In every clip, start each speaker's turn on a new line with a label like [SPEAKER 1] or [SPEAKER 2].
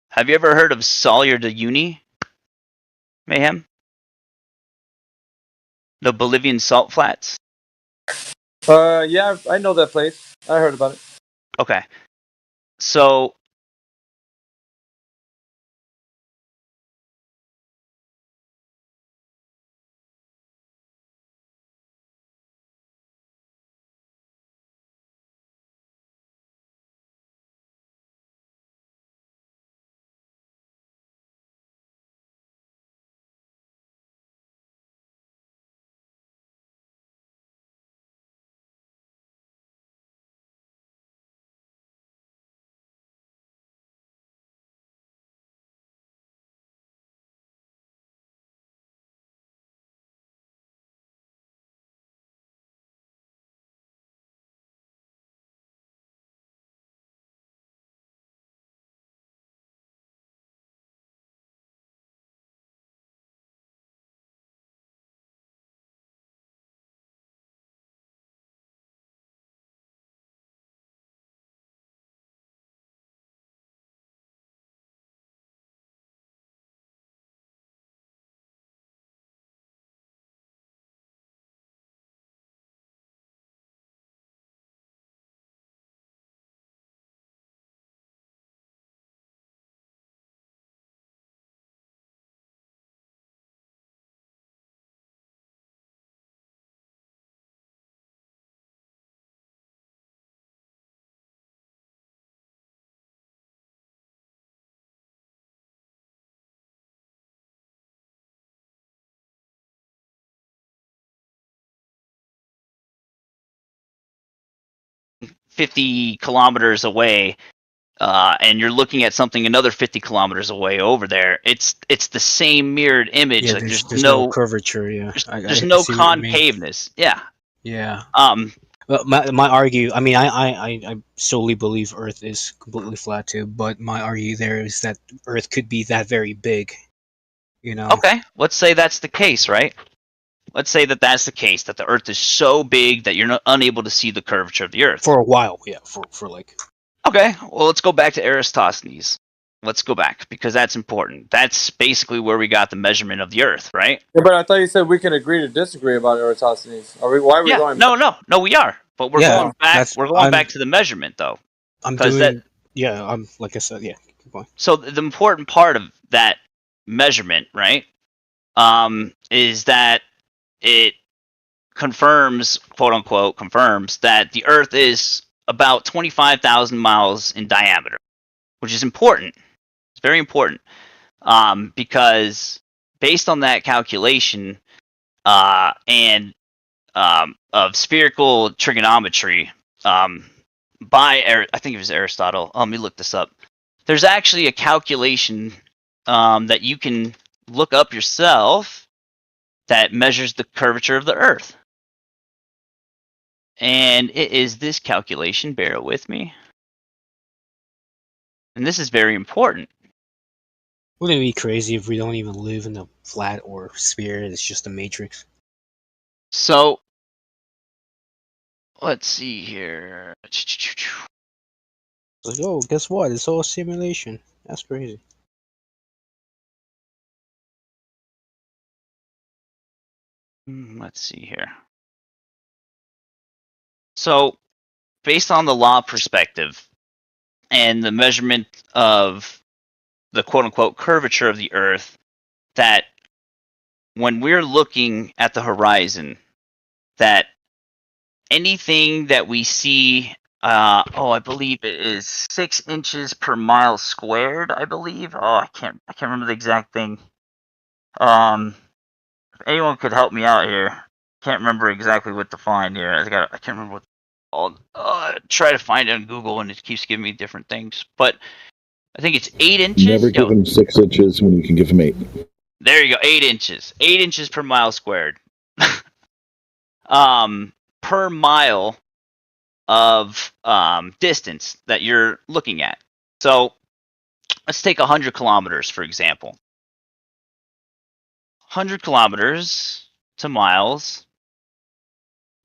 [SPEAKER 1] Have you ever heard of Salar de Uyuni, Mayhem? The Bolivian salt flats?
[SPEAKER 2] Yeah, I know that place. I heard about it.
[SPEAKER 1] Okay. So $50 kilometers away, and you're looking at something another 50 kilometers away over there, it's the same mirrored image.
[SPEAKER 3] Yeah,
[SPEAKER 1] Like
[SPEAKER 3] there's no curvature. Yeah,
[SPEAKER 1] there's
[SPEAKER 3] I
[SPEAKER 1] no
[SPEAKER 3] see what you mean.
[SPEAKER 1] concaveness. Yeah.
[SPEAKER 3] Yeah.
[SPEAKER 1] Um.
[SPEAKER 3] Well, my argue. I mean, I solely believe Earth is completely flat too. But my argue there is that Earth could be that very big. You know,
[SPEAKER 1] Okay. Let's say that's the case, right? Let's say that that's the case. That the Earth is so big that you're not unable to see the curvature of the Earth.
[SPEAKER 3] for a while. Yeah, for like.
[SPEAKER 1] Okay. Well, let's go back to Eratosthenes. Let's go back because that's important. That's basically where we got the measurement of the Earth, right?
[SPEAKER 2] Yeah, but I thought you said we can agree to disagree about Eratosthenes. Why are we
[SPEAKER 1] Yeah.
[SPEAKER 2] going?
[SPEAKER 1] No, we are. But we're
[SPEAKER 3] Yeah,
[SPEAKER 1] going back.
[SPEAKER 3] that's-
[SPEAKER 1] We're going
[SPEAKER 3] I'm-
[SPEAKER 1] back to the measurement, though.
[SPEAKER 3] I'm
[SPEAKER 1] 'Cause
[SPEAKER 3] doing. Yeah, I'm like I said. Yeah, keep going.
[SPEAKER 1] So the important part of that measurement, right, is that it confirms, quote unquote, confirms that the Earth is about 25,000 miles in diameter, which is important. It's very important, because based on that calculation and of spherical trigonometry, by I think it was Aristotle. Let me look this up. There's actually a calculation that you can look up yourself that measures the curvature of the Earth. And it is this calculation, bear with me. And this is very important.
[SPEAKER 3] Wouldn't it be crazy if we don't even live in a flat or sphere? It's just a matrix.
[SPEAKER 1] So, let's see here.
[SPEAKER 3] Like, oh, guess what? It's all a simulation. That's crazy.
[SPEAKER 1] Let's see here. So, based on the law perspective and the measurement of the quote-unquote curvature of the Earth, that when we're looking at the horizon, that anything that we see, I believe it is 6 inches per mile squared. I believe. I can't remember the exact thing. If anyone could help me out here, can't remember exactly what to find here. I can't remember what. I'll try to find it on Google, and it keeps giving me different things. But I think it's 8 inches.
[SPEAKER 4] Never give him 6 inches when you can give him 8.
[SPEAKER 1] There you go, 8 inches. 8 inches per mile squared. Per mile of distance that you're looking at. So let's take 100 kilometers, for example. 100 kilometers to miles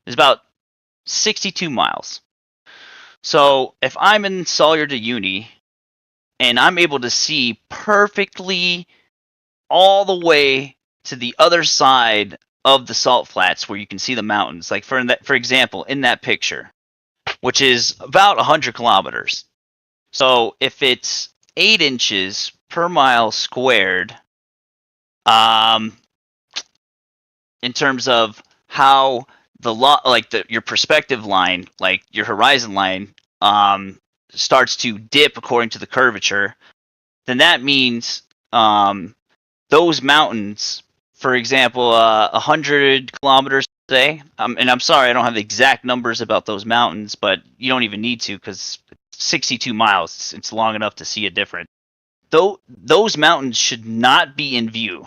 [SPEAKER 1] is about 62 miles. So if I'm in Salar de Uyuni and I'm able to see perfectly all the way to the other side of the salt flats where you can see the mountains. Like for example, in that picture, which is about 100 kilometers. So if it's 8 inches per mile squared, in terms of how your perspective line, like your horizon line, starts to dip according to the curvature, then that means those mountains, for example, 100 kilometers say, and I'm sorry I don't have the exact numbers about those mountains, but you don't even need to because 62 miles, it's long enough to see a difference. Those mountains should not be in view.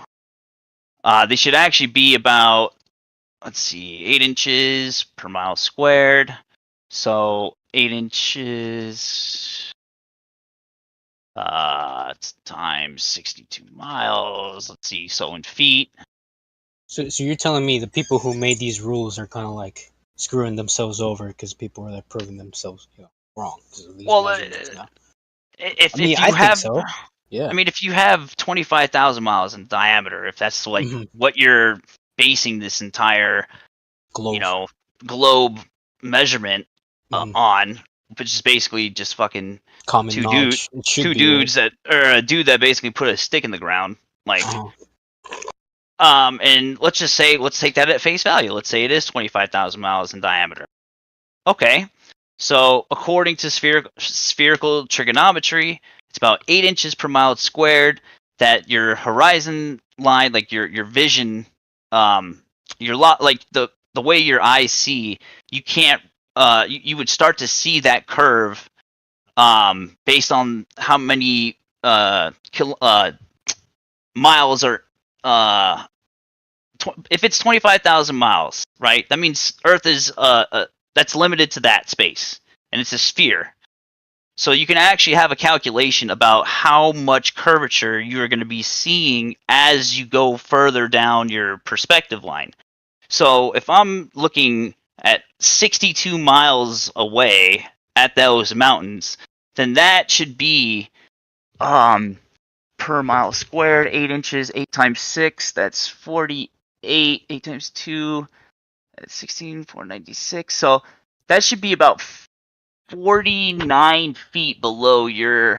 [SPEAKER 1] They should actually be about, let's see, 8 inches per mile squared. So 8 inches times 62 miles. Let's see, so in feet.
[SPEAKER 3] So you're telling me the people who made these rules are kind of like screwing themselves over because people are like proving themselves wrong because of these
[SPEAKER 1] Well,
[SPEAKER 3] measurements now.
[SPEAKER 1] If
[SPEAKER 3] I mean,
[SPEAKER 1] you
[SPEAKER 3] I
[SPEAKER 1] have,
[SPEAKER 3] think so. Yeah.
[SPEAKER 1] I mean, if you have 25,000 miles in diameter, if that's like what you're basing this entire
[SPEAKER 3] Globe.
[SPEAKER 1] Globe measurement on, which is basically just fucking
[SPEAKER 3] common
[SPEAKER 1] two
[SPEAKER 3] knowledge.
[SPEAKER 1] dudes
[SPEAKER 3] Right?
[SPEAKER 1] or a dude that basically put a stick in the ground, like. And let's take that at face value. Let's say it is 25,000 miles in diameter. Okay, so according to spherical trigonometry, it's about 8 inches per mile squared. That your horizon line, like your vision, like the way your eyes see, you can't. You would start to see that curve, based on how many miles are. If it's 25,000 miles, right? That means Earth is that's limited to that space, and it's a sphere. So you can actually have a calculation about how much curvature you're going to be seeing as you go further down your perspective line. So if I'm looking at 62 miles away at those mountains, then that should be per mile squared, 8 inches, 8 times 6, that's 48, 8 times 2, that's 16, 496. So that should be about 49 feet below your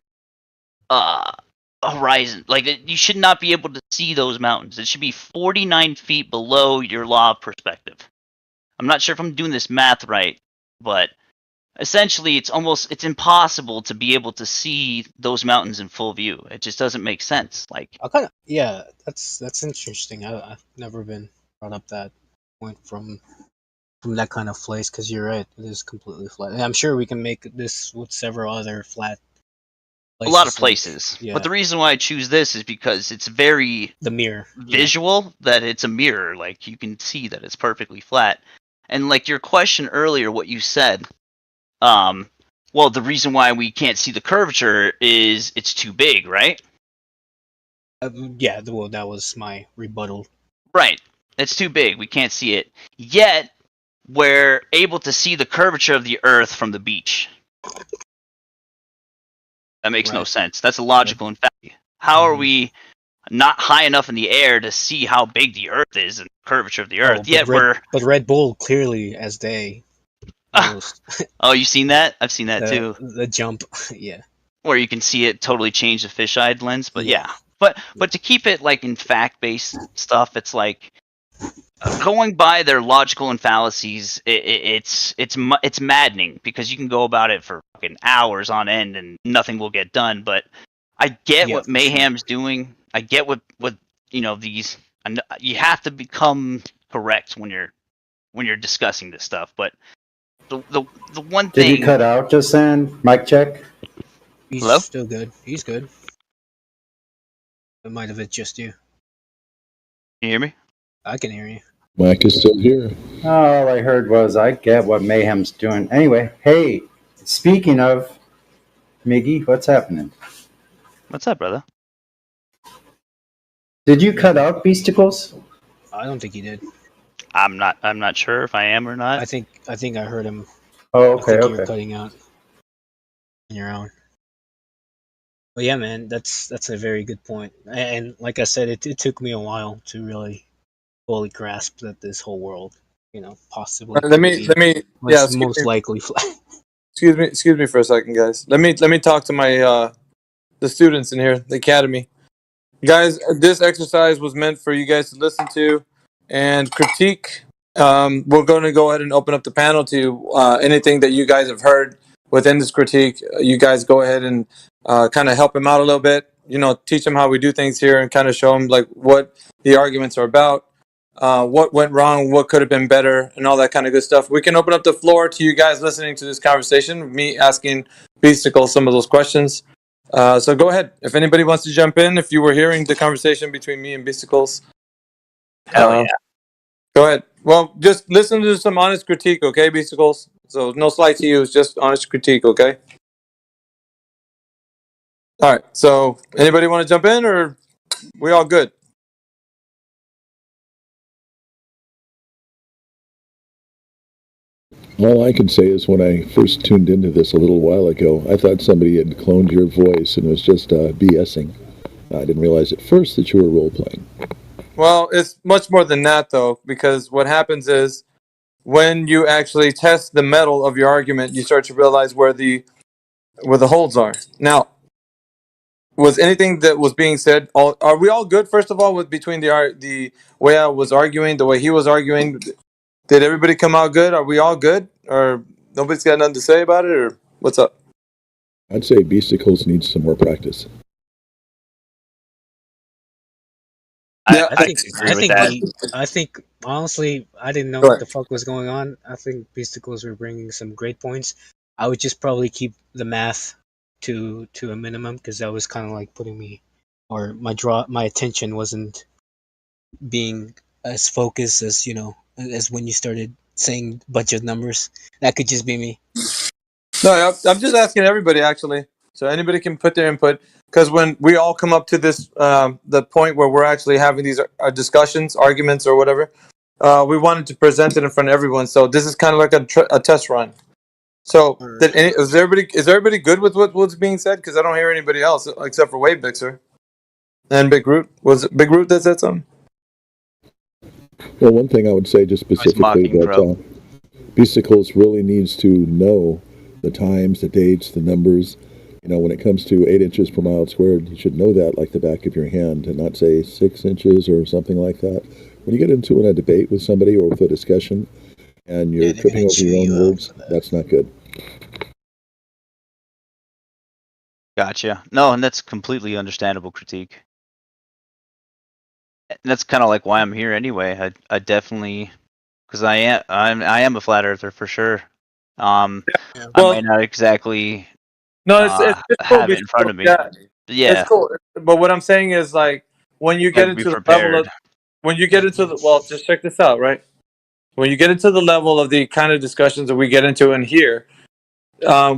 [SPEAKER 1] horizon. Like, you should not be able to see those mountains. It should be 49 feet below your law of perspective. I'm not sure if I'm doing this math right, but essentially it's impossible to be able to see those mountains in full view. It just doesn't make sense. Like,
[SPEAKER 3] that's interesting. I've never been brought up that point from that kind of place because you're right, it is completely flat. And I'm sure we can make this with several other flat places.
[SPEAKER 1] A lot of places.
[SPEAKER 3] Like, yeah.
[SPEAKER 1] But the reason why I choose this is because it's very
[SPEAKER 3] the mirror
[SPEAKER 1] visual, that it's a mirror. Like, you can see that it's perfectly flat. And like your question earlier, what you said, well, the reason why we can't see the curvature is it's too big, right?
[SPEAKER 3] Yeah, well, that was my rebuttal.
[SPEAKER 1] Right. It's too big. We can't see it. Yet, we're able to see the curvature of the Earth from the beach. That makes no sense. That's illogical in fact. How are we not high enough in the air to see how big the Earth is and the curvature of the Earth?
[SPEAKER 3] But Red Bull clearly, as they...
[SPEAKER 1] Oh, you've seen that? I've seen that too.
[SPEAKER 3] The jump, yeah.
[SPEAKER 1] Where you can see it totally change the fisheye lens, but yeah. But to keep it like in fact-based stuff, it's like going by their logical and fallacies. It's maddening because you can go about it for fucking hours on end and nothing will get done. But I get what Mayhem's doing. I get what these. You have to become correct when you're discussing this stuff, but. The one thing.
[SPEAKER 5] Did you cut out just then? Mic check.
[SPEAKER 3] He's
[SPEAKER 1] Hello?
[SPEAKER 3] Still good. He's good. It might have been just you.
[SPEAKER 1] Can you hear me?
[SPEAKER 3] I can hear you.
[SPEAKER 4] Mike is still here.
[SPEAKER 5] All I heard was, I get what Mayhem's doing. Anyway, hey, speaking of, Miggy, what's happening?
[SPEAKER 1] What's up, brother?
[SPEAKER 5] Did you cut out Beasticles?
[SPEAKER 3] I don't think he did.
[SPEAKER 1] I'm not sure if I am or not.
[SPEAKER 3] I think I heard him.
[SPEAKER 5] Oh, okay,
[SPEAKER 3] You
[SPEAKER 5] okay.
[SPEAKER 3] were cutting out on your own. But yeah, man, that's a very good point. And like I said, it took me a while to really fully grasp that this whole world, possibly
[SPEAKER 2] Let
[SPEAKER 3] could
[SPEAKER 2] me
[SPEAKER 3] be
[SPEAKER 2] yeah,
[SPEAKER 3] was most likely flat.
[SPEAKER 2] excuse me for a second, guys. Let me talk to my the students in here, the academy. Guys, this exercise was meant for you guys to listen to and critique. We're going to go ahead and open up the panel to anything that you guys have heard within this critique. You guys go ahead and kind of help him out a little bit. Teach him how we do things here and kind of show him like what the arguments are about, what went wrong, what could have been better, and all that kind of good stuff. We can open up the floor to you guys listening to this conversation. Me asking Beasticle some of those questions. So go ahead. If anybody wants to jump in, if you were hearing the conversation between me and Beasticles,
[SPEAKER 1] Hell yeah.
[SPEAKER 2] go ahead. Well, just listen to some honest critique, okay, Beasticles? So no slight to you, it's just honest critique, okay? All right. So anybody want to jump in, or we all good?
[SPEAKER 4] All I can say is when I first tuned into this a little while ago, I thought somebody had cloned your voice and was just BSing. I didn't realize at first that you were role playing.
[SPEAKER 2] Well, it's much more than that, though, because what happens is when you actually test the metal of your argument, you start to realize where the holes are. Now, was anything that was being said? Are we all good? First of all, with between the way I was arguing, the way he was arguing, did everybody come out good? Are we all good, or nobody's got nothing to say about it, or what's up?
[SPEAKER 4] I'd say Beasticles needs some more practice.
[SPEAKER 2] Yeah,
[SPEAKER 3] I think
[SPEAKER 1] agree with that.
[SPEAKER 3] I think honestly, I didn't know
[SPEAKER 2] Go
[SPEAKER 3] what the
[SPEAKER 2] ahead.
[SPEAKER 3] fuck was going on. I think Beasticles were bringing some great points. I would just probably keep the math to a minimum because that was kind of like putting me, or my attention wasn't being as focused as as when you started saying a bunch of numbers. That could just be me.
[SPEAKER 2] No, I'm just asking everybody actually, so anybody can put their input. Because when we all come up to this, the point where we're actually having these discussions, arguments, or whatever, we wanted to present it in front of everyone. So this is kind of like a test run. So is everybody good with what's being said? Because I don't hear anybody else except for Wave Bixer and Big Root. Was it Big Root that said something?
[SPEAKER 4] Well, one thing I would say just
[SPEAKER 1] I was
[SPEAKER 4] specifically
[SPEAKER 1] mocking,
[SPEAKER 4] that
[SPEAKER 1] bro.
[SPEAKER 4] Beasticles really needs to know the times, the dates, the numbers. When it comes to 8 inches per mile squared, you should know that like the back of your hand and not say 6 inches or something like that. When you get into a debate with somebody or with a discussion and
[SPEAKER 3] Yeah,
[SPEAKER 4] you're
[SPEAKER 3] they're
[SPEAKER 4] tripping
[SPEAKER 3] gonna
[SPEAKER 4] over
[SPEAKER 3] chew
[SPEAKER 4] your
[SPEAKER 3] you
[SPEAKER 4] own
[SPEAKER 3] out
[SPEAKER 4] words,
[SPEAKER 3] for that.
[SPEAKER 4] that's not good.
[SPEAKER 1] Gotcha. No, and that's completely understandable critique. And that's kind of like why I'm here anyway. I definitely, because I am a flat earther for sure.
[SPEAKER 3] Yeah.
[SPEAKER 1] I
[SPEAKER 2] Well,
[SPEAKER 1] might not exactly
[SPEAKER 2] no, it's cool.
[SPEAKER 1] have it in front of me.
[SPEAKER 2] Yeah,
[SPEAKER 1] But
[SPEAKER 2] it's
[SPEAKER 1] yeah,
[SPEAKER 2] cool. But what I'm saying is like when you get
[SPEAKER 1] gotta be
[SPEAKER 2] into the level of
[SPEAKER 1] prepared.
[SPEAKER 2] just check this out, right? When you get into the level of the kind of discussions that we get into in here,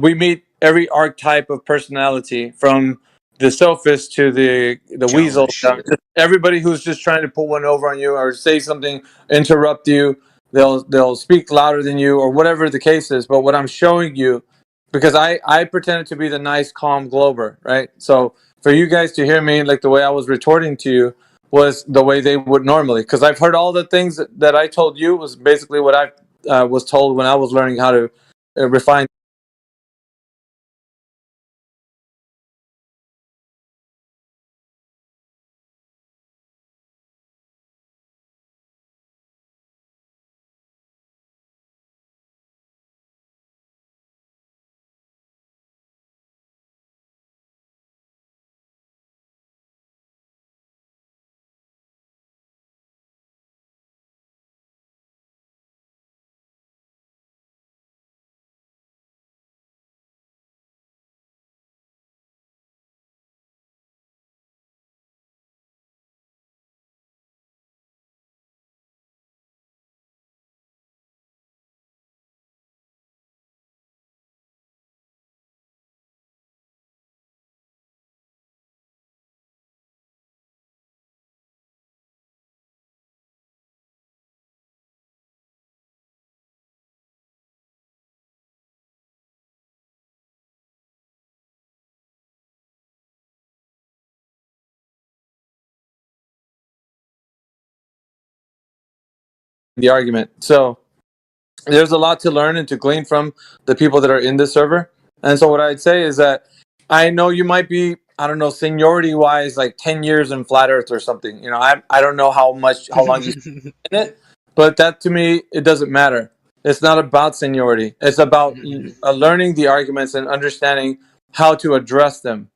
[SPEAKER 2] we meet every archetype of personality from the selfish to the weasel.
[SPEAKER 3] Childish.
[SPEAKER 2] Just everybody who's just trying to put one over on you or say something, interrupt you. They'll speak louder than you or whatever the case is. But what I'm showing you, because I pretended to be the nice, calm Glober, right? So for you guys to hear me like the way I was retorting to you was the way they would normally. Because I've heard all the things that I told you was basically what I was told when I was learning how to refine the argument. So there's a lot to learn and to glean from the people that are in this server. And so what I'd say is that I know you might be, I don't know, seniority wise, like 10 years in flat earth or something. You know, I don't know how long you spent in it, but that to me, it doesn't matter. It's not about seniority. It's about learning the arguments and understanding how to address them.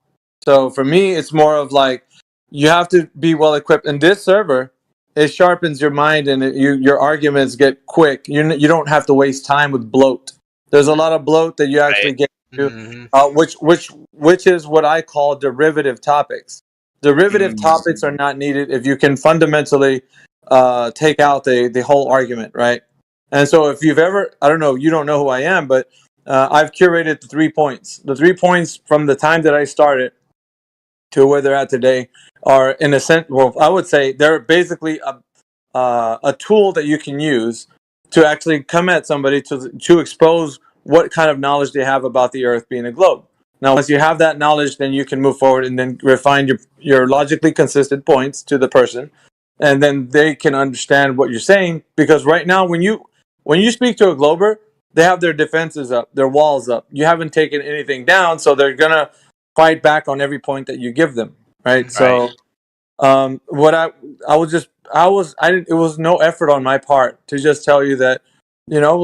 [SPEAKER 2] So for me, it's more of like, you have to be well equipped. And this server, it sharpens your mind and your arguments get quick. You don't have to waste time with bloat. There's a lot of bloat that you actually get to, which is what I call derivative topics. Derivative topics are not needed if you can fundamentally take out the whole argument, right? And so if you've ever, I don't know, you don't know who I am, but I've curated the 3 points. The 3 points from the time that I started to where they're at today are, in a sense, well, I would say they're basically a tool that you can use to actually come at somebody to expose what kind of knowledge they have about the Earth being a globe. Now, once you have that knowledge, then you can move forward and then refine your logically consistent points to the person, and then they can understand what you're saying. Because right now, when you speak to a glober, they have their defenses up, their walls up. You haven't taken anything down, so they're gonna fight back on every point that you give them, right? So, what I didn't. It was no effort on my part to just tell you that,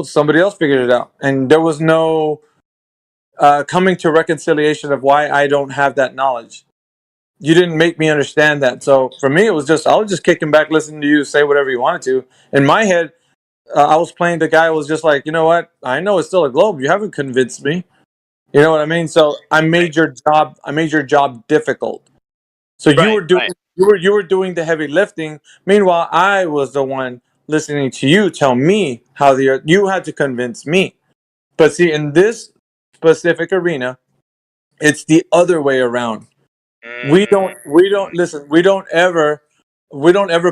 [SPEAKER 2] somebody else figured it out, and there was no coming to reconciliation of why I don't have that knowledge. You didn't make me understand that. So for me, it was just, I was just kicking back, listening to you say whatever you wanted to. In my head, I was playing the guy who was just like, you know what? I know it's still a globe. You haven't convinced me. You know what I mean? So I made your job difficult. So you were doing you were doing the heavy lifting. Meanwhile, I was the one listening to you tell me how you had to convince me. But see, in this specific arena, it's the other way around. We don't listen. We don't ever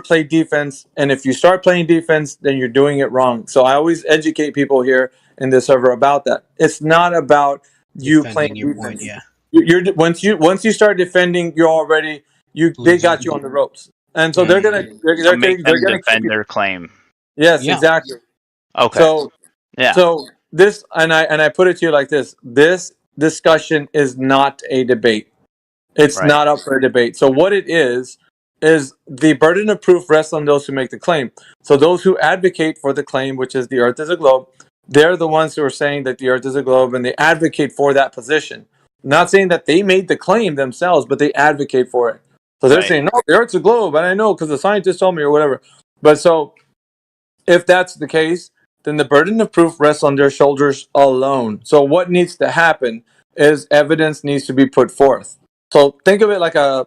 [SPEAKER 2] play defense. And if you start playing defense, then you're doing it wrong. So I always educate people here in this server about that. It's not about you playing
[SPEAKER 3] your
[SPEAKER 2] defense.
[SPEAKER 3] point, yeah.
[SPEAKER 2] You're once you start defending, you're already they got you on the ropes. And so they're gonna
[SPEAKER 1] defend their claim.
[SPEAKER 2] Yes, exactly.
[SPEAKER 1] Okay.
[SPEAKER 2] So
[SPEAKER 1] yeah.
[SPEAKER 2] So this, and I put it to you like this: this discussion is not a debate. It's not up for a debate. So what it is the burden of proof rests on those who make the claim. So those who advocate for the claim, which is the Earth is a globe, they're the ones who are saying that the Earth is a globe, and they advocate for that position. Not saying that they made the claim themselves, but they advocate for it. So they're saying, no, the Earth's a globe, and I know because the scientists told me or whatever. But so if that's the case, then the burden of proof rests on their shoulders alone. So what needs to happen is evidence needs to be put forth. So think of it like a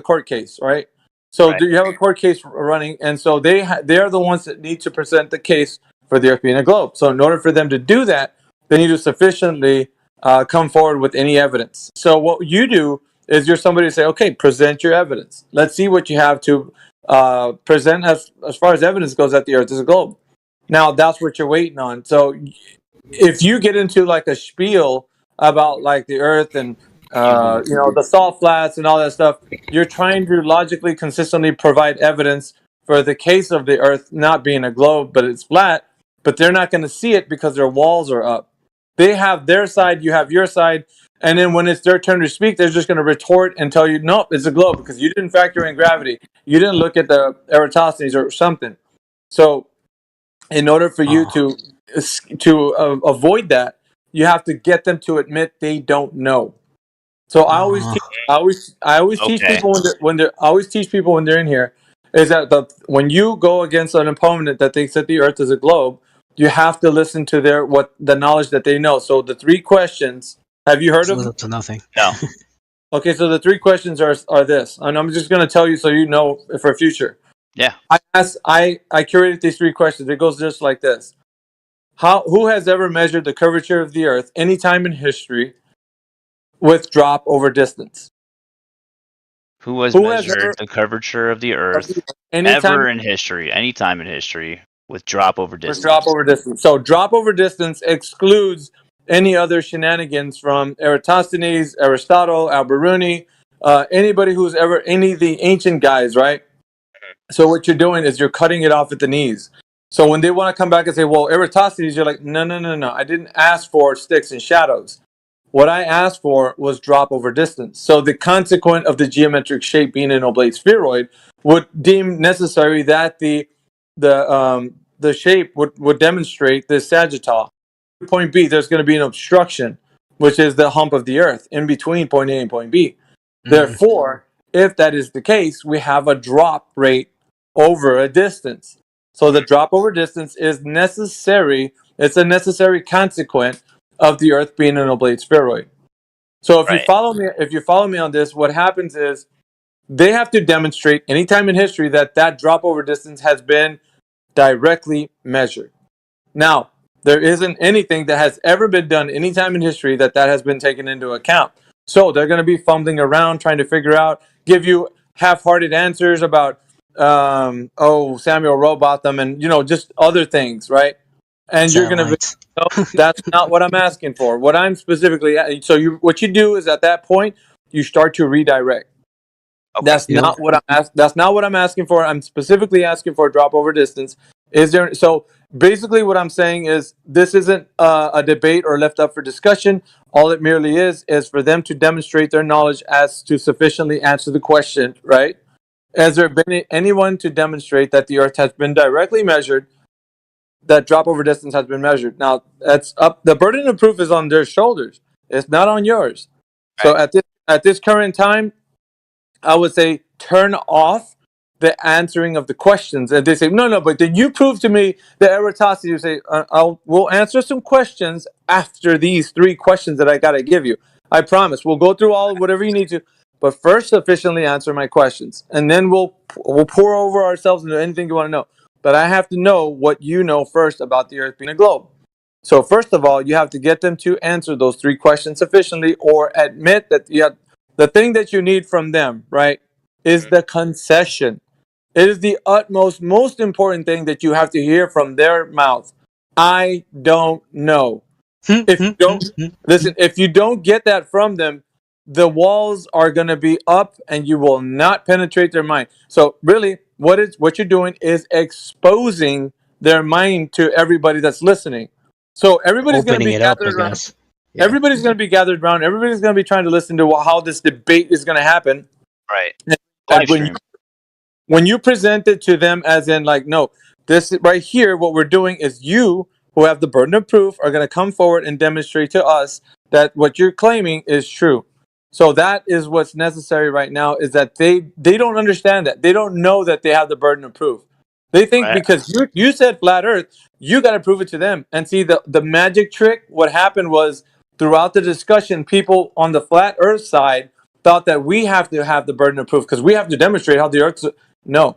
[SPEAKER 2] court case, right? So do you have a court case running, and so they are the ones that need to present the case for the Earth being a globe. So in order for them to do that, they need to sufficiently come forward with any evidence. So what you do is you're somebody to say, okay, present your evidence. Let's see what you have to present as far as evidence goes that the Earth is a globe. Now that's what you're waiting on. So if you get into like a spiel about like the Earth and the salt flats and all that stuff, you're trying to logically consistently provide evidence for the case of the Earth not being a globe, but it's flat. But they're not going to see it because their walls are up. They have their side, you have your side, and then when it's their turn to speak, they're just going to retort and tell you, nope, it's a globe because you didn't factor in gravity. You didn't look at the Eratosthenes or something. So in order for you to avoid that, you have to get them to admit they don't know. So I always teach people when they're in here is that when you go against an opponent that thinks that the Earth is a globe, you have to listen to the knowledge that they know. So the 3 questions. Have you heard of them?
[SPEAKER 3] To nothing.
[SPEAKER 1] No.
[SPEAKER 2] Okay, so the 3 questions are this, and I'm just going to tell you so you know for future.
[SPEAKER 1] Yeah.
[SPEAKER 2] I curated these 3 questions. It goes just like this: Who has ever measured the curvature of the Earth any time in history with drop over distance?
[SPEAKER 1] Who has measured the curvature of the Earth ever in history, any time in history, with drop over distance?
[SPEAKER 2] With drop over distance. So drop over distance excludes any other shenanigans from Eratosthenes, Aristotle, Al-Biruni, anybody who's ever, any of the ancient guys, right? So what you're doing is you're cutting it off at the knees. So when they want to come back and say, well, Eratosthenes, you're like, no. I didn't ask for sticks and shadows. What I asked for was drop over distance. So the consequent of the geometric shape being an oblate spheroid would deem necessary that the shape would demonstrate this sagittal. Point B, there's going to be an obstruction, which is the hump of the Earth in between point A and point B. Therefore, if that is the case, we have a drop rate over a distance. So the drop over distance is necessary. It's a necessary consequent of the Earth being an oblate spheroid. So if you follow me on this, what happens is they have to demonstrate any time in history that drop over distance has been directly measured. Now, there isn't anything that has ever been done any time in history that has been taken into account. So they're going to be fumbling around trying to figure out, give you half-hearted answers about, Samuel Rowbotham and, just other things, right? And you're going to be, no, that's not what I'm asking for. What I'm specifically, what you do is at that point, you start to redirect. Okay. That's not what I'm asking for. I'm specifically asking for a drop over distance. So basically what I'm saying is this isn't a debate or left up for discussion. All it merely is for them to demonstrate their knowledge as to sufficiently answer the question, right? Has there been anyone to demonstrate that the Earth has been directly measured, that drop over distance has been measured? Now, that's up. The burden of proof is on their shoulders. It's not on yours. Right. So at this current time, I would say turn off the answering of the questions. And they say, no, but then you prove to me the Eratosthenes. You say, we'll answer some questions after these 3 questions that I got to give you. I promise. We'll go through all whatever you need to, but first sufficiently answer my questions. And then we'll pour over ourselves into anything you want to know. But I have to know what you know first about the Earth being a globe. So first of all, you have to get them to answer those 3 questions sufficiently, or admit that the thing that you need from them, right, is the concession. It is the most important thing that you have to hear from their mouth. I don't know. If you don't listen, if you don't get that from them, the walls are going to be up and you will not penetrate their mind. So really, what you're doing is exposing their mind to everybody that's listening. So everybody's going to be gathered around. Yeah. Everybody's going to be gathered around. Everybody's going to be trying to listen to how this debate is going to happen.
[SPEAKER 1] Right.
[SPEAKER 2] And when you present it to them as in like, no, this right here, what we're doing is you, who have the burden of proof, are going to come forward and demonstrate to us that what you're claiming is true. So that is what's necessary right now, is that they don't understand that. They don't know that they have the burden of proof. They think because you said flat Earth, you got to prove it to them. And see, the magic trick, what happened was, throughout the discussion, people on the flat Earth side thought that we have to have the burden of proof because we have to demonstrate how the Earth's... No.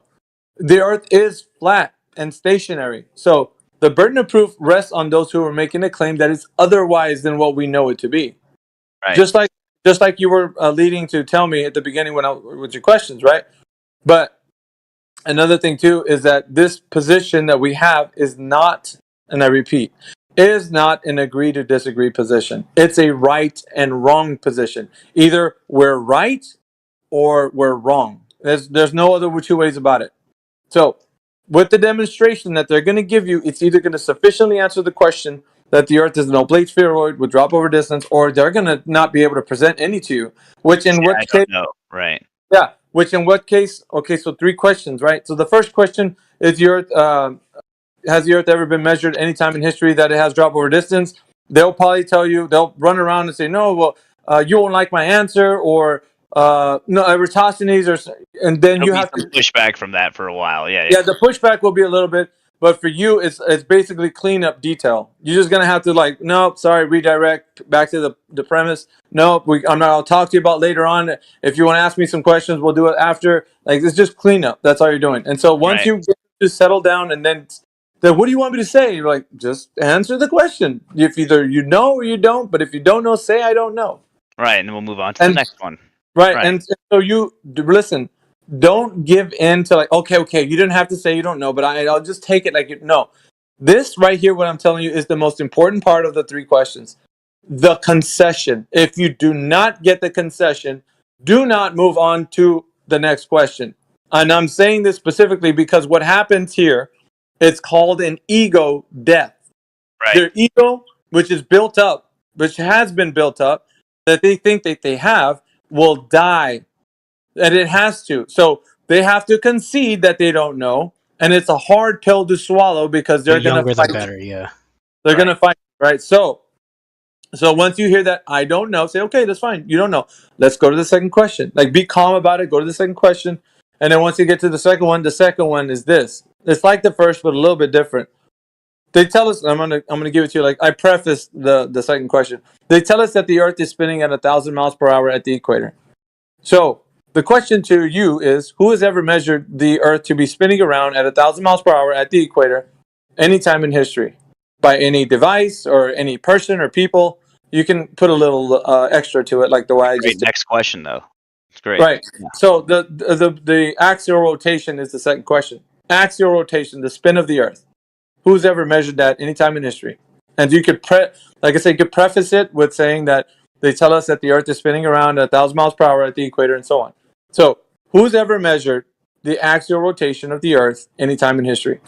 [SPEAKER 2] The Earth is flat and stationary. So the burden of proof rests on those who are making a claim that is otherwise than what we know it to be. Right. Just like you were leading to tell me at the beginning with your questions, right? But another thing too is that this position that we have is not, and I repeat, is not an agree to disagree position. It's a right and wrong position. Either we're right or we're wrong. There's no other 2 ways about it. So with the demonstration that they're going to give you, it's either going to sufficiently answer the question that the Earth is an oblate spheroid with drop over distance, or they're going to not be able to present any to you. Which in what case?
[SPEAKER 1] No, right.
[SPEAKER 2] Yeah. Which in what case? Okay, so 3 questions, right? So the first question is: has the Earth ever been measured any time in history that it has drop over distance? They'll probably tell you. They'll run around and say, no, well, you won't like my answer, or no, Eratosthenes, and then you have to
[SPEAKER 1] push back from that for a while. Yeah,
[SPEAKER 2] the pushback will be a little bit, but for you, it's basically clean up detail. You're just gonna have to redirect back to the premise. I'll talk to you about later on. If you want to ask me some questions, we'll do it after. Like, it's just clean up. That's all you're doing. And so once you get to settle down, and then what do you want me to say? You're like, just answer the question. If either you know or you don't, but if you don't know, say I don't know.
[SPEAKER 1] Right, and then we'll move on to the next one.
[SPEAKER 2] Right. And so you listen. Don't give in to like, okay, you didn't have to say you don't know, but I'll just take it like no. This right here, what I'm telling you, is the most important part of the 3 questions. The concession. If you do not get the concession, do not move on to the next question. And I'm saying this specifically because what happens here It's called an ego death.
[SPEAKER 1] Right.
[SPEAKER 2] Their ego, which is built up, which has been built up, that they think that they have, will die. And it has to. So they have to concede that they don't know. And it's a hard pill to swallow because
[SPEAKER 3] The
[SPEAKER 2] they're going
[SPEAKER 3] younger,
[SPEAKER 2] to
[SPEAKER 3] the
[SPEAKER 2] fight.
[SPEAKER 3] better. Yeah.
[SPEAKER 2] They're going to fight, right? So once you hear that, I don't know, say, okay, that's fine. You don't know. Let's go to the second question. Like, be calm about it. Go to the second question. And then once you get to the second one is this. It's like the first, but a little bit different. They tell us, I'm gonna give it to you. Like I prefaced the second question. They tell us that the Earth is spinning at 1,000 miles per hour at the equator. So the question to you is, who has ever measured the Earth to be spinning around at 1,000 miles per hour at the equator, anytime in history, by any device or any person or people? You can put a little extra to it, like the way I
[SPEAKER 1] Great.
[SPEAKER 2] just did.
[SPEAKER 1] Next question, though. It's great.
[SPEAKER 2] Right.
[SPEAKER 1] Yeah.
[SPEAKER 2] So the axial rotation is the second question. Axial rotation, the spin of the Earth. Who's ever measured that anytime in history? And you could, like I said, you could preface it with saying that they tell us that the Earth is spinning around at 1,000 miles per hour at the equator and so on. So who's ever measured the axial rotation of the Earth anytime in history?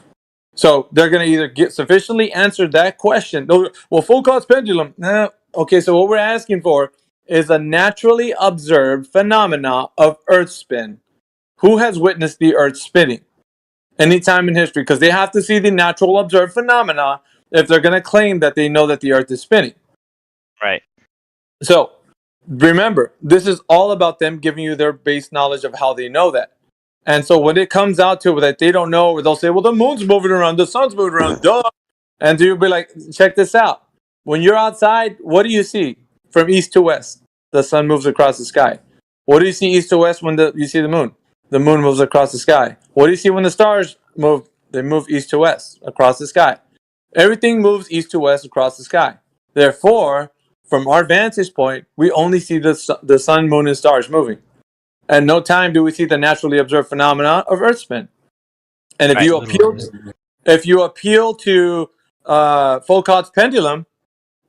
[SPEAKER 2] So they're going to either get sufficiently answered that question. Well, Foucault's pendulum. No. Okay, so what we're asking for is a naturally observed phenomena of Earth spin. Who has witnessed the Earth spinning anytime in history? Because they have to see the natural observed phenomena if they're going to claim that they know that the Earth is spinning.
[SPEAKER 1] Right.
[SPEAKER 2] So remember, this is all about them giving you their base knowledge of how they know that. And so when it comes out to it that they don't know, they'll say, well, the moon's moving around, the sun's moving around, duh. And you'll be like, check this out. When you're outside, what do you see from east to west? The sun moves across the sky. What do you see east to west when you see the moon? The moon moves across the sky. What do you see when the stars move? They move east to west across the sky. Everything moves east to west across the sky. Therefore, from our vantage point, we only see the sun, moon, and stars moving. At no time do we see the naturally observed phenomena of Earth spin. And if you appeal to Foucault's pendulum,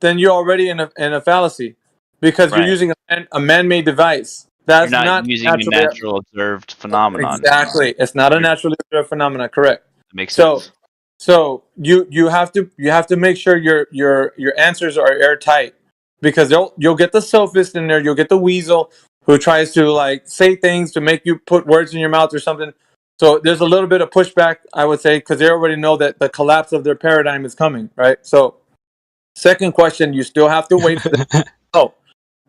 [SPEAKER 2] then you're already in a fallacy because you're using a man-made device. That's
[SPEAKER 1] You're not using a
[SPEAKER 2] naturally
[SPEAKER 1] natural observed phenomenon.
[SPEAKER 2] Exactly, it's not a naturally observed phenomenon. Correct.
[SPEAKER 1] That makes sense.
[SPEAKER 2] So you have to make sure your answers are airtight, because you'll get the sophist in there, you'll get the weasel who tries to like say things to make you put words in your mouth or something. So there's a little bit of pushback, I would say, because they already know that the collapse of their paradigm is coming, right? So second question, you still have to wait for the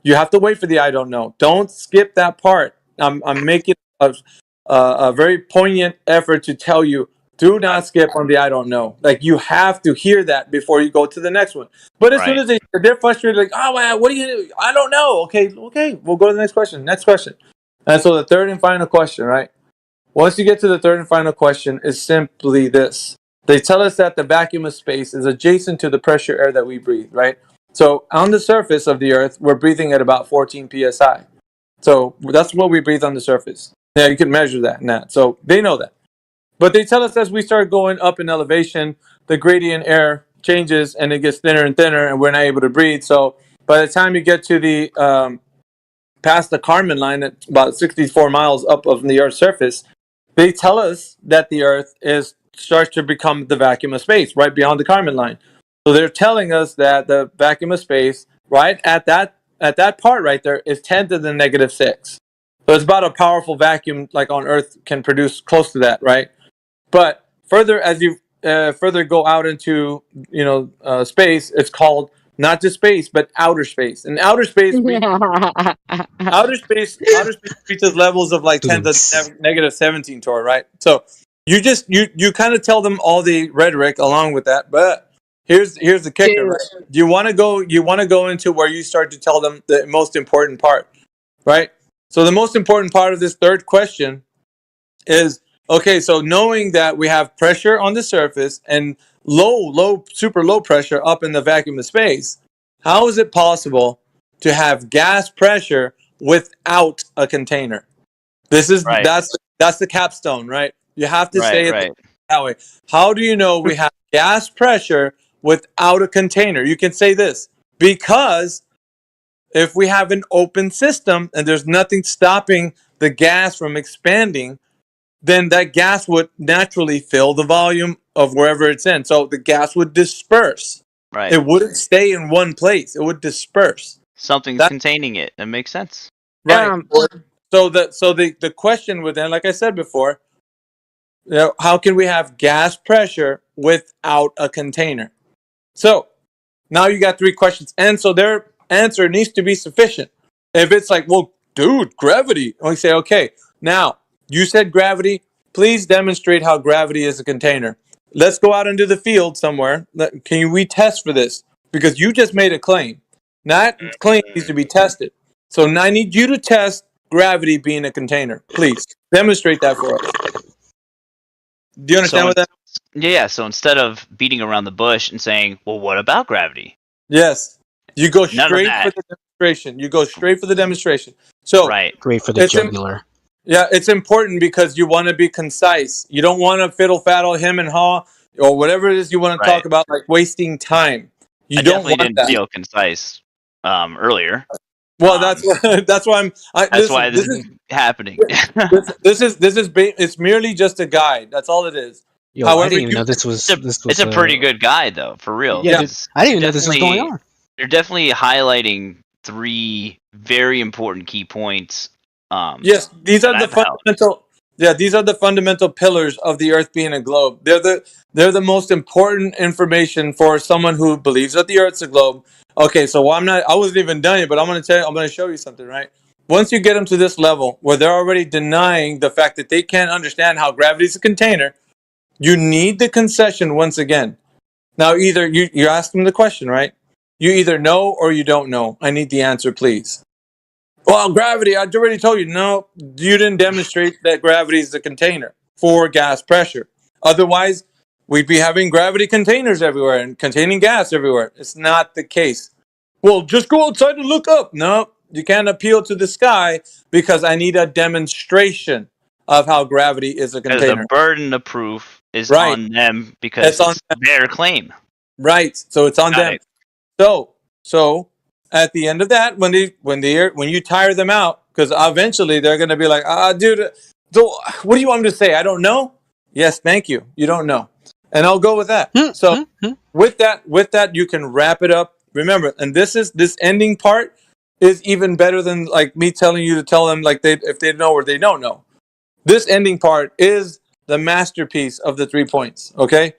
[SPEAKER 2] you have to wait for the I don't know. Don't skip that part. I'm making a very poignant effort to tell you, do not skip on the I don't know. Like, you have to hear that before you go to the next one. But as soon as they're frustrated, like, oh, man, what do you do? I don't know. Okay, we'll go to the next question. Next question. And so the third and final question, right? Once you get to the third and final question, is simply this. They tell us that the vacuum of space is adjacent to the pressure air that we breathe, right? So on the surface of the Earth, we're breathing at about 14 psi. So that's what we breathe on the surface. Yeah, you can measure that and that. So they know that. But they tell us as we start going up in elevation, the gradient air changes and it gets thinner and thinner, and we're not able to breathe. So by the time you get to the past the Kármán line at about 64 miles up of the Earth's surface, they tell us that the Earth starts to become the vacuum of space right beyond the Kármán line. So they're telling us that the vacuum of space right at that part right there is 10 to the negative 6. So it's about a powerful vacuum like on Earth can produce close to that, right? But further, as you further go out into space, it's called not just space but outer space. And outer space reaches levels of like 10 to negative 17 torr, right? So you kind of tell them all the rhetoric along with that, but here's the kicker, right? You want to go into where you start to tell them the most important part, right? So the most important part of this third question is, okay, so knowing that we have pressure on the surface and super low pressure up in the vacuum of space, how is it possible to have gas pressure without a container? That's the capstone, right? You have to say it that way. How do you know we have gas pressure without a container? You can say this: because if we have an open system and there's nothing stopping the gas from expanding, then that gas would naturally fill the volume of wherever it's in. So the gas would disperse.
[SPEAKER 1] Right.
[SPEAKER 2] It wouldn't stay in one place. It would disperse.
[SPEAKER 1] Something's
[SPEAKER 2] That-
[SPEAKER 1] containing it. That makes sense.
[SPEAKER 2] Right. So the question would then, like I said before, how can we have gas pressure without a container? So now you got 3 questions, and so their answer needs to be sufficient. If it's like, well, dude, gravity, we say, okay, now you said gravity. Please demonstrate how gravity is a container. Let's go out into the field somewhere. Can we test for this? Because you just made a claim. That claim needs to be tested. So now I need you to test gravity being a container. Please demonstrate that for us. Do you understand what that?
[SPEAKER 1] Yeah. So instead of beating around the bush and saying, "Well, what about gravity?"
[SPEAKER 2] Yes. You go
[SPEAKER 1] None of
[SPEAKER 2] straight
[SPEAKER 1] that.
[SPEAKER 2] for the demonstration. You go straight for the demonstration. So
[SPEAKER 1] Right.
[SPEAKER 3] Great for the
[SPEAKER 2] It's
[SPEAKER 3] jugular.
[SPEAKER 2] yeah, it's important because you want to be concise. You don't want to fiddle faddle, him and haw, or whatever it is you want to
[SPEAKER 1] Right.
[SPEAKER 2] talk about, like wasting time. You
[SPEAKER 1] I
[SPEAKER 2] don't
[SPEAKER 1] definitely
[SPEAKER 2] want
[SPEAKER 1] didn't
[SPEAKER 2] that.
[SPEAKER 1] feel concise earlier.
[SPEAKER 2] Well, that's that's why I'm.
[SPEAKER 1] That's why this is happening.
[SPEAKER 2] It's merely just a guide. That's all it is.
[SPEAKER 3] Yo, I
[SPEAKER 2] However,
[SPEAKER 3] didn't even
[SPEAKER 2] you-
[SPEAKER 3] know this was.
[SPEAKER 1] It's a pretty good guide, though, for real.
[SPEAKER 3] Yeah,
[SPEAKER 1] because
[SPEAKER 3] I didn't even know this was going
[SPEAKER 1] definitely-
[SPEAKER 3] on.
[SPEAKER 1] You're definitely highlighting 3 very important key points.
[SPEAKER 2] Yes, these are
[SPEAKER 1] that
[SPEAKER 2] the
[SPEAKER 1] I've held.
[SPEAKER 2] fundamental. Yeah, these are the fundamental pillars of the Earth being a globe. They're the most important information for someone who believes that the Earth's a globe. Okay, so I wasn't even done yet, but I'm going to show you something, right? Once you get them to this level where they're already denying the fact that they can't understand how gravity is a container, you need the concession once again. Now, either you ask them the question, right? You either know or you don't know. I need the answer, please. Well, gravity, I already told you. No, you didn't demonstrate that gravity is a container for gas pressure. Otherwise, we'd be having gravity containers everywhere and containing gas everywhere. It's not the case. Well, just go outside and look up. No, you can't appeal to the sky because I need a demonstration of how gravity is a
[SPEAKER 1] Because
[SPEAKER 2] container.
[SPEAKER 1] the burden of proof is
[SPEAKER 2] Right.
[SPEAKER 1] on them because
[SPEAKER 2] It's on
[SPEAKER 1] it's their claim.
[SPEAKER 2] Right. So it's on
[SPEAKER 1] Got
[SPEAKER 2] them.
[SPEAKER 1] it.
[SPEAKER 2] So at the end of that, when you tire them out, because eventually they're going to be like, dude, so what do you want me to say? I don't know. Yes, thank you. You don't know, and I'll go with that. So with that, you can wrap it up. Remember, and this ending part is even better than like me telling you to tell them like if they know or they don't know. This ending part is the masterpiece of the 3 points. Okay,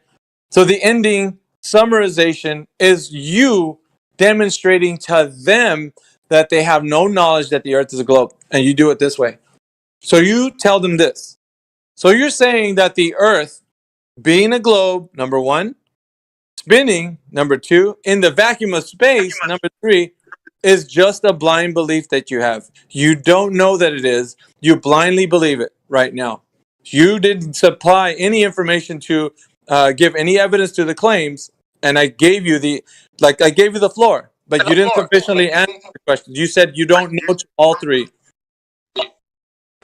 [SPEAKER 2] so the ending summarization is you demonstrating to them that they have no knowledge that the Earth is a globe, and you do it this way. So you tell them this. So you're saying that the Earth, being a globe, number 1, spinning, number 2, in the vacuum of space, number 3, is just a blind belief that you have. You don't know that it is. You blindly believe it right now. You didn't supply any information to give any evidence to the claims, and I gave you the floor, but you didn't sufficiently answer the question. You said you don't know to all 3,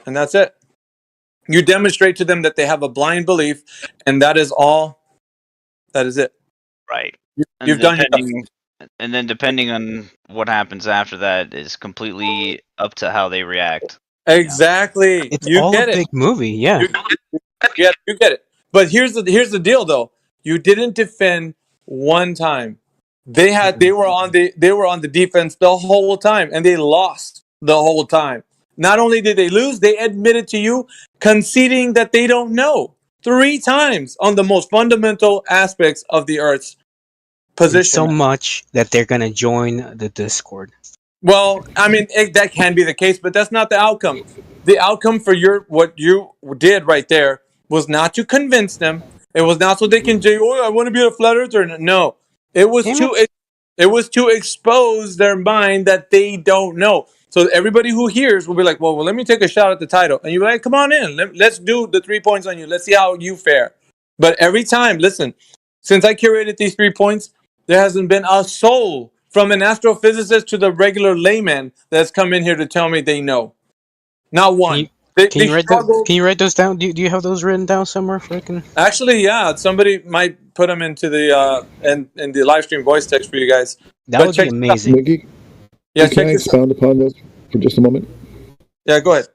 [SPEAKER 2] and that's it. You demonstrate to them that they have a blind belief, and that is all. That is it.
[SPEAKER 1] Right.
[SPEAKER 2] You've done your
[SPEAKER 1] depending, and then depending on what happens after that is completely up to how they react.
[SPEAKER 2] Exactly.
[SPEAKER 3] It's
[SPEAKER 2] you
[SPEAKER 3] all
[SPEAKER 2] get
[SPEAKER 3] a
[SPEAKER 2] it.
[SPEAKER 3] big movie. Yeah.
[SPEAKER 2] You get it. But here's the deal though. You didn't defend one time. They were on the defense the whole time, and they lost the whole time. Not only did they lose, they admitted to you conceding that they don't know 3 times on the most fundamental aspects of the Earth's position.
[SPEAKER 3] So much that they're gonna join the Discord.
[SPEAKER 2] Well, I mean, that can be the case, but that's not the outcome. The outcome for what you did right there was not to convince them. It was not so they can say, "Oh, I want to be a flat earther." No, it was to expose their mind that they don't know. So everybody who hears will be like, "Well, let me take a shot at the title," and you're like, "Come on in, let's do the 3 points on you. Let's see how you fare." But every time, listen, since I curated these 3 points, there hasn't been a soul from an astrophysicist to the regular layman that's come in here to tell me they know. Not one.
[SPEAKER 3] Can you write those down? Do you have those written down somewhere?
[SPEAKER 2] Actually, yeah. Somebody might put them into the in the live stream voice text for you guys.
[SPEAKER 3] That would be amazing.
[SPEAKER 4] Mickey,
[SPEAKER 2] Yeah,
[SPEAKER 4] can I expound upon this for just a moment?
[SPEAKER 2] Yeah, go ahead.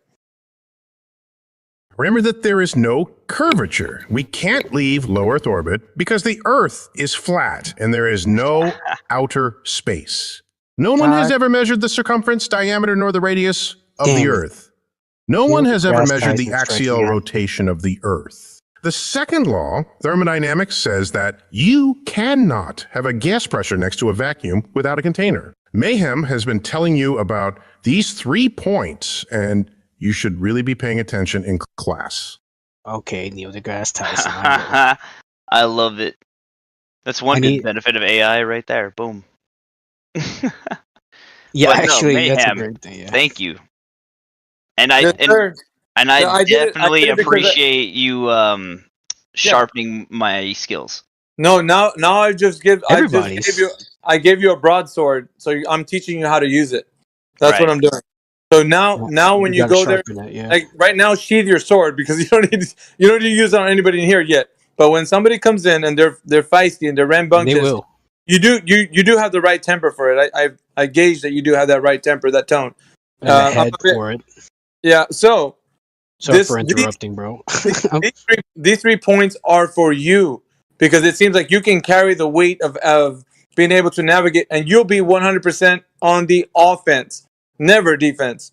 [SPEAKER 6] Remember that there is no curvature. We can't leave low Earth orbit because the Earth is flat and there is no outer space. No one has ever measured the circumference, diameter, nor the radius of the
[SPEAKER 3] Damn it.
[SPEAKER 6] Earth. No
[SPEAKER 3] Neil
[SPEAKER 6] one has ever
[SPEAKER 3] deGrasse
[SPEAKER 6] measured the
[SPEAKER 3] Tyson strikes
[SPEAKER 6] axial
[SPEAKER 3] again.
[SPEAKER 6] rotation of the Earth. The second law, thermodynamics, says that you cannot have a gas pressure next to a vacuum without a container. Mayhem has been telling you about these 3 points, and you should really be paying attention in class.
[SPEAKER 3] Okay, Neil deGrasse Tyson. I will.
[SPEAKER 1] I love it. That's one
[SPEAKER 3] I
[SPEAKER 1] good
[SPEAKER 3] need-
[SPEAKER 1] benefit of AI right there. Boom.
[SPEAKER 3] Yeah,
[SPEAKER 1] But no,
[SPEAKER 3] actually, that's a
[SPEAKER 1] Mayhem,
[SPEAKER 3] great thing. Yeah.
[SPEAKER 1] Thank you. And I
[SPEAKER 2] Yes,
[SPEAKER 1] and,
[SPEAKER 2] sir.
[SPEAKER 1] and I
[SPEAKER 2] No, I did it- I
[SPEAKER 1] definitely
[SPEAKER 2] did it because I-
[SPEAKER 1] appreciate you sharpening my skills.
[SPEAKER 2] No, now I just gave
[SPEAKER 3] Everybody's.
[SPEAKER 2] I gave you a broadsword, so I'm teaching you how to use it. That's
[SPEAKER 1] Right.
[SPEAKER 2] what I'm doing. So now when you
[SPEAKER 3] gotta
[SPEAKER 2] go there,
[SPEAKER 3] sharpen it, yeah.
[SPEAKER 2] like right now, sheathe your sword because you don't need to use it on anybody in here yet. But when somebody comes in and they're feisty and they're
[SPEAKER 3] And they
[SPEAKER 2] rambunctious,
[SPEAKER 3] will.
[SPEAKER 2] you do have the right temper for it. I gauge that you do have that right temper, that tone.
[SPEAKER 3] And a
[SPEAKER 2] I'm
[SPEAKER 3] head
[SPEAKER 2] a bit-
[SPEAKER 3] for it.
[SPEAKER 2] Yeah. So
[SPEAKER 3] Sorry
[SPEAKER 2] this-
[SPEAKER 3] for interrupting, bro.
[SPEAKER 2] these 3 points are for you because it seems like you can carry the weight of being able to navigate, and you'll be 100% on the offense, never defense.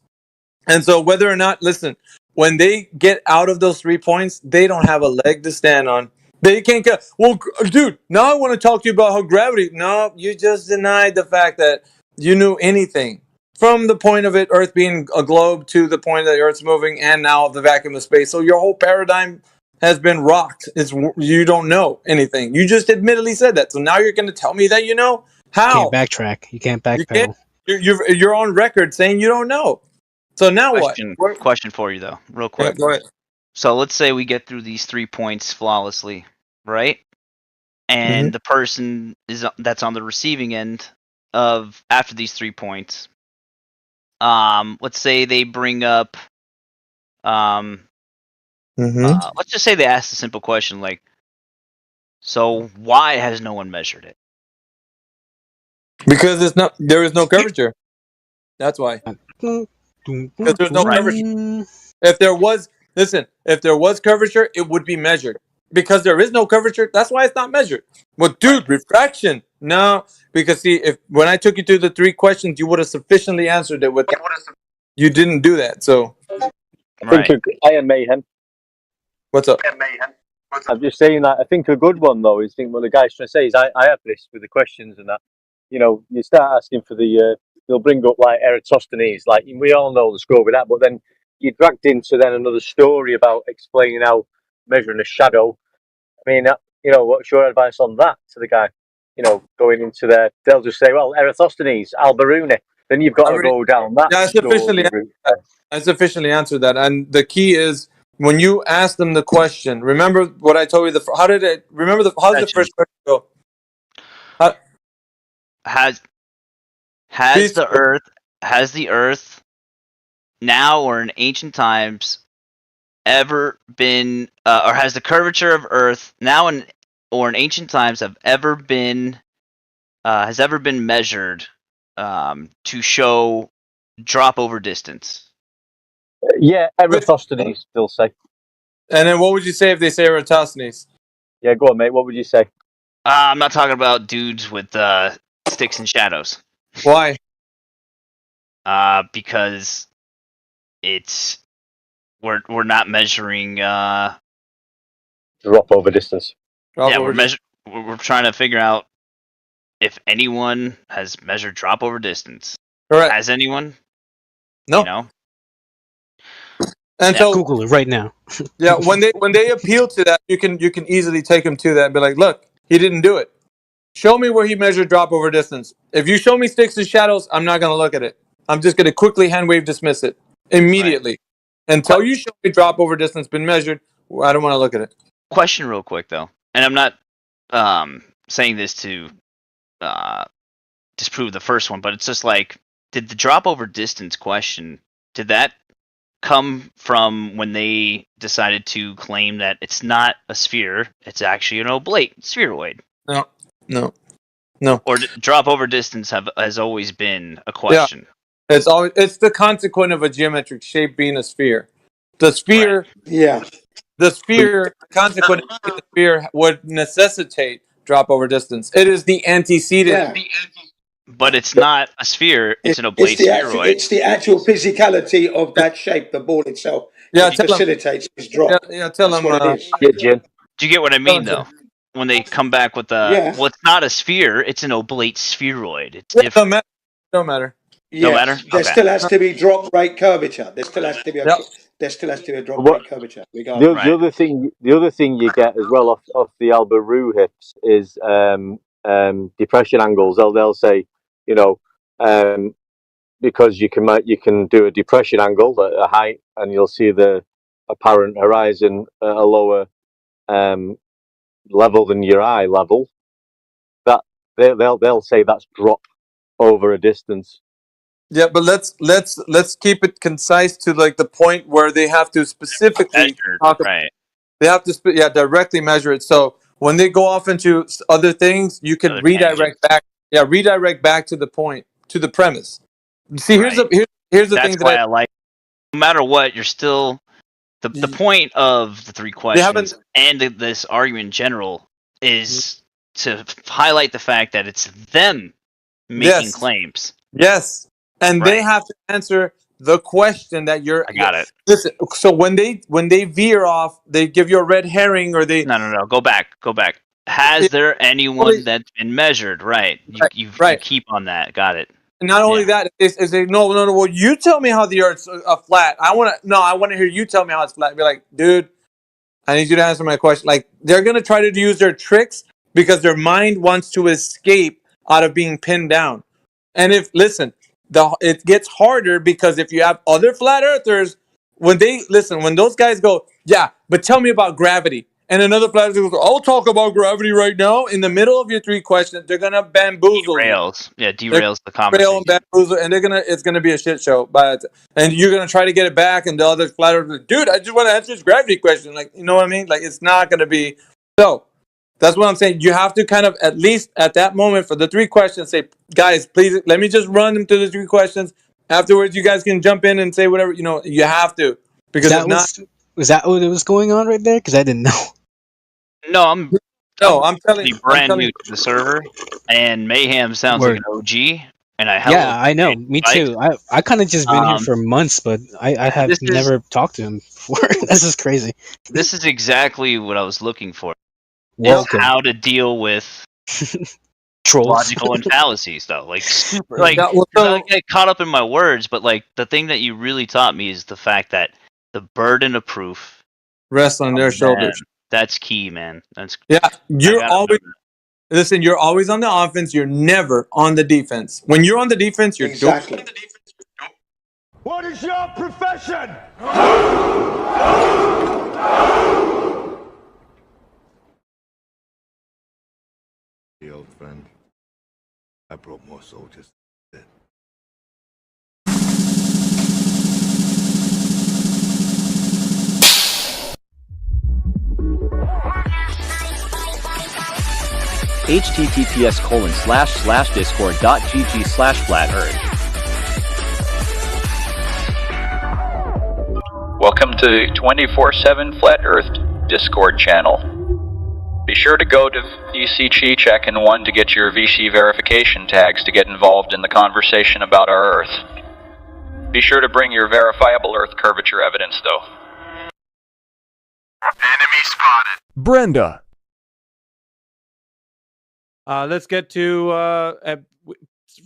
[SPEAKER 2] And so whether or not, listen, when they get out of those 3 points, they don't have a leg to stand on. They can't get, well, dude, now I want to talk to you about how gravity, no, you just denied the fact that you knew anything. From the point of it, Earth being a globe, to the point that Earth's moving, and now the vacuum of space. So your whole paradigm has been rocked. You don't know anything. You just admittedly said that. So now you're going to tell me that you know? How?
[SPEAKER 3] Can't backtrack. You can't
[SPEAKER 2] You
[SPEAKER 3] backpedal.
[SPEAKER 2] can't. You're on record saying you don't know. So now what?
[SPEAKER 1] Question for you though, real
[SPEAKER 2] Yeah,
[SPEAKER 1] quick.
[SPEAKER 2] go ahead.
[SPEAKER 1] So let's say we get through these 3 points flawlessly, right? And
[SPEAKER 2] Mm-hmm.
[SPEAKER 1] the person that's on the receiving end of after these 3 points, let's say they bring up, let's just say they ask a simple question like, so why has no one measured it?
[SPEAKER 2] Because there is no curvature. That's why. Because there's no curvature. If there was curvature, it would be measured. Because there is no curvature, that's why it's not measured. Well, dude, refraction. No, because see, when I took you through the 3 questions, you would have sufficiently answered it with that. You didn't do that. So
[SPEAKER 1] Right.
[SPEAKER 7] I am Mayhem.
[SPEAKER 2] what's up?
[SPEAKER 7] I'm just saying that I think a good one though is what the guy's trying to say is I have this with the questions and that. You know, you start asking for they'll bring up like Eratosthenes, like we all know the score with that, but then you're dragged into then another story about explaining how measuring a shadow. I mean, what's your advice on that to the guy? Going into there, they'll just say, well, Eratosthenes, Al-Biruni. Then you've got to go down that.
[SPEAKER 2] Yeah, I sufficiently answered that. And the key is when you ask them the question, remember what I told you. How did the first question go?
[SPEAKER 1] Has
[SPEAKER 2] Please-
[SPEAKER 1] the Earth now or in ancient times ever been or has the curvature of Earth now or in ancient times has ever been measured to show drop over distance?
[SPEAKER 7] Yeah, Eratosthenes, they'll say.
[SPEAKER 2] And then what would you say if they say Eratosthenes?
[SPEAKER 7] Yeah, go on, mate. What would you say?
[SPEAKER 1] I'm not talking about dudes with sticks and shadows.
[SPEAKER 2] Why?
[SPEAKER 1] Because we're not measuring.
[SPEAKER 7] Drop over distance.
[SPEAKER 1] We're trying to figure out if anyone has measured drop over distance.
[SPEAKER 2] Correct.
[SPEAKER 1] Has anyone?
[SPEAKER 2] No.
[SPEAKER 1] You know?
[SPEAKER 2] And so
[SPEAKER 3] Google it right now.
[SPEAKER 2] yeah, when they appeal to that, you can easily take them to that and be like, look, he didn't do it. Show me where he measured drop over distance. If you show me sticks and shadows, I'm not going to look at it. I'm just going to quickly hand wave dismiss it immediately. Right. Until you show me drop over distance been measured, I don't want to look at it.
[SPEAKER 1] Question real quick though, and I'm not saying this to disprove the first one, but it's just like, did the drop over distance question, did that come from when they decided to claim that it's not a sphere, it's actually an oblate spheroid?
[SPEAKER 2] No.
[SPEAKER 1] Or drop over distance has always been a question?
[SPEAKER 2] Yeah. It's the consequence of a geometric shape being a sphere. The sphere,
[SPEAKER 8] Yeah.
[SPEAKER 2] the consequent of the sphere would necessitate drop over distance. It is the antecedent.
[SPEAKER 8] Yeah.
[SPEAKER 1] But it's not a sphere; it's an
[SPEAKER 8] It's
[SPEAKER 1] oblate spheroid.
[SPEAKER 8] it's the actual physicality of that shape, the ball itself,
[SPEAKER 2] Yeah,
[SPEAKER 8] which
[SPEAKER 2] tell him.
[SPEAKER 8] facilitates its drop.
[SPEAKER 2] Tell
[SPEAKER 8] That's
[SPEAKER 2] him.
[SPEAKER 8] what it is.
[SPEAKER 7] Yeah, Jin.
[SPEAKER 1] Do you get what I mean, though? When they come back with the,
[SPEAKER 8] Yeah.
[SPEAKER 1] well, it's not a sphere; it's an oblate spheroid. It's
[SPEAKER 2] Don't
[SPEAKER 1] different.
[SPEAKER 2] matter. Don't matter.
[SPEAKER 8] Yes.
[SPEAKER 1] matter?
[SPEAKER 8] There
[SPEAKER 1] Okay.
[SPEAKER 8] still has to be drop rate curvature. There still has to be a drop
[SPEAKER 7] What-
[SPEAKER 8] rate curvature,
[SPEAKER 7] The,
[SPEAKER 8] regardless.
[SPEAKER 1] Right.
[SPEAKER 7] the other thing you get as well off the Albaru hips is depression angles. They'll say, you know, because you can do a depression angle at a height, and you'll see the apparent horizon at a lower level than your eye level. That they'll say that's drop over a distance.
[SPEAKER 2] Yeah, but let's keep it concise to like the point where they have to specifically
[SPEAKER 1] Measured,
[SPEAKER 2] talk about.
[SPEAKER 1] right?
[SPEAKER 2] They have to directly measure it. So when they go off into other things, you can
[SPEAKER 1] Other
[SPEAKER 2] redirect
[SPEAKER 1] tangents.
[SPEAKER 2] back. Yeah, redirect back to the point, to the premise. See, here's
[SPEAKER 1] Right.
[SPEAKER 2] here's the
[SPEAKER 1] That's
[SPEAKER 2] thing
[SPEAKER 1] why
[SPEAKER 2] that
[SPEAKER 1] I like. No matter what, you're still the point of the three questions and this argument in general is to highlight the fact that it's them making
[SPEAKER 2] Yes.
[SPEAKER 1] claims.
[SPEAKER 2] yes, and they
[SPEAKER 1] Right.
[SPEAKER 2] have to answer the question that you're.
[SPEAKER 1] I got it.
[SPEAKER 2] Listen, so when they veer off, they give you a red herring, or they
[SPEAKER 1] No. Go back. Has there anyone that's been measured? Right. You keep on that. Got it.
[SPEAKER 2] not only
[SPEAKER 1] Yeah.
[SPEAKER 2] that is they no. Well, you tell me how the Earth's flat. I want to hear you tell me how it's flat. Be like, dude, I need you to answer my question. Like, they're gonna try to use their tricks because their mind wants to escape out of being pinned down. And it gets harder because if you have other flat earthers, when those guys go, yeah, but tell me about gravity. And another flat earther goes, I'll talk about gravity right now. In the middle of your three questions, they're gonna bamboozle you.
[SPEAKER 1] Derails the
[SPEAKER 2] Rail
[SPEAKER 1] conversation.
[SPEAKER 2] and bamboozle, and it's gonna be a shit show. And you're gonna try to get it back, and the other flat earthers, dude, I just want to answer this gravity question. Like, you know what I mean? Like, it's not gonna be. So that's what I'm saying. You have to kind of, at least at that moment, for the three questions, say, guys, please let me just run them through the three questions. Afterwards, you guys can jump in and say whatever. You have to, because if not,
[SPEAKER 3] Was that what was going on right there? Because I didn't know.
[SPEAKER 1] No, I'm
[SPEAKER 2] I'm telling you,
[SPEAKER 1] brand new to the server, and Mayhem sounds like an OG, and I
[SPEAKER 3] Yeah, I know. Me too. I kind of just been here for months, but I have never talked to him before. This is crazy.
[SPEAKER 1] This is exactly what I was looking for.
[SPEAKER 3] Well,
[SPEAKER 1] is how to deal with
[SPEAKER 3] trolls,
[SPEAKER 1] logical and fallacies, though. Like super, like
[SPEAKER 2] Yeah, well, so-
[SPEAKER 1] I get caught up in my words, but like the thing that you really taught me is the fact that the burden of proof
[SPEAKER 2] rest on their shoulders.
[SPEAKER 1] That's key, man. That's
[SPEAKER 2] You're always on the offense. You're never on the defense. When you're on the defense, you're
[SPEAKER 8] Exactly.
[SPEAKER 9] What is your profession?
[SPEAKER 10] The old friend. I brought more soldiers.
[SPEAKER 11] https://discord.gg/flat-earth. Welcome to 24/7 Flat Earth Discord channel. Be sure to go to VC Chi Check and 1 to get your VC verification tags to get involved in the conversation about our Earth. Be sure to bring your verifiable Earth curvature evidence, though.
[SPEAKER 9] Enemy spotted.
[SPEAKER 12] Brenda.
[SPEAKER 13] Let's get to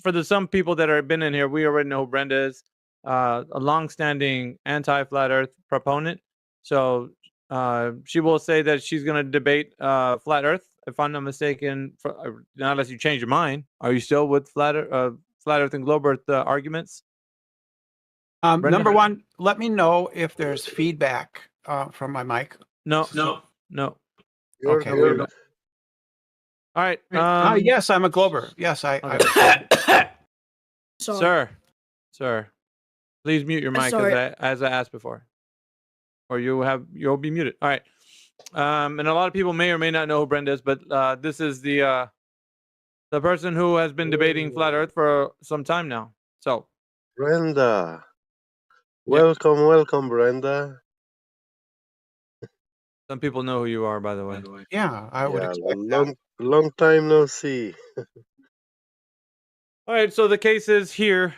[SPEAKER 13] for some people that have been in here, we already know who Brenda is, a long-standing anti-flat Earth proponent. So she will say that she's going to debate flat Earth, if I'm not mistaken. Unless you change your mind, are you still with flat Earth and globe Earth arguments?
[SPEAKER 14] Number one, let me know if there's feedback from my mic.
[SPEAKER 13] No.
[SPEAKER 14] Okay.
[SPEAKER 13] All right.
[SPEAKER 14] Yes, I'm a Glober. Yes, I.
[SPEAKER 13] Sir, please mute your mic as I asked before, or you'll be muted. All right. And a lot of people may or may not know who Brenda is, but this is the person who has been debating flat Earth for some time now. So,
[SPEAKER 15] Brenda, welcome, Brenda.
[SPEAKER 13] Some people know who you are, by the way.
[SPEAKER 14] Yeah, I would
[SPEAKER 12] Yeah,
[SPEAKER 14] expect that.
[SPEAKER 12] long time no see.
[SPEAKER 13] All right, so the case is here,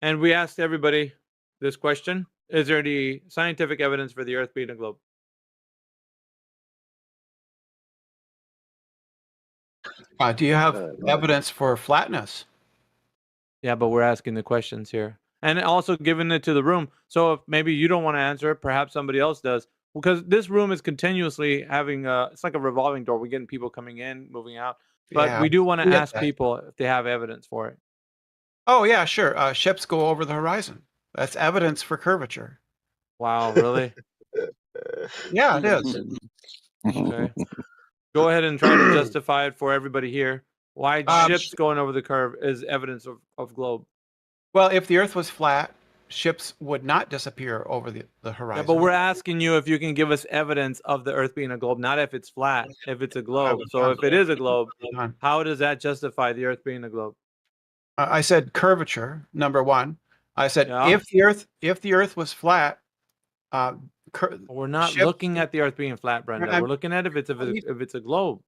[SPEAKER 13] and we asked everybody this question: is there any scientific evidence for the Earth being a globe?
[SPEAKER 14] Do you have evidence for flatness?
[SPEAKER 13] Yeah, but we're asking the questions here, and also giving it to the room. So if maybe you don't want to answer it, perhaps somebody else does, because this room is continuously having it's like a revolving door. We're getting people coming in, moving out, but
[SPEAKER 14] Yeah,
[SPEAKER 13] we do want
[SPEAKER 14] we
[SPEAKER 13] to
[SPEAKER 14] get
[SPEAKER 13] ask
[SPEAKER 14] that.
[SPEAKER 13] people if they have evidence for it.
[SPEAKER 14] Oh yeah, sure. Ships go over the horizon. That's evidence for curvature.
[SPEAKER 13] Wow, really?
[SPEAKER 14] Yeah, it is.
[SPEAKER 13] Okay. Go ahead and try to justify it for everybody here. Why ships going over the curve is evidence of globe.
[SPEAKER 14] Well, if the Earth was flat, ships would not disappear over the
[SPEAKER 13] Yeah,
[SPEAKER 14] horizon.
[SPEAKER 13] but we're asking you if you can give us evidence of the Earth being a globe, not if it's flat, if it's a globe. So if it is a globe, how does that justify the Earth being a globe?
[SPEAKER 14] I said curvature, number one. I said
[SPEAKER 13] Yeah.
[SPEAKER 14] if the Earth was flat,
[SPEAKER 13] We're not
[SPEAKER 14] ships-
[SPEAKER 13] looking at the Earth being flat, Brenda.
[SPEAKER 14] I'm-
[SPEAKER 13] We're looking at if it's a globe.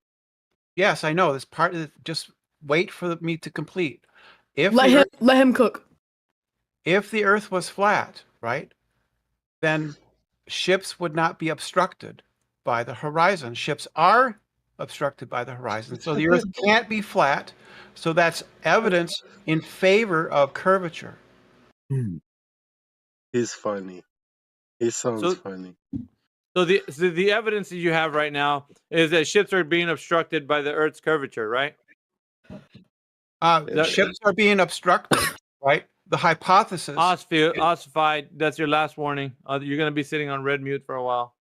[SPEAKER 14] Yes, I know. This part of just wait for me to complete. If
[SPEAKER 15] Let him cook.
[SPEAKER 14] If the Earth was flat, right, then ships would not be obstructed by the horizon. Ships are obstructed by the horizon, so the Earth can't be flat. So that's evidence in favor of curvature.
[SPEAKER 12] He's funny. He sounds funny.
[SPEAKER 13] So the evidence that you have right now is that ships are being obstructed by the Earth's curvature, right?
[SPEAKER 14] Ships are being obstructed, right? The hypothesis.
[SPEAKER 13] Ossified. That's your last warning. You're going to be sitting on red mute for a while.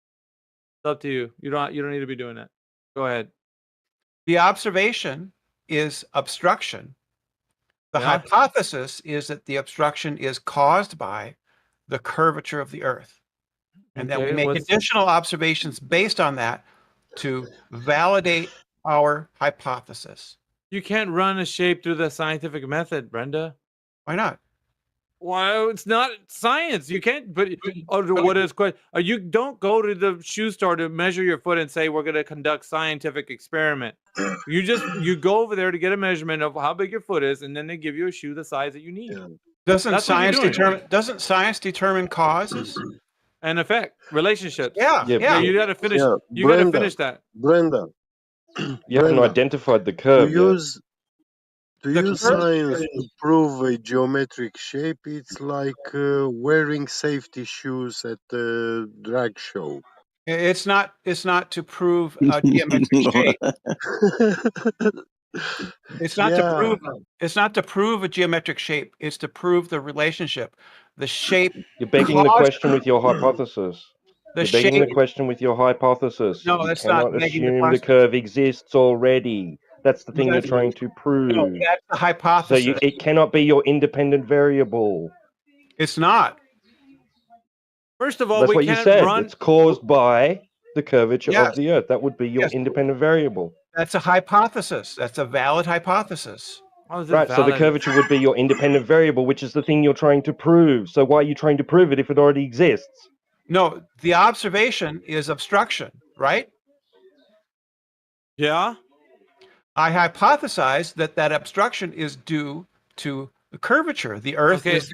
[SPEAKER 13] It's up to you. You don't need to be doing that. Go ahead.
[SPEAKER 14] The observation is obstruction. The hypothesis is that the obstruction is caused by the curvature of the Earth. And then we make additional observations based on that to validate our hypothesis.
[SPEAKER 13] You can't run a shape through the scientific method, Brenda.
[SPEAKER 14] Why not?
[SPEAKER 13] Well, it's not science. You can't. But what is question? You don't go to the shoe store to measure your foot and say we're going to conduct scientific experiment. You go over there to get a measurement of how big your foot is, and then they give you a shoe the size that you need.
[SPEAKER 14] Doesn't science determine causes
[SPEAKER 13] and effect, relationships?
[SPEAKER 14] Yeah.
[SPEAKER 13] You got to finish. You got to finish that.
[SPEAKER 12] Brenda,
[SPEAKER 16] you haven't identified the curve.
[SPEAKER 12] To use science to prove a geometric shape, it's like wearing safety shoes at a drag show.
[SPEAKER 14] It's not to prove a geometric shape. It's not to prove a geometric shape. It's to prove the relationship. The shape.
[SPEAKER 16] You're begging the question with your hypothesis.
[SPEAKER 14] The
[SPEAKER 16] You're begging
[SPEAKER 14] shape-
[SPEAKER 16] the question with your hypothesis.
[SPEAKER 14] No,
[SPEAKER 16] you
[SPEAKER 14] that's not
[SPEAKER 16] cannot
[SPEAKER 14] begging the
[SPEAKER 16] assume the
[SPEAKER 14] question.
[SPEAKER 16] curve exists already. That's the thing you're
[SPEAKER 14] That's-
[SPEAKER 16] trying to prove.
[SPEAKER 14] No, that's the hypothesis.
[SPEAKER 16] So it cannot be your independent variable.
[SPEAKER 14] It's not.
[SPEAKER 13] First of all,
[SPEAKER 16] That's
[SPEAKER 13] we
[SPEAKER 16] what you
[SPEAKER 13] can't
[SPEAKER 16] said.
[SPEAKER 13] run.
[SPEAKER 16] It's caused by the curvature
[SPEAKER 14] Yes.
[SPEAKER 16] of the Earth. That would be your
[SPEAKER 14] Yes.
[SPEAKER 16] independent variable.
[SPEAKER 14] That's a hypothesis. That's a valid hypothesis.
[SPEAKER 16] Right, so the curvature would be your independent variable, which is the thing you're trying to prove. So why are you trying to prove it if it already exists?
[SPEAKER 14] No, the observation is obstruction, right?
[SPEAKER 13] Yeah.
[SPEAKER 14] I hypothesize that obstruction is due to the curvature. The Earth
[SPEAKER 13] Okay,
[SPEAKER 14] is.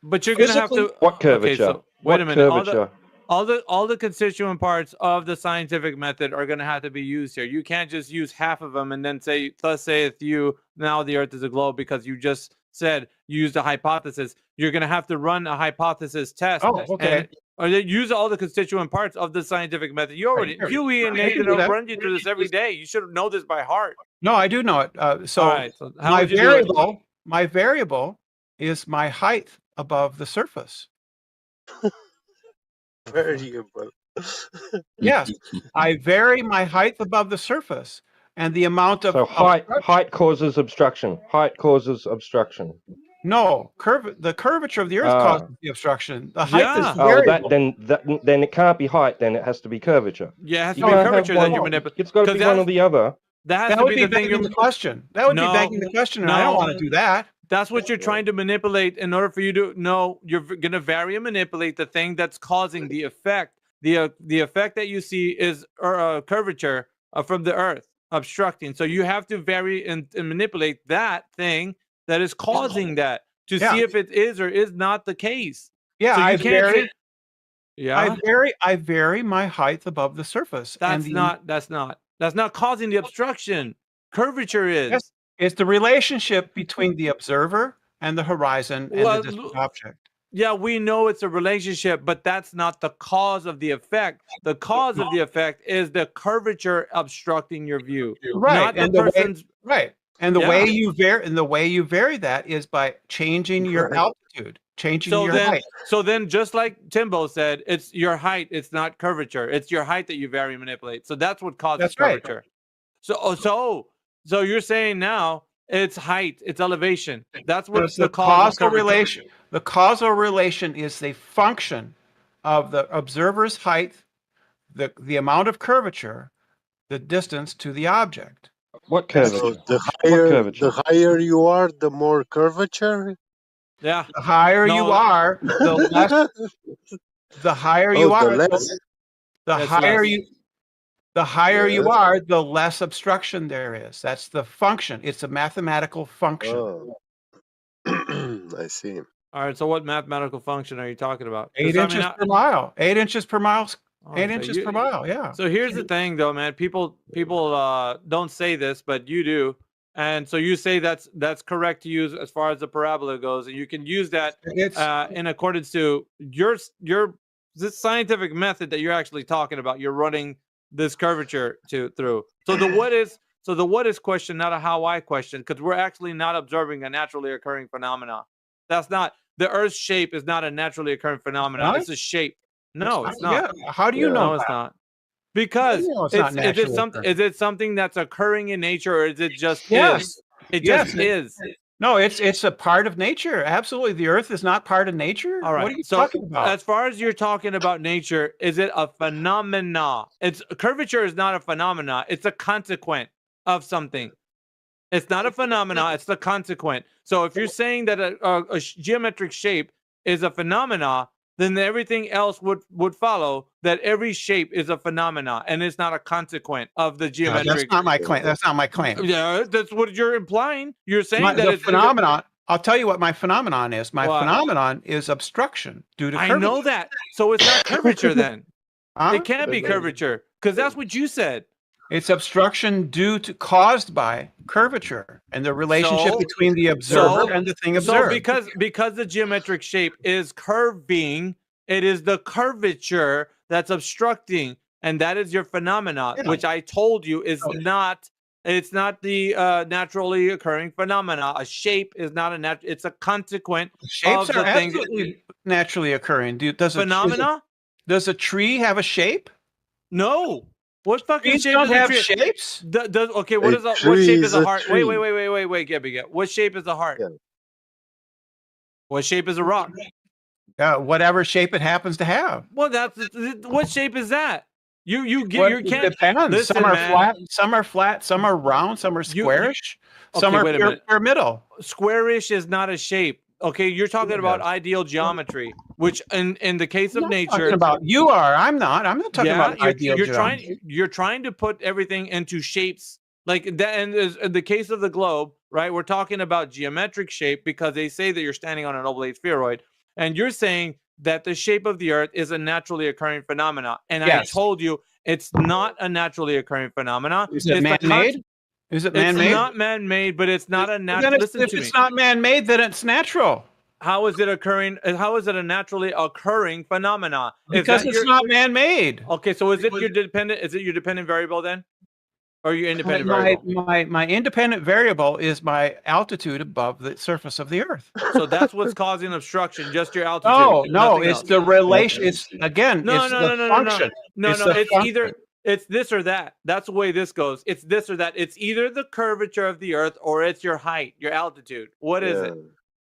[SPEAKER 13] but you're gonna have to.
[SPEAKER 16] What curvature?
[SPEAKER 13] Okay, so wait
[SPEAKER 16] What
[SPEAKER 13] a minute.
[SPEAKER 16] curvature?
[SPEAKER 13] All the constituent parts of the scientific method are going to have to be used here. You can't just use half of them and then say, "Thus saith you." Now the Earth is a globe because you just said you used a hypothesis. You're going to have to run a hypothesis test.
[SPEAKER 14] Oh, okay.
[SPEAKER 13] Or they use all the constituent parts of the scientific method. You already,
[SPEAKER 14] Right.
[SPEAKER 13] Huey and
[SPEAKER 14] I can
[SPEAKER 13] Nathan
[SPEAKER 14] do
[SPEAKER 13] have
[SPEAKER 14] that.
[SPEAKER 13] run you through this every day. You should know this by heart.
[SPEAKER 14] No, I do know it. So,
[SPEAKER 13] All right, so how
[SPEAKER 14] my
[SPEAKER 13] would you do it?
[SPEAKER 14] my variable is my height above the surface.
[SPEAKER 12] Variable.
[SPEAKER 14] Yes, I vary my height above the surface and the amount of.
[SPEAKER 16] So height causes obstruction. Height causes obstruction.
[SPEAKER 14] No, the curvature of the Earth causes the obstruction. The height is
[SPEAKER 16] Oh,
[SPEAKER 14] variable.
[SPEAKER 16] then it can't be height. Then it has to be curvature.
[SPEAKER 13] Yeah, it has to
[SPEAKER 16] You
[SPEAKER 13] be
[SPEAKER 16] can't have
[SPEAKER 13] curvature that
[SPEAKER 16] one-
[SPEAKER 13] you manipulate.
[SPEAKER 16] It's got to be one or the other.
[SPEAKER 13] That has
[SPEAKER 14] That
[SPEAKER 13] to
[SPEAKER 14] would
[SPEAKER 13] be
[SPEAKER 14] be
[SPEAKER 13] the thing.
[SPEAKER 14] begging the question. That would be begging the question, and I don't want to do that.
[SPEAKER 13] That's what you're trying to manipulate in order for you to know you're going to vary and manipulate the thing that's causing the effect. the effect that you see is curvature from the Earth obstructing. So you have to vary and manipulate that thing that is causing that to see if it is or is not the case.
[SPEAKER 14] Yeah,
[SPEAKER 13] so you
[SPEAKER 14] I
[SPEAKER 13] can't
[SPEAKER 14] vary.
[SPEAKER 13] say- yeah,
[SPEAKER 14] I vary my height above the surface.
[SPEAKER 13] that's not causing the obstruction. Curvature is.
[SPEAKER 14] Yes, it's the relationship between the observer and the horizon and
[SPEAKER 13] Well,
[SPEAKER 14] the distant object.
[SPEAKER 13] Yeah, we know it's a relationship, but that's not the cause of the effect. The cause of the effect is the curvature obstructing your view,
[SPEAKER 14] Right,
[SPEAKER 13] not the
[SPEAKER 14] and the way,
[SPEAKER 13] person's.
[SPEAKER 14] right, and the
[SPEAKER 13] Yeah.
[SPEAKER 14] way you vary that is by changing your altitude, changing
[SPEAKER 13] So
[SPEAKER 14] your
[SPEAKER 13] then,
[SPEAKER 14] height.
[SPEAKER 13] so then, just like Timbo said, it's your height. It's not curvature. It's your height that you vary and manipulate. So that's what causes
[SPEAKER 14] That's right.
[SPEAKER 13] curvature. So you're saying now it's height, it's elevation. That's what
[SPEAKER 14] There's
[SPEAKER 13] the
[SPEAKER 14] the
[SPEAKER 13] cause of
[SPEAKER 14] causal
[SPEAKER 13] curvature.
[SPEAKER 14] relation. The causal relation is a function of the observer's height, the amount of curvature, the distance to the object.
[SPEAKER 16] What
[SPEAKER 12] So
[SPEAKER 16] curvature?
[SPEAKER 12] the higher you are, the more curvature.
[SPEAKER 13] Yeah.
[SPEAKER 14] The higher you are, the less. The higher you
[SPEAKER 12] Oh,
[SPEAKER 14] are,
[SPEAKER 12] the less.
[SPEAKER 14] the
[SPEAKER 13] It's
[SPEAKER 14] higher
[SPEAKER 13] less.
[SPEAKER 14] you. The higher you
[SPEAKER 12] Yeah.
[SPEAKER 14] are, the less obstruction there is. That's the function. It's a mathematical function.
[SPEAKER 12] Oh. I see.
[SPEAKER 13] All right. So what mathematical function are you talking about? 'Cause,
[SPEAKER 14] 8
[SPEAKER 13] I mean,
[SPEAKER 14] inches per mile. 8 inches per mile.
[SPEAKER 13] Oh,
[SPEAKER 14] 8
[SPEAKER 13] so
[SPEAKER 14] inches
[SPEAKER 13] you-
[SPEAKER 14] per mile. Yeah.
[SPEAKER 13] So here's the thing, though, man. People don't say this, but you do, and so you say that's correct to use as far as the parabola goes, and you can use that
[SPEAKER 14] It's
[SPEAKER 13] in accordance to this scientific method that you're actually talking about. You're running this curvature through. So the what is question, not a how I question, because we're actually not observing a naturally occurring phenomena. That's not the Earth's shape is not a naturally occurring phenomenon.
[SPEAKER 14] Not?
[SPEAKER 13] It's a shape. No, it's not.
[SPEAKER 14] Yeah. How do you know
[SPEAKER 13] No, it's
[SPEAKER 14] that?
[SPEAKER 13] not. Because
[SPEAKER 14] You know it's not
[SPEAKER 13] is it
[SPEAKER 14] naturally
[SPEAKER 13] something?
[SPEAKER 14] occurring.
[SPEAKER 13] Is it something that's occurring in nature, or is it just
[SPEAKER 14] Yes.
[SPEAKER 13] is? It
[SPEAKER 14] Yes.
[SPEAKER 13] just is.
[SPEAKER 14] No, it's a part of nature. Absolutely. The earth is not part of nature.
[SPEAKER 13] All right.
[SPEAKER 14] What are you
[SPEAKER 13] so
[SPEAKER 14] talking about?
[SPEAKER 13] as far as you're talking about nature, is it a phenomena? It's curvature is not a phenomena. It's a consequent of something. It's not a phenomena. It's the consequent. So if you're saying that a geometric shape is a phenomena, then everything else would follow that every shape is a phenomena and it's not a consequent of the
[SPEAKER 14] No,
[SPEAKER 13] geometric.
[SPEAKER 14] that's not my claim. That's not my claim.
[SPEAKER 13] Yeah, that's what you're implying. You're saying that
[SPEAKER 14] The
[SPEAKER 13] it's
[SPEAKER 14] phenomenon. I'll tell you what my phenomenon is. My
[SPEAKER 13] What?
[SPEAKER 14] phenomenon is obstruction due to
[SPEAKER 13] I
[SPEAKER 14] curvature.
[SPEAKER 13] know that. So it's not curvature then.
[SPEAKER 14] Huh?
[SPEAKER 13] It can't be curvature because that's what you said.
[SPEAKER 14] It's obstruction caused by curvature and the relationship
[SPEAKER 13] So-
[SPEAKER 14] between the observer
[SPEAKER 13] so-
[SPEAKER 14] and the thing
[SPEAKER 13] So
[SPEAKER 14] observed.
[SPEAKER 13] because the geometric shape is curving, it is the curvature that's obstructing, and that is your phenomena,
[SPEAKER 14] Yeah.
[SPEAKER 13] which I told you is not. It's not the naturally occurring phenomena. A shape is not a it's a consequent
[SPEAKER 14] Shapes
[SPEAKER 13] of
[SPEAKER 14] are
[SPEAKER 13] the thing.
[SPEAKER 14] absolutely naturally occurring. Does
[SPEAKER 13] Phenomena?
[SPEAKER 14] Does a tree have a shape?
[SPEAKER 13] No. What fucking
[SPEAKER 14] Trees
[SPEAKER 13] shape
[SPEAKER 14] don't
[SPEAKER 13] does a
[SPEAKER 14] have
[SPEAKER 13] tree?
[SPEAKER 14] shapes.
[SPEAKER 13] Okay, what
[SPEAKER 12] A
[SPEAKER 13] is what
[SPEAKER 12] tree
[SPEAKER 13] shape
[SPEAKER 12] is
[SPEAKER 13] is a
[SPEAKER 12] a
[SPEAKER 13] heart?
[SPEAKER 12] tree.
[SPEAKER 13] Wait, Gabby. What shape is a heart?
[SPEAKER 12] Yeah.
[SPEAKER 13] What shape is a rock?
[SPEAKER 14] Whatever shape it happens to have.
[SPEAKER 13] Well, what shape is that? You can't.
[SPEAKER 14] Depends.
[SPEAKER 13] Listen,
[SPEAKER 14] some are
[SPEAKER 13] man.
[SPEAKER 14] flat. Some are flat. Some are round. Some are squarish. Some
[SPEAKER 13] Okay,
[SPEAKER 14] are
[SPEAKER 13] wait a minute.
[SPEAKER 14] pyramidal.
[SPEAKER 13] Squarish is not a shape. Okay, you're talking about ideal geometry, which in the case of nature,
[SPEAKER 14] Talking about you are. I'm not. I'm not talking about ideal
[SPEAKER 13] you're
[SPEAKER 14] geometry.
[SPEAKER 13] trying to put everything into shapes like that. And in the case of the globe, right? We're talking about geometric shape because they say that you're standing on an oblate spheroid, and you're saying that the shape of the Earth is a naturally occurring phenomena. And
[SPEAKER 14] Yes.
[SPEAKER 13] I told you it's not a naturally occurring phenomena.
[SPEAKER 14] Is it
[SPEAKER 13] It's the
[SPEAKER 14] man-made? Is it man-made?
[SPEAKER 13] It's not man-made, but it's not a
[SPEAKER 14] Then
[SPEAKER 13] natural. Listen
[SPEAKER 14] if
[SPEAKER 13] to me.
[SPEAKER 14] it's not man-made, then it's natural.
[SPEAKER 13] How is it occurring? How is it a naturally occurring phenomena? Is
[SPEAKER 14] Because
[SPEAKER 13] that
[SPEAKER 14] it's
[SPEAKER 13] your-
[SPEAKER 14] not man-made.
[SPEAKER 13] Okay, so is it your dependent? Is it your dependent variable then, or your independent
[SPEAKER 14] My,
[SPEAKER 13] variable?
[SPEAKER 14] my independent variable is my altitude above the surface of the Earth.
[SPEAKER 13] So that's what's causing obstruction. Just your altitude.
[SPEAKER 14] No,
[SPEAKER 13] nothing
[SPEAKER 14] it's
[SPEAKER 13] else.
[SPEAKER 14] the relation. It's again.
[SPEAKER 13] No,
[SPEAKER 14] it's
[SPEAKER 13] no,
[SPEAKER 14] the
[SPEAKER 13] no, no, no,
[SPEAKER 14] function.
[SPEAKER 13] no,
[SPEAKER 14] It's
[SPEAKER 13] no.
[SPEAKER 14] the
[SPEAKER 13] It's
[SPEAKER 14] function.
[SPEAKER 13] either it's this or that. That's the way this goes. It's this or that. It's either the curvature of the Earth or it's your height, your altitude. What is it?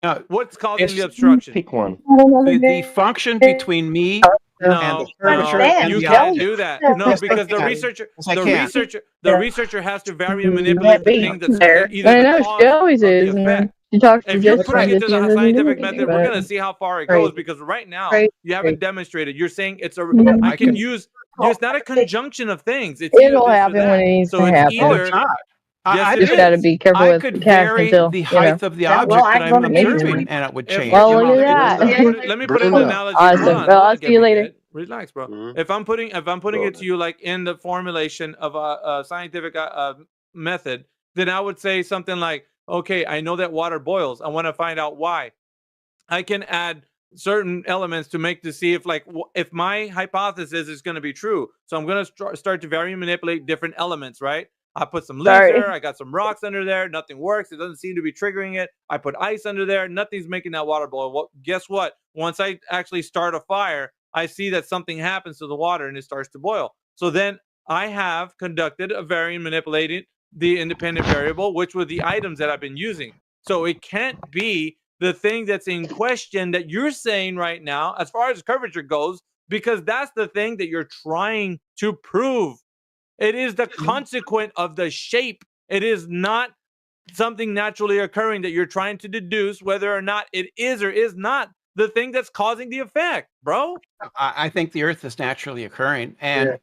[SPEAKER 14] No,
[SPEAKER 13] What's causing
[SPEAKER 14] it's
[SPEAKER 13] the obstruction?
[SPEAKER 16] Pick one.
[SPEAKER 14] the function between me and
[SPEAKER 13] No,
[SPEAKER 14] the curvature.
[SPEAKER 13] no,
[SPEAKER 14] and
[SPEAKER 13] you
[SPEAKER 14] the
[SPEAKER 13] can't
[SPEAKER 14] altitude.
[SPEAKER 13] do that. No,
[SPEAKER 14] Yes, I
[SPEAKER 13] because the
[SPEAKER 14] can.
[SPEAKER 13] researcher,
[SPEAKER 14] Yes, I
[SPEAKER 13] the
[SPEAKER 14] can.
[SPEAKER 13] researcher, the researcher has to vary and manipulate the thing that's either
[SPEAKER 15] I
[SPEAKER 13] the
[SPEAKER 15] know
[SPEAKER 13] cause
[SPEAKER 15] she always
[SPEAKER 13] of the
[SPEAKER 15] is,
[SPEAKER 13] effect.
[SPEAKER 15] man. She talks to
[SPEAKER 13] If you're
[SPEAKER 15] just
[SPEAKER 13] putting
[SPEAKER 15] right
[SPEAKER 13] it
[SPEAKER 15] at
[SPEAKER 13] to
[SPEAKER 15] the end
[SPEAKER 13] the
[SPEAKER 15] of the
[SPEAKER 13] scientific
[SPEAKER 15] movie,
[SPEAKER 13] method, we're
[SPEAKER 15] but
[SPEAKER 13] gonna see how far it
[SPEAKER 15] right.
[SPEAKER 13] goes because right now
[SPEAKER 15] Right.
[SPEAKER 13] you haven't
[SPEAKER 15] Right.
[SPEAKER 13] demonstrated. You're saying it's a
[SPEAKER 15] Yeah.
[SPEAKER 13] I can use. It's not a conjunction of things. It's either
[SPEAKER 15] It'll
[SPEAKER 13] this or
[SPEAKER 15] happen when
[SPEAKER 13] that.
[SPEAKER 15] it needs
[SPEAKER 13] So
[SPEAKER 15] to
[SPEAKER 13] it's
[SPEAKER 15] happen.
[SPEAKER 14] No, it's
[SPEAKER 13] either
[SPEAKER 14] not.
[SPEAKER 13] yes, it
[SPEAKER 15] Just got to
[SPEAKER 13] is.
[SPEAKER 15] be careful
[SPEAKER 14] I
[SPEAKER 15] with
[SPEAKER 14] could
[SPEAKER 15] cash
[SPEAKER 14] vary
[SPEAKER 15] until
[SPEAKER 14] the
[SPEAKER 15] you know.
[SPEAKER 14] height of the
[SPEAKER 15] Well,
[SPEAKER 14] object that I'm
[SPEAKER 15] maybe
[SPEAKER 14] observing,
[SPEAKER 15] when.
[SPEAKER 14] and it would
[SPEAKER 13] If
[SPEAKER 14] change.
[SPEAKER 15] Well,
[SPEAKER 14] the
[SPEAKER 15] look
[SPEAKER 14] amount
[SPEAKER 15] at
[SPEAKER 14] of
[SPEAKER 15] that.
[SPEAKER 13] let me put an
[SPEAKER 12] Brenda.
[SPEAKER 13] analogy.
[SPEAKER 15] Awesome.
[SPEAKER 13] Hold on,
[SPEAKER 15] Well,
[SPEAKER 13] hold
[SPEAKER 15] I'll
[SPEAKER 13] on,
[SPEAKER 15] see you
[SPEAKER 13] Gabby
[SPEAKER 15] later.
[SPEAKER 13] Ged. Relax, bro.
[SPEAKER 12] Mhm.
[SPEAKER 13] If I'm putting
[SPEAKER 12] Go
[SPEAKER 13] it to
[SPEAKER 12] ahead.
[SPEAKER 13] you like in the formulation of a scientific method, then I would say something like, okay, I know that water boils. I want to find out why. I can add certain elements to make to see if if my hypothesis is going to be true. So I'm going to start to vary and manipulate different elements, right? I put some leaves
[SPEAKER 15] Sorry.
[SPEAKER 13] there. I got some rocks under there. Nothing works. It doesn't seem to be triggering it. I put ice under there. Nothing's making that water boil. Well, guess what? Once I actually start a fire, I see that something happens to the water and it starts to boil. So then I have conducted a vary and manipulated the independent variable, which were the items that I've been using. So it can't be the thing that's in question that you're saying right now, as far as curvature goes, because that's the thing that you're trying to prove. It is the consequent of the shape. It is not something naturally occurring that you're trying to deduce whether or not it is or is not the thing that's causing the effect, bro.
[SPEAKER 14] I think the Earth is naturally occurring, and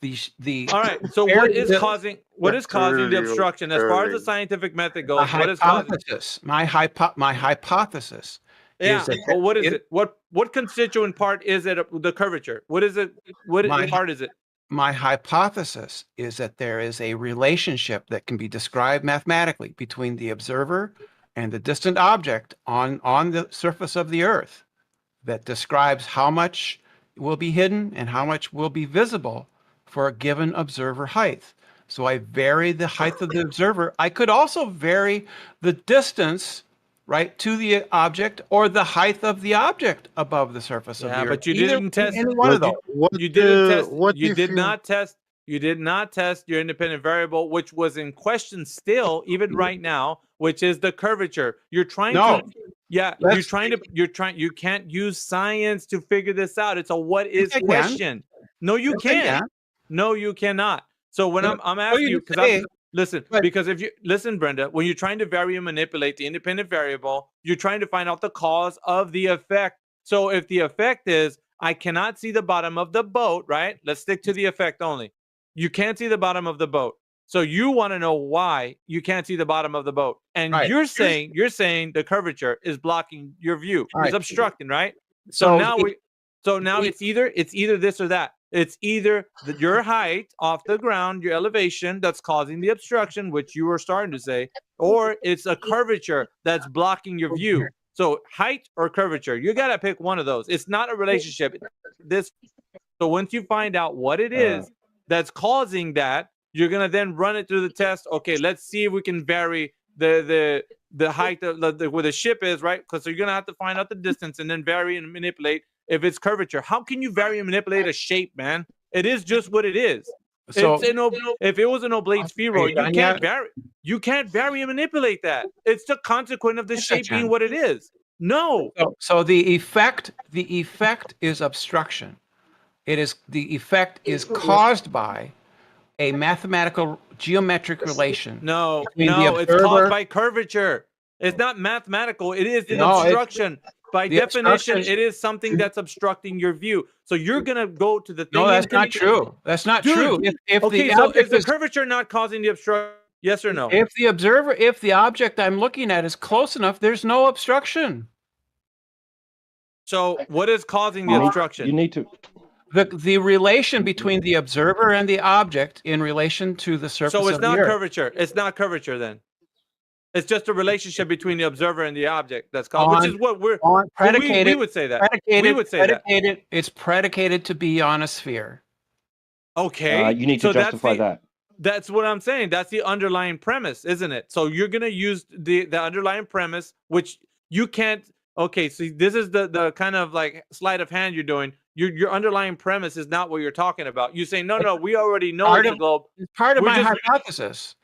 [SPEAKER 14] the
[SPEAKER 13] All right. So what is causing the obstruction as far as the scientific method goes? What is causing?
[SPEAKER 14] My hypothesis
[SPEAKER 13] Yeah.
[SPEAKER 14] is that
[SPEAKER 13] Well, what is it? What constituent part is it of the curvature? What is it? What part is it?
[SPEAKER 14] My hypothesis is that there is a relationship that can be described mathematically between the observer and the distant object on the surface of the Earth that describes how much will be hidden and how much will be visible for a given observer height. So I vary the height of the observer. I could also vary the distance, right, to the object or the height of the object above the surface of the Earth.
[SPEAKER 13] But you didn't test
[SPEAKER 14] any one of those.
[SPEAKER 13] You didn't test. You did not test. You did not test your independent variable, which was in question still, even right now, which is the curvature. You're trying to. Yeah, you can't use science to figure this out. It's a what is question. No, you can't. No, you cannot. So when I'm asking you, because listen, because if you listen, Brenda, when you're trying to vary and manipulate the independent variable, you're trying to find out the cause of the effect. So if the effect is I cannot see the bottom of the boat, right? Let's stick to the effect only. You can't see the bottom of the boat. So you want to know why you can't see the bottom of the boat. And you're saying the curvature is blocking your view. It's obstructing, right? So now it's either this or that. It's either your height off the ground, your elevation that's causing the obstruction, which you were starting to say, or it's a curvature that's blocking your view. So height or curvature, you got to pick one of those. It's not a relationship. So once you find out what it is that's causing that, you're gonna then run it through the test. Okay, let's see if we can vary the height of where the ship is, right? Because you're gonna have to find out the distance and then vary and manipulate if it's curvature. How can you vary and manipulate a shape, man? It is just what it is.
[SPEAKER 14] So
[SPEAKER 13] if it was an oblate spheroid, you can't vary and manipulate that. It's the consequent of the shape being what it is. No.
[SPEAKER 14] So the effect is obstruction. The effect is caused by a mathematical geometric relation.
[SPEAKER 13] No, it's caused by curvature. It's not mathematical. It is an obstruction. By definition, it is something that's obstructing your view. So you're gonna go to the thing.
[SPEAKER 14] No, that's not true. That's not true. If
[SPEAKER 13] the curvature not causing the obstruction, yes or no?
[SPEAKER 14] If the object I'm looking at is close enough, there's no obstruction.
[SPEAKER 13] So what is causing the obstruction?
[SPEAKER 16] You need to.
[SPEAKER 14] The relation between the observer and the object in relation to the surface of the Earth.
[SPEAKER 13] So it's not curvature. It's not curvature then. It's just a relationship between the observer and the object that's called, which is what we would say that. We would say that.
[SPEAKER 14] It's predicated to be on a sphere.
[SPEAKER 13] Okay.
[SPEAKER 16] You need to justify that.
[SPEAKER 13] That's what I'm saying. That's the underlying premise, isn't it? So you're going to use the underlying premise, which you can't. Okay, so this is the kind of like sleight of hand you're doing. Your underlying premise is not what you're talking about. You say, no, we already know it's a globe.
[SPEAKER 14] It's part of my hypothesis.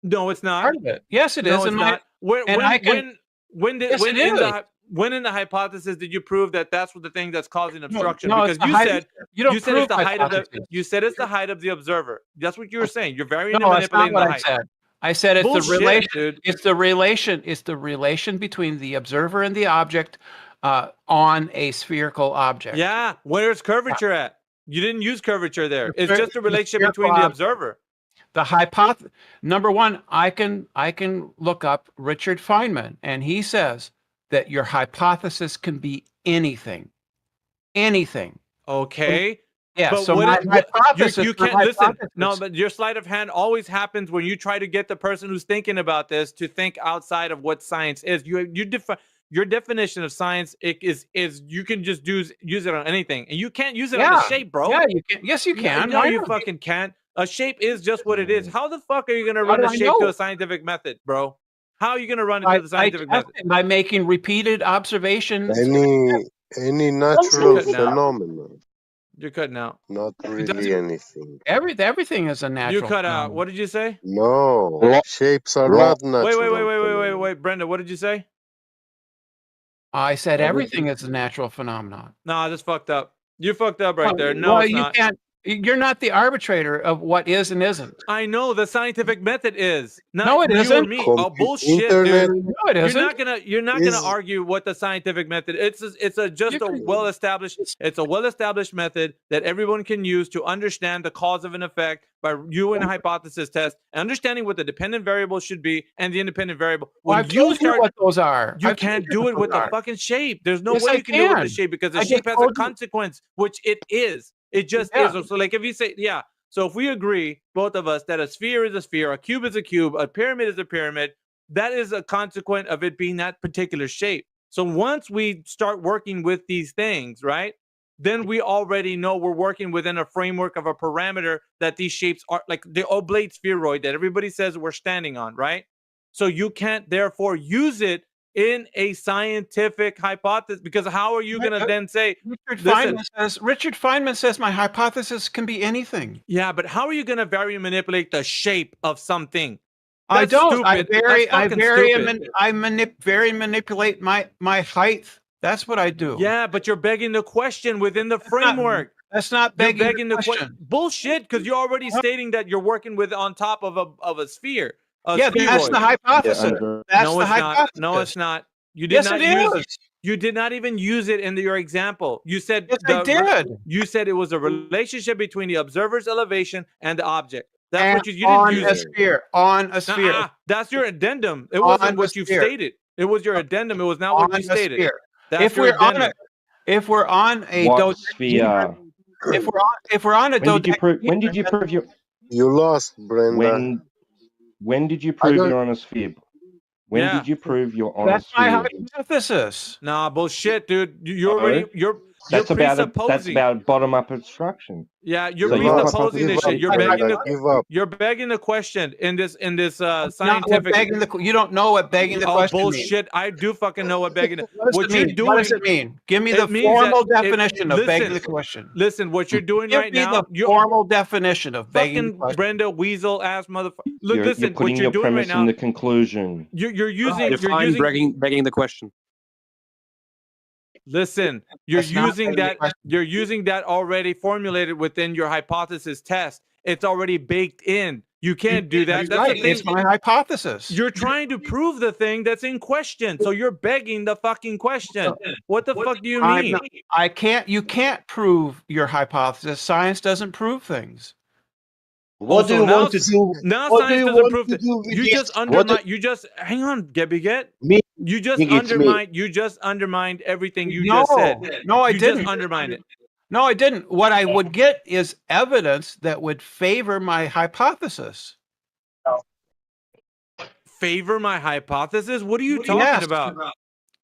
[SPEAKER 13] No, it's not.
[SPEAKER 14] Part of it. Yes, it is.
[SPEAKER 13] No, it's not. When in the hypothesis did you prove that that's what the thing that's causing obstruction?
[SPEAKER 14] No,
[SPEAKER 13] because you said it's the height of
[SPEAKER 14] hypothesis.
[SPEAKER 13] you said it's the height of the observer. That's what you were saying. You're varying and
[SPEAKER 14] No, that's not
[SPEAKER 13] manipulating
[SPEAKER 14] what
[SPEAKER 13] the
[SPEAKER 14] I
[SPEAKER 13] height.
[SPEAKER 14] said. I said it's
[SPEAKER 13] Bullshit,
[SPEAKER 14] the relation.
[SPEAKER 13] dude.
[SPEAKER 14] It's the relation. It's the relation between the observer and the object on a spherical object.
[SPEAKER 13] Yeah, where's curvature at? You didn't use curvature there. It's just a
[SPEAKER 14] The
[SPEAKER 13] relationship
[SPEAKER 14] spherical
[SPEAKER 13] between the
[SPEAKER 14] object.
[SPEAKER 13] observer.
[SPEAKER 14] The hypothesis. Number one, I can look up Richard Feynman, and he says that your hypothesis can be anything. Anything.
[SPEAKER 13] Okay.
[SPEAKER 14] Yeah.
[SPEAKER 13] But
[SPEAKER 14] So
[SPEAKER 13] what
[SPEAKER 14] my
[SPEAKER 13] is- what-
[SPEAKER 14] hypothesis.
[SPEAKER 13] you
[SPEAKER 14] my
[SPEAKER 13] can't listen.
[SPEAKER 14] hypothesis-
[SPEAKER 13] No, but your sleight of hand always happens when you try to get the person who's thinking about this to think outside of what science is. Your definition of science is you can just use it on anything, and you can't use it on a shape, bro.
[SPEAKER 14] Yeah, you can. Yes, you can.
[SPEAKER 13] No,
[SPEAKER 14] Why
[SPEAKER 13] you
[SPEAKER 14] not?
[SPEAKER 13] fucking can't. A shape is just what it is. How the fuck are you gonna
[SPEAKER 14] How
[SPEAKER 13] run
[SPEAKER 14] do
[SPEAKER 13] a
[SPEAKER 14] I
[SPEAKER 13] shape to
[SPEAKER 14] know?
[SPEAKER 13] a scientific method, bro? How are you gonna run it
[SPEAKER 14] I-
[SPEAKER 13] to the scientific
[SPEAKER 14] I
[SPEAKER 13] method?
[SPEAKER 14] test it by making repeated observations.
[SPEAKER 12] Any natural
[SPEAKER 13] Cutting out.
[SPEAKER 12] phenomenon,
[SPEAKER 13] You're cutting out.
[SPEAKER 12] not really
[SPEAKER 14] doesn't-
[SPEAKER 12] anything.
[SPEAKER 14] Everything is a natural.
[SPEAKER 13] You cut out.
[SPEAKER 14] phenomenon.
[SPEAKER 13] What did you say?
[SPEAKER 12] No, shapes are not natural.
[SPEAKER 13] Wait, Brenda. What did you say?
[SPEAKER 14] I said everything is a natural phenomenon.
[SPEAKER 13] No, that's fucked up. You fucked up right there. No,
[SPEAKER 14] well,
[SPEAKER 13] it's
[SPEAKER 14] you
[SPEAKER 13] not.
[SPEAKER 14] can't. You're not the arbitrator of what is and isn't.
[SPEAKER 13] I know the scientific method is. Not
[SPEAKER 14] No, it
[SPEAKER 13] you or
[SPEAKER 14] isn't.
[SPEAKER 13] me. Oh, bullshit,
[SPEAKER 12] Internet
[SPEAKER 13] dude.
[SPEAKER 14] No, it isn't.
[SPEAKER 13] You're not gonna argue what the scientific method. It's a well established method that everyone can use to understand the cause of an effect by doing a hypothesis test, understanding what the dependent variable should be and the independent variable.
[SPEAKER 14] Well, I've told you what those are.
[SPEAKER 13] You
[SPEAKER 14] I've
[SPEAKER 13] can't
[SPEAKER 14] told you
[SPEAKER 13] do
[SPEAKER 14] what
[SPEAKER 13] it with
[SPEAKER 14] those
[SPEAKER 13] the
[SPEAKER 14] are.
[SPEAKER 13] fucking shape. There's no
[SPEAKER 14] Yes,
[SPEAKER 13] way
[SPEAKER 14] I
[SPEAKER 13] you can do it with the
[SPEAKER 14] can.
[SPEAKER 13] shape because the
[SPEAKER 14] I
[SPEAKER 13] shape
[SPEAKER 14] just
[SPEAKER 13] has a
[SPEAKER 14] told you.
[SPEAKER 13] consequence, which it is. It just
[SPEAKER 14] Yeah.
[SPEAKER 13] is. So, like, if you say, yeah. So if we agree, both of us, that a sphere is a sphere, a cube is a cube, a pyramid is a pyramid, that is a consequent of it being that particular shape. So once we start working with these things, right, then we already know we're working within a framework of a parameter that these shapes are, like the oblate spheroid that everybody says we're standing on, right? So you can't therefore use it in a scientific hypothesis, because how are you going to then say,
[SPEAKER 14] Richard Feynman says my hypothesis can be anything.
[SPEAKER 13] yeah, but how are you going to vary and manipulate the shape of something?
[SPEAKER 14] I
[SPEAKER 13] That's
[SPEAKER 14] don't.
[SPEAKER 13] stupid.
[SPEAKER 14] I vary.
[SPEAKER 13] That's
[SPEAKER 14] I
[SPEAKER 13] fucking
[SPEAKER 14] vary.
[SPEAKER 13] stupid.
[SPEAKER 14] Vary and manipulate my height. That's what I do.
[SPEAKER 13] Yeah, but you're begging the question within the framework.
[SPEAKER 14] That's not
[SPEAKER 13] You're
[SPEAKER 14] begging the question.
[SPEAKER 13] question. Bullshit, because you're already stating that you're working with on top of a sphere.
[SPEAKER 14] Yeah, that's
[SPEAKER 13] spheroid.
[SPEAKER 14] the hypothesis. That's
[SPEAKER 13] no,
[SPEAKER 14] the
[SPEAKER 13] it's
[SPEAKER 14] hypothesis.
[SPEAKER 13] not. No, it's not. You did
[SPEAKER 14] Yes,
[SPEAKER 13] not
[SPEAKER 14] it
[SPEAKER 13] use
[SPEAKER 14] is.
[SPEAKER 13] it. You did not even use it in your example. You said
[SPEAKER 14] Yes, I did.
[SPEAKER 13] You said it was a relationship between the observer's elevation and the object. That's
[SPEAKER 14] And
[SPEAKER 13] what you didn't
[SPEAKER 14] on
[SPEAKER 13] use
[SPEAKER 14] a
[SPEAKER 13] it.
[SPEAKER 14] sphere. On a sphere.
[SPEAKER 13] Nuh-uh. That's your addendum. It
[SPEAKER 14] On
[SPEAKER 13] wasn't
[SPEAKER 14] a
[SPEAKER 13] what you
[SPEAKER 14] sphere.
[SPEAKER 13] stated. It was your addendum. It was not
[SPEAKER 14] On
[SPEAKER 13] what you
[SPEAKER 14] a
[SPEAKER 13] stated.
[SPEAKER 14] sphere.
[SPEAKER 13] That's
[SPEAKER 14] If
[SPEAKER 13] your
[SPEAKER 14] we're on
[SPEAKER 13] addendum.
[SPEAKER 14] if we're on a
[SPEAKER 16] What sphere?
[SPEAKER 14] if we're on a
[SPEAKER 16] When did you prove your
[SPEAKER 12] You lost, Brenda.
[SPEAKER 16] when did you prove you're on a sphere? When
[SPEAKER 13] Yeah.
[SPEAKER 16] did you prove you're on a
[SPEAKER 14] That's my
[SPEAKER 16] sphere?
[SPEAKER 14] hypothesis.
[SPEAKER 13] Nah, bullshit, dude. You're
[SPEAKER 16] No.
[SPEAKER 13] already you're
[SPEAKER 16] That's about
[SPEAKER 13] presupposing.
[SPEAKER 16] bottom up abstraction.
[SPEAKER 13] Yeah, you're
[SPEAKER 16] So your
[SPEAKER 13] presupposing this
[SPEAKER 16] hypothesis-
[SPEAKER 13] shit. You're
[SPEAKER 12] Brenda,
[SPEAKER 13] begging the
[SPEAKER 12] give up.
[SPEAKER 13] you're begging the question in this
[SPEAKER 14] Not what
[SPEAKER 13] scientific.
[SPEAKER 14] begging you don't know what begging the
[SPEAKER 13] Oh,
[SPEAKER 14] question
[SPEAKER 13] bullshit! I do fucking know what begging.
[SPEAKER 14] means.
[SPEAKER 13] What you're doing?
[SPEAKER 14] What does it mean? Give me
[SPEAKER 13] It
[SPEAKER 14] the
[SPEAKER 13] means
[SPEAKER 14] formal
[SPEAKER 13] that it-
[SPEAKER 14] definition of begging the
[SPEAKER 13] listen,
[SPEAKER 14] question.
[SPEAKER 13] Listen, what you're doing
[SPEAKER 14] Give
[SPEAKER 13] right
[SPEAKER 14] me
[SPEAKER 13] now,
[SPEAKER 14] the
[SPEAKER 13] you're
[SPEAKER 14] formal definition of begging the
[SPEAKER 13] fucking
[SPEAKER 14] question.
[SPEAKER 13] Brenda Weasel ass motherfucker. Look,
[SPEAKER 16] You're
[SPEAKER 13] listen,
[SPEAKER 16] putting
[SPEAKER 13] what
[SPEAKER 16] your
[SPEAKER 13] you're doing right
[SPEAKER 16] premise
[SPEAKER 13] now.
[SPEAKER 16] in the conclusion.
[SPEAKER 13] You're using.
[SPEAKER 15] Define begging the question.
[SPEAKER 13] Listen, you're
[SPEAKER 14] That's not
[SPEAKER 13] using
[SPEAKER 14] begging the
[SPEAKER 13] that.
[SPEAKER 14] question.
[SPEAKER 13] You're using that already formulated within your hypothesis test. It's already baked in. You can't do that.
[SPEAKER 14] He's
[SPEAKER 13] That's
[SPEAKER 14] right.
[SPEAKER 13] the thing.
[SPEAKER 14] It's my hypothesis.
[SPEAKER 13] You're trying to prove the thing that's in question. So you're begging the fucking question. What the fuck do you
[SPEAKER 14] I'm
[SPEAKER 13] mean?
[SPEAKER 14] not- I can't. You can't prove your hypothesis. Science doesn't prove things.
[SPEAKER 8] What do you
[SPEAKER 13] now,
[SPEAKER 8] want to do?
[SPEAKER 13] Now
[SPEAKER 8] What do
[SPEAKER 13] science
[SPEAKER 8] you
[SPEAKER 13] doesn't
[SPEAKER 8] want
[SPEAKER 13] prove
[SPEAKER 8] to
[SPEAKER 13] that.
[SPEAKER 8] do with
[SPEAKER 13] You
[SPEAKER 8] this?
[SPEAKER 13] just
[SPEAKER 8] What
[SPEAKER 13] undermine.
[SPEAKER 8] do-
[SPEAKER 13] You just hang on, Get.
[SPEAKER 8] Me.
[SPEAKER 13] You just
[SPEAKER 8] Mig, it's me.
[SPEAKER 13] undermined. You just undermined everything you
[SPEAKER 14] No,
[SPEAKER 13] just said.
[SPEAKER 14] no, I
[SPEAKER 13] you
[SPEAKER 14] didn't.
[SPEAKER 13] just undermined it.
[SPEAKER 14] No, I didn't. What I would get is evidence that would favor my hypothesis.
[SPEAKER 13] Favor my hypothesis? What are you talking
[SPEAKER 14] Yes.
[SPEAKER 13] about?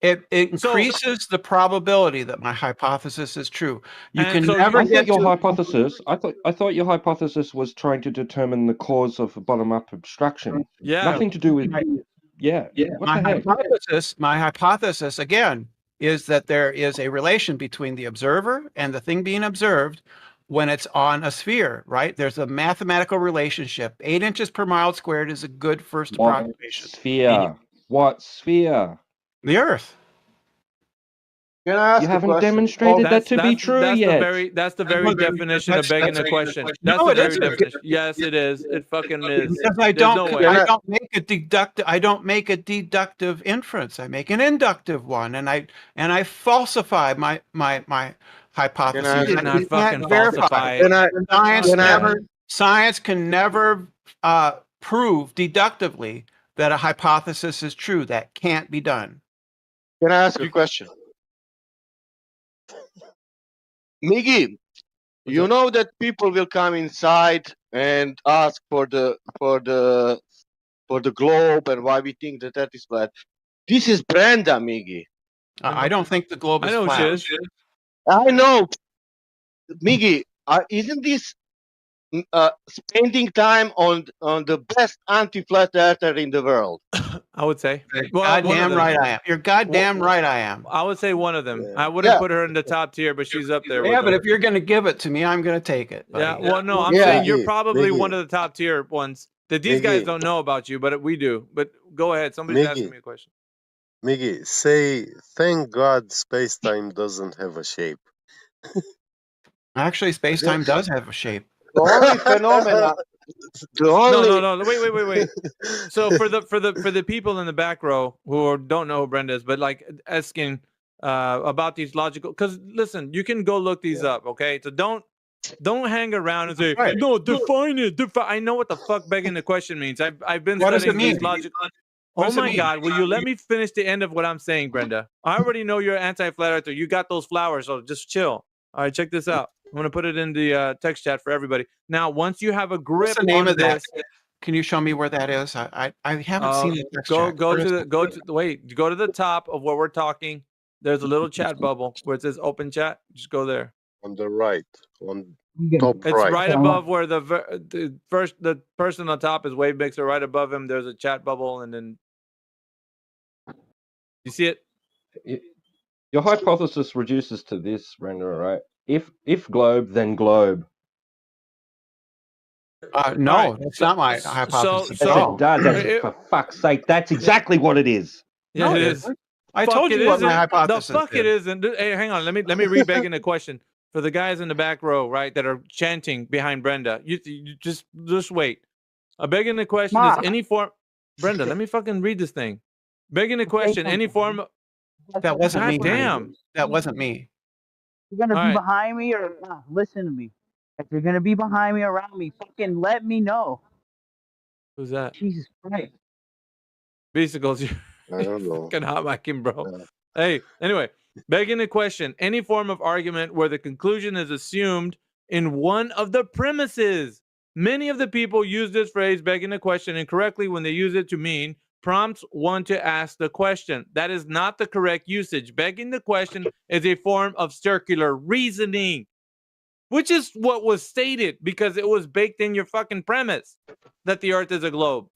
[SPEAKER 14] It
[SPEAKER 13] So-
[SPEAKER 14] increases the probability that my hypothesis is true. You
[SPEAKER 13] And
[SPEAKER 14] can
[SPEAKER 13] so
[SPEAKER 14] never
[SPEAKER 16] I
[SPEAKER 14] get
[SPEAKER 16] thought your
[SPEAKER 14] to
[SPEAKER 16] hypothesis. I thought your hypothesis was trying to determine the cause of bottom up obstruction.
[SPEAKER 13] Yeah.
[SPEAKER 16] Nothing to do with. Yeah. What
[SPEAKER 14] my
[SPEAKER 16] the heck?
[SPEAKER 14] hypothesis again is that there is a relation between the observer and the thing being observed when it's on a sphere, right? There's a mathematical relationship. 8 inches per mile squared is a good first
[SPEAKER 16] What
[SPEAKER 14] approximation.
[SPEAKER 16] sphere? What sphere?
[SPEAKER 14] The Earth.
[SPEAKER 17] Can I ask
[SPEAKER 16] You
[SPEAKER 17] a
[SPEAKER 16] haven't
[SPEAKER 17] question?
[SPEAKER 16] demonstrated that to be true yet.
[SPEAKER 13] That's the very definition of begging a question. That's
[SPEAKER 14] No,
[SPEAKER 13] the
[SPEAKER 14] it
[SPEAKER 13] very
[SPEAKER 14] isn't.
[SPEAKER 13] definition. Yes, it is. It fucking is.
[SPEAKER 14] Because I
[SPEAKER 13] There's no
[SPEAKER 14] don't,
[SPEAKER 13] way.
[SPEAKER 14] I don't make a deductive inference. I make an inductive one, and I falsify my hypothesis.
[SPEAKER 13] You did not
[SPEAKER 14] You
[SPEAKER 13] fucking
[SPEAKER 14] can't verify
[SPEAKER 13] falsify
[SPEAKER 14] it.
[SPEAKER 13] it.
[SPEAKER 14] Science can never prove deductively that a hypothesis is true. That can't be done.
[SPEAKER 17] Can I ask a question? Miggy, you know that people will come inside and ask for the globe and why we think that is flat. This is Brenda, Miggy.
[SPEAKER 14] I don't think the globe is
[SPEAKER 13] I know
[SPEAKER 14] flat.
[SPEAKER 13] shit.
[SPEAKER 17] I know, Miggy. Isn't this spending time on the best anti-flat earther in the world?
[SPEAKER 13] I would say.
[SPEAKER 14] Goddamn right I am. You're goddamn right I am.
[SPEAKER 13] I would say one of them. I wouldn't
[SPEAKER 17] Yeah.
[SPEAKER 13] put her in the top tier, but she's up there.
[SPEAKER 14] Yeah,
[SPEAKER 13] with
[SPEAKER 14] but
[SPEAKER 13] them.
[SPEAKER 14] if you're going to give it to me, I'm going to take it. buddy.
[SPEAKER 13] Yeah, well, no, I'm
[SPEAKER 17] Yeah.
[SPEAKER 13] saying you're
[SPEAKER 12] Miggy,
[SPEAKER 13] probably
[SPEAKER 12] Miggy.
[SPEAKER 13] one of the top tier ones that these guys
[SPEAKER 12] Miggy.
[SPEAKER 13] don't know about you, but we do. But go ahead. Somebody's asking
[SPEAKER 12] Miggy.
[SPEAKER 13] me a question.
[SPEAKER 12] Miggy, say, thank God space-time doesn't have a shape.
[SPEAKER 14] Actually, space-time does have a shape.
[SPEAKER 17] The only phenomena. The
[SPEAKER 13] No,
[SPEAKER 17] only.
[SPEAKER 13] no, no. Wait. So for the people in the back row who don't know who Brenda is, but like asking about these logical, because listen, you can go look these up, okay? So don't hang around and say
[SPEAKER 14] Right.
[SPEAKER 13] no, define it. I know what the fuck begging the question means. I've been
[SPEAKER 14] What does it
[SPEAKER 13] studying these
[SPEAKER 14] mean?
[SPEAKER 13] logic.
[SPEAKER 14] What
[SPEAKER 13] Oh
[SPEAKER 14] does it
[SPEAKER 13] my
[SPEAKER 14] mean?
[SPEAKER 13] God! Will you let me finish the end of what I'm saying, Brenda? I already know you're anti-flat earther. You got those flowers, so just chill. All right, check this out. I'm gonna put it in the text chat for everybody. Now, once you have a grip
[SPEAKER 14] What's the name
[SPEAKER 13] on
[SPEAKER 14] of that?
[SPEAKER 13] this,
[SPEAKER 14] Can you show me where that is? I haven't seen the text chat.
[SPEAKER 13] go
[SPEAKER 14] Where
[SPEAKER 13] to
[SPEAKER 14] is
[SPEAKER 13] the
[SPEAKER 14] it?
[SPEAKER 13] go to the top of where we're talking. There's a little chat bubble where it says open chat. Just go there.
[SPEAKER 12] On the right, on top
[SPEAKER 13] It's
[SPEAKER 12] right.
[SPEAKER 13] right above where the person on top is Wave Mixer. Right above him, there's a chat bubble, and then you see it.
[SPEAKER 16] Your hypothesis reduces to this, Brenda, right? If globe, then globe.
[SPEAKER 14] No,
[SPEAKER 13] Alright,
[SPEAKER 14] that's not my hypothesis
[SPEAKER 13] so-
[SPEAKER 14] at
[SPEAKER 16] Yes,
[SPEAKER 14] all.
[SPEAKER 16] it does.
[SPEAKER 13] it-
[SPEAKER 16] For fuck's sake, that's exactly what it is.
[SPEAKER 13] Yeah,
[SPEAKER 14] No,
[SPEAKER 13] it
[SPEAKER 14] it
[SPEAKER 13] is.
[SPEAKER 14] isn't. I
[SPEAKER 13] Fuck,
[SPEAKER 14] told
[SPEAKER 13] it
[SPEAKER 14] you what my
[SPEAKER 13] isn't.
[SPEAKER 14] hypothesis
[SPEAKER 13] The fuck it
[SPEAKER 14] is.
[SPEAKER 13] isn't. Hey, hang on. Let me read back in the question for the guys in the back row, right, that are chanting behind Brenda. You just wait. A begging the question is any form. Brenda, let me fucking read this thing. Begging the question, any form.
[SPEAKER 14] That wasn't me.
[SPEAKER 13] God damn.
[SPEAKER 14] That wasn't me.
[SPEAKER 18] You're gonna
[SPEAKER 13] All
[SPEAKER 18] be
[SPEAKER 13] right.
[SPEAKER 18] behind me or not? Listen to me. If you're gonna be behind me or around me, fucking let me know.
[SPEAKER 13] Who's that?
[SPEAKER 18] Jesus Christ.
[SPEAKER 13] Vesicles, you
[SPEAKER 12] I don't know.
[SPEAKER 13] fucking hot micing, bro.
[SPEAKER 12] Yeah.
[SPEAKER 13] Hey, anyway, begging the question, any form of argument where the conclusion is assumed in one of the premises. Many of the people use this phrase, begging the question, incorrectly when they use it to mean prompts one to ask the question. That is not the correct usage. Begging the question is a form of circular reasoning, which is what was stated because it was baked in your fucking premise that the earth is a globe.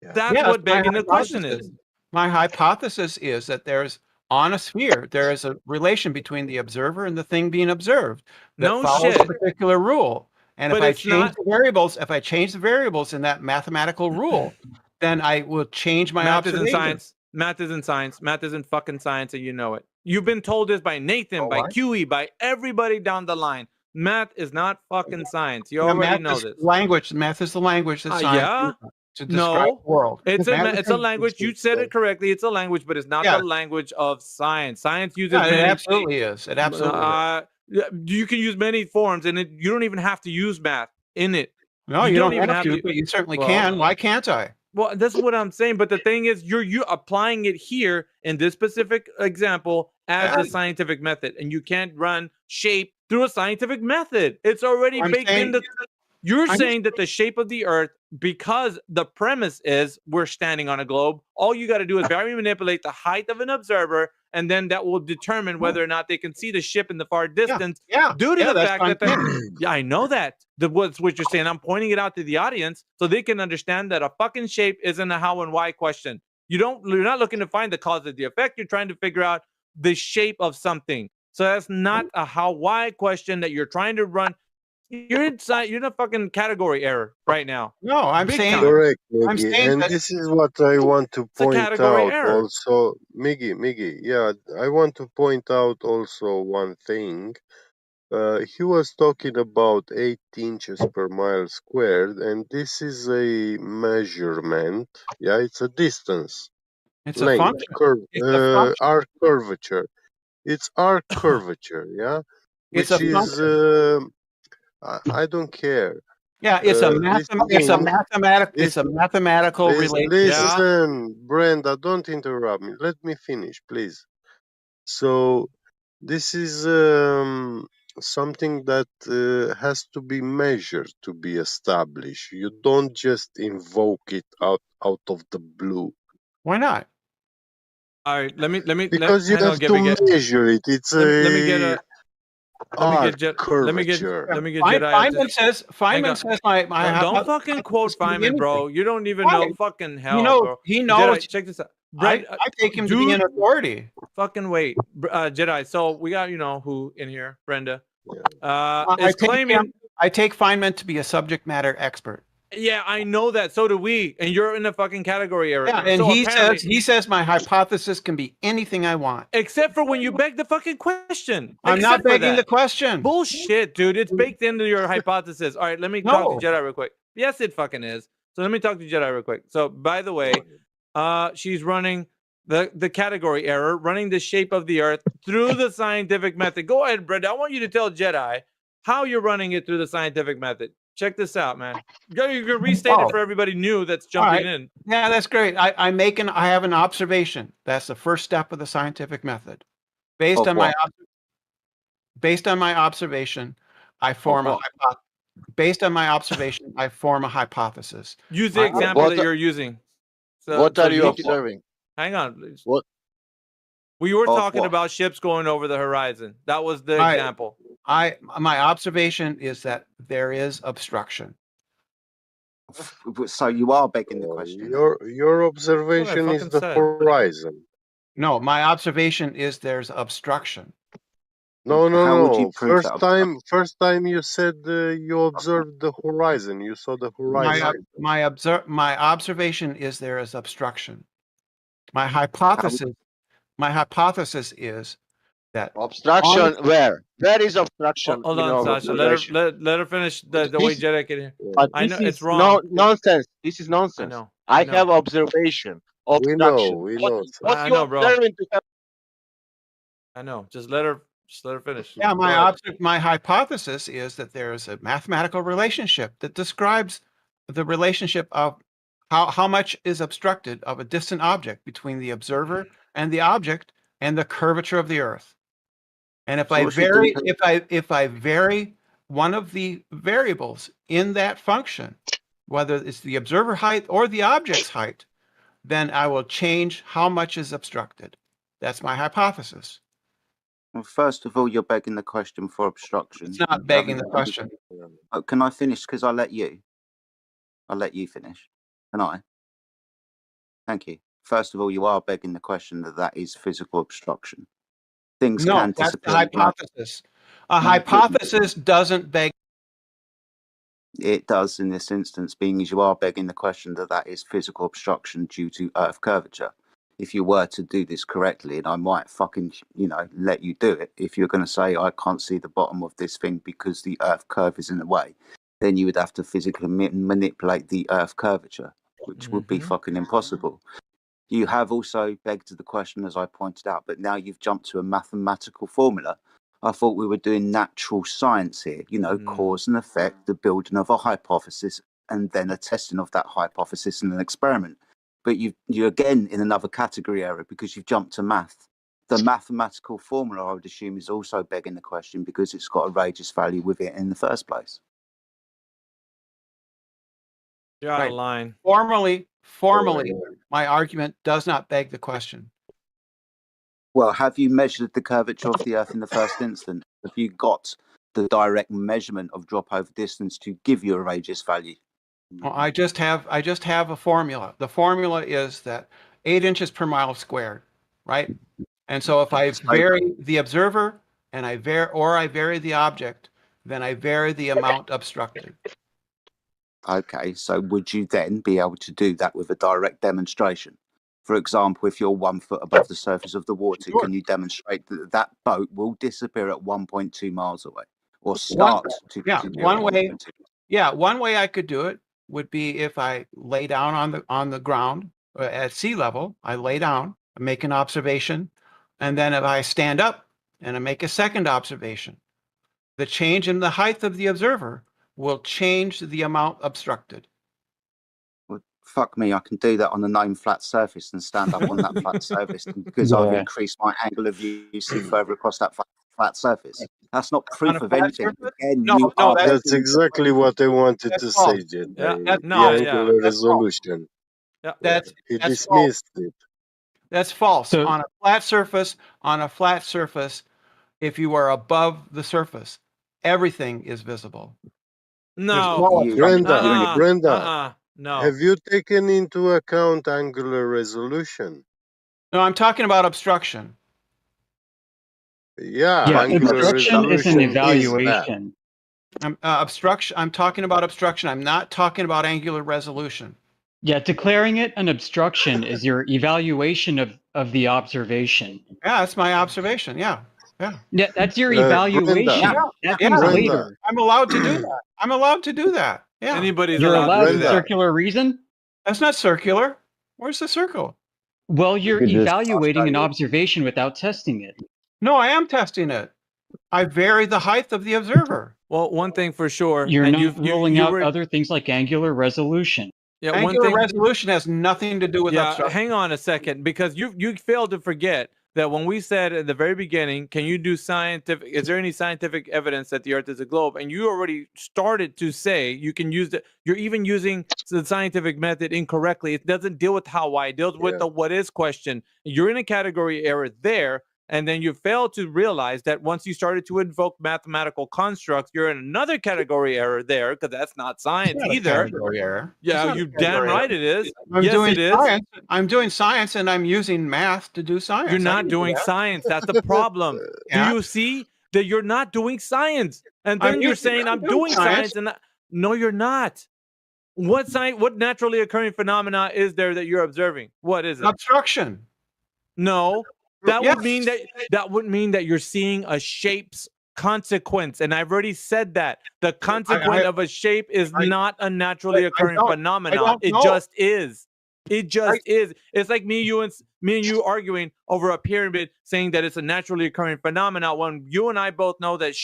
[SPEAKER 13] That's
[SPEAKER 14] Yes,
[SPEAKER 13] what
[SPEAKER 14] my
[SPEAKER 13] begging the question
[SPEAKER 14] hypothesis.
[SPEAKER 13] is.
[SPEAKER 14] My hypothesis is that there's on a sphere, there is a relation between the observer and the thing being observed that
[SPEAKER 13] No
[SPEAKER 14] follows
[SPEAKER 13] shit.
[SPEAKER 14] a particular rule. And
[SPEAKER 13] But
[SPEAKER 14] if I
[SPEAKER 13] it's
[SPEAKER 14] change
[SPEAKER 13] not-
[SPEAKER 14] the variables, if I change the variables in that mathematical rule, then I will change my
[SPEAKER 13] Math isn't
[SPEAKER 14] observation.
[SPEAKER 13] science. Math isn't science. Math isn't fucking science, and you know it. You've been told this by Nathan,
[SPEAKER 14] Oh,
[SPEAKER 13] by
[SPEAKER 14] what?
[SPEAKER 13] QE, by everybody down the line. Math is not fucking science. You
[SPEAKER 14] Yeah,
[SPEAKER 13] already
[SPEAKER 14] math
[SPEAKER 13] know
[SPEAKER 14] is
[SPEAKER 13] this.
[SPEAKER 14] language. Math is the language that science
[SPEAKER 13] Yeah?
[SPEAKER 14] uses to describe
[SPEAKER 13] No.
[SPEAKER 14] the world.
[SPEAKER 13] It's
[SPEAKER 14] Math
[SPEAKER 13] a
[SPEAKER 14] is-
[SPEAKER 13] language. You said it correctly. It's a language, but it's not
[SPEAKER 14] Yeah.
[SPEAKER 13] the language of science. Science uses
[SPEAKER 14] Yeah, it
[SPEAKER 13] many.
[SPEAKER 14] absolutely is. It absolutely is.
[SPEAKER 13] Yeah, you can use many forms, and you don't even have to use math in it.
[SPEAKER 14] No, you don't have to, but you certainly
[SPEAKER 13] Well,
[SPEAKER 14] can. Why can't I?
[SPEAKER 13] Well, that's what I'm saying. But the thing is, you're applying it here in this specific example as
[SPEAKER 14] Yeah.
[SPEAKER 13] a scientific method, and you can't run shape through a scientific method. It's already
[SPEAKER 14] I'm
[SPEAKER 13] baked
[SPEAKER 14] saying-
[SPEAKER 13] in the. You're
[SPEAKER 14] I'm-
[SPEAKER 13] saying that the shape of the Earth, because the premise is we're standing on a globe, all you got to do is barely manipulate the height of an observer, and then that will determine whether or not they can see the ship in the far distance.
[SPEAKER 14] Yeah,
[SPEAKER 13] Due to
[SPEAKER 14] yeah,
[SPEAKER 13] the
[SPEAKER 14] that's
[SPEAKER 13] fact
[SPEAKER 14] what
[SPEAKER 13] that
[SPEAKER 14] I'm
[SPEAKER 13] the, yeah, I know that. What's what you're saying. I'm pointing it out to the audience so they can understand that a fucking shape isn't a how and why question. You're not looking to find the cause of the effect. You're trying to figure out the shape of something. So that's not a how why question that you're trying to run. You're inside. You're in a fucking category error right now.
[SPEAKER 14] No, I'm
[SPEAKER 13] Big
[SPEAKER 14] saying
[SPEAKER 13] time.
[SPEAKER 12] Correct,
[SPEAKER 14] I'm
[SPEAKER 12] Miggy.
[SPEAKER 14] saying
[SPEAKER 12] And
[SPEAKER 14] that
[SPEAKER 12] this is what I want to
[SPEAKER 13] It's a
[SPEAKER 12] point
[SPEAKER 13] category
[SPEAKER 12] out
[SPEAKER 13] error.
[SPEAKER 12] also. Miggy, yeah, I want to point out also one thing. He was talking about 8 inches per mile squared, and this is a measurement. Yeah, it's a distance,
[SPEAKER 14] it's a
[SPEAKER 12] length,
[SPEAKER 14] function.
[SPEAKER 12] curve,
[SPEAKER 14] It's a function.
[SPEAKER 12] arc curvature. It's arc curvature, yeah,
[SPEAKER 14] It's a
[SPEAKER 12] which is
[SPEAKER 14] function.
[SPEAKER 12] I don't care.
[SPEAKER 14] Yeah, it's a
[SPEAKER 12] This
[SPEAKER 14] it's a
[SPEAKER 12] thing,
[SPEAKER 14] mathematical
[SPEAKER 12] this,
[SPEAKER 14] relationship.
[SPEAKER 12] listen, Brenda, don't interrupt me. Let me finish, please. So this is something that has to be measured to be established. You don't just invoke it out of the blue.
[SPEAKER 14] Why not?
[SPEAKER 13] All right, let me
[SPEAKER 12] Because you
[SPEAKER 13] hang on,
[SPEAKER 12] have
[SPEAKER 13] Gibby,
[SPEAKER 12] to measure it. It's
[SPEAKER 13] let me get
[SPEAKER 12] a
[SPEAKER 13] a let me
[SPEAKER 12] arc
[SPEAKER 13] get
[SPEAKER 12] curvature.
[SPEAKER 13] let me get Jedi.
[SPEAKER 14] Feynman says my
[SPEAKER 13] don't fucking quote Feynman, bro. You don't even know fucking hell, bro.
[SPEAKER 14] He knows.
[SPEAKER 13] Jedi, check this out.
[SPEAKER 14] I take him to be an authority.
[SPEAKER 13] Fucking wait, Jedi. So we got who in here, Brenda.
[SPEAKER 14] I
[SPEAKER 13] Is claiming.
[SPEAKER 14] I take Feynman to be a subject matter expert.
[SPEAKER 13] Yeah, I know that. So do we. And you're in the fucking category area.
[SPEAKER 14] Yeah, and
[SPEAKER 13] so
[SPEAKER 14] he says my hypothesis can be anything I want,
[SPEAKER 13] except for when you beg the fucking question.
[SPEAKER 14] I'm not begging the question.
[SPEAKER 13] Bullshit, dude. It's baked into your hypothesis. All right, let me talk to Jedi real quick. Yes, it fucking is. So let me talk to Jedi real quick. So by the way, she's running the category error, running the shape of the Earth through the scientific method. Go ahead, Brenda. I want you to tell Jedi how you're running it through the scientific method. Check this out, man. You can restate it for everybody new that's jumping in.
[SPEAKER 14] Yeah, that's great. I have an observation. That's the first step of the scientific method. Based on my observation, I form a hypothesis.
[SPEAKER 13] Use the example that you're using.
[SPEAKER 17] What are you observing?
[SPEAKER 13] Hang on, please.
[SPEAKER 17] What?
[SPEAKER 13] We were talking about ships going over the horizon. That was the example.
[SPEAKER 14] My observation is that there is obstruction.
[SPEAKER 19] So you are begging the question.
[SPEAKER 12] Your observation is the horizon.
[SPEAKER 14] No, my observation is there's obstruction.
[SPEAKER 12] No. First time you said you observed the horizon. You saw the horizon.
[SPEAKER 14] My observation is there is obstruction. My hypothesis is that
[SPEAKER 17] obstruction. Where is obstruction?
[SPEAKER 13] Hold on, Sasha. Let her finish the way Jedi can hear.
[SPEAKER 17] But
[SPEAKER 13] I know
[SPEAKER 17] it's
[SPEAKER 13] wrong. No,
[SPEAKER 17] nonsense. This is nonsense. I have observation. Obstruction.
[SPEAKER 12] We know.
[SPEAKER 17] What
[SPEAKER 13] I
[SPEAKER 17] you
[SPEAKER 13] know, bro.
[SPEAKER 17] observing to have?
[SPEAKER 13] I know. Just let her finish.
[SPEAKER 14] Yeah, my hypothesis is that there is a mathematical relationship that describes the relationship of how much is obstructed of a distant object between the observer and the object and the curvature of the Earth. And if I vary one of the variables in that function, whether it's the observer height or the object's height, then I will change how much is obstructed. That's my hypothesis.
[SPEAKER 19] Well, first of all, you're begging the question for obstruction.
[SPEAKER 14] It's not begging the question.
[SPEAKER 19] Can I finish? Because I'll let you finish. Can I? Thank you. First of all, you are begging the question that is physical obstruction. Things can
[SPEAKER 14] that's
[SPEAKER 19] disappear.
[SPEAKER 14] the hypothesis. A hypothesis doesn't beg.
[SPEAKER 19] It does in this instance, being as you are begging the question that is physical obstruction due to Earth curvature. If you were to do this correctly, and I might fucking, let you do it, if you're going to say, I can't see the bottom of this thing because the Earth curve is in the way, then you would have to physically manipulate the Earth curvature, which would be fucking impossible. You have also begged the question, as I pointed out, but now you've jumped to a mathematical formula. I thought we were doing natural science here, cause and effect, the building of a hypothesis, and then a testing of that hypothesis in an experiment. But you're again in another category error because you've jumped to math. The mathematical formula, I would assume, is also begging the question because it's got a radius value with it in the first place.
[SPEAKER 13] You're out of line.
[SPEAKER 14] Formally, my argument does not beg the question.
[SPEAKER 19] Well, have you measured the curvature of the Earth in the first instance? Have you got the direct measurement of drop over distance to give you a radius value?
[SPEAKER 14] Well, I just have a formula. The formula is that 8 inches per mile squared, right? And so if I vary the observer and I vary the object,
[SPEAKER 11] then I vary the amount obstructed.
[SPEAKER 19] Okay, so would you then be able to do that with a direct demonstration? For example, if you're 1 foot above the surface of the water,
[SPEAKER 11] Sure.
[SPEAKER 19] can you demonstrate that that boat will disappear at 1.2 miles away, or start to disappear
[SPEAKER 11] One
[SPEAKER 19] at
[SPEAKER 11] way.
[SPEAKER 19] 1.2?
[SPEAKER 11] Yeah, one way I could do it would be if I lay down on the ground at sea level. I lay down, I make an observation, and then if I stand up and I make a second observation, the change in the height of the observer will change the amount obstructed.
[SPEAKER 19] Well, fuck me, I can do that on a known flat surface and stand up on that flat surface because I've
[SPEAKER 16] Yeah.
[SPEAKER 19] increased my angle of view, you see further across that flat surface. That's not
[SPEAKER 11] On
[SPEAKER 19] proof
[SPEAKER 11] a
[SPEAKER 19] of
[SPEAKER 11] flat
[SPEAKER 19] anything.
[SPEAKER 11] surface?
[SPEAKER 19] Again,
[SPEAKER 11] No,
[SPEAKER 19] you
[SPEAKER 11] no,
[SPEAKER 19] are
[SPEAKER 11] that's
[SPEAKER 12] That's exactly what I wanted to
[SPEAKER 11] that's false.
[SPEAKER 12] say, Jedi.
[SPEAKER 13] Yeah,
[SPEAKER 12] The
[SPEAKER 13] no, yeah,
[SPEAKER 12] angular
[SPEAKER 11] That's false.
[SPEAKER 12] resolution.
[SPEAKER 13] yeah.
[SPEAKER 11] That's
[SPEAKER 12] He
[SPEAKER 11] that's false.
[SPEAKER 12] dismissed it.
[SPEAKER 11] That's false.
[SPEAKER 15] So-
[SPEAKER 11] On a flat surface, if you are above the surface, everything is visible.
[SPEAKER 13] No,
[SPEAKER 12] Brenda, Brenda,
[SPEAKER 13] no.
[SPEAKER 12] have you taken into account angular resolution?
[SPEAKER 11] No, I'm talking about obstruction.
[SPEAKER 12] Yeah,
[SPEAKER 18] Yeah,
[SPEAKER 12] angular
[SPEAKER 18] obstruction is an
[SPEAKER 12] resolution is that.
[SPEAKER 18] evaluation.
[SPEAKER 11] I'm talking about obstruction. I'm not talking about angular resolution.
[SPEAKER 18] Yeah, declaring it an obstruction is your evaluation of the observation.
[SPEAKER 11] Yeah, that's my observation. Yeah.
[SPEAKER 18] Yeah, that's your
[SPEAKER 12] Brenda,
[SPEAKER 18] evaluation. That comes
[SPEAKER 12] Brenda.
[SPEAKER 18] later.
[SPEAKER 11] I'm allowed to do that. I'm allowed to do that. Yeah.
[SPEAKER 13] Anybody's
[SPEAKER 18] You're allowed
[SPEAKER 13] to do
[SPEAKER 18] a
[SPEAKER 13] that.
[SPEAKER 18] circular reason?
[SPEAKER 11] That's not circular. Where's the circle?
[SPEAKER 18] Well, you're
[SPEAKER 19] You could just-
[SPEAKER 18] evaluating an observation without testing it.
[SPEAKER 11] No, I am testing it. I vary the height of the observer.
[SPEAKER 13] Well, one thing for sure,
[SPEAKER 18] You're
[SPEAKER 13] and
[SPEAKER 18] not ruling
[SPEAKER 13] you
[SPEAKER 18] out
[SPEAKER 13] were,
[SPEAKER 18] other things like angular resolution.
[SPEAKER 13] yeah, one
[SPEAKER 11] Angular
[SPEAKER 13] thing.
[SPEAKER 11] resolution has nothing to do with
[SPEAKER 13] Yeah,
[SPEAKER 11] obstruction.
[SPEAKER 13] hang on a second, because you failed to forget that when we said at the very beginning, can you do scientific? Is there any scientific evidence that the Earth is a globe? And you already started to say you can use the. You're even using the scientific method incorrectly. It doesn't deal with how, why. It deals with the what is question. You're in a category error there. And then you fail to realize that once you started to invoke mathematical constructs, you're in another category error there, because that's not science
[SPEAKER 11] Not a
[SPEAKER 13] either.
[SPEAKER 11] category error.
[SPEAKER 13] Yeah,
[SPEAKER 11] It's not a
[SPEAKER 13] you damn
[SPEAKER 11] category
[SPEAKER 13] right
[SPEAKER 11] error.
[SPEAKER 13] it is.
[SPEAKER 11] I'm
[SPEAKER 13] Yes,
[SPEAKER 11] doing
[SPEAKER 13] it is.
[SPEAKER 11] science. I'm doing science, and I'm using math to do science.
[SPEAKER 13] You're
[SPEAKER 11] I
[SPEAKER 13] not
[SPEAKER 11] can do
[SPEAKER 13] doing
[SPEAKER 11] that.
[SPEAKER 13] science. That's the problem.
[SPEAKER 11] Yeah.
[SPEAKER 13] Do you see that you're not doing science? And
[SPEAKER 11] I'm
[SPEAKER 13] then you're
[SPEAKER 11] using-
[SPEAKER 13] saying
[SPEAKER 11] I'm
[SPEAKER 13] I'm
[SPEAKER 11] doing
[SPEAKER 13] doing science, and no, you're not. What science? What naturally occurring phenomena is there that you're observing? What is it?
[SPEAKER 11] Obstruction.
[SPEAKER 13] No, that
[SPEAKER 11] Yes.
[SPEAKER 13] would mean that you're seeing a shape's consequence, and I've already said that the consequence of a shape is not a naturally occurring phenomenon. It
[SPEAKER 11] know.
[SPEAKER 13] just is. It just is. It's like me and you arguing over a pyramid, saying that it's a naturally occurring phenomenon, when you and I both know that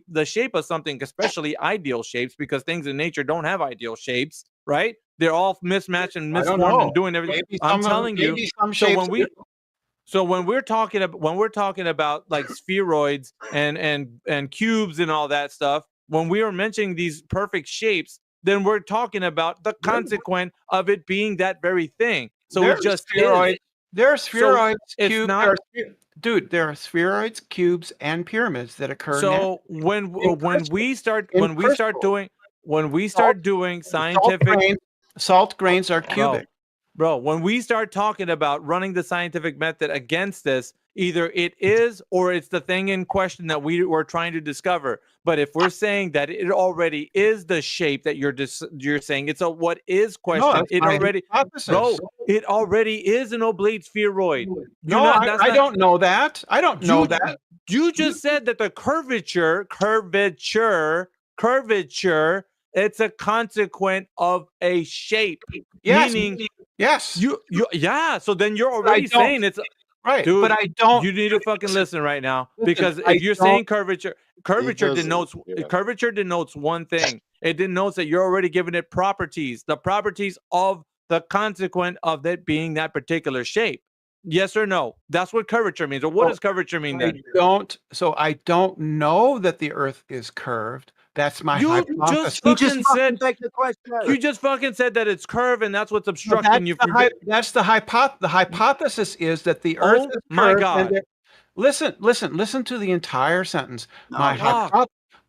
[SPEAKER 13] the shape of something, especially ideal shapes, because things in nature don't have ideal shapes, right? They're all mismatched and
[SPEAKER 11] I don't
[SPEAKER 13] misformed
[SPEAKER 11] know.
[SPEAKER 13] and doing everything.
[SPEAKER 11] Maybe
[SPEAKER 13] I'm
[SPEAKER 11] some of-
[SPEAKER 13] telling you.
[SPEAKER 11] maybe some
[SPEAKER 13] So
[SPEAKER 11] shapes
[SPEAKER 13] when we
[SPEAKER 11] do.
[SPEAKER 13] so when we're talking about like spheroids and cubes and all that stuff, when we are mentioning these perfect shapes, then we're talking about the consequence of it being that very thing. So
[SPEAKER 11] There's
[SPEAKER 13] it just
[SPEAKER 11] spheroids.
[SPEAKER 13] is.
[SPEAKER 11] There are spheroids,
[SPEAKER 13] it's
[SPEAKER 11] cubes.
[SPEAKER 13] not-
[SPEAKER 11] There are spheroids, cubes, and pyramids that occur.
[SPEAKER 13] So when we start doing scientific
[SPEAKER 11] salt grains are cubic.
[SPEAKER 13] Bro, when we start talking about running the scientific method against this, either it is or it's the thing in question that we were trying to discover. But if we're saying that it already is the shape that you're saying, it's a what is question.
[SPEAKER 11] that's
[SPEAKER 13] It
[SPEAKER 11] my
[SPEAKER 13] already,
[SPEAKER 11] hypothesis.
[SPEAKER 13] bro, it already is an oblate spheroid.
[SPEAKER 11] No, I don't know that. I don't know that.
[SPEAKER 13] You just said that the curvature, it's a consequence of a shape.
[SPEAKER 11] Yes,
[SPEAKER 13] Meaning,
[SPEAKER 11] yes.
[SPEAKER 13] Yeah. So then you're already
[SPEAKER 11] don't-
[SPEAKER 13] saying it's
[SPEAKER 11] right.
[SPEAKER 13] dude,
[SPEAKER 11] but I don't.
[SPEAKER 13] You need to fucking listen right now,
[SPEAKER 11] Listen,
[SPEAKER 13] because
[SPEAKER 11] I
[SPEAKER 13] if you're saying
[SPEAKER 11] don't-
[SPEAKER 13] curvature
[SPEAKER 12] doesn't,
[SPEAKER 13] denotes one thing. It denotes that you're already giving it properties, the properties of the consequence of that being that particular shape. Yes or no? That's what curvature means. Or what does curvature mean then?
[SPEAKER 11] I don't know that the Earth is curved. That's my
[SPEAKER 13] You
[SPEAKER 11] hypothesis.
[SPEAKER 13] just fucking said you just fucking said that it's curved and that's what's obstructing you from.
[SPEAKER 11] That's the hypothesis. The hypothesis is that the Earth is curved.
[SPEAKER 13] my God.
[SPEAKER 11] and that- Listen to the entire sentence.
[SPEAKER 13] No.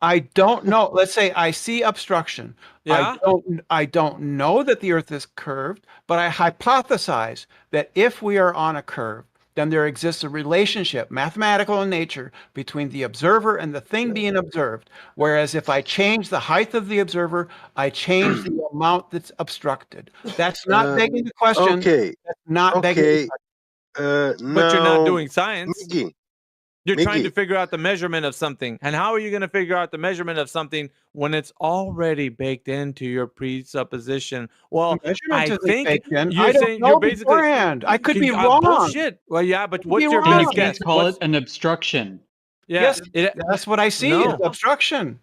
[SPEAKER 11] I don't know. Let's say I see obstruction.
[SPEAKER 13] Yeah?
[SPEAKER 11] I don't know that the Earth is curved, but I hypothesize that if we are on a curve,
[SPEAKER 14] then there exists a relationship, mathematical in nature, between the observer and the thing being observed. Whereas if I change the height of the observer, I change the amount that's obstructed. That's not begging the question.
[SPEAKER 12] Okay.
[SPEAKER 14] That's not begging the
[SPEAKER 12] Okay.
[SPEAKER 14] question.
[SPEAKER 13] But you're not
[SPEAKER 12] Now,
[SPEAKER 13] doing science.
[SPEAKER 12] Miggy,
[SPEAKER 13] You're trying to
[SPEAKER 12] Miggy,
[SPEAKER 13] figure out the measurement of something. And how are you going to figure out the measurement of something when it's already baked into your presupposition? Well,
[SPEAKER 14] The measurement
[SPEAKER 13] I
[SPEAKER 14] isn't
[SPEAKER 13] think
[SPEAKER 14] baked in.
[SPEAKER 13] you're
[SPEAKER 14] I don't
[SPEAKER 13] saying
[SPEAKER 14] know
[SPEAKER 13] you're basically
[SPEAKER 14] beforehand. I could be wrong.
[SPEAKER 13] bullshit. Well, yeah, but
[SPEAKER 14] Could
[SPEAKER 13] what's
[SPEAKER 14] be
[SPEAKER 13] your
[SPEAKER 14] wrong.
[SPEAKER 13] best
[SPEAKER 20] You can't
[SPEAKER 13] guess?
[SPEAKER 20] call
[SPEAKER 13] What's,
[SPEAKER 20] it an obstruction.
[SPEAKER 13] yeah,
[SPEAKER 14] Yes,
[SPEAKER 13] it,
[SPEAKER 14] that's what I see
[SPEAKER 13] no.
[SPEAKER 14] is obstruction.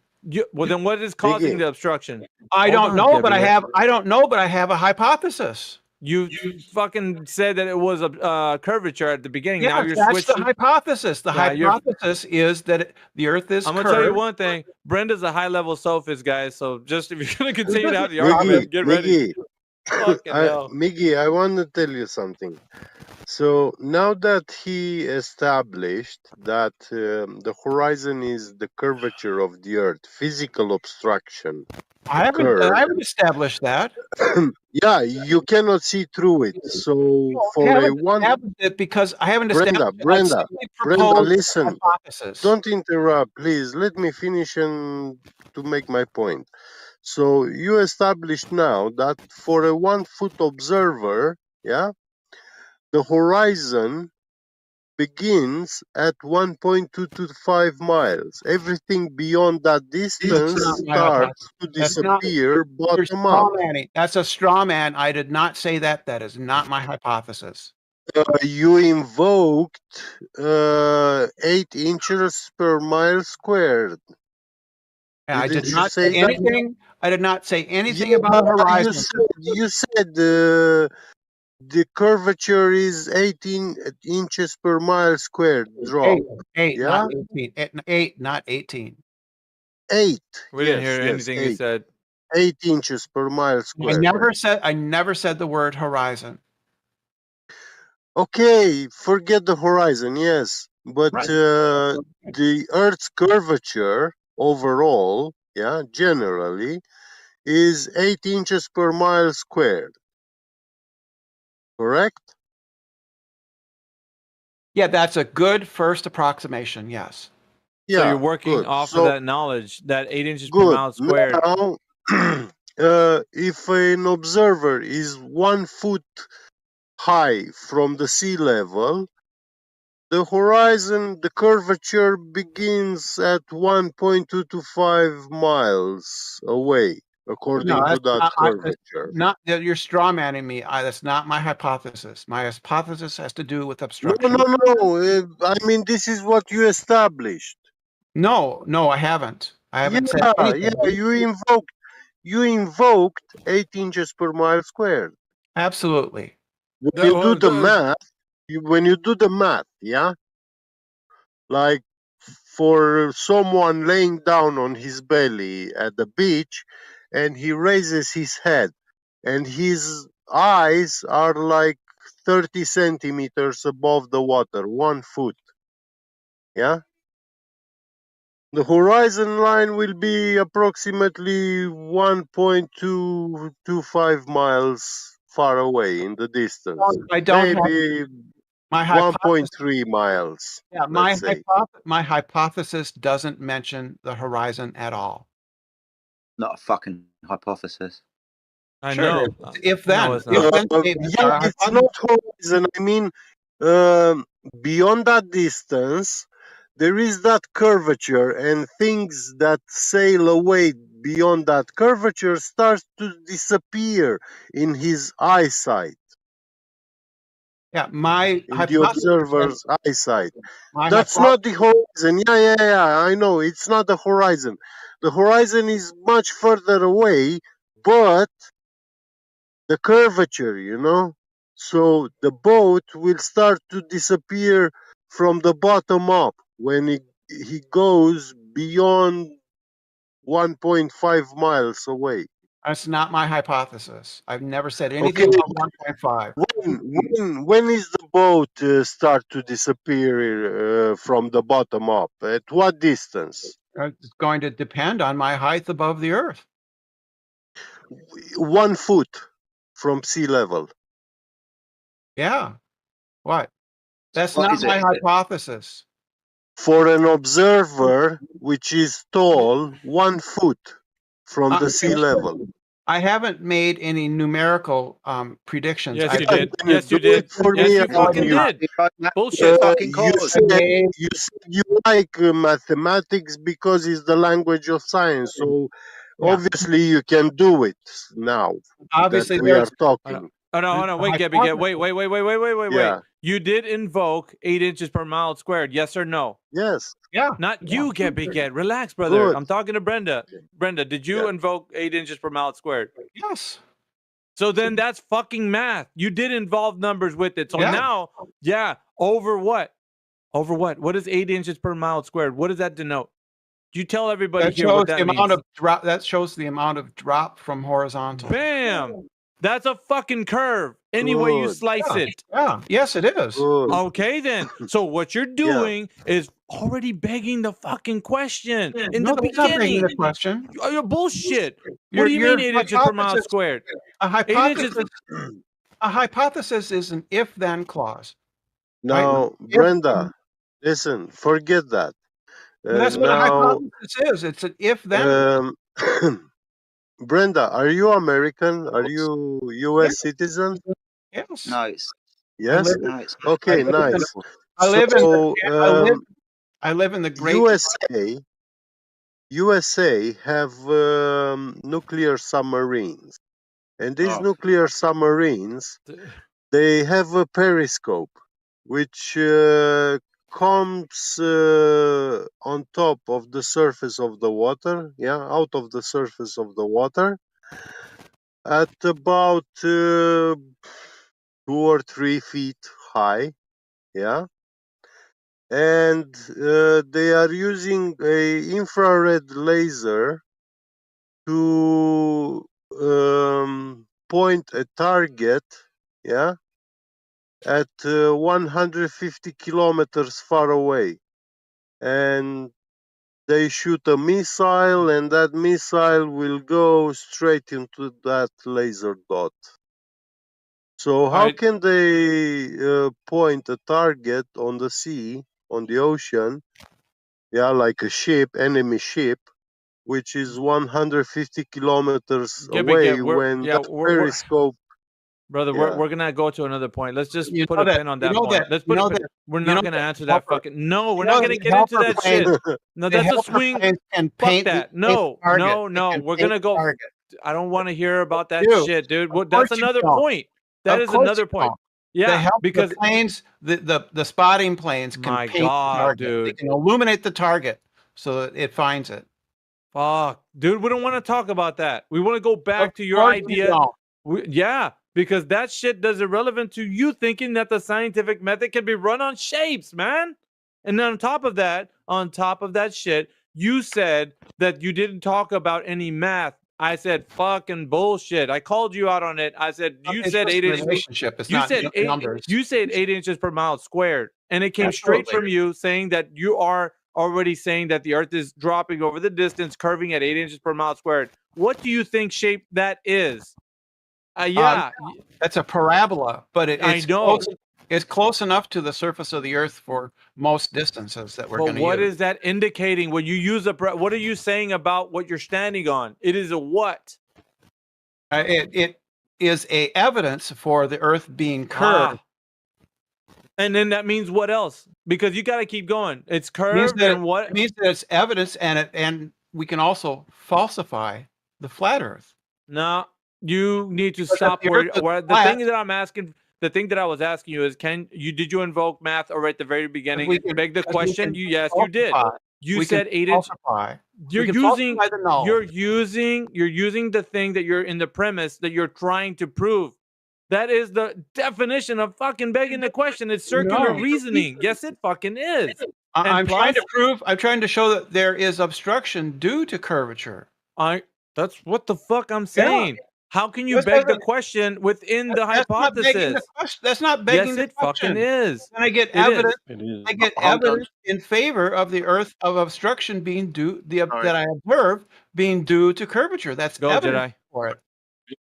[SPEAKER 13] Well, then what is causing
[SPEAKER 12] Miggy,
[SPEAKER 13] the obstruction?
[SPEAKER 14] I
[SPEAKER 13] Hold
[SPEAKER 14] don't
[SPEAKER 13] on,
[SPEAKER 14] know, but
[SPEAKER 13] Gabriel.
[SPEAKER 14] I don't know, but I have a hypothesis.
[SPEAKER 13] You fucking said that it was a curvature at the beginning. Now
[SPEAKER 14] Yes,
[SPEAKER 13] you're
[SPEAKER 14] that's
[SPEAKER 13] switching.
[SPEAKER 14] the hypothesis. The
[SPEAKER 13] Yeah, you're.
[SPEAKER 14] hypothesis is that the Earth is
[SPEAKER 13] I'm gonna
[SPEAKER 14] curved.
[SPEAKER 13] tell you one thing. Brenda's a high-level sophist, guys. So just if you're gonna continue to have the
[SPEAKER 12] Miggy,
[SPEAKER 13] argument, get ready.
[SPEAKER 12] Miggy,
[SPEAKER 13] Fucking hell.
[SPEAKER 12] Miggy, I want to tell you something. So now that he established that the horizon is the curvature of the Earth, physical obstruction,
[SPEAKER 14] I haven't established that.
[SPEAKER 12] yeah, you cannot see through it. So
[SPEAKER 14] I
[SPEAKER 12] for a
[SPEAKER 14] haven't
[SPEAKER 12] one,
[SPEAKER 14] established it because I haven't established it. I
[SPEAKER 12] Brenda,
[SPEAKER 14] simply
[SPEAKER 12] Brenda,
[SPEAKER 14] proposed a
[SPEAKER 12] listen,
[SPEAKER 14] hypothesis.
[SPEAKER 12] don't interrupt, please. Let me finish and to make my point. So you established now that for a 1 foot observer, yeah, the horizon begins at 1.225 miles. Everything beyond that distance
[SPEAKER 14] That's not my
[SPEAKER 12] starts to
[SPEAKER 14] hypothesis. That's not.
[SPEAKER 12] disappear
[SPEAKER 14] You're
[SPEAKER 12] bottom
[SPEAKER 14] straw
[SPEAKER 12] up.
[SPEAKER 14] manning. That's a straw man. I did not say that. That is not my hypothesis.
[SPEAKER 12] You invoked 8 inches per mile squared.
[SPEAKER 14] And I
[SPEAKER 12] Didn't
[SPEAKER 14] did
[SPEAKER 12] you
[SPEAKER 14] not
[SPEAKER 12] say
[SPEAKER 14] say
[SPEAKER 12] that?
[SPEAKER 14] anything. I did not say anything
[SPEAKER 12] Yeah,
[SPEAKER 14] about horizon.
[SPEAKER 12] you said the curvature is 18 inches per mile squared drop.
[SPEAKER 14] Eight,
[SPEAKER 12] Yeah,
[SPEAKER 14] not 18. Eight, not 18.
[SPEAKER 12] 8.
[SPEAKER 13] We didn't
[SPEAKER 12] Yes,
[SPEAKER 13] hear
[SPEAKER 12] yes,
[SPEAKER 13] anything you
[SPEAKER 12] 8.
[SPEAKER 13] said.
[SPEAKER 12] 8 inches per mile
[SPEAKER 14] I
[SPEAKER 12] squared.
[SPEAKER 14] never said the word horizon.
[SPEAKER 12] Okay, forget the horizon, yes. But
[SPEAKER 14] Right.
[SPEAKER 12] the Earth's curvature overall, yeah, generally, is 8 inches per mile squared. Correct?
[SPEAKER 14] Yeah, that's a good first approximation. Yes.
[SPEAKER 13] So
[SPEAKER 12] Yeah,
[SPEAKER 13] you're working
[SPEAKER 12] good.
[SPEAKER 13] off
[SPEAKER 12] So
[SPEAKER 13] of that knowledge, that 8 inches per
[SPEAKER 12] good.
[SPEAKER 13] mile squared.
[SPEAKER 12] Now, if an observer is 1 foot high from the sea level, the horizon, the curvature begins at 1.225 miles away, according
[SPEAKER 14] No,
[SPEAKER 12] to
[SPEAKER 14] that's
[SPEAKER 12] that
[SPEAKER 14] not.
[SPEAKER 12] curvature.
[SPEAKER 14] You're straw manning me. That's not my hypothesis. My hypothesis has to do with
[SPEAKER 12] No,
[SPEAKER 14] obstruction.
[SPEAKER 12] no. I mean, this is what you established.
[SPEAKER 14] No, I haven't. I haven't said anything.
[SPEAKER 12] Yeah. You invoked 8 inches per mile squared.
[SPEAKER 14] Absolutely.
[SPEAKER 12] When you do the math, yeah, like for someone laying down on his belly at the beach, and he raises his head, and his eyes are like 30 centimeters above the water, 1 foot, yeah. The horizon line will be approximately 1.225 miles far away in the distance.
[SPEAKER 14] I don't have
[SPEAKER 12] Maybe
[SPEAKER 14] my hypothesis.
[SPEAKER 12] 1.3 miles.
[SPEAKER 14] Yeah,
[SPEAKER 12] let's say.
[SPEAKER 14] my hypothesis doesn't mention the horizon at all.
[SPEAKER 19] Not a fucking hypothesis.
[SPEAKER 13] I
[SPEAKER 14] Sure,
[SPEAKER 13] know.
[SPEAKER 14] if then,
[SPEAKER 13] No, it's
[SPEAKER 14] if
[SPEAKER 13] not.
[SPEAKER 14] then statements
[SPEAKER 12] Yeah,
[SPEAKER 14] are
[SPEAKER 12] it's not horizon. I mean, beyond that distance, there is that curvature, and things that sail away beyond that curvature start to disappear in his eyesight.
[SPEAKER 14] Yeah, my
[SPEAKER 12] in the observer's eyesight.
[SPEAKER 14] my
[SPEAKER 12] That's not the horizon. Yeah. I know it's not the horizon. The horizon is much further away, but the curvature, So the boat will start to disappear from the bottom up when he goes beyond 1.5 miles away.
[SPEAKER 14] That's not my hypothesis. I've never said anything about 1.5.
[SPEAKER 12] When is the boat start to disappear from the bottom up? At what distance?
[SPEAKER 14] It's going to depend on my height above the earth.
[SPEAKER 12] 1 foot from sea level.
[SPEAKER 14] Yeah. What? That's
[SPEAKER 19] What
[SPEAKER 14] not
[SPEAKER 19] is
[SPEAKER 14] my
[SPEAKER 19] it?
[SPEAKER 14] hypothesis.
[SPEAKER 12] For an observer which is tall 1 foot from the sea level.
[SPEAKER 14] I haven't made any numerical predictions.
[SPEAKER 13] Yes,
[SPEAKER 14] I
[SPEAKER 13] you
[SPEAKER 12] Can
[SPEAKER 13] did.
[SPEAKER 12] you
[SPEAKER 13] Yes, you
[SPEAKER 12] do it
[SPEAKER 13] did.
[SPEAKER 12] for
[SPEAKER 13] Yes,
[SPEAKER 12] me?
[SPEAKER 13] you
[SPEAKER 12] And
[SPEAKER 13] fucking
[SPEAKER 12] you,
[SPEAKER 13] did. Bullshit.
[SPEAKER 1] fucking
[SPEAKER 12] you
[SPEAKER 1] cause.
[SPEAKER 12] said you like mathematics because it's the language of science. So
[SPEAKER 14] Yeah.
[SPEAKER 12] obviously you can do it now
[SPEAKER 14] Obviously,
[SPEAKER 12] that we are
[SPEAKER 14] there's
[SPEAKER 12] talking.
[SPEAKER 13] Oh no, wait, Gabby, wait.
[SPEAKER 12] Yeah.
[SPEAKER 13] You did invoke 8 inches per mile squared, yes or no?
[SPEAKER 12] Yes.
[SPEAKER 14] Yeah.
[SPEAKER 13] Not you, Gabby. Relax, brother.
[SPEAKER 12] Good.
[SPEAKER 13] I'm talking to Brenda. Brenda, did you invoke 8 inches per mile squared?
[SPEAKER 14] Yes.
[SPEAKER 13] So then that's fucking math. You did involve numbers with it. So
[SPEAKER 14] Yeah.
[SPEAKER 13] now, over what? Over what? What is 8 inches per mile squared? What does that denote? You tell everybody
[SPEAKER 14] That
[SPEAKER 13] here
[SPEAKER 14] shows
[SPEAKER 13] what that
[SPEAKER 14] the amount
[SPEAKER 13] means.
[SPEAKER 14] of drop. That shows the amount of drop from horizontal.
[SPEAKER 13] Bam! That's a fucking curve. Any way you
[SPEAKER 12] Good.
[SPEAKER 13] slice
[SPEAKER 14] Yeah.
[SPEAKER 13] it.
[SPEAKER 14] Yeah. Yes, it is.
[SPEAKER 12] Good.
[SPEAKER 13] Okay, then. So what you're doing is already begging the fucking question in
[SPEAKER 14] No,
[SPEAKER 13] the
[SPEAKER 14] that's not begging
[SPEAKER 13] beginning.
[SPEAKER 14] the question.
[SPEAKER 13] You're bullshit. What
[SPEAKER 14] Your-
[SPEAKER 13] do you
[SPEAKER 14] your
[SPEAKER 13] mean 8 inches per mile
[SPEAKER 14] hypothesis-
[SPEAKER 13] squared?
[SPEAKER 14] A
[SPEAKER 13] 8 inches.
[SPEAKER 14] hypothesis. A hypothesis is an if-then clause.
[SPEAKER 12] Now, Brenda, listen, forget that.
[SPEAKER 14] That's what a hypothesis is. It's an if-then.
[SPEAKER 12] Brenda, are you American? Are you U.S. citizen?
[SPEAKER 14] Yes.
[SPEAKER 19] Nice.
[SPEAKER 12] Yes.
[SPEAKER 19] Nice.
[SPEAKER 12] Okay, nice.
[SPEAKER 14] I live in the great
[SPEAKER 12] USA have nuclear submarines, and these
[SPEAKER 14] Oh.
[SPEAKER 12] nuclear submarines, they have a periscope, which comes on top of the surface of the water, out of the surface of the water, at about 2 or 3 feet high, and they are using a infrared laser to point a target, at 150 kilometers far away, and they shoot a missile, and that missile will go straight into that laser dot. So how can they point a target on the sea, on the ocean, like a ship, enemy ship, which is 150 kilometers away when that periscope...
[SPEAKER 13] Brother, we're gonna go to another point. Let's just put
[SPEAKER 14] know
[SPEAKER 13] a
[SPEAKER 14] that-
[SPEAKER 13] pin on
[SPEAKER 14] you
[SPEAKER 13] that
[SPEAKER 14] know
[SPEAKER 13] point.
[SPEAKER 14] that-
[SPEAKER 13] Let's
[SPEAKER 14] you
[SPEAKER 13] put
[SPEAKER 14] know
[SPEAKER 13] a pin.
[SPEAKER 14] that-
[SPEAKER 13] We're
[SPEAKER 14] you
[SPEAKER 13] not
[SPEAKER 14] know
[SPEAKER 13] gonna
[SPEAKER 14] that
[SPEAKER 13] answer that
[SPEAKER 14] helper-
[SPEAKER 13] fucking. No, we're
[SPEAKER 14] you
[SPEAKER 13] not
[SPEAKER 14] know
[SPEAKER 13] gonna
[SPEAKER 14] that
[SPEAKER 13] get into
[SPEAKER 14] helper
[SPEAKER 13] that
[SPEAKER 14] planes-
[SPEAKER 13] shit. No,
[SPEAKER 14] the
[SPEAKER 13] that's a
[SPEAKER 14] helper
[SPEAKER 13] swing.
[SPEAKER 14] planes can
[SPEAKER 13] Fuck
[SPEAKER 14] paint the-
[SPEAKER 13] that.
[SPEAKER 14] paint the
[SPEAKER 13] No,
[SPEAKER 14] target.
[SPEAKER 13] no,
[SPEAKER 14] They
[SPEAKER 13] no.
[SPEAKER 14] can
[SPEAKER 13] We're
[SPEAKER 14] paint
[SPEAKER 13] gonna
[SPEAKER 14] the
[SPEAKER 13] go.
[SPEAKER 14] target.
[SPEAKER 13] I don't want to hear about that
[SPEAKER 14] Dude,
[SPEAKER 13] shit, dude.
[SPEAKER 14] of
[SPEAKER 13] That's
[SPEAKER 14] course you
[SPEAKER 13] another
[SPEAKER 14] don't.
[SPEAKER 13] point. That
[SPEAKER 14] Of
[SPEAKER 13] is
[SPEAKER 14] course
[SPEAKER 13] another
[SPEAKER 14] you
[SPEAKER 13] point.
[SPEAKER 14] don't.
[SPEAKER 13] Yeah, because
[SPEAKER 14] the planes, the spotting planes can
[SPEAKER 13] My
[SPEAKER 14] paint
[SPEAKER 13] God,
[SPEAKER 14] the target. They
[SPEAKER 13] dude.
[SPEAKER 14] can illuminate the target so that it finds it.
[SPEAKER 13] fuck, dude, we don't want to talk about that. We want to go back to your
[SPEAKER 14] course you
[SPEAKER 13] idea.
[SPEAKER 14] don't.
[SPEAKER 13] Because that shit does irrelevant to you thinking that the scientific method can be run on shapes, man. And then on top of that shit, you said that you didn't talk about any math. I said fucking bullshit. I called you out on it. I said you
[SPEAKER 14] It's
[SPEAKER 13] said
[SPEAKER 14] just
[SPEAKER 13] 8 inches.
[SPEAKER 14] relationship. It's
[SPEAKER 13] You
[SPEAKER 14] not
[SPEAKER 13] said eight.
[SPEAKER 14] numbers.
[SPEAKER 13] You said 8 inches per mile squared, and it came straight
[SPEAKER 14] Absolutely.
[SPEAKER 13] from you saying that you are already saying that the Earth is dropping over the distance, curving at 8 inches per mile squared. What do you think shape that is?
[SPEAKER 14] That's a parabola, but
[SPEAKER 13] I know.
[SPEAKER 14] It's close enough to the surface of the Earth for most distances that we're
[SPEAKER 13] But
[SPEAKER 14] going to use.
[SPEAKER 13] what is that indicating when you use what are you saying about what you're standing on? It is a what?
[SPEAKER 14] It is a evidence for the Earth being curved.
[SPEAKER 13] And then that means what else? Because you got to keep going. It's
[SPEAKER 14] It means
[SPEAKER 13] curved
[SPEAKER 14] that
[SPEAKER 13] and what?
[SPEAKER 14] It means that it's evidence, and we can also falsify the flat Earth.
[SPEAKER 13] No, you need to
[SPEAKER 14] Because
[SPEAKER 13] stop
[SPEAKER 14] the
[SPEAKER 13] where,
[SPEAKER 14] Earth is
[SPEAKER 13] where the
[SPEAKER 14] flat.
[SPEAKER 13] thing that I'm asking. The thing that I was asking you is, did you invoke math or at the very beginning?
[SPEAKER 14] we can-
[SPEAKER 13] Beg the
[SPEAKER 14] because we
[SPEAKER 13] question.
[SPEAKER 14] can
[SPEAKER 13] Yes, you did.
[SPEAKER 14] falsify.
[SPEAKER 13] You
[SPEAKER 14] We
[SPEAKER 13] said
[SPEAKER 14] can
[SPEAKER 13] 8 inches.
[SPEAKER 14] falsify.
[SPEAKER 13] You're
[SPEAKER 14] We can
[SPEAKER 13] using
[SPEAKER 14] falsify the null.
[SPEAKER 13] you're using the thing that you're in the premise that you're trying to prove. That is the definition of fucking begging the question. It's circular
[SPEAKER 14] No.
[SPEAKER 13] reasoning. Yes, it fucking is. And
[SPEAKER 14] I'm trying to
[SPEAKER 13] plus-
[SPEAKER 14] prove. I'm trying to show that there is obstruction due to curvature.
[SPEAKER 13] That's what the fuck I'm saying. How can you
[SPEAKER 14] This
[SPEAKER 13] beg the
[SPEAKER 14] doesn't-
[SPEAKER 13] question within the
[SPEAKER 14] That's not begging the
[SPEAKER 13] hypothesis?
[SPEAKER 14] question. That's not begging
[SPEAKER 13] Yes,
[SPEAKER 14] the
[SPEAKER 13] it
[SPEAKER 14] question.
[SPEAKER 13] fucking is.
[SPEAKER 14] And I get
[SPEAKER 13] It is.
[SPEAKER 14] evidence.
[SPEAKER 16] It is.
[SPEAKER 14] I get
[SPEAKER 19] Hold on.
[SPEAKER 14] evidence in favor of the Earth of obstruction being due
[SPEAKER 19] All right.
[SPEAKER 14] that I observe being due to curvature. That's
[SPEAKER 13] Go,
[SPEAKER 14] evidence
[SPEAKER 13] Jedi.
[SPEAKER 14] for it.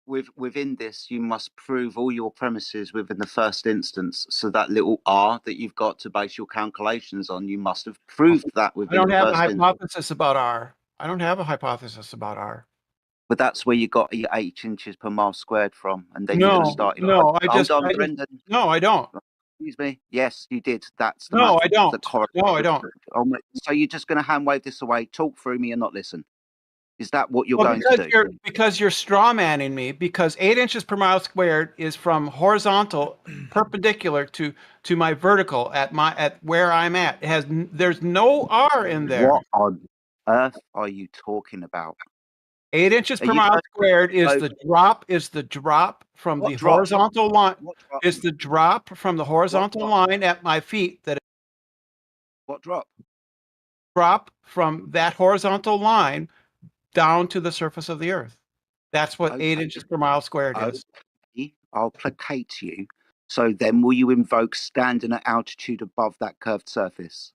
[SPEAKER 19] within this, you must prove all your premises within the first instance. So that little R that you've got to base your calculations on, you must have proved that
[SPEAKER 14] I
[SPEAKER 19] within
[SPEAKER 14] don't
[SPEAKER 19] the
[SPEAKER 14] have a
[SPEAKER 19] first instance.
[SPEAKER 14] hypothesis about R. I don't have a hypothesis about R.
[SPEAKER 19] But that's where you got your 8 inches per mile squared from, and then you're going to
[SPEAKER 14] No,
[SPEAKER 19] start.
[SPEAKER 14] no,
[SPEAKER 19] Hold on, Brendan.
[SPEAKER 14] no, I don't.
[SPEAKER 19] Excuse me. Yes, you did. That's the
[SPEAKER 14] No,
[SPEAKER 19] math
[SPEAKER 14] I don't.
[SPEAKER 19] that corresponds.
[SPEAKER 14] No, I don't.
[SPEAKER 19] So you're just going to hand wave this away, talk through me, and not listen. Is that what you're
[SPEAKER 14] Well,
[SPEAKER 19] going to do?
[SPEAKER 14] because you're straw manning me, because 8 inches per mile squared is from horizontal perpendicular to my vertical at where I'm at. It has there's no R in there.
[SPEAKER 19] What on earth are you talking about?
[SPEAKER 14] 8 inches
[SPEAKER 19] Are
[SPEAKER 14] per
[SPEAKER 19] you
[SPEAKER 14] mile
[SPEAKER 19] going-
[SPEAKER 14] squared is
[SPEAKER 19] so-
[SPEAKER 14] the drop from
[SPEAKER 19] What
[SPEAKER 14] the
[SPEAKER 19] drop?
[SPEAKER 14] horizontal line.
[SPEAKER 19] What drop?
[SPEAKER 14] Is the drop from the horizontal line at my feet that
[SPEAKER 19] What drop?
[SPEAKER 14] drop from that horizontal line down to the surface of the earth. That's what 8 inches per mile squared is.
[SPEAKER 19] Okay, I'll placate you. So then will you invoke standing at altitude above that curved surface?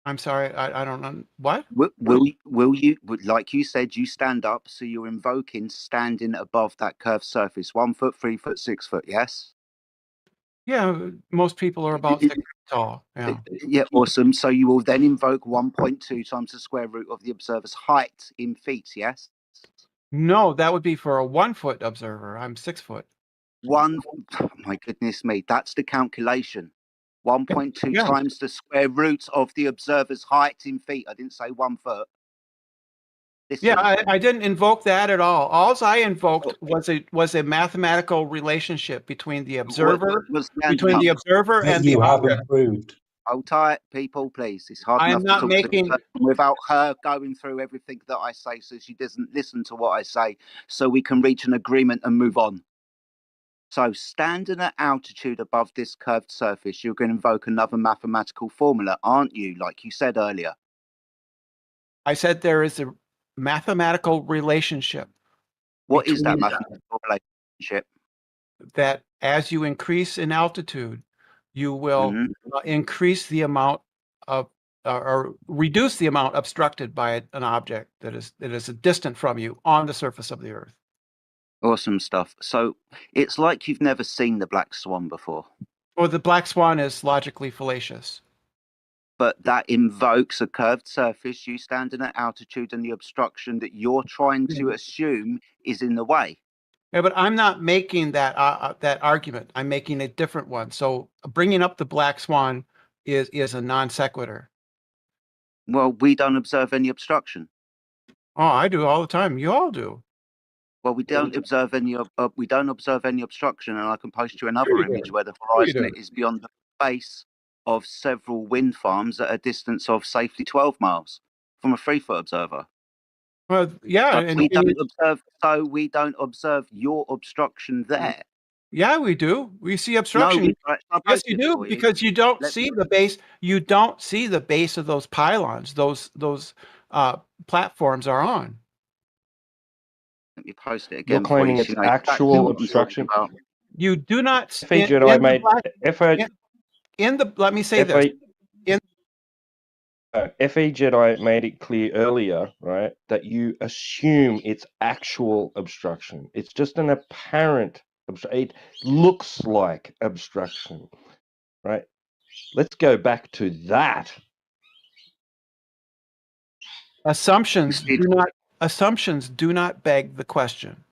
[SPEAKER 14] I'm sorry, I don't know. What?
[SPEAKER 19] Will you, like you said, you stand up, so you're invoking standing above that curved surface, 1 foot, 3 foot, 6 foot, yes?
[SPEAKER 14] Yeah, most people are about 6 feet tall. Yeah.
[SPEAKER 19] Yeah, awesome. So you will then invoke 1.2 times the square root of the observer's height in feet, yes?
[SPEAKER 14] No, that would be for a 1 foot observer. I'm 6 foot.
[SPEAKER 19] Oh my goodness me, that's the calculation. 1.2
[SPEAKER 14] Yeah.
[SPEAKER 19] times the square root of the observer's height in feet. I didn't say 1 foot. Listen,
[SPEAKER 14] Yeah, I didn't invoke that at all. All I invoked was a mathematical relationship between the observer, and the object.
[SPEAKER 19] proved. Hold tight, people, please. It's hard
[SPEAKER 14] I am
[SPEAKER 19] enough
[SPEAKER 14] not
[SPEAKER 19] to talk
[SPEAKER 14] making-
[SPEAKER 19] to her without her going through everything that I say, so she doesn't listen to what I say, so we can reach an agreement and move on. So, standing at altitude above this curved surface, you're going to invoke another mathematical formula, aren't you? Like you said earlier.
[SPEAKER 14] I said there is a mathematical relationship.
[SPEAKER 19] What is that
[SPEAKER 14] between-
[SPEAKER 19] mathematical relationship?
[SPEAKER 14] That as you increase in altitude, you will increase the amount of or reduce the amount obstructed by an object that is distant from you on the surface of the earth.
[SPEAKER 19] Awesome stuff. So, it's like you've never seen the black swan before.
[SPEAKER 14] Or the black swan is logically fallacious.
[SPEAKER 19] But that invokes a curved surface, you standing at altitude, and the obstruction that you're trying to assume is in the way.
[SPEAKER 14] Yeah, but I'm not making that argument. I'm making a different one. So bringing up the black swan is a non sequitur.
[SPEAKER 19] Well, we don't observe any obstruction.
[SPEAKER 14] Oh, I do all the time. You all do.
[SPEAKER 19] Well, we don't observe any obstruction, and I can post you another
[SPEAKER 14] Sure you
[SPEAKER 19] image
[SPEAKER 14] do.
[SPEAKER 19] where the
[SPEAKER 14] Sure you
[SPEAKER 19] horizon
[SPEAKER 14] do.
[SPEAKER 19] is beyond the base of several wind farms at a distance of safely 12 miles from a 3-foot observer.
[SPEAKER 14] Well, yeah,
[SPEAKER 19] But
[SPEAKER 14] and
[SPEAKER 19] we don't observe. So we don't observe your obstruction there.
[SPEAKER 14] yeah, we do. We see obstruction.
[SPEAKER 19] we don't. I'll
[SPEAKER 14] Yes,
[SPEAKER 19] post
[SPEAKER 14] you
[SPEAKER 19] it
[SPEAKER 14] do,
[SPEAKER 19] for you.
[SPEAKER 14] because you don't
[SPEAKER 19] Let-
[SPEAKER 14] see the base. You don't see the base of those pylons. Those platforms are on.
[SPEAKER 19] Let me post it
[SPEAKER 16] You're
[SPEAKER 19] again.
[SPEAKER 16] claiming
[SPEAKER 19] for you,
[SPEAKER 16] it's
[SPEAKER 19] so you know exactly
[SPEAKER 16] actual
[SPEAKER 19] what I'm talking
[SPEAKER 16] obstruction.
[SPEAKER 19] about.
[SPEAKER 14] You do not.
[SPEAKER 16] FA Jedi made
[SPEAKER 14] Let me say this.
[SPEAKER 16] FA Jedi made it clear earlier, right, that you assume it's actual obstruction. It's just an apparent obstruction. It looks like obstruction, right? Let's go back to that.
[SPEAKER 14] Assumptions do not beg the question.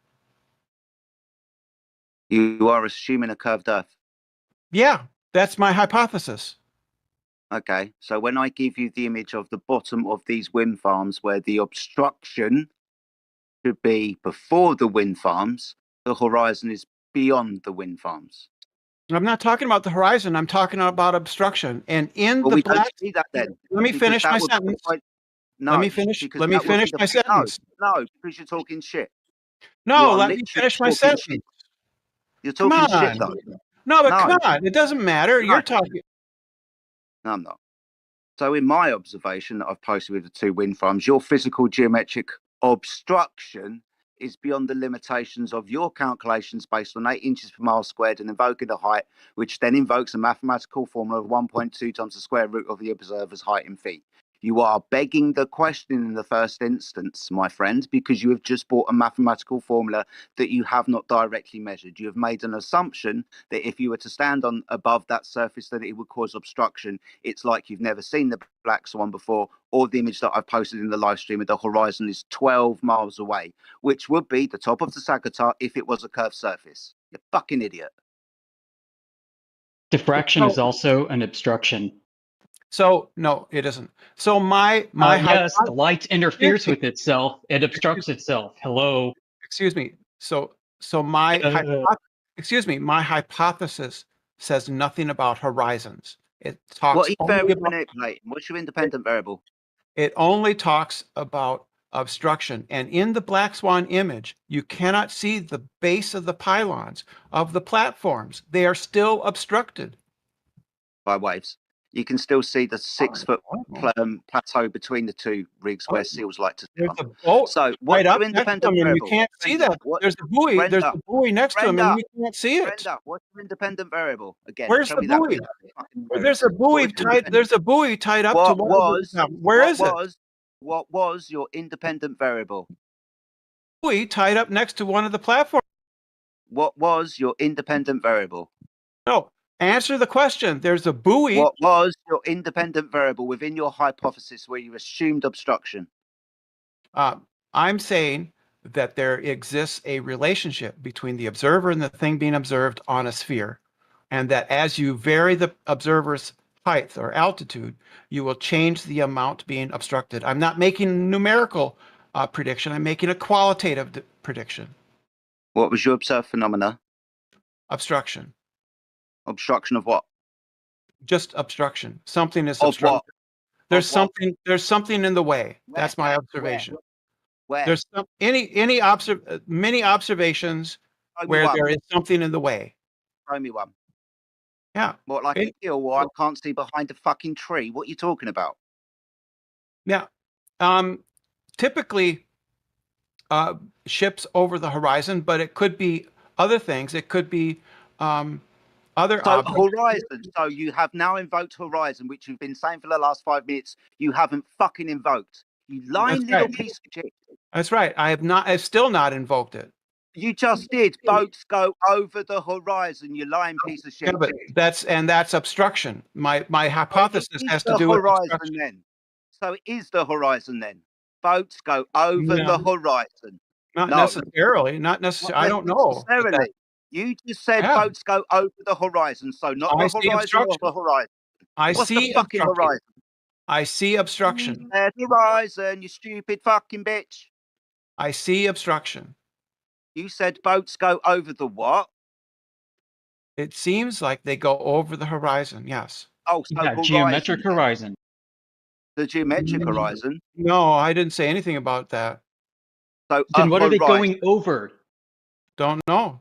[SPEAKER 19] You are assuming a curved Earth.
[SPEAKER 14] Yeah, that's my hypothesis.
[SPEAKER 19] Okay, so when I give you the image of the bottom of these wind farms where the obstruction should be before the wind farms, the horizon is beyond the wind farms.
[SPEAKER 14] I'm not talking about the horizon. I'm talking about obstruction. And in
[SPEAKER 19] Well,
[SPEAKER 14] the
[SPEAKER 19] we don't
[SPEAKER 14] black.
[SPEAKER 19] see that then.
[SPEAKER 14] Let me
[SPEAKER 19] because
[SPEAKER 14] finish
[SPEAKER 19] that
[SPEAKER 14] my
[SPEAKER 19] would be
[SPEAKER 14] sentence.
[SPEAKER 19] quite- No,
[SPEAKER 14] Let me finish.
[SPEAKER 19] because
[SPEAKER 14] Let me
[SPEAKER 19] that would be
[SPEAKER 14] finish
[SPEAKER 19] the-
[SPEAKER 14] my sentence.
[SPEAKER 19] No, because you're talking shit. You
[SPEAKER 14] No,
[SPEAKER 19] are
[SPEAKER 14] let me
[SPEAKER 19] literally
[SPEAKER 14] finish my
[SPEAKER 19] talking
[SPEAKER 14] sentence.
[SPEAKER 19] shit. You're
[SPEAKER 14] Come
[SPEAKER 19] talking
[SPEAKER 14] on.
[SPEAKER 19] shit though.
[SPEAKER 14] No, but
[SPEAKER 19] No.
[SPEAKER 14] come on. It doesn't matter.
[SPEAKER 19] No.
[SPEAKER 14] You're talking.
[SPEAKER 19] No, I'm not. So in my observation that I've posted with the 2 wind farms, your physical geometric obstruction is beyond the limitations of your calculations based on 8 inches per mile squared and invoking a height, which then invokes a mathematical formula of 1.2 times the square root of the observer's height in feet. You are begging the question in the first instance, my friend, because you have just brought a mathematical formula that you have not directly measured. You have made an assumption that if you were to stand on above that surface, that it would cause obstruction. It's like you've never seen the black swan before, or the image that I've posted in the live stream of the horizon is 12 miles away, which would be the top of the Sagittarius if it was a curved surface. You fucking idiot.
[SPEAKER 20] Diffraction is also an obstruction.
[SPEAKER 14] So no, it isn't. So my
[SPEAKER 20] yes, the light interferes with itself. It obstructs itself. Hello.
[SPEAKER 14] Excuse me. So my my hypothesis says nothing about horizons. It talks.
[SPEAKER 19] What are you
[SPEAKER 14] only about,
[SPEAKER 19] manipulating? What's your independent variable?
[SPEAKER 14] It only talks about obstruction. And in the black swan image, you cannot see the base of the pylons of the platforms. They are still obstructed
[SPEAKER 19] by waves. You can still see the 6 foot plateau between the two rigs where seals like to sit on. So what's your independent variable?
[SPEAKER 14] You can't see that. There's a buoy.
[SPEAKER 19] Brenda,
[SPEAKER 14] there's a buoy next to him, and we can't see it.
[SPEAKER 19] Brenda, what's your independent variable? Again,
[SPEAKER 14] where's the buoy? There's a buoy tied. There's a buoy tied up to one. Where is it?
[SPEAKER 19] What was your independent variable?
[SPEAKER 14] Buoy tied up next to one of the platforms.
[SPEAKER 19] What was your independent variable?
[SPEAKER 14] No. Answer the question. There's a buoy.
[SPEAKER 19] What was your independent variable within your hypothesis where you assumed obstruction?
[SPEAKER 14] I'm saying that there exists a relationship between the observer and the thing being observed on a sphere, and that as you vary the observer's height or altitude, you will change the amount being obstructed. I'm not making a numerical prediction. I'm making a qualitative prediction.
[SPEAKER 19] What was your observed phenomena?
[SPEAKER 14] Obstruction.
[SPEAKER 19] Obstruction of what?
[SPEAKER 14] Just obstruction. Something is obstructed. There's something in the way. That's my observation.
[SPEAKER 19] Where?
[SPEAKER 14] There's many observations where there is something in the way.
[SPEAKER 19] Show me one.
[SPEAKER 14] Yeah.
[SPEAKER 19] What, like a hill where I can't see behind a fucking tree? What are you talking about?
[SPEAKER 14] Yeah. Typically ships over the horizon, but it could be other things. It could be other objects.
[SPEAKER 19] Horizon. So you have now invoked horizon, which you've been saying for the last 5 minutes. You haven't fucking invoked. You lying little piece of shit.
[SPEAKER 14] That's right. I've still not invoked it.
[SPEAKER 19] You just did. Boats go over the horizon. You lying piece of shit.
[SPEAKER 14] Yeah, but that's obstruction. My hypothesis has to do with obstruction.
[SPEAKER 19] Then. So it is the horizon then. Boats go over the horizon.
[SPEAKER 14] Not necessarily. Not necessarily. I don't know.
[SPEAKER 19] Necessarily. You just said boats go over the horizon, so not the horizon or the horizon. What's the fucking horizon?
[SPEAKER 14] I see obstruction.
[SPEAKER 19] There's the horizon, you stupid fucking bitch.
[SPEAKER 14] I see obstruction.
[SPEAKER 19] You said boats go over the what?
[SPEAKER 14] It seems like they go over the horizon, yes.
[SPEAKER 19] Oh, so
[SPEAKER 20] yeah, geometric horizon.
[SPEAKER 19] The geometric horizon?
[SPEAKER 14] No, I didn't say anything about that.
[SPEAKER 19] So
[SPEAKER 20] then what are they going over?
[SPEAKER 14] Don't know.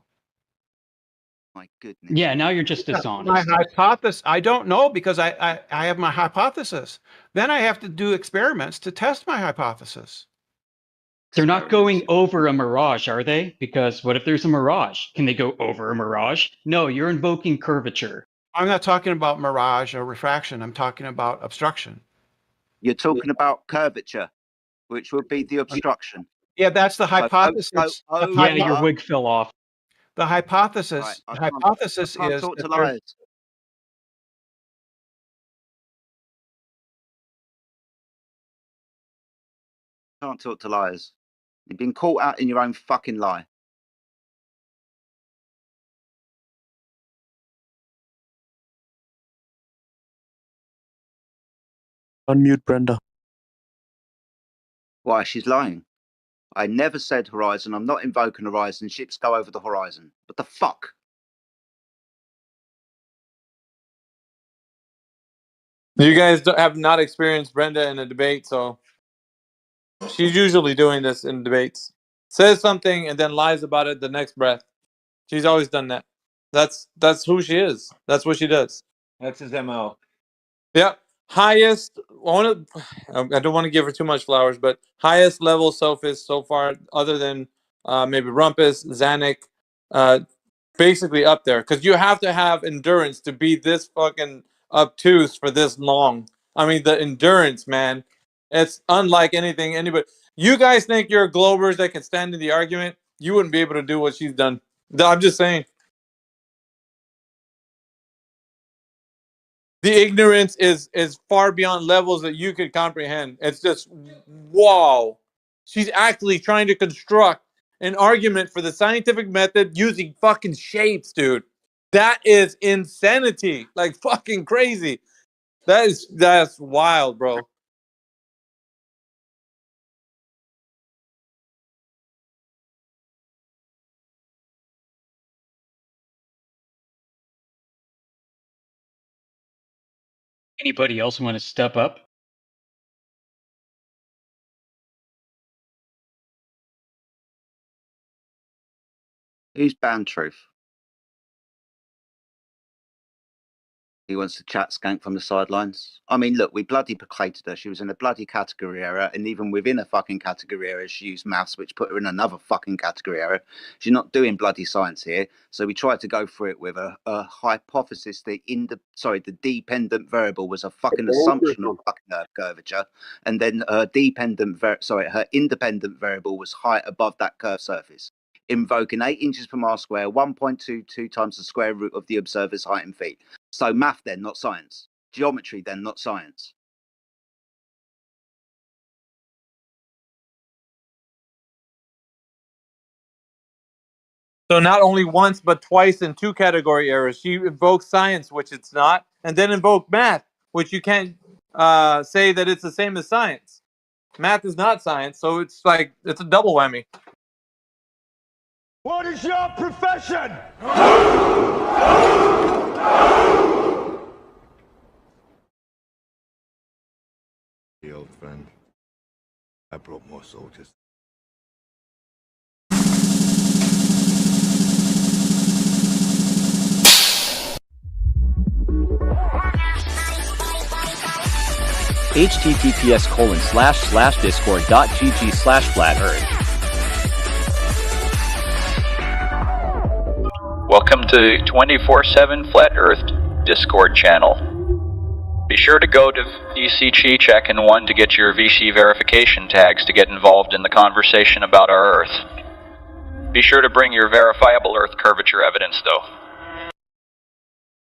[SPEAKER 19] My goodness.
[SPEAKER 20] Yeah, now you're just dishonest.
[SPEAKER 14] My hypothesis, I don't know because I have my hypothesis. Then I have to do experiments to test my hypothesis.
[SPEAKER 20] They're not going over a mirage, are they? Because what if there's a mirage? Can they go over a mirage? No, you're invoking curvature.
[SPEAKER 14] I'm not talking about mirage or refraction. I'm talking about obstruction.
[SPEAKER 19] You're talking about curvature, which would be the obstruction.
[SPEAKER 14] Yeah, that's the hypothesis.
[SPEAKER 20] Yeah, your wig fell off.
[SPEAKER 14] The hypothesis.
[SPEAKER 19] Right,
[SPEAKER 14] the hypothesis is
[SPEAKER 19] talk to liars. Can't talk to liars. You've been caught out in your own fucking lie.
[SPEAKER 21] Unmute Brenda.
[SPEAKER 19] Why, she's lying. I never said horizon. I'm not invoking horizon. Ships go over the horizon. What the fuck?
[SPEAKER 2] You guys have not experienced Brenda in a debate, so she's usually doing this in debates. Says something and then lies about it the next breath. She's always done that. That's who she is. That's what she does.
[SPEAKER 22] That's his MO.
[SPEAKER 2] Yep. Highest, I don't want to give her too much flowers, but highest level sophist so far, other than maybe Rumpus, Zanuck, basically up there. Because you have to have endurance to be this fucking obtuse for this long. I mean, the endurance, man. It's unlike anything anybody. You guys think you're Globers that can stand in the argument? You wouldn't be able to do what she's done. I'm just saying. The ignorance is far beyond levels that you could comprehend. It's just wow. She's actually trying to construct an argument for the scientific method using fucking shapes, dude. That is insanity. Like fucking crazy. That's wild, bro.
[SPEAKER 20] Anybody else want to step up?
[SPEAKER 19] Who's banned Truth? He wants to chat Skank from the sidelines. I mean, look, we bloody placated her. She was in a bloody category error, and even within a fucking category error, she used maths, which put her in another fucking category error. She's not doing bloody science here, so we tried to go through it with a hypothesis. The dependent variable was a fucking assumption of fucking Earth curvature, and then her independent variable was height above that curved surface, invoking 8 inches per mile square, 1.22 times the square root of the observer's height in feet. So math then, not science. Geometry then, not science.
[SPEAKER 2] So not only once, but twice in 2 category errors. She invoked science, which it's not, and then invoked math, which you can't say that it's the same as science. Math is not science, so it's like, it's a double whammy.
[SPEAKER 9] What is your profession?
[SPEAKER 10] The old friend. I brought more soldiers.
[SPEAKER 5] https://discord.gg/flatearth.
[SPEAKER 11] Welcome to 24/7 Flat Earth Discord channel. Be sure to go to VC Check and 1 to get your VC verification tags to get involved in the conversation about our Earth. Be sure to bring your verifiable Earth curvature evidence, though.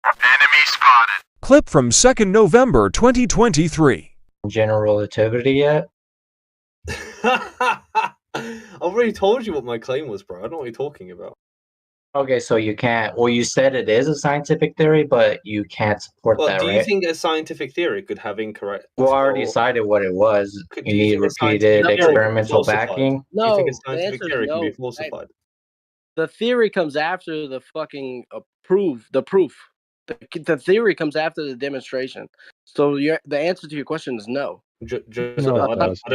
[SPEAKER 9] Enemy spotted.
[SPEAKER 22] Clip from 2nd November 2023.
[SPEAKER 23] General relativity yet?
[SPEAKER 24] I've already told you what my claim was, bro. I don't know what you're talking about.
[SPEAKER 23] Okay, so you can't. Well, you said it is a scientific theory, but you can't support
[SPEAKER 24] Well,
[SPEAKER 23] that,
[SPEAKER 24] do
[SPEAKER 23] right?
[SPEAKER 24] you think a scientific theory could have incorrect?
[SPEAKER 23] Well, I already decided what it was. You
[SPEAKER 24] do you
[SPEAKER 23] need
[SPEAKER 24] think a
[SPEAKER 23] repeated
[SPEAKER 24] scientific theory could be
[SPEAKER 23] experimental
[SPEAKER 24] falsified?
[SPEAKER 23] backing.
[SPEAKER 24] Do you think a
[SPEAKER 25] No, the
[SPEAKER 24] scientific
[SPEAKER 25] answer is
[SPEAKER 24] theory can be
[SPEAKER 25] no.
[SPEAKER 24] falsified?
[SPEAKER 25] The theory comes after the fucking proof. The theory comes after the demonstration. So the answer to your question is no.
[SPEAKER 24] I don't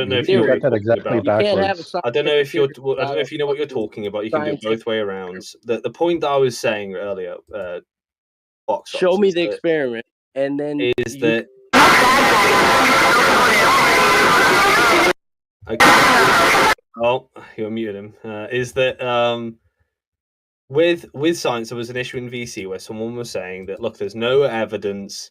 [SPEAKER 24] know if
[SPEAKER 25] You
[SPEAKER 24] you know
[SPEAKER 25] got
[SPEAKER 24] what
[SPEAKER 25] that
[SPEAKER 24] you're talking
[SPEAKER 25] exactly
[SPEAKER 24] about.
[SPEAKER 25] You can't have a
[SPEAKER 24] I don't know if
[SPEAKER 25] scientific
[SPEAKER 24] you're.
[SPEAKER 25] theory
[SPEAKER 24] I don't know if you know what you're talking about. You can do it both way around. The point that I was saying earlier, box
[SPEAKER 25] Show me the experiment, and then
[SPEAKER 24] is that. Okay. Oh, you muted him. Is that with science, there was an issue in VC where someone was saying that look, there's no evidence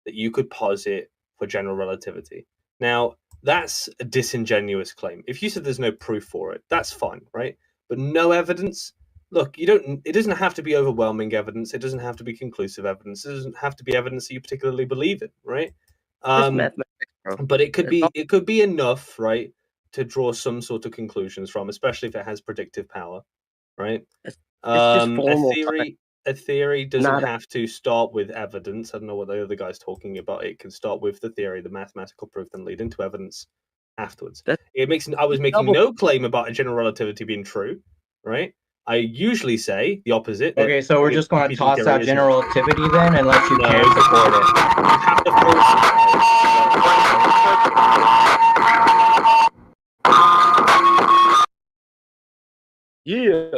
[SPEAKER 24] that you could posit for general relativity. Now, that's a disingenuous claim. If you said there's no proof for it, that's fine, right? But no evidence. Look, it doesn't have to be overwhelming evidence. It doesn't have to be conclusive evidence. It doesn't have to be evidence that you particularly believe in, right? But it could be enough, right, to draw some sort of conclusions from, especially if it has predictive power, right? A theory doesn't have to start with evidence. I don't know what the other guy's talking about. It can start with the theory, the mathematical proof, then lead into evidence afterwards. I was making no claim about a general relativity being true, right? I usually say the opposite.
[SPEAKER 23] Okay, so we're just going to toss
[SPEAKER 24] theory
[SPEAKER 23] out
[SPEAKER 24] isn't-
[SPEAKER 23] general relativity then, unless you
[SPEAKER 24] No,
[SPEAKER 23] can't support it.
[SPEAKER 25] Yeah.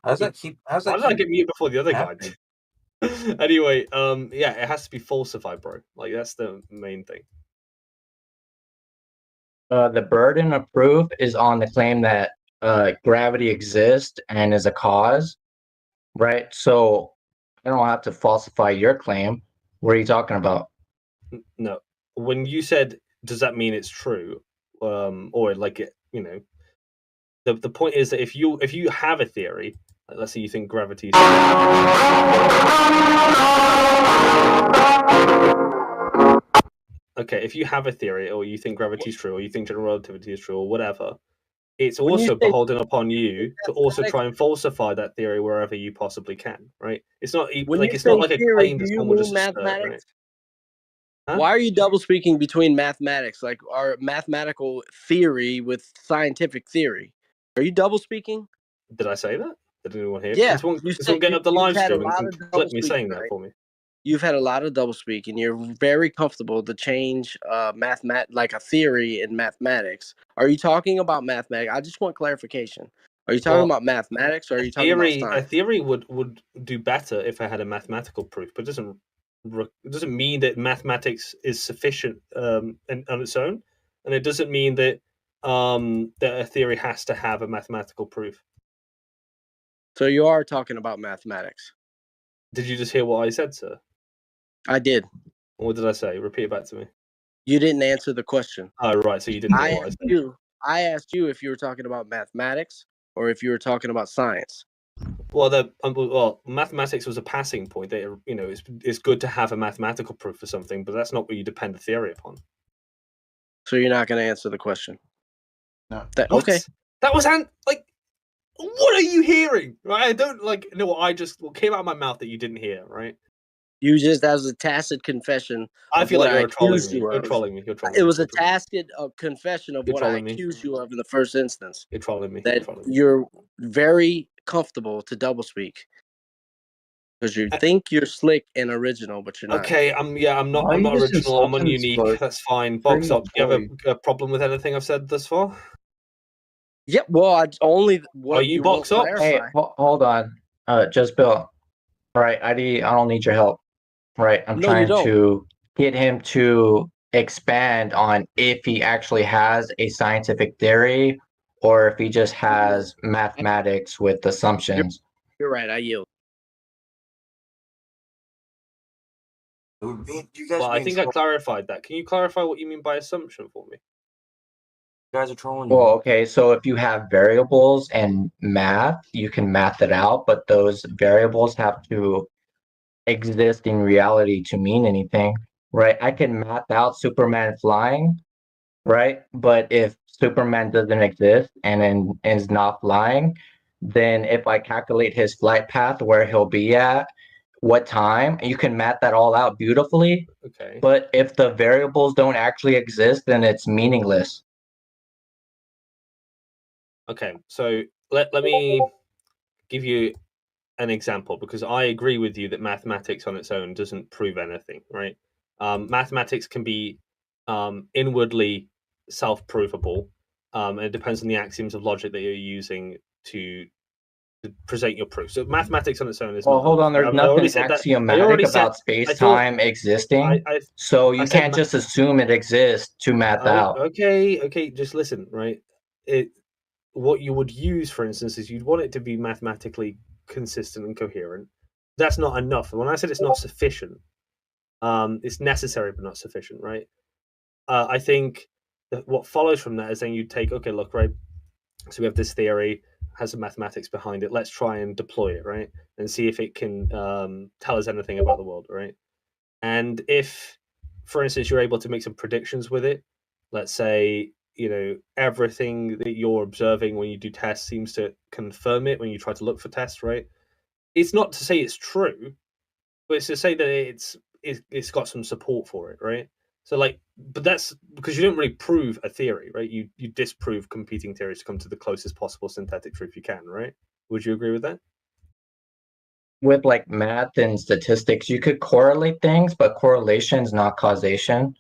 [SPEAKER 24] How's that keep? Why did I get muted before the other guy did? Anyway, yeah, it has to be falsified, bro. Like that's the main thing.
[SPEAKER 23] The burden of proof is on the claim that gravity exists and is a cause, right? So I don't have to falsify your claim. What are you talking about?
[SPEAKER 24] No. When you said, does that mean it's true? Or like it, you know, the point is that if you have a theory, like let's say you think gravity. Okay, if you have a theory, or you think gravity is true, or you think general relativity is true, or whatever, it's
[SPEAKER 25] When you
[SPEAKER 24] also
[SPEAKER 25] say
[SPEAKER 24] beholden upon you to also
[SPEAKER 25] mathematics-
[SPEAKER 24] try and falsify that theory wherever you possibly can, right? It's not
[SPEAKER 25] When
[SPEAKER 24] like
[SPEAKER 25] you
[SPEAKER 24] it's not
[SPEAKER 25] say
[SPEAKER 24] like a
[SPEAKER 25] theory,
[SPEAKER 24] claim
[SPEAKER 25] do
[SPEAKER 24] that
[SPEAKER 25] you
[SPEAKER 24] someone will
[SPEAKER 25] mean
[SPEAKER 24] just assert, right?
[SPEAKER 25] mathematics?
[SPEAKER 24] Huh?
[SPEAKER 25] Why are you double speaking between mathematics, like our mathematical theory with scientific theory? Are you double speaking?
[SPEAKER 24] Did I say that? Did anyone hear?
[SPEAKER 25] Yeah,
[SPEAKER 24] Can someone,
[SPEAKER 25] you
[SPEAKER 24] can someone
[SPEAKER 25] said
[SPEAKER 24] get up the
[SPEAKER 25] you've
[SPEAKER 24] live
[SPEAKER 25] had a
[SPEAKER 24] stream
[SPEAKER 25] lot
[SPEAKER 24] and
[SPEAKER 25] of double
[SPEAKER 24] clip me
[SPEAKER 25] speak,
[SPEAKER 24] saying that
[SPEAKER 25] right?
[SPEAKER 24] for me?
[SPEAKER 25] You've had a lot of double speak, and you're very comfortable to change like a theory in mathematics. Are you talking about mathematics? I just want clarification. Are you talking
[SPEAKER 24] Well,
[SPEAKER 25] about mathematics, or are you talking about
[SPEAKER 24] a
[SPEAKER 25] science?
[SPEAKER 24] theory would do better if I had a mathematical proof, but it doesn't mean that mathematics is sufficient on its own, and it doesn't mean that that a theory has to have a mathematical proof.
[SPEAKER 25] So you are talking about mathematics.
[SPEAKER 24] Did you just hear what I said, sir?
[SPEAKER 25] I did.
[SPEAKER 24] What did I say? Repeat it back to me.
[SPEAKER 25] You didn't answer the question.
[SPEAKER 24] Oh, right. So you didn't hear what I said.
[SPEAKER 25] I asked you if you were talking about mathematics or if you were talking about science.
[SPEAKER 24] Well, mathematics was a passing point. That, you know, it's good to have a mathematical proof for something, but that's not what you depend a theory upon.
[SPEAKER 25] So you're not going to answer the question.
[SPEAKER 24] No.
[SPEAKER 25] Okay.
[SPEAKER 24] That was like, what are you hearing? Right? I don't know what came out of my mouth that you didn't hear. Right?
[SPEAKER 25] You just, that was a tacit confession.
[SPEAKER 24] I feel like you're trolling me.
[SPEAKER 25] You're
[SPEAKER 24] trolling me. You're trolling me.
[SPEAKER 25] It was a tacit confession of
[SPEAKER 24] You're
[SPEAKER 25] what I
[SPEAKER 24] trolling me.
[SPEAKER 25] accused you of in the first instance.
[SPEAKER 24] You're trolling me.
[SPEAKER 25] That you're very comfortable to double speak because you think you're slick and original, but you're not.
[SPEAKER 24] Okay, I'm not. I'm not original. I'm ununique. That's fine. Box up. Do you have a problem with anything I've said thus far?
[SPEAKER 25] Yeah. Well, I only. What
[SPEAKER 24] Are you box up?
[SPEAKER 23] Hey, hold on. Just Bill. Right, I don't need your help. Right, I'm
[SPEAKER 25] No, you
[SPEAKER 23] trying
[SPEAKER 25] don't.
[SPEAKER 23] to get him to expand on if he actually has a scientific theory or if he just has mathematics with assumptions.
[SPEAKER 25] You're right. I yield.
[SPEAKER 24] Well, I think I clarified that. Can you clarify what you mean by assumption for me?
[SPEAKER 23] You guys are trolling. Well, okay, so if you have variables and math, you can math it out, but those variables have to exist in reality to mean anything, right? I can math out Superman flying, right? But if Superman doesn't exist and then is not flying, then if I calculate his flight path, where he'll be at, what time, you can math that all out beautifully.
[SPEAKER 24] Okay.
[SPEAKER 23] But if the variables don't actually exist, then it's meaningless.
[SPEAKER 24] Okay, so let me give you an example because I agree with you that mathematics on its own doesn't prove anything, right? Mathematics can be inwardly self-provable, and it depends on the axioms of logic that you're using to present your proof. So mathematics on its own is
[SPEAKER 23] Well,
[SPEAKER 24] not.
[SPEAKER 23] hold on. There's nothing axiomatic about space-time existing, so you can't just assume it exists to math out.
[SPEAKER 24] Okay, just listen, right? What you would use, for instance, is you'd want it to be mathematically consistent and coherent. That's not enough. And when I said it's not sufficient, it's necessary but not sufficient, right? I think that what follows from that is then you take, okay, look, right, so we have this theory, has some mathematics behind it. Let's try and deploy it, right? And see if it can tell us anything about the world, right? And if, for instance, you're able to make some predictions with it, let's say, you know, everything that you're observing when you do tests seems to confirm it when you try to look for tests, right? It's not to say it's true, but it's to say that it's got some support for it, right? So but that's because you don't really prove a theory, right? You disprove competing theories to come to the closest possible synthetic truth you can, right? Would you agree with that?
[SPEAKER 23] With like math and statistics, you could correlate things, but correlation is not causation.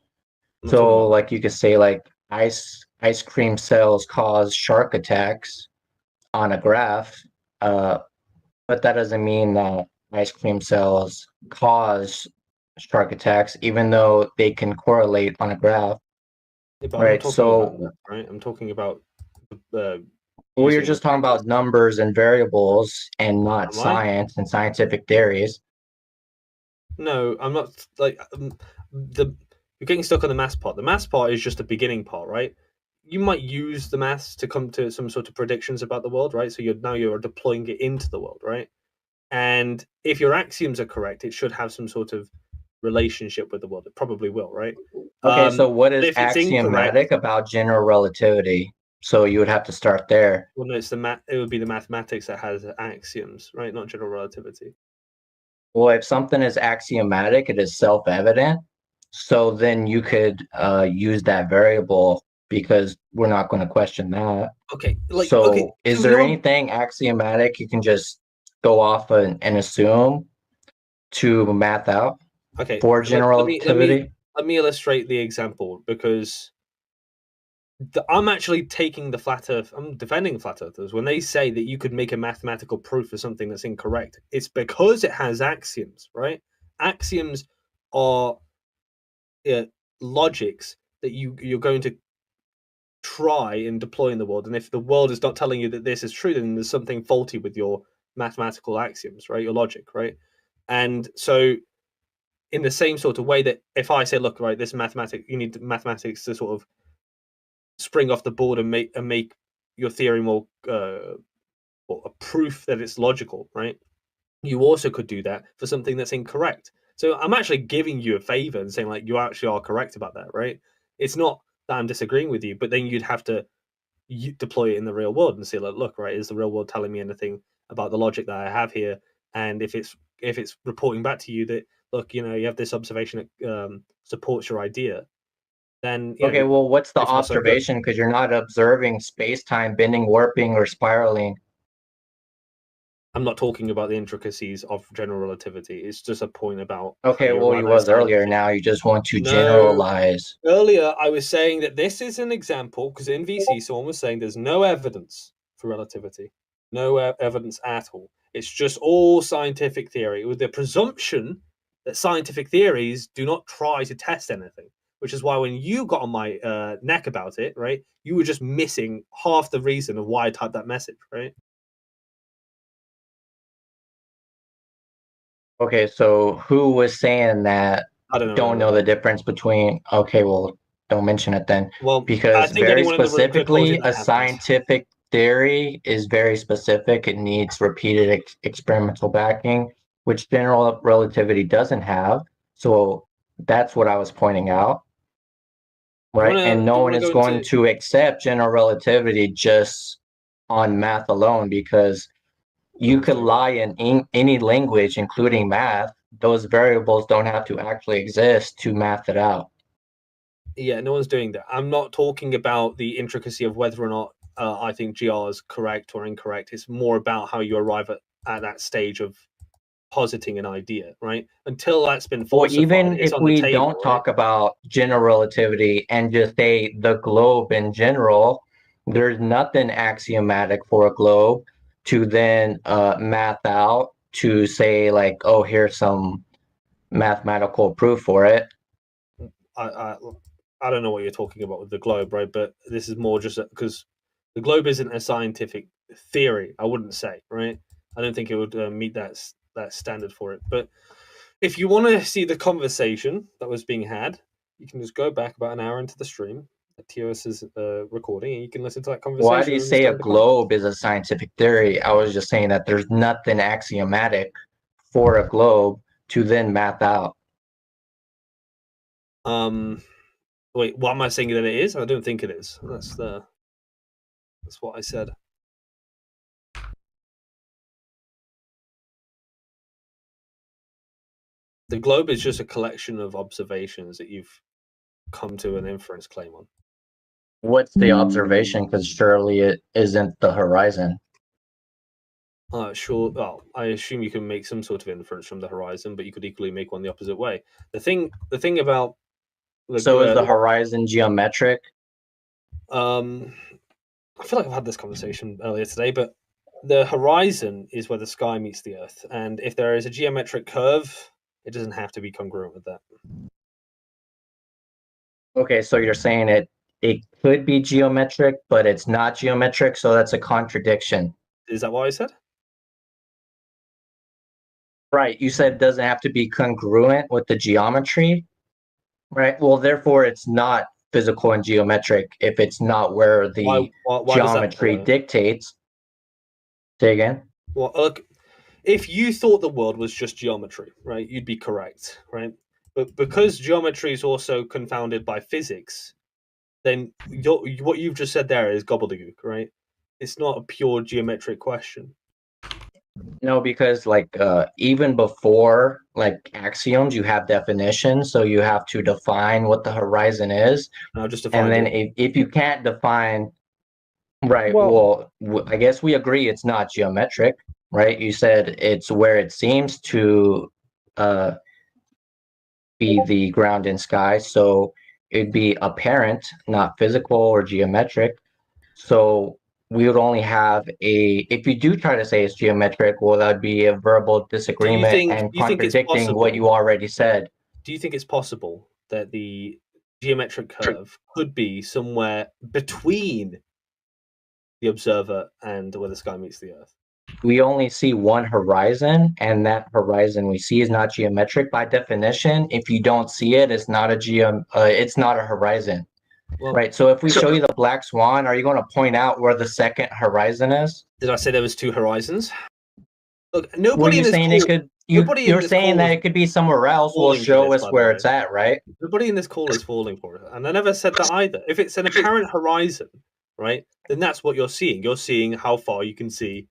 [SPEAKER 23] So like you could say like ice cream cells cause shark attacks on a graph, but that doesn't mean that ice cream cells cause shark attacks, even though they can correlate on a graph.
[SPEAKER 24] Yeah,
[SPEAKER 23] right. So
[SPEAKER 24] right, I'm talking about.
[SPEAKER 23] Well, you're just talking about numbers and variables and not science and scientific theories.
[SPEAKER 24] No, I'm not. Like You're getting stuck on the math part. The math part is just a beginning part, right? You might use the maths to come to some sort of predictions about the world, right? So you're deploying it into the world, right? And if your axioms are correct, it should have some sort of relationship with the world. It probably will, right?
[SPEAKER 23] Okay, so what is
[SPEAKER 24] if it's
[SPEAKER 23] axiomatic about general relativity? So you would have to start there.
[SPEAKER 24] Well, no, it would be the mathematics that has axioms, right? Not general relativity.
[SPEAKER 23] Well, if something is axiomatic, it is self-evident. So then you could use that variable because we're not going to question that.
[SPEAKER 24] Okay.
[SPEAKER 23] Is there anything axiomatic you can just go off and assume to math out?
[SPEAKER 24] Okay.
[SPEAKER 23] For general relativity?
[SPEAKER 24] Let me illustrate the example because I'm actually taking the flat earth. I'm defending flat earthers when they say that you could make a mathematical proof for something that's incorrect. It's because it has axioms, right? Axioms are logics that you're going to try and deploy in the world. And if the world is not telling you that this is true, then there's something faulty with your mathematical axioms, right? Your logic, right? And so in the same sort of way that if I say, look, right, this you need mathematics to sort of spring off the board and make your theory more a proof that it's logical, right? You also could do that for something that's incorrect. So I'm actually giving you a favor and saying, like, you actually are correct about that, right? It's not that I'm disagreeing with you, but then you'd have to deploy it in the real world and say, like, look, right, is the real world telling me anything about the logic that I have here? And if it's reporting back to you that, look, you have this observation that supports your idea, then
[SPEAKER 23] okay, well, what's the observation? Because you're not observing space-time bending, warping, or spiraling.
[SPEAKER 24] I'm not talking about the intricacies of general relativity. It's just a point about.
[SPEAKER 23] Okay, well, you was earlier. Now you just want to generalize.
[SPEAKER 24] Earlier, I was saying that this is an example because in VC, someone was saying there's no evidence for relativity, no evidence at all. It's just all scientific theory with the presumption that scientific theories do not try to test anything. Which is why when you got on my neck about it, right, you were just missing half the reason of why I typed that message, right?
[SPEAKER 23] Okay, so who was saying that?
[SPEAKER 24] I don't know.
[SPEAKER 23] Don't know the difference between. Okay, well, don't mention it then.
[SPEAKER 24] Well,
[SPEAKER 23] because very specifically, a scientific theory is very specific. It needs repeated experimental backing, which general relativity doesn't have. So that's what I was pointing out. Right, and no one is going to accept general relativity just on math alone because you could lie in any language, including math. Those variables don't have to actually exist to math it out.
[SPEAKER 24] Yeah, no one's doing that. I'm not talking about the intricacy of whether or not I think GR is correct or incorrect. It's more about how you arrive at that stage of positing an idea, right? Until that's been falsified.
[SPEAKER 23] Well, even if we don't talk about general relativity and just say the globe in general, there's nothing axiomatic for a globe to then math out to say, like, oh, here's some mathematical proof for it.
[SPEAKER 24] I don't know what you're talking about with the globe, right? But this is more just because the globe isn't a scientific theory, I wouldn't say, right? I don't think it would meet that standard for it. But if you want to see the conversation that was being had, you can just go back about an hour into the stream that TOS is recording, and you can listen to that conversation.
[SPEAKER 23] Why do you say a globe is a scientific theory? I was just saying that there's nothing axiomatic for a globe to then math out.
[SPEAKER 24] Wait, what am I saying that it is? I don't think it is. That's what I said. The globe is just a collection of observations that you've come to an inference claim on.
[SPEAKER 23] What's the observation? Because surely it isn't the horizon.
[SPEAKER 24] Sure. Well, I assume you can make some sort of inference from the horizon, but you could equally make one the opposite way. The thing about
[SPEAKER 23] so is the horizon geometric?
[SPEAKER 24] I feel like I've had this conversation earlier today, but the horizon is where the sky meets the earth, and if there is a geometric curve, it doesn't have to be congruent with that.
[SPEAKER 23] Okay, so you're saying it could be geometric, but it's not geometric, so that's a contradiction.
[SPEAKER 24] Is that what I said?
[SPEAKER 23] Right, you said it doesn't have to be congruent with the geometry. Right. Well, therefore, it's not physical and geometric if it's not where the
[SPEAKER 24] Why does that
[SPEAKER 23] geometry
[SPEAKER 24] follow?
[SPEAKER 23] dictates. Say again.
[SPEAKER 24] Well, look, if you thought the world was just geometry, right, you'd be correct, right? But because geometry is also confounded by physics, then what you've just said there is gobbledygook, right? It's not a pure geometric question.
[SPEAKER 23] No, because even before axioms, you have definitions, so you have to define what the horizon is.
[SPEAKER 24] No, just
[SPEAKER 23] and then if you can't define, right? Well, I guess we agree it's not geometric, right? You said it's where it seems to be the ground and sky, so it'd be apparent, not physical or geometric. So we would only have if you do try to say it's geometric, well, that'd be a verbal disagreement and contradicting what you already said.
[SPEAKER 24] Do you think it's possible that the geometric curve could be somewhere between the observer and where the sky meets the Earth?
[SPEAKER 23] We only see one horizon, and that horizon we see is not geometric by definition. If you don't see it, it's not it's not a horizon.
[SPEAKER 24] Well,
[SPEAKER 23] right. So if we show you the black swan, are you going to point out where the second horizon is?
[SPEAKER 24] Did I say there was two horizons? Look,
[SPEAKER 23] Well,
[SPEAKER 24] nobody
[SPEAKER 23] you're
[SPEAKER 24] in this
[SPEAKER 23] saying
[SPEAKER 24] call,
[SPEAKER 23] it could. You're saying that it could be somewhere else. Will
[SPEAKER 24] falling for
[SPEAKER 23] show
[SPEAKER 24] this,
[SPEAKER 23] us
[SPEAKER 24] by the
[SPEAKER 23] where
[SPEAKER 24] way.
[SPEAKER 23] it's at, right?
[SPEAKER 24] Nobody in this call is falling for it, and I never said that either. If it's an apparent horizon, right, then that's what you're seeing. You're seeing how far you can see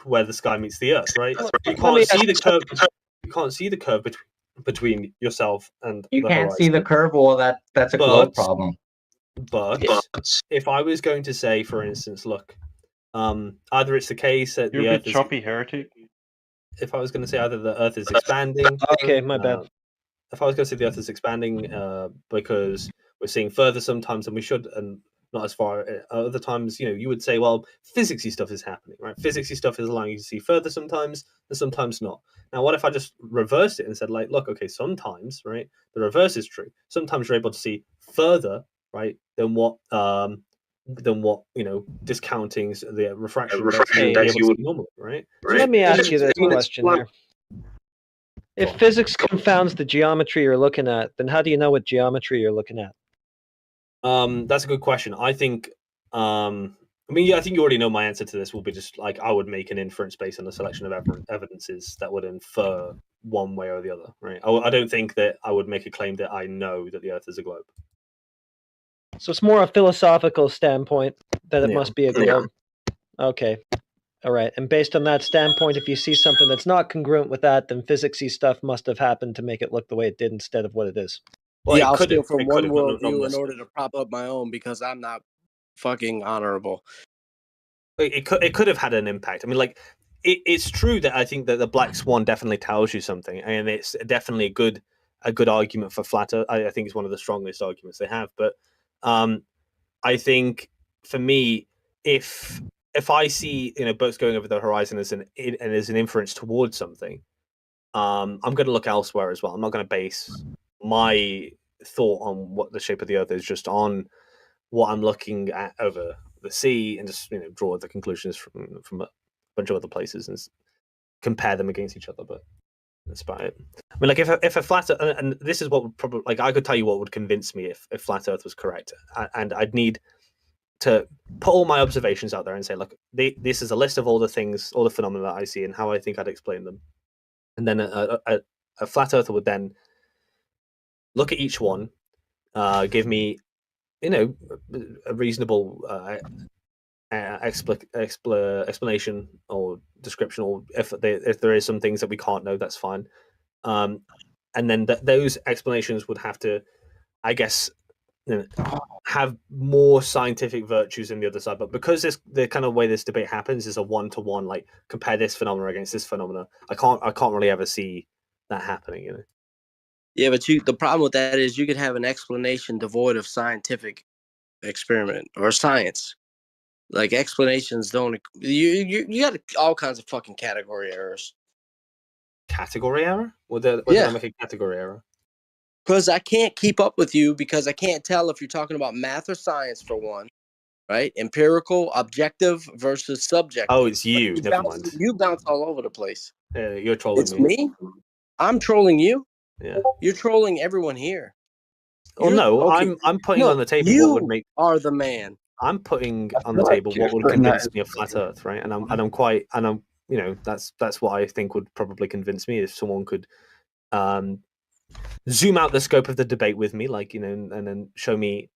[SPEAKER 24] where the sky meets the Earth, right? You can't see the curve. You can't see the curve between yourself and
[SPEAKER 23] You
[SPEAKER 24] the
[SPEAKER 23] can't
[SPEAKER 24] horizon.
[SPEAKER 23] see the curve. Well, that's a globe problem.
[SPEAKER 24] But if I was going to say, for instance, look, either it's the case that
[SPEAKER 16] You're
[SPEAKER 24] the
[SPEAKER 16] a
[SPEAKER 24] Earth
[SPEAKER 16] bit choppy, heretic.
[SPEAKER 24] if I was going to say either the Earth is expanding.
[SPEAKER 3] Okay, my bad.
[SPEAKER 24] If I was going to say the Earth is expanding because we're seeing further sometimes than we should, and not as far other times, you would say, well, physicsy stuff is happening, right? Physicsy stuff is allowing you to see further sometimes, and sometimes not. Now, what if I just reversed it and said, look, okay, sometimes, right, the reverse is true. Sometimes you're able to see further, right, than what discounting the refraction that you would normally, right?
[SPEAKER 3] So let me ask you this question here. If physics confounds the geometry you're looking at, then how do you know what geometry you're looking at?
[SPEAKER 24] That's a good question. I think, I think you already know my answer to this will be just I would make an inference based on a selection of evidences that would infer one way or the other, right? I don't think that I would make a claim that I know that the Earth is a globe.
[SPEAKER 3] So it's more a philosophical standpoint that it
[SPEAKER 24] Yeah.
[SPEAKER 3] must be a globe. Okay. All right. And based on that standpoint, if you see something that's not congruent with that, then physicsy stuff must have happened to make it look the way it did instead of what it is.
[SPEAKER 24] Well,
[SPEAKER 25] yeah,
[SPEAKER 24] it
[SPEAKER 25] I'll
[SPEAKER 24] could
[SPEAKER 25] steal
[SPEAKER 24] have-
[SPEAKER 25] from
[SPEAKER 24] it
[SPEAKER 25] one
[SPEAKER 24] could have, not- not
[SPEAKER 25] worldview in
[SPEAKER 24] necessarily.
[SPEAKER 25] order to prop up my own because I'm not fucking honorable.
[SPEAKER 24] It could have had an impact. It's true that I think that the black swan definitely tells you something, and it's definitely a good argument for flat Earth. I think it's one of the strongest arguments they have. But I think for me, if I see boats going over the horizon as an inference towards something, I'm going to look elsewhere as well. I'm not going to base my thought on what the shape of the Earth is just on what I'm looking at over the sea and just draw the conclusions from a bunch of other places and compare them against each other. But that's about it. If a flat and this is what would probably I could tell you what would convince me if flat Earth was correct, and I'd need to put all my observations out there and say, look, this is a list of all the things, all the phenomena that I see and how I think I'd explain them, and then a flat earther would then look at each one, give me a reasonable explanation or description, or if there is some things that we can't know, that's fine. And then those explanations would have to, I guess, have more scientific virtues in the other side. But because the kind of way this debate happens is a one-to-one, compare this phenomena against this phenomena, I can't really ever see that happening.
[SPEAKER 25] Yeah, but the problem with that is you could have an explanation devoid of scientific experiment or science. Explanations don't you got all kinds of fucking category errors.
[SPEAKER 24] Category error? Would I make a category error?
[SPEAKER 25] Because I can't keep up with you because I can't tell if you're talking about math or science for one, right? Empirical, objective versus subjective.
[SPEAKER 24] Oh, it's you. Never mind.
[SPEAKER 25] You bounce all over the place.
[SPEAKER 24] You're trolling
[SPEAKER 25] It's me. I'm trolling you.
[SPEAKER 24] Yeah.
[SPEAKER 25] You're trolling everyone here.
[SPEAKER 24] Well,
[SPEAKER 25] You-
[SPEAKER 24] no,
[SPEAKER 25] okay,
[SPEAKER 24] I'm putting
[SPEAKER 25] no,
[SPEAKER 24] on the table
[SPEAKER 25] you
[SPEAKER 24] what would make.
[SPEAKER 25] are the man.
[SPEAKER 24] I'm putting on the table what would convince me of flat Earth, right? And I'm you know that's what I think would probably convince me if someone could zoom out the scope of the debate with me, like, you know, and then show me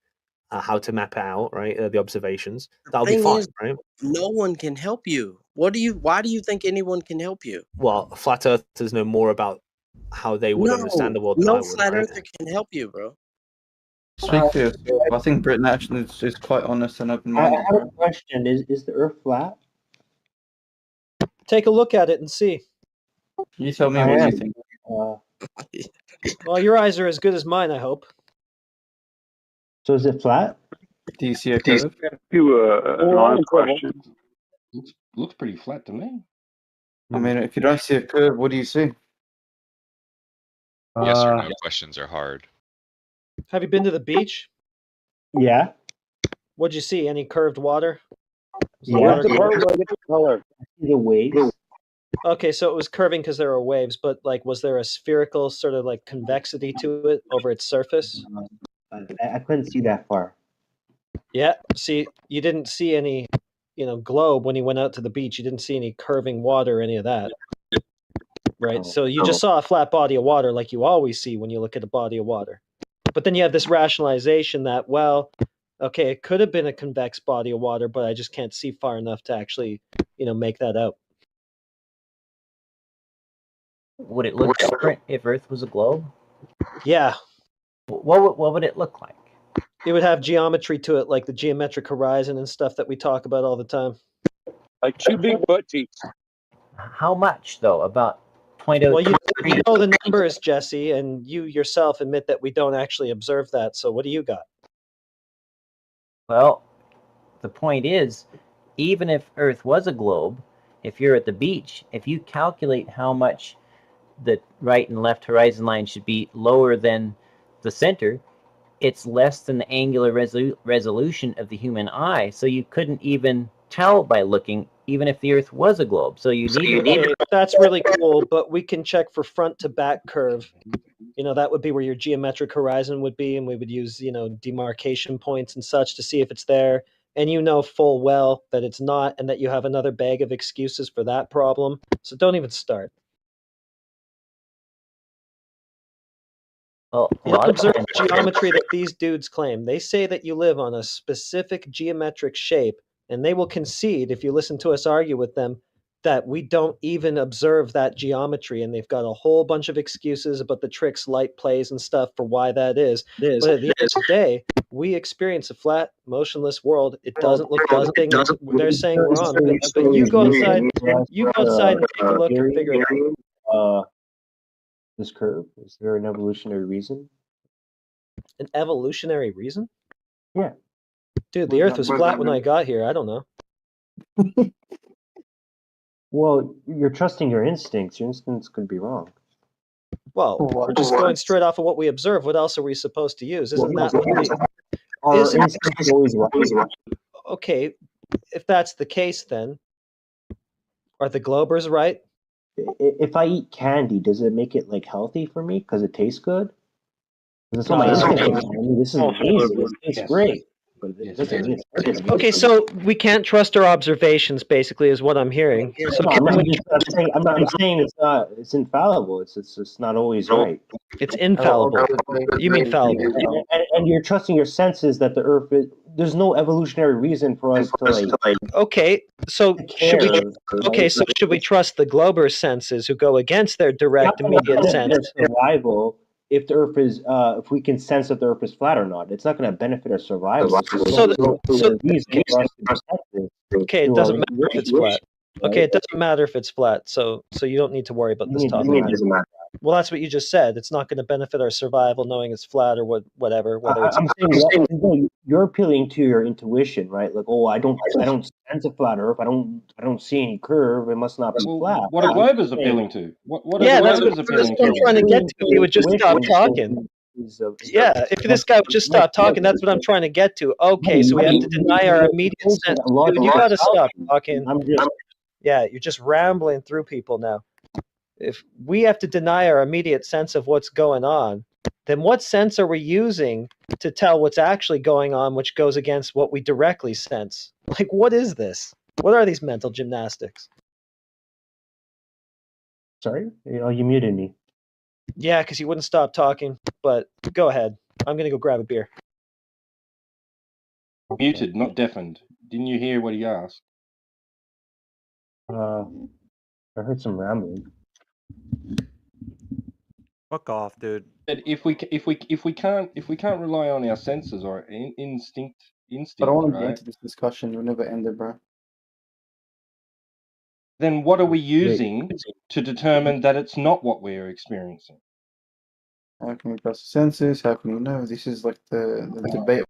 [SPEAKER 24] how to map it out, right? The observations. That'll be
[SPEAKER 25] Thing
[SPEAKER 24] fine,
[SPEAKER 25] is,
[SPEAKER 24] right?
[SPEAKER 25] no one can help you. Why do you think anyone can help you?
[SPEAKER 24] Well, flat earthers know more about how they would understand the world than I
[SPEAKER 25] No
[SPEAKER 24] would.
[SPEAKER 25] flat
[SPEAKER 24] right?
[SPEAKER 25] earther can help you, bro.
[SPEAKER 4] Speak for yourself. I think Britain actually is quite honest and
[SPEAKER 6] I
[SPEAKER 4] open-minded.
[SPEAKER 6] have a question. Is the Earth flat?
[SPEAKER 3] Take a look at it and see.
[SPEAKER 4] You tell me
[SPEAKER 6] I
[SPEAKER 4] what
[SPEAKER 6] am.
[SPEAKER 4] you think.
[SPEAKER 3] Well, your eyes are as good as mine, I hope.
[SPEAKER 6] So is it flat?
[SPEAKER 4] Do you see a curve?
[SPEAKER 7] A few anonymous questions.
[SPEAKER 16] Looks pretty flat to me.
[SPEAKER 4] I mean, if you don't see a curve, what do you see?
[SPEAKER 8] Yes or no questions are hard.
[SPEAKER 3] Have you been to the beach?
[SPEAKER 6] Yeah.
[SPEAKER 3] What'd you see? Any curved water? Was the
[SPEAKER 6] Yeah.
[SPEAKER 3] water
[SPEAKER 6] The part
[SPEAKER 3] curved?
[SPEAKER 6] where I get the color. I see the waves.
[SPEAKER 3] Okay, so it was curving because there were waves, but like, was there a spherical sort of like convexity to it over its surface?
[SPEAKER 6] I couldn't see that far.
[SPEAKER 3] Yeah. See, you didn't see any, globe when you went out to the beach. You didn't see any curving water or any of that. Right. So you just saw a flat body of water like you always see when you look at a body of water. But then you have this rationalization that, well, okay, it could have been a convex body of water, but I just can't see far enough to actually, make that out.
[SPEAKER 17] Would it look different if Earth was a globe?
[SPEAKER 3] Yeah.
[SPEAKER 17] What would it look like?
[SPEAKER 3] It would have geometry to it, like the geometric horizon and stuff that we talk about all the time.
[SPEAKER 7] Like two big butt cheeks.
[SPEAKER 17] How much, though? About 0.03?
[SPEAKER 3] Well, you know the numbers, Jesse, and you yourself admit that we don't actually observe that. So what do you got?
[SPEAKER 17] Well, the point is, even if Earth was a globe, if you're at the beach, if you calculate how much the right and left horizon line should be lower than the center, it's less than the angular resolution of the human eye. So you couldn't even tell by looking, even if the Earth was a globe. So you need
[SPEAKER 3] That's really cool, but we can check for front to back curve. That would be where your geometric horizon would be, and we would use, demarcation points and such to see if it's there. And you know full well that it's not, and that you have another bag of excuses for that problem. So don't even start.
[SPEAKER 17] Well,
[SPEAKER 3] you don't observe the geometry that these dudes claim. They say that you live on a specific geometric shape, and they will concede, if you listen to us argue with them, that we don't even observe that geometry, and they've got a whole bunch of excuses about the tricks light plays and stuff for why that is. But at the end of the day, we experience a flat, motionless world. It doesn't look anything. They're saying we're on, but you go outside. You go outside and take a look and figure it out.
[SPEAKER 6] This curve, is there an evolutionary reason?
[SPEAKER 3] An evolutionary reason?
[SPEAKER 6] Yeah.
[SPEAKER 3] Dude, the Earth was flat when I got here. I don't know.
[SPEAKER 6] Well, you're trusting your instincts. Your instincts could be wrong.
[SPEAKER 3] Well, we're just going straight off of what we observe. What else are we supposed to use? Isn't that what
[SPEAKER 6] instincts always right?
[SPEAKER 3] Okay, if that's the case, then are the Globers right?
[SPEAKER 6] If I eat candy, does it make it like healthy for me because it tastes good? It's not my instinct. This is amazing. It tastes great. But it doesn't
[SPEAKER 3] Okay, so we can't trust our observations. Basically, is what I'm hearing. So
[SPEAKER 6] I'm not saying it's not. It's infallible. It's just not always right.
[SPEAKER 3] It's infallible. You mean fallible?
[SPEAKER 6] And you're trusting your senses that the Earth. There's no evolutionary reason for us to like.
[SPEAKER 3] Okay, so should we? Okay, so should we trust the Glober senses who go against their direct, immediate sense?
[SPEAKER 6] Survival. If the Earth is, if we can sense that the Earth is flat or not, it's not going to benefit our survival.
[SPEAKER 3] Okay, it doesn't matter if it's flat. Okay, it doesn't matter if it's flat. So you don't need to worry about this topic. Well, that's what you just said. It's not going to benefit our survival knowing it's flat or whatever. Whether it's
[SPEAKER 6] I'm saying you're appealing to your intuition, right? Like, oh, I don't sense a flat Earth. I don't see any curve. It must not be flat.
[SPEAKER 16] What a globe is appealing to? What
[SPEAKER 3] yeah, that's
[SPEAKER 16] what
[SPEAKER 3] what I'm trying to get to. He would just stop talking. Yeah, if this guy would just stop talking, that's what I'm trying to get to. Okay, so we have to deny our immediate sense. Dude, you got to stop talking. Yeah, you're just rambling through people now. If we have to deny our immediate sense of what's going on, then what sense are we using to tell what's actually going on, which goes against what we directly sense? Like, what is this? What are these mental gymnastics?
[SPEAKER 6] Sorry? Oh, you muted me.
[SPEAKER 3] Yeah, because you wouldn't stop talking, but go ahead. I'm going to go grab a beer.
[SPEAKER 16] Muted, not deafened. Didn't you hear what he asked?
[SPEAKER 6] I heard some rambling.
[SPEAKER 2] Fuck off, dude.
[SPEAKER 16] That if we can't rely on our senses or instinct,
[SPEAKER 4] I don't want to
[SPEAKER 16] right?
[SPEAKER 4] get into this discussion. You'll never end it, bro.
[SPEAKER 16] Then what are we using to determine that it's not what we're experiencing?
[SPEAKER 4] How can we trust the senses? How can we know? This is like the debate.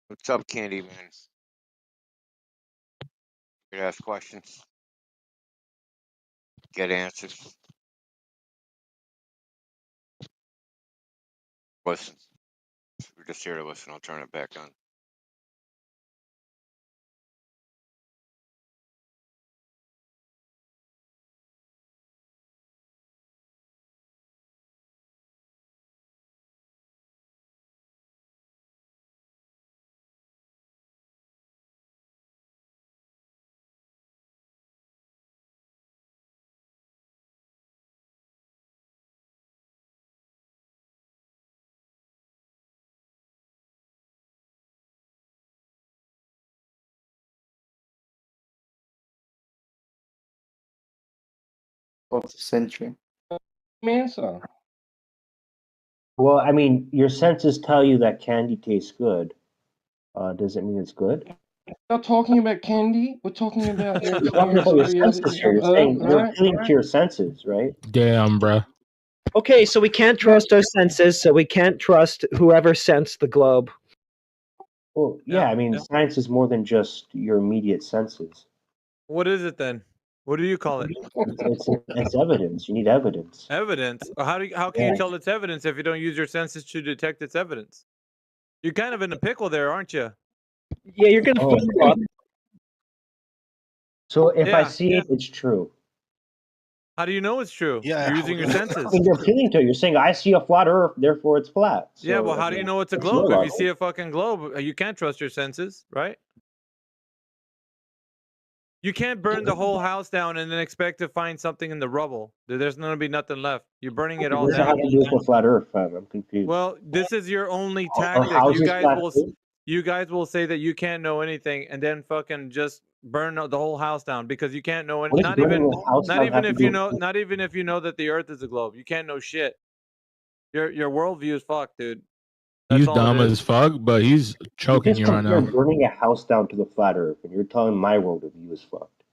[SPEAKER 10] What's up, Candyman? Could ask questions. Get answers. Listen. We're just here to listen. I'll turn it back on.
[SPEAKER 4] Of the century.
[SPEAKER 16] Answer.
[SPEAKER 6] Well, I mean, your senses tell you that candy tastes good. Does it mean it's good?
[SPEAKER 16] We're not talking about candy. We're talking about your
[SPEAKER 6] You're talking about your
[SPEAKER 16] experience
[SPEAKER 6] senses here. You're saying you're appealing to your senses, right?
[SPEAKER 1] Damn, bruh.
[SPEAKER 3] Okay, so we can't trust our senses, so we can't trust whoever sensed the globe.
[SPEAKER 6] Well, yeah, I mean, science is more than just your immediate senses.
[SPEAKER 2] What is it then? What do you call it?
[SPEAKER 6] It's evidence. You need evidence.
[SPEAKER 2] Evidence. Or how can you tell it's evidence if you don't use your senses to detect its evidence? You're kind of in a pickle there, aren't you?
[SPEAKER 3] Yeah, you're gonna.
[SPEAKER 6] So if I see it, it's true.
[SPEAKER 2] How do you know it's true? You're using your senses.
[SPEAKER 6] I mean, you're appealing to it. You're saying I see a flat Earth, therefore it's flat. So,
[SPEAKER 2] Yeah, well, how do you know it's a
[SPEAKER 6] it's
[SPEAKER 2] globe?
[SPEAKER 6] your
[SPEAKER 2] If you see
[SPEAKER 6] logic.
[SPEAKER 2] a fucking globe, you can't trust your senses, right? You can't burn the whole house down and then expect to find something in the rubble. There's going to be nothing left. You're burning it all
[SPEAKER 6] What does it have
[SPEAKER 2] down.
[SPEAKER 6] to do with the flat Earth? I'm confused.
[SPEAKER 2] Well, this is your only
[SPEAKER 6] Are
[SPEAKER 2] tactic.
[SPEAKER 6] houses flat too?
[SPEAKER 2] You guys will say that you can't know anything and then fucking just burn the whole house down because you can't know
[SPEAKER 6] What
[SPEAKER 2] it.
[SPEAKER 6] does burning a house down have to do with-
[SPEAKER 2] Not even if you know that the Earth is a globe. You can't know shit. Your worldview is fucked, dude. That's
[SPEAKER 1] He's
[SPEAKER 2] all
[SPEAKER 1] dumb
[SPEAKER 2] it is.
[SPEAKER 1] as fuck, but he's choking
[SPEAKER 6] just
[SPEAKER 1] you right now.
[SPEAKER 6] compared burning a house down to the flat Earth, and you're telling my worldview is fucked.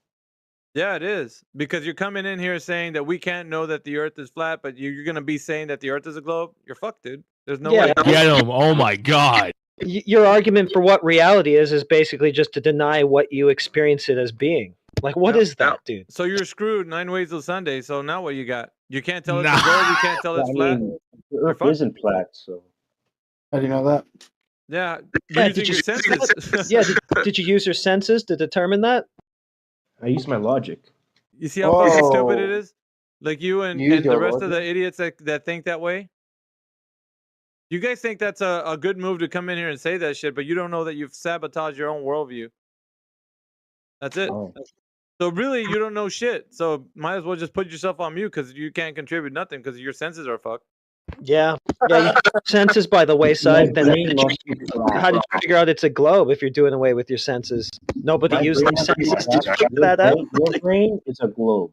[SPEAKER 2] Yeah, it is. Because you're coming in here saying that we can't know that the Earth is flat, but you're going to be saying that the Earth is a globe? You're fucked, dude. There's no way.
[SPEAKER 1] Get him. Oh my god.
[SPEAKER 3] Your argument for what reality is basically just to deny what you experience it as being. Like, what is that, dude?
[SPEAKER 2] So you're screwed 9 ways till Sunday. So now what you got? You can't tell it's a globe. You can't tell it's flat.
[SPEAKER 6] The Earth isn't flat, so.
[SPEAKER 4] How do you know that?
[SPEAKER 2] Yeah,
[SPEAKER 3] Yeah,
[SPEAKER 2] using your senses.
[SPEAKER 3] Did you use your senses to determine that?
[SPEAKER 6] I use my logic.
[SPEAKER 2] You see how fucking stupid it is? Like you and
[SPEAKER 6] Use
[SPEAKER 2] the
[SPEAKER 6] your
[SPEAKER 2] rest of the
[SPEAKER 6] logic.
[SPEAKER 2] idiots that think that way? You guys think that's a good move to come in here and say that shit, but you don't know that you've sabotaged your own worldview. That's it. So really, you don't know shit. So might as well just put yourself on mute because you can't contribute nothing because your senses are fucked.
[SPEAKER 3] Yeah. Yeah, you put senses by the wayside. Then how did you figure out it's a globe if you're doing away with your senses? Nobody
[SPEAKER 6] My
[SPEAKER 3] used their
[SPEAKER 6] brain
[SPEAKER 3] senses
[SPEAKER 6] is
[SPEAKER 3] to figure that out.
[SPEAKER 6] Your brain is a globe.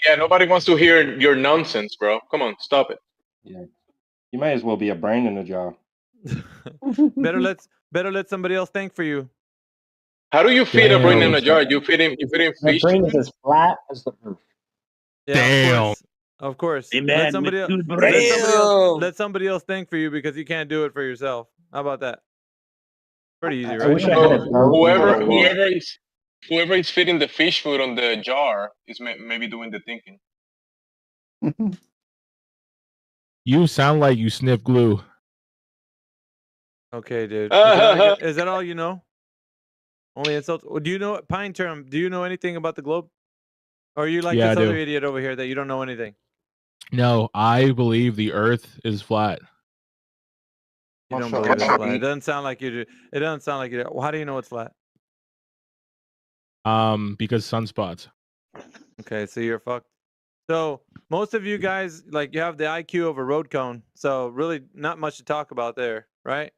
[SPEAKER 12] Yeah, nobody wants to hear your nonsense, bro. Come on, stop it.
[SPEAKER 16] Yeah. You may as well be a brain in a jar.
[SPEAKER 2] better let somebody else think for you.
[SPEAKER 12] How do you feed a brain in a jar? You feed him
[SPEAKER 6] My
[SPEAKER 12] fish?
[SPEAKER 6] brain is as flat as the Earth.
[SPEAKER 2] Yeah, of course.
[SPEAKER 6] Hey,
[SPEAKER 2] Let
[SPEAKER 6] man,
[SPEAKER 2] somebody,
[SPEAKER 6] with
[SPEAKER 2] else,
[SPEAKER 6] good
[SPEAKER 2] let somebody else think for you because you can't do it for yourself. How about that? Pretty easy,
[SPEAKER 6] I
[SPEAKER 2] right?
[SPEAKER 6] wish I had a
[SPEAKER 12] Whoever is feeding the fish food on the jar is maybe doing the thinking.
[SPEAKER 1] You sound like you sniff glue.
[SPEAKER 2] Okay, dude. Is that all you know? Only insults. Do you know Pine Term? Do you know anything about the globe? Or are you like
[SPEAKER 1] Yeah,
[SPEAKER 2] this
[SPEAKER 1] I do.
[SPEAKER 2] other idiot over here that you don't know anything?
[SPEAKER 1] No, I believe the Earth is flat.
[SPEAKER 2] You don't believe it's flat. It doesn't sound like you do. It doesn't sound like you do. Well, how do you know it's flat?
[SPEAKER 1] Because sunspots.
[SPEAKER 2] Okay, so you're fucked. So most of you guys, like, you have the IQ of a road cone. So really, not much to talk about there, right?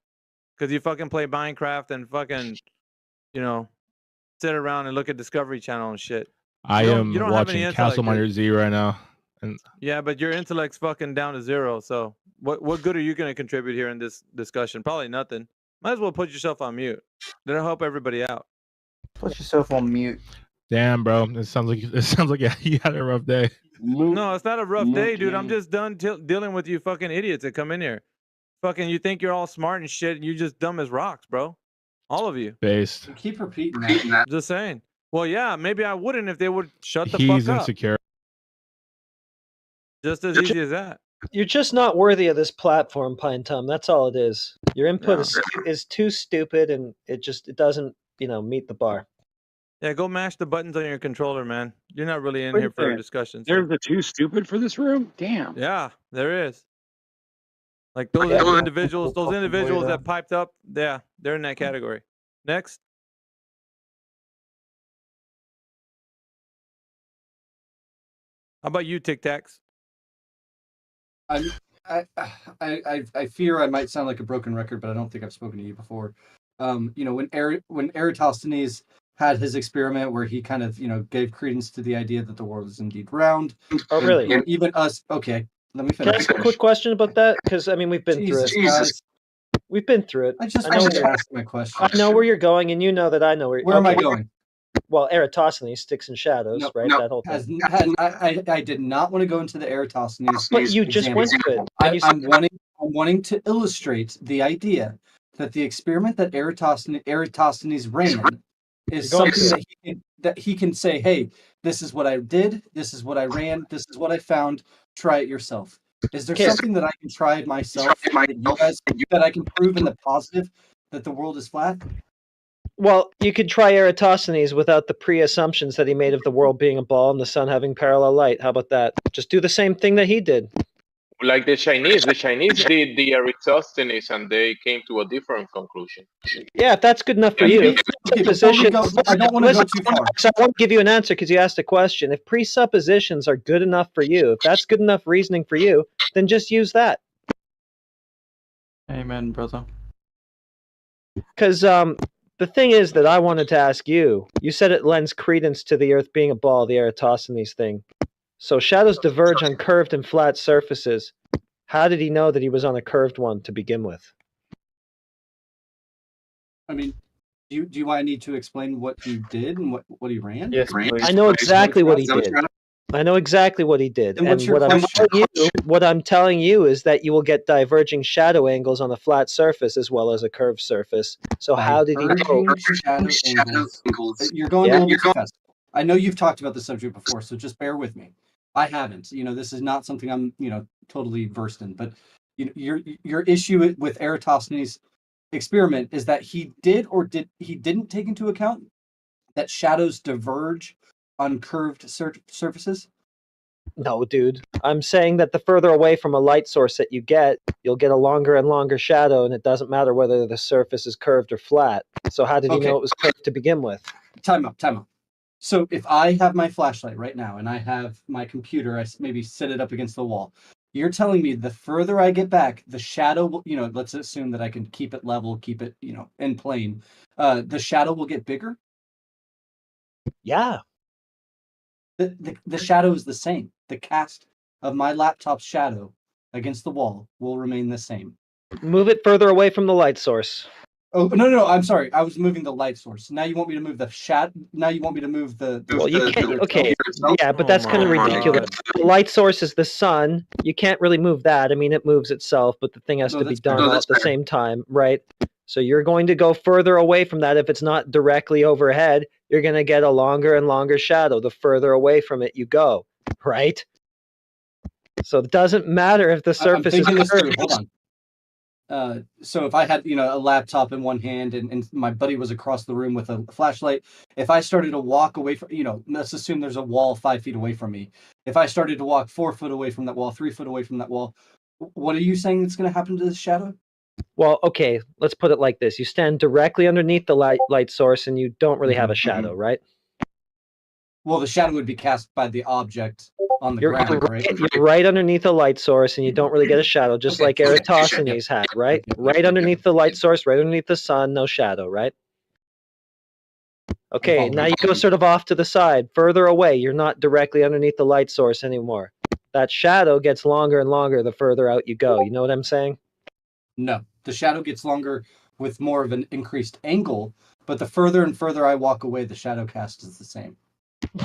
[SPEAKER 2] Because you fucking play Minecraft and fucking, you know, sit around and look at Discovery Channel and shit.
[SPEAKER 1] I am
[SPEAKER 2] you don't have any
[SPEAKER 1] watching
[SPEAKER 2] intellect,
[SPEAKER 1] Castle
[SPEAKER 2] dude.
[SPEAKER 1] Miner Z right now. And
[SPEAKER 2] Yeah, but your intellect's fucking down to 0. So what good are you going to contribute here in this discussion? Probably nothing. Might as well put yourself on mute. That'll help everybody out.
[SPEAKER 4] Put yourself on mute.
[SPEAKER 1] damn, bro, it sounds like you had a rough day.
[SPEAKER 2] No, it's not a rough day, dude. I'm just done dealing with you fucking idiots that come in here. Fucking, you think you're all smart and shit, and you're just dumb as rocks, bro. All of you.
[SPEAKER 1] Based.
[SPEAKER 13] You keep repeating that.
[SPEAKER 2] Just saying. Well, yeah, maybe I wouldn't if they would shut the
[SPEAKER 1] He's
[SPEAKER 2] fuck up.
[SPEAKER 1] insecure.
[SPEAKER 2] Just as easy as that.
[SPEAKER 3] You're just not worthy of this platform, Pine Tom. That's all it is. Your input is too stupid, and it doesn't meet the bar.
[SPEAKER 2] Yeah, go mash the buttons on your controller, man. You're not really in here for a discussion.
[SPEAKER 7] There's the too stupid for this room? Damn.
[SPEAKER 2] Yeah, there is. Like those individuals that piped up, yeah, they're in that category. Next. How about you, Tic Tacs?
[SPEAKER 13] I fear I might sound like a broken record, but I don't think I've spoken to you before. When Eratosthenes had his experiment where he kind of gave credence to the idea that the world is indeed round.
[SPEAKER 3] Oh, really?
[SPEAKER 13] And even us. Okay, let me finish.
[SPEAKER 3] Can I ask a quick question about that? Because I mean, we've been through it.
[SPEAKER 13] Jesus.
[SPEAKER 3] We've been through it.
[SPEAKER 13] I just
[SPEAKER 3] know
[SPEAKER 13] wanted to ask my question.
[SPEAKER 3] I know where you're going, and you know that I know where.
[SPEAKER 13] Where am I going?
[SPEAKER 3] Well, Eratosthenes, Sticks and Shadows, right?
[SPEAKER 13] No,
[SPEAKER 3] that whole thing.
[SPEAKER 13] I did not want to go into the Eratosthenes.
[SPEAKER 3] But you just went to it.
[SPEAKER 13] I'm wanting to illustrate the idea that the experiment that Eratosthenes ran is something that he can say, hey, this is what I did, this is what I ran, this is what I found, try it yourself. Is there something that I can try myself that I can prove in the positive that the world is flat?
[SPEAKER 3] Well, you could try Eratosthenes without the pre-assumptions that he made of the world being a ball and the sun having parallel light. How about that? Just do the same thing that he did.
[SPEAKER 12] Like the Chinese did the Eratosthenes and they came to a different conclusion.
[SPEAKER 3] Yeah, if that's good enough for you.
[SPEAKER 13] I don't want to go too far.
[SPEAKER 3] So I won't give you an answer because you asked a question. If presuppositions are good enough for you, if that's good enough reasoning for you, then just use that.
[SPEAKER 4] Amen, brother.
[SPEAKER 3] Because the thing is that I wanted to ask you, you said it lends credence to the Earth being a ball, the Eratosthenes thing. So shadows diverge on curved and flat surfaces. How did he know that he was on a curved one to begin with?
[SPEAKER 13] I mean, do you want me to explain what he did and what he ran?
[SPEAKER 4] Yes, please.
[SPEAKER 3] I know exactly what he did. I know exactly what he did. And what I'm telling you is that you will get diverging shadow angles on a flat surface as well as a curved surface. So how did he know?
[SPEAKER 13] Shadow angles. You're going a little bit too fast. I know you've talked about the subject before, so just bear with me. I haven't. This is not something I'm, totally versed in. But your issue with Eratosthenes' experiment is that he didn't take into account that shadows diverge on curved surfaces?
[SPEAKER 3] No, dude. I'm saying that the further away from a light source that you get, you'll get a longer and longer shadow, and it doesn't matter whether the surface is curved or flat. So how did he know it was curved to begin with?
[SPEAKER 13] Time up. So if I have my flashlight right now and I have my computer, I maybe set it up against the wall. You're telling me the further I get back, the shadow will, let's assume that I can keep it level, keep it, in plane. The shadow will get bigger?
[SPEAKER 3] Yeah.
[SPEAKER 13] The shadow is the same. The cast of my laptop's shadow against the wall will remain the same.
[SPEAKER 3] Move it further away from the light source.
[SPEAKER 13] Oh, no, I'm sorry. I was moving the light source. Now you want me to move the shadow? Now you want me to move the...
[SPEAKER 3] Well, you can't... Okay, yeah, but that's kind of ridiculous. The light source is the sun. You can't really move that. I mean, it moves itself, but the thing has to be done all at the same time, right? So you're going to go further away from that. If it's not directly overhead, you're going to get a longer and longer shadow the further away from it you go, right? So it doesn't matter if the surface is curved.
[SPEAKER 13] Hold on. So if I had, a laptop in one hand and my buddy was across the room with a flashlight, if I started to walk away from, let's assume there's a wall 5 feet away from me. If I started to walk 4 foot away from that wall, 3 foot away from that wall, what are you saying that's going to happen to this shadow?
[SPEAKER 3] Well, okay, let's put it like this. You stand directly underneath the light source and you don't really have a shadow, right?
[SPEAKER 13] Well, the shadow would be cast by the object on the ground, right?
[SPEAKER 3] You're right underneath the light source and you don't really get a shadow, just like Eratosthenes had, right? Right underneath the light source, right underneath the sun, no shadow, right? Okay, now you go sort of off to the side, further away. You're not directly underneath the light source anymore. That shadow gets longer and longer the further out you go. You know what I'm saying?
[SPEAKER 13] No, the shadow gets longer with more of an increased angle, but the further and further I walk away, the shadow cast is the same.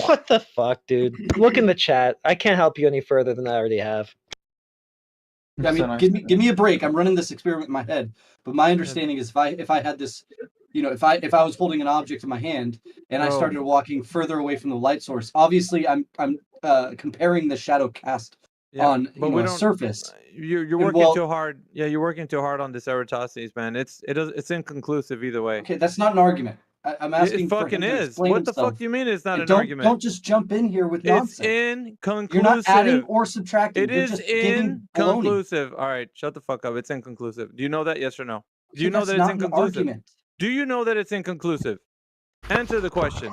[SPEAKER 3] What the fuck, dude? Look in the chat. I can't help you any further than I already have.
[SPEAKER 13] I mean, give me a break. I'm running this experiment in my head, but my understanding is if I had this, if I was holding an object in my hand and I started walking further away from the light source, obviously I'm comparing the shadow cast on a surface.
[SPEAKER 14] You're working too hard. Yeah, you're working too hard on this Eratosthenes, man. It's inconclusive either way.
[SPEAKER 13] Okay, that's not an argument. I'm asking.
[SPEAKER 14] It fucking is. What the fuck do you mean it's not an argument?
[SPEAKER 13] Don't just jump in here with nonsense.
[SPEAKER 14] It's inconclusive.
[SPEAKER 13] You're not adding or subtracting.
[SPEAKER 14] It is inconclusive. All right, shut the fuck up. It's inconclusive. Do you know that? Yes or no? Do you know that it's inconclusive? Do you know that it's inconclusive? Answer the question.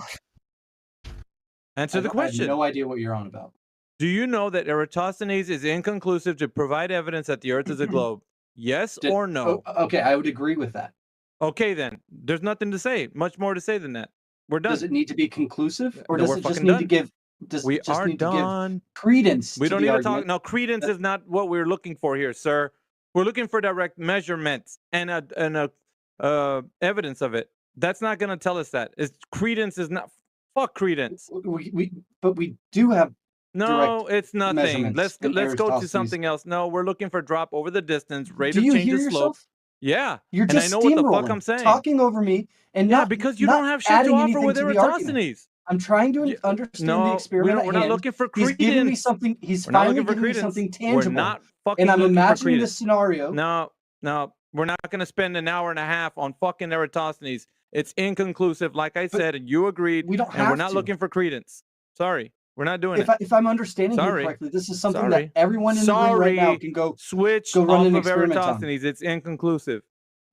[SPEAKER 14] Answer the question.
[SPEAKER 13] I have no idea what you're on about.
[SPEAKER 14] Do you know that Eratosthenes is inconclusive to provide evidence that the Earth is a globe? Yes or no?
[SPEAKER 13] Okay, I would agree with that.
[SPEAKER 14] Okay, then. There's nothing to say. Much more to say than that. We're done.
[SPEAKER 13] Does it need to be conclusive, or does it just need to give?
[SPEAKER 14] We are done.
[SPEAKER 13] Credence.
[SPEAKER 14] We don't need to talk. No, credence is not what we're looking for here, sir. We're looking for direct measurements and evidence of it. That's not going to tell us that. Credence is not. Fuck credence.
[SPEAKER 13] But we do have.
[SPEAKER 14] No, it's nothing. Let's go to something else. No, we're looking for drop over the distance, rate of change of slope. Yeah,
[SPEAKER 13] you're just
[SPEAKER 14] I know what the fuck I'm saying.
[SPEAKER 13] Talking over me, and not
[SPEAKER 14] because you don't have shit to offer with Eratosthenes.
[SPEAKER 13] I'm trying to understand the experiment.
[SPEAKER 14] We're not looking for credence.
[SPEAKER 13] He's giving me something. He's finally giving me something tangible.
[SPEAKER 14] We're not fucking
[SPEAKER 13] and I'm
[SPEAKER 14] looking
[SPEAKER 13] imagining
[SPEAKER 14] for
[SPEAKER 13] this scenario.
[SPEAKER 14] No, we're not going to spend an hour and a half on fucking Eratosthenes. It's inconclusive, like I said, and you agreed.
[SPEAKER 13] We don't have
[SPEAKER 14] and we're not looking for credence. Sorry. We're not doing it.
[SPEAKER 13] If I'm understanding you correctly, this is something that everyone in the room right now can go
[SPEAKER 14] switch
[SPEAKER 13] run
[SPEAKER 14] off
[SPEAKER 13] an
[SPEAKER 14] of
[SPEAKER 13] experiment on.
[SPEAKER 14] Eratosthenes. It's inconclusive.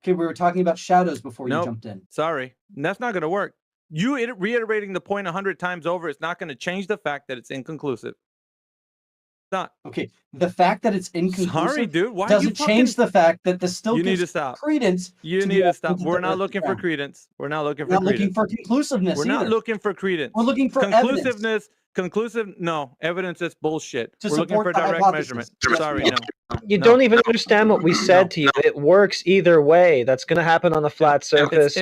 [SPEAKER 13] Okay, we were talking about shadows before you jumped in.
[SPEAKER 14] Sorry, that's not going to work. You reiterating the point 100 times over is not going to change the fact that it's inconclusive. It's not.
[SPEAKER 13] Okay, the fact that it's inconclusive.
[SPEAKER 14] Sorry, dude. Why
[SPEAKER 13] doesn't change the fact that this still
[SPEAKER 14] you
[SPEAKER 13] gives
[SPEAKER 14] need to stop.
[SPEAKER 13] credence.
[SPEAKER 14] You need to stop. We're not looking for credence. We're not looking for credence.
[SPEAKER 13] Looking for conclusiveness.
[SPEAKER 14] We're not looking for credence.
[SPEAKER 13] We're looking for
[SPEAKER 14] conclusiveness. Conclusive? No. Evidence is bullshit. We're looking for direct measurement. Sorry, no.
[SPEAKER 3] You don't even understand what we said to you. It works either way. That's going to happen on a flat surface.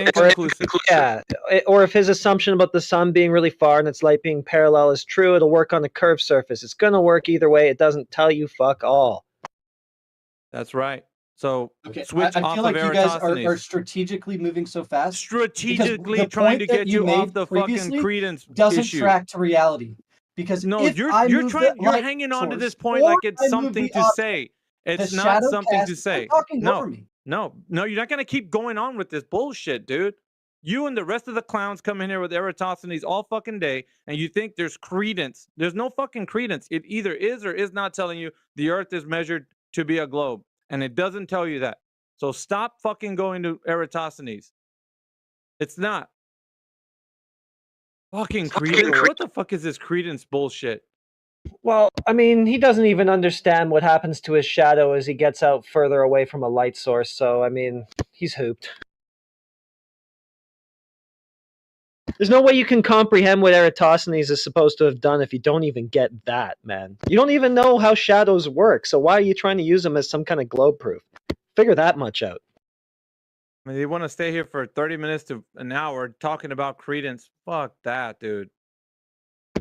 [SPEAKER 3] Or if his assumption about the sun being really far and its light being parallel is true, it'll work on a curved surface. It's going to work either way. It doesn't tell you fuck all.
[SPEAKER 14] That's right. So
[SPEAKER 13] switch I feel like you guys are strategically moving so fast.
[SPEAKER 14] Strategically trying to get you off the fucking credence
[SPEAKER 13] doesn't track to reality. Because
[SPEAKER 14] no, you're hanging on to this point like it's something to say. It's not something to say. No, you're not gonna keep going on with this bullshit, dude. You and the rest of the clowns come in here with Eratosthenes all fucking day, and you think there's credence. There's no fucking credence. It either is or is not telling you the Earth is measured to be a globe. And it doesn't tell you that. So stop fucking going to Eratosthenes. It's not. Fucking credence? What the fuck is this credence bullshit?
[SPEAKER 3] Well, I mean, he doesn't even understand what happens to his shadow as he gets out further away from a light source. So, I mean, he's hooped. There's no way you can comprehend what Eratosthenes is supposed to have done if you don't even get that, man. You don't even know how shadows work, so why are you trying to use them as some kind of globe proof? Figure that much out.
[SPEAKER 14] I mean, they want to stay here for 30 minutes to an hour talking about credence. Fuck that, dude.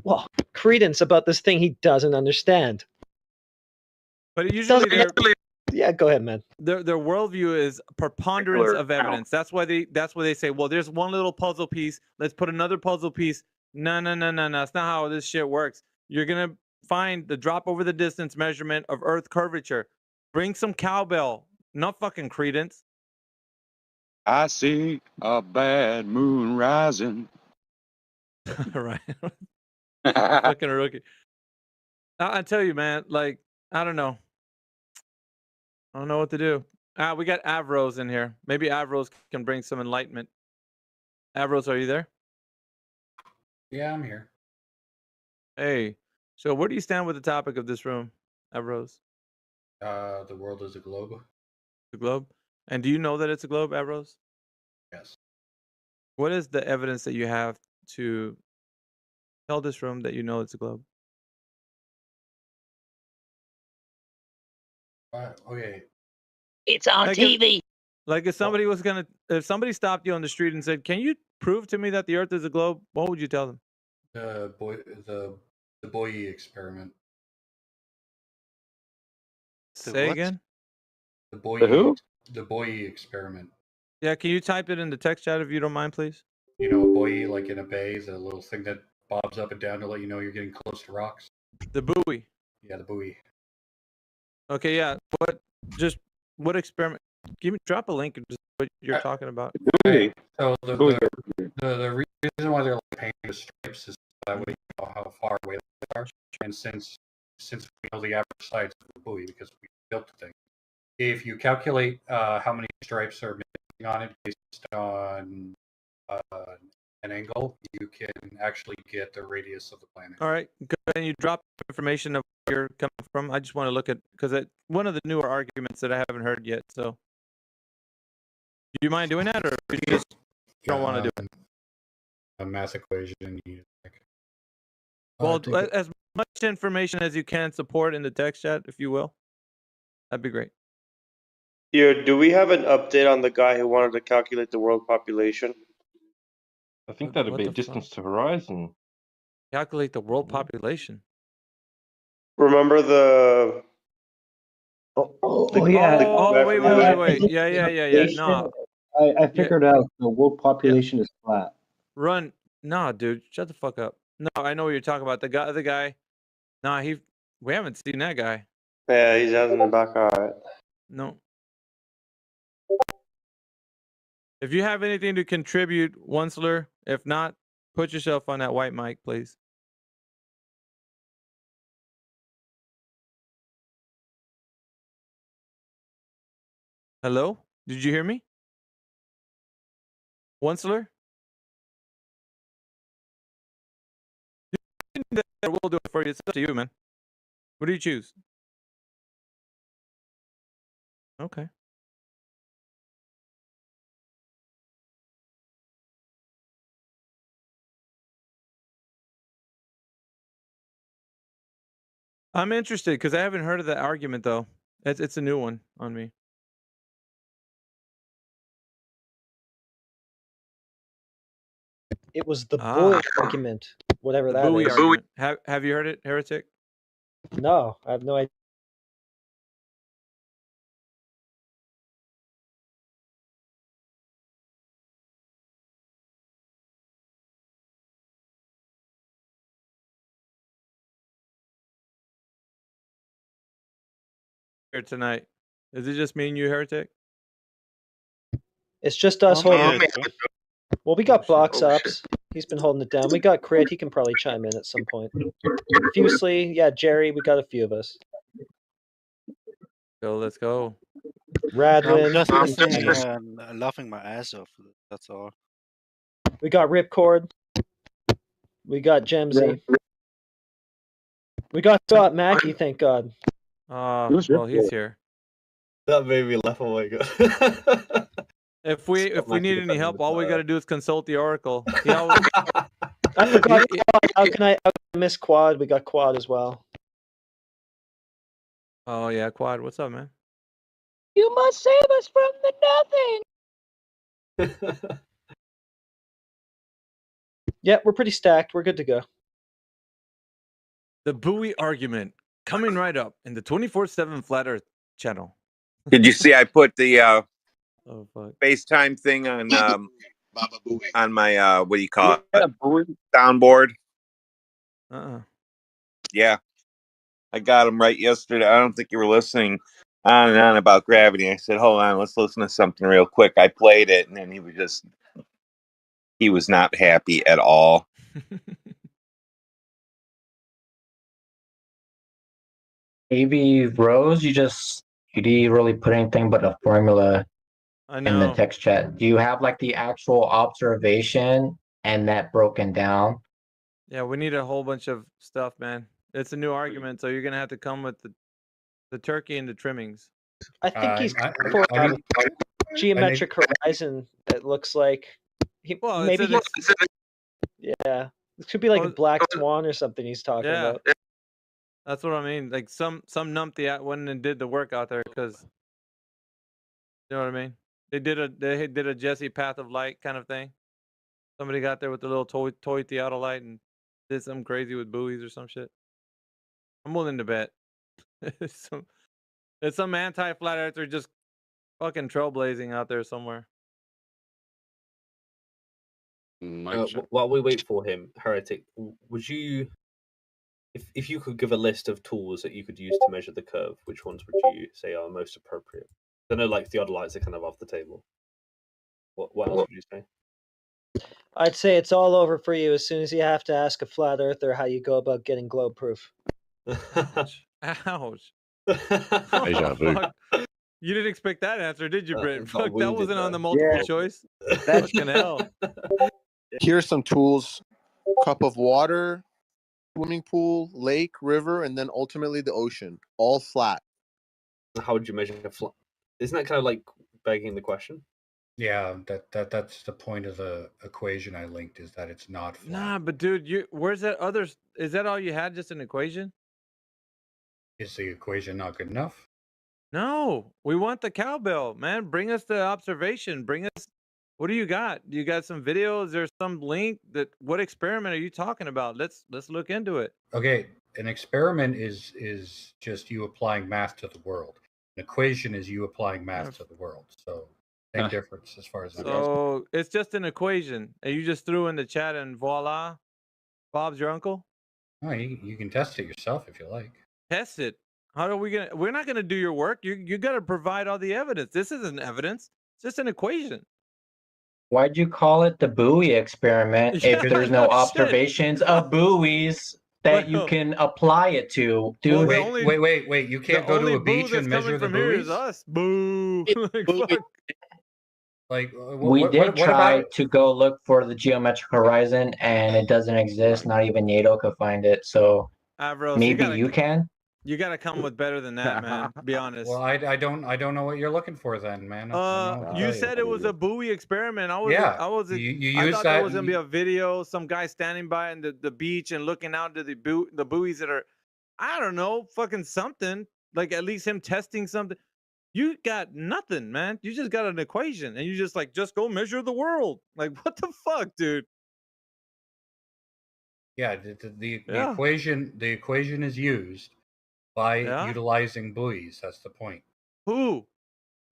[SPEAKER 3] Well, credence about this thing he doesn't understand.
[SPEAKER 14] But usually
[SPEAKER 3] yeah, go ahead, man.
[SPEAKER 14] Their worldview is preponderance of evidence. That's why they say, well, there's one little puzzle piece. Let's put another puzzle piece. No. That's not how this shit works. You're gonna find the drop over the distance measurement of Earth curvature. Bring some cowbell. Not fucking credence.
[SPEAKER 7] I see a bad moon rising.
[SPEAKER 14] Right. Fucking rookie. I tell you, man, like, I don't know. I don't know what to do. We got Avros in here. Maybe Avros can bring some enlightenment. Avros, are you there?
[SPEAKER 15] Yeah, I'm here.
[SPEAKER 14] Hey. So where do you stand with the topic of this room, Avros?
[SPEAKER 15] The world is a globe.
[SPEAKER 14] The globe? And do you know that it's a globe, Avros?
[SPEAKER 15] Yes.
[SPEAKER 14] What is the evidence that you have to tell this room that you know it's a globe?
[SPEAKER 15] Okay.
[SPEAKER 18] It's on
[SPEAKER 14] Like
[SPEAKER 18] TV.
[SPEAKER 14] Like if somebody was gonna, if somebody stopped you on the street and said, "Can you prove to me that the Earth is a globe?" What would you tell them?
[SPEAKER 15] The Boye experiment.
[SPEAKER 14] Say again.
[SPEAKER 15] The Boye. The Boye experiment.
[SPEAKER 14] Yeah, can you type it in the text chat if you don't mind, please?
[SPEAKER 15] You know, a buoy, like in a bay, is a little thing that bobs up and down to let you know you're getting close to rocks.
[SPEAKER 14] The buoy.
[SPEAKER 15] Yeah, the buoy.
[SPEAKER 14] Okay, yeah. What experiment? Drop a link of just what you're talking about.
[SPEAKER 15] Okay. So the reason why they're like painting the stripes is that way you know how far away they are, and since we know the average size of the buoy because we built the thing, if you calculate how many stripes are missing on it based on an angle, you can actually get the radius of the planet.
[SPEAKER 14] All right, go ahead and you drop information of where you're coming from. I just want to look at, because one of the newer arguments that I haven't heard yet. So, do you mind doing that, or you just don't want to do it?
[SPEAKER 15] A math equation.
[SPEAKER 14] Well, as much information as you can support in the text chat, if you will. That'd be great.
[SPEAKER 19] Yeah, do we have an update on the guy who wanted to calculate the world population?
[SPEAKER 16] I think that'd be a distance to horizon.
[SPEAKER 14] Calculate the world population.
[SPEAKER 19] Remember the...
[SPEAKER 6] Yeah.
[SPEAKER 14] Oh, wait. Yeah. No.
[SPEAKER 6] I figured out the world population is flat.
[SPEAKER 14] Run. Nah, dude. Shut the fuck up. No, I know what you're talking about. The guy. Nah, we haven't seen that guy.
[SPEAKER 19] Yeah, he's out in the back. All right.
[SPEAKER 14] No. If you have anything to contribute, Onceler, if not, put yourself on that white mic, please. Hello? Did you hear me? Onceler? We'll do it for you. It's up to you, man. What do you choose? Okay. I'm interested because I haven't heard of that argument though. It's a new one on me.
[SPEAKER 3] It was the buoy argument, whatever that
[SPEAKER 14] buoy
[SPEAKER 3] is.
[SPEAKER 14] argument. Have you heard it, Heretic?
[SPEAKER 3] No, I have no idea.
[SPEAKER 14] Here tonight. Is it just me and you, Heretic?
[SPEAKER 3] It's just us holding it. Well, we got Box Ups. He's been holding it down. We got Crit. He can probably chime in at some point. Fusely, yeah, Jerry. We got a few of us.
[SPEAKER 14] So let's go.
[SPEAKER 3] Radwin.
[SPEAKER 20] I'm just listening and laughing my ass off. That's all.
[SPEAKER 3] We got Ripcord. We got Gemsy. We got Scott Mackey, thank God.
[SPEAKER 14] Well, he's here.
[SPEAKER 24] That made me laugh. Oh my god.
[SPEAKER 14] If we need any help, all we got to do is consult the Oracle. He always...
[SPEAKER 3] I forgot Quad. How can I miss Quad? We got Quad as well.
[SPEAKER 14] Oh yeah, Quad. What's up, man?
[SPEAKER 18] You must save us from the nothing.
[SPEAKER 3] Yeah, we're pretty stacked. We're good to go.
[SPEAKER 14] The buoy argument coming right up in the 24/7 Flat Earth channel.
[SPEAKER 21] Did you see I put the
[SPEAKER 14] oh, fuck.
[SPEAKER 21] FaceTime thing on my what do you call it? Soundboard. Yeah. I got him right yesterday. I don't think you were listening. on and on about gravity. I said, hold on, let's listen to something real quick. I played it, and then he was not happy at all.
[SPEAKER 5] Maybe Rose, you didn't really put anything but a formula in the text chat. Do you have like the actual observation and that broken down?
[SPEAKER 14] Yeah, we need a whole bunch of stuff, man. It's a new argument, so you're gonna have to come with the turkey and the trimmings.
[SPEAKER 3] I think he's for geometric horizon. That looks like maybe yeah, it could be like a black swan or something he's talking about.
[SPEAKER 14] That's what I mean. Like some numpty went and did the work out there because you know what I mean. They did a Jesse Path of Light kind of thing. Somebody got there with the little toy theodolite and did something crazy with buoys or some shit. I'm willing to bet. It's some anti-flat earther just fucking trailblazing out there somewhere.
[SPEAKER 24] While we wait for him, Heretic, would you, if you could give a list of tools that you could use to measure the curve, which ones would you say are most appropriate? I know like theodolites are kind of off the table. What else would you say?
[SPEAKER 3] I'd say it's all over for you as soon as you have to ask a flat earther how you go about getting globe proof.
[SPEAKER 14] Ouch.
[SPEAKER 8] Deja vu.
[SPEAKER 14] Fuck. You didn't expect that answer, did you, Britt? Fuck, that
[SPEAKER 24] wounded,
[SPEAKER 14] wasn't on
[SPEAKER 24] though.
[SPEAKER 14] the multiple
[SPEAKER 9] Yeah.
[SPEAKER 14] choice.
[SPEAKER 9] That's
[SPEAKER 14] Fucking hell.
[SPEAKER 9] Here's some tools: cup of water, swimming pool, lake, river, and then ultimately the ocean. All flat.
[SPEAKER 24] How would you measure a flat? Isn't that kind of like begging the question?
[SPEAKER 15] Yeah, that's the point of the equation I linked, is that it's not flat.
[SPEAKER 14] Nah, but dude, where's that other? Is that all you had? Just an equation?
[SPEAKER 15] Is the equation not good enough?
[SPEAKER 14] No, we want the cowbell, man. Bring us the observation. Bring us. What do you got? Do you got some videos? There's some link that. What experiment are you talking about? Let's look into it.
[SPEAKER 15] Okay, an experiment is just you applying math to the world. An equation is you applying math to the world. So same difference as far as I'm concerned.
[SPEAKER 14] So it's just an equation, and you just threw in the chat, and voila, Bob's your uncle.
[SPEAKER 15] Oh, you can test it yourself if you like.
[SPEAKER 14] Test it. How are we gonna? We're not gonna do your work. You got to provide all the evidence. This isn't evidence. It's just an equation.
[SPEAKER 5] Why'd you call it the buoy experiment if there's no
[SPEAKER 14] shit.
[SPEAKER 5] observations of buoys that you
[SPEAKER 14] Well,
[SPEAKER 5] can apply it to? Dude,
[SPEAKER 15] Wait. You can't go to a beach and measure the buoys?
[SPEAKER 14] Us. Boo. Like, fuck.
[SPEAKER 15] Like
[SPEAKER 5] we did
[SPEAKER 15] what
[SPEAKER 5] try
[SPEAKER 15] about-
[SPEAKER 5] to go look for the geometric horizon and it doesn't exist. Not even NATO could find it. So
[SPEAKER 14] Avros,
[SPEAKER 5] maybe you can.
[SPEAKER 14] You got to come with better than that, man. Be honest.
[SPEAKER 15] Well, I don't know what you're looking for then, man.
[SPEAKER 14] You said it was a buoy experiment. I was
[SPEAKER 15] you
[SPEAKER 14] I
[SPEAKER 15] use
[SPEAKER 14] thought
[SPEAKER 15] that
[SPEAKER 14] there was gonna be a video, some guy standing by in the beach and looking out to the buoys that are, I don't know, fucking something. Like at least him testing something. You got nothing, man. You just got an equation, and you just go measure the world. Like what the fuck, dude?
[SPEAKER 15] Yeah, the equation is used by utilizing buoys. That's the point.
[SPEAKER 14] Who?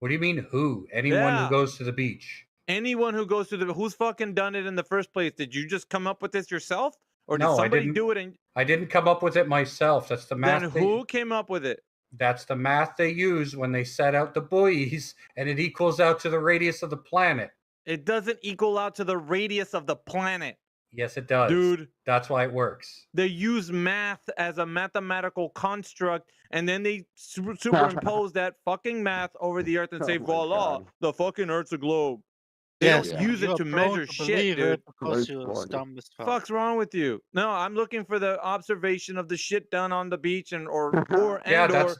[SPEAKER 15] What do you mean who? Anyone who goes to the beach.
[SPEAKER 14] Anyone who goes to who's fucking done it in the first place? Did you just come up with this yourself, or did
[SPEAKER 15] No, I
[SPEAKER 14] somebody
[SPEAKER 15] didn't.
[SPEAKER 14] do it? And
[SPEAKER 15] I didn't come up with it myself. That's the math.
[SPEAKER 14] then who came up with it?
[SPEAKER 15] That's the math they use when they set out the buoys, and it equals out to the radius of the planet.
[SPEAKER 14] It doesn't equal out to the radius of the planet.
[SPEAKER 15] Yes, it does.
[SPEAKER 14] Dude.
[SPEAKER 15] That's why it works.
[SPEAKER 14] They use math as a mathematical construct, and then they superimpose that fucking math over the earth and say, voila, the fucking earth's a globe. They don't use it to measure shit, dude.
[SPEAKER 20] Because you're dumb as fuck.
[SPEAKER 14] Fuck's wrong with you? No, I'm looking for the observation of the shit done on the beach or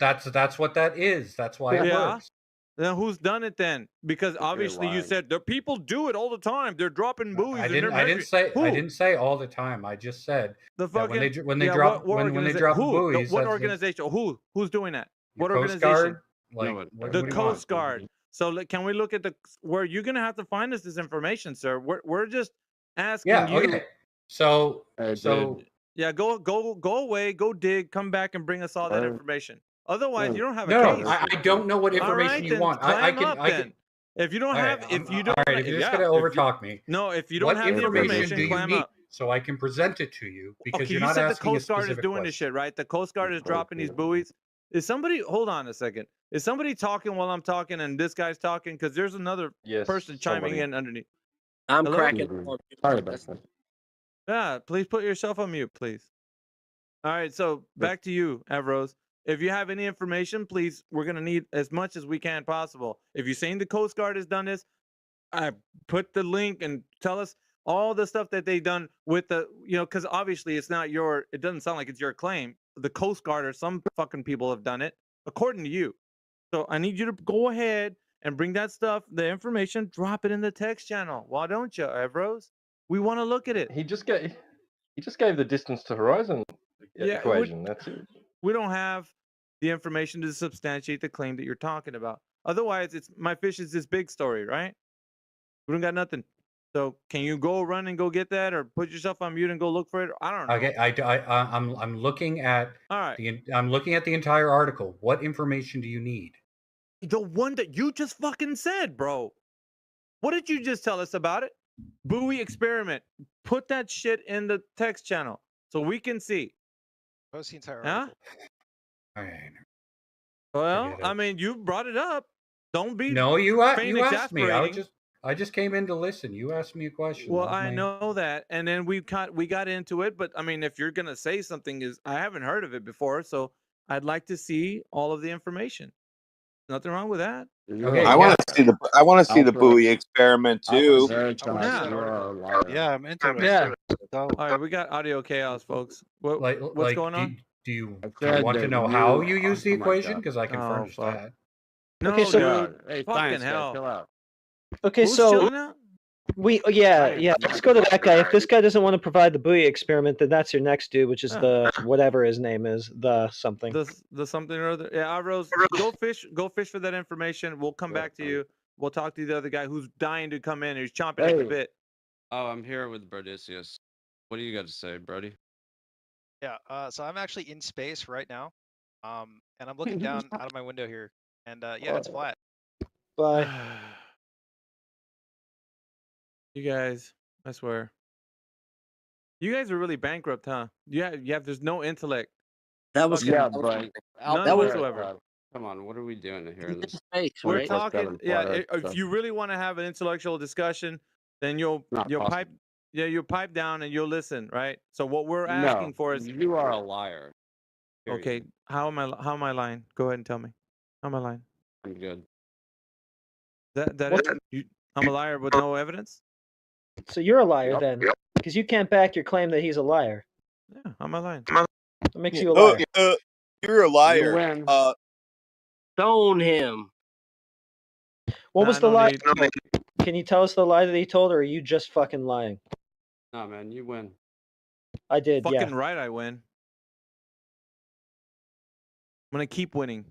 [SPEAKER 15] that's what that is. That's why it works.
[SPEAKER 14] Then who's done it then? Because obviously you said the people do it all the time. They're dropping buoys.
[SPEAKER 15] I didn't say all the time. I just said
[SPEAKER 14] the
[SPEAKER 15] that
[SPEAKER 14] fucking
[SPEAKER 15] when they drop buoys.
[SPEAKER 14] What organization? Who's doing that? What
[SPEAKER 15] Coast
[SPEAKER 14] organization?
[SPEAKER 15] Guard?
[SPEAKER 14] The Coast Guard. So can we look at where you're gonna have to find us this information, sir? We're just asking you.
[SPEAKER 15] Okay. So
[SPEAKER 14] yeah, go away, go dig, come back and bring us all that information. Otherwise, you don't have a case.
[SPEAKER 15] No, I don't know what information you want. I can.
[SPEAKER 14] If you don't have, if you don't,
[SPEAKER 15] all right, if you're just gonna overtalk me.
[SPEAKER 14] No, if you don't have the information,
[SPEAKER 15] do you
[SPEAKER 14] climb
[SPEAKER 15] need
[SPEAKER 14] up.
[SPEAKER 15] so I can present it to you because
[SPEAKER 14] Okay,
[SPEAKER 15] you're
[SPEAKER 14] you
[SPEAKER 15] not
[SPEAKER 14] said the
[SPEAKER 15] asking
[SPEAKER 14] Coast Guard is doing
[SPEAKER 15] question.
[SPEAKER 14] this shit, right? The Coast Guard is dropping these buoys. Is somebody hold on a second? Is somebody talking while I'm talking and this guy's talking? Because there's another person chiming in underneath.
[SPEAKER 11] I'm
[SPEAKER 14] Hello?
[SPEAKER 11] cracking.
[SPEAKER 16] Sorry about that.
[SPEAKER 14] Yeah, please put yourself on mute, please. All right, so back to you, Evros. If you have any information, please, we're gonna need as much as we can possible. If you're saying the Coast Guard has done this, put the link and tell us all the stuff that they've done with the, because obviously it doesn't sound like it's your claim. The Coast Guard or some fucking people have done it, according to you. So I need you to go ahead and bring that stuff, the information, drop it in the text channel. Why don't you, Evros? We want to look at it.
[SPEAKER 16] He just gave the distance to horizon equation. That's it.
[SPEAKER 14] We don't have the information to substantiate the claim that you're talking about. Otherwise, it's my fish is this big story, right? We don't got nothing. So can you go run and go get that, or put yourself on mute and go look for it? I don't know.
[SPEAKER 15] Okay, I'm looking at I'm looking at the entire article. What information do you need?
[SPEAKER 14] The one that you just fucking said, bro. What did you just tell us about it? Buoy experiment. Put that shit in the text channel so we can see.
[SPEAKER 17] Post the entire
[SPEAKER 14] Huh?
[SPEAKER 15] Alright.
[SPEAKER 14] Well, I mean, you brought it up. Don't be
[SPEAKER 15] No, you asked me.
[SPEAKER 14] exasperating.
[SPEAKER 15] I just came in to listen. You asked me a question.
[SPEAKER 14] Well, I know that, and then we got into it. But I mean, if you're gonna say something, I haven't heard of it before, so I'd like to see all of the information. Nothing wrong with that.
[SPEAKER 21] Okay, I want to see the buoy experiment too.
[SPEAKER 17] Yeah, I'm interested.
[SPEAKER 14] Yeah. All right, we got audio chaos, folks. What's going on?
[SPEAKER 15] Do you want to know how you use the equation? Because I can furnish that.
[SPEAKER 14] No,
[SPEAKER 3] Okay, so
[SPEAKER 14] God.
[SPEAKER 3] we-
[SPEAKER 14] Fucking hell.
[SPEAKER 8] Chill out.
[SPEAKER 3] Okay,
[SPEAKER 14] Who's
[SPEAKER 3] so
[SPEAKER 14] chilling out?
[SPEAKER 3] let's go to that guy. If this guy doesn't want to provide the buoy experiment, then that's your next dude, which is the whatever his name is, the something.
[SPEAKER 14] The something or other. Yeah, Rose, go fish for that information. We'll come back to you. We'll talk to the other guy who's dying to come in. He's chomping at the bit.
[SPEAKER 22] Oh, I'm here with Brodicius. What do you got to say, Brody?
[SPEAKER 17] Yeah, so I'm actually in space right now, and I'm looking down out of my window here, and yeah, it's flat.
[SPEAKER 3] Bye.
[SPEAKER 14] You guys, I swear. You guys are really bankrupt, huh? There's no intellect.
[SPEAKER 11] That was
[SPEAKER 22] Yeah,
[SPEAKER 11] gonna-
[SPEAKER 22] but
[SPEAKER 14] None whatsoever.
[SPEAKER 22] Come on, what are we doing here? In this
[SPEAKER 14] We're
[SPEAKER 22] 24/7
[SPEAKER 14] talking. Yeah,
[SPEAKER 22] flat Earth
[SPEAKER 14] if
[SPEAKER 22] stuff?
[SPEAKER 14] you really want to have an intellectual discussion, then you'll
[SPEAKER 22] possible.
[SPEAKER 14] pipe. Yeah, you'll pipe down and you'll listen, right? So what we're asking for is
[SPEAKER 22] you are a liar. Period.
[SPEAKER 14] Okay. How am I lying? Go ahead and tell me. How am I lying?
[SPEAKER 22] I'm good.
[SPEAKER 14] I'm a liar with no evidence?
[SPEAKER 3] So you're a liar then, because you can't back your claim that he's a liar.
[SPEAKER 14] Yeah, how am I lying?
[SPEAKER 3] What makes you a liar?
[SPEAKER 21] You're a liar.
[SPEAKER 11] win. Stone him.
[SPEAKER 3] What was the
[SPEAKER 14] no
[SPEAKER 3] lie?
[SPEAKER 14] need.
[SPEAKER 3] Can you tell us the lie that he told, or are you just fucking lying?
[SPEAKER 22] No, man, you win.
[SPEAKER 3] I did, yeah.
[SPEAKER 14] Fucking right, I win. I'm gonna keep winning.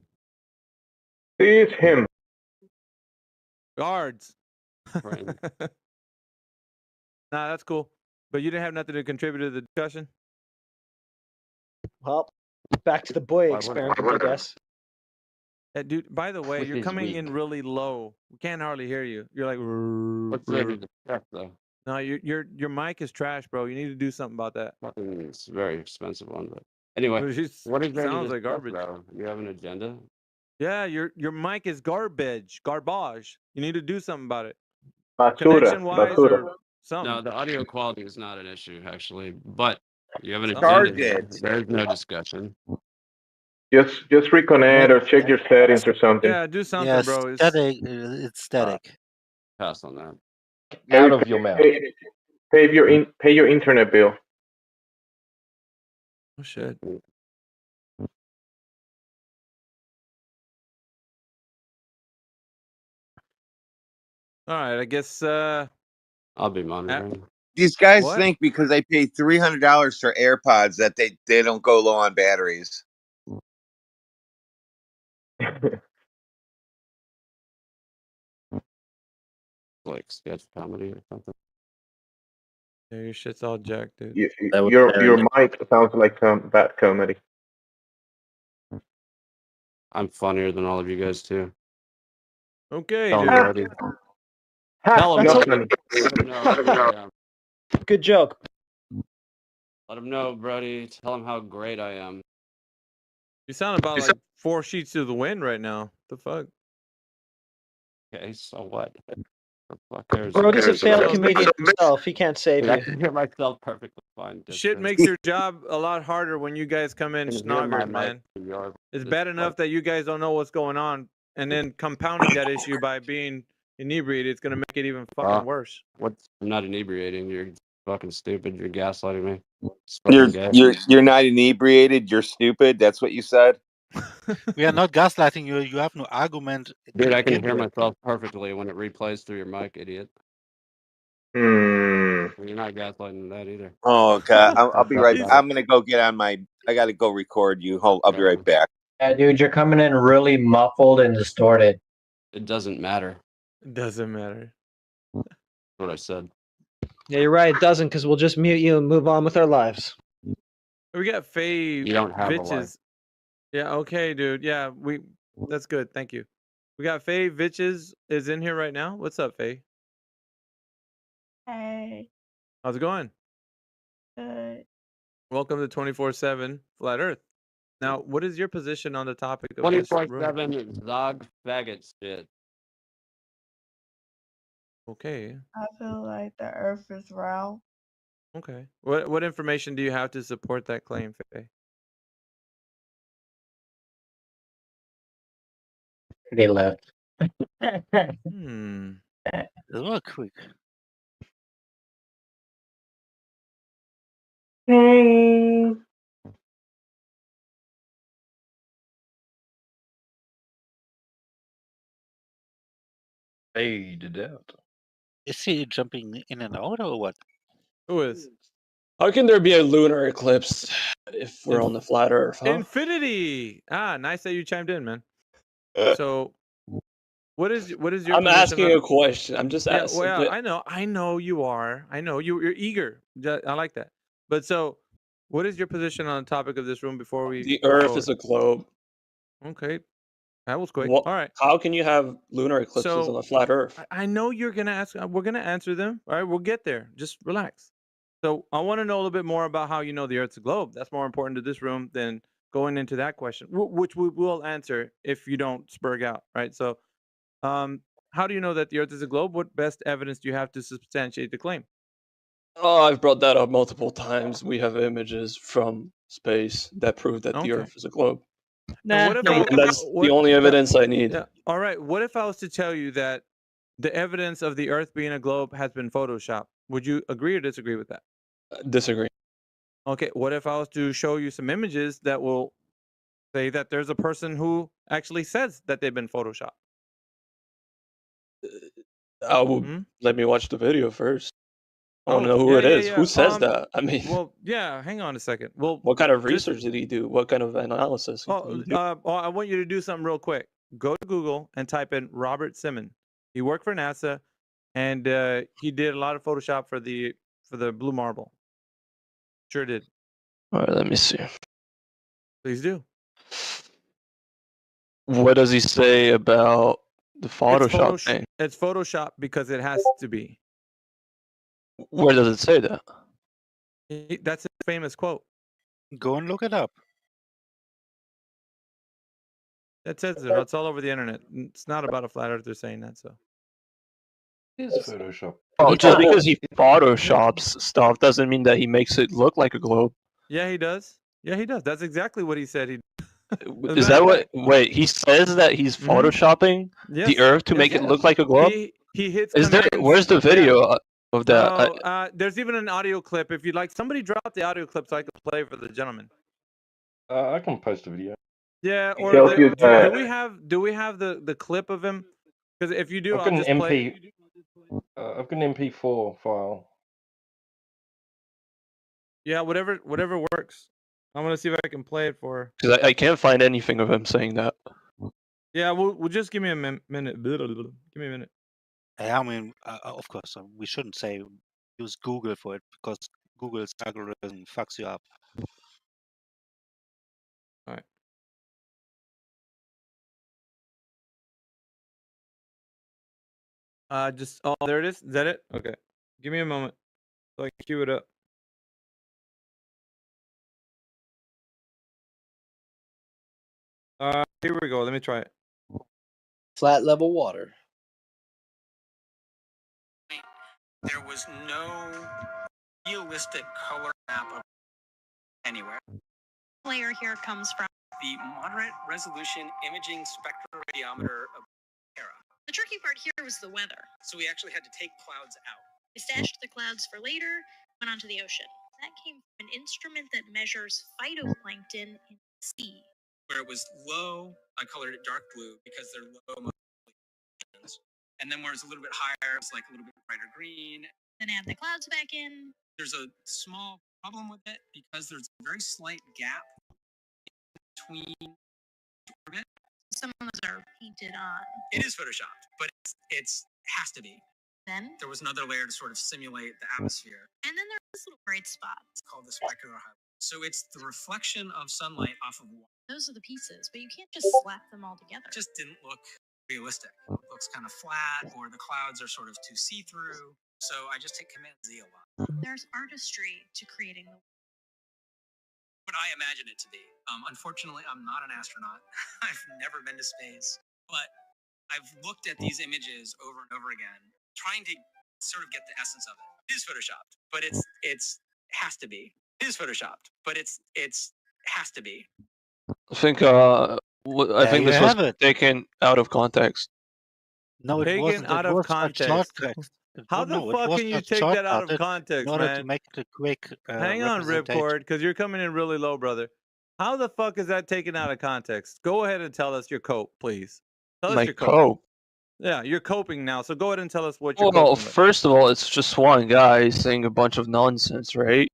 [SPEAKER 23] It's him.
[SPEAKER 14] Guards. Nah, that's cool. But you didn't have nothing to contribute to the discussion?
[SPEAKER 3] Well, back to the boy experiment, I guess.
[SPEAKER 14] Dude, by the way,
[SPEAKER 22] Which
[SPEAKER 14] you're
[SPEAKER 22] is
[SPEAKER 14] coming
[SPEAKER 22] weak.
[SPEAKER 14] in really low. We can't hardly hear you. You're like.
[SPEAKER 22] What's there to discuss, though?
[SPEAKER 14] No, your mic is trash, bro. You need to do something about that.
[SPEAKER 22] Fucking, it's a very expensive one, but anyway,
[SPEAKER 14] It just
[SPEAKER 22] what is there to
[SPEAKER 14] sounds like
[SPEAKER 22] discuss,
[SPEAKER 14] garbage.
[SPEAKER 22] though? You have an agenda?
[SPEAKER 14] Yeah, your mic is garbage. You need to do something about it.
[SPEAKER 23] Basura.
[SPEAKER 14] Connection-wise
[SPEAKER 23] Basura.
[SPEAKER 14] or something.
[SPEAKER 22] No, the audio quality is not an issue, actually, but you have an
[SPEAKER 21] Charge
[SPEAKER 22] agenda.
[SPEAKER 21] it.
[SPEAKER 22] There's no discussion.
[SPEAKER 23] Just reconnect or check your settings or something.
[SPEAKER 14] Yeah, do something,
[SPEAKER 20] Yeah,
[SPEAKER 14] bro.
[SPEAKER 20] it's static.
[SPEAKER 22] Pass on that.
[SPEAKER 16] Out of your mouth.
[SPEAKER 23] Pay your internet bill.
[SPEAKER 14] Oh shit. All right, I guess
[SPEAKER 22] I'll be monitoring.
[SPEAKER 21] These guys
[SPEAKER 14] What?
[SPEAKER 21] think because they pay $300 for AirPods that they don't go low on batteries.
[SPEAKER 22] Like sketch comedy or something.
[SPEAKER 14] yeah, your shit's all jacked, dude.
[SPEAKER 23] Your mic sounds like bad comedy.
[SPEAKER 22] I'm funnier than all of you guys too.
[SPEAKER 14] Okay,
[SPEAKER 22] Tell
[SPEAKER 14] dude.
[SPEAKER 22] him, Brody. Tell him.
[SPEAKER 3] That's
[SPEAKER 22] Let him know. how great I am.
[SPEAKER 3] Good joke.
[SPEAKER 22] Let him know, Brody. Tell him how great I am.
[SPEAKER 14] You sound about like 4 sheets to the wind right now. The fuck?
[SPEAKER 22] Okay, so what? The fuck cares?
[SPEAKER 3] Brody's a failed comedian himself. He can't save
[SPEAKER 22] Dude, I
[SPEAKER 3] you.
[SPEAKER 22] can hear myself perfectly fine.
[SPEAKER 14] Shit makes your job a lot harder when you guys come in
[SPEAKER 22] Can hear my
[SPEAKER 14] snoggered, man.
[SPEAKER 22] mic.
[SPEAKER 14] It's
[SPEAKER 22] Just
[SPEAKER 14] bad enough that you guys don't know what's going on, and then compounding that issue by being inebriated, it's gonna make it even fucking worse.
[SPEAKER 22] I'm not inebriating. You're fucking stupid. You're gaslighting me. It's
[SPEAKER 21] You're
[SPEAKER 22] fucking gay.
[SPEAKER 21] you're not inebriated. You're stupid. That's what you said.
[SPEAKER 20] We are not gaslighting you. You have no argument.
[SPEAKER 22] Dude, I can
[SPEAKER 20] begin
[SPEAKER 22] hear
[SPEAKER 20] with.
[SPEAKER 22] myself perfectly when it replays through your mic, idiot.
[SPEAKER 23] Hmm.
[SPEAKER 22] You're not gaslighting that either.
[SPEAKER 21] Oh God, I'll be right. I'm gonna go get on my. I gotta go record you. I'll be right back.
[SPEAKER 5] Yeah, dude, you're coming in really muffled and distorted.
[SPEAKER 22] It doesn't matter.
[SPEAKER 14] It doesn't matter.
[SPEAKER 22] That's what I said.
[SPEAKER 3] Yeah, you're right. It doesn't, because we'll just mute you and move on with our lives.
[SPEAKER 14] We got Faye
[SPEAKER 22] You don't have a
[SPEAKER 14] Vitches.
[SPEAKER 22] life.
[SPEAKER 14] Yeah, okay, dude. Yeah, that's good. Thank you. We got Faye Vitches is in here right now. What's up, Faye?
[SPEAKER 1] Hey,
[SPEAKER 14] How's it going?
[SPEAKER 1] good.
[SPEAKER 14] Welcome to 24/7 Flat Earth. Now, what is your position on the topic of this room?
[SPEAKER 22] 24/7 Zog faggot shit.
[SPEAKER 14] Okay.
[SPEAKER 1] I feel like the Earth is round.
[SPEAKER 14] Okay. What information do you have to support that claim, Faye?
[SPEAKER 5] They left.
[SPEAKER 14] Hmm.
[SPEAKER 20] That was quick.
[SPEAKER 16] Faded out.
[SPEAKER 20] Is he jumping in and out or what?
[SPEAKER 14] Who is?
[SPEAKER 2] How can there be a lunar eclipse if we're on the flat Earth, huh?
[SPEAKER 14] Infinity. Ah, nice that you chimed in, man. So, what is your?
[SPEAKER 2] I'm
[SPEAKER 14] position
[SPEAKER 2] asking
[SPEAKER 14] on-
[SPEAKER 2] a question. I'm just
[SPEAKER 14] Yeah,
[SPEAKER 2] asking.
[SPEAKER 14] well, I know you are. I know you're eager. I like that. But so, what is your position on the topic of this room before we?
[SPEAKER 2] The
[SPEAKER 14] go
[SPEAKER 2] Earth
[SPEAKER 14] forward?
[SPEAKER 2] is a globe.
[SPEAKER 14] Okay, that was quick.
[SPEAKER 2] What,
[SPEAKER 14] All right.
[SPEAKER 2] How can you have lunar eclipses on a flat Earth?
[SPEAKER 14] I know you're gonna ask. We're gonna answer them. All right, we'll get there. Just relax. So I want to know a little bit more about how you know the Earth's a globe. That's more important to this room than going into that question, which we will answer if you don't spurg out. Right. So, how do you know that the Earth is a globe? What best evidence do you have to substantiate the claim?
[SPEAKER 2] Oh, I've brought that up multiple times. We have images from space that prove that the
[SPEAKER 14] Okay.
[SPEAKER 2] Earth is a globe.
[SPEAKER 14] And what if I-
[SPEAKER 2] And that's
[SPEAKER 14] what-
[SPEAKER 2] the only evidence I need.
[SPEAKER 14] Yeah. All right. What if I was to tell you that the evidence of the Earth being a globe has been photoshopped? Would you agree or disagree with that?
[SPEAKER 2] Disagree.
[SPEAKER 14] Okay. What if I was to show you some images that will say that there's a person who actually says that they've been photoshopped?
[SPEAKER 2] I will let me watch the video first. I want to
[SPEAKER 14] Oh,
[SPEAKER 2] know who
[SPEAKER 14] yeah,
[SPEAKER 2] it
[SPEAKER 14] yeah,
[SPEAKER 2] is.
[SPEAKER 14] yeah.
[SPEAKER 2] Who says that? I mean,
[SPEAKER 14] Well, yeah. Hang on a second. Well,
[SPEAKER 2] what kind of
[SPEAKER 14] just-
[SPEAKER 2] research did he do? What kind of analysis? Did he do?
[SPEAKER 14] I want you to do something real quick. Go to Google and type in Robert Simon. He worked for NASA, and he did a lot of Photoshop for the Blue Marble. Sure did.
[SPEAKER 2] All right, let me see.
[SPEAKER 14] Please do.
[SPEAKER 2] What does he say about the Photoshop
[SPEAKER 14] it's
[SPEAKER 2] thing?
[SPEAKER 14] It's Photoshop because it has to be.
[SPEAKER 2] Where does it say that?
[SPEAKER 14] That's a famous quote.
[SPEAKER 20] Go and look it up.
[SPEAKER 14] That says it. It's all over the internet. It's not about a flat earther saying that. So.
[SPEAKER 16] It is Photoshop.
[SPEAKER 2] Oh, just because he photoshops stuff doesn't mean that he makes it look like a globe.
[SPEAKER 14] Yeah, he does. Yeah, he does. That's exactly what he said. He.
[SPEAKER 2] Is that what? Wait, he says that he's photoshopping
[SPEAKER 14] Yes,
[SPEAKER 2] the Earth to make it look like a globe.
[SPEAKER 14] He hits.
[SPEAKER 2] Is there?
[SPEAKER 14] commands-
[SPEAKER 2] Where's the video of that?
[SPEAKER 14] Oh, there's even an audio clip. If you'd like, somebody drop the audio clip so I can play for the gentleman.
[SPEAKER 16] I can post a video.
[SPEAKER 14] Yeah, or
[SPEAKER 16] tells you that-
[SPEAKER 14] do we have the clip of him? Because if you do,
[SPEAKER 16] I've
[SPEAKER 14] I'll
[SPEAKER 16] got an
[SPEAKER 14] just
[SPEAKER 16] MP.
[SPEAKER 14] play.
[SPEAKER 16] I've got an MP4 file.
[SPEAKER 14] Yeah, whatever works. I'm gonna see if I can play it for.
[SPEAKER 2] Because I can't find anything of him saying that.
[SPEAKER 14] Yeah, we'll just give me a minute. Give me a minute.
[SPEAKER 20] Yeah, I mean, of course, we shouldn't say use Google for it because Google's algorithm fucks you up.
[SPEAKER 14] All right. There it is. Is that it? Okay. Give me a moment so I can cue it up. Here we go. Let me try it.
[SPEAKER 4] Flat level water.
[SPEAKER 10] There was no realistic color map of anywhere.
[SPEAKER 12] Layer here comes from
[SPEAKER 10] The moderate resolution imaging spectroradiometer of Terra.
[SPEAKER 12] the tricky part here was the weather.
[SPEAKER 10] So we actually had to take clouds out.
[SPEAKER 12] We stashed the clouds for later, went onto the ocean. That came from an instrument that measures phytoplankton in the sea.
[SPEAKER 10] Where it was low, I colored it dark blue because they're low. And then where it's a little bit higher, it's like a little bit brighter green.
[SPEAKER 12] Then add the clouds back in.
[SPEAKER 10] There's a small problem with it because there's a very slight gap between orbit.
[SPEAKER 12] Some of those are painted on.
[SPEAKER 10] It is photoshopped, but it's has to be.
[SPEAKER 12] Then
[SPEAKER 10] There was another layer to sort of simulate the atmosphere.
[SPEAKER 12] And then there's this little bright spot.
[SPEAKER 10] It's called the specular highlight. So it's the reflection of sunlight off of water.
[SPEAKER 12] Those are the pieces, but you can't just slap them all together.
[SPEAKER 10] It just didn't look realistic. It looks kind of flat, or the clouds are sort of too see-through. So I just take Command Z a lot.
[SPEAKER 12] There's artistry to creating the
[SPEAKER 10] What I imagine it to be. Unfortunately, I'm not an astronaut. I've never been to space, but I've looked at these images over and over again, trying to sort of get the essence of it. It is photoshopped, but it's has to be. It is photoshopped, but it's has to be.
[SPEAKER 2] I think I think
[SPEAKER 20] you
[SPEAKER 2] this was
[SPEAKER 20] have it.
[SPEAKER 2] taken out of context.
[SPEAKER 20] No, it
[SPEAKER 14] Taken
[SPEAKER 20] wasn't.
[SPEAKER 14] out
[SPEAKER 20] It
[SPEAKER 14] of
[SPEAKER 20] was a
[SPEAKER 14] context.
[SPEAKER 20] shortcut.
[SPEAKER 14] How the
[SPEAKER 20] No, it
[SPEAKER 14] fuck
[SPEAKER 20] was
[SPEAKER 14] can you
[SPEAKER 20] a
[SPEAKER 14] take that out
[SPEAKER 20] shortcut
[SPEAKER 14] of context,
[SPEAKER 20] in order to
[SPEAKER 14] man?
[SPEAKER 20] make it a quick
[SPEAKER 14] Hang on,
[SPEAKER 20] representation.
[SPEAKER 14] Ripcord, because you're coming in really low, brother. How the fuck is that taken out of context? Go ahead and tell us your cope, please. Tell us
[SPEAKER 2] My
[SPEAKER 14] your
[SPEAKER 2] cope.
[SPEAKER 14] Yeah, you're coping now, so go ahead and tell us what you're
[SPEAKER 2] Well, no.
[SPEAKER 14] coping with.
[SPEAKER 2] First of all, it's just one guy saying a bunch of nonsense, right?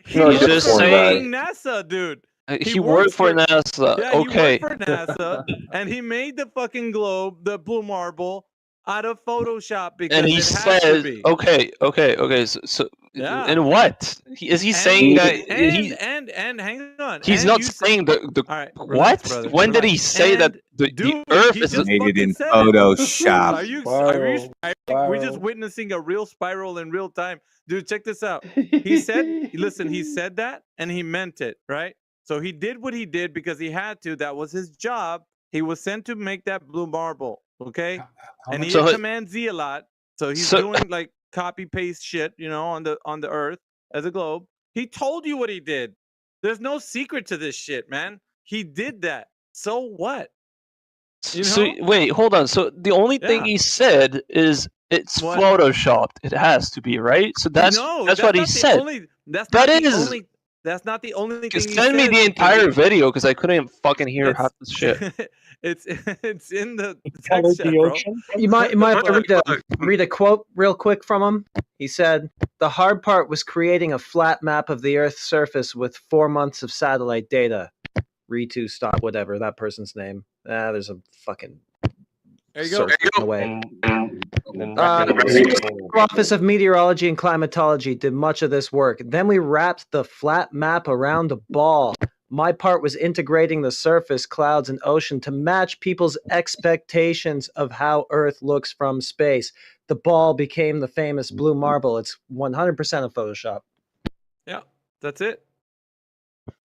[SPEAKER 14] He
[SPEAKER 2] He's
[SPEAKER 14] worked
[SPEAKER 2] just
[SPEAKER 14] for
[SPEAKER 2] saying
[SPEAKER 14] NASA, dude.
[SPEAKER 2] he worked for NASA.
[SPEAKER 14] Yeah,
[SPEAKER 2] Okay.
[SPEAKER 14] he worked for NASA, and he made the fucking globe, the blue marble, out of Photoshop because
[SPEAKER 2] And he
[SPEAKER 14] it has to
[SPEAKER 2] says,
[SPEAKER 14] be.
[SPEAKER 2] okay. So
[SPEAKER 14] Yeah.
[SPEAKER 2] and what? Is he saying that he?
[SPEAKER 14] And hang on.
[SPEAKER 2] He's
[SPEAKER 14] and
[SPEAKER 2] not
[SPEAKER 14] you
[SPEAKER 2] saying the
[SPEAKER 14] All right,
[SPEAKER 2] what?
[SPEAKER 14] brother,
[SPEAKER 2] When did he say that the Earth is
[SPEAKER 14] just
[SPEAKER 21] Made it in
[SPEAKER 14] said
[SPEAKER 21] Photoshop.
[SPEAKER 14] Are you spiraling? We're just witnessing a real spiral in real time. Dude, check this out. He said, listen, he said that and he meant it, right? So he did what he did because he had to. That was his job. He was sent to make that blue marble, okay? And he
[SPEAKER 2] So-
[SPEAKER 14] hit Command Z a lot. So he's doing like copy paste shit, you know, on the Earth as a globe. He told you what he did. There's no secret to this shit, man. He did that. So what? You
[SPEAKER 2] So
[SPEAKER 14] know?
[SPEAKER 2] wait, hold on. So the only thing
[SPEAKER 14] Yeah.
[SPEAKER 2] he said is it's
[SPEAKER 14] What?
[SPEAKER 2] photoshopped. It has to be, right? So that's
[SPEAKER 14] No,
[SPEAKER 2] that's what he
[SPEAKER 14] not the
[SPEAKER 2] said.
[SPEAKER 14] only- that's
[SPEAKER 2] That
[SPEAKER 14] not the
[SPEAKER 2] is.
[SPEAKER 14] only- That's not the only thing.
[SPEAKER 2] Just
[SPEAKER 14] he
[SPEAKER 2] send me
[SPEAKER 14] said
[SPEAKER 2] the
[SPEAKER 14] because
[SPEAKER 2] entire video because I couldn't fucking hear
[SPEAKER 14] It's-
[SPEAKER 2] half this shit.
[SPEAKER 14] it's in the
[SPEAKER 3] Colored
[SPEAKER 14] text chat,
[SPEAKER 3] the
[SPEAKER 14] bro.
[SPEAKER 3] ocean?
[SPEAKER 13] You might read a quote real quick from him. He said, "The hard part was creating a flat map of the Earth's surface with 4 months of satellite data." Ritu stop whatever that person's name. There's a fucking
[SPEAKER 14] There you go.
[SPEAKER 13] away. The Office of Meteorology and Climatology did much of this work. Then we wrapped the flat map around a ball. My part was integrating the surface, clouds, and ocean to match people's expectations of how Earth looks from space. The ball became the famous blue marble. It's 100% of Photoshop.
[SPEAKER 14] Yeah, that's it.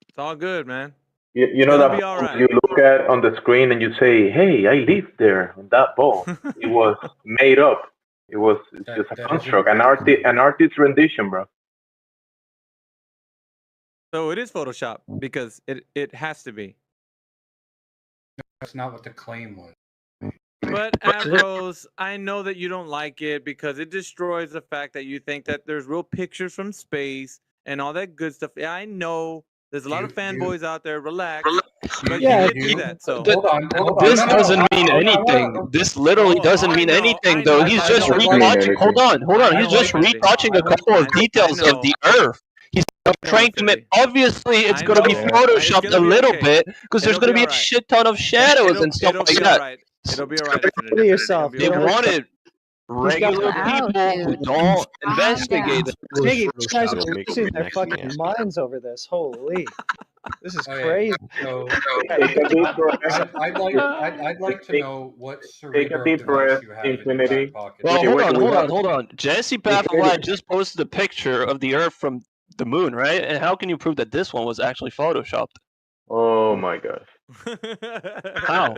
[SPEAKER 14] It's all good, man.
[SPEAKER 23] You know
[SPEAKER 14] It'll
[SPEAKER 23] that
[SPEAKER 14] be all right.
[SPEAKER 23] you look at on the screen and you say, "Hey, I lived there on that ball." It was made up. It's just a construct, an artist's rendition, bro.
[SPEAKER 14] So it is Photoshop because it has to be.
[SPEAKER 15] That's not what the claim was.
[SPEAKER 14] But Ambrose, I know that you don't like it because it destroys the fact that you think that there's real pictures from space and all that good stuff. Yeah, I know there's a lot of fanboys out there. Relax, but
[SPEAKER 3] Yeah,
[SPEAKER 14] you did do that. So
[SPEAKER 2] This doesn't mean anything. This literally doesn't mean anything, though. He's just retouching. Hold on. He's just retouching a couple of details of the Earth. He's trying to make. Obviously, it's going to be photoshopped a little bit because there's going to be a shit ton of shadows and stuff like that.
[SPEAKER 14] It'll be alright.
[SPEAKER 3] Look at yourself.
[SPEAKER 2] They wanted regular people who don't investigate.
[SPEAKER 3] Miggy, you guys are losing their fucking minds over this. Holy. This is crazy.
[SPEAKER 15] So,
[SPEAKER 23] Take a deep breath.
[SPEAKER 15] I'd like to know what
[SPEAKER 23] Take a
[SPEAKER 15] cerebral
[SPEAKER 23] deep breath,
[SPEAKER 15] device you have in your
[SPEAKER 23] Infinity.
[SPEAKER 15] back pocket.
[SPEAKER 2] Well, hold on. Jesse Pathalight just posted a picture of the Earth from the moon, right? And how can you prove that this one was actually photoshopped?
[SPEAKER 23] Oh my gosh.
[SPEAKER 2] How?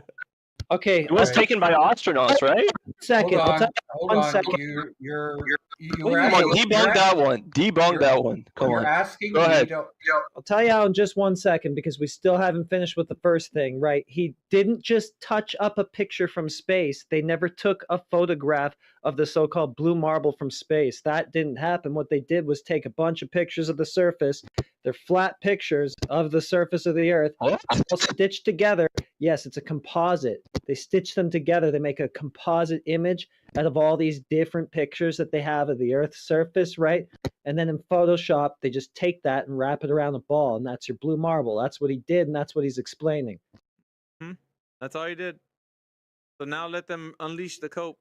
[SPEAKER 3] Okay,
[SPEAKER 2] It was taken by astronauts, right?
[SPEAKER 3] Second, I'll tell you
[SPEAKER 15] Hold
[SPEAKER 3] one
[SPEAKER 15] on.
[SPEAKER 3] second.
[SPEAKER 15] You
[SPEAKER 2] Come
[SPEAKER 15] were
[SPEAKER 2] on,
[SPEAKER 15] asking,
[SPEAKER 2] debunk that one. Debunk that one. Come
[SPEAKER 15] you're
[SPEAKER 2] on.
[SPEAKER 15] asking
[SPEAKER 2] Go
[SPEAKER 15] me
[SPEAKER 2] ahead.
[SPEAKER 15] to.
[SPEAKER 3] I'll tell you how in just 1 second because we still haven't finished with the first thing, right? He didn't just touch up a picture from space. They never took a photograph of the so-called blue marble from space. That didn't happen. What they did was take a bunch of pictures of the surface. They're flat pictures of the surface of the Earth, all stitched together. Yes, it's a composite. They stitch them together. They make a composite image out of all these different pictures that they have of the Earth's surface, right? And then in Photoshop, they just take that and wrap it around a ball, and that's your blue marble. That's what he did, and that's what he's explaining.
[SPEAKER 14] That's all he did. So now let them unleash the cope.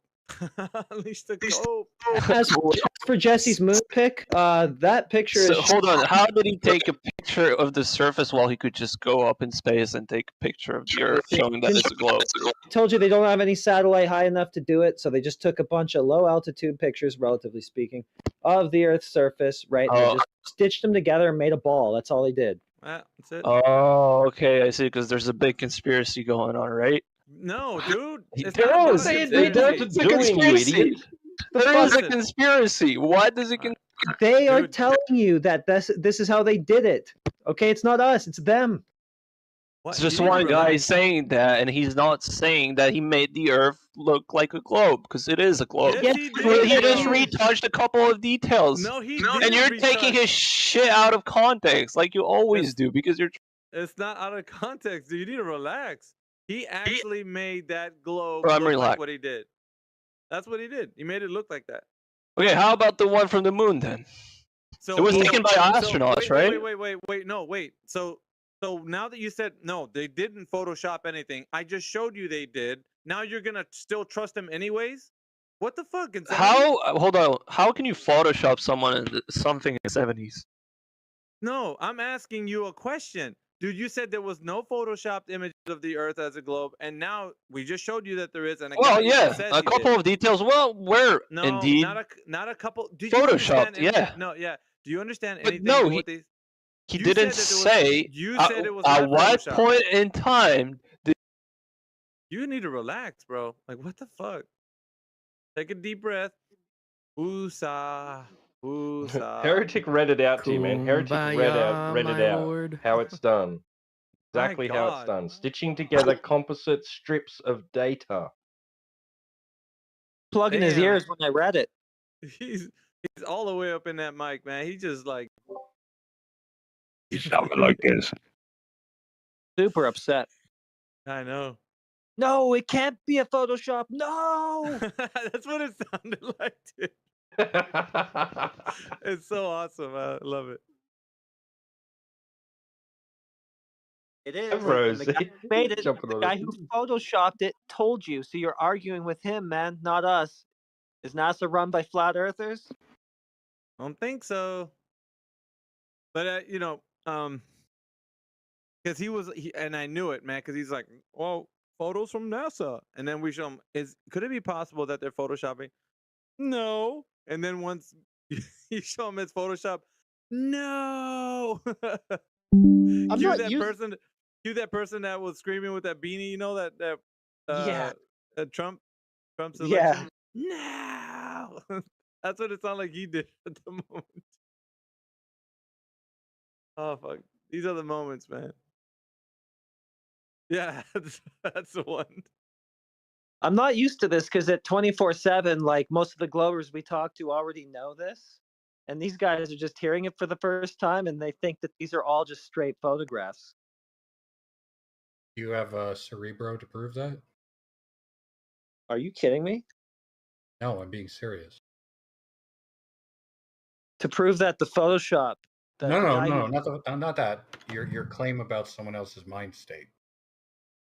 [SPEAKER 14] Unleash the cope.
[SPEAKER 3] As for Jesse's moon pic, that picture
[SPEAKER 2] So,
[SPEAKER 3] is.
[SPEAKER 2] hold on. How did he take a picture of the surface while he could just go up in space and take a picture of the Earth, showing that it's a globe?
[SPEAKER 3] I told you they don't have any satellite high enough to do it, so they just took a bunch of low altitude pictures, relatively speaking, of the Earth's surface, right? And they just stitched them together and made a ball. That's all they did.
[SPEAKER 14] That's it.
[SPEAKER 2] Oh, okay, I see. Because there's a big conspiracy going on, right?
[SPEAKER 14] No, dude. It's
[SPEAKER 2] There
[SPEAKER 14] not
[SPEAKER 2] is.
[SPEAKER 14] a
[SPEAKER 2] It's a conspiracy. There is a conspiracy. Why does it?
[SPEAKER 3] They are telling you that this is how they did it. Okay, it's not us, it's them.
[SPEAKER 2] It's just one guy saying that, and he's not saying that he made the Earth look like a globe, because it is a globe.
[SPEAKER 14] Yes, he did.
[SPEAKER 2] He just retouched a couple of details.
[SPEAKER 14] No, he
[SPEAKER 2] And
[SPEAKER 14] didn't
[SPEAKER 2] you're
[SPEAKER 14] retouch.
[SPEAKER 2] taking his shit out of context, like you always do, because you're.
[SPEAKER 14] It's not out of context, dude. You need to relax. He actually made that globe
[SPEAKER 2] Bro, I'm
[SPEAKER 14] look like
[SPEAKER 2] relaxed.
[SPEAKER 14] what he did. That's what he did. He made it look like that.
[SPEAKER 2] Okay, how about the one from the moon then?
[SPEAKER 14] So
[SPEAKER 2] It was taken by astronauts, right?
[SPEAKER 14] Wait, no, wait. So now that you said no, they didn't Photoshop anything. I just showed you they did. Now you're gonna still trust them anyways? What the fuck?
[SPEAKER 2] How? Hold on. How can you Photoshop someone in something in the 70s?
[SPEAKER 14] No, I'm asking you a question. Dude, you said there was no photoshopped images of the Earth as a globe, and now we just showed you that there is. And
[SPEAKER 2] Well, yeah, a couple of details. Well, were
[SPEAKER 14] no,
[SPEAKER 2] indeed
[SPEAKER 14] not a couple. Did you
[SPEAKER 2] photoshopped.
[SPEAKER 14] understand any-
[SPEAKER 2] Yeah,
[SPEAKER 14] No, yeah. Do you understand
[SPEAKER 2] but
[SPEAKER 14] anything?
[SPEAKER 2] no,
[SPEAKER 14] to
[SPEAKER 2] he
[SPEAKER 14] what they,
[SPEAKER 2] he
[SPEAKER 14] you
[SPEAKER 2] didn't
[SPEAKER 14] said that there
[SPEAKER 2] say.
[SPEAKER 14] Was, you said it was
[SPEAKER 2] at
[SPEAKER 14] not
[SPEAKER 2] what
[SPEAKER 14] photoshopped.
[SPEAKER 2] point in time did
[SPEAKER 14] You need to relax, bro. Like, what the fuck? Take a deep breath. Woosah. Woosah.
[SPEAKER 16] Heretic read it out to you, man. Heretic read
[SPEAKER 14] Kumbaya,
[SPEAKER 16] it
[SPEAKER 14] my
[SPEAKER 16] out.
[SPEAKER 14] lord.
[SPEAKER 16] How it's done.
[SPEAKER 14] My
[SPEAKER 16] Exactly how it's
[SPEAKER 14] God.
[SPEAKER 16] done. Stitching together composite strips of data.
[SPEAKER 3] Plug in his
[SPEAKER 14] Damn.
[SPEAKER 3] ears when I read it.
[SPEAKER 14] He's all the way up in that mic, man. He just like
[SPEAKER 8] He's something like this.
[SPEAKER 3] Super upset.
[SPEAKER 14] I know.
[SPEAKER 3] No, it can't be a Photoshop. No.
[SPEAKER 14] That's what it sounded like, dude. It's so awesome. I love it.
[SPEAKER 3] It is.
[SPEAKER 16] Rose,
[SPEAKER 3] And the guy who made it,
[SPEAKER 16] jumping
[SPEAKER 3] the
[SPEAKER 16] on
[SPEAKER 3] guy
[SPEAKER 16] it.
[SPEAKER 3] who photoshopped it told you. So you're arguing with him, man, not us. Is NASA run by flat earthers?
[SPEAKER 14] I don't think so. But because and I knew it, man, because he's like, well, photos from NASA, and then we show him. Could it be possible that they're photoshopping? No. And then once you show him it's Photoshop, no.
[SPEAKER 3] I'm
[SPEAKER 14] Cue
[SPEAKER 3] not
[SPEAKER 14] that
[SPEAKER 3] used-
[SPEAKER 14] person. Cue that person that was screaming with that beanie. You know that
[SPEAKER 3] Yeah.
[SPEAKER 14] Trump's
[SPEAKER 3] Yeah.
[SPEAKER 14] election. No. That's what it sounded like he did at the moment. Oh fuck! These are the moments, man. Yeah, that's the one.
[SPEAKER 3] I'm not used to this because at 24/7, like most of the Globers we talk to already know this. And these guys are just hearing it for the first time and they think that these are all just straight photographs.
[SPEAKER 15] Do you have a Cerebro to prove that?
[SPEAKER 3] Are you kidding me?
[SPEAKER 15] No, I'm being serious.
[SPEAKER 3] To prove that the Photoshop.
[SPEAKER 15] No, not that. Your claim about someone else's mind state.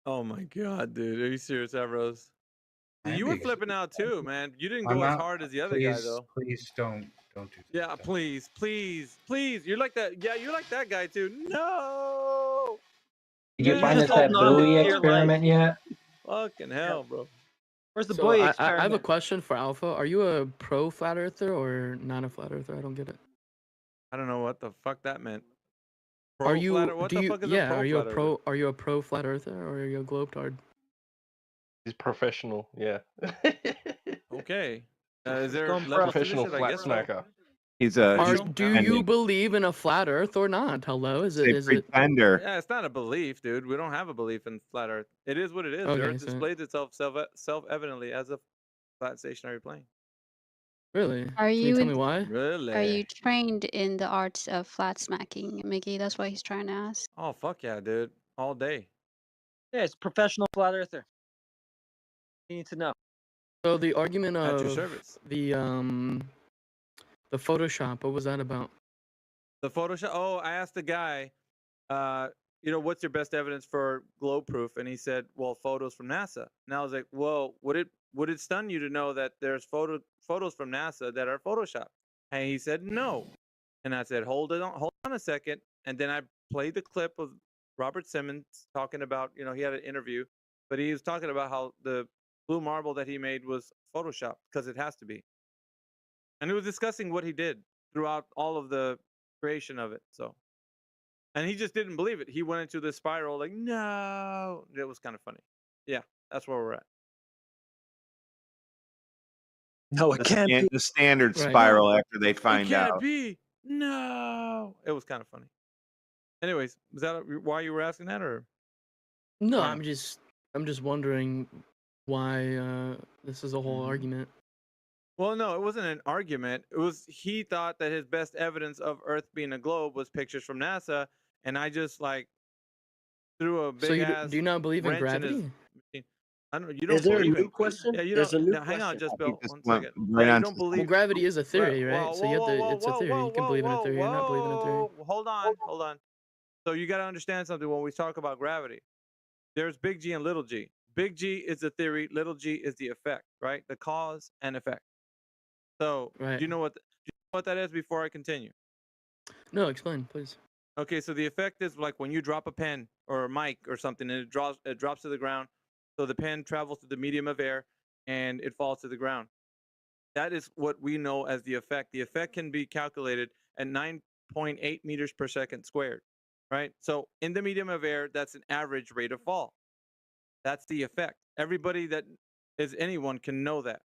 [SPEAKER 14] Oh my god, dude! Are you serious, Avros?
[SPEAKER 15] I'm
[SPEAKER 14] You were
[SPEAKER 15] being
[SPEAKER 14] flipping out too, man. You didn't
[SPEAKER 15] I'm
[SPEAKER 14] go as
[SPEAKER 15] not-
[SPEAKER 14] hard as the other guy,
[SPEAKER 15] please-
[SPEAKER 14] though.
[SPEAKER 15] Please don't do that.
[SPEAKER 14] Yeah, please, please, please. You're like that. Yeah, you're like that guy too. No.
[SPEAKER 5] Did you
[SPEAKER 14] Yeah,
[SPEAKER 5] find us
[SPEAKER 14] hold
[SPEAKER 5] that
[SPEAKER 14] on to
[SPEAKER 5] buoy
[SPEAKER 14] your
[SPEAKER 5] experiment yet?
[SPEAKER 14] Fucking hell, bro.
[SPEAKER 3] Where's the
[SPEAKER 6] So
[SPEAKER 3] buoy
[SPEAKER 6] I have a
[SPEAKER 3] experiment?
[SPEAKER 6] question for Alpha. Are you a pro flat earther or not a flat earther? I don't get it.
[SPEAKER 14] I don't know what the fuck that meant.
[SPEAKER 6] Are you?
[SPEAKER 14] What
[SPEAKER 6] Do
[SPEAKER 14] the
[SPEAKER 6] you?
[SPEAKER 14] fuck is
[SPEAKER 6] Yeah.
[SPEAKER 14] a
[SPEAKER 6] Are you a
[SPEAKER 14] flat earther?
[SPEAKER 6] pro? Are you a pro flat earther or are you a globetard?
[SPEAKER 16] He's professional. Yeah.
[SPEAKER 14] Okay. Is there
[SPEAKER 3] Going
[SPEAKER 14] levels to this
[SPEAKER 16] professional
[SPEAKER 14] shit? I
[SPEAKER 16] flat
[SPEAKER 14] guess so.
[SPEAKER 16] smacker.
[SPEAKER 21] He's
[SPEAKER 6] Do you believe in a flat Earth or not? Hello, is it?
[SPEAKER 21] Say
[SPEAKER 6] Is it?
[SPEAKER 21] pretender.
[SPEAKER 14] Yeah, it's not a belief, dude. We don't have a belief in flat Earth. It is what it is. The
[SPEAKER 6] Okay,
[SPEAKER 14] Earth
[SPEAKER 6] so-
[SPEAKER 14] displays itself self-evidently as a flat stationary plane.
[SPEAKER 6] Really?
[SPEAKER 7] Are
[SPEAKER 6] Can you
[SPEAKER 7] you
[SPEAKER 6] tell me
[SPEAKER 7] in-
[SPEAKER 6] why?
[SPEAKER 14] Really?
[SPEAKER 7] Are you trained in the arts of flat smacking, Mickey? That's what he's trying to ask.
[SPEAKER 14] Oh fuck yeah, dude! All day.
[SPEAKER 3] Yeah, it's professional flat earther. You need to know.
[SPEAKER 6] So the argument
[SPEAKER 14] At your
[SPEAKER 6] of
[SPEAKER 14] service.
[SPEAKER 6] the Photoshop. What was that about?
[SPEAKER 14] The Photoshop. Oh, I asked the guy, what's your best evidence for globe proof? And he said, well, photos from NASA. And I was like, well, would it stun you to know that there's photos from NASA that are Photoshop? And he said no. And I said, hold on a second. And then I played the clip of Robert Simmons talking about, he had an interview, but he was talking about how the blue marble that he made was Photoshop because it has to be. And he was discussing what he did throughout all of the creation of it. So, and he just didn't believe it. He went into this spiral like, no. It was kind of funny. Yeah, that's where we're at.
[SPEAKER 3] No, it can't be.
[SPEAKER 21] The standard
[SPEAKER 6] Right.
[SPEAKER 21] spiral after they find
[SPEAKER 14] It can't
[SPEAKER 21] out.
[SPEAKER 14] be. No. It was kind of funny. Anyways, was that why you were asking that, or?
[SPEAKER 6] No,
[SPEAKER 14] Yeah.
[SPEAKER 6] I'm just wondering why this is a whole argument.
[SPEAKER 14] Well, no, it wasn't an argument. It was he thought that his best evidence of Earth being a globe was pictures from NASA, and I just like threw a big
[SPEAKER 6] So
[SPEAKER 14] ass.
[SPEAKER 6] do you not believe in
[SPEAKER 14] wrench in his
[SPEAKER 6] gravity?
[SPEAKER 14] machine. I don't. You don't
[SPEAKER 11] Is there a
[SPEAKER 14] believe
[SPEAKER 11] new
[SPEAKER 14] in.
[SPEAKER 11] question?
[SPEAKER 14] Yeah, you
[SPEAKER 11] There's
[SPEAKER 14] don't.
[SPEAKER 11] a new
[SPEAKER 14] Now, hang on,
[SPEAKER 11] question.
[SPEAKER 14] just Bill.
[SPEAKER 21] just
[SPEAKER 14] One
[SPEAKER 21] went
[SPEAKER 14] second.
[SPEAKER 21] right
[SPEAKER 14] Yeah, you
[SPEAKER 21] on
[SPEAKER 14] don't
[SPEAKER 21] to-
[SPEAKER 14] believe.
[SPEAKER 6] Well, gravity is a theory, right?
[SPEAKER 14] Whoa,
[SPEAKER 6] So you have
[SPEAKER 14] whoa,
[SPEAKER 6] to.
[SPEAKER 14] whoa,
[SPEAKER 6] It's a
[SPEAKER 14] whoa,
[SPEAKER 6] theory. You can
[SPEAKER 14] whoa,
[SPEAKER 6] believe in a
[SPEAKER 14] whoa,
[SPEAKER 6] theory or not believe in a theory.
[SPEAKER 14] whoa. Hold on. So you got to understand something when we talk about gravity. There's big G and little g. Big G is the theory. Little g is the effect, right? The cause and effect. So
[SPEAKER 6] Right.
[SPEAKER 14] do you know what that is before I continue?
[SPEAKER 6] No, explain, please.
[SPEAKER 14] Okay, so the effect is like when you drop a pen or a mic or something, and it drops to the ground. So the pen travels through the medium of air and it falls to the ground. That is what we know as the effect. The effect can be calculated at 9.8 meters per second squared, right? So in the medium of air, that's an average rate of fall. That's the effect. Everybody that is anyone can know that.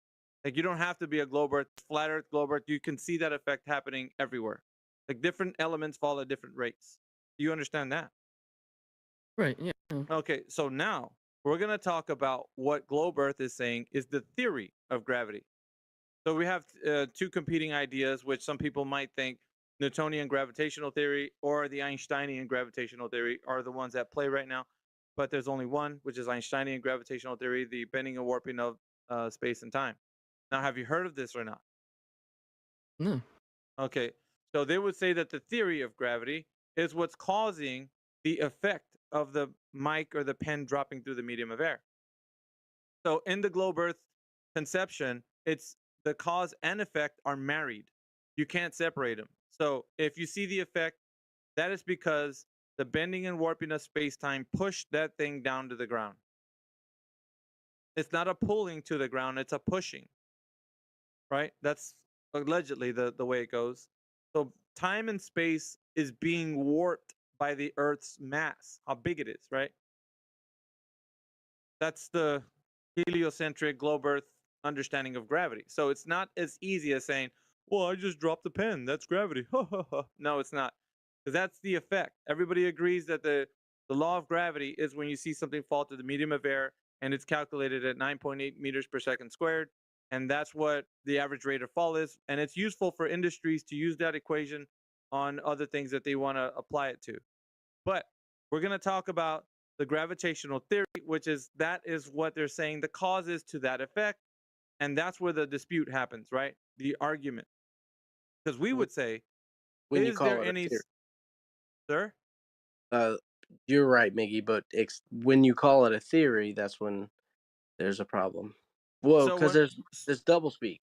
[SPEAKER 14] Like you don't have to be a globe earth, flat earth, globe earth. You can see that effect happening everywhere. Like different elements fall at different rates. Do you understand that?
[SPEAKER 6] Right. Yeah.
[SPEAKER 14] Okay, so now we're going to talk about what globe earth is saying is the theory of gravity. So we have two competing ideas, which some people might think Newtonian gravitational theory or the Einsteinian gravitational theory are the ones at play right now. But there's only one, which is Einsteinian gravitational theory, the bending and warping of space and time. Now, have you heard of this or not?
[SPEAKER 6] No.
[SPEAKER 14] Okay, so they would say that the theory of gravity is what's causing the effect of the mic or the pen dropping through the medium of air. So in the globe earth conception, it's the cause and effect are married. You can't separate them. So if you see the effect, that is because the bending and warping of space-time pushed that thing down to the ground. It's not a pulling to the ground, it's a pushing. Right? That's allegedly the way it goes. So time and space is being warped by the Earth's mass, how big it is, right? That's the heliocentric globe Earth understanding of gravity. So it's not as easy as saying, well, I just dropped the pen. That's gravity. No, it's not. Because that's the effect. Everybody agrees that the law of gravity is when you see something fall to the medium of air and it's calculated at 9.8 meters per second squared. And that's what the average rate of fall is. And it's useful for industries to use that equation on other things that they want to apply it to. But we're going to talk about the gravitational theory, which is that is what they're saying the cause is to that effect. And that's where the dispute happens, right? The argument. Because we would say,
[SPEAKER 11] When you
[SPEAKER 14] is
[SPEAKER 11] call
[SPEAKER 14] there
[SPEAKER 11] it
[SPEAKER 14] any...
[SPEAKER 11] a theory.
[SPEAKER 14] Sir?
[SPEAKER 11] You're right, Miggy, but when you call it a theory, that's when there's a problem. Well,
[SPEAKER 14] So
[SPEAKER 11] because
[SPEAKER 14] when-
[SPEAKER 11] there's doublespeak.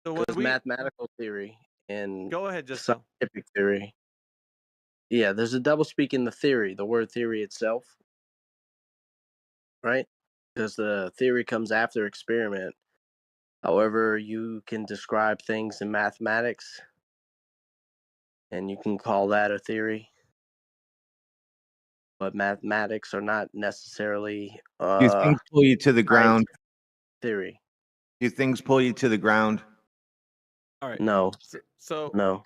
[SPEAKER 14] So when
[SPEAKER 11] Because
[SPEAKER 14] we...
[SPEAKER 11] mathematical theory and
[SPEAKER 14] Go ahead, just
[SPEAKER 11] scientific theory. Yeah, there's a doublespeak in the theory, the word theory itself. Right? Because the theory comes after experiment. However, you can describe things in mathematics, and you can call that a theory. but mathematics are not necessarily
[SPEAKER 21] Do things pull you to the ground?
[SPEAKER 11] theory.
[SPEAKER 21] Do things pull you to the ground?
[SPEAKER 14] All right.
[SPEAKER 11] No.
[SPEAKER 14] So
[SPEAKER 11] No.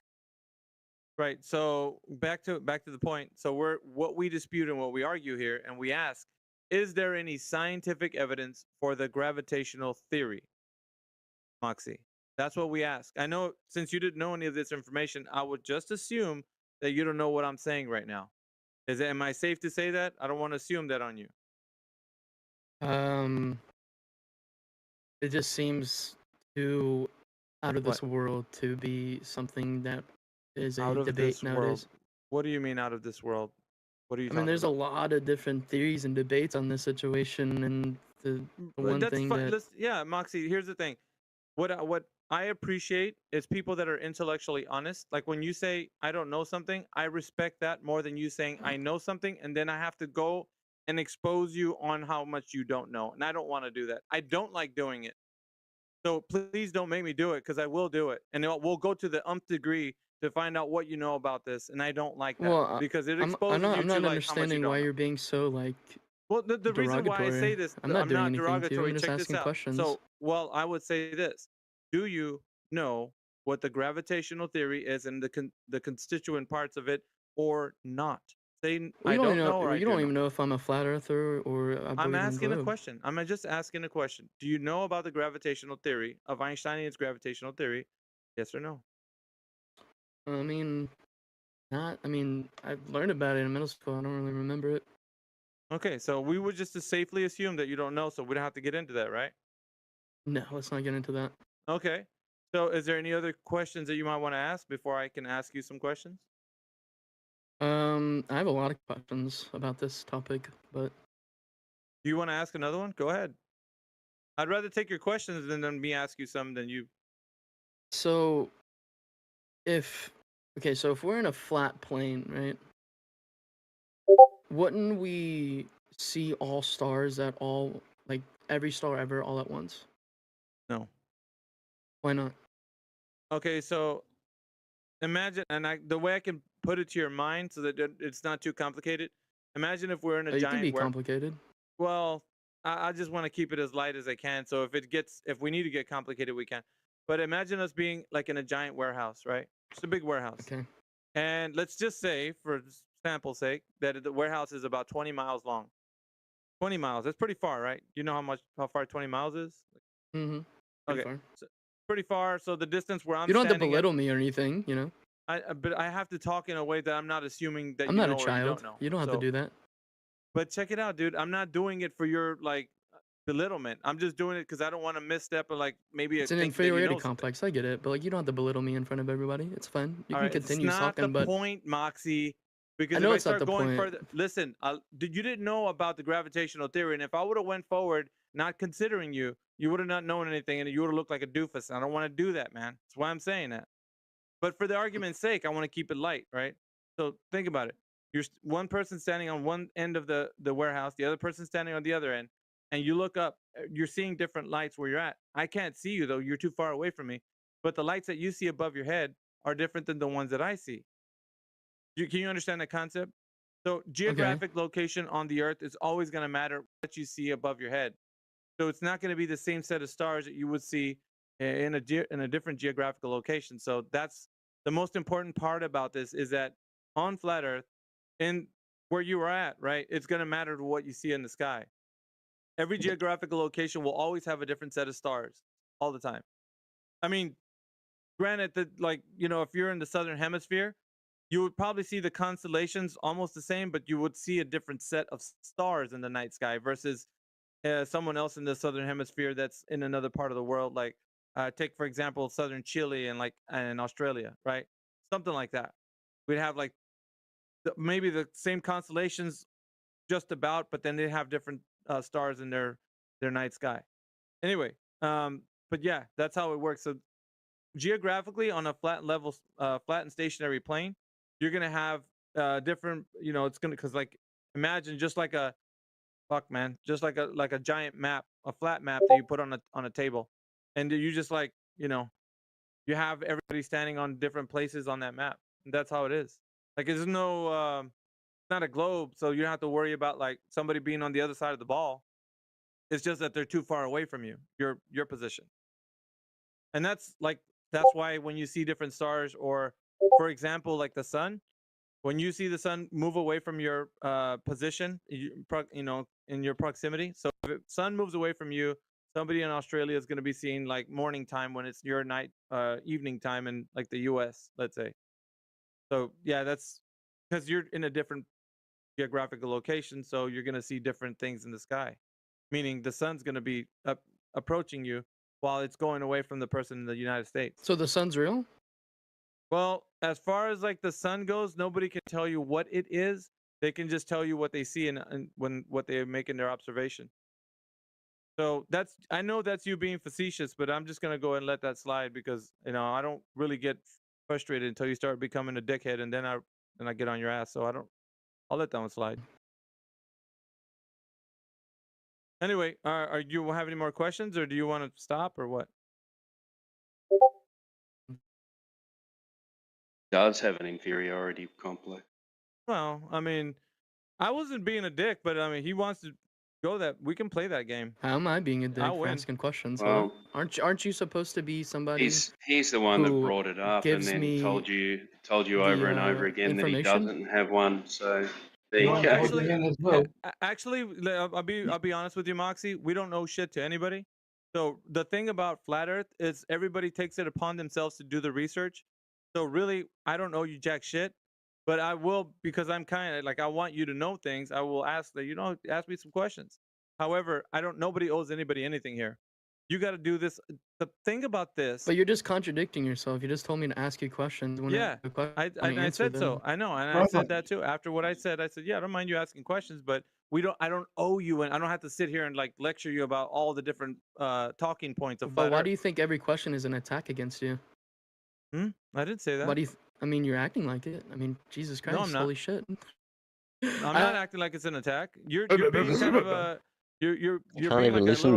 [SPEAKER 14] right. So back to the point. So what we dispute and what we argue here, and we ask, is there any scientific evidence for the gravitational theory, Moxie? That's what we ask. I know since you didn't know any of this information, I would just assume that you don't know what I'm saying right now. Am I safe to say that? I don't want to assume that on you.
[SPEAKER 6] It just seems too out of this world to be something that is a
[SPEAKER 14] Out of
[SPEAKER 6] debate
[SPEAKER 14] this
[SPEAKER 6] nowadays.
[SPEAKER 14] world. What do you mean out of this world? What are you
[SPEAKER 6] I mean,
[SPEAKER 14] talking
[SPEAKER 6] there's
[SPEAKER 14] about?
[SPEAKER 6] a lot of different theories and debates on this situation, and the
[SPEAKER 14] Well,
[SPEAKER 6] one
[SPEAKER 14] that's
[SPEAKER 6] thing
[SPEAKER 14] fine.
[SPEAKER 6] that
[SPEAKER 14] Yeah, Moxie. Here's the thing. What I appreciate is people that are intellectually honest. Like when you say I don't know something, I respect that more than you saying I know something, and then I have to go and expose you on how much you don't know. And I don't want to do that. I don't like doing it. So please don't make me do it because I will do it, and we'll go to the nth degree to find out what you know about this. And I don't like that
[SPEAKER 6] well,
[SPEAKER 14] because it
[SPEAKER 6] I'm
[SPEAKER 14] exposes
[SPEAKER 6] not
[SPEAKER 14] you
[SPEAKER 6] I'm
[SPEAKER 14] to
[SPEAKER 6] not
[SPEAKER 14] like how much you
[SPEAKER 6] understanding
[SPEAKER 14] don't
[SPEAKER 6] why
[SPEAKER 14] know.
[SPEAKER 6] you're being so like
[SPEAKER 14] Well, the reason why I say
[SPEAKER 6] derogatory.
[SPEAKER 14] this,
[SPEAKER 6] I'm not
[SPEAKER 14] I'm
[SPEAKER 6] doing
[SPEAKER 14] not
[SPEAKER 6] anything to you.
[SPEAKER 14] derogatory.
[SPEAKER 6] I'm just
[SPEAKER 14] Check this
[SPEAKER 6] asking
[SPEAKER 14] out.
[SPEAKER 6] questions.
[SPEAKER 14] So, well, I would say this: do you know what the gravitational theory is and the constituent parts of it, or not? Say
[SPEAKER 6] Well,
[SPEAKER 14] I
[SPEAKER 6] you don't
[SPEAKER 14] don't
[SPEAKER 6] even
[SPEAKER 14] know,
[SPEAKER 6] know.
[SPEAKER 14] or I
[SPEAKER 6] You
[SPEAKER 14] do
[SPEAKER 6] don't
[SPEAKER 14] know.
[SPEAKER 6] even know if I'm a flat earther or I
[SPEAKER 14] I'm
[SPEAKER 6] believe in
[SPEAKER 14] asking a
[SPEAKER 6] globe.
[SPEAKER 14] question. I'm just asking a question. Do you know about the gravitational theory of Einstein's gravitational theory? Yes or no?
[SPEAKER 6] I mean, not. I mean, I learned about it in middle school. I don't really remember it.
[SPEAKER 14] Okay, so we would just safely assume that you don't know, so we don't have to get into that, right?
[SPEAKER 6] No, let's not get into that.
[SPEAKER 14] Okay. So, is there any other questions that you might want to ask before I can ask you some questions?
[SPEAKER 6] I have a lot of questions about this topic, but
[SPEAKER 14] Do you want to ask another one? Go ahead. I'd rather take your questions than me ask you some than you.
[SPEAKER 6] so if so if we're in a flat plane, right? Wouldn't we see all stars at all, like every star ever, all at once?
[SPEAKER 14] No.
[SPEAKER 6] Why not?
[SPEAKER 14] Okay, so imagine, and the way I can put it to your mind so that it's not too complicated. Imagine if we're in a
[SPEAKER 6] It can
[SPEAKER 14] giant.
[SPEAKER 6] be complicated.
[SPEAKER 14] Well, I just want to keep it as light as I can. So if we need to get complicated, we can. But imagine us being like in a giant warehouse, right? It's a big warehouse.
[SPEAKER 6] Okay.
[SPEAKER 14] And let's just say, for sample's sake, that the warehouse is about 20 miles long. 20 miles. That's pretty far, right? You know how far 20 miles is?
[SPEAKER 6] Mm-hmm.
[SPEAKER 14] Okay. So, pretty far. So the distance where I'm
[SPEAKER 6] You don't have to
[SPEAKER 14] standing
[SPEAKER 6] belittle me or anything, you know.
[SPEAKER 14] but I have to talk in a way that I'm not assuming that
[SPEAKER 6] I'm
[SPEAKER 14] you
[SPEAKER 6] not
[SPEAKER 14] know
[SPEAKER 6] a
[SPEAKER 14] or you
[SPEAKER 6] child.
[SPEAKER 14] don't know.
[SPEAKER 6] You don't have to do that.
[SPEAKER 14] But check it out, dude. I'm not doing it for your like belittlement. I'm just doing it because I don't want to misstep or like maybe
[SPEAKER 6] It's an
[SPEAKER 14] think that you
[SPEAKER 6] inferiority
[SPEAKER 14] know something.
[SPEAKER 6] complex. I get it, but like you don't have to belittle me in front of everybody. It's fine. You
[SPEAKER 14] All
[SPEAKER 6] can
[SPEAKER 14] right,
[SPEAKER 6] continue
[SPEAKER 14] it's not
[SPEAKER 6] talking,
[SPEAKER 14] the
[SPEAKER 6] but
[SPEAKER 14] point, Moxie. Because
[SPEAKER 6] I know
[SPEAKER 14] if I
[SPEAKER 6] it's not
[SPEAKER 14] start
[SPEAKER 6] the
[SPEAKER 14] going
[SPEAKER 6] point.
[SPEAKER 14] further, listen. You didn't know about the gravitational theory, and if I would have went forward, not considering you, you would have not known anything, and you would have looked like a doofus. And I don't want to do that, man. That's why I'm saying that. But for the argument's sake, I want to keep it light, right? So think about it. You're one person standing on one end of the warehouse, the other person standing on the other end, and you look up. You're seeing different lights where you're at. I can't see you though; you're too far away from me. But the lights that you see above your head are different than the ones that I see. Can you understand that concept? So geographic location on the Earth is always going to matter what you see above your head. So it's not going to be the same set of stars that you would see in a different geographical location. So that's the most important part about this is that on flat Earth, in where you are at, right, it's going to matter to what you see in the sky. Every geographical location will always have a different set of stars all the time. I mean, granted that, like, if you're in the southern hemisphere, you would probably see the constellations almost the same, but you would see a different set of stars in the night sky versus someone else in the southern hemisphere that's in another part of the world. Like, take for example, southern Chile and Australia, right? Something like that. We'd have like maybe the same constellations just about, but then they have different stars in their night sky. Anyway, but yeah, that's how it works. So geographically, on a flat and stationary plane, you're gonna have different. It's gonna because like imagine just like a just like a giant map, a flat map that you put on a table, and you just like you have everybody standing on different places on that map. And that's how it is. Like there's no not a globe, so you don't have to worry about like somebody being on the other side of the ball. It's just that they're too far away from you, your position. And that's why when you see different stars, or for example, like the sun, when you see the sun move away from your position, in your proximity. So if the sun moves away from you, somebody in Australia is going to be seeing like morning time when it's your night, evening time in like the U.S., let's say. So yeah, that's because you're in a different geographical location, so you're going to see different things in the sky. Meaning the sun's going to be approaching you while it's going away from the person in the United States.
[SPEAKER 6] So the sun's real?
[SPEAKER 14] Well, as far as like the sun goes, nobody can tell you what it is. They can just tell you what they see and what they make in their observation. So I know that's you being facetious, but I'm just gonna go and let that slide because I don't really get frustrated until you start becoming a dickhead, and then I get on your ass. So I'll let that one slide. Anyway, are you have any more questions, or do you want to stop, or what?
[SPEAKER 22] Does have an inferiority complex.
[SPEAKER 14] Well, I mean, I wasn't being a dick, but I mean, he wants to go that we can play that game.
[SPEAKER 6] How am I being a dick
[SPEAKER 14] I'll
[SPEAKER 6] for
[SPEAKER 14] win.
[SPEAKER 6] asking questions?
[SPEAKER 22] Well,
[SPEAKER 6] aren't you supposed to be somebody?
[SPEAKER 22] He's the one that
[SPEAKER 6] who
[SPEAKER 22] brought it up and
[SPEAKER 6] gives
[SPEAKER 22] then
[SPEAKER 6] me
[SPEAKER 22] told you
[SPEAKER 6] the,
[SPEAKER 22] over and over again that he
[SPEAKER 6] information?
[SPEAKER 22] doesn't have one. So there
[SPEAKER 14] Well,
[SPEAKER 22] you go.
[SPEAKER 14] actually, I'll be honest with you, Moxie. We don't know shit to anybody. So the thing about flat Earth is everybody takes it upon themselves to do the research. So really, I don't know you jack shit, but I will, because I'm kind of like, I want you to know things. I will ask that ask me some questions. However, nobody owes anybody anything here. You got to do this. The thing about this.
[SPEAKER 6] But you're just contradicting yourself. You just told me to ask you questions. When
[SPEAKER 14] Yeah, I said so. I know, and I said that too. After what I said, yeah, I don't mind you asking questions, but I don't owe you, and I don't have to sit here and like lecture you about all the different talking points of
[SPEAKER 6] But
[SPEAKER 14] flat
[SPEAKER 6] why
[SPEAKER 14] Earth.
[SPEAKER 6] do you think every question is an attack against you?
[SPEAKER 14] I didn't say that.
[SPEAKER 6] Why do you? I mean, you're acting like it. I mean, Jesus Christ,
[SPEAKER 14] No, I'm not.
[SPEAKER 6] holy shit.
[SPEAKER 14] I'm not acting like it's an attack. You're being kind of a you're
[SPEAKER 2] Can't
[SPEAKER 14] being
[SPEAKER 2] even
[SPEAKER 14] like
[SPEAKER 2] listen.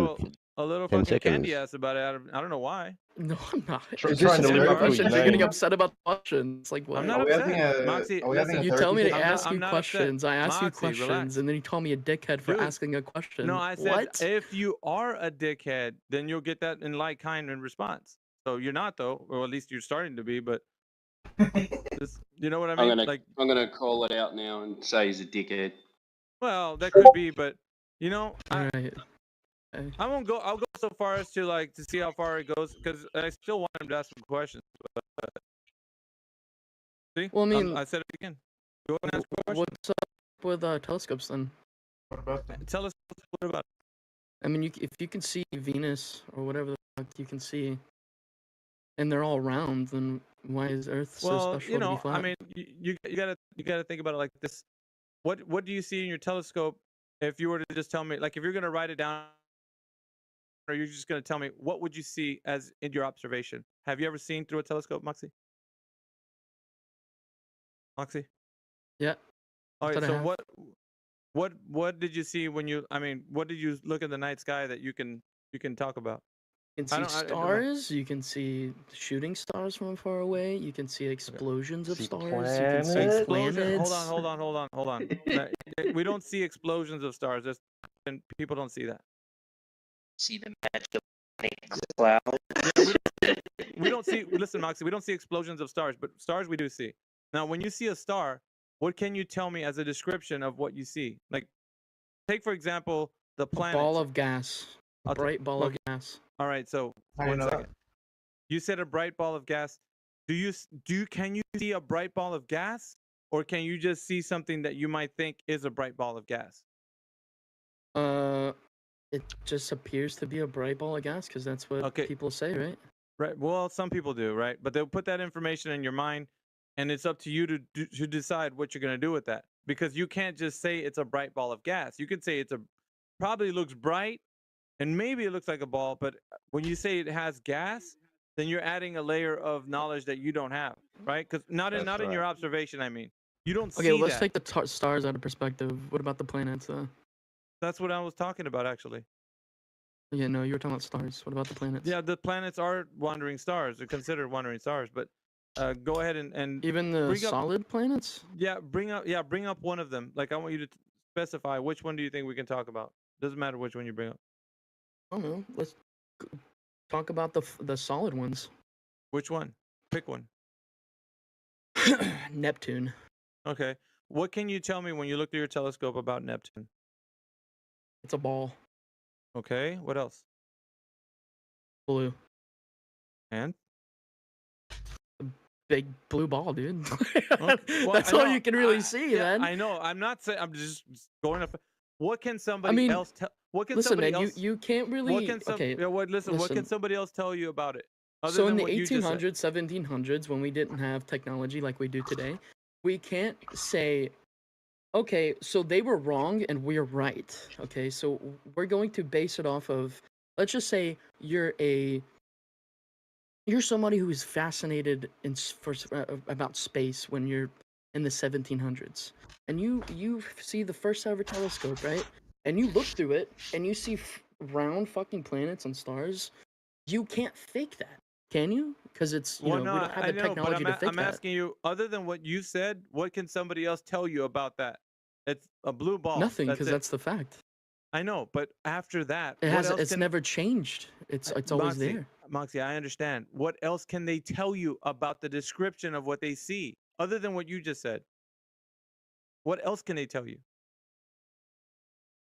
[SPEAKER 14] a little
[SPEAKER 2] 10
[SPEAKER 14] fucking candy
[SPEAKER 2] seconds.
[SPEAKER 14] ass about it. I don't know why.
[SPEAKER 6] No, I'm not.
[SPEAKER 2] Trying to murder
[SPEAKER 6] Questions.
[SPEAKER 2] you,
[SPEAKER 6] You're getting
[SPEAKER 2] man.
[SPEAKER 6] upset about questions. Like what?
[SPEAKER 14] I'm not upset. Moxie, listen,
[SPEAKER 6] You tell me to ask
[SPEAKER 14] I'm
[SPEAKER 6] you
[SPEAKER 14] not
[SPEAKER 6] questions.
[SPEAKER 14] upset.
[SPEAKER 6] I ask you
[SPEAKER 14] Moxie,
[SPEAKER 6] questions,
[SPEAKER 14] relax.
[SPEAKER 6] and then you call me a dickhead for
[SPEAKER 14] Dude.
[SPEAKER 6] asking a question.
[SPEAKER 14] No, I said
[SPEAKER 6] what?
[SPEAKER 14] if you are a dickhead, then you'll get that in like kind in response. So you're not though, or at least you're starting to be. But you know what I mean?
[SPEAKER 22] I'm gonna call it out now and say he's a dickhead.
[SPEAKER 14] Well, that could be, but I won't go. I'll go so far as to see how far it goes, because I still want him to ask some questions. But, see,
[SPEAKER 6] Well, I mean,
[SPEAKER 14] I said it again. Go and ask a question.
[SPEAKER 6] What's up with telescopes then?
[SPEAKER 14] Tell us what about it?
[SPEAKER 6] I mean, if you can see Venus or whatever the fuck you can see, and they're all round, then why is Earth so special to be flat?
[SPEAKER 14] I mean, you gotta think about it like this. What do you see in your telescope? If you were to just tell me, like, if you're gonna write it down, or you're just gonna tell me, what would you see as in your observation? Have you ever seen through a telescope, Moxie? Moxie?
[SPEAKER 6] Yeah.
[SPEAKER 14] All right.
[SPEAKER 6] That's what I
[SPEAKER 14] So
[SPEAKER 6] have.
[SPEAKER 14] what did you see when you? I mean, what did you look at the night sky that you can talk about?
[SPEAKER 6] You can see stars. You can see shooting stars from far away. You can see explosions of stars. You can see planets.
[SPEAKER 14] Hold on. We don't see explosions of stars. And people don't see that.
[SPEAKER 11] See the magic cloud.
[SPEAKER 14] We don't see. Listen, Moxie. We don't see explosions of stars, but stars we do see. Now, when you see a star, what can you tell me as a description of what you see? Like, take for example the planet.
[SPEAKER 6] Ball of gas. A bright ball of gas.
[SPEAKER 14] All right. So 1 second. You said a bright ball of gas. Can you see a bright ball of gas, or can you just see something that you might think is a bright ball of gas?
[SPEAKER 6] It just appears to be a bright ball of gas because that's what people say, right?
[SPEAKER 14] Right. Well, some people do, right? But they'll put that information in your mind, and it's up to you to decide what you're going to do with that. Because you can't just say it's a bright ball of gas. You could say probably looks bright, and maybe it looks like a ball. But when you say it has gas, then you're adding a layer of knowledge that you don't have, right? Because not in your observation. I mean, you don't see
[SPEAKER 6] Okay, let's
[SPEAKER 14] that.
[SPEAKER 6] take the stars out of perspective. What about the planets?
[SPEAKER 14] That's what I was talking about, actually.
[SPEAKER 6] Yeah, no, you were talking about stars. What about the planets?
[SPEAKER 14] Yeah, the planets are wandering stars. They're considered wandering stars, but go ahead and
[SPEAKER 6] even the
[SPEAKER 14] bring up,
[SPEAKER 6] solid planets.
[SPEAKER 14] Yeah, bring up one of them. Like I want you to specify which one do you think we can talk about. Doesn't matter which one you bring up.
[SPEAKER 6] I don't know. Let's talk about the solid ones.
[SPEAKER 14] Which one? Pick one.
[SPEAKER 6] Neptune.
[SPEAKER 14] Okay. What can you tell me when you look through your telescope about Neptune?
[SPEAKER 6] It's a ball.
[SPEAKER 14] Okay. What else?
[SPEAKER 6] Blue.
[SPEAKER 14] And?
[SPEAKER 6] Big blue ball, dude.
[SPEAKER 14] Well,
[SPEAKER 6] That's all you can really see,
[SPEAKER 14] yeah,
[SPEAKER 6] man.
[SPEAKER 14] I know. I'm not saying. I'm just going up. What can somebody else tell? What can
[SPEAKER 6] listen,
[SPEAKER 14] somebody
[SPEAKER 6] man,
[SPEAKER 14] else?
[SPEAKER 6] you can't really.
[SPEAKER 14] What can
[SPEAKER 6] okay.
[SPEAKER 14] Yeah, listen. What can somebody else tell you about it? Other
[SPEAKER 6] So
[SPEAKER 14] than
[SPEAKER 6] in the
[SPEAKER 14] what you just said?
[SPEAKER 6] 1800s, 1700s, when we didn't have technology like we do today, we can't say, okay, so they were wrong and we're right. Okay, so we're going to base it off of, let's just say you're somebody who is fascinated about space when you're in the 1700s, and you see the first ever telescope, right? And you look through it and you see round fucking planets and stars. You can't fake that, can you? Because it's we don't have the technology to fake
[SPEAKER 14] I'm
[SPEAKER 6] that.
[SPEAKER 14] asking you. Other than what you said, what can somebody else tell you about that? It's a blue ball.
[SPEAKER 6] Nothing, because
[SPEAKER 14] it.
[SPEAKER 6] that's the fact.
[SPEAKER 14] I know, but after that,
[SPEAKER 6] It
[SPEAKER 14] what
[SPEAKER 6] has.
[SPEAKER 14] else
[SPEAKER 6] It's
[SPEAKER 14] can...
[SPEAKER 6] never changed. It's always
[SPEAKER 14] Moxie,
[SPEAKER 6] there.
[SPEAKER 14] Moxie, I understand. What else can they tell you about the description of what they see, other than what you just said? What else can they tell you?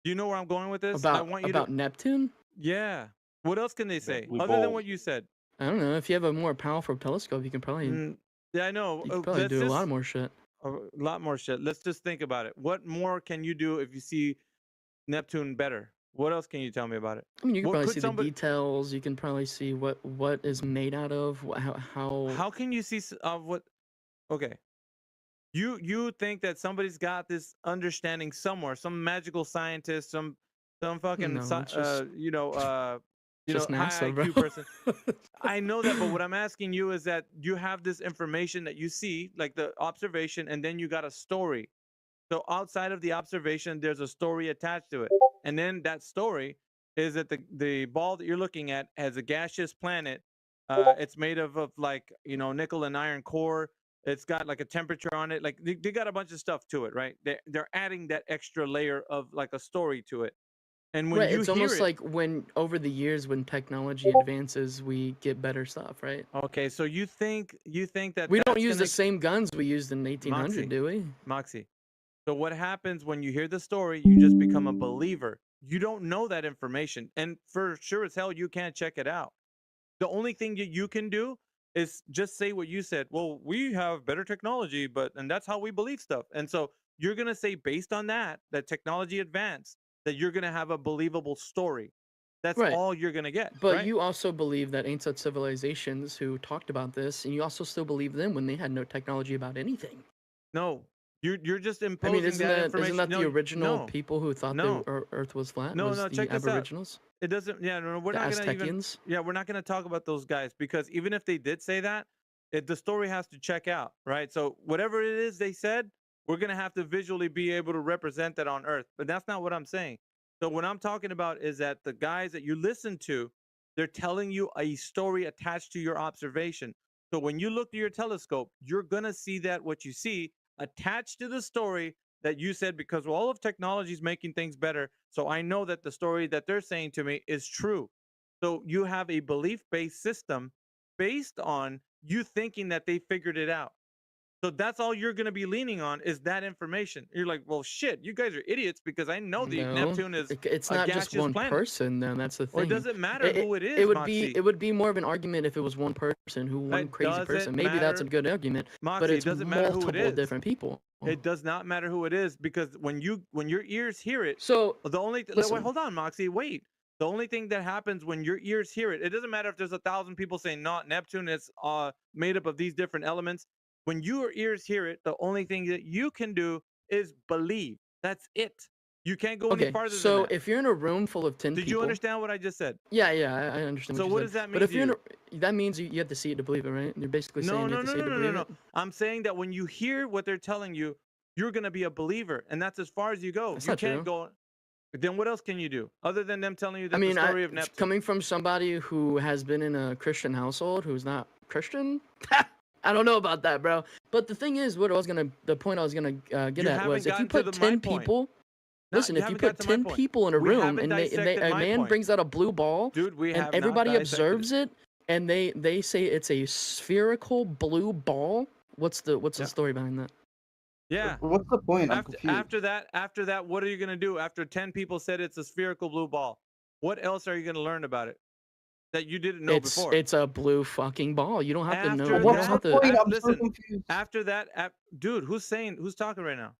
[SPEAKER 14] Do you know where I'm going with this? I want you
[SPEAKER 6] about Neptune?
[SPEAKER 14] Yeah. What else can they say other than what you said?
[SPEAKER 6] I don't know. If you have a more powerful telescope, you can probably.
[SPEAKER 14] Yeah, I know.
[SPEAKER 6] You can probably do a lot more shit.
[SPEAKER 14] A lot more shit. Let's just think about it. What more can you do if you see Neptune better? What else can you tell me about it?
[SPEAKER 6] I mean, you can probably see the details. You can probably see what is made out of.
[SPEAKER 14] How can you see what? Okay. You think that somebody's got this understanding somewhere, some magical scientist, some fucking
[SPEAKER 6] just NASA,
[SPEAKER 14] high IQ
[SPEAKER 6] bro.
[SPEAKER 14] person. I know that, but what I'm asking you is that you have this information that you see, like the observation, and then you got a story. So outside of the observation, there's a story attached to it, and then that story is that the ball that you're looking at has a gaseous planet. It's made of like nickel and iron core. It's got like a temperature on it. Like they got a bunch of stuff to it, right? They're adding that extra layer of like a story to it. And when you
[SPEAKER 6] it's
[SPEAKER 14] hear
[SPEAKER 6] almost
[SPEAKER 14] it,
[SPEAKER 6] like when over the years when technology advances, we get better stuff, right?
[SPEAKER 14] okay, so you think that
[SPEAKER 6] We don't
[SPEAKER 14] that's
[SPEAKER 6] use
[SPEAKER 14] gonna-
[SPEAKER 6] the same guns we used in 1800,
[SPEAKER 14] Moxie,
[SPEAKER 6] do we?
[SPEAKER 14] Moxie. So what happens when you hear the story? You just become a believer. You don't know that information, and for sure as hell, you can't check it out. The only thing that you can do is just say what you said. Well, we have better technology, and that's how we believe stuff. And so you're gonna say based on that technology advanced, that you're gonna have a believable story. That's
[SPEAKER 6] Right.
[SPEAKER 14] all you're gonna get.
[SPEAKER 6] But
[SPEAKER 14] right?
[SPEAKER 6] you also believe that ancient civilizations who talked about this, and you also still believe them when they had no technology about anything.
[SPEAKER 14] No, you're just
[SPEAKER 6] I
[SPEAKER 14] imposing
[SPEAKER 6] mean, isn't
[SPEAKER 14] that
[SPEAKER 6] that
[SPEAKER 14] information.
[SPEAKER 6] the original
[SPEAKER 14] no,
[SPEAKER 6] people who thought
[SPEAKER 14] no.
[SPEAKER 6] the Earth was flat?
[SPEAKER 14] No,
[SPEAKER 6] was
[SPEAKER 14] no,
[SPEAKER 6] the
[SPEAKER 14] check this
[SPEAKER 6] Aboriginals?
[SPEAKER 14] out. It doesn't. Yeah, no, we're
[SPEAKER 6] The
[SPEAKER 14] not gonna even.
[SPEAKER 6] Aztecians?
[SPEAKER 14] Yeah, we're not gonna talk about those guys because even if they did say that, the story has to check out, right? So whatever it is they said, we're gonna have to visually be able to represent that on Earth. But that's not what I'm saying. So what I'm talking about is that the guys that you listen to, they're telling you a story attached to your observation. So when you look through your telescope, you're gonna see that what you see attached to the story that you said, because all of technology is making things better. So I know that the story that they're saying to me is true. So you have a belief-based system based on you thinking that they figured it out. So that's all you're going to be leaning on is that information. You're like, well, shit, you guys are idiots because I know the
[SPEAKER 6] No,
[SPEAKER 14] Neptune is
[SPEAKER 6] it's
[SPEAKER 14] a
[SPEAKER 6] not just
[SPEAKER 14] gaseous
[SPEAKER 6] one
[SPEAKER 14] planet.
[SPEAKER 6] person. Then that's the thing.
[SPEAKER 14] Well, it doesn't matter who it is,
[SPEAKER 6] It would
[SPEAKER 14] Moxie.
[SPEAKER 6] be more of an argument if it was one person one crazy
[SPEAKER 14] doesn't
[SPEAKER 6] person. Maybe that's a
[SPEAKER 14] matter.
[SPEAKER 6] good argument.
[SPEAKER 14] Moxie,
[SPEAKER 6] But
[SPEAKER 14] it
[SPEAKER 6] it's
[SPEAKER 14] doesn't matter who it
[SPEAKER 6] multiple
[SPEAKER 14] is.
[SPEAKER 6] different people.
[SPEAKER 14] It does not matter who it is because when your ears hear it,
[SPEAKER 6] so
[SPEAKER 14] the only
[SPEAKER 6] listen.
[SPEAKER 14] wait, hold on, Moxie, wait. The only thing that happens when your ears hear it, it doesn't matter if there's 1,000 people saying no, Neptune is made up of these different elements. When your ears hear it, the only thing that you can do is believe. That's it. You can't go any
[SPEAKER 6] Okay,
[SPEAKER 14] farther
[SPEAKER 6] so
[SPEAKER 14] than that.
[SPEAKER 6] if you're in a room full of 10
[SPEAKER 14] Did
[SPEAKER 6] people,
[SPEAKER 14] you understand what I just said?
[SPEAKER 6] Yeah, I understand.
[SPEAKER 14] So
[SPEAKER 6] what
[SPEAKER 14] what
[SPEAKER 6] you
[SPEAKER 14] does
[SPEAKER 6] said.
[SPEAKER 14] that mean
[SPEAKER 6] But if
[SPEAKER 14] to
[SPEAKER 6] you're in
[SPEAKER 14] you?
[SPEAKER 6] that means you have to see it to believe it, right? You're basically saying you have to see it to believe it.
[SPEAKER 14] I'm saying that when you hear what they're telling you, you're gonna be a believer, and that's as far as you go.
[SPEAKER 6] That's
[SPEAKER 14] You
[SPEAKER 6] not
[SPEAKER 14] can't
[SPEAKER 6] true.
[SPEAKER 14] go. Then what else can you do other than them telling you that
[SPEAKER 6] I mean,
[SPEAKER 14] the story of Neptune?
[SPEAKER 6] coming from somebody who has been in a Christian household who's not Christian, I don't know about that, bro. But the thing is, the point I was gonna get
[SPEAKER 14] You
[SPEAKER 6] at was, if you
[SPEAKER 14] haven't gotten to
[SPEAKER 6] put
[SPEAKER 14] my
[SPEAKER 6] 10
[SPEAKER 14] point.
[SPEAKER 6] people,
[SPEAKER 14] No,
[SPEAKER 6] listen,
[SPEAKER 14] you
[SPEAKER 6] if you
[SPEAKER 14] haven't got
[SPEAKER 6] put
[SPEAKER 14] to my
[SPEAKER 6] 10
[SPEAKER 14] point.
[SPEAKER 6] people in a
[SPEAKER 14] We
[SPEAKER 6] room
[SPEAKER 14] haven't
[SPEAKER 6] and
[SPEAKER 14] dissected
[SPEAKER 6] a
[SPEAKER 14] my
[SPEAKER 6] man
[SPEAKER 14] point.
[SPEAKER 6] brings out a blue ball,
[SPEAKER 14] Dude, we
[SPEAKER 6] and
[SPEAKER 14] have not
[SPEAKER 6] everybody
[SPEAKER 14] dissected
[SPEAKER 6] observes it, and they say it's a spherical blue ball, what's the story behind that?
[SPEAKER 14] Yeah.
[SPEAKER 9] What's the point? I'm
[SPEAKER 14] After that, what are you gonna do? After 10 people said it's a spherical blue ball, what else are you gonna learn about it that you didn't know before?
[SPEAKER 6] It's a blue fucking ball. You don't have to know.
[SPEAKER 14] After
[SPEAKER 6] You don't
[SPEAKER 14] that,
[SPEAKER 6] have to.
[SPEAKER 14] listen. After that, dude, who's talking right now?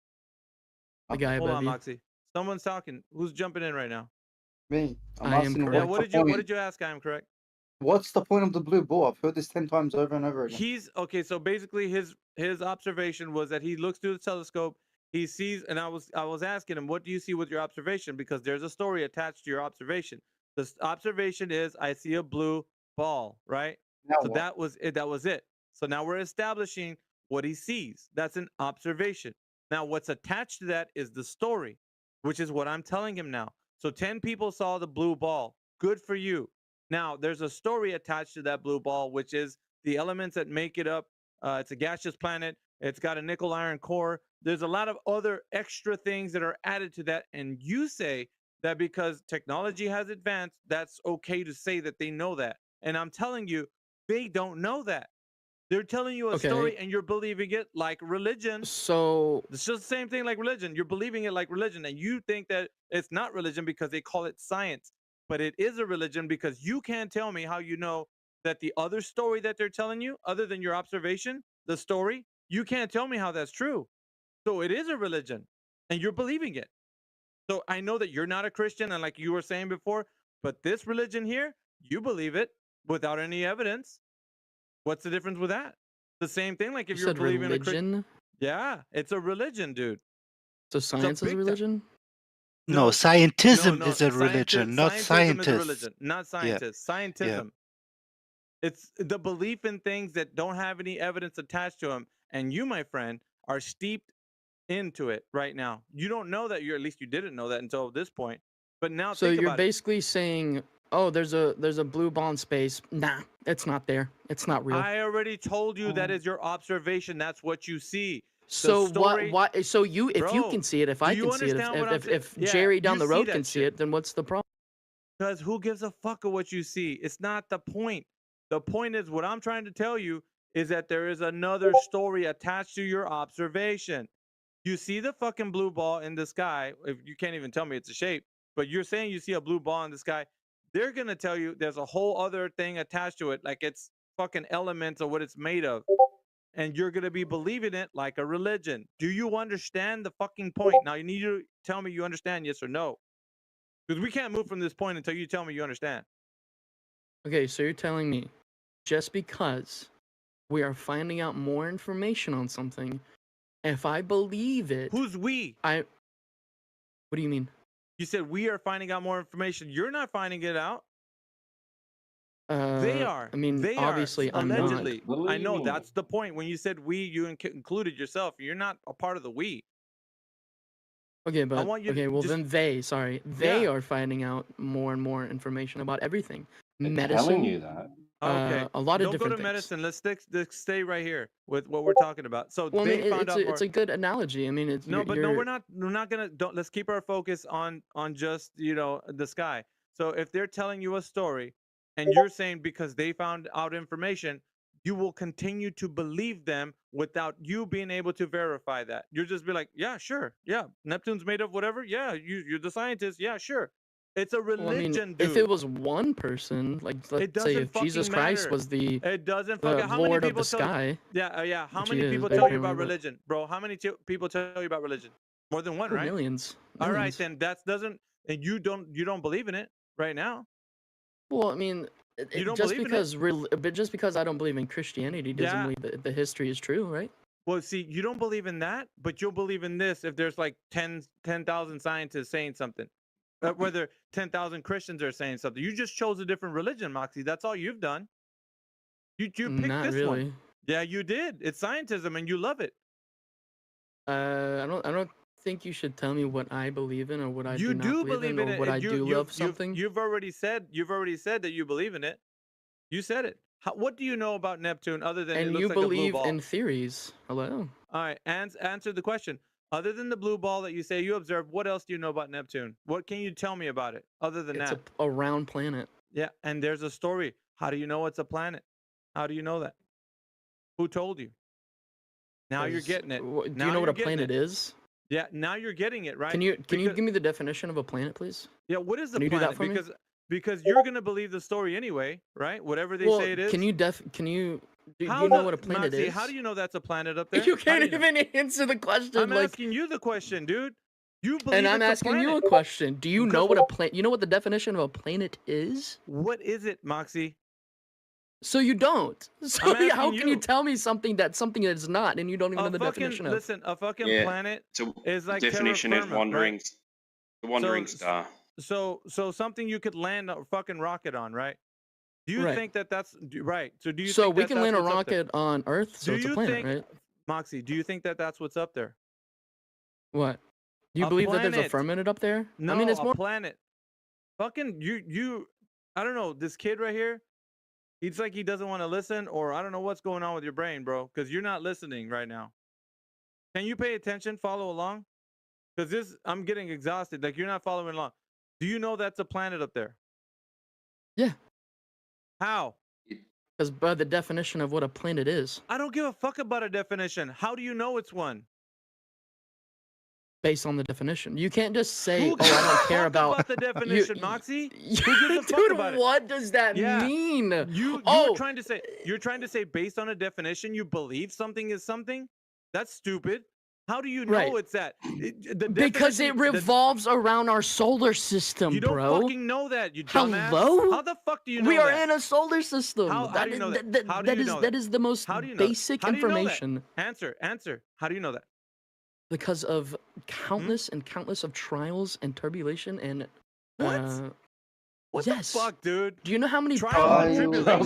[SPEAKER 6] The guy
[SPEAKER 14] Hold
[SPEAKER 6] above
[SPEAKER 14] on,
[SPEAKER 6] you.
[SPEAKER 14] Moxie. Someone's talking. Who's jumping in right now?
[SPEAKER 9] Me. I'm
[SPEAKER 6] I am
[SPEAKER 9] asking
[SPEAKER 6] correct.
[SPEAKER 14] Yeah. What did you ask? I am correct.
[SPEAKER 9] What's the point of the blue ball? I've heard this 10 times over and over again.
[SPEAKER 14] He's okay. So basically, his observation was that he looks through the telescope. He sees, and I was asking him, what do you see with your observation? Because there's a story attached to your observation. The observation is, I see a blue ball, right?
[SPEAKER 9] Now
[SPEAKER 14] So
[SPEAKER 9] what?
[SPEAKER 14] that was it. That was it. So now we're establishing what he sees. That's an observation. Now what's attached to that is the story, which is what I'm telling him now. So 10 people saw the blue ball. Good for you. Now there's a story attached to that blue ball, which is the elements that make it up. It's a gaseous planet. It's got a nickel iron core. There's a lot of other extra things that are added to that. And you say that because technology has advanced, that's okay to say that they know that. And I'm telling you, they don't know that. They're telling you a story and you're believing it like religion.
[SPEAKER 6] So
[SPEAKER 14] it's just the same thing like religion. You're believing it like religion, and you think that it's not religion because they call it science. But it is a religion because you can't tell me how you know that the other story that they're telling you, other than your observation, the story, you can't tell me how that's true. So it is a religion, and you're believing it. So I know that you're not a Christian, and like you were saying before, but this religion here, you believe it without any evidence. What's the difference with that? The same thing, like if
[SPEAKER 6] You
[SPEAKER 14] you're
[SPEAKER 6] said
[SPEAKER 14] believing
[SPEAKER 6] religion?
[SPEAKER 14] yeah, it's a religion, dude.
[SPEAKER 6] So science is a religion?
[SPEAKER 20] No, scientism
[SPEAKER 14] No,
[SPEAKER 20] is a religion, not
[SPEAKER 14] scientism is a
[SPEAKER 20] scientists.
[SPEAKER 14] religion, not
[SPEAKER 20] Yeah.
[SPEAKER 14] scientists. Scientism. It's the belief in things that don't have any evidence attached to them. And you, my friend, are steeped into it right now. You don't know that. At least you didn't know that until this point. But now
[SPEAKER 6] So
[SPEAKER 14] think
[SPEAKER 6] you're
[SPEAKER 14] about it.
[SPEAKER 6] basically saying, oh, there's a blue ball in space. Nah, it's not there. It's not real.
[SPEAKER 14] I already told you that is your observation. That's what you see.
[SPEAKER 6] So
[SPEAKER 14] story-
[SPEAKER 6] what? So you, if you
[SPEAKER 14] Bro,
[SPEAKER 6] can see it, if
[SPEAKER 14] do
[SPEAKER 6] I
[SPEAKER 14] you
[SPEAKER 6] can see it,
[SPEAKER 14] understand what I'm saying?
[SPEAKER 6] if
[SPEAKER 14] Yeah,
[SPEAKER 6] Jerry down
[SPEAKER 14] you
[SPEAKER 6] the
[SPEAKER 14] see
[SPEAKER 6] road
[SPEAKER 14] that
[SPEAKER 6] can see
[SPEAKER 14] shit.
[SPEAKER 6] it, then what's the problem?
[SPEAKER 14] Because who gives a fuck of what you see? It's not the point. The point is, what I'm trying to tell you is that there is another story attached to your observation. You see the fucking blue ball in the sky. If you can't even tell me it's a shape, but you're saying you see a blue ball in the sky, they're gonna tell you there's a whole other thing attached to it, like it's fucking elements of what it's made of. And you're gonna be believing it like a religion. Do you understand the fucking point? Now you need to tell me you understand, yes or no. Because we can't move from this point until you tell me you understand.
[SPEAKER 6] Okay, so you're telling me just because we are finding out more information on something, if I believe it,
[SPEAKER 14] Who's we?
[SPEAKER 6] What do you mean?
[SPEAKER 14] You said we are finding out more information. You're not finding it out. They are.
[SPEAKER 6] I mean,
[SPEAKER 14] They
[SPEAKER 6] obviously,
[SPEAKER 14] are,
[SPEAKER 6] I'm
[SPEAKER 14] allegedly.
[SPEAKER 6] not.
[SPEAKER 14] I know that's the point. When you said we, you included yourself. You're not a part of the we.
[SPEAKER 6] Okay, but
[SPEAKER 14] want you to
[SPEAKER 6] okay, well
[SPEAKER 14] just-
[SPEAKER 6] then they are finding out more and more information about everything. Medicine.
[SPEAKER 16] telling you that.
[SPEAKER 14] Okay.
[SPEAKER 6] A lot of
[SPEAKER 14] Don't
[SPEAKER 6] different
[SPEAKER 14] go to
[SPEAKER 6] things.
[SPEAKER 14] medicine. Let's stay right here with what we're talking about. So
[SPEAKER 6] Well, I
[SPEAKER 14] they
[SPEAKER 6] mean,
[SPEAKER 14] found out more.
[SPEAKER 6] it's a good analogy. I mean, it's
[SPEAKER 14] No, but no,
[SPEAKER 6] you're-
[SPEAKER 14] we're not gonna. Don't. Let's keep our focus on just the sky. So if they're telling you a story, and you're saying because they found out information, you will continue to believe them without you being able to verify that. You'll just be like, yeah, sure, yeah, Neptune's made of whatever. Yeah, you're the scientist. Yeah, sure. It's a
[SPEAKER 6] Well, I
[SPEAKER 14] religion,
[SPEAKER 6] mean,
[SPEAKER 14] dude.
[SPEAKER 6] if it was one person, like let's say
[SPEAKER 14] doesn't
[SPEAKER 6] if Jesus
[SPEAKER 14] fucking
[SPEAKER 6] Christ
[SPEAKER 14] matter.
[SPEAKER 6] was the
[SPEAKER 14] It doesn't fucking. How many
[SPEAKER 6] Lord of
[SPEAKER 14] people
[SPEAKER 6] the
[SPEAKER 14] tell
[SPEAKER 6] sky,
[SPEAKER 14] yeah. How
[SPEAKER 6] which
[SPEAKER 14] many
[SPEAKER 6] he is,
[SPEAKER 14] people tell you
[SPEAKER 6] apparently,
[SPEAKER 14] about
[SPEAKER 6] but-
[SPEAKER 14] religion, bro? How many people tell you about religion? More than one,
[SPEAKER 6] Oh,
[SPEAKER 14] right?
[SPEAKER 6] millions.
[SPEAKER 14] All right,
[SPEAKER 6] Millions.
[SPEAKER 14] then that doesn't. And you don't believe in it right now.
[SPEAKER 6] Well, I mean,
[SPEAKER 14] You don't
[SPEAKER 6] just
[SPEAKER 14] believe in it?
[SPEAKER 6] because but just because I don't believe in Christianity doesn't
[SPEAKER 14] Yeah.
[SPEAKER 6] mean that the history is true, right?
[SPEAKER 14] Well, see, you don't believe in that, but you'll believe in this if there's like 10,000 scientists saying something. Whether 10,000 Christians are saying something. You just chose a different religion, Moxie. That's all you've done. You picked
[SPEAKER 6] Not
[SPEAKER 14] this
[SPEAKER 6] really.
[SPEAKER 14] one. Yeah, you did. It's scientism, and you love it.
[SPEAKER 6] I don't think you should tell me what I believe in or what I
[SPEAKER 14] You
[SPEAKER 6] do not
[SPEAKER 14] do
[SPEAKER 6] believe
[SPEAKER 14] believe
[SPEAKER 6] in
[SPEAKER 14] in
[SPEAKER 6] or
[SPEAKER 14] it.
[SPEAKER 6] what
[SPEAKER 14] and
[SPEAKER 6] I do love something.
[SPEAKER 14] You've already said that you believe in it. You said it. What do you know about Neptune other than it
[SPEAKER 6] And
[SPEAKER 14] looks
[SPEAKER 6] you
[SPEAKER 14] like a blue
[SPEAKER 6] believe
[SPEAKER 14] ball?
[SPEAKER 6] in theories. Hello.
[SPEAKER 14] All right, answer the question. Other than the blue ball that you say you observed, what else do you know about Neptune? What can you tell me about it other than
[SPEAKER 6] It's
[SPEAKER 14] that?
[SPEAKER 6] a round planet.
[SPEAKER 14] Yeah, and there's a story. How do you know it's a planet? How do you know that? Who told you? Now you're
[SPEAKER 6] 'Cause
[SPEAKER 14] getting it.
[SPEAKER 6] Do
[SPEAKER 14] Now
[SPEAKER 6] you know what
[SPEAKER 14] you're
[SPEAKER 6] a
[SPEAKER 14] getting
[SPEAKER 6] planet
[SPEAKER 14] it.
[SPEAKER 6] is?
[SPEAKER 14] Yeah, now you're getting it, right?
[SPEAKER 6] Can you
[SPEAKER 14] Because-
[SPEAKER 6] give me the definition of a planet, please?
[SPEAKER 14] Yeah, what is the
[SPEAKER 6] Can you do
[SPEAKER 14] planet?
[SPEAKER 6] that for me?
[SPEAKER 14] Because you're gonna believe the story anyway, right? Whatever they
[SPEAKER 6] Well,
[SPEAKER 14] say it is.
[SPEAKER 6] can you do
[SPEAKER 14] How
[SPEAKER 6] you know
[SPEAKER 14] the-
[SPEAKER 6] what a planet
[SPEAKER 14] Moxie,
[SPEAKER 6] is?
[SPEAKER 14] How do you know that's a planet up there?
[SPEAKER 6] You
[SPEAKER 14] How do
[SPEAKER 6] can't
[SPEAKER 14] you know?
[SPEAKER 6] even answer the question.
[SPEAKER 14] I'm
[SPEAKER 6] like,
[SPEAKER 14] asking you the question, dude. You believe
[SPEAKER 6] and I'm
[SPEAKER 14] it's
[SPEAKER 6] asking
[SPEAKER 14] a
[SPEAKER 6] you a
[SPEAKER 14] planet.
[SPEAKER 6] question. Do you know what a planet? You know what the definition of a planet is?
[SPEAKER 14] What is it, Moxie?
[SPEAKER 6] So you don't. So
[SPEAKER 14] I'm
[SPEAKER 6] how
[SPEAKER 14] asking
[SPEAKER 6] can you
[SPEAKER 14] you.
[SPEAKER 6] tell me something that's something that's not, and you don't even know the definition of?
[SPEAKER 14] Listen, a fucking
[SPEAKER 17] Yeah,
[SPEAKER 14] planet
[SPEAKER 17] so
[SPEAKER 14] is like
[SPEAKER 17] definition
[SPEAKER 14] terra
[SPEAKER 17] is
[SPEAKER 14] firma,
[SPEAKER 17] wandering,
[SPEAKER 14] right?
[SPEAKER 17] the wandering star.
[SPEAKER 14] So something you could land a fucking rocket on, right? Do you
[SPEAKER 6] Right.
[SPEAKER 14] think that's right? So do you?
[SPEAKER 6] So
[SPEAKER 14] think
[SPEAKER 6] we
[SPEAKER 14] that
[SPEAKER 6] can
[SPEAKER 14] that's
[SPEAKER 6] land a
[SPEAKER 14] what's up there?
[SPEAKER 6] rocket on Earth, so
[SPEAKER 14] Do
[SPEAKER 6] it's a
[SPEAKER 14] you
[SPEAKER 6] planet,
[SPEAKER 14] think,
[SPEAKER 6] right?
[SPEAKER 14] Moxie? Do you think that that's what's up there?
[SPEAKER 6] What? Do you
[SPEAKER 14] A
[SPEAKER 6] believe that there's a
[SPEAKER 14] planet.
[SPEAKER 6] firmament up there?
[SPEAKER 14] No,
[SPEAKER 6] I mean, it's
[SPEAKER 14] a
[SPEAKER 6] more.
[SPEAKER 14] planet. Fucking you. I don't know. This kid right here. It's like he doesn't want to listen, or I don't know what's going on with your brain, bro. Because you're not listening right now. Can you pay attention? Follow along. Because I'm getting exhausted. Like you're not following along. Do you know that's a planet up there?
[SPEAKER 6] Yeah.
[SPEAKER 14] How?
[SPEAKER 6] Because by the definition of what a planet is,
[SPEAKER 14] I don't give a fuck about a definition. How do you know it's one?
[SPEAKER 6] based on the definition, you can't just say,
[SPEAKER 14] Who
[SPEAKER 6] "Oh, I
[SPEAKER 14] gives a
[SPEAKER 6] don't care
[SPEAKER 14] fuck
[SPEAKER 6] about."
[SPEAKER 14] the definition, Moxie? Who gives a fuck
[SPEAKER 6] Dude,
[SPEAKER 14] about it?
[SPEAKER 6] what does that mean?
[SPEAKER 14] You're
[SPEAKER 6] Oh,
[SPEAKER 14] trying to say based on a definition you believe something is something? That's stupid. How do you know
[SPEAKER 6] Right.
[SPEAKER 14] it's that?
[SPEAKER 6] because it revolves around our solar system,
[SPEAKER 14] You don't
[SPEAKER 6] bro.
[SPEAKER 14] fucking know that, you dumbass.
[SPEAKER 6] Hello?
[SPEAKER 14] How the fuck do you know
[SPEAKER 6] We are
[SPEAKER 14] that?
[SPEAKER 6] in a solar system.
[SPEAKER 14] How do you know that? How do you know
[SPEAKER 6] that is the most
[SPEAKER 14] How do you know that?
[SPEAKER 6] basic
[SPEAKER 14] How do you know that?
[SPEAKER 6] information.
[SPEAKER 14] Answer. How do you know that?
[SPEAKER 6] Because of countless and countless of trials and tribulation and
[SPEAKER 14] What? What
[SPEAKER 6] yes.
[SPEAKER 14] the fuck, dude?
[SPEAKER 6] Do you know how many
[SPEAKER 14] Trials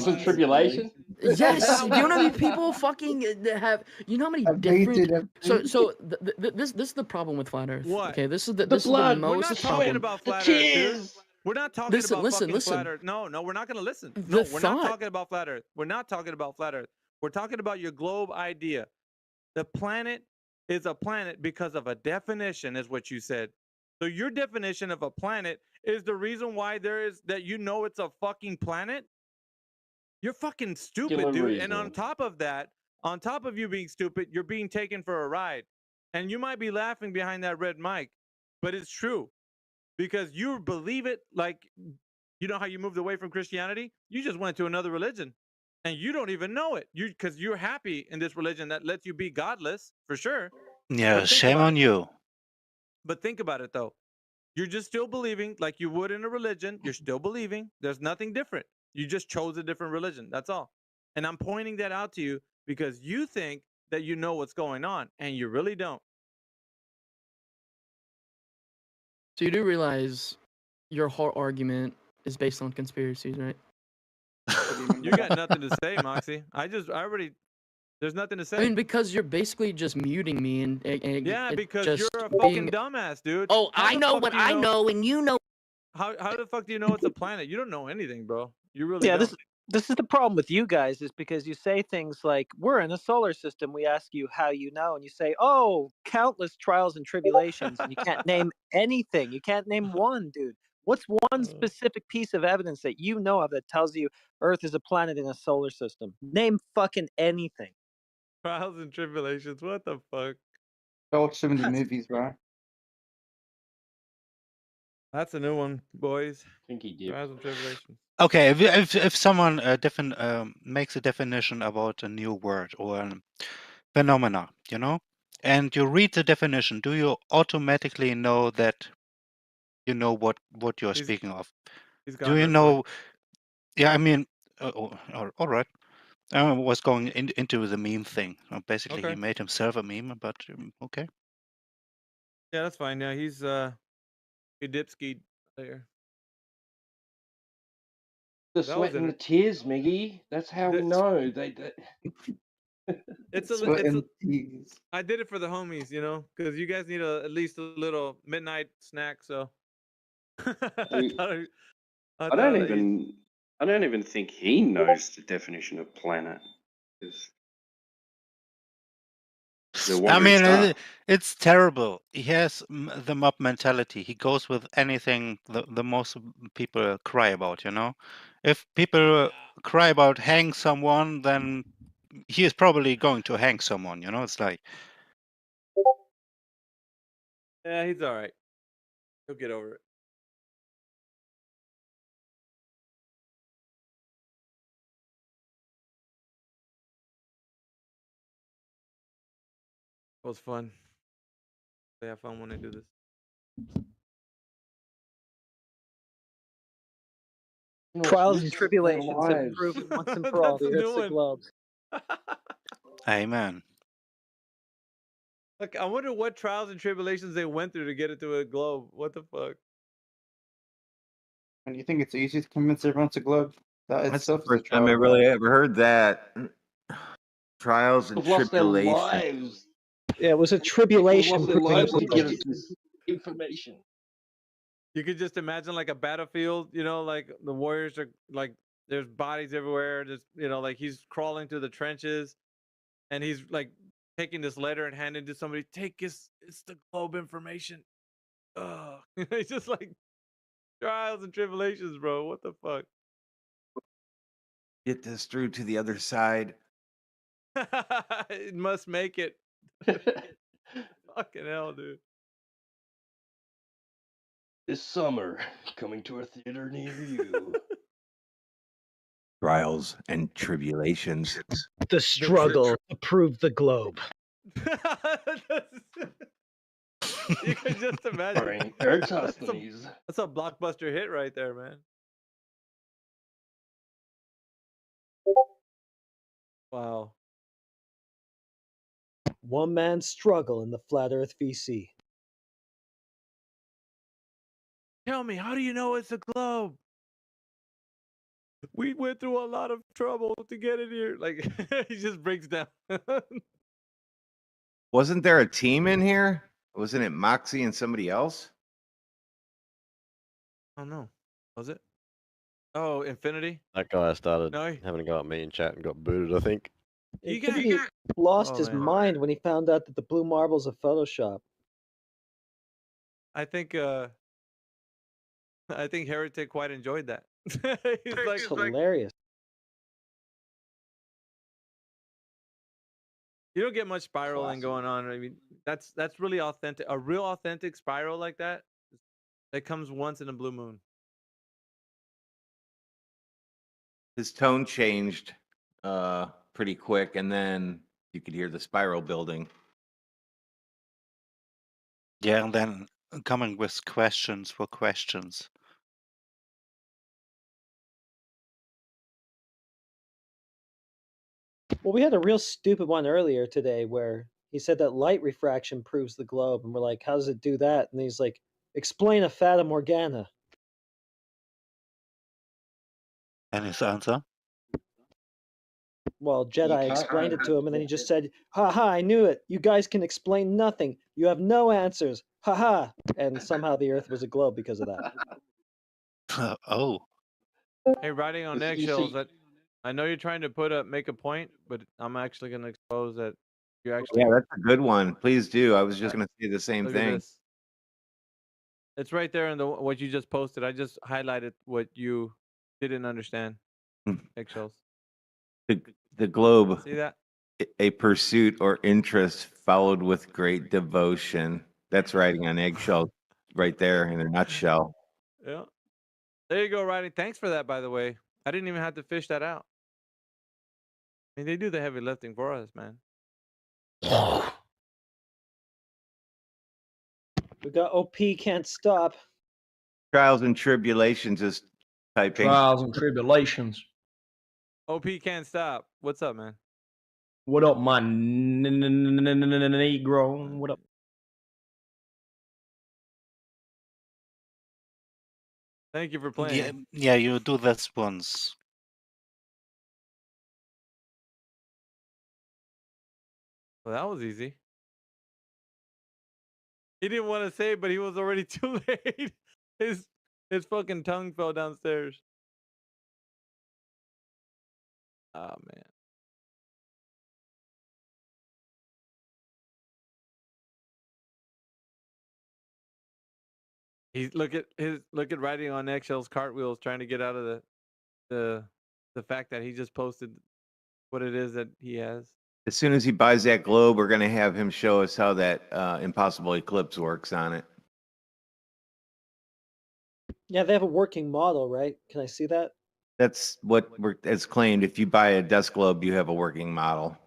[SPEAKER 14] and
[SPEAKER 5] tribulation?
[SPEAKER 6] Yes. Do you know how many people fucking have? You know how many different? So this is the problem with flat Earth.
[SPEAKER 14] What?
[SPEAKER 6] Okay, this is the
[SPEAKER 14] We're
[SPEAKER 6] most
[SPEAKER 14] not talking
[SPEAKER 6] problem.
[SPEAKER 14] about flat Earth, dude. We're not talking
[SPEAKER 6] Listen,
[SPEAKER 14] about
[SPEAKER 6] listen,
[SPEAKER 14] fucking
[SPEAKER 6] listen.
[SPEAKER 14] flat Earth. No, we're not gonna listen.
[SPEAKER 6] The
[SPEAKER 14] No, we're not
[SPEAKER 6] thought-
[SPEAKER 14] talking about flat Earth. We're not talking about flat Earth. We're talking about your globe idea. The planet is a planet because of a definition, is what you said. So your definition of a planet is the reason why that you know it's a fucking planet? You're fucking stupid,
[SPEAKER 5] Killer
[SPEAKER 14] dude. And
[SPEAKER 5] reason.
[SPEAKER 14] on top of that, on top of you being stupid, you're being taken for a ride. And you might be laughing behind that red mic, but it's true. Because you believe it like, you know how you moved away from Christianity? You just went to another religion. And you don't even know it. Because you're happy in this religion that lets you be godless, for sure.
[SPEAKER 20] Yeah,
[SPEAKER 14] But think
[SPEAKER 20] shame
[SPEAKER 14] about
[SPEAKER 20] on
[SPEAKER 14] it.
[SPEAKER 20] you.
[SPEAKER 14] But think about it though. You're just still believing like you would in a religion. You're still believing. There's nothing different. You just chose a different religion. That's all. And I'm pointing that out to you because you think that you know what's going on and you really don't.
[SPEAKER 6] So you do realize your whole argument is based on conspiracies, right?
[SPEAKER 14] You got nothing to say, Moxie. There's nothing to say.
[SPEAKER 6] I mean, because you're basically just muting me and
[SPEAKER 14] yeah,
[SPEAKER 6] it
[SPEAKER 14] because
[SPEAKER 6] just
[SPEAKER 14] you're a
[SPEAKER 6] being-
[SPEAKER 14] fucking dumbass, dude.
[SPEAKER 6] Oh,
[SPEAKER 14] How
[SPEAKER 6] I
[SPEAKER 14] the
[SPEAKER 6] know
[SPEAKER 14] fuck
[SPEAKER 6] what
[SPEAKER 14] do you
[SPEAKER 6] I know, and you know.
[SPEAKER 14] How the fuck do you know it's a planet? You don't know anything, bro. You really
[SPEAKER 18] Yeah,
[SPEAKER 14] don't.
[SPEAKER 18] this is the problem with you guys is because you say things like, we're in a solar system. We ask you how you know, and you say, oh, countless trials and tribulations, and you can't name anything. You can't name one, dude. What's one specific piece of evidence that you know of that tells you Earth is a planet in a solar system? Name fucking anything.
[SPEAKER 14] Trials and tribulations. What the fuck?
[SPEAKER 9] I watched so many movies, bro.
[SPEAKER 14] That's a new one, boys.
[SPEAKER 5] I think he did.
[SPEAKER 14] Trials and tribulations.
[SPEAKER 20] Okay, if someone makes a definition about a new word or a phenomena, you know, and you read the definition, do you automatically know that you know what you're speaking of?
[SPEAKER 14] He's
[SPEAKER 20] Do
[SPEAKER 14] gone,
[SPEAKER 20] you
[SPEAKER 14] that's
[SPEAKER 20] know? Yeah, I mean, all right. I was going into the meme thing. Basically,
[SPEAKER 14] Okay.
[SPEAKER 20] he made himself a meme, but okay.
[SPEAKER 14] Yeah, that's fine. Yeah, he's he dipskied there.
[SPEAKER 16] The
[SPEAKER 14] That was
[SPEAKER 16] sweat and
[SPEAKER 14] an-
[SPEAKER 16] the tears, Miggy. That's how we know.
[SPEAKER 14] I did it for the homies, you know, because you guys need at least a little midnight snack. So
[SPEAKER 16] I
[SPEAKER 14] I
[SPEAKER 16] don't
[SPEAKER 14] thought
[SPEAKER 16] even
[SPEAKER 17] I don't even think he knows the definition of planet. 'Cause the
[SPEAKER 20] I
[SPEAKER 17] wandering
[SPEAKER 20] mean,
[SPEAKER 17] star.
[SPEAKER 20] it's terrible. He has the mob mentality. He goes with anything the most people cry about, you know? If people cry about hang someone, then he is probably going to hang someone, you know? It's like,
[SPEAKER 14] Yeah, he's all right. He'll get over it. It was fun. They have fun when they do this.
[SPEAKER 18] Trials and tribulations have proven once and for all
[SPEAKER 14] That's
[SPEAKER 18] the
[SPEAKER 14] a new
[SPEAKER 18] Earth's a
[SPEAKER 14] one.
[SPEAKER 18] globe.
[SPEAKER 20] amen.
[SPEAKER 14] Like, I wonder what trials and tribulations they went through to get it to a globe. What the fuck?
[SPEAKER 9] And you think it's easy to convince everyone to globe? That
[SPEAKER 1] That's the
[SPEAKER 9] itself is a
[SPEAKER 1] first time I
[SPEAKER 9] trial.
[SPEAKER 1] really ever heard that. Trials and
[SPEAKER 16] They've lost their
[SPEAKER 1] tribulations.
[SPEAKER 16] lives.
[SPEAKER 3] Yeah, it was a
[SPEAKER 16] People
[SPEAKER 3] tribulation
[SPEAKER 16] lost their
[SPEAKER 3] proving
[SPEAKER 16] lives
[SPEAKER 3] it
[SPEAKER 16] to
[SPEAKER 3] was
[SPEAKER 16] get
[SPEAKER 3] a
[SPEAKER 16] us this information.
[SPEAKER 14] You could just imagine like a battlefield, you know, like the warriors are like there's bodies everywhere. Just like he's crawling through the trenches, and he's like taking this letter and handing it to somebody. Take this. It's the globe information. Oh, it's just like trials and tribulations, bro. What the fuck?
[SPEAKER 1] Get this through to the other side.
[SPEAKER 14] It must make it. Fucking hell, dude.
[SPEAKER 16] This summer, coming to a theater near you.
[SPEAKER 1] Trials and tribulations.
[SPEAKER 3] the struggle to prove the globe.
[SPEAKER 14] You can just imagine.
[SPEAKER 16] Starring Eratosthenes.
[SPEAKER 14] That's a blockbuster hit right there, man. Wow.
[SPEAKER 3] One man's struggle in the flat Earth VC.
[SPEAKER 14] Tell me, how do you know it's a globe? We went through a lot of trouble to get it here. Like, he just breaks down.
[SPEAKER 1] Wasn't there a team in here? Wasn't it Moxie and somebody else?
[SPEAKER 14] Oh no, was it? Oh, Infinity.
[SPEAKER 4] That guy started
[SPEAKER 14] No.
[SPEAKER 4] having a go at me in chat and got booted, I think.
[SPEAKER 3] He lost
[SPEAKER 14] Oh,
[SPEAKER 3] his
[SPEAKER 14] man.
[SPEAKER 3] mind when he found out that the blue marble's a Photoshop.
[SPEAKER 14] I think Heretic quite enjoyed that. He's like,
[SPEAKER 3] It's hilarious.
[SPEAKER 14] you don't get much spiraling going on. I mean, that's really authentic. A real authentic spiral like that, that comes once in a blue moon.
[SPEAKER 1] His tone changed pretty quick, and then you could hear the spiral building.
[SPEAKER 20] Yeah, and then coming with questions for questions.
[SPEAKER 3] Well, we had a real stupid one earlier today where he said that light refraction proves the globe, and we're like, how does it do that? And he's like, explain a Fata Morgana.
[SPEAKER 20] And his answer?
[SPEAKER 3] Well, Jedi explained it to him, and then he just said, ha ha, I knew it. You guys can explain nothing. You have no answers. Ha ha. And somehow the Earth was a globe because of that.
[SPEAKER 20] Oh.
[SPEAKER 14] Hey, riding on eggshells. I know you're trying to make a point, but I'm actually going to expose that you actually.
[SPEAKER 1] Yeah, that's a good one. Please do. I was just going to say the same
[SPEAKER 14] Look at
[SPEAKER 1] thing.
[SPEAKER 14] this. It's right there in what you just posted. I just highlighted what you didn't understand. Eggshells.
[SPEAKER 1] The globe.
[SPEAKER 14] See that?
[SPEAKER 1] A pursuit or interest followed with great devotion. That's riding on eggshells right there in a nutshell.
[SPEAKER 14] Yeah. There you go, Riding. Thanks for that, by the way. I didn't even have to fish that out. I mean, they do the heavy lifting for us, man.
[SPEAKER 3] We got OP can't stop.
[SPEAKER 1] Trials and tribulations is typing.
[SPEAKER 19] Trials and tribulations.
[SPEAKER 14] OP can't stop. What's up, man?
[SPEAKER 19] What up, my Negro? What up?
[SPEAKER 14] Thank you for playing.
[SPEAKER 20] Yeah, you do this once.
[SPEAKER 14] Well, that was easy. He didn't want to say it, but he was already too late. His fucking tongue fell downstairs. Oh man. He's look at riding on eggshells, cartwheels, trying to get out of the fact that he just posted what it is that he has.
[SPEAKER 1] As soon as he buys that globe, we're going to have him show us how that impossible eclipse works on it.
[SPEAKER 3] Yeah, they have a working model, right? Can I see that?
[SPEAKER 1] That's what it's claimed. If you buy a desk globe, you have a working model.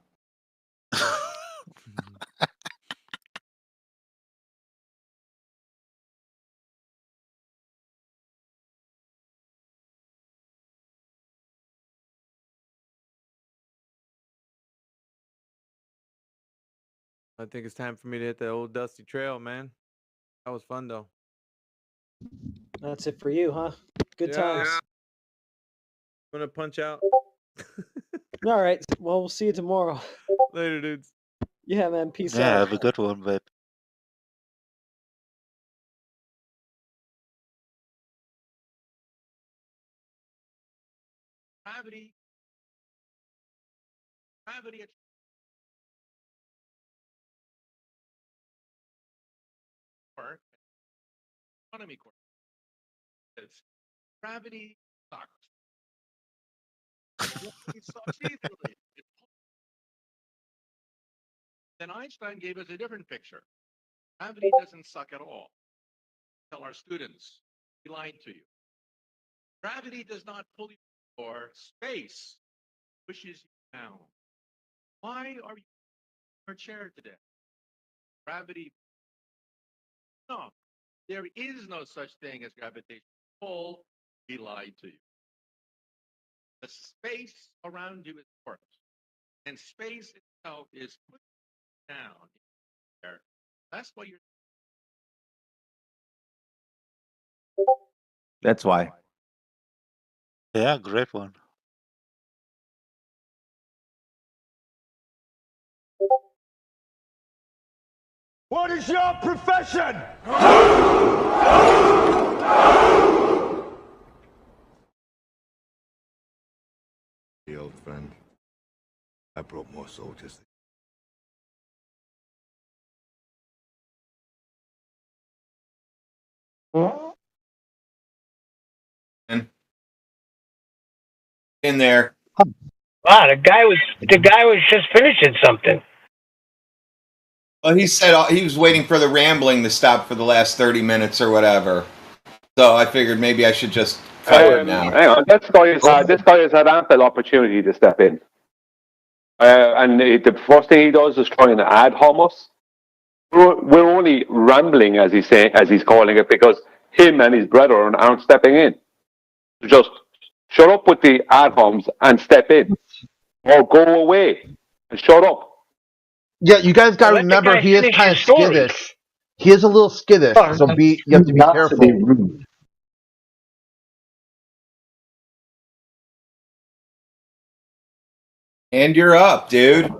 [SPEAKER 14] I think it's time for me to hit the old dusty trail, man. That was fun though.
[SPEAKER 3] That's it for you, huh? Good times.
[SPEAKER 14] I'm gonna punch out.
[SPEAKER 3] All right. Well, we'll see you tomorrow.
[SPEAKER 14] Later, dudes.
[SPEAKER 3] Yeah, man. Peace
[SPEAKER 20] Yeah,
[SPEAKER 3] out.
[SPEAKER 20] have a good one, babe.
[SPEAKER 8] Gravity. Gravity. Economy course. Gravity sucks. It sucks easily. Then Einstein gave us a different picture. Gravity doesn't suck at all. Tell our students, we lied to you. Gravity does not pull you, or space pushes you down. Why are you in your chair today? Gravity. No, there is no such thing as gravitational pull. We lied to you. The space around you is force, and space itself is put down there. That's why you're.
[SPEAKER 1] That's why.
[SPEAKER 20] Yeah, great one.
[SPEAKER 8] What is your profession?
[SPEAKER 10] The old friend. I brought more soldiers.
[SPEAKER 1] In there.
[SPEAKER 8] Wow, the guy was just finishing something.
[SPEAKER 1] Well, he said he was waiting for the rambling to stop for the last 30 minutes or whatever. So I figured maybe I should just cut it now.
[SPEAKER 12] Hang on, this guy has had ample opportunity to step in. The first thing he does is try and ad hom us. We're only rambling, as he's calling it, because him and his brethren aren't stepping in. So just shut up with the ad homs and step in, or go away and shut up.
[SPEAKER 13] Yeah, you guys got to remember he is kind of skittish. He is a little skittish, so you have to be careful.
[SPEAKER 12] To be rude.
[SPEAKER 1] And you're up, dude.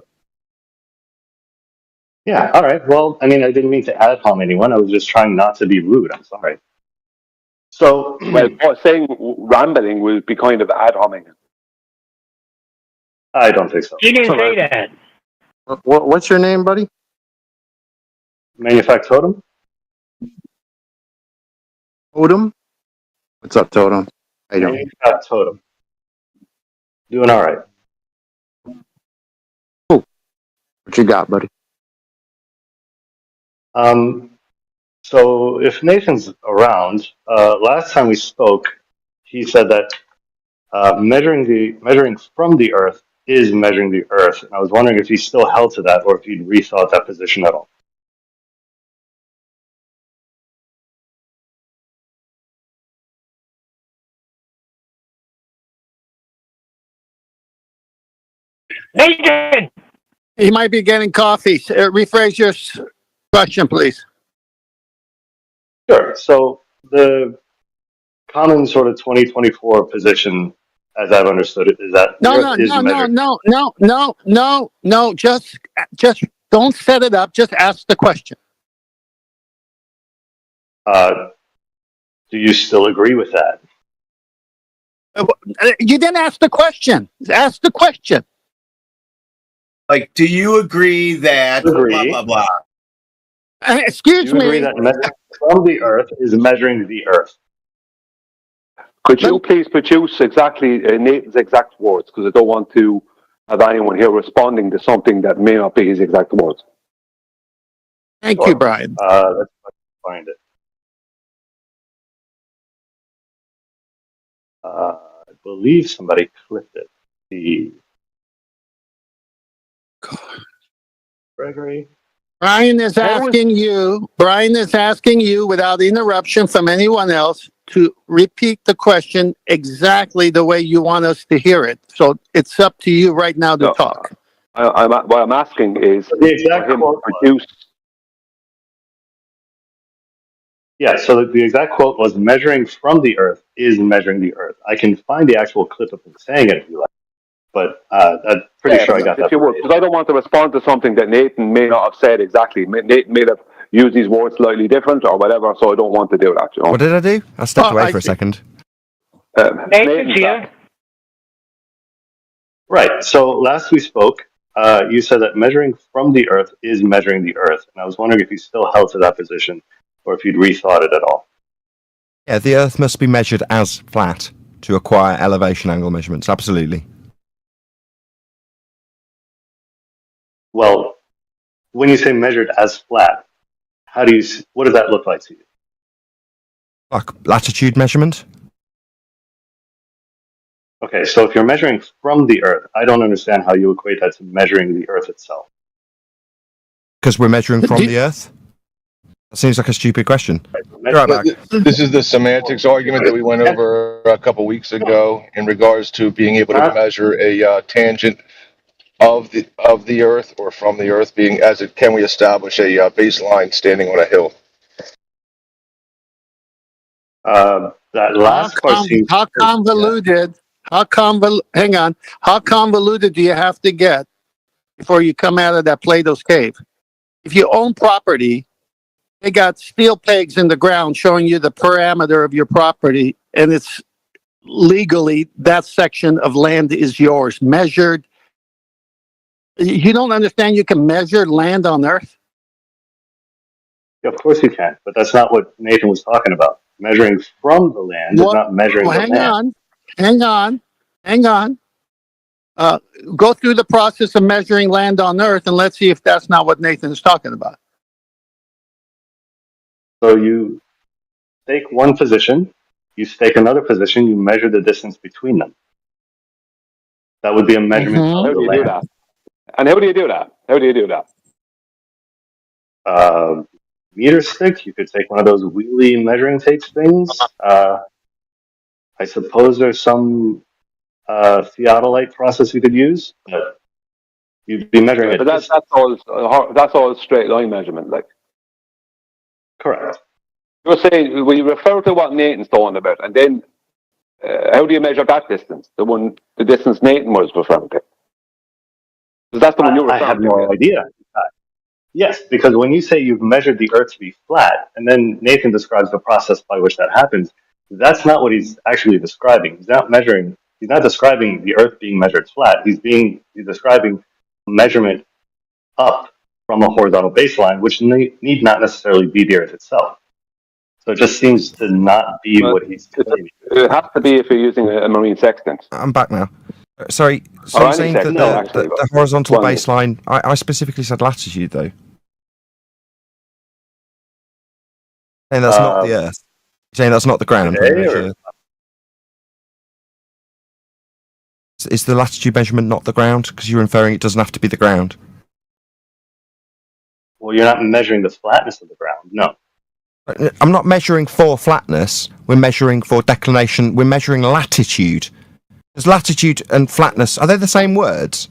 [SPEAKER 24] Yeah, all right. Well, I mean, I didn't mean to ad hom anyone. I was just trying not to be rude. I'm sorry. So,
[SPEAKER 12] well, saying rambling will be kind of ad homing.
[SPEAKER 24] I don't think so.
[SPEAKER 8] He didn't say that.
[SPEAKER 24] What's your name, buddy? Manufactured Totem.
[SPEAKER 13] Totem? What's up, Totem? How you doing?
[SPEAKER 24] Manufactured Totem. Doing all right.
[SPEAKER 13] Cool. What you got, buddy?
[SPEAKER 24] So if Nathan's around, last time we spoke, he said that measuring from the Earth is measuring the Earth. And I was wondering if he still held to that or if he'd rethought that position at all.
[SPEAKER 8] Nathan!
[SPEAKER 13] He might be getting coffee. Rephrase your question, please.
[SPEAKER 24] Sure. So the common sort of 2024 position, as I've understood it, is that
[SPEAKER 13] No. Just don't set it up. Just ask the question.
[SPEAKER 24] Do you still agree with that?
[SPEAKER 7] You didn't ask the question. Ask the question.
[SPEAKER 1] Like, do you agree that blah blah blah?
[SPEAKER 7] Excuse
[SPEAKER 24] Do you agree
[SPEAKER 7] me.
[SPEAKER 24] that measuring from the Earth is measuring the Earth?
[SPEAKER 12] Could you please produce exactly Nathan's exact words? Because I don't want to have anyone here responding to something that may not be his exact words.
[SPEAKER 7] Thank you, Brian.
[SPEAKER 24] Let's find it. I believe somebody clipped it. The Gregory.
[SPEAKER 7] Brian is asking you without interruption from anyone else to repeat the question exactly the way you want us to hear it. So it's up to you right now to talk.
[SPEAKER 12] What I'm asking is
[SPEAKER 24] the exact
[SPEAKER 12] for him
[SPEAKER 24] quote
[SPEAKER 12] to produce.
[SPEAKER 24] Yeah, so the exact quote was measuring from the Earth is measuring the Earth. I can find the actual clip of him saying it if you like, but I'm pretty sure I got that.
[SPEAKER 12] If you would, because I don't want to respond to something that Nathan may not have said exactly. Nathan may have used these words slightly different or whatever, so I don't want to do that. You know?
[SPEAKER 15] What did I do? I stepped away for a second.
[SPEAKER 12] Nathan's here.
[SPEAKER 24] Right. So last we spoke, you said that measuring from the Earth is measuring the Earth, and I was wondering if you still held to that position, or if you'd rethought it at all.
[SPEAKER 15] Yeah, the Earth must be measured as flat to acquire elevation angle measurements. Absolutely.
[SPEAKER 24] Well, when you say measured as flat, what does that look like to you?
[SPEAKER 15] Like latitude measurement?
[SPEAKER 24] Okay, so if you're measuring from the Earth, I don't understand how you equate that to measuring the Earth itself.
[SPEAKER 15] Because we're measuring from the Earth? That seems like a stupid question. Right back.
[SPEAKER 10] This is the semantics argument that we went over a couple weeks ago in regards to being able to measure a tangent of the Earth or from the Earth. Can we establish a baseline standing on a hill?
[SPEAKER 24] That last part seems
[SPEAKER 7] How convoluted? Hang on. How convoluted do you have to get before you come out of that Plato's cave? If you own property, they got steel pegs in the ground showing you the parameter of your property, and it's legally that section of land is yours, measured. You don't understand you can measure land on Earth?
[SPEAKER 24] Yeah, of course you can, but that's not what Nathan was talking about. Measuring from the land is not measuring the land.
[SPEAKER 7] Hang on. Go through the process of measuring land on Earth, and let's see if that's not what Nathan is talking about.
[SPEAKER 24] So you stake one position, you stake another position, you measure the distance between them. That would be a measurement of the land.
[SPEAKER 12] Do that? And how do you do that?
[SPEAKER 24] Meter stick, you could take one of those wheelie measuring tapes things. I suppose there's some theodolite process you could use, but you'd be measuring it.
[SPEAKER 12] But that's all straight line measurement, like.
[SPEAKER 24] Correct.
[SPEAKER 12] You're saying we refer to what Nathan's talking about, and then how do you measure that distance? The distance Nathan was referring to. Because that's the one you're referring to.
[SPEAKER 24] I have no idea. Yes, because when you say you've measured the Earth to be flat, and then Nathan describes the process by which that happens, that's not what he's actually describing. He's not describing the Earth being measured flat. He's describing measurement up from a horizontal baseline, which need not necessarily be the Earth itself. So it just seems to not be what he's saying.
[SPEAKER 12] It has to be if you're using a marine sextant.
[SPEAKER 15] I'm back now. Sorry, so you're saying that the horizontal baseline, I specifically said latitude though. And that's not the Earth. You're saying that's not the ground. Is the latitude measurement not the ground? Because you're inferring it doesn't have to be the ground.
[SPEAKER 24] Well, you're not measuring the flatness of the ground, no.
[SPEAKER 15] I'm not measuring for flatness. We're measuring for declination. We're measuring latitude. Is latitude and flatness, are they the same words?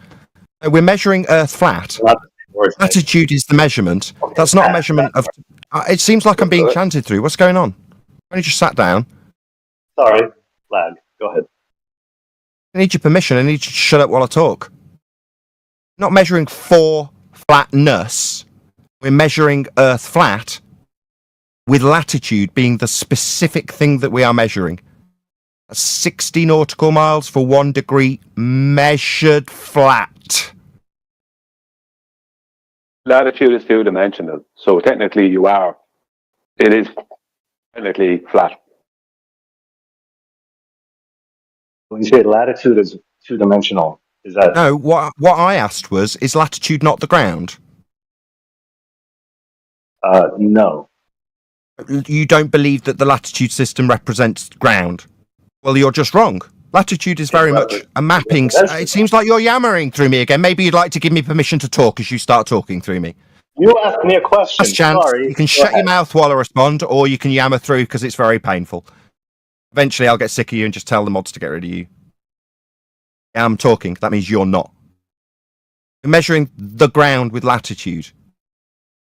[SPEAKER 15] We're measuring Earth flat. Latitude is the measurement. That's not a measurement of... it seems like I'm being chanted through. What's going on? I only just sat down.
[SPEAKER 24] Sorry, lag. Go ahead.
[SPEAKER 15] I need your permission. I need you to shut up while I talk. Not measuring for flatness. We're measuring Earth flat with latitude being the specific thing that we are measuring. That's 60 nautical miles for 1 degree measured flat.
[SPEAKER 12] Latitude is two-dimensional, so technically it is technically flat.
[SPEAKER 24] When you say latitude is two-dimensional, is that...
[SPEAKER 15] No, what I asked was, is latitude not the ground?
[SPEAKER 24] No.
[SPEAKER 15] You don't believe that the latitude system represents ground? Well, you're just wrong. Latitude is very much a mapping. It seems like you're yammering through me again. Maybe you'd like to give me permission to talk as you start talking through me.
[SPEAKER 24] You asked me a question.
[SPEAKER 15] Last chance.
[SPEAKER 24] Sorry.
[SPEAKER 15] You can shut your mouth while I respond, or you can yammer through because it's very painful. Eventually, I'll get sick of you and just tell the mods to get rid of you. I'm talking. That means you're not. We're measuring the ground with latitude.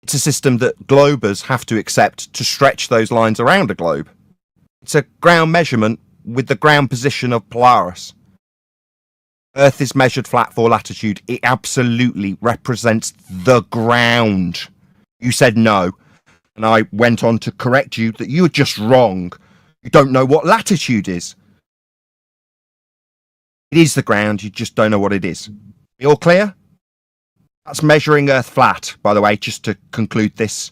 [SPEAKER 15] It's a system that globers have to accept to stretch those lines around a globe. It's a ground measurement with the ground position of Polaris. Earth is measured flat for latitude. It absolutely represents the ground. You said no, and I went on to correct you that you were just wrong. You don't know what latitude is. It is the ground, you just don't know what it is. You all clear? That's measuring Earth flat, by the way, just to conclude this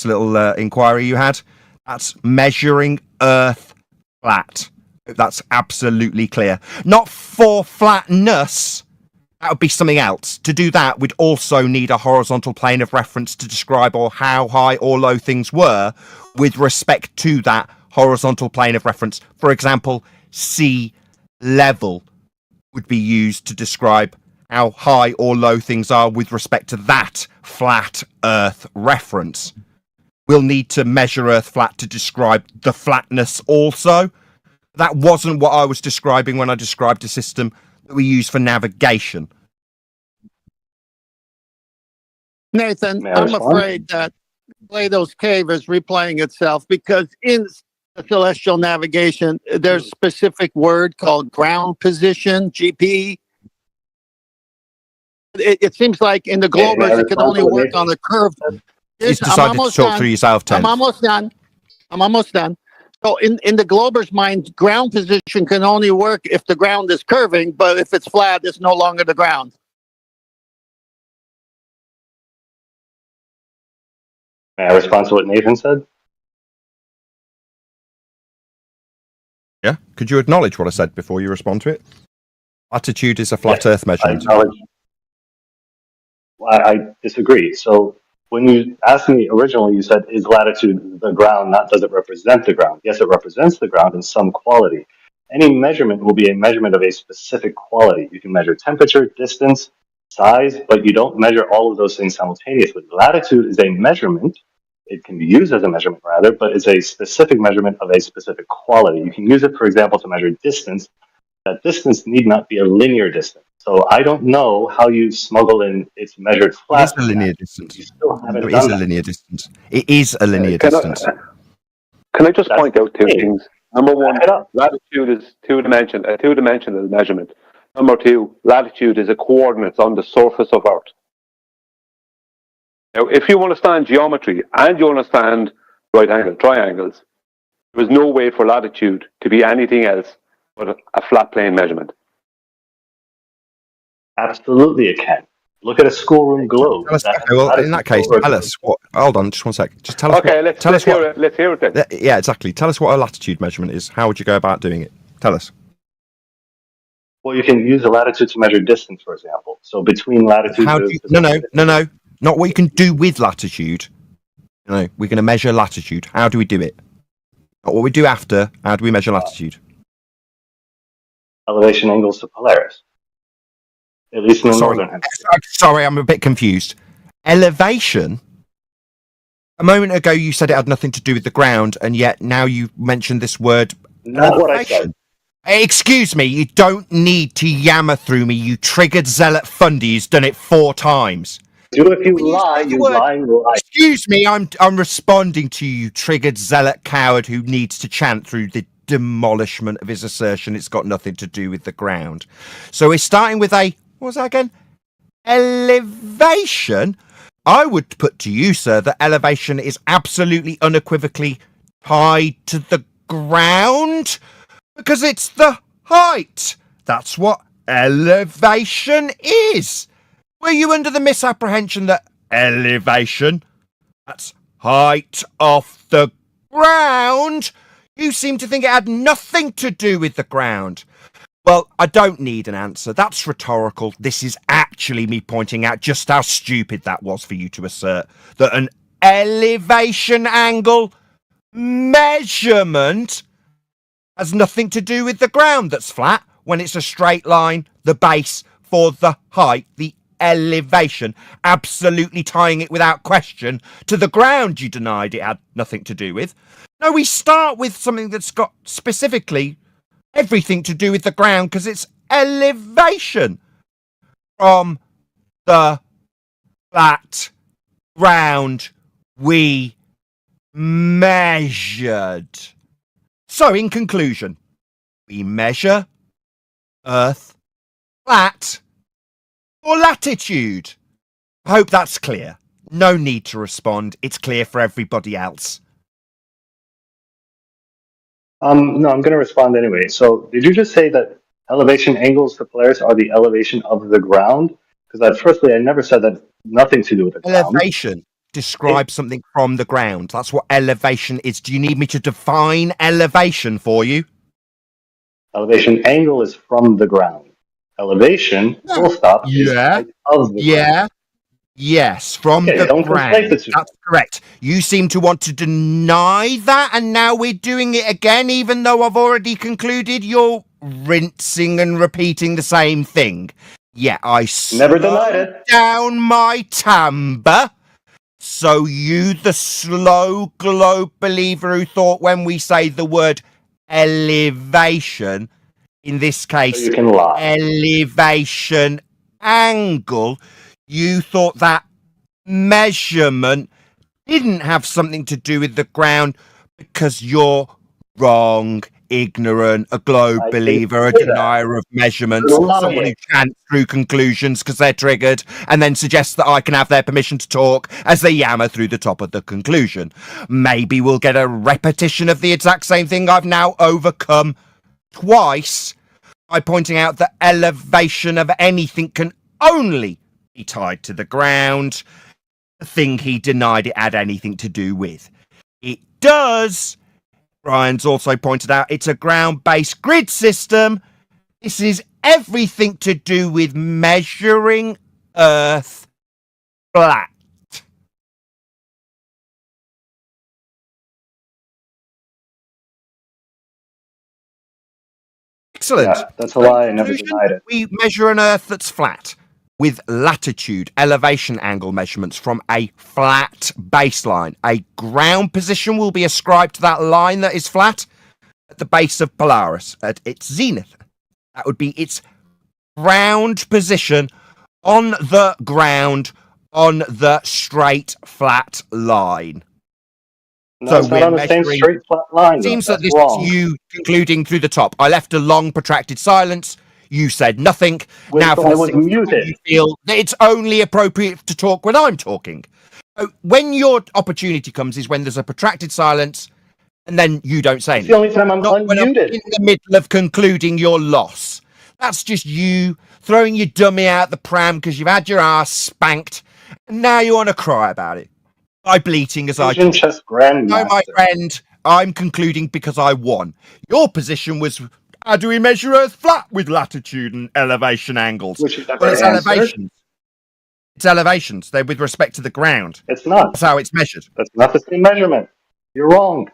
[SPEAKER 15] little inquiry you had. That's measuring Earth flat. That's absolutely clear. Not for flatness. That would be something else. To do that, we'd also need a horizontal plane of reference to describe or how high or low things were with respect to that horizontal plane of reference. For example, sea level would be used to describe how high or low things are with respect to that flat Earth reference. We'll need to measure Earth flat to describe the flatness also. That wasn't what I was describing when I described a system that we use for navigation.
[SPEAKER 7] Nathan, I'm afraid that Plato's Cave is replaying itself because in the celestial navigation, there's a specific word called ground position, GP. It seems like in the globers, it can only work on a curve.
[SPEAKER 15] You've decided to talk through yourself, Tim.
[SPEAKER 7] I'm almost done. So in the glober's mind, ground position can only work if the ground is curving, but if it's flat, it's no longer the ground.
[SPEAKER 24] May I respond to what Nathan said?
[SPEAKER 15] Yeah? Could you acknowledge what I said before you respond to it? Latitude is a flat Earth measurement.
[SPEAKER 24] I disagree. So when you asked me originally, you said, is latitude the ground, not does it represent the ground? Yes, it represents the ground in some quality. Any measurement will be a measurement of a specific quality. You can measure temperature, distance, size, but you don't measure all of those things simultaneously. Latitude is a measurement. It can be used as a measurement, rather, but it's a specific measurement of a specific quality. You can use it, for example, to measure distance. That distance need not be a linear distance. So I don't know how you smuggle in its measured flat.
[SPEAKER 15] It is a linear distance.
[SPEAKER 24] You still haven't
[SPEAKER 15] It
[SPEAKER 24] done
[SPEAKER 15] is a
[SPEAKER 24] that.
[SPEAKER 15] linear distance. It is a linear distance.
[SPEAKER 12] Can I just point out two things? Number one, latitude is a two-dimensional measurement. Number two, latitude is a coordinates on the surface of Earth. Now, if you understand geometry and you understand right angle triangles, there is no way for latitude to be anything else but a flat plane measurement.
[SPEAKER 24] Absolutely, it can. Look at a schoolroom globe.
[SPEAKER 15] Okay, well, in that case, tell us what. Hold on, just one sec. Just tell us.
[SPEAKER 12] Okay, let's hear it then.
[SPEAKER 15] Yeah, exactly. Tell us what a latitude measurement is. How would you go about doing it? Tell us.
[SPEAKER 24] Well, you can use a latitude to measure distance, for example. So between latitude.
[SPEAKER 15] No. Not what you can do with latitude. No, we're going to measure latitude. How do we do it? Not what we do after. How do we measure latitude?
[SPEAKER 24] Elevation angles to Polaris. At least in the northern hemisphere.
[SPEAKER 15] Sorry, I'm a bit confused. Elevation? A moment ago you said it had nothing to do with the ground, and yet now you mentioned this word.
[SPEAKER 24] Not what I said.
[SPEAKER 15] Excuse me, you don't need to yammer through me, you triggered zealot fundy who's done it 4 times.
[SPEAKER 24] Do if you lie, you lying lie.
[SPEAKER 15] Excuse me, I'm responding to you, triggered zealot coward who needs to chant through the demolishment of his assertion it's got nothing to do with the ground. So we're starting with what was that again? Elevation? I would put to you, sir, that elevation is absolutely unequivocally tied to the ground. Because it's the height. That's what elevation is. Were you under the misapprehension that elevation, that's height off the ground? You seem to think it had nothing to do with the ground. Well, I don't need an answer. That's rhetorical. This is actually me pointing out just how stupid that was for you to assert that an elevation angle measurement has nothing to do with the ground that's flat when it's a straight line, the base for the height, the elevation, absolutely tying it without question to the ground you denied it had nothing to do with. No, we start with something that's got specifically everything to do with the ground because it's elevation from the flat ground we measured. So, in conclusion, we measure Earth flat or latitude. I hope that's clear. No need to respond. It's clear for everybody else.
[SPEAKER 24] No, I'm going to respond anyway. So, did you just say that elevation angles for Polaris are the elevation of the ground? Because firstly, I never said that nothing to do with the ground.
[SPEAKER 15] Elevation describes something from the ground. That's what elevation is. Do you need me to define elevation for you?
[SPEAKER 24] Elevation angle is from the ground. Elevation, full stop, is height of the ground.
[SPEAKER 15] Yes, from the ground. That's correct. You seem to want to deny that, and now we're doing it again, even though I've already concluded you're rinsing and repeating the same thing. Yeah, I
[SPEAKER 24] never denied it.
[SPEAKER 15] Down my timbre. So you, the slow globe believer who thought when we say the word elevation, in this case,
[SPEAKER 24] you can lie.
[SPEAKER 15] Elevation angle, you thought that measurement didn't have something to do with the ground because you're wrong, ignorant, a globe believer, a denier of measurements, someone who chants through conclusions because they're triggered and then suggests that I can have their permission to talk as they yammer through the top of the conclusion. Maybe we'll get a repetition of the exact same thing I've now overcome twice by pointing out that elevation of anything can only be tied to the ground, the thing he denied it had anything to do with. It does. Brian's also pointed out it's a ground-based grid system. This is everything to do with measuring Earth flat. Excellent.
[SPEAKER 24] Yeah, that's a lie. I never denied it.
[SPEAKER 15] We measure an Earth that's flat with latitude, elevation angle measurements from a flat baseline. A ground position will be ascribed to that line that is flat at the base of Polaris at its zenith. That would be its ground position on the ground on the straight flat line.
[SPEAKER 24] No, so it's not on the same straight flat line.
[SPEAKER 15] Seems that this is you concluding through the top. I left a long protracted silence. You said nothing. Now, for the you feel that it's only appropriate to talk when I'm talking. So when your opportunity comes is when there's a protracted silence, and then you don't say anything.
[SPEAKER 24] The only time I'm unmuted.
[SPEAKER 15] When I'm in the middle of concluding your loss. That's just you throwing your dummy out the pram because you've had your ass spanked, and now you want to cry about it by bleating as I do. No, my friend, I'm concluding because I won. Your position was, how do we measure Earth flat with latitude and elevation angles?
[SPEAKER 24] Which is
[SPEAKER 15] well, it's elevations. It's elevations. They're with respect to the ground.
[SPEAKER 24] It's not.
[SPEAKER 15] That's how it's measured.
[SPEAKER 24] That's not the same measurement. You're wrong.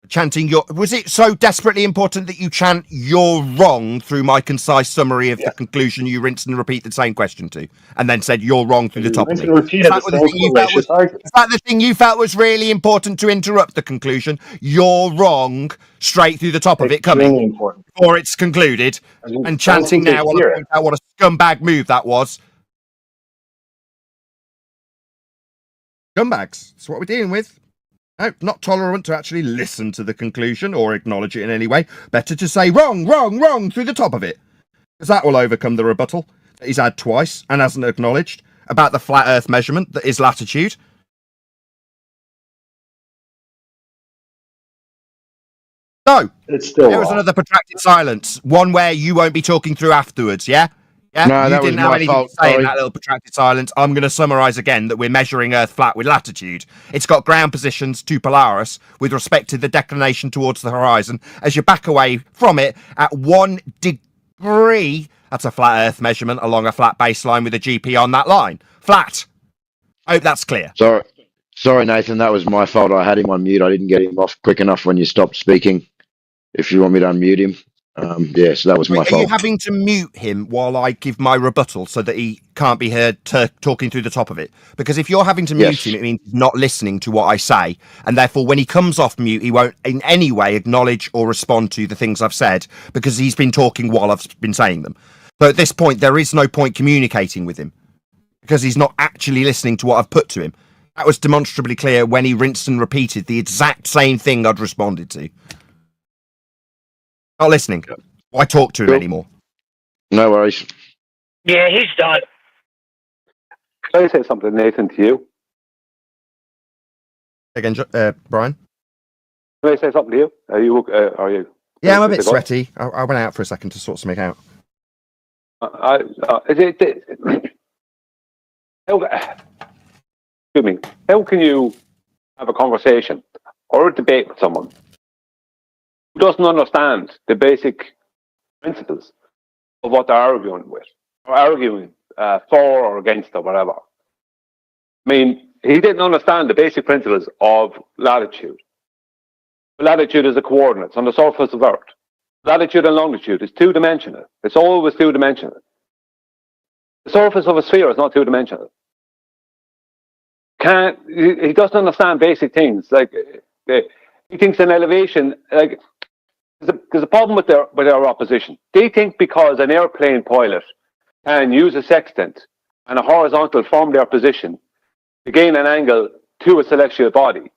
[SPEAKER 15] Chanting your... Was it so desperately important that you chant "you're wrong" through my concise summary of the conclusion you rinsed and repeat the same question to, and then said "you're wrong" through the top of it? Is that the thing you felt was really important to interrupt the conclusion? "You're wrong" straight through the top of it coming
[SPEAKER 24] important
[SPEAKER 15] before it's concluded, and chanting now while I point out what a scumbag move that was. Scumbags. That's what we're dealing with. No, not tolerant to actually listen to the conclusion or acknowledge it in any way. Better to say wrong, wrong, wrong through the top of it. Because that will overcome the rebuttal that he's had twice and hasn't acknowledged about the flat Earth measurement that is latitude. No.
[SPEAKER 24] It's still
[SPEAKER 15] There was
[SPEAKER 24] wrong.
[SPEAKER 15] another protracted silence. One where you won't be talking through afterwards, yeah? Yeah?
[SPEAKER 13] No,
[SPEAKER 15] You
[SPEAKER 13] that was
[SPEAKER 15] didn't have
[SPEAKER 13] my
[SPEAKER 15] anything
[SPEAKER 13] fault.
[SPEAKER 15] to say in
[SPEAKER 13] Sorry.
[SPEAKER 15] that little protracted silence. I'm going to summarise again that we're measuring Earth flat with latitude. It's got ground positions to Polaris with respect to the declination towards the horizon. As you back away from it at 1 degree, that's a flat Earth measurement along a flat baseline with a GP on that line. Flat. I hope that's clear.
[SPEAKER 13] Sorry, Nathan. That was my fault. I had him on mute. I didn't get him off quick enough when you stopped speaking. If you want me to unmute him. So that was my
[SPEAKER 15] Are
[SPEAKER 13] fault.
[SPEAKER 15] you having to mute him while I give my rebuttal so that he can't be heard talking through the top of it? Because if you're having to mute him, it means he's not listening to what I say. And therefore, when he comes off mute, he won't in any way acknowledge or respond to the things I've said because he's been talking while I've been saying them. So at this point, there is no point communicating with him because he's not actually listening to what I've put to him. That was demonstrably clear when he rinsed and repeated the exact same thing I'd responded to. Not listening. Why talk to him anymore?
[SPEAKER 13] No worries.
[SPEAKER 12] Yeah, he's done. Can I say something, Nathan, to you?
[SPEAKER 15] Again, Brian?
[SPEAKER 12] Can I say something to you? Are you?
[SPEAKER 15] Yeah, I'm a bit sweaty. I went out for a second to sort something out.
[SPEAKER 12] Excuse me. How can you have a conversation or a debate with someone who doesn't understand the basic principles of what they're arguing with, or arguing for or against or whatever? I mean, he didn't understand the basic principles of latitude. Latitude is the coordinates on the surface of Earth. Latitude and longitude is two-dimensional. It's always two-dimensional. The surface of a sphere is not two-dimensional. He doesn't understand basic things. Like he thinks an elevation. Like there's a problem with their opposition. They think because an airplane pilot can use a sextant and a horizontal from their position to gain an angle to a celestial body,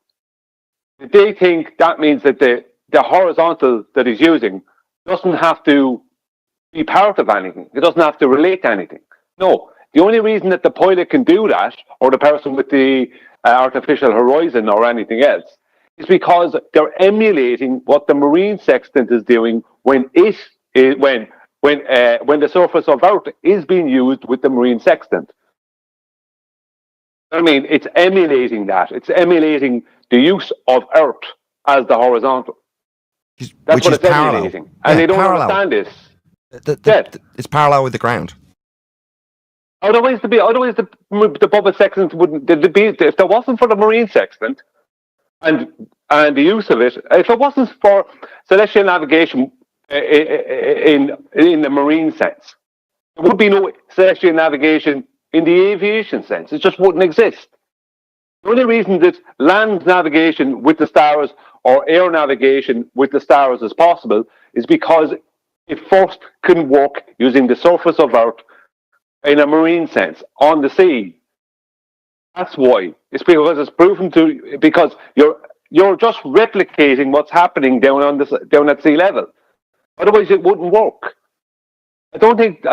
[SPEAKER 12] they think that means that the horizontal that he's using doesn't have to be part of anything. It doesn't have to relate to anything. No. The only reason that the pilot can do that, or the person with the artificial horizon or anything else, is because they're emulating what the marine sextant is doing when the surface of Earth is being used with the marine sextant. I mean, it's emulating that. It's emulating the use of Earth as the horizontal. That's what it's emulating, and they don't understand this.
[SPEAKER 15] It's parallel with the ground.
[SPEAKER 12] Otherwise, the bubble sextant wouldn't be if there wasn't for the marine sextant and the use of it. If it wasn't for celestial navigation in the marine sense, there would be no celestial navigation in the aviation sense. It just wouldn't exist. The only reason that land navigation with the stars or air navigation with the stars is possible is because it first can work using the surface of Earth in a marine sense on the sea. That's why. It's because it's proven to, because you're just replicating what's happening down at sea level. Otherwise, it wouldn't work. I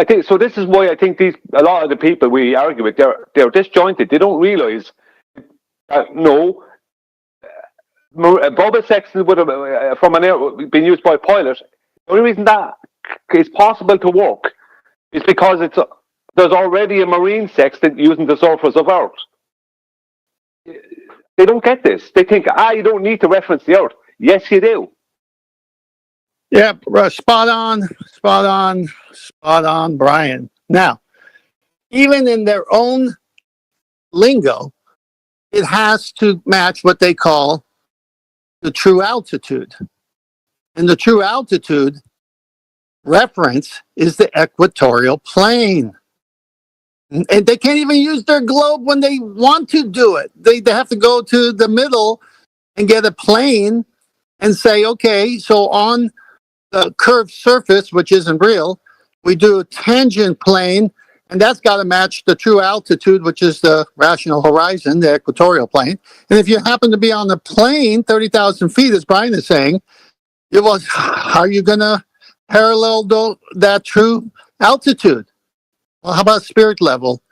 [SPEAKER 12] think so. This is why I think a lot of the people we argue with, they're disjointed. They don't realize that a bubble sextant would have from an air been used by pilots. The only reason that is possible to work is because there's already a marine sextant using the surface of Earth. They don't get this. They think, you don't need to reference the Earth. Yes, you do.
[SPEAKER 7] Yeah, spot on, Brian. Now, even in their own lingo, it has to match what they call the true altitude. And the true altitude reference is the equatorial plane. And they can't even use their globe when they want to do it. They have to go to the middle and get a plane and say, okay, so on the curved surface, which isn't real, we do a tangent plane, and that's got to match the true altitude, which is the rational horizon, the equatorial plane. And if you happen to be on the plane, 30,000 feet, as Brian is saying, how are you going to parallel that true altitude? Well, how about spirit level?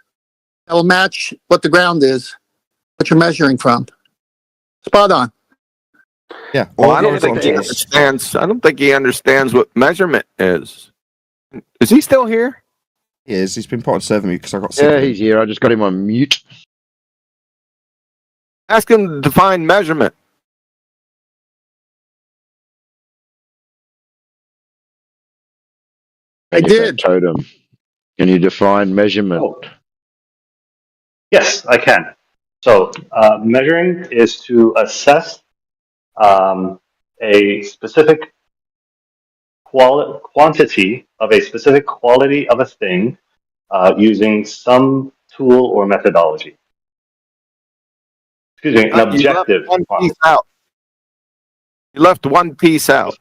[SPEAKER 7] That will match what the ground is, what you're measuring from. Spot on.
[SPEAKER 15] Yeah.
[SPEAKER 2] Well,
[SPEAKER 15] All
[SPEAKER 2] I don't think he
[SPEAKER 15] horizontals.
[SPEAKER 2] understands. I don't think he understands what measurement is. Is he still here?
[SPEAKER 15] He is. He's been put on server mute because I got sick.
[SPEAKER 13] Yeah,
[SPEAKER 15] of him.
[SPEAKER 13] he's here. I just got him on mute.
[SPEAKER 2] Ask him to define measurement.
[SPEAKER 13] I did. Totem. Can you define measurement?
[SPEAKER 24] Oh. Yes, I can. So measuring is to assess a specific quantity of a specific quality of a thing using some tool or methodology. Excuse me, an objective
[SPEAKER 2] You left one
[SPEAKER 24] quantity.
[SPEAKER 2] piece out. You left one piece out.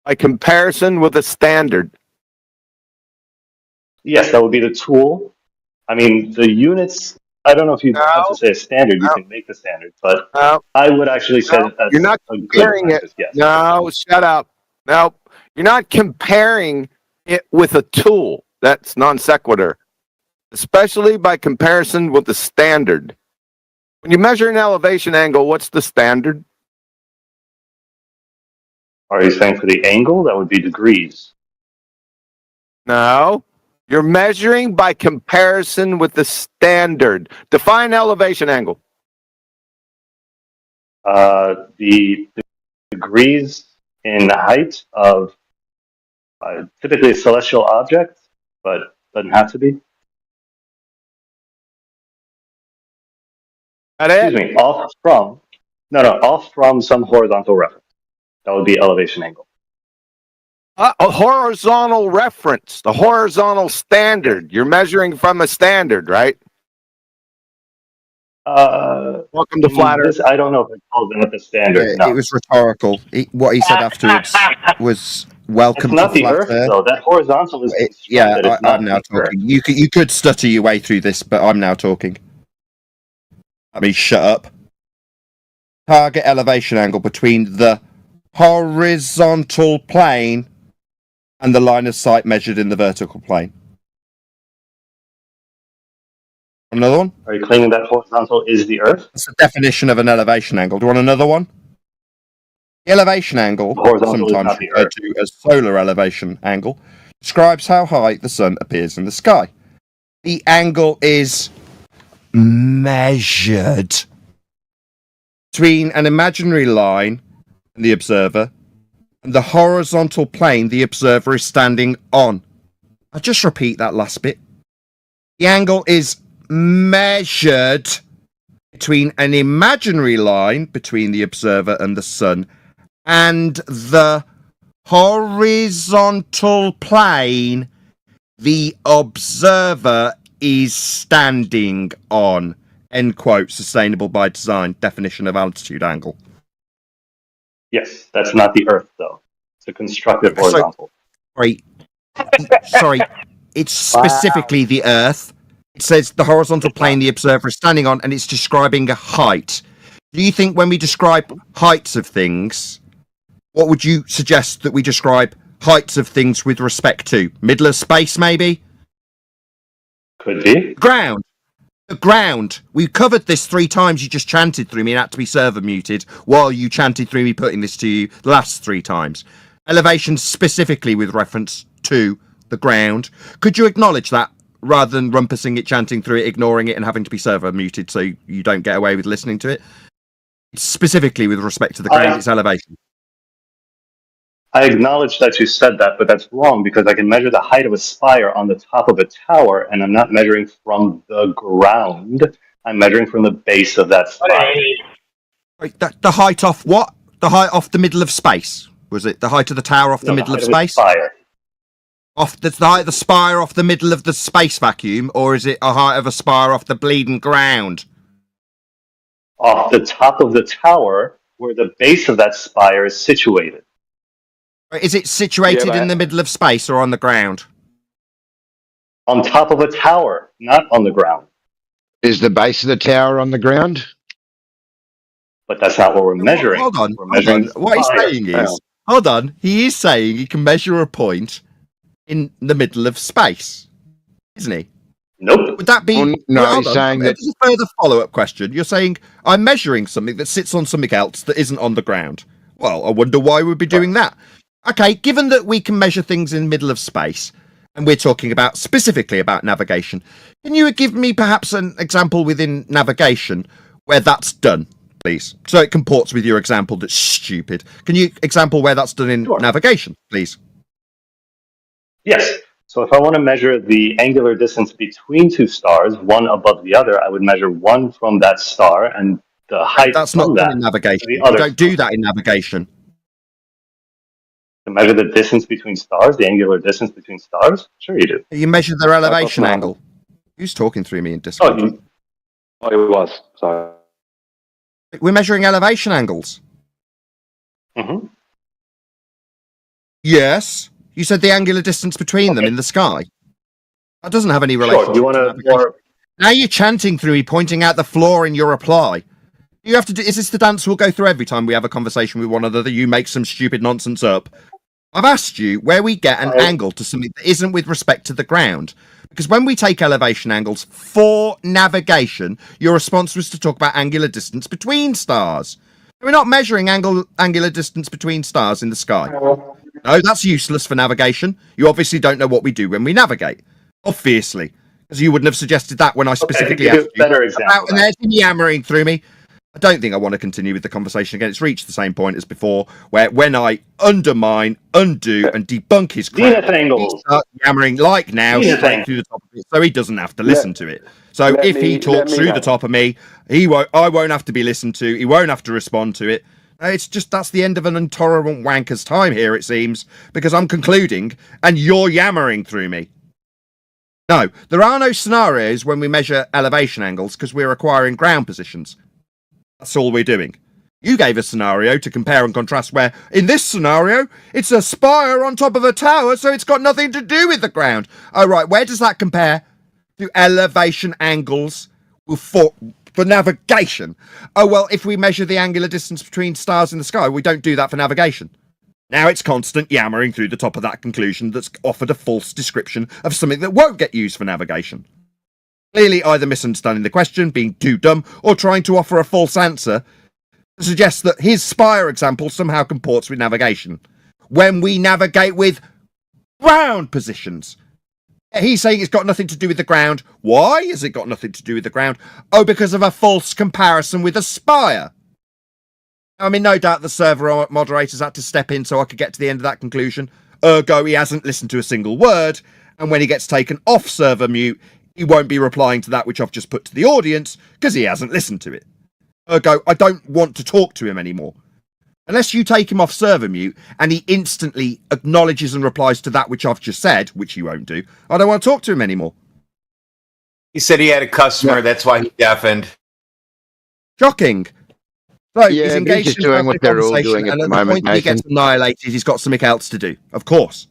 [SPEAKER 2] By comparison with a standard.
[SPEAKER 24] Yes, that would be the tool. I mean, the units, I don't know if you have to say a standard, you can make the standard, but I would actually say that that's
[SPEAKER 2] You're not
[SPEAKER 24] a good
[SPEAKER 2] comparing it.
[SPEAKER 24] practice, yes.
[SPEAKER 2] No, shut up. No, you're not comparing it with a tool. That's non sequitur. Especially by comparison with the standard. When you measure an elevation angle, what's the standard?
[SPEAKER 24] Are you saying for the angle? That would be degrees.
[SPEAKER 2] No. You're measuring by comparison with the standard. Define elevation angle.
[SPEAKER 24] The degrees in the height of typically a celestial object, but doesn't have to be. Excuse me, off from some horizontal reference. That would be elevation angle.
[SPEAKER 2] A horizontal reference, the horizontal standard. You're measuring from a standard, right? Welcome to Flat Earth.
[SPEAKER 24] I don't know if it calls it a standard. No.
[SPEAKER 15] It was rhetorical. What he said afterwards was welcome
[SPEAKER 24] It's not
[SPEAKER 15] to
[SPEAKER 24] the
[SPEAKER 15] Flat
[SPEAKER 24] Earth,
[SPEAKER 15] Earth.
[SPEAKER 24] though. That horizontal is constructed. It's not
[SPEAKER 15] I'm now
[SPEAKER 24] the Earth.
[SPEAKER 15] talking. You could stutter your way through this, but I'm now talking. I mean, shut up. Target elevation angle between the horizontal plane and the line of sight measured in the vertical plane. Another one?
[SPEAKER 24] Are you claiming that horizontal is the Earth?
[SPEAKER 15] That's the definition of an elevation angle. Do you want another one? The elevation angle,
[SPEAKER 24] Horizontal is
[SPEAKER 15] sometimes
[SPEAKER 24] not the
[SPEAKER 15] referred
[SPEAKER 24] Earth.
[SPEAKER 15] to as solar elevation angle, describes how high the sun appears in the sky. The angle is measured between an imaginary line and the observer and the horizontal plane the observer is standing on. I'll just repeat that last bit. The angle is measured between an imaginary line between the observer and the sun and the horizontal plane the observer is standing on. End quote. Sustainable by design. Definition of altitude angle.
[SPEAKER 24] Yes, that's not the Earth, though. It's a constructed horizontal.
[SPEAKER 15] Sorry. It's specifically the Earth. It says the horizontal plane the observer is standing on, and it's describing a height. Do you think when we describe heights of things, what would you suggest that we describe heights of things with respect to? Middle of space, maybe?
[SPEAKER 24] Could be.
[SPEAKER 15] Ground. The ground. We covered this 3 times. You just chanted through me and had to be server muted while you chanted through me putting this to you the last 3 times. Elevation specifically with reference to the ground. Could you acknowledge that rather than rumpusing it, chanting through it, ignoring it, and having to be server muted so you don't get away with listening to it? It's specifically with respect to the ground, it's elevation.
[SPEAKER 24] I acknowledge that you said that, but that's wrong because I can measure the height of a spire on the top of a tower, and I'm not measuring from the ground. I'm measuring from the base of that spire.
[SPEAKER 15] Wait, the height off what? The height off the middle of space? Was it the height of the tower off the middle of space?
[SPEAKER 24] Spire.
[SPEAKER 15] Off the height of the spire off the middle of the space vacuum, or is it a height of a spire off the bleeding ground?
[SPEAKER 24] Off the top of the tower, where the base of that spire is situated.
[SPEAKER 15] Is it situated in the middle of space or on the ground?
[SPEAKER 24] On top of a tower, not on the ground.
[SPEAKER 13] Is the base of the tower on the ground?
[SPEAKER 24] But that's not what we're measuring.
[SPEAKER 15] Hold on.
[SPEAKER 24] We're measuring the
[SPEAKER 15] What he's
[SPEAKER 24] spire.
[SPEAKER 15] saying is, hold on. He is saying he can measure a point in the middle of space, isn't he?
[SPEAKER 24] Nope.
[SPEAKER 15] Would that be?
[SPEAKER 13] Well, no,
[SPEAKER 15] Hold
[SPEAKER 13] he's
[SPEAKER 15] on.
[SPEAKER 13] saying that.
[SPEAKER 15] There's a further follow-up question. You're saying I'm measuring something that sits on something else that isn't on the ground. Well, I wonder why we'd be doing that. Okay, given that we can measure things in the middle of space, and we're talking about specifically about navigation, can you give me perhaps an example within navigation where that's done, please? So it comports with your example that's stupid. Can you example where that's done in navigation, please?
[SPEAKER 24] Yes. So if I want to measure the angular distance between two stars, one above the other, I would measure one from that star and the height
[SPEAKER 15] That's
[SPEAKER 24] from
[SPEAKER 15] not
[SPEAKER 24] that
[SPEAKER 15] done in navigation.
[SPEAKER 24] to the
[SPEAKER 15] You
[SPEAKER 24] other.
[SPEAKER 15] don't do that in navigation.
[SPEAKER 24] To measure the distance between stars, the angular distance between stars? Sure you do.
[SPEAKER 15] You measure their elevation
[SPEAKER 24] not-
[SPEAKER 15] angle. Who's talking through me in Discord?
[SPEAKER 12] It was. Sorry.
[SPEAKER 15] We're measuring elevation angles.
[SPEAKER 24] Mm-hmm.
[SPEAKER 15] Yes. You said the angular distance between them in the sky. That doesn't have any relationship.
[SPEAKER 24] Sure. You want to more?
[SPEAKER 15] Now you're chanting through me, pointing out the flaw in your reply. You have to do. Is this the dance we'll go through every time we have a conversation with one another? You make some stupid nonsense up. I've asked you where we get an angle to something that isn't with respect to the ground. Because when we take elevation angles for navigation, your response was to talk about angular distance between stars. We're not measuring angular distance between stars in the sky. No, that's useless for navigation. You obviously don't know what we do when we navigate. Obviously. Because you wouldn't have suggested that when I specifically asked you.
[SPEAKER 24] Better example.
[SPEAKER 15] And there's him yammering through me. I don't think I want to continue with the conversation again. It's reached the same point as before, where when I undermine, undo, and debunk his crap, he starts yammering like now straight through the top of it, so he doesn't have to listen to it. So if he talks through the top of me, I won't have to be listened to. He won't have to respond to it. It's just that's the end of an intolerant wanker's time here, it seems, because I'm concluding and you're yammering through me. No, there are no scenarios when we measure elevation angles because we're acquiring ground positions. That's all we're doing. You gave a scenario to compare and contrast where, in this scenario, it's a spire on top of a tower, so it's got nothing to do with the ground. Oh, right, where does that compare to elevation angles for navigation? Oh, well, if we measure the angular distance between stars in the sky, we don't do that for navigation. Now it's constant yammering through the top of that conclusion that's offered a false description of something that won't get used for navigation. Clearly either misunderstanding the question, being too dumb, or trying to offer a false answer to suggest that his spire example somehow comports with navigation. When we navigate with ground positions. He's saying it's got nothing to do with the ground. Why has it got nothing to do with the ground? Oh, because of a false comparison with a spire. I mean, no doubt the server moderators had to step in so I could get to the end of that conclusion. Ergo, he hasn't listened to a single word, and when he gets taken off server mute, he won't be replying to that which I've just put to the audience because he hasn't listened to it. Ergo, I don't want to talk to him anymore. Unless you take him off server mute and he instantly acknowledges and replies to that which I've just said, which he won't do, I don't want to talk to him anymore.
[SPEAKER 1] He said he had a customer, that's why he deafened.
[SPEAKER 15] Shocking. So
[SPEAKER 13] Yeah,
[SPEAKER 15] he's
[SPEAKER 13] but
[SPEAKER 15] engaged
[SPEAKER 13] he's just
[SPEAKER 15] in
[SPEAKER 13] doing what they're all
[SPEAKER 15] conversation,
[SPEAKER 13] doing at
[SPEAKER 15] and
[SPEAKER 13] the
[SPEAKER 15] at
[SPEAKER 13] moment,
[SPEAKER 15] the point that he gets
[SPEAKER 13] Nathan.
[SPEAKER 15] annihilated, he's got something else to do. Of course.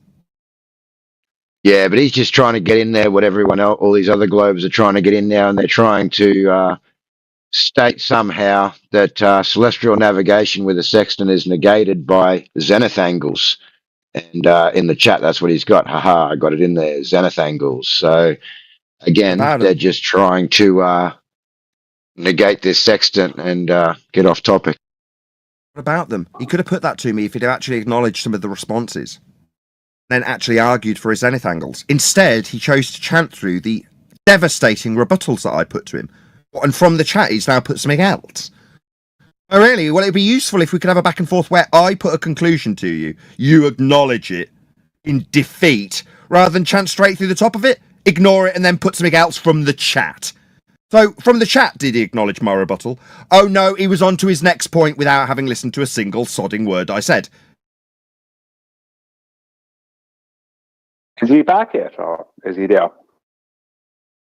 [SPEAKER 13] Yeah, but he's just trying to get in there what everyone else, all these other globes are trying to get in now, and they're trying to state somehow that celestial navigation with a sextant is negated by zenith angles. And in the chat, that's what he's got. Haha, I got it in there, zenith angles. So again, they're just trying to negate this sextant and get off topic.
[SPEAKER 15] What about them? He could have put that to me if he'd actually acknowledged some of the responses, then actually argued for his zenith angles. Instead, he chose to chant through the devastating rebuttals that I put to him. And from the chat, he's now put something else. Oh, really? Well, it'd be useful if we could have a back and forth where I put a conclusion to you, you acknowledge it in defeat, rather than chant straight through the top of it, ignore it, and then put something else from the chat. So, from the chat, did he acknowledge my rebuttal? Oh, no, he was on to his next point without having listened to a single sodding word I said.
[SPEAKER 12] Is he back yet, or is he there?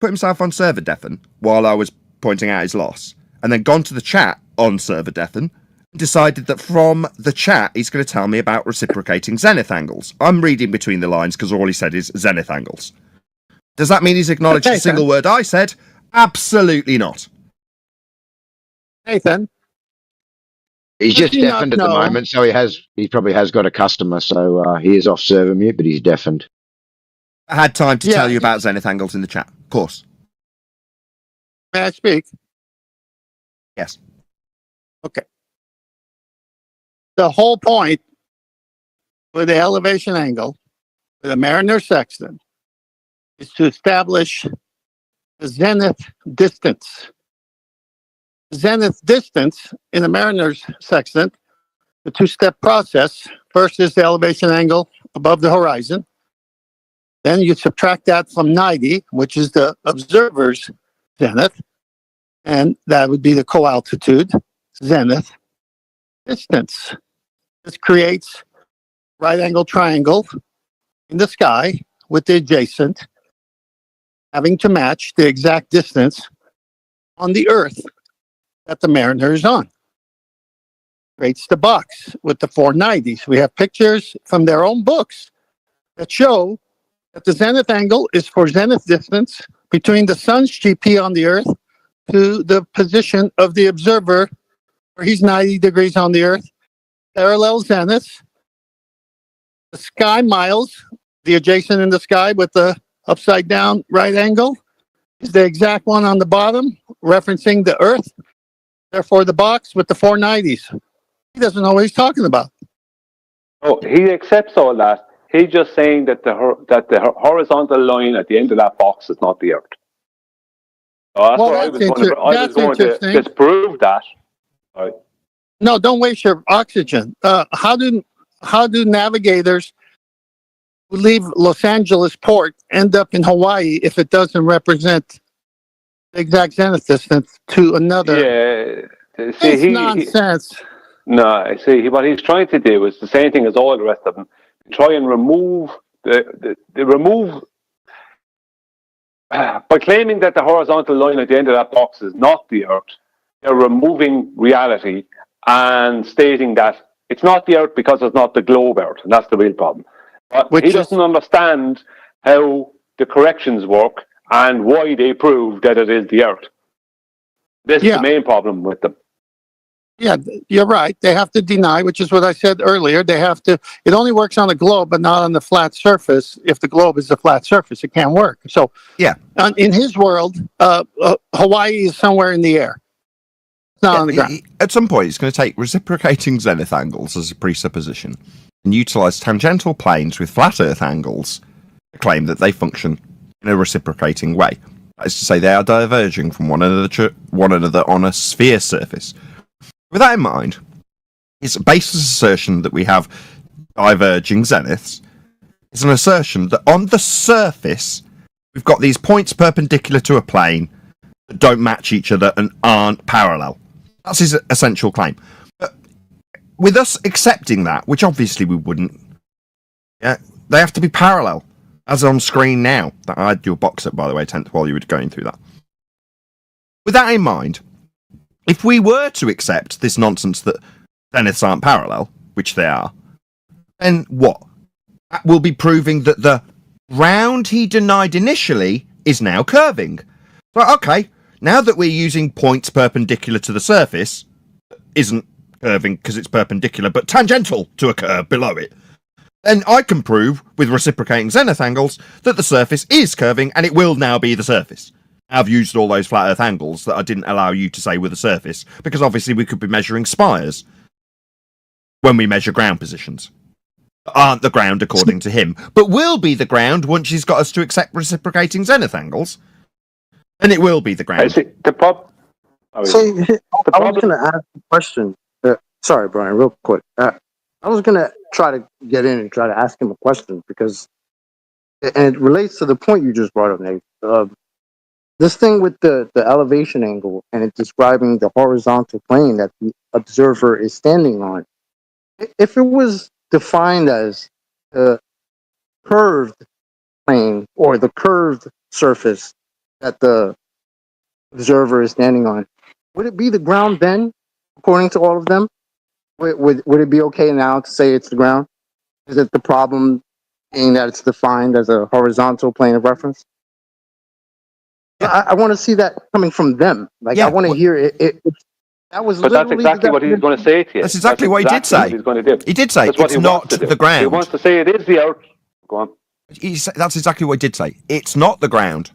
[SPEAKER 15] Put himself on server deafen while I was pointing out his loss, and then gone to the chat on server deafen, and decided that from the chat he's going to tell me about reciprocating zenith angles. I'm reading between the lines because all he said is zenith angles. Does that mean he's acknowledged a single word I said? Absolutely not.
[SPEAKER 7] Nathan?
[SPEAKER 13] He's just deafened at the moment, so he probably has got a customer, so he is off server mute, but he's deafened.
[SPEAKER 15] I had time to
[SPEAKER 7] Yeah,
[SPEAKER 15] tell you about zenith angles in the chat. Of course.
[SPEAKER 7] May I speak?
[SPEAKER 15] Yes.
[SPEAKER 7] Okay. The whole point with the elevation angle with a Mariner sextant is to establish the zenith distance. Zenith distance in a Mariner's sextant, the two-step process. First is the elevation angle above the horizon. Then you subtract that from 90, which is the observer's zenith, and that would be the co-altitude zenith distance. This creates right-angle triangle in the sky with the adjacent having to match the exact distance on the Earth that the Mariner is on. Creates the box with the 490s. We have pictures from their own books that show that the zenith angle is for zenith distance between the sun's GP on the Earth to the position of the observer, where he's 90 degrees on the Earth, parallel zeniths. The sky miles, the adjacent in the sky with the upside down right angle, is the exact one on the bottom, referencing the Earth. Therefore, the box with the 490s. He doesn't know what he's talking about.
[SPEAKER 12] Oh, he accepts all that. He's just saying that the horizontal line at the end of that box is not the Earth. So that's
[SPEAKER 7] Well,
[SPEAKER 12] what I was going to disprove that. Right.
[SPEAKER 7] No, don't waste your oxygen. How do navigators who leave Los Angeles port end up in Hawaii if it doesn't represent the exact zenith distance to another?
[SPEAKER 12] Yeah. See,
[SPEAKER 7] It's nonsense.
[SPEAKER 12] No, see, what he's trying to do is the same thing as all the rest of them. Try and remove by claiming that the horizontal line at the end of that box is not the Earth. They're removing reality and stating that it's not the Earth because it's not the globe Earth, and that's the real problem. But he doesn't understand how the corrections work and why they prove that it is the Earth. This is the main problem with them.
[SPEAKER 7] Yeah, you're right. They have to deny, which is what I said earlier. They have to, it only works on a globe, but not on the flat surface. If the globe is a flat surface, it can't work. So,
[SPEAKER 15] yeah,
[SPEAKER 7] in his world, Hawaii is somewhere in the air. It's not on the ground.
[SPEAKER 15] At some point, it's going to take reciprocating zenith angles as a presupposition and utilize tangential planes with flat Earth angles to claim that they function in a reciprocating way. That is to say, they are diverging from one another on a sphere surface. With that in mind, its baseless assertion that we have diverging zeniths is an assertion that on the surface, we've got these points perpendicular to a plane that don't match each other and aren't parallel. That's his essential claim. But with us accepting that, which obviously we wouldn't, yeah, they have to be parallel, as on screen now. I had your box up, by the way, Tenth, while you were going through that. With that in mind, if we were to accept this nonsense that zeniths aren't parallel, which they are, then what? That will be proving that the round he denied initially is now curving. So, okay, now that we're using points perpendicular to the surface, isn't curving because it's perpendicular, but tangential to a curve below it, then I can prove, with reciprocating zenith angles, that the surface is curving and it will now be the surface. I've used all those flat Earth angles that I didn't allow you to say were the surface, because obviously we could be measuring spires when we measure ground positions. Aren't the ground according to him, but will be the ground once he's got us to accept reciprocating zenith angles. And it will be the ground.
[SPEAKER 12] The problem.
[SPEAKER 11] I was going to ask a question. Sorry, Brian, real quick. I was going to try to get in and try to ask him a question because, and it relates to the point you just brought up, Nate. This thing with the elevation angle and it describing the horizontal plane that the observer is standing on. If it was defined as the curved plane or the curved surface that the observer is standing on, would it be the ground then, according to all of them? Would it be okay now to say it's the ground? Is it the problem being that it's defined as a horizontal plane of reference? I want to see that coming from them. Like, I want to hear it. That was
[SPEAKER 12] but that's exactly what he's going to say to you.
[SPEAKER 15] That's exactly what he did say.
[SPEAKER 12] He's going to do.
[SPEAKER 15] He did say
[SPEAKER 12] that's what
[SPEAKER 15] it's not the ground.
[SPEAKER 12] He wants to say it is the Earth. Go on.
[SPEAKER 15] That's exactly what he did say. It's not the ground.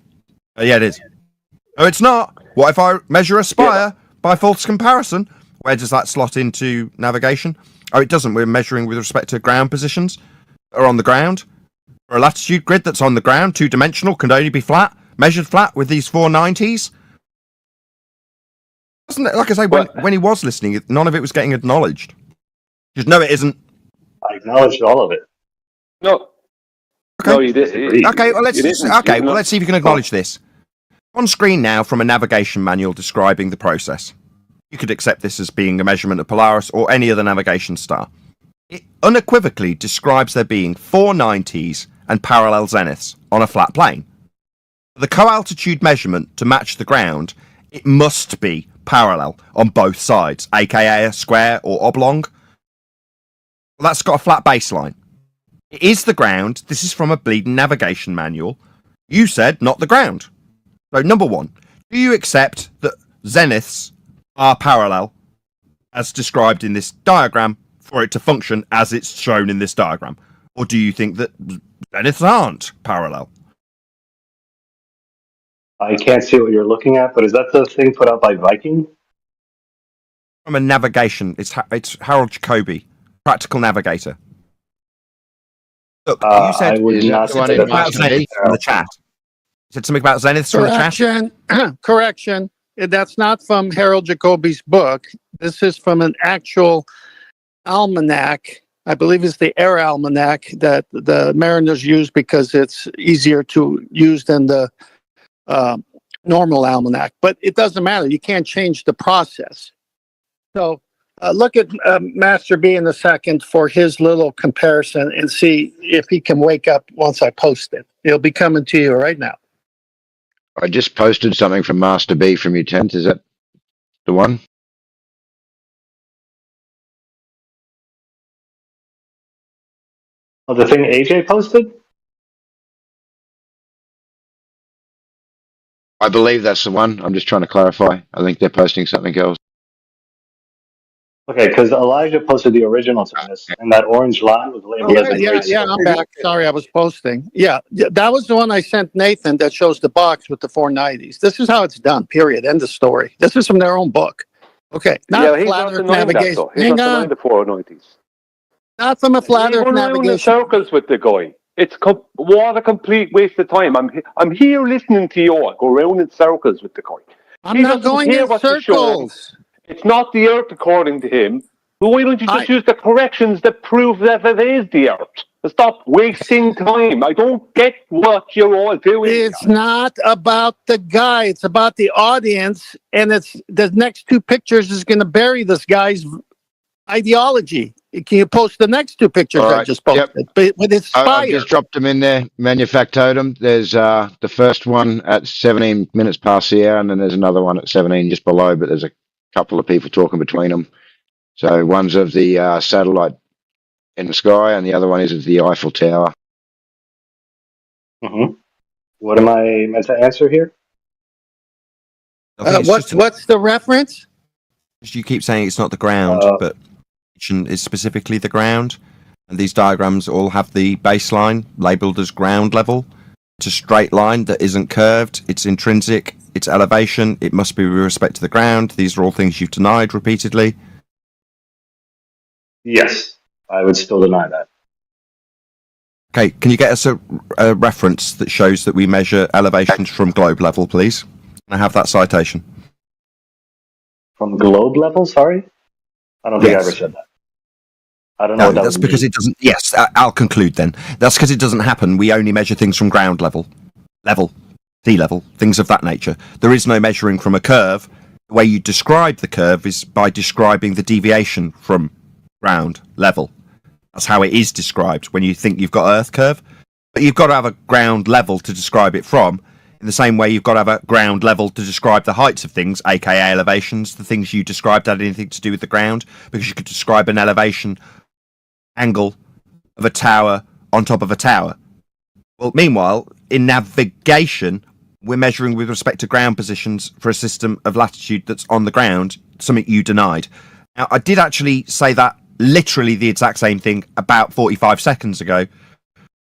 [SPEAKER 15] Yeah, it is. No, it's not. What if I measure a spire by false comparison? Where does that slot into navigation? Oh, it doesn't. We're measuring with respect to ground positions that are on the ground. For a latitude grid that's on the ground, two-dimensional, can only be flat, measured flat with these 490s. Doesn't it? Like I say, when he was listening, none of it was getting acknowledged. Just no, it isn't.
[SPEAKER 24] I acknowledged all of it.
[SPEAKER 12] No.
[SPEAKER 15] Okay.
[SPEAKER 12] No, you did.
[SPEAKER 15] Okay, well, let's see if you can acknowledge
[SPEAKER 12] Oh.
[SPEAKER 15] this. On screen now from a navigation manual describing the process. You could accept this as being a measurement of Polaris or any other navigation star. It unequivocally describes there being 490s and parallel zeniths on a flat plane. For the co-altitude measurement to match the ground, it must be parallel on both sides, aka a square or oblong. Well, that's got a flat baseline. It is the ground. This is from a bleeding navigation manual. You said not the ground. So, number one, do you accept that zeniths are parallel as described in this diagram for it to function as it's shown in this diagram? Or do you think that zeniths aren't parallel?
[SPEAKER 24] I can't see what you're looking at, but is that the thing put out by Viking?
[SPEAKER 15] From a navigation, it's Harold Jacoby, Practical Navigator. Look, you said
[SPEAKER 24] I would not
[SPEAKER 15] something
[SPEAKER 24] say
[SPEAKER 15] about
[SPEAKER 24] that's
[SPEAKER 15] zeniths from the chat. You said something about zeniths from the chat?
[SPEAKER 7] Correction. That's not from Harold Jacoby's book. This is from an actual almanac. I believe it's the Air Almanac that the mariners use because it's easier to use than the normal almanac. But it doesn't matter. You can't change the process. So look at Master B in a second for his little comparison and see if he can wake up once I post it. It'll be coming to you right now.
[SPEAKER 13] I just posted something from Master B from your tent. Is that the one?
[SPEAKER 24] Oh, the thing AJ posted?
[SPEAKER 13] I believe that's the one. I'm just trying to clarify. I think they're posting something else.
[SPEAKER 24] Okay, because Elijah posted the original to this, and that orange line was labeled as a grade
[SPEAKER 7] I'm back. Sorry, I was posting. Yeah, that was the one I sent Nathan that shows the box with the 490s. This is how it's done, period. End of story. This is from their own book. Okay, not
[SPEAKER 12] he's
[SPEAKER 7] flat
[SPEAKER 12] not
[SPEAKER 7] earth
[SPEAKER 12] denying that,
[SPEAKER 7] navigation.
[SPEAKER 12] though. He's
[SPEAKER 7] Hang
[SPEAKER 12] not denying
[SPEAKER 7] on.
[SPEAKER 12] the 490s.
[SPEAKER 7] Not from a flat earth
[SPEAKER 12] You're running in
[SPEAKER 7] navigation.
[SPEAKER 12] circles with the guy. It's what a complete waste of time. I'm here listening to you all go round in circles with the guy.
[SPEAKER 7] I'm
[SPEAKER 12] He
[SPEAKER 7] not
[SPEAKER 12] doesn't
[SPEAKER 7] going
[SPEAKER 12] care
[SPEAKER 7] in
[SPEAKER 12] what you're showing.
[SPEAKER 7] circles.
[SPEAKER 12] It's not the Earth according to him. But why don't you just use the corrections that prove that it is the Earth? Stop wasting time. I don't get what you're all doing.
[SPEAKER 7] It's not about the guy. It's about the audience. And it's the next two pictures is going to bury this guy's ideology. Can you post the next two pictures
[SPEAKER 13] All
[SPEAKER 7] I
[SPEAKER 13] right,
[SPEAKER 7] just posted? But it's
[SPEAKER 13] I've
[SPEAKER 7] fire.
[SPEAKER 13] just dropped them in there. Manufactotum. There's the first one at 17 minutes past the hour, and then there's another one at 17 just below, but there's a couple of people talking between them. So one's of the satellite in the sky, and the other one is of the Eiffel Tower.
[SPEAKER 24] What am I meant to answer here?
[SPEAKER 7] What's the reference?
[SPEAKER 15] You keep saying it's not the ground, but it's specifically the ground. And these diagrams all have the baseline labeled as ground level. It's a straight line that isn't curved. It's intrinsic. It's elevation. It must be with respect to the ground. These are all things you've denied repeatedly.
[SPEAKER 24] Yes, I would still deny that.
[SPEAKER 15] Okay, can you get us a reference that shows that we measure elevations from globe level, please? Can I have that citation?
[SPEAKER 24] From globe level, sorry? I don't think I ever said that. I don't know what that
[SPEAKER 15] that's
[SPEAKER 24] would
[SPEAKER 15] because
[SPEAKER 24] mean.
[SPEAKER 15] it doesn't. Yes, I'll conclude then. That's because it doesn't happen. We only measure things from ground level, sea level, things of that nature. There is no measuring from a curve. The way you describe the curve is by describing the deviation from ground level. That's how it is described when you think you've got Earth curve. But you've got to have a ground level to describe it from. In the same way, you've got to have a ground level to describe the heights of things, aka elevations. The things you described had anything to do with the ground, because you could describe an elevation angle of a tower on top of a tower. Well, meanwhile, in navigation, we're measuring with respect to ground positions for a system of latitude that's on the ground, something you denied. Now, I did actually say that literally the exact same thing about 45 seconds ago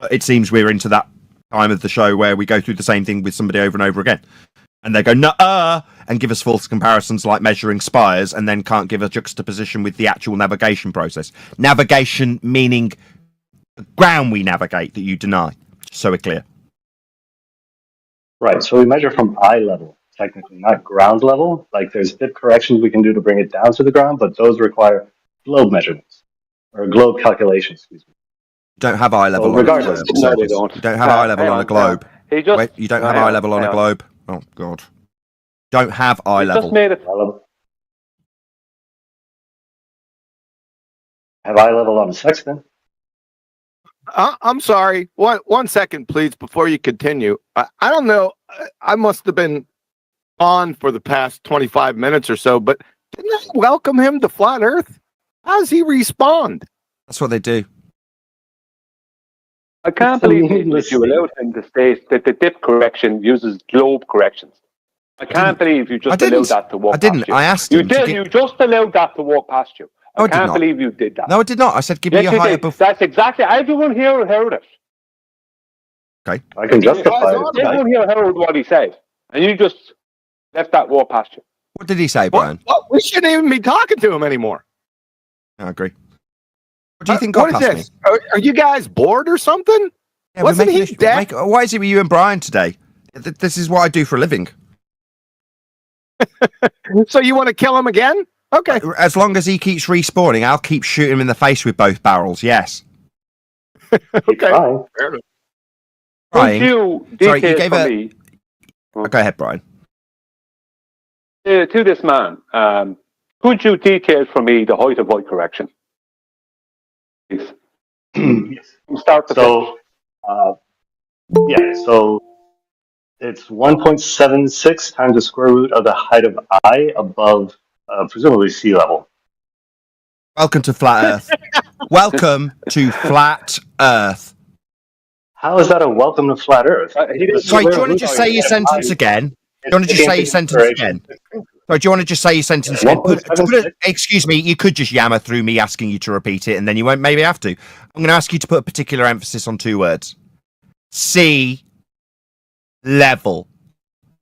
[SPEAKER 15] It seems we're into that time of the show where we go through the same thing with somebody over and over again. And they go, nuh-uh, and give us false comparisons like measuring spires, and then can't give a juxtaposition with the actual navigation process. Navigation meaning the ground we navigate that you deny. So we're clear.
[SPEAKER 24] Right. So we measure from eye level, technically, not ground level. Like there's dip corrections we can do to bring it down to the ground, but those require globe measurements or globe calculations. Excuse me.
[SPEAKER 15] Don't have eye level.
[SPEAKER 24] So regardless,
[SPEAKER 12] no, they don't.
[SPEAKER 15] You don't have eye level on a globe.
[SPEAKER 12] He just,
[SPEAKER 15] Wait, you don't have eye level on a globe. Oh God. Don't have eye level.
[SPEAKER 12] Just made it.
[SPEAKER 24] Have eye level on a sextant.
[SPEAKER 2] I'm sorry. One second, please, before you continue. I don't know. I must have been on for the past 25 minutes or so, but didn't I welcome him to Flat Earth? How does he respond?
[SPEAKER 15] That's what they do.
[SPEAKER 12] I can't believe that you allowed him to state that the dip correction uses globe corrections. I can't believe you just allowed that to walk past you.
[SPEAKER 15] I asked
[SPEAKER 12] you
[SPEAKER 15] him.
[SPEAKER 12] did. You just allowed that to walk past you.
[SPEAKER 15] No,
[SPEAKER 12] I can't believe you did that.
[SPEAKER 15] No, I did not. I said, give me your height above.
[SPEAKER 12] That's exactly. Everyone here heard it.
[SPEAKER 15] Okay.
[SPEAKER 24] I can justify it.
[SPEAKER 12] Everyone here heard what he said, and you just left that walk past you.
[SPEAKER 15] What did he say, Brian?
[SPEAKER 2] We shouldn't even be talking to him anymore.
[SPEAKER 15] I agree. What do you think
[SPEAKER 2] what
[SPEAKER 15] got
[SPEAKER 2] is
[SPEAKER 15] past
[SPEAKER 2] this?
[SPEAKER 15] me?
[SPEAKER 2] Are you guys bored or something?
[SPEAKER 15] Yeah,
[SPEAKER 2] Wasn't he dead?
[SPEAKER 15] Why is it with you and Brian today? This is what I do for a living.
[SPEAKER 2] So you want to kill him again? Okay.
[SPEAKER 15] As long as he keeps respawning, I'll keep shooting him in the face with both barrels. Yes.
[SPEAKER 2] Okay.
[SPEAKER 15] Brian,
[SPEAKER 12] you
[SPEAKER 15] sorry, you
[SPEAKER 12] detail
[SPEAKER 15] gave
[SPEAKER 12] for
[SPEAKER 15] a.
[SPEAKER 12] me,
[SPEAKER 15] Go ahead, Brian.
[SPEAKER 12] to this man, could you detail for me the height of void correction? Please.
[SPEAKER 24] Yes.
[SPEAKER 12] From start to
[SPEAKER 24] So, so it's 1.76 times the square root of the height of I above, presumably sea level.
[SPEAKER 15] Welcome to Flat Earth. Welcome to Flat Earth.
[SPEAKER 24] How is that a welcome to Flat Earth?
[SPEAKER 15] Sorry, do you want to just say your sentence again? Do you want to just say your sentence again? Sorry, do you want to just say your sentence again? Excuse me, you could just yammer through me asking you to repeat it, and then you won't maybe have to. I'm going to ask you to put a particular emphasis on two words. Sea level.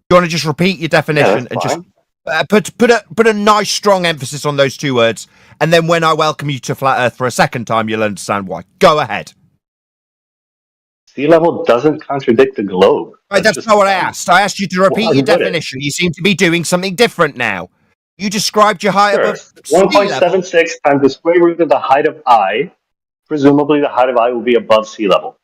[SPEAKER 15] Do you want to just repeat your definition and just put a nice strong emphasis on those two words, and then when I welcome you to Flat Earth for a second time, you'll understand why. Go ahead.
[SPEAKER 24] Sea level doesn't contradict the globe.
[SPEAKER 15] Right, that's not what I asked. I asked you to repeat your definition. You seem to be doing something different now. You described your height above sea level.
[SPEAKER 24] 1.76 times the square root of the height of I. Presumably, the height of I will be above sea level.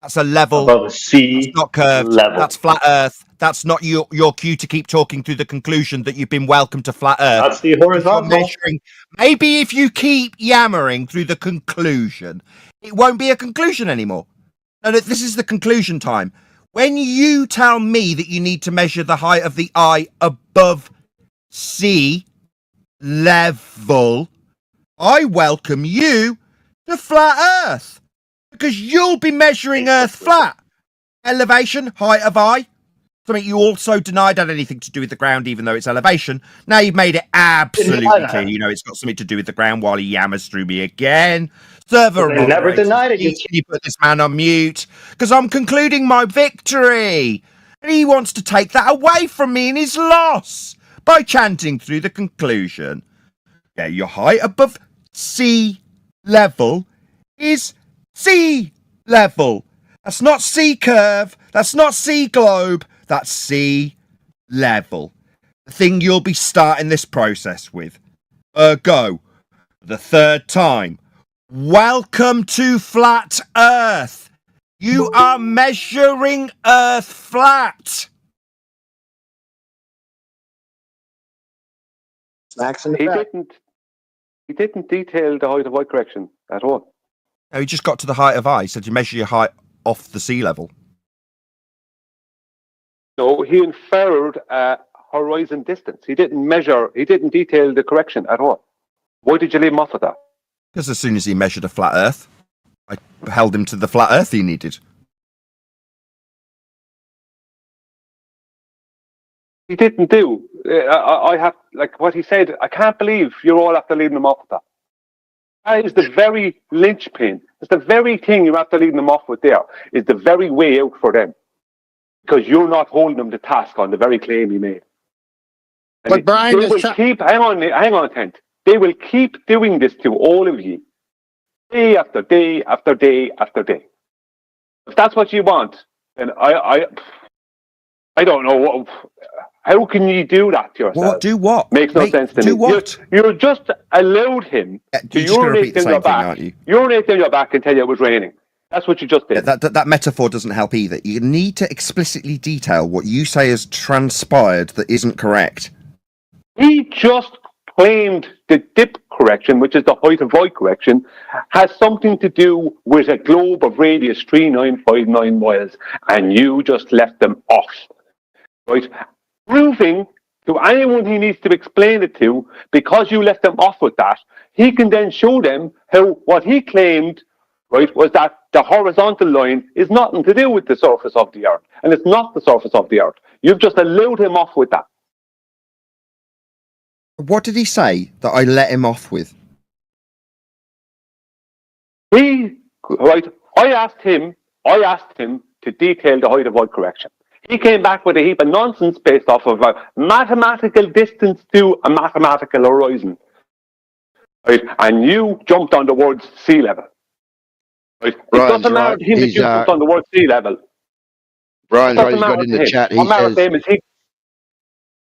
[SPEAKER 15] That's a level.
[SPEAKER 24] Above sea
[SPEAKER 15] That's not curved.
[SPEAKER 24] level.
[SPEAKER 15] That's Flat Earth. That's not your cue to keep talking through the conclusion that you've been welcomed to Flat Earth.
[SPEAKER 24] That's the horizontal.
[SPEAKER 15] Maybe if you keep yammering through the conclusion, it won't be a conclusion anymore. No, this is the conclusion time. When you tell me that you need to measure the height of the eye above sea level, I welcome you to Flat Earth. Because you'll be measuring Earth flat. Elevation, height of eye. Something you also denied had anything to do with the ground, even though it's elevation. Now you've made it absolutely clear. You know it's got something to do with the ground while he yammers through me again. Server
[SPEAKER 24] I never denied it.
[SPEAKER 15] Can you put this man on mute? Because I'm concluding my victory. And he wants to take that away from me in his loss by chanting through the conclusion. Yeah, your height above sea level is sea level. That's not sea curve. That's not sea globe. That's sea level. The thing you'll be starting this process with. Ergo, the third time. Welcome to Flat Earth. You are measuring Earth flat.
[SPEAKER 11] Snacks in the
[SPEAKER 12] He
[SPEAKER 11] back.
[SPEAKER 12] didn't detail the height of void correction at all.
[SPEAKER 15] No, he just got to the height of eye. He said you measure your height off the sea level.
[SPEAKER 12] No, he inferred horizon distance. He didn't detail the correction at all. Why did you leave him off of that?
[SPEAKER 15] Because as soon as he measured a flat Earth, I held him to the flat Earth he needed.
[SPEAKER 12] He didn't do. I have, like what he said, I can't believe you're all after leaving him off of that. That is the very linchpin. It's the very thing you have to lead them off with there. Is the very way out for them. Because you're not holding them to task on the very claim you made. And
[SPEAKER 7] But Brian
[SPEAKER 12] they will keep, hang on, Tent. They will keep doing this to all of you. Day after day after day after day. If that's what you want, then I don't know what. How can you do that to yourself?
[SPEAKER 15] What? Do what?
[SPEAKER 12] Makes no sense to me.
[SPEAKER 15] Do what?
[SPEAKER 12] You just allowed him to
[SPEAKER 15] You're just gonna repeat
[SPEAKER 12] urinate
[SPEAKER 15] the
[SPEAKER 12] in
[SPEAKER 15] same
[SPEAKER 12] your
[SPEAKER 15] thing,
[SPEAKER 12] back.
[SPEAKER 15] aren't you?
[SPEAKER 12] Urinate in your back and tell you it was raining. That's what you just did.
[SPEAKER 15] Yeah, that metaphor doesn't help either. You need to explicitly detail what you say has transpired that isn't correct.
[SPEAKER 12] He just claimed the dip correction, which is the height of void correction, has something to do with a globe of radius 3959 miles, and you just left them off. Right? Proving to anyone he needs to explain it to, because you left them off with that, he can then show them how what he claimed, right, was that the horizontal line is nothing to do with the surface of the earth, and it's not the surface of the earth. You've just allowed him off with that.
[SPEAKER 15] What did he say that I let him off with?
[SPEAKER 12] I asked him to detail the height of void correction. He came back with a heap of nonsense based off of a mathematical distance to a mathematical horizon. Right? And you jumped on the words sea level. Right? It doesn't matter to him that you jumped on the word sea level.
[SPEAKER 13] Brian's right, he's got in the chat. He says,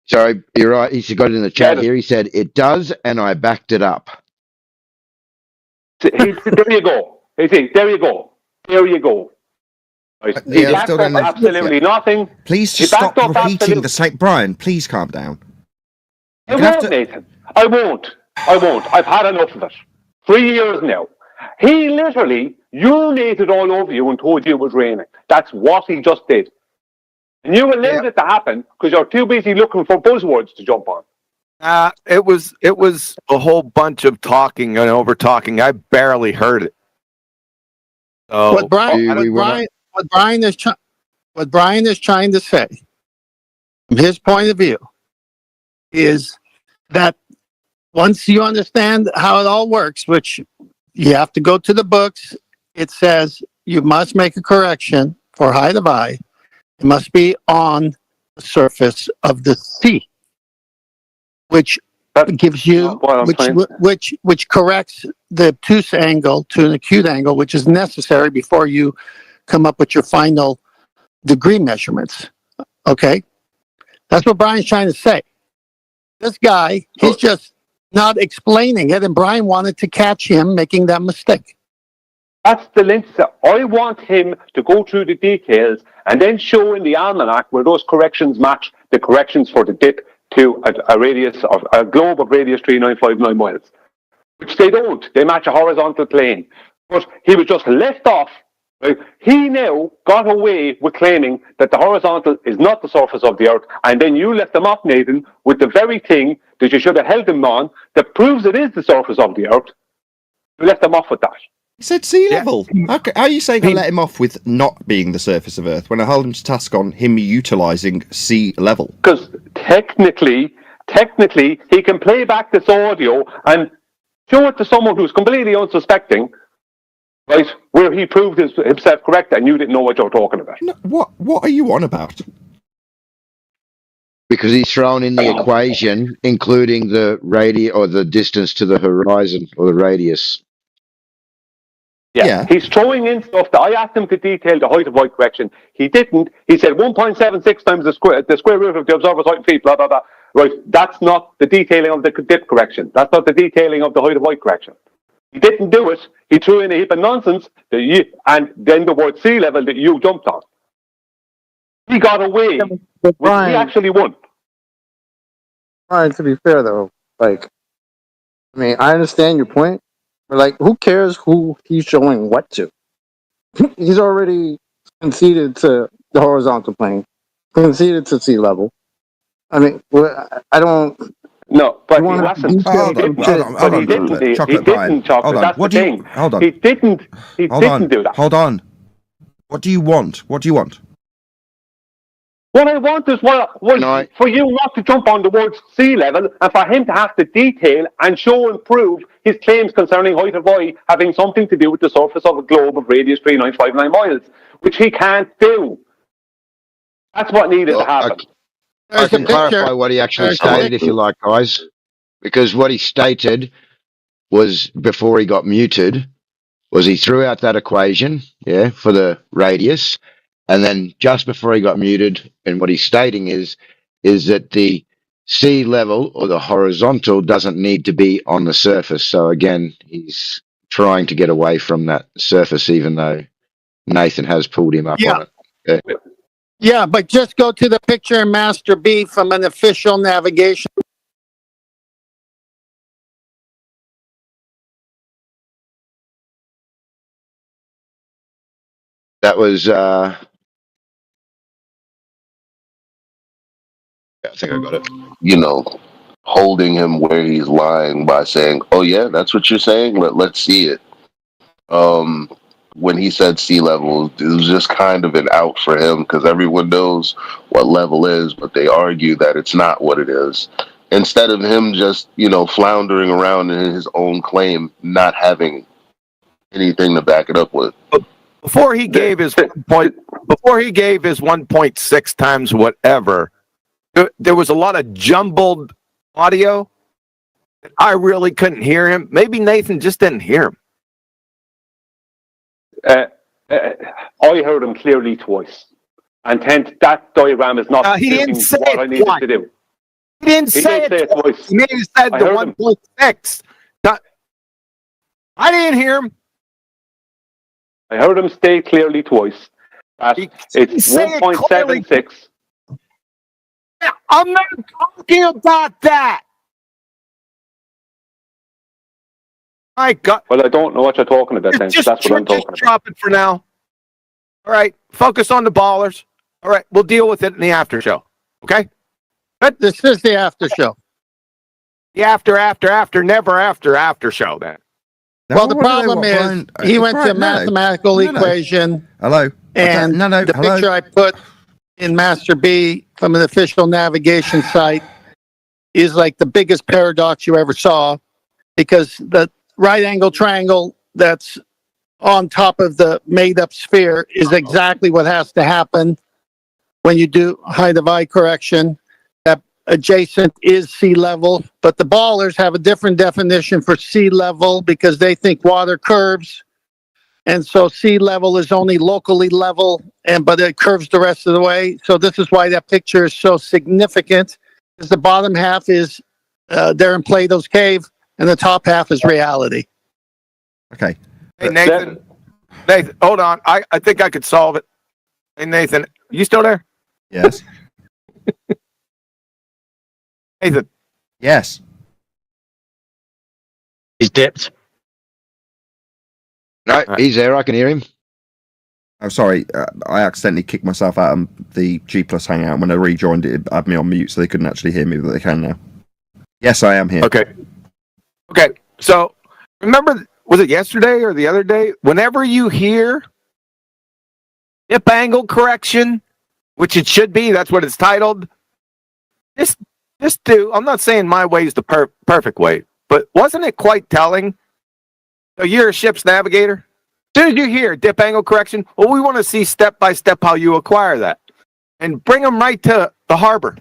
[SPEAKER 13] sorry, you're right. He's got it in the chat here. He said, it does, and I backed it up.
[SPEAKER 12] There you go. There you go. There you go. Right. He backed up absolutely nothing.
[SPEAKER 15] Please just stop repeating the same. Brian, please calm down.
[SPEAKER 12] I won't, Nathan. I won't. I've had enough of it. 3 years now. He literally urinated all over you and told you it was raining. That's what he just did. And you allowed it to happen because you're too busy looking for buzzwords to jump on.
[SPEAKER 2] It was a whole bunch of talking and over talking. I barely heard it. So,
[SPEAKER 7] what Brian is trying to say, from his point of view, is that once you understand how it all works, which you have to go to the books, it says you must make a correction for height of eye. It must be on the surface of the sea, which gives you, which corrects the obtuse angle to an acute angle, which is necessary before you come up with your final degree measurements. Okay? That's what Brian's trying to say. This guy, he's just not explaining it, and Brian wanted to catch him making that mistake.
[SPEAKER 12] That's the link. I want him to go through the details and then show in the almanac where those corrections match the corrections for the dip to a radius of a globe of radius 3959 miles, which they don't. They match a horizontal plane. But he was just left off. Right? He now got away with claiming that the horizontal is not the surface of the earth, and then you left him off, Nathan, with the very thing that you should have held him on that proves it is the surface of the earth. You left him off with that.
[SPEAKER 15] He said sea level. How are you saying I let him off with not being the surface of Earth when I hold him to task on him utilising sea level?
[SPEAKER 12] Because technically, he can play back this audio and show it to someone who's completely unsuspecting, right, where he proved himself correct and you didn't know what you're talking about.
[SPEAKER 15] No, what are you on about?
[SPEAKER 13] Because he's thrown in the equation, including the radius or the distance to the horizon or the radius.
[SPEAKER 12] Yeah, he's throwing in stuff that I asked him to detail the height of void correction. He didn't. He said 1.76 times the square root of the observer's height in feet, blah, blah, blah. Right, that's not the detailing of the dip correction. That's not the detailing of the height of void correction. He didn't do it. He threw in a heap of nonsense, and then the word sea level that you jumped on. He got away. He actually won.
[SPEAKER 11] Brian, to be fair, though, I understand your point. But, who cares who he's showing what to? He's already conceded to the horizontal plane, conceded to sea level. I don't...
[SPEAKER 12] No, but he wasn't.
[SPEAKER 15] Hold on.
[SPEAKER 12] He didn't, Chocolate. That's the thing.
[SPEAKER 15] Hold on.
[SPEAKER 12] He didn't do that.
[SPEAKER 15] Hold on. What do you want?
[SPEAKER 12] What I want is for you not to jump on the word sea level and for him to have to detail and show and prove his claims concerning height of eye having something to do with the surface of a globe of radius 3959 miles, which he can't do. That's what needed to happen.
[SPEAKER 13] I can clarify what he actually stated, if you like, guys, because what he stated was, before he got muted, was he threw out that equation, for the radius, and then just before he got muted, and what he's stating is that the sea level or the horizontal doesn't need to be on the surface. So again, he's trying to get away from that surface, even though Nathan has pulled him up on it.
[SPEAKER 7] Yeah, but just go to the picture in Master B from an official navigation.
[SPEAKER 13] That was, I think I got it.
[SPEAKER 6] You know, holding him where he's lying by saying, "Oh yeah, that's what you're saying. Let's see it." When he said sea level, it was just kind of an out for him because everyone knows what level is, but they argue that it's not what it is. Instead of him just, floundering around in his own claim, not having anything to back it up with.
[SPEAKER 2] Before he gave his 1.6 times whatever, there was a lot of jumbled audio. I really couldn't hear him. Maybe Nathan just didn't hear him.
[SPEAKER 12] I heard him clearly twice. And that diagram is not
[SPEAKER 2] he didn't say
[SPEAKER 12] what I needed to do.
[SPEAKER 2] He didn't say it twice. He maybe said the 1.6. I didn't hear him.
[SPEAKER 12] I heard him say clearly twice. It's 1.76.
[SPEAKER 2] I'm not talking about that. My God.
[SPEAKER 12] Well, I don't know what you're talking about then. That's what I'm talking about.
[SPEAKER 2] Drop it for now. All right. Focus on the ballers. All right. We'll deal with it in the after show. Okay?
[SPEAKER 7] But this is the after show.
[SPEAKER 2] The after show then.
[SPEAKER 7] Well, the problem is he went to a mathematical equation.
[SPEAKER 15] Hello.
[SPEAKER 7] And the picture I put in Master B from an official navigation site is like the biggest paradox you ever saw, because the right angle triangle that's on top of the made up sphere is exactly what has to happen when you do height of eye correction. That adjacent is sea level, but the ballers have a different definition for sea level because they think water curves. And so sea level is only locally level, but it curves the rest of the way. So this is why that picture is so significant, because the bottom half is there in Plato's cave, and the top half is reality.
[SPEAKER 15] Okay.
[SPEAKER 2] Hey, Nathan, hold on. I think I could solve it. Hey, Nathan, you still there?
[SPEAKER 15] Yes.
[SPEAKER 2] Nathan.
[SPEAKER 15] Yes.
[SPEAKER 13] He's dipped. No, he's there. I can hear him.
[SPEAKER 15] I'm sorry. I accidentally kicked myself out of the G Plus Hangout. When I rejoined it had me on mute, so they couldn't actually hear me, but they can now. Yes, I am here.
[SPEAKER 2] Okay. So remember, was it yesterday or the other day? Whenever you hear dip angle correction, which it should be, that's what it's titled. Just do. I'm not saying my way is the perfect way, but wasn't it quite telling? So you're a ship's navigator. As soon as you hear dip angle correction, well, we want to see step by step how you acquire that, and bring them right to the harbor,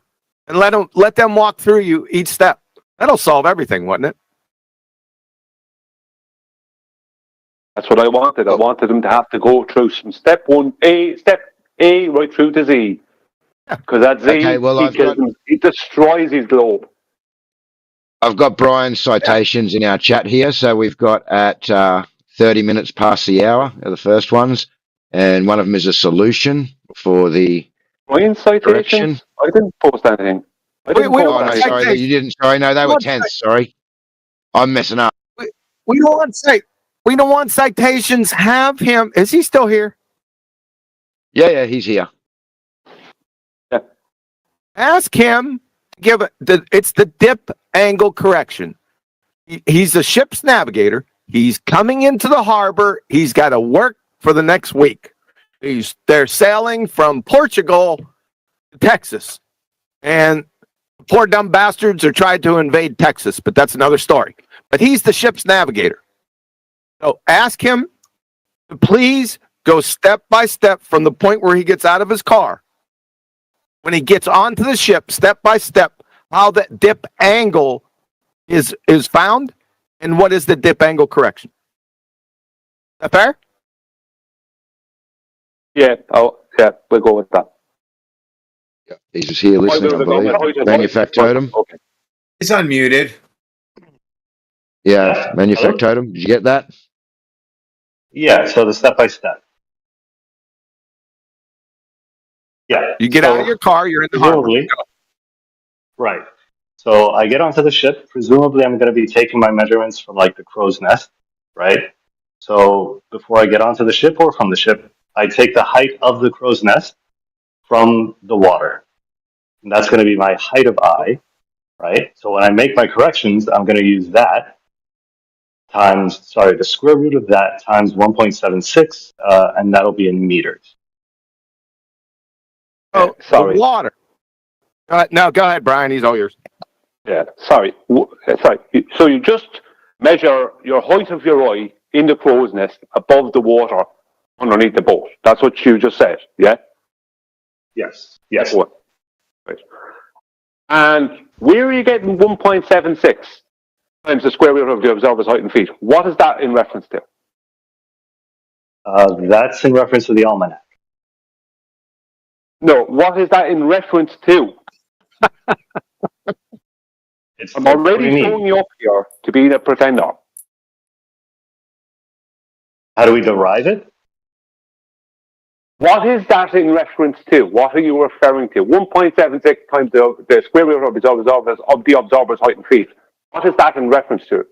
[SPEAKER 2] and let them walk through you each step. That'll solve everything, wouldn't it?
[SPEAKER 12] That's what I wanted. I wanted him to have to go through from step A right through to Z. Because at Z, he destroys his globe.
[SPEAKER 13] I've got Brian's citations in our chat here. So we've got at 30 minutes past the hour are the first ones. And one of them is a solution for the
[SPEAKER 12] Brian's citations? I didn't post anything.
[SPEAKER 13] Sorry, you didn't. Sorry, no, they were 10th. Sorry. I'm messing up.
[SPEAKER 2] We don't want citations. Have him. Is he still here?
[SPEAKER 13] Yeah, he's here.
[SPEAKER 12] Yeah.
[SPEAKER 2] Ask him to give it's the dip angle correction. He's a ship's navigator. He's coming into the harbor. He's got to work for the next week. They're sailing from Portugal Texas. And the poor dumb bastards are trying to invade Texas, but that's another story. But he's the ship's navigator. So ask him to please go step by step from the point where he gets out of his car. When he gets onto the ship, step by step, how that dip angle is found and what is the dip angle correction. Is that fair?
[SPEAKER 12] Yeah. Oh, yeah. We'll go with that.
[SPEAKER 13] He's just here listening, I believe. Manufactotum.
[SPEAKER 12] Okay.
[SPEAKER 1] He's unmuted.
[SPEAKER 13] Yeah, Manufactotum. Did you get that?
[SPEAKER 24] Yeah, so the step by step. Yeah.
[SPEAKER 2] You get out of your car, you're in the harbor.
[SPEAKER 24] Right. So I get onto the ship. Presumably, I'm going to be taking my measurements from like the crow's nest, right? So before I get onto the ship or from the ship, I take the height of the crow's nest from the water. And that's going to be my height of eye, right? So when I make my corrections, I'm going to use that times, the square root of that times 1.76, and that'll be in meters.
[SPEAKER 2] Oh,
[SPEAKER 12] sorry.
[SPEAKER 2] The water. No, go ahead, Brian. He's all yours.
[SPEAKER 12] Yeah, sorry. Sorry. So you just measure your height of your eye in the crow's nest above the water underneath the boat. That's what you just said, yeah?
[SPEAKER 24] Yes. Yes.
[SPEAKER 12] Right. And where are you getting 1.76 times the square root of the observer's height in feet? What is that in reference to?
[SPEAKER 24] That's in reference to the almanac.
[SPEAKER 12] No, what is that in reference to? I'm already showing you up here to be a pretender.
[SPEAKER 24] How do we derive it?
[SPEAKER 12] What is that in reference to? What are you referring to? 1.76 times the square root of the observer's height in feet. What is that in reference to?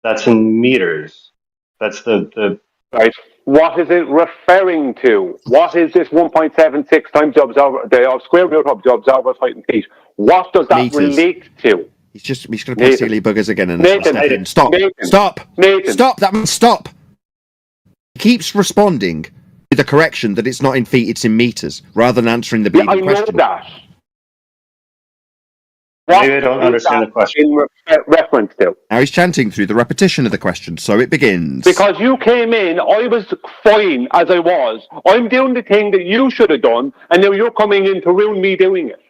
[SPEAKER 24] That's in meters. That's the
[SPEAKER 12] right. What is it referring to? What is this 1.76 times the square root of the observer's height in feet? What does that
[SPEAKER 15] Meters.
[SPEAKER 12] relate to?
[SPEAKER 15] He's going to press silly buggers again in a
[SPEAKER 12] Nathan,
[SPEAKER 15] second. Stop.
[SPEAKER 12] Nathan,
[SPEAKER 15] Stop.
[SPEAKER 12] Nathan.
[SPEAKER 15] Stop. That means stop. He keeps responding with a correction that it's not in feet, it's in meters, rather than answering the bleeding question.
[SPEAKER 12] I know that. What
[SPEAKER 24] Maybe I don't understand the question.
[SPEAKER 12] In reference to?
[SPEAKER 15] Now he's chanting through the repetition of the question, so it begins.
[SPEAKER 12] Because you came in, I was fine as I was. I'm doing the thing that you should have done, and now you're coming in to ruin me doing it.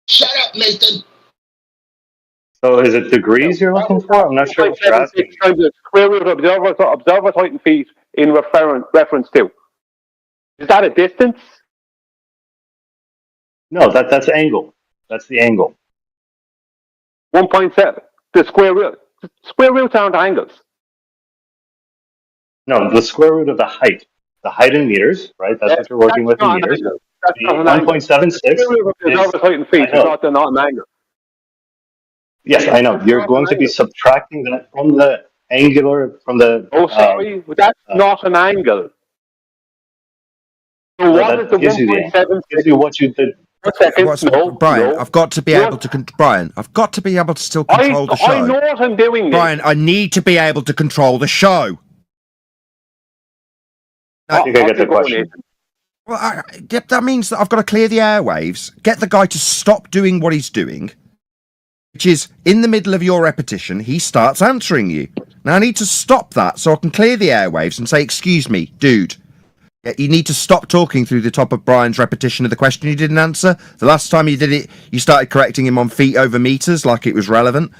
[SPEAKER 6] Shut up, Nathan.
[SPEAKER 24] So is it degrees you're looking for? I'm not sure what you're asking.
[SPEAKER 12] Times the square root of observer's height in feet in reference to. Is that a distance?
[SPEAKER 24] No, that's angle. That's the angle.
[SPEAKER 12] 1.7. The square root. Square roots aren't angles.
[SPEAKER 24] No, the square root of the height. The height in meters, right? That's what you're working with in meters.
[SPEAKER 12] That's not an angle.
[SPEAKER 24] 1.76.
[SPEAKER 12] The square root of the observer's height in feet is not an angle.
[SPEAKER 24] Yes, I know. You're going to be subtracting that from the angular, from the...
[SPEAKER 12] Oh, sorry. That's not an angle. So what is the 1.76?
[SPEAKER 24] Gives you what you did.
[SPEAKER 15] Brian, I've got to be able to. Brian, I've got to be able to still control the show.
[SPEAKER 12] I know what I'm doing.
[SPEAKER 15] Brian, I need to be able to control the show.
[SPEAKER 24] I think I get the question.
[SPEAKER 15] Well, that means that I've got to clear the airwaves, get the guy to stop doing what he's doing, which is in the middle of your repetition, he starts answering you. Now I need to stop that so I can clear the airwaves and say, excuse me, dude. You need to stop talking through the top of Brian's repetition of the question you didn't answer. The last time you did it, you started correcting him on feet over meters like it was relevant.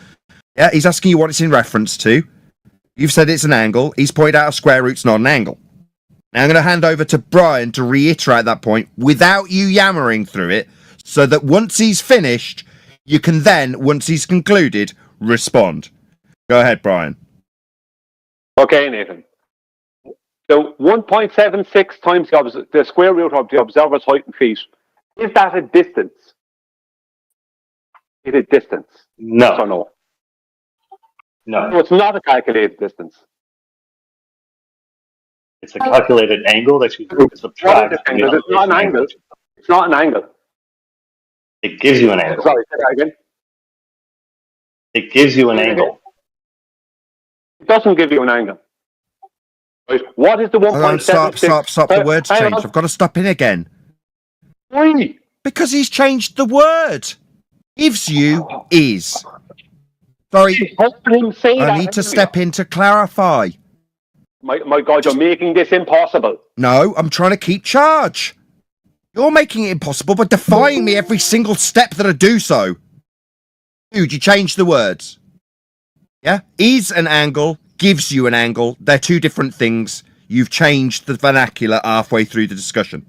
[SPEAKER 15] Yeah, he's asking you what it's in reference to. You've said it's an angle. He's pointed out a square root's not an angle. Now I'm going to hand over to Brian to reiterate that point without you yammering through it, so that once he's finished, you can then, once he's concluded, respond. Go ahead, Brian.
[SPEAKER 12] Okay, Nathan. So 1.76 times the square root of the observer's height in feet, is that a distance? Is it distance?
[SPEAKER 24] No.
[SPEAKER 12] Yes or no?
[SPEAKER 24] No.
[SPEAKER 12] So it's not a calculated distance.
[SPEAKER 24] It's a calculated angle that you subtract.
[SPEAKER 12] It's not an angle. It's not an angle.
[SPEAKER 24] It gives you an angle.
[SPEAKER 12] Sorry, say that again.
[SPEAKER 24] It gives you an angle.
[SPEAKER 12] It doesn't give you an angle. Right. What is the
[SPEAKER 15] Hold on,
[SPEAKER 12] 1.76?
[SPEAKER 15] stop. The word's
[SPEAKER 12] Hang
[SPEAKER 15] changed.
[SPEAKER 12] on.
[SPEAKER 15] I've got to stop in again.
[SPEAKER 12] Why?
[SPEAKER 15] Because he's changed the word. Gives you is. Sorry,
[SPEAKER 12] Him say
[SPEAKER 15] I
[SPEAKER 12] that
[SPEAKER 15] need to
[SPEAKER 12] earlier.
[SPEAKER 15] step in to clarify.
[SPEAKER 12] My God, you're making this impossible.
[SPEAKER 15] No, I'm trying to keep charge. You're making it impossible by defying me every single step that I do so. Dude, you changed the words. Yeah? Is an angle, gives you an angle. They're two different things. You've changed the vernacular halfway through the discussion.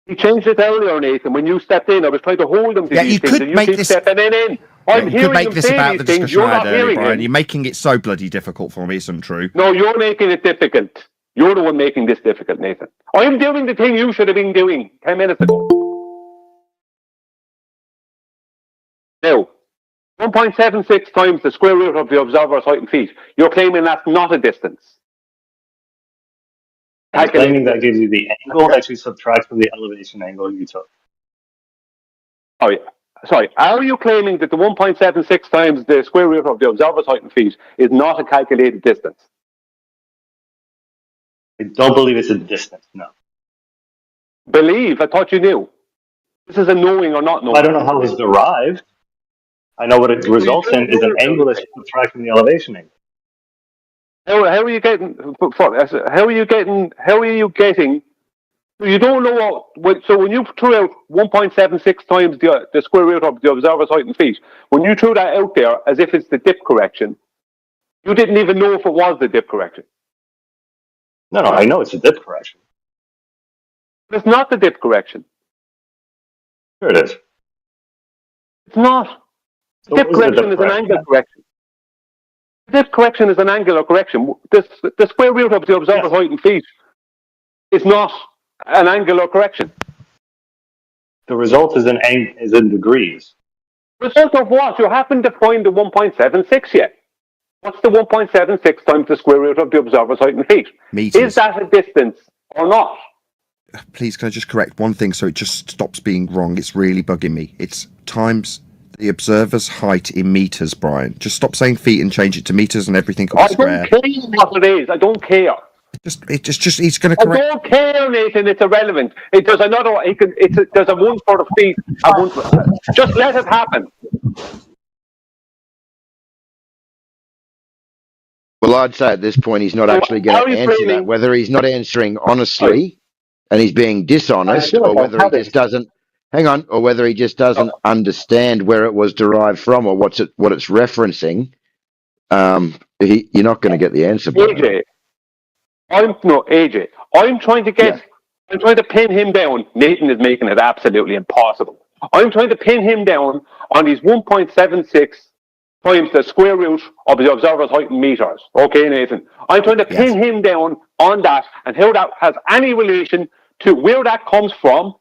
[SPEAKER 12] He changed it earlier, Nathan. When you stepped in, I was trying to hold him to
[SPEAKER 15] Yeah,
[SPEAKER 12] these
[SPEAKER 15] you
[SPEAKER 12] things,
[SPEAKER 15] could
[SPEAKER 12] and you
[SPEAKER 15] make
[SPEAKER 12] keep
[SPEAKER 15] this.
[SPEAKER 12] stepping in. I'm
[SPEAKER 15] You
[SPEAKER 12] hearing
[SPEAKER 15] could make
[SPEAKER 12] him
[SPEAKER 15] this
[SPEAKER 12] say
[SPEAKER 15] about
[SPEAKER 12] these
[SPEAKER 15] the
[SPEAKER 12] things.
[SPEAKER 15] discussion
[SPEAKER 12] You're
[SPEAKER 15] I had
[SPEAKER 12] not
[SPEAKER 15] earlier,
[SPEAKER 12] hearing
[SPEAKER 15] Brian.
[SPEAKER 12] him.
[SPEAKER 15] You're making it so bloody difficult for me. It's untrue.
[SPEAKER 12] No, you're making it difficult. You're the one making this difficult, Nathan. I'm doing the thing you should have been doing 10 minutes ago. Now, 1.76 times the square root of the observer's height in feet. You're claiming that's not a distance.
[SPEAKER 24] I'm claiming that gives you the angle that you subtract from the elevation angle you took.
[SPEAKER 12] Oh, yeah. Sorry, are you claiming that the 1.76 times the square root of the observer's height in feet is not a calculated distance?
[SPEAKER 24] I don't believe it's a distance, no.
[SPEAKER 12] Believe? I thought you knew. This is a knowing or not knowing.
[SPEAKER 24] I don't know how it's derived. I know what it results in is an angle that's subtracted from the elevation angle.
[SPEAKER 12] How are you getting? How are you getting? You don't know what. So when you threw out 1.76 times the square root of the observer's height in feet, when you threw that out there as if it's the dip correction, you didn't even know if it was the dip correction.
[SPEAKER 24] No, I know it's a dip correction.
[SPEAKER 12] But it's not the dip correction.
[SPEAKER 24] Sure it is.
[SPEAKER 12] It's not.
[SPEAKER 24] So
[SPEAKER 12] Dip correction is an angle correction. Dip correction is an angular correction. The square root of the observer's height in feet is not an angular correction.
[SPEAKER 24] The result is in degrees.
[SPEAKER 12] Result of what? You happen to find the 1.76 yet. What's the 1.76 times the square root of the observer's height in feet?
[SPEAKER 15] Meters.
[SPEAKER 12] Is that a distance or not?
[SPEAKER 15] Please, can I just correct one thing so it just stops being wrong? It's really bugging me. It's times the observer's height in meters, Brian. Just stop saying feet and change it to meters and everything will be square.
[SPEAKER 12] I don't care what it is. I don't care.
[SPEAKER 15] He's going to correct.
[SPEAKER 12] I don't care, Nathan. It's irrelevant. There's another. There's a one for the feet. Just let it happen.
[SPEAKER 13] Well, I'd say at this point he's not actually going to answer that. Whether he's not answering honestly and he's being dishonest, or whether he just doesn't. Hang on, or whether he just doesn't understand where it was derived from or what it's referencing. You're not going to get the answer.
[SPEAKER 12] AJ, I'm trying to get. I'm trying to pin him down. Nathan is making it absolutely impossible. I'm trying to pin him down on his 1.76 times the square root of the observer's height in meters. Okay, Nathan. I'm trying to pin him down on that and how that has any relation to where that comes from,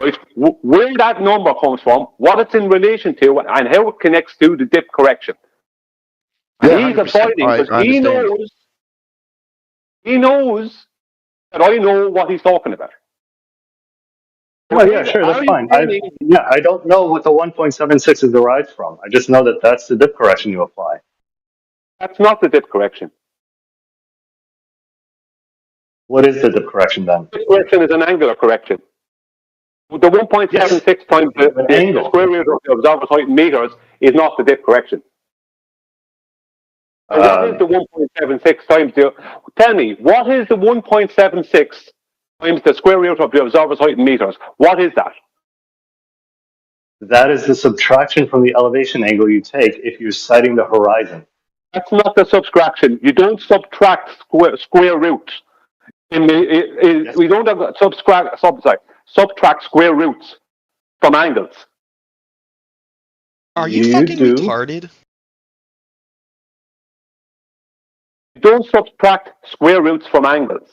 [SPEAKER 12] right? Where that number comes from, what it's in relation to, and how it connects to the dip correction. And he's avoiding because he knows that I know what he's talking about.
[SPEAKER 24] Oh, yeah, sure, that's fine. I don't know what the 1.76 is derived from. I just know that that's the dip correction you apply.
[SPEAKER 12] That's not the dip correction.
[SPEAKER 24] What is the dip correction then?
[SPEAKER 12] Dip correction is an angular correction. The 1.76 times the square root of the observer's height in meters is not the dip correction. And what is the 1.76 times the... Tell me, what is the 1.76 times the square root of the observer's height in meters? What is that?
[SPEAKER 24] That is the subtraction from the elevation angle you take if you're sighting the horizon.
[SPEAKER 12] That's not the subtraction. You don't subtract square roots. We don't have subtract square roots from angles.
[SPEAKER 5] Are you fucking retarded?
[SPEAKER 12] You don't subtract square roots from angles.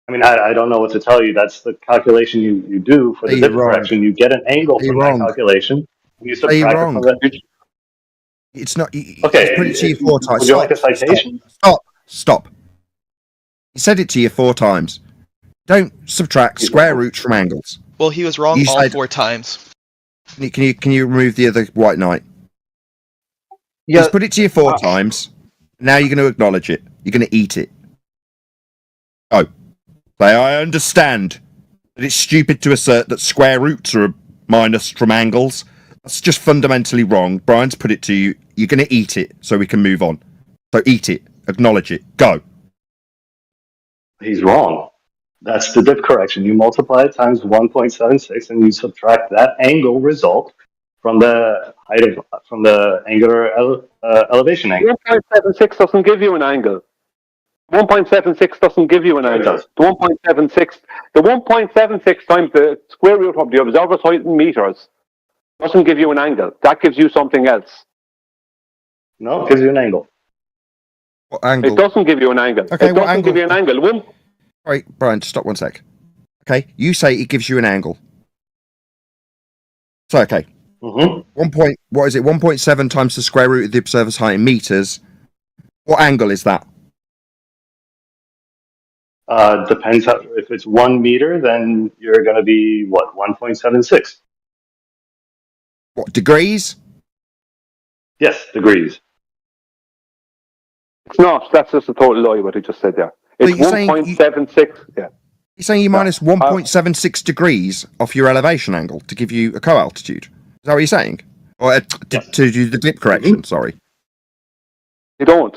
[SPEAKER 24] I mean, I don't know what to tell you. That's the calculation you do for the dip correction. You get an angle from that calculation. And you subtract it from that.
[SPEAKER 15] It's not.
[SPEAKER 24] Okay.
[SPEAKER 15] Put it to you 4 times.
[SPEAKER 24] Would you like a citation?
[SPEAKER 15] Stop. He said it to you 4 times. Don't subtract square roots from angles.
[SPEAKER 5] Well, he was wrong all 4 times.
[SPEAKER 15] Can you remove the other white knight?
[SPEAKER 24] Yeah.
[SPEAKER 15] He's put it to you 4 times. Now you're going to acknowledge it. You're going to eat it. Oh. Say, I understand that it's stupid to assert that square roots are minus from angles. That's just fundamentally wrong. Brian's put it to you. You're going to eat it so we can move on. So eat it. Acknowledge it. Go.
[SPEAKER 24] He's wrong. That's the dip correction. You multiply it times 1.76 and you subtract that angle result from the height of, from the angular elevation angle.
[SPEAKER 12] 1.76 doesn't give you an angle. 1.76 doesn't give you an angle. The 1.76 times the square root of the observer's height in meters doesn't give you an angle. That gives you something else.
[SPEAKER 24] No, it gives you an angle.
[SPEAKER 15] What angle?
[SPEAKER 12] It doesn't give you an angle.
[SPEAKER 15] Okay,
[SPEAKER 12] it
[SPEAKER 15] what
[SPEAKER 12] doesn't
[SPEAKER 15] angle?
[SPEAKER 12] give you an angle.
[SPEAKER 15] Right, Brian, stop 1 sec. Okay, you say it gives you an angle. So, okay.
[SPEAKER 24] Mm-hmm.
[SPEAKER 15] What is it? 1.7 times the square root of the observer's height in meters. What angle is that?
[SPEAKER 24] Depends how, if it's 1 meter, then you're going to be, what, 1.76?
[SPEAKER 15] What, degrees?
[SPEAKER 24] Yes, degrees.
[SPEAKER 12] It's not. That's just a total lie what he just said there. It's 1.76. Yeah.
[SPEAKER 15] You're saying you minus 1.76 degrees off your elevation angle to give you a co-altitude. Is that what you're saying? Or to do the dip correction, sorry.
[SPEAKER 12] You don't.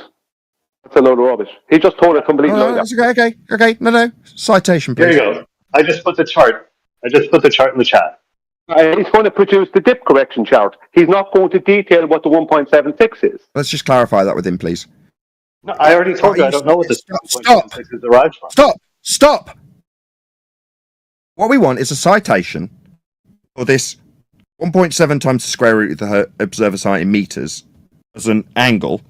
[SPEAKER 12] That's a load of rubbish. He just told a complete lie.
[SPEAKER 15] That's okay. No. Citation, please.
[SPEAKER 24] There you go. I just put the chart. I just put the chart in the chat.
[SPEAKER 12] He's going to produce the dip correction chart. He's not going to detail what the 1.76 is.
[SPEAKER 15] Let's just clarify that with him, please.
[SPEAKER 24] No, I already told you I don't know what this 1.76 is derived from.
[SPEAKER 15] Stop! What we want is a citation for this 1.7 times the square root of the observer's height in meters as an angle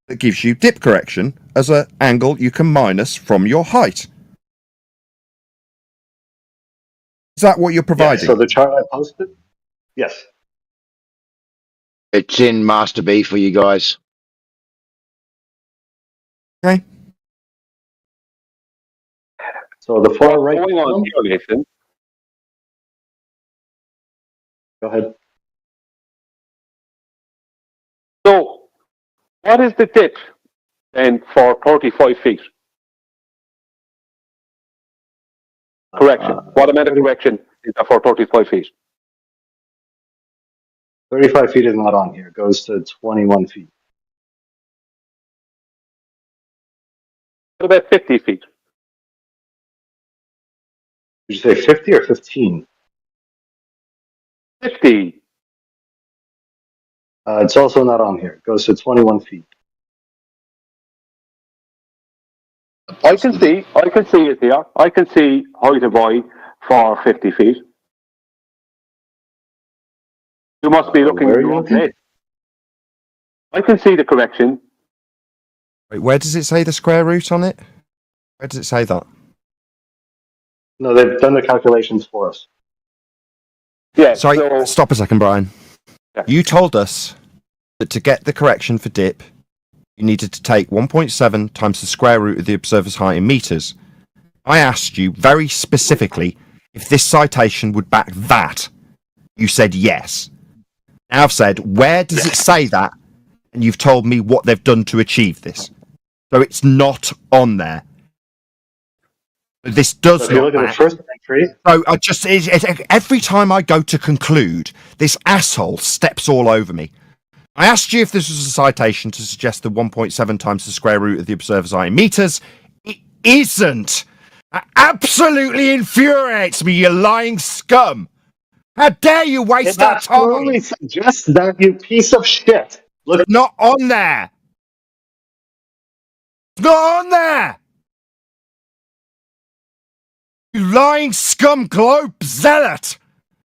[SPEAKER 15] that gives you dip correction as an angle you can minus from your height. Is that what you're providing?
[SPEAKER 24] Yeah, so the chart I posted? Yes.
[SPEAKER 13] It's in Master B for you guys.
[SPEAKER 15] Okay.
[SPEAKER 24] So the far right.
[SPEAKER 12] Going on here, Nathan.
[SPEAKER 24] Go ahead.
[SPEAKER 12] So, what is the dip then for 35 feet? Correction. What amount of correction is that for 35 feet?
[SPEAKER 24] 35 feet is not on here. It goes to 21 feet.
[SPEAKER 12] What about 50 feet?
[SPEAKER 24] Did you say 50 or 15?
[SPEAKER 12] 50.
[SPEAKER 24] It's also not on here. It goes to 21 feet.
[SPEAKER 12] I can see it here. I can see height of Y for 50 feet. You must be looking at your own head. I can see the correction.
[SPEAKER 15] Wait, where does it say the square root on it? Where does it say that?
[SPEAKER 24] No, they've done the calculations for us.
[SPEAKER 12] Yeah.
[SPEAKER 15] Sorry, stop a second, Brian.
[SPEAKER 12] Yeah.
[SPEAKER 15] You told us that to get the correction for dip, you needed to take 1.7 times the square root of the observer's height in meters. I asked you very specifically if this citation would back that. You said yes. Now I've said, where does it say that? And you've told me what they've done to achieve this. So it's not on there. This does
[SPEAKER 24] So if you look at the first entry.
[SPEAKER 15] So I just every time I go to conclude, this asshole steps all over me. I asked you if this was a citation to suggest the 1.7 times the square root of the observer's height in meters. It isn't. That absolutely infuriates me, you lying scum. How dare you waste our time?
[SPEAKER 24] It absolutely suggests that, you piece of shit. Look,
[SPEAKER 15] It's not on there. It's not on there. You lying scum globe zealot.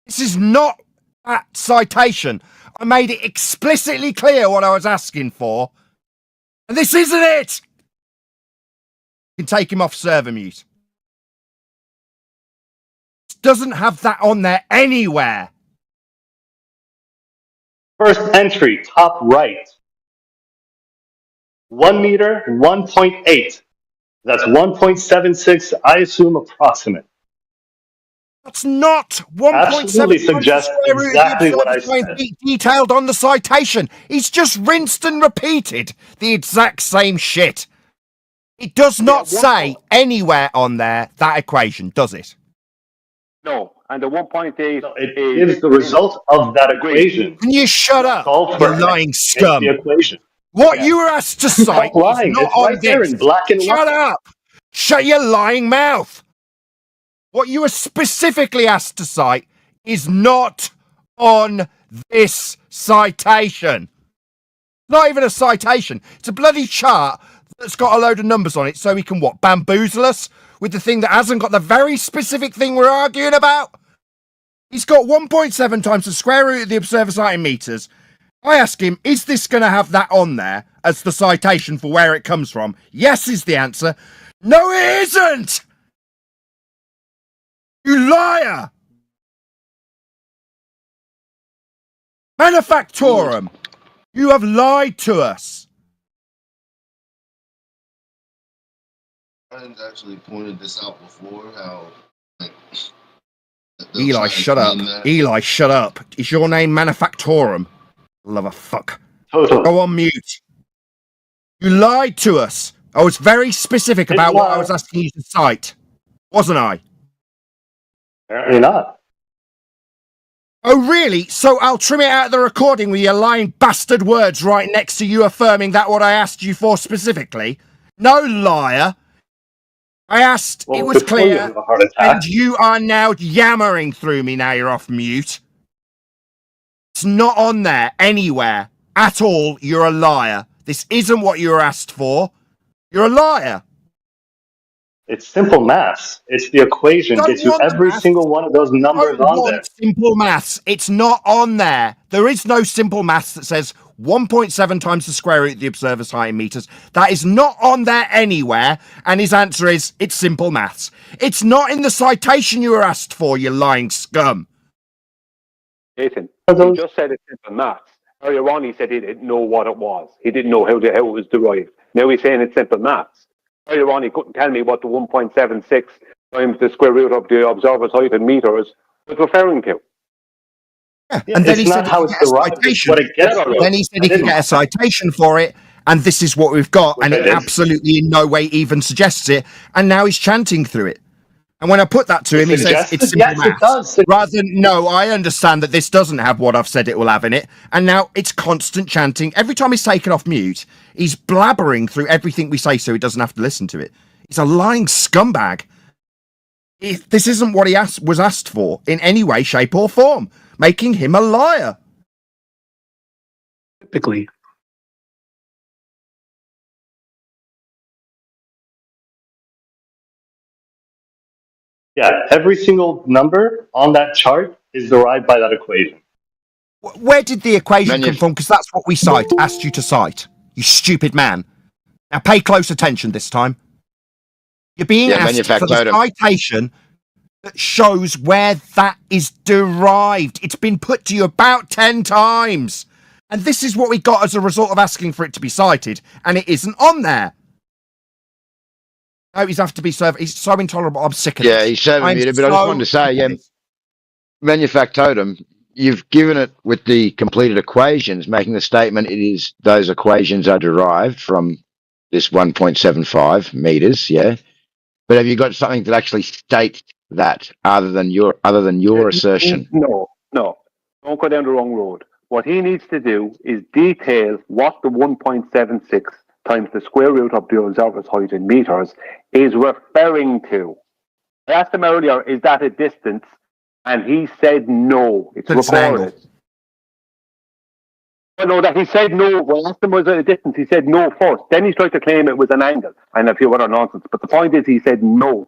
[SPEAKER 15] This is not that citation. I made it explicitly clear what I was asking for. And this isn't it. You can take him off server mute. It doesn't have that on there anywhere.
[SPEAKER 24] first entry, top right. 1 meter, 1.8. That's 1.76, I assume approximate.
[SPEAKER 15] That's not 1.7
[SPEAKER 24] Absolutely
[SPEAKER 15] times the
[SPEAKER 24] suggests
[SPEAKER 15] square root
[SPEAKER 24] exactly
[SPEAKER 15] of the
[SPEAKER 24] what I
[SPEAKER 15] observer's
[SPEAKER 24] said.
[SPEAKER 15] height detailed on the citation. He's just rinsed and repeated the exact same shit. It does not say anywhere on there that equation, does it?
[SPEAKER 12] No, and the 1.8
[SPEAKER 24] It gives the result of that equation.
[SPEAKER 15] Can you shut up,
[SPEAKER 24] Solve
[SPEAKER 15] you
[SPEAKER 24] for
[SPEAKER 15] lying
[SPEAKER 24] X,
[SPEAKER 15] scum?
[SPEAKER 24] make the equation.
[SPEAKER 15] What you were asked to cite
[SPEAKER 24] Stop lying.
[SPEAKER 15] is not
[SPEAKER 24] It's
[SPEAKER 15] on
[SPEAKER 24] right there
[SPEAKER 15] this.
[SPEAKER 24] in black and
[SPEAKER 15] Shut
[SPEAKER 24] white.
[SPEAKER 15] up. Shut your lying mouth. What you were specifically asked to cite is not on this citation. Not even a citation. It's a bloody chart that's got a load of numbers on it so he can what? Bamboozle us with the thing that hasn't got the very specific thing we're arguing about? He's got 1.7 times the square root of the observer's height in meters. I ask him, is this going to have that on there as the citation for where it comes from? Yes is the answer. No, it isn't! You liar! Manufactorum, you have lied to us.
[SPEAKER 6] Brian's actually pointed this out before, how like,
[SPEAKER 15] Eli, shut up. Eli, shut up. Is your name Manufactorum? Love a fuck. Go on mute. You lied to us. I was very specific about what I was asking you to cite. Wasn't I?
[SPEAKER 24] Apparently not.
[SPEAKER 15] Oh, really? So I'll trim it out of the recording with your lying bastard words right next to you affirming that what I asked you for specifically? No, liar. I asked, it was clear, and you are now yammering through me now you're off mute. It's not on there anywhere at all. You're a liar. This isn't what you were asked for. You're a liar.
[SPEAKER 24] It's simple maths. It's the equation. Gets you every single one of those numbers on there.
[SPEAKER 15] Simple maths. It's not on there. There is no simple maths that says 1.7 times the square root of the observer's height in meters. That is not on there anywhere. And his answer is, it's simple maths. It's not in the citation you were asked for, you lying scum.
[SPEAKER 12] Nathan, he just said it's simple maths. Earlier on, he said he didn't know what it was. He didn't know how it was derived. Now he's saying it's simple maths. Earlier on, he couldn't tell me what the 1.76 times the square root of the observer's height in meters was referring to.
[SPEAKER 15] Yeah, and then he said he could get a citation. Then he said he could get a citation for it, and this is what we've got, and it absolutely in no way even suggests it, and now he's chanting through it. And when I put that to him, he says it's simple maths. Rather than, no, I understand that this doesn't have what I've said it will have in it, and now it's constant chanting. Every time he's taken off mute, he's blabbering through everything we say so he doesn't have to listen to it. He's a lying scumbag. This isn't what he was asked for in any way, shape, or form, making him a liar.
[SPEAKER 19] Typically.
[SPEAKER 24] Yeah, every single number on that chart is derived by that equation.
[SPEAKER 15] Where did the equation come from? Because that's what we asked you to cite. You stupid man. Now pay close attention this time. You're being asked for the citation that shows where that is derived. It's been put to you about 10 times. And this is what we got as a result of asking for it to be cited. And it isn't on there. No, he's have to be served. He's so intolerable. I'm sick of it.
[SPEAKER 13] Yeah, he's serving muted, but I just wanted to say, Manufactotum, you've given it with the completed equations, making the statement it is those equations are derived from this 1.75 meters, yeah. But have you got something that actually states that other than your assertion?
[SPEAKER 12] No. Don't go down the wrong road. What he needs to do is detail what the 1.76 times the square root of the observer's height in meters is referring to. I asked him earlier, is that a distance? And he said no. It's recorded. Well, no, that he said no. Well, I asked him was it a distance. He said no first. Then he tried to claim it was an angle and a few other nonsense. But the point is, he said no.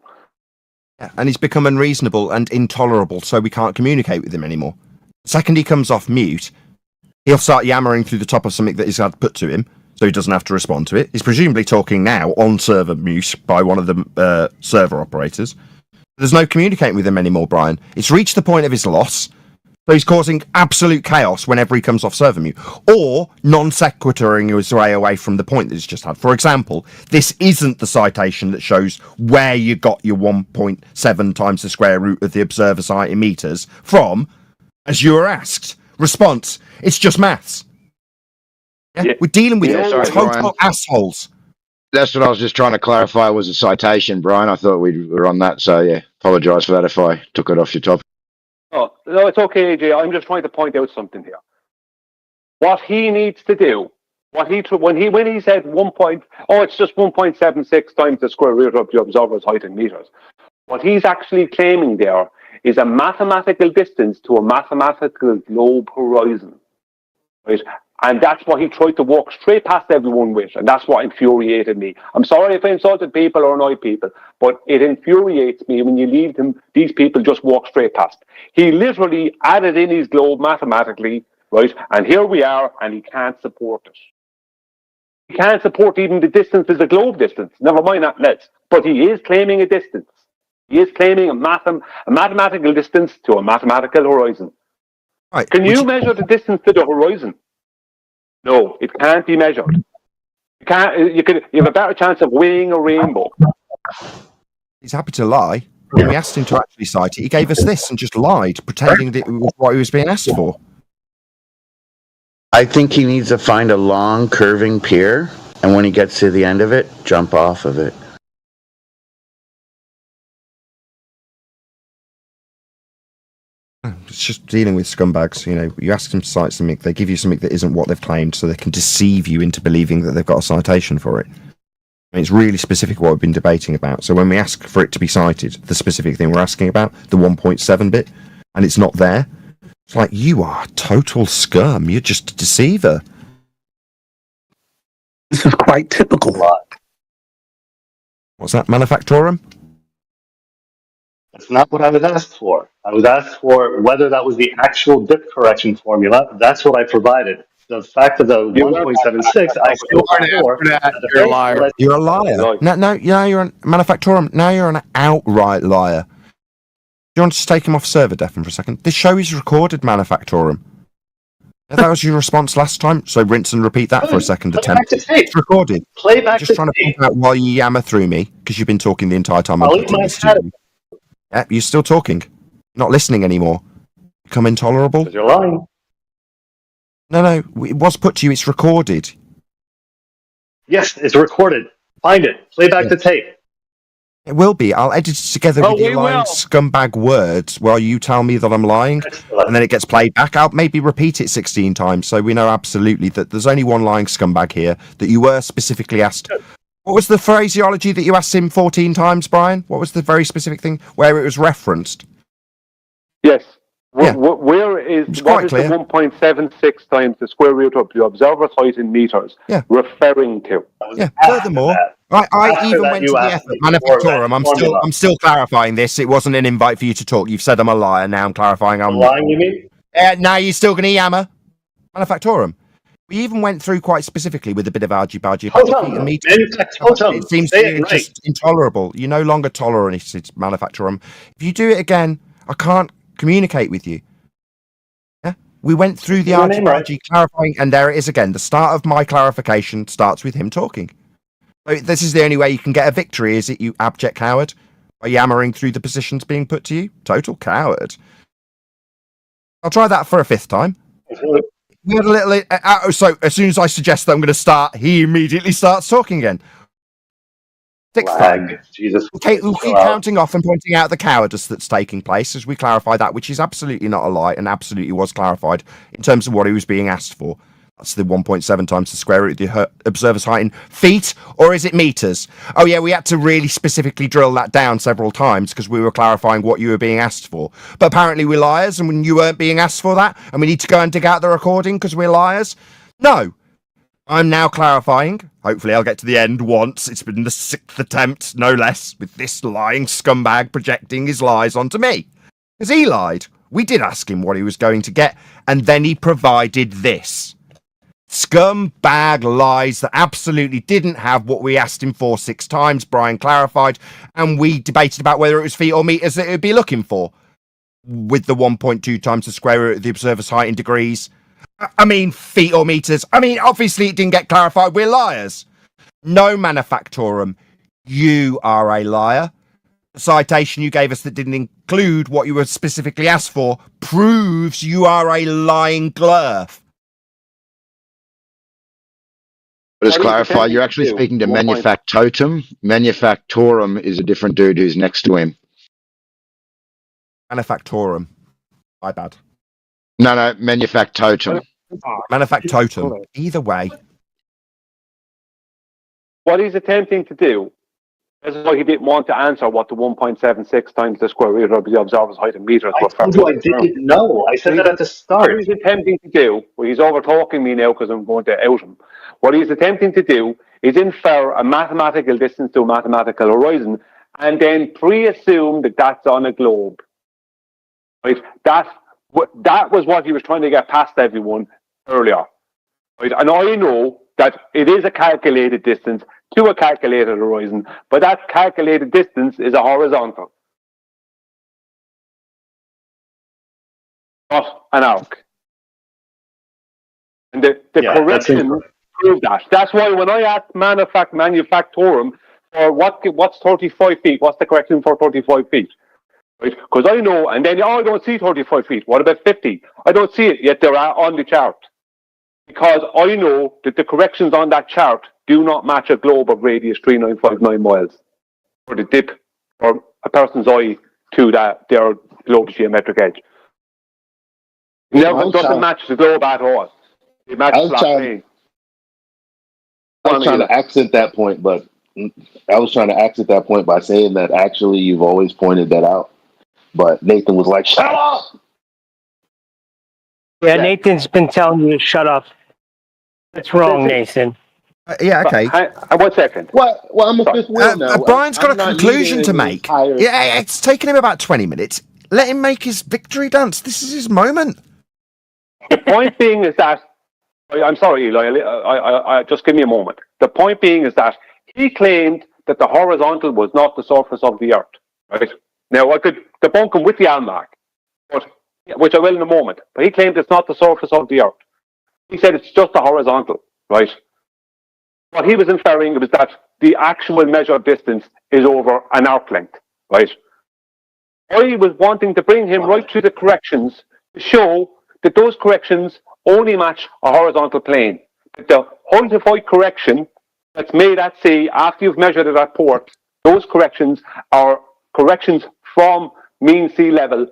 [SPEAKER 15] Yeah, and he's become unreasonable and intolerable, so we can't communicate with him anymore. The second he comes off mute, he'll start yammering through the top of something that he's had put to him, so he doesn't have to respond to it. He's presumably talking now on server mute by one of the server operators. There's no communicating with him anymore, Brian. It's reached the point of his loss. So he's causing absolute chaos whenever he comes off server mute, or non sequituring his way away from the point that he's just had. For example, this isn't the citation that shows where you got your 1.7 times the square root of the observer site in meters from, as you were asked. Response: it's just maths. Yeah? We're dealing with total
[SPEAKER 13] Brian.
[SPEAKER 15] assholes.
[SPEAKER 13] That's what I was just trying to clarify was a citation, Brian. I thought we were on that, so yeah, apologise for that if I took it off your topic.
[SPEAKER 12] Oh, no, it's okay, AJ. I'm just trying to point out something here. What he needs to do, when he said it's just 1.76 times the square root of the observer's height in meters. What he's actually claiming there is a mathematical distance to a mathematical globe horizon, right? And that's what he tried to walk straight past everyone with, and that's what infuriated me. I'm sorry if I insulted people or annoyed people, but it infuriates me when you leave these people just walk straight past. He literally added in his globe mathematically, right? And here we are, and he can't support it. He can't support even the distance as a globe distance. Never mind that, but he is claiming a distance. He is claiming a mathematical distance to a mathematical horizon.
[SPEAKER 15] Right.
[SPEAKER 12] Can you measure the distance to the horizon? No, it can't be measured. You have a better chance of winning a rainbow.
[SPEAKER 15] He's happy to lie. When we asked him to actually cite it, he gave us this and just lied, pretending that it was what he was being asked for.
[SPEAKER 17] I think he needs to find a long curving pier, and when he gets to the end of it, jump off of it.
[SPEAKER 15] It's just dealing with scumbags. You know, you ask them to cite something, they give you something that isn't what they've claimed, so they can deceive you into believing that they've got a citation for it. I mean, it's really specific what we've been debating about. So when we ask for it to be cited, the specific thing we're asking about, the 1.7 bit, and it's not there, it's like, you are total scum. You're just a deceiver.
[SPEAKER 7] This is quite typical.
[SPEAKER 15] What's that, Manufactorum?
[SPEAKER 24] That's not what I was asked for. I was asked for whether that was the actual dip correction formula. That's what I provided. The fact of the 1.76, I still
[SPEAKER 2] You're a liar.
[SPEAKER 15] You're a liar. No, you're a Manufactorum. Now you're an outright liar. Do you want to just take him off server, Defin, for a second? This show is recorded, Manufactorum. That was your response last time, so rinse and repeat that for a second attempt. It's recorded.
[SPEAKER 24] Play back
[SPEAKER 15] just trying to point out while you yammer through me, because you've been talking the entire time. Yeah, you're still talking. You're not listening anymore. Become intolerable.
[SPEAKER 24] Because you're lying.
[SPEAKER 15] No, it was put to you. It's recorded.
[SPEAKER 24] Yes, it's recorded. Find it. Play back the tape.
[SPEAKER 15] It will be. I'll edit it together with your lying scumbag words while you tell me that I'm lying, and then it gets played back. I'll maybe repeat it 16 times so we know absolutely that there's only one lying scumbag here, that you were specifically asked. What was the phraseology that you asked him 14 times, Brian? What was the very specific thing where it was referenced?
[SPEAKER 12] Yes. Where is the 1.76 times the square root of the observer's height in meters referring to?
[SPEAKER 15] Yeah. Furthermore, I even went to the effort. Manufactorum, I'm still clarifying this. It wasn't an invite for you to talk. You've said I'm a liar. Now I'm clarifying I'm
[SPEAKER 24] lying. You mean?
[SPEAKER 15] Now you're still going to yammer. Manufactorum. We even went through quite specifically with a bit of argy-bargy. It seems to be just intolerable. You're no longer tolerated, Manufactorum. If you do it again, I can't communicate with you. Yeah, we went through the argy-bargy clarifying, and there it is again. The start of my clarification starts with him talking. So this is the only way you can get a victory, is it, you abject coward? By yammering through the positions being put to you? Total coward. I'll try that for a fifth time. We had a little. So as soon as I suggest that I'm going to start, he immediately starts talking again. Sixth time.
[SPEAKER 24] Jesus.
[SPEAKER 15] Okay, we'll keep counting off and pointing out the cowardice that's taking place as we clarify that, which is absolutely not a lie and absolutely was clarified in terms of what he was being asked for. That's the 1.7 times the square root of the observer's height in feet, or is it meters? Oh yeah, we had to really specifically drill that down several times because we were clarifying what you were being asked for. But apparently we're liars, and when you weren't being asked for that, and we need to go and dig out the recording because we're liars? No. I'm now clarifying. Hopefully I'll get to the end once. It's been the 6th attempt, no less, with this lying scumbag projecting his lies onto me. Because he lied. We did ask him what he was going to get, and then he provided this. Scumbag lies that absolutely didn't have what we asked him for 6 times. Brian clarified, and we debated about whether it was feet or meters that it would be looking for. with the 1.2 times the square root of the observer's height in degrees. I mean, feet or meters. I mean, obviously it didn't get clarified. We're liars. No manufactorum. You are a liar. The citation you gave us that didn't include what you were specifically asked for proves you are a lying glurf.
[SPEAKER 13] But just clarify, you're actually speaking to Manufactotum. Manufactorum is a different dude who's next to him.
[SPEAKER 15] Manufactorum. My bad.
[SPEAKER 13] No, Manufactotum.
[SPEAKER 15] Manufactotum. Either way.
[SPEAKER 12] What he's attempting to do, this is why he didn't want to answer what the 1.76 times the square root of the observer's height in meters was.
[SPEAKER 24] I didn't know. I said that at the start.
[SPEAKER 12] What he's attempting to do, well, he's over talking me now because I'm going to out him. What he's attempting to do is infer a mathematical distance to a mathematical horizon and then pre-assume that that's on a globe. Right? That was what he was trying to get past everyone earlier. Right? And I know that it is a calculated distance to a calculated horizon, but that calculated distance is a horizontal, not an arc. And the correction proves that. That's why when I asked Manufactorum for what's 35 feet, what's the correction for 35 feet? Right? Because I know, and then I don't see 35 feet. What about 50? I don't see it, yet they're on the chart. Because I know that the corrections on that chart do not match a globe of radius 3959 miles, or the dip, or a person's eye to their globe's geometric edge. It doesn't match the globe at all. It matches flat plane.
[SPEAKER 6] I was trying to accent that point, by saying that actually you've always pointed that out. But Nathan was like, "Shut up!"
[SPEAKER 18] Yeah, Nathan's been telling you to shut up. That's wrong, Nathan.
[SPEAKER 15] Yeah, okay.
[SPEAKER 12] 1 second.
[SPEAKER 6] Well, I'm a fifth wheel now.
[SPEAKER 15] Brian's got a conclusion to make. Yeah, it's taken him about 20 minutes. Let him make his victory dance. This is his moment.
[SPEAKER 12] The point being is that, I'm sorry, Eli, I just give me a moment. The point being is that he claimed that the horizontal was not the surface of the earth. Right? Now, I could debunk him with the almanac, which I will in a moment, but he claimed it's not the surface of the earth. He said it's just the horizontal, right? What he was inferring was that the actual measured distance is over an arc length, right? I was wanting to bring him right through the corrections to show that those corrections only match a horizontal plane. That the height of height correction that's made at sea after you've measured it at port, those corrections are corrections from mean sea level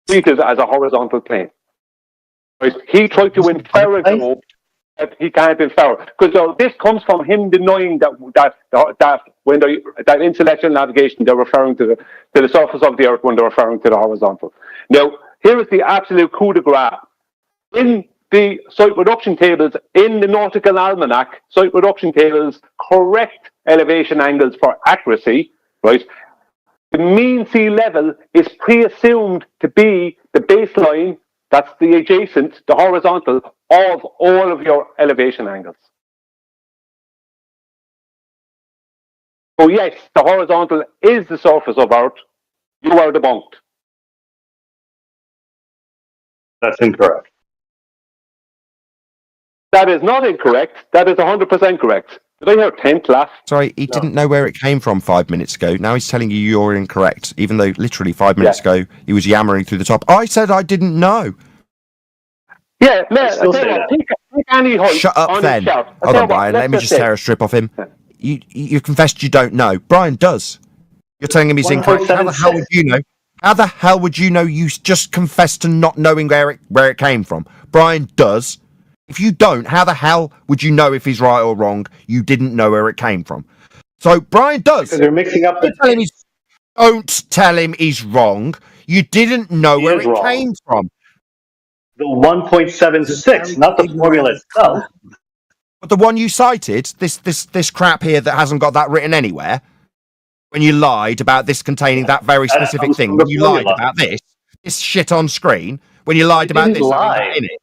[SPEAKER 12] treated as a horizontal plane. Right? He tried to infer a globe that he can't infer, because this comes from him denying that when that in celestial navigation they're referring to the surface of the earth when they're referring to the horizontal. Now, here is the absolute coup de grace. In the site reduction tables in the Nautical Almanac, site reduction tables correct elevation angles for accuracy, right? The mean sea level is pre-assumed to be the baseline, that's the adjacent, the horizontal, of all of your elevation angles. So yes, the horizontal is the surface of Earth. You are debunked.
[SPEAKER 24] That's incorrect.
[SPEAKER 12] That is not incorrect. That is 100% correct. Did I hear 10th laugh?
[SPEAKER 15] Sorry, he didn't know where it came from 5 minutes ago. Now he's telling you you're incorrect, even though literally 5 minutes ago he was yammering through the top. I said I didn't know.
[SPEAKER 12] Yeah, take any height.
[SPEAKER 15] Shut up then. Hold on, Brian. Let me just tear a strip off him. You confessed you don't know. Brian does. You're telling him he's incorrect. How the hell would you know? How the hell would you know you just confessed to not knowing where it came from? Brian does. If you don't, how the hell would you know if he's right or wrong? You didn't know where it came from. So Brian does.
[SPEAKER 24] Because they're mixing up
[SPEAKER 15] Don't tell him he's wrong. You didn't know where it came from.
[SPEAKER 24] The 1.76, not the formula itself.
[SPEAKER 15] But the one you cited, this crap here that hasn't got that written anywhere, when you lied about this containing that very specific thing, when you lied about this shit on screen, when you lied about this in it.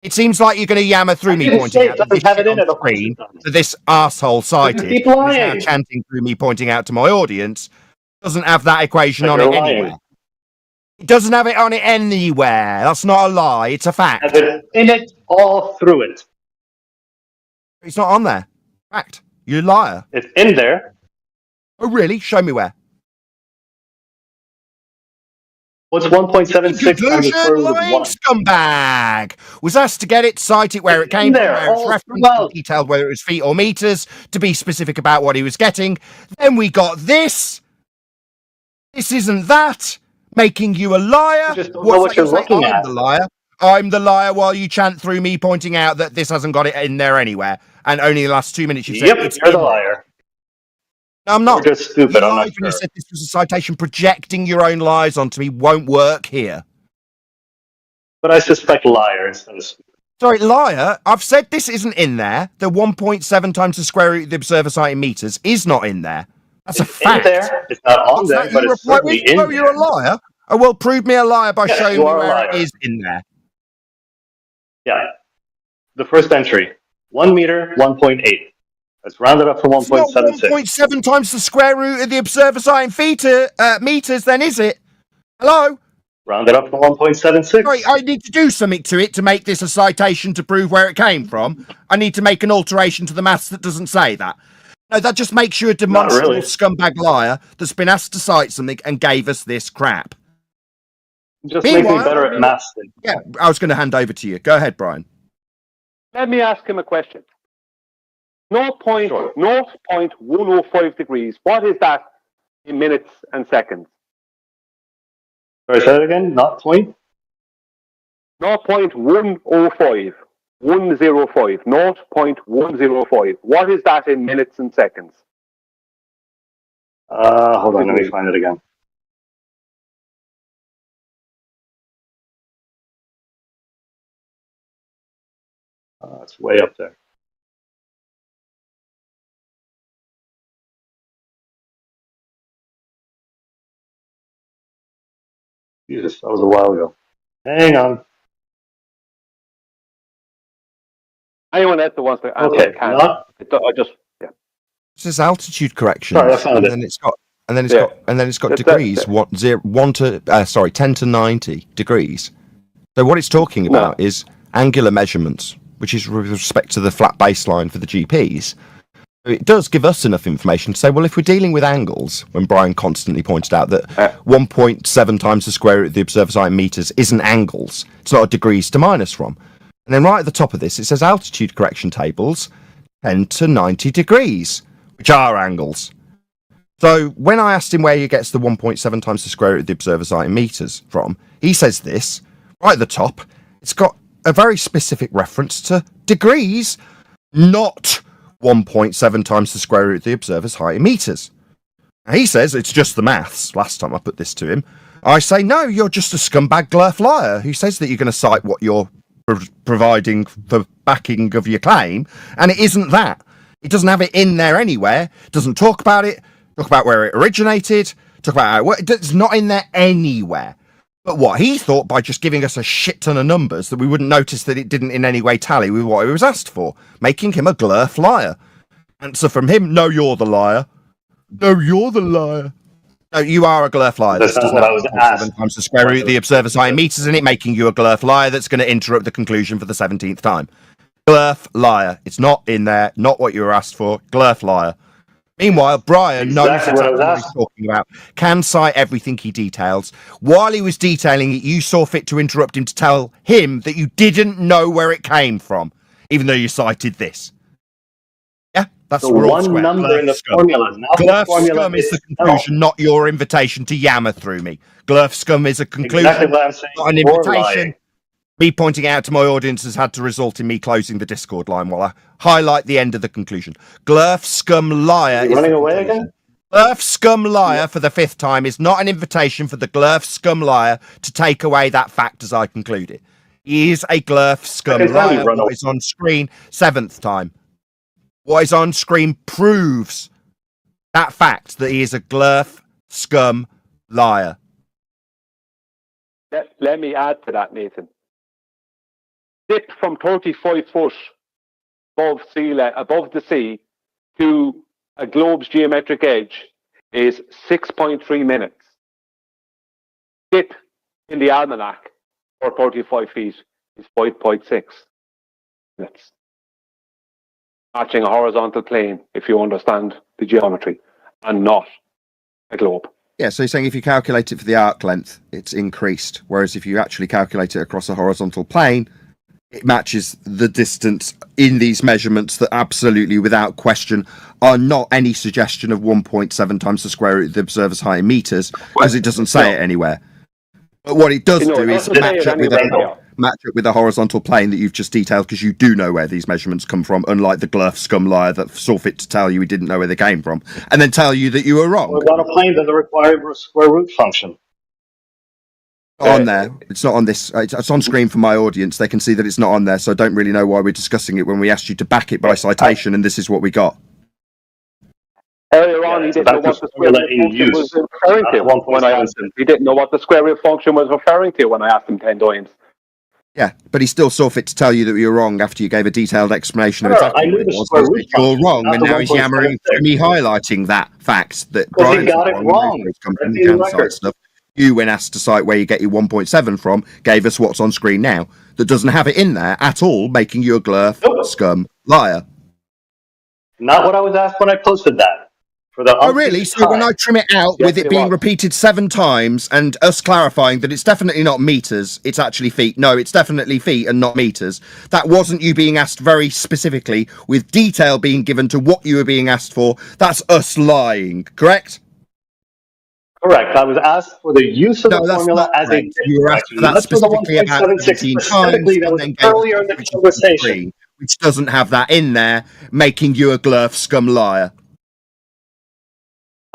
[SPEAKER 15] It seems like you're going to yammer through me pointing out this shit on screen that this arsehole cited, who's now chanting through me pointing out to my audience, doesn't have that equation on it anywhere. It doesn't have it on it anywhere. That's not a lie. It's a fact.
[SPEAKER 24] Has it in it all through it.
[SPEAKER 15] It's not on there. Fact. You liar.
[SPEAKER 24] It's in there.
[SPEAKER 15] Oh, really? Show me where.
[SPEAKER 24] What's 1.76 times the square root of
[SPEAKER 15] lying
[SPEAKER 24] 1?
[SPEAKER 15] scumbag was asked to get it, cite it where it came from, where it's referenced, detailed whether it was feet or meters, to be specific about what he was getting. Then we got this. This isn't that. Making you a liar.
[SPEAKER 24] Just don't know what you're looking at.
[SPEAKER 15] I'm the liar. I'm the liar while you chant through me pointing out that this hasn't got it in there anywhere. And only the last 2 minutes you said it's
[SPEAKER 24] You're the liar.
[SPEAKER 15] No, I'm not.
[SPEAKER 24] You're just stupid. I'm not
[SPEAKER 15] You
[SPEAKER 24] sure.
[SPEAKER 15] said this was a citation. Projecting your own lies onto me won't work here.
[SPEAKER 24] But I suspect liar instead of stupid.
[SPEAKER 15] Sorry, liar. I've said this isn't in there. The 1.7 times the square root of the observer site in meters is not in there. That's a fact.
[SPEAKER 24] In there. It's not on there, but it's certainly in there.
[SPEAKER 15] You're a liar. Oh, well, prove me a liar by
[SPEAKER 24] Yes,
[SPEAKER 15] showing
[SPEAKER 24] you
[SPEAKER 15] me
[SPEAKER 24] are a
[SPEAKER 15] where
[SPEAKER 24] liar.
[SPEAKER 15] it is in there.
[SPEAKER 24] Yeah. The first entry. 1 meter, 1.8. Let's round it up to
[SPEAKER 15] It's not
[SPEAKER 24] 1.76.
[SPEAKER 15] 1.7 times the square root of the observer site in meters, then, is it? Hello?
[SPEAKER 24] Round it up to 1.76.
[SPEAKER 15] Sorry, I need to do something to it to make this a citation to prove where it came from. I need to make an alteration to the maths that doesn't say that. No, that just makes you a demonstrable
[SPEAKER 24] really.
[SPEAKER 15] scumbag liar that's been asked to cite something and gave us this crap.
[SPEAKER 24] Just make me better at maths. Then.
[SPEAKER 15] Yeah, I was going to hand over to you. Go ahead, Brian.
[SPEAKER 12] Let me ask him a question. 0.105 degrees. What is that in minutes and seconds?
[SPEAKER 24] Sorry, say that again? Not point?
[SPEAKER 12] 0.105. 105. 0.105. What is that in minutes and seconds?
[SPEAKER 24] Hold on, let me find it again. It's way up there. Jesus, that was a while ago. Hang on.
[SPEAKER 12] Anyone else that wants to answer
[SPEAKER 24] Okay,
[SPEAKER 12] can.
[SPEAKER 24] not-
[SPEAKER 12] I just, yeah.
[SPEAKER 15] This is altitude corrections.
[SPEAKER 24] Sorry, I found
[SPEAKER 15] and
[SPEAKER 24] it.
[SPEAKER 15] then it's got and then
[SPEAKER 12] Yeah.
[SPEAKER 15] it's got
[SPEAKER 12] That's
[SPEAKER 15] degrees.
[SPEAKER 12] that.
[SPEAKER 15] 10 to 90 degrees. So what it's talking about is angular measurements, which is with respect to the flat baseline for the GPs. It does give us enough information to say, well, if we're dealing with angles, when Brian constantly pointed out that 1.7 times the square root of the observer site in meters isn't angles, it's not a degrees to minus from. And then right at the top of this, it says altitude correction tables, 10 to 90 degrees, which are angles. So when I asked him where he gets the 1.7 times the square root of the observer site in meters from, he says this, right at the top, it's got a very specific reference to degrees, not 1.7 times the square root of the observer's height in meters. Now, he says it's just the maths. Last time I put this to him, I say, no, you're just a scumbag glurf liar who says that you're going to cite what you're providing for backing of your claim, and it isn't that. It doesn't have it in there anywhere. It doesn't talk about it, talk about where it originated, talk about how it worked. It's not in there anywhere. But what he thought by just giving us a shit ton of numbers that we wouldn't notice that it didn't in any way tally with what he was asked for, making him a glurf liar. Answer from him, no, you're the liar. No, you're the liar. No, you are a glurf liar.
[SPEAKER 24] That's not what I was asked.
[SPEAKER 15] 7 times the square root of the observer site in meters, and it making you a glurf liar that's going to interrupt the conclusion for the 17th time. Glurf liar. It's not in there, not what you were asked for. Glurf liar. Meanwhile, Brian knows exactly what he's talking about, can cite everything he details. While he was detailing it, you saw fit to interrupt him to tell him that you didn't know where it came from, even though you cited this. Yeah, that's
[SPEAKER 24] the
[SPEAKER 15] we're all
[SPEAKER 24] one
[SPEAKER 15] square.
[SPEAKER 24] number
[SPEAKER 15] Glurf
[SPEAKER 24] in the
[SPEAKER 15] scum.
[SPEAKER 24] formula. Not the
[SPEAKER 15] Glurf
[SPEAKER 24] formula
[SPEAKER 15] scum is the
[SPEAKER 24] is-
[SPEAKER 15] conclusion, not your invitation to yammer through me. Glurf scum is a conclusion,
[SPEAKER 24] Exactly what I'm saying.
[SPEAKER 15] not an
[SPEAKER 24] You're
[SPEAKER 15] invitation.
[SPEAKER 24] lying.
[SPEAKER 15] Me pointing out to my audience has had to result in me closing the Discord line while I highlight the end of the conclusion. Glurf scum liar.
[SPEAKER 24] Are you
[SPEAKER 15] is
[SPEAKER 24] running
[SPEAKER 15] the
[SPEAKER 24] away
[SPEAKER 15] conclusion.
[SPEAKER 24] again?
[SPEAKER 15] Glurf scum liar for the 5th time is not an invitation for the glurf scum liar to take away that fact as I conclude it. He is a glurf scum
[SPEAKER 24] Second time you
[SPEAKER 15] liar.
[SPEAKER 24] run
[SPEAKER 15] What
[SPEAKER 24] away.
[SPEAKER 15] is on screen, 7th time. What is on screen proves that fact that he is a glurf scum liar.
[SPEAKER 12] Let me add to that, Nathan. Dip from 35 foot above the sea to a globe's geometric edge is 6.3 minutes. Dip in the almanac for 35 feet is 5.6 minutes. Matching a horizontal plane, if you understand the geometry, and not a globe.
[SPEAKER 15] Yeah, so you're saying if you calculate it for the arc length, it's increased. Whereas if you actually calculate it across a horizontal plane, it matches the distance in these measurements that absolutely, without question, are not any suggestion of 1.7 times the square root of the observer's height in meters, because it doesn't say it anywhere. But what it does do is match up with a horizontal plane that you've just detailed, because you do know where these measurements come from, unlike the Glurf scum liar that saw fit to tell you he didn't know where they came from, and then tell you that you were wrong.
[SPEAKER 24] Horizontal plane doesn't require a square root function.
[SPEAKER 15] On there, it's not on this. It's on screen for my audience. They can see that it's not on there, so I don't really know why we're discussing it when we asked you to back it by citation, and this is what we got.
[SPEAKER 12] Earlier on, he didn't know what the square root function was referring to when I asked him. He didn't know what the square root function was referring to when I asked him 10 times.
[SPEAKER 15] Yeah, but he still saw fit to tell you that you were wrong after you gave a detailed explanation of exactly what it was. You're wrong, and now he's yammering for me highlighting that fact that Brian
[SPEAKER 24] got it wrong.
[SPEAKER 15] You, when asked to cite where you get your 1.7 from, gave us what's on screen now that doesn't have it in there at all, making you a Glurf scum liar.
[SPEAKER 24] Not what I was asked when I posted that.
[SPEAKER 15] Oh, really? So when I trim it out with it being repeated 7 times and us clarifying that it's definitely not meters, it's actually feet. No, it's definitely feet and not meters. That wasn't you being asked very specifically with detail being given to what you were being asked for. That's us lying, correct?
[SPEAKER 24] Correct. I was asked for the use of the formula as a
[SPEAKER 15] you were asked for that specifically about 17 times,
[SPEAKER 24] that was earlier in the conversation.
[SPEAKER 15] Which doesn't have that in there, making you a Glurf scum liar.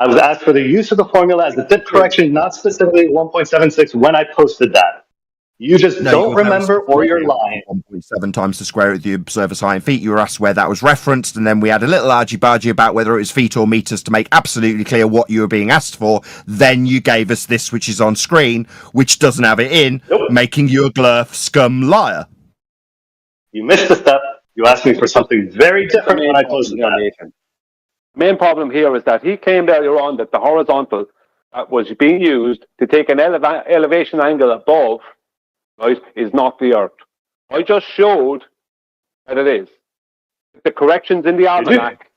[SPEAKER 24] I was asked for the use of the formula as a dip correction, not specifically 1.76 when I posted that. You just don't remember, or you're lying.
[SPEAKER 15] 1.7 times the square root of the observer's height in feet. You were asked where that was referenced, and then we had a little argy-bargy about whether it was feet or meters to make absolutely clear what you were being asked for. Then you gave us this, which is on screen, which doesn't have it in, making you a Glurf scum liar.
[SPEAKER 24] You missed a step. You asked me for something very different when I posted that.
[SPEAKER 12] The main problem here is that he claimed earlier on that the horizontal was being used to take an elevation angle above, right, is not the Earth. I just showed that it is. The corrections in the almanac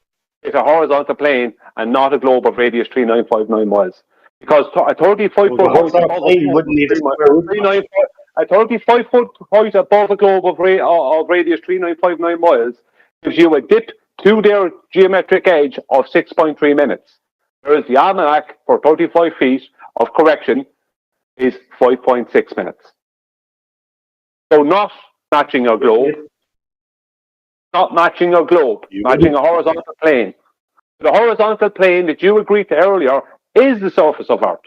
[SPEAKER 12] is a horizontal plane and not a globe of radius 3959 miles. Because I told you 5 foot height,
[SPEAKER 24] you wouldn't need a square root.
[SPEAKER 12] I told you 5 foot height above a globe of radius 3959 miles gives you a dip to their geometric edge of 6.3 minutes. Whereas the almanac for 35 feet of correction is 5.6 minutes. So not matching a globe, matching a horizontal plane. The horizontal plane that you agreed to earlier is the surface of Earth.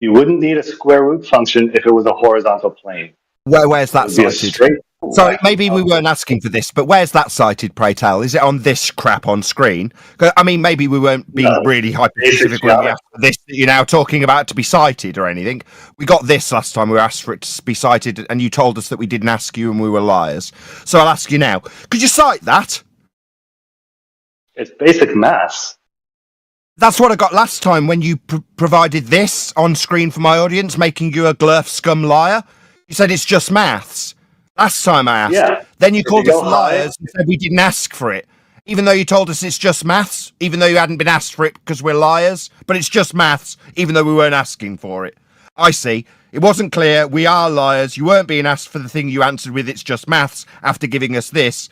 [SPEAKER 24] You wouldn't need a square root function if it was a horizontal plane.
[SPEAKER 15] Where's that cited? Sorry, maybe we weren't asking for this, but where's that cited, pray tell? Is it on this crap on screen? I mean, maybe we weren't being really hyper-specific when we asked for this that you're now talking about to be cited or anything. We got this last time we asked for it to be cited, and you told us that we didn't ask you and we were liars. So I'll ask you now. Could you cite that?
[SPEAKER 24] It's basic maths.
[SPEAKER 15] That's what I got last time when you provided this on screen for my audience, making you a Glurf scum liar. You said it's just maths. Last time I asked.
[SPEAKER 24] Yeah.
[SPEAKER 15] Then you called us liars and said we didn't ask for it. Even though you told us it's just maths, even though you hadn't been asked for it because we're liars, but it's just maths, even though we weren't asking for it. I see. It wasn't clear. We are liars. You weren't being asked for the thing you answered with it's just maths after giving us this.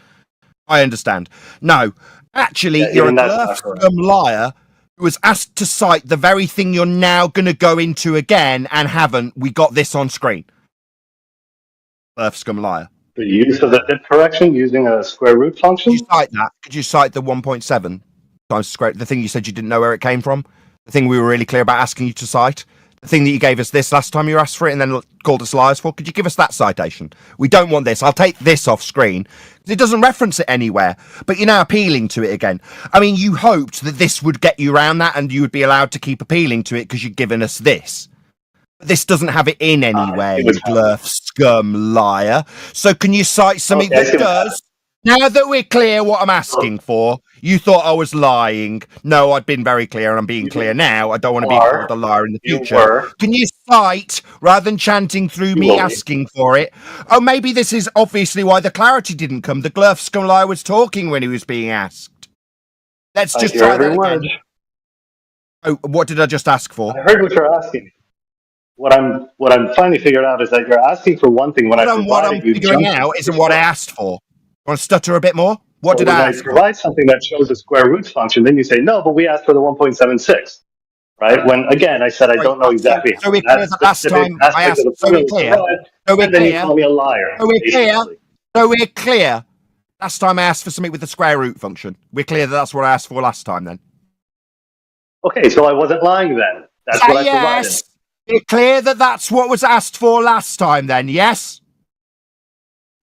[SPEAKER 15] I understand. No. Actually, you're a Glurf scum liar who was asked to cite the very thing you're now going to go into again and haven't. We got this on screen. Glurf scum liar.
[SPEAKER 24] The use of the dip correction using a square root function?
[SPEAKER 15] Could you cite that? Could you cite the 1.7 times square? The thing you said you didn't know where it came from? The thing we were really clear about asking you to cite? The thing that you gave us this last time you asked for it and then called us liars for? Could you give us that citation? We don't want this. I'll take this off screen. It doesn't reference it anywhere, but you're now appealing to it again. I mean, you hoped that this would get you around that and you would be allowed to keep appealing to it because you'd given us this. This doesn't have it in anywhere, you Glurf scum liar. So can you cite something that does? Now that we're clear what I'm asking for, you thought I was lying. No, I've been very clear and I'm being clear now. I don't want to be called a liar in the future. Can you fight rather than chanting through me asking for it. Oh, maybe this is obviously why the clarity didn't come. The Glurfskullai was talking when he was being asked. Let's just try that again. Oh, what did I just ask for?
[SPEAKER 24] I heard what you're asking. What I'm finally figured out is that you're asking for one thing when I provided
[SPEAKER 15] what I'm figuring out isn't what I asked for. Want to stutter a bit more? What did I ask for?
[SPEAKER 24] When I provide something that shows a square root function, then you say, no, but we asked for the 1.76. Right? When, again, I said I don't know exactly
[SPEAKER 15] so we're clear that last time I asked, so we're clear.
[SPEAKER 24] And then you call me a liar.
[SPEAKER 15] So we're clear. So we're clear. Last time I asked for something with the square root function. We're clear that that's what I asked for last time then.
[SPEAKER 24] Okay, so I wasn't lying then. That's what I provided.
[SPEAKER 15] We're clear that that's what was asked for last time then, yes?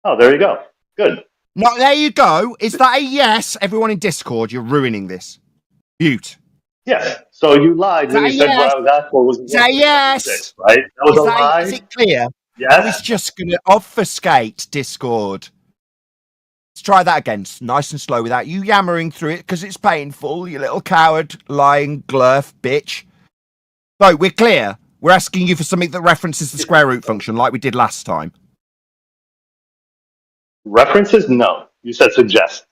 [SPEAKER 24] Oh, there you go. Good.
[SPEAKER 15] No, there you go. Is that a yes? Everyone in Discord, you're ruining this. Mute.
[SPEAKER 24] Yes. So you lied when you said what I was asked for was
[SPEAKER 15] 1.76,
[SPEAKER 24] right? That was a lie.
[SPEAKER 15] Is it clear?
[SPEAKER 24] Yes.
[SPEAKER 15] It's just going to obfuscate Discord. Let's try that again, nice and slow without you yammering through it because it's painful, you little coward, lying glurf bitch. So, we're clear. We're asking you for something that references the square root function like we did last time.
[SPEAKER 24] References? No. You said suggest.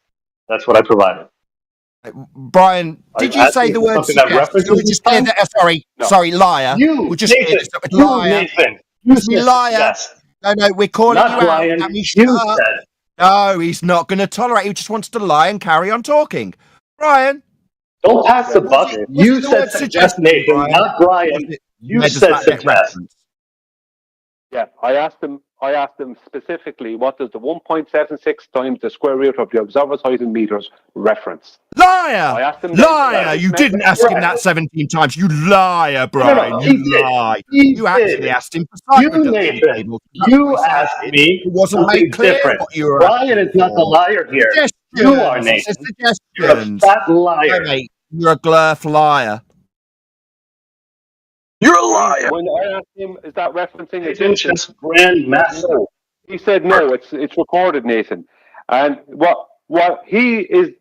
[SPEAKER 24] That's what I provided.
[SPEAKER 15] Brian, did you say the word suggest? Just clear that, sorry, liar.
[SPEAKER 24] You, Nathan, Nathan. You said
[SPEAKER 15] liar. No, we're calling
[SPEAKER 24] not
[SPEAKER 15] you
[SPEAKER 24] Brian,
[SPEAKER 15] out. That means
[SPEAKER 24] you said.
[SPEAKER 15] No, he's not going to tolerate. He just wants to lie and carry on talking. Brian.
[SPEAKER 24] Don't pass the buck. You said suggest, Nathan, Brian. Not Brian. You said suggest.
[SPEAKER 12] Yeah, I asked him specifically, what does the 1.76 times the square root of the observer's height in meters reference?
[SPEAKER 15] Liar! Liar! You didn't ask him that 17 times. You liar, Brian.
[SPEAKER 24] No,
[SPEAKER 15] you lie. You actually asked him for side reduction tables.
[SPEAKER 24] You asked me.
[SPEAKER 15] It wasn't made clear
[SPEAKER 24] different.
[SPEAKER 15] what you were
[SPEAKER 24] Brian is not the liar here. You are, Nathan. You're a fat liar.
[SPEAKER 15] Mate, you're a glurf liar.
[SPEAKER 12] You're a liar. When I asked him, is that referencing a
[SPEAKER 24] just grandmaster?
[SPEAKER 12] No. He said no. It's recorded, Nathan. And what he's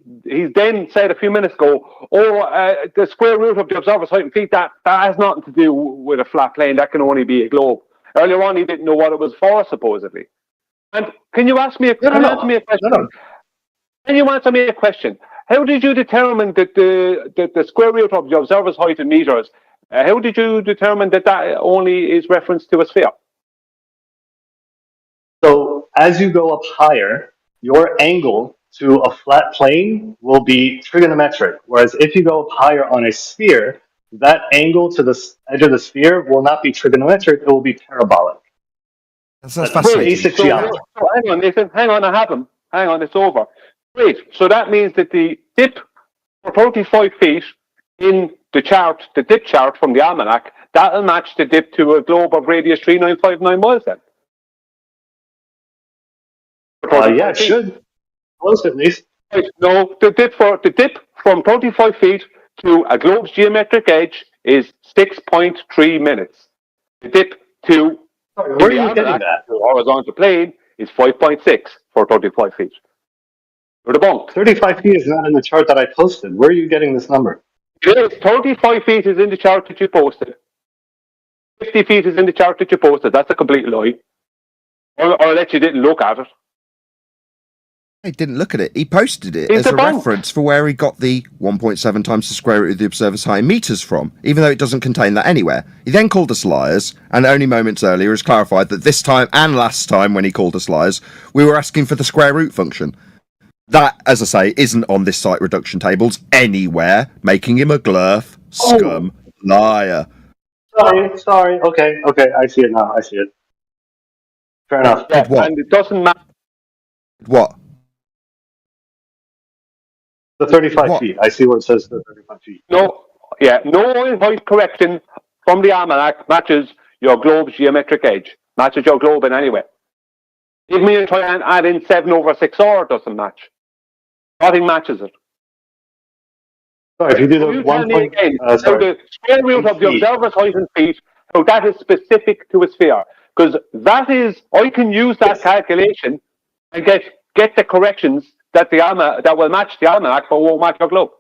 [SPEAKER 12] then said a few minutes ago. The square root of the observer's height in feet. That has nothing to do with a flat plane. That can only be a globe. Earlier on, he didn't know what it was for, supposedly. And can you ask me a question?
[SPEAKER 24] No.
[SPEAKER 12] Can you answer me a question? How did you determine that the square root of the observer's height in meters? How did you determine that only is reference to a sphere?
[SPEAKER 24] So as you go up higher, your angle to a flat plane will be trigonometric. Whereas if you go up higher on a sphere, that angle to the edge of the sphere will not be trigonometric, it will be parabolic.
[SPEAKER 15] That's fascinating.
[SPEAKER 24] Basic geometry.
[SPEAKER 12] So hang on, Nathan. Hang on, I have him. Hang on, it's over. Great. So that means that the dip for 35 feet in the dip chart from the almanac, that'll match the dip to a globe of radius 3959 miles then.
[SPEAKER 24] Yeah, it should. Close at least.
[SPEAKER 12] No, the dip from 35 feet to a globe's geometric edge is 6.3 minutes. The dip to
[SPEAKER 24] where are you getting that?
[SPEAKER 12] The horizontal plane is 5.6 for 35 feet. You're debunked.
[SPEAKER 24] 35 feet is not in the chart that I posted. Where are you getting this number?
[SPEAKER 12] It is. 35 feet is in the chart that you posted. 50 feet is in the chart that you posted. That's a complete lie. Or that you didn't look at it.
[SPEAKER 15] He didn't look at it. He posted it as a reference for where he got the 1.7 times the square root of the observer's height in meters from, even though it doesn't contain that anywhere. He then called us liars, and only moments earlier has clarified that this time and last time when he called us liars, we were asking for the square root function. That, as I say, isn't on this site reduction tables anywhere, making him a glurf, scum, liar.
[SPEAKER 24] Sorry. Okay. I see it now. I see it. Fair enough.
[SPEAKER 12] Yeah, and it doesn't matter.
[SPEAKER 15] What?
[SPEAKER 24] The 35 feet. I see where it says the 35 feet.
[SPEAKER 12] No height correction from the almanac matches your globe's geometric edge. Matches your globe in any way. Even if you try and add in 7/6R, it doesn't match. Nothing matches it.
[SPEAKER 24] Sorry, if you do the 1 point...
[SPEAKER 12] the square root of the observer's height in feet, so that is specific to a sphere. Because that is, I can use that calculation and get the corrections that will match the almanac but won't match your globe.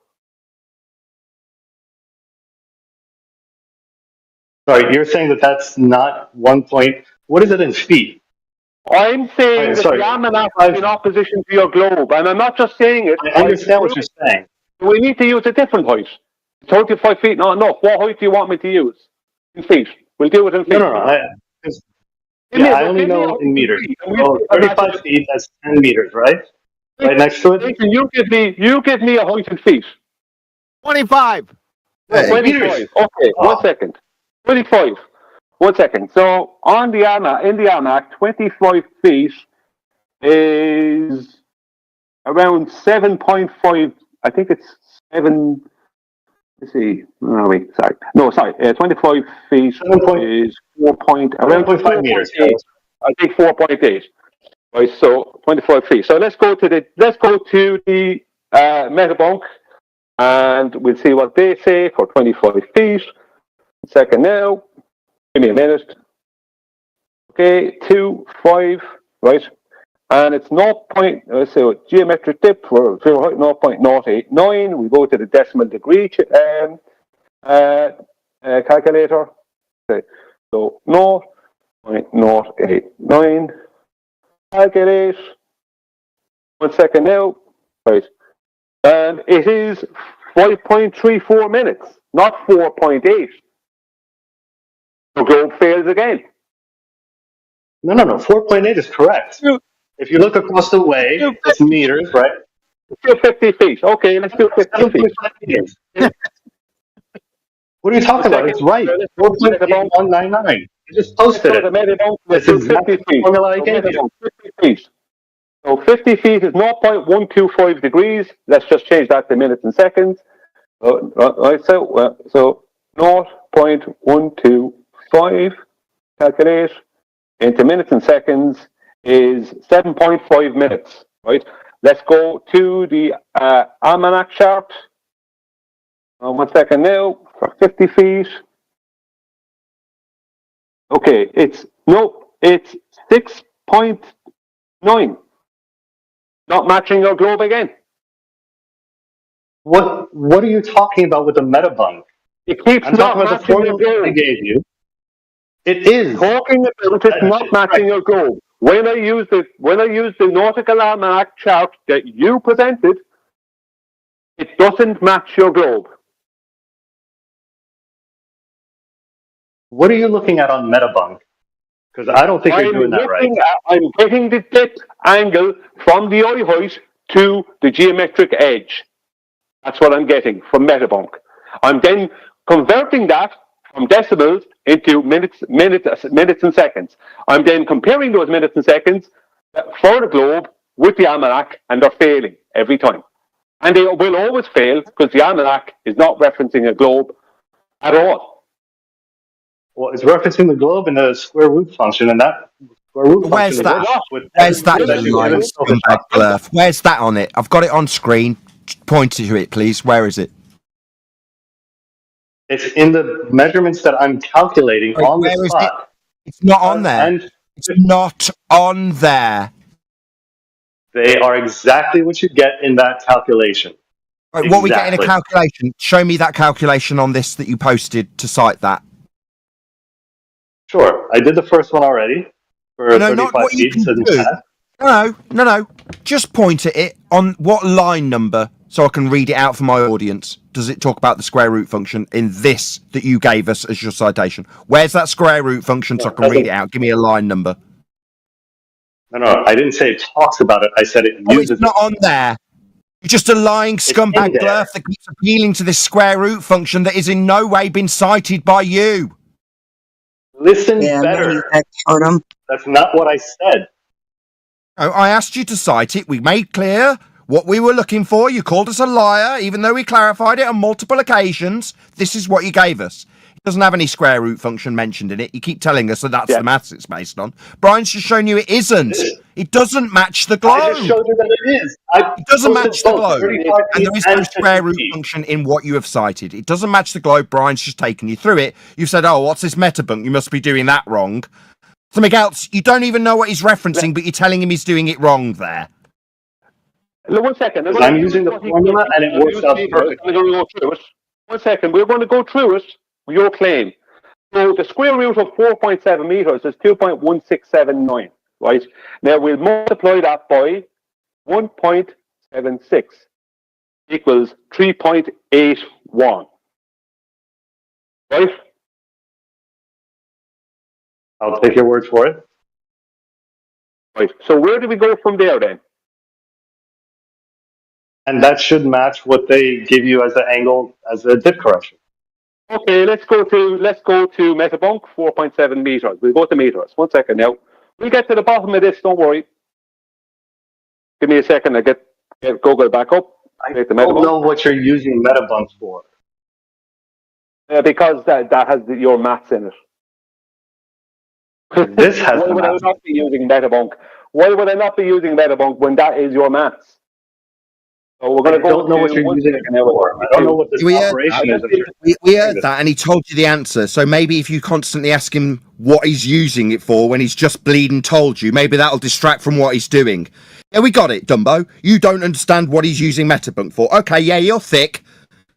[SPEAKER 24] Sorry, you're saying that that's not 1 point. What is it in feet?
[SPEAKER 12] I'm saying that
[SPEAKER 24] sorry.
[SPEAKER 12] the almanac is in opposition to your globe, and I'm not just saying it.
[SPEAKER 24] I understand what you're saying.
[SPEAKER 12] We need to use a different height. 35 feet, not enough. What height do you want me to use? In feet. We'll do it in feet.
[SPEAKER 24] No. I only know in meters. So 35 feet, that's 10 meters, right? Right next to it?
[SPEAKER 12] Nathan, you give me a height in feet.
[SPEAKER 2] 25.
[SPEAKER 12] Hey. 25. Okay, 1 second. 25. 1 second. So on the almanac, 25 feet is around 7.5. I think it's 7. Let's see. Where are we? Sorry. No, sorry. 25 feet is 4.5 meters. I think 4.8. Right. So 25 feet. So let's go to the Metabunk, and we'll see what they say for 25 feet. Second now. Give me a minute. Okay, 2, 5, right? And it's let's say geometric dip for 0.089. We go to the decimal degree calculator. Okay, so 0.089. Calculate. 1 second now. Right. And it is 5.34 minutes, not 4.8. The globe fails again.
[SPEAKER 24] No. 4.8 is correct. If you look across the way, it's meters, right?
[SPEAKER 12] Let's do 50 feet. Okay, let's do 50 feet.
[SPEAKER 24] What are you talking about? It's right. 4.8199. You just posted it.
[SPEAKER 12] That's exactly the formula I gave you. 50 feet. So 50 feet is 0.125 degrees. Let's just change that to minutes and seconds. Right, so 0.125, calculate, into minutes and seconds is 7.5 minutes, right? Let's go to the almanac chart. 1 second now, for 50 feet. Okay, it's 6.9. Not matching your globe again.
[SPEAKER 24] What are you talking about with the Metabunk?
[SPEAKER 12] It keeps not
[SPEAKER 24] matching the formula I gave you. It is
[SPEAKER 12] talking about it not matching your globe. When I use the nautical almanac chart that you presented, it doesn't match your globe.
[SPEAKER 24] What are you looking at on Metabunk? Because I don't think you're doing that right.
[SPEAKER 12] I'm getting the dip angle from the eye height to the geometric edge. That's what I'm getting from Metabunk. I'm then converting that from decimals into minutes and seconds. I'm then comparing those minutes and seconds for the globe with the almanac, and they're failing every time. And they will always fail because the almanac is not referencing a globe at all.
[SPEAKER 24] Well, it's referencing the globe in the square root function, and that square root
[SPEAKER 15] Where's
[SPEAKER 24] function
[SPEAKER 15] that?
[SPEAKER 24] with
[SPEAKER 15] Where's that?
[SPEAKER 24] everything
[SPEAKER 15] You
[SPEAKER 24] that
[SPEAKER 15] lying
[SPEAKER 24] you
[SPEAKER 15] scumbag blurf? Where's that on it? I've got it on screen. Point to it, please. Where is it?
[SPEAKER 24] It's in the measurements that I'm calculating on the spot.
[SPEAKER 15] It's not on there. It's not on there.
[SPEAKER 24] They are exactly what you get in that calculation.
[SPEAKER 15] Right, what we get in a calculation? Show me that calculation on this that you posted to cite that.
[SPEAKER 24] Sure, I did the first one already for 35 feet.
[SPEAKER 15] No. Just point at it on what line number so I can read it out for my audience. Does it talk about the square root function in this that you gave us as your citation? Where's that square root function so I can read it out? Give me a line number.
[SPEAKER 24] No, I didn't say it talks about it. I said it uses
[SPEAKER 15] it's not on there. You're just a lying scumbag blurf that keeps appealing to this square root function that is in no way been cited by you.
[SPEAKER 24] Listen better. That's not what I said.
[SPEAKER 15] Oh, I asked you to cite it. We made clear what we were looking for. You called us a liar, even though we clarified it on multiple occasions. This is what you gave us. It doesn't have any square root function mentioned in it. You keep telling us that that's the maths it's based on. Brian's just shown you it isn't. It doesn't match the globe.
[SPEAKER 24] I just showed you that it is.
[SPEAKER 15] It doesn't match the globe. And there is no square root function in what you have cited. It doesn't match the globe. Brian's just taken you through it. You've said, oh, what's this Metabunk? You must be doing that wrong. Something else. You don't even know what he's referencing, but you're telling him he's doing it wrong there.
[SPEAKER 12] 1 second.
[SPEAKER 24] I'm using the formula and it works out perfectly.
[SPEAKER 12] 1 second. We're going to go through it. Your claim. So the square root of 4.7 meters is 2.1679, right? Now we'll multiply that by 1.76 equals 3.81, right?
[SPEAKER 24] I'll take your word for it.
[SPEAKER 12] Right. So where do we go from there then?
[SPEAKER 24] And that should match what they give you as the angle, as a dip correction.
[SPEAKER 12] Okay, let's go to Metabunk, 4.7 meters. We'll go to meters. 1 second now. We'll get to the bottom of this, don't worry. Give me a second to get Google back up.
[SPEAKER 24] I don't know what you're using Metabunk for.
[SPEAKER 12] Because that has your maths in it.
[SPEAKER 24] This has
[SPEAKER 12] Why would I not be using Metabunk? Why would I not be using Metabunk when that is your maths? So we're going to go.
[SPEAKER 24] I don't know what you're using it for. I don't know what this operation is.
[SPEAKER 15] We heard that, and he told you the answer. So maybe if you constantly ask him what he's using it for when he's just bleeding told you, maybe that'll distract from what he's doing. Yeah, we got it, Dumbo. You don't understand what he's using Metabunk for. Okay, yeah, you're thick.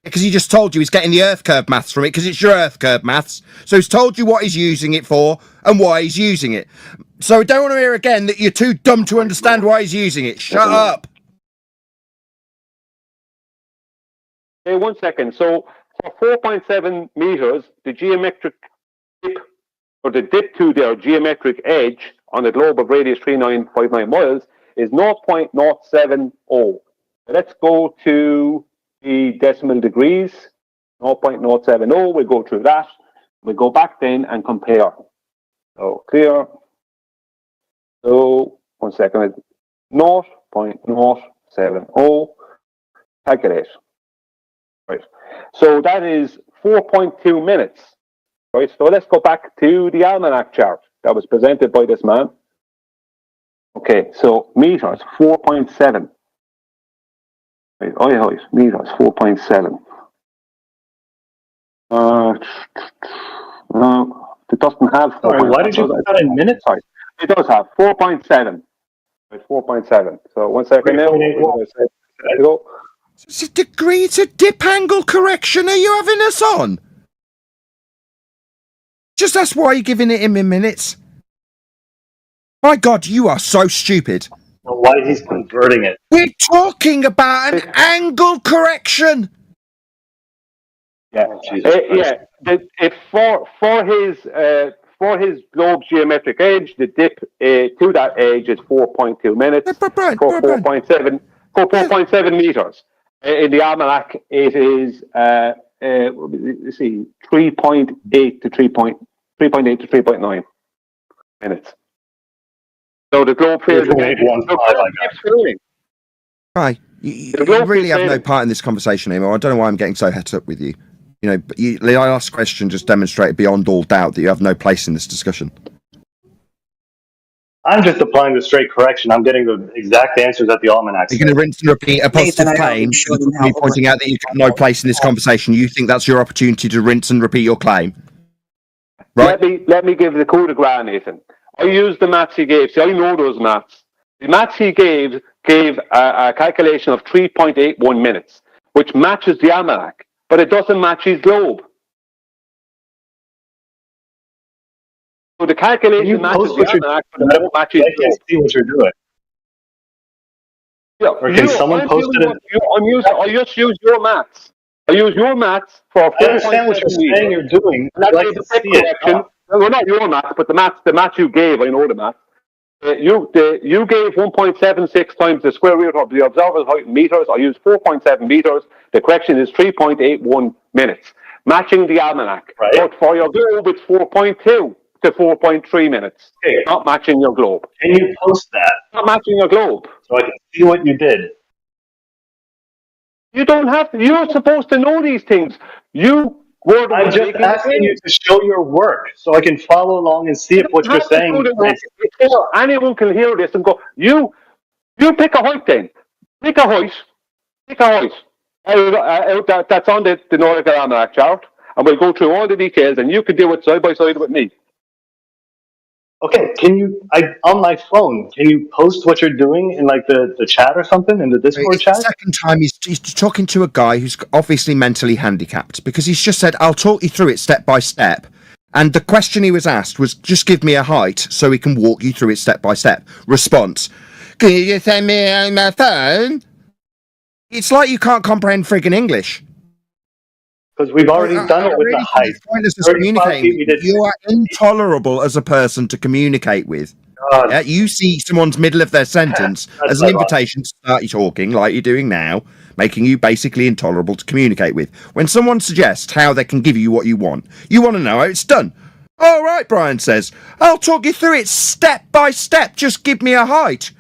[SPEAKER 15] Because he just told you he's getting the earth curve maths from it, because it's your earth curve maths. So he's told you what he's using it for and why he's using it. So we don't want to hear again that you're too dumb to understand why he's using it. Shut up.
[SPEAKER 12] Hey, 1 second. So for 4.7 meters, the geometric dip, or the dip to their geometric edge on a globe of radius 3959 miles is 0.070. Let's go to the decimal degrees, 0.070. We'll go through that. We'll go back then and compare. So clear. So 1 second. 0.070. Calculate. Right. So that is 4.2 minutes. Right. So let's go back to the almanac chart that was presented by this man. Okay. So meters 4.7. Right. Meters 4.7. No, it doesn't have.
[SPEAKER 24] Sorry, why did you put that in minutes?
[SPEAKER 12] Sorry, it does have 4.7. Right. 4.7. So 1 second now. Go.
[SPEAKER 15] It's a degree to dip angle correction. Are you having us on? Just that's why you're giving it him in minutes. My God, you are so stupid.
[SPEAKER 24] Well, why he's converting it?
[SPEAKER 15] We're talking about an angle correction.
[SPEAKER 12] Yeah, If for his globe's geometric edge, the dip to that edge is 4.2 minutes. For 4.7 meters. In the almanac, it is let's see, 3.8 to 3.9 minutes. So the globe fails.
[SPEAKER 15] Right, you really have no part in this conversation anymore. I don't know why I'm getting so het up with you. You know, but the last question just demonstrated beyond all doubt that you have no place in this discussion.
[SPEAKER 24] I'm just applying the straight correction. I'm getting the exact answers at the almanac.
[SPEAKER 15] You're going to rinse and repeat a positive claim, me pointing out that you've got no place in this conversation. You think that's your opportunity to rinse and repeat your claim, right?
[SPEAKER 12] Let me give the coup de grace, Nathan. I used the maths he gave. See, I know those maths. The maths he gave a calculation of 3.81 minutes, which matches the almanac, but it doesn't match his globe. So the calculation matches the almanac, but it doesn't match his globe. I can't
[SPEAKER 24] see what you're doing.
[SPEAKER 12] Yeah,
[SPEAKER 24] or can someone post it?
[SPEAKER 12] I just use your maths. I use your maths for.
[SPEAKER 24] I understand what you're saying you're doing. I'd like to see it.
[SPEAKER 12] Well, not your maths, but the maths you gave. I know the maths. You gave 1.76 times the square root of the observer's height in meters. I used 4.7 meters. The correction is 3.81 minutes, matching the almanac. Right. But for your globe, it's 4.2 to 4.3 minutes. Okay. Not matching your globe.
[SPEAKER 24] Can you post that?
[SPEAKER 12] Not matching your globe.
[SPEAKER 24] So I can see what you did.
[SPEAKER 12] You don't have to. You're supposed to know these things.
[SPEAKER 24] I'm just asking you to show your work so I can follow along and see if what you're saying.
[SPEAKER 12] Anyone can hear this and go, you pick a height then. Pick a height. That's on the Nordic Almanac chart. And we'll go through all the details and you can do it side by side with me.
[SPEAKER 24] Okay, on my phone, can you post what you're doing in like the chat or something, in the Discord chat?
[SPEAKER 15] The second time he's talking to a guy who's obviously mentally handicapped, because he's just said, I'll talk you through it step by step. And the question he was asked was, just give me a height so we can walk you through it step by step. Response, can you just send me on my phone? It's like you can't comprehend friggin' English.
[SPEAKER 24] Because we've already done it with the height.
[SPEAKER 15] Pointless as communicating with. You are intolerable as a person to communicate with.
[SPEAKER 24] God.
[SPEAKER 15] You see someone's middle of their sentence as an invitation to start you talking like you're doing now, making you basically intolerable to communicate with. When someone suggests how they can give you what you want to know how it's done. All right, Brian says, I'll talk you through it step by step. Just give me a height.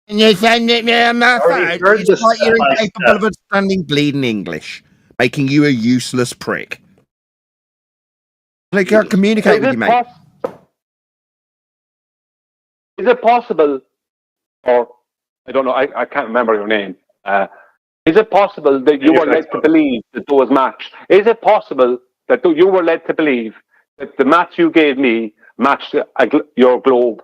[SPEAKER 15] And you send it me on my phone. It's like you're incapable of understanding bleeding English, making you a useless prick. They can't communicate with you, mate.
[SPEAKER 12] Is it possible, or I don't know, I can't remember your name. Is it possible that you were led to believe that there was match? Is it possible that you were led to believe that the match you gave me matched your globe?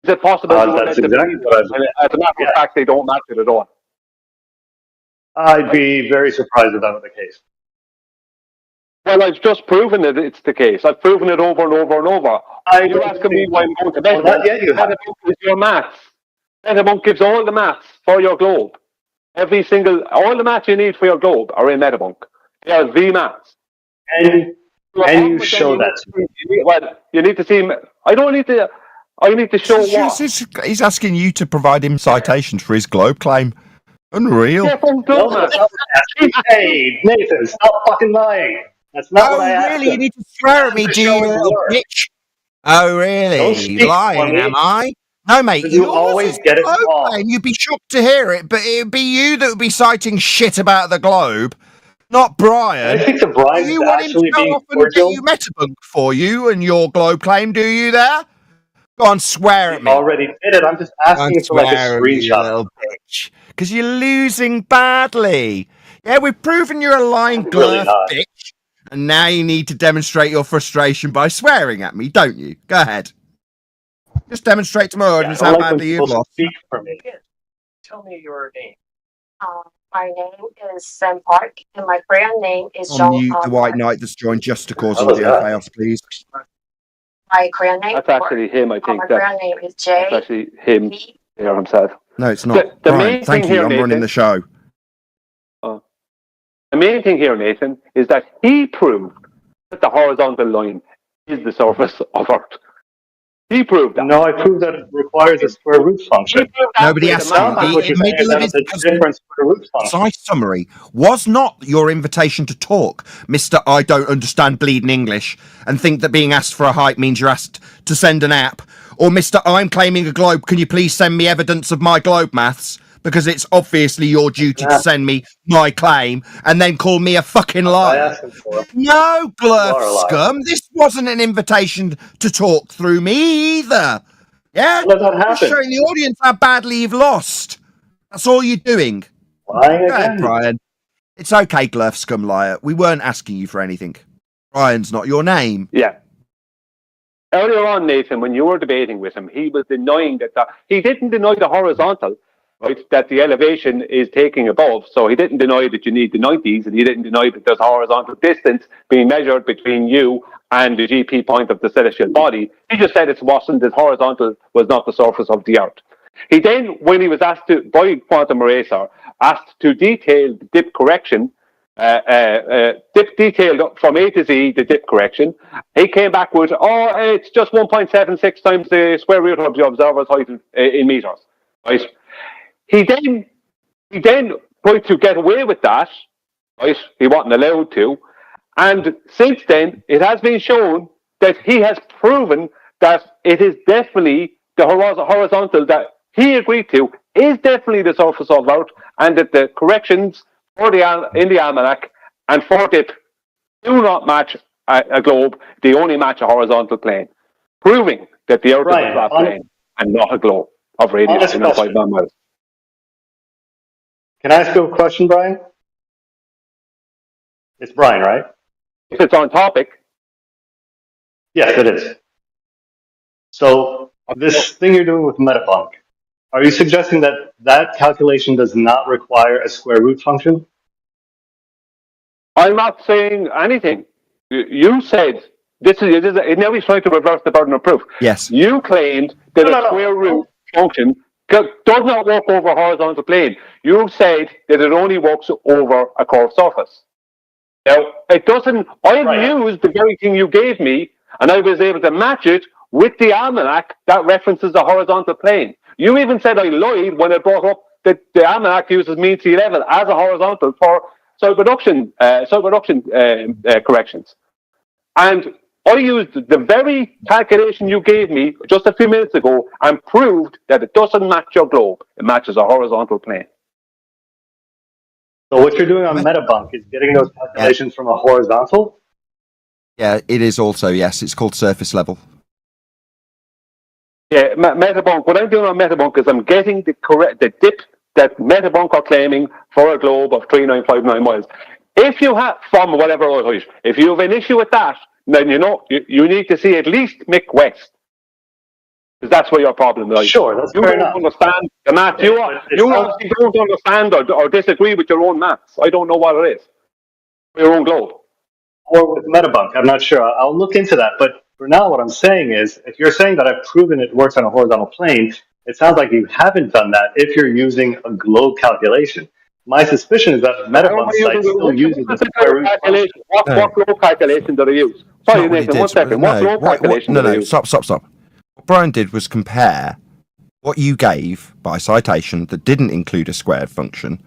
[SPEAKER 12] Is it possible you were led to believe that? As a matter of fact, they don't match it at all.
[SPEAKER 24] I'd be very surprised if that was the case.
[SPEAKER 12] Well, I've just proven that it's the case. I've proven it over and over and over. You're asking me why I'm going to bed.
[SPEAKER 24] Not yet, you have.
[SPEAKER 12] Metabunk is your maths. Metabunk gives all the maths for your globe. All the maths you need for your globe are in Metabunk. They are the maths.
[SPEAKER 24] And you show that to me.
[SPEAKER 12] Well, you need to see. I need to show what.
[SPEAKER 15] He's asking you to provide him citations for his globe claim. Unreal.
[SPEAKER 12] Yeah,
[SPEAKER 24] hey, Nathan, stop fucking lying. That's not what I asked.
[SPEAKER 15] Really? You need to swear at me, do you, little bitch? Oh, really? Lying, am I? No, mate.
[SPEAKER 24] You always get it wrong.
[SPEAKER 15] You'd be shocked to hear it, but it'd be you that would be citing shit about the globe, not Brian.
[SPEAKER 24] I think the Brian's
[SPEAKER 15] you want him to go off and get you Metabunk for you and your globe claim, do you there? Go on, swear at me.
[SPEAKER 24] Already did it. I'm just asking for like a screenshot.
[SPEAKER 15] Little bitch. Because you're losing badly. Yeah, we've proven you're a lying glurf bitch. And now you need to demonstrate your frustration by swearing at me, don't you? Go ahead. Just demonstrate to my audience how badly you've lost.
[SPEAKER 24] Speak for me.
[SPEAKER 9] Tell me your name. My name is Sam Park, and my Korean name is Jong.
[SPEAKER 15] On mute the white knight that's joined just to cause audio chaos, please.
[SPEAKER 9] My Korean name.
[SPEAKER 12] That's actually him, I think.
[SPEAKER 9] My Korean name is Jay.
[SPEAKER 12] That's actually him there himself.
[SPEAKER 15] No, it's not.
[SPEAKER 12] The
[SPEAKER 15] Brian,
[SPEAKER 12] main
[SPEAKER 15] thank
[SPEAKER 12] thing
[SPEAKER 15] you.
[SPEAKER 12] here,
[SPEAKER 15] I'm
[SPEAKER 12] Nathan,
[SPEAKER 15] running the show.
[SPEAKER 12] The main thing here, Nathan, is that he proved that the horizontal line is the surface of Earth. He proved that.
[SPEAKER 24] No, I proved that it requires a square root function.
[SPEAKER 15] Nobody asked you. The middle of his precise summary was not your invitation to talk, Mr. I don't understand bleeding English and think that being asked for a height means you're asked to send an app, or Mr. I'm claiming a globe, can you please send me evidence of my globe maths? Because it's obviously your duty to send me my claim and then call me a fucking liar. No, glurf scum. This wasn't an invitation to talk through me either. Yeah? You're showing the audience how badly you've lost. That's all you're doing. Go ahead, Brian. It's okay, glurf scum liar. We weren't asking you for anything. Brian's not your name.
[SPEAKER 12] Yeah. Earlier on, Nathan, when you were debating with him, he was denying that he didn't deny the horizontal. Right, that the elevation is taking above. So he didn't deny that you need the 90s, and he didn't deny that there's horizontal distance being measured between you and the GP point of the celestial body. He just said it wasn't, that horizontal was not the surface of the Earth. He then, when he was asked to, by Quantum Eraser, asked to detail the dip correction, detailed from A to Z, the dip correction, he came back with, it's just 1.76 times the square root of the observer's height in meters. Right? He then tried to get away with that, right? He wasn't allowed to. And since then, it has been shown that he has proven that it is definitely the horizontal that he agreed to is definitely the surface of Earth, and that the corrections for in the almanac and for dip do not match a globe. They only match a horizontal plane, proving that the Earth is a flat plane and not a globe of radius 5 miles.
[SPEAKER 24] Can I ask you a question, Brian? It's Brian, right?
[SPEAKER 12] If it's on topic.
[SPEAKER 24] Yes, it is. So this thing you're doing with Metabunk, are you suggesting that that calculation does not require a square root function?
[SPEAKER 12] I'm not saying anything. You said this is now he's trying to reverse the burden of proof.
[SPEAKER 15] Yes.
[SPEAKER 12] You claimed that a square root function does not walk over a horizontal plane. You said that it only walks over a curved surface. Now it doesn't. I used the very thing you gave me, and I was able to match it with the almanac that references the horizontal plane. You even said I lied when I brought up that the almanac uses mean sea level as a horizontal for soil reduction corrections. And I used the very calculation you gave me just a few minutes ago and proved that it doesn't match your globe. It matches a horizontal plane.
[SPEAKER 24] So what you're doing on Metabunk is getting those calculations from a horizontal?
[SPEAKER 15] Yeah, it is also, yes. It's called surface level.
[SPEAKER 12] Yeah, Metabunk. What I'm doing on Metabunk is I'm getting the dip that Metabunk are claiming for a globe of 3959 miles. If you have, from whatever height, if you have an issue with that, then you need to see at least Mick West. Because that's where your problem lies.
[SPEAKER 24] Sure, that's fair enough.
[SPEAKER 12] You don't understand the math. You obviously don't understand or disagree with your own maths. I don't know what it is. Your own globe.
[SPEAKER 24] Or with Metabunk, I'm not sure. I'll look into that. But for now, what I'm saying is, if you're saying that I've proven it works on a horizontal plane, it sounds like you haven't done that if you're using a globe calculation. My suspicion is that Metabunk site still uses the square root function.
[SPEAKER 12] What globe calculation did I use? Sorry, Nathan, 1 second. What globe calculation did I use?
[SPEAKER 15] Stop. What Brian did was compare what you gave by citation that didn't include a squared function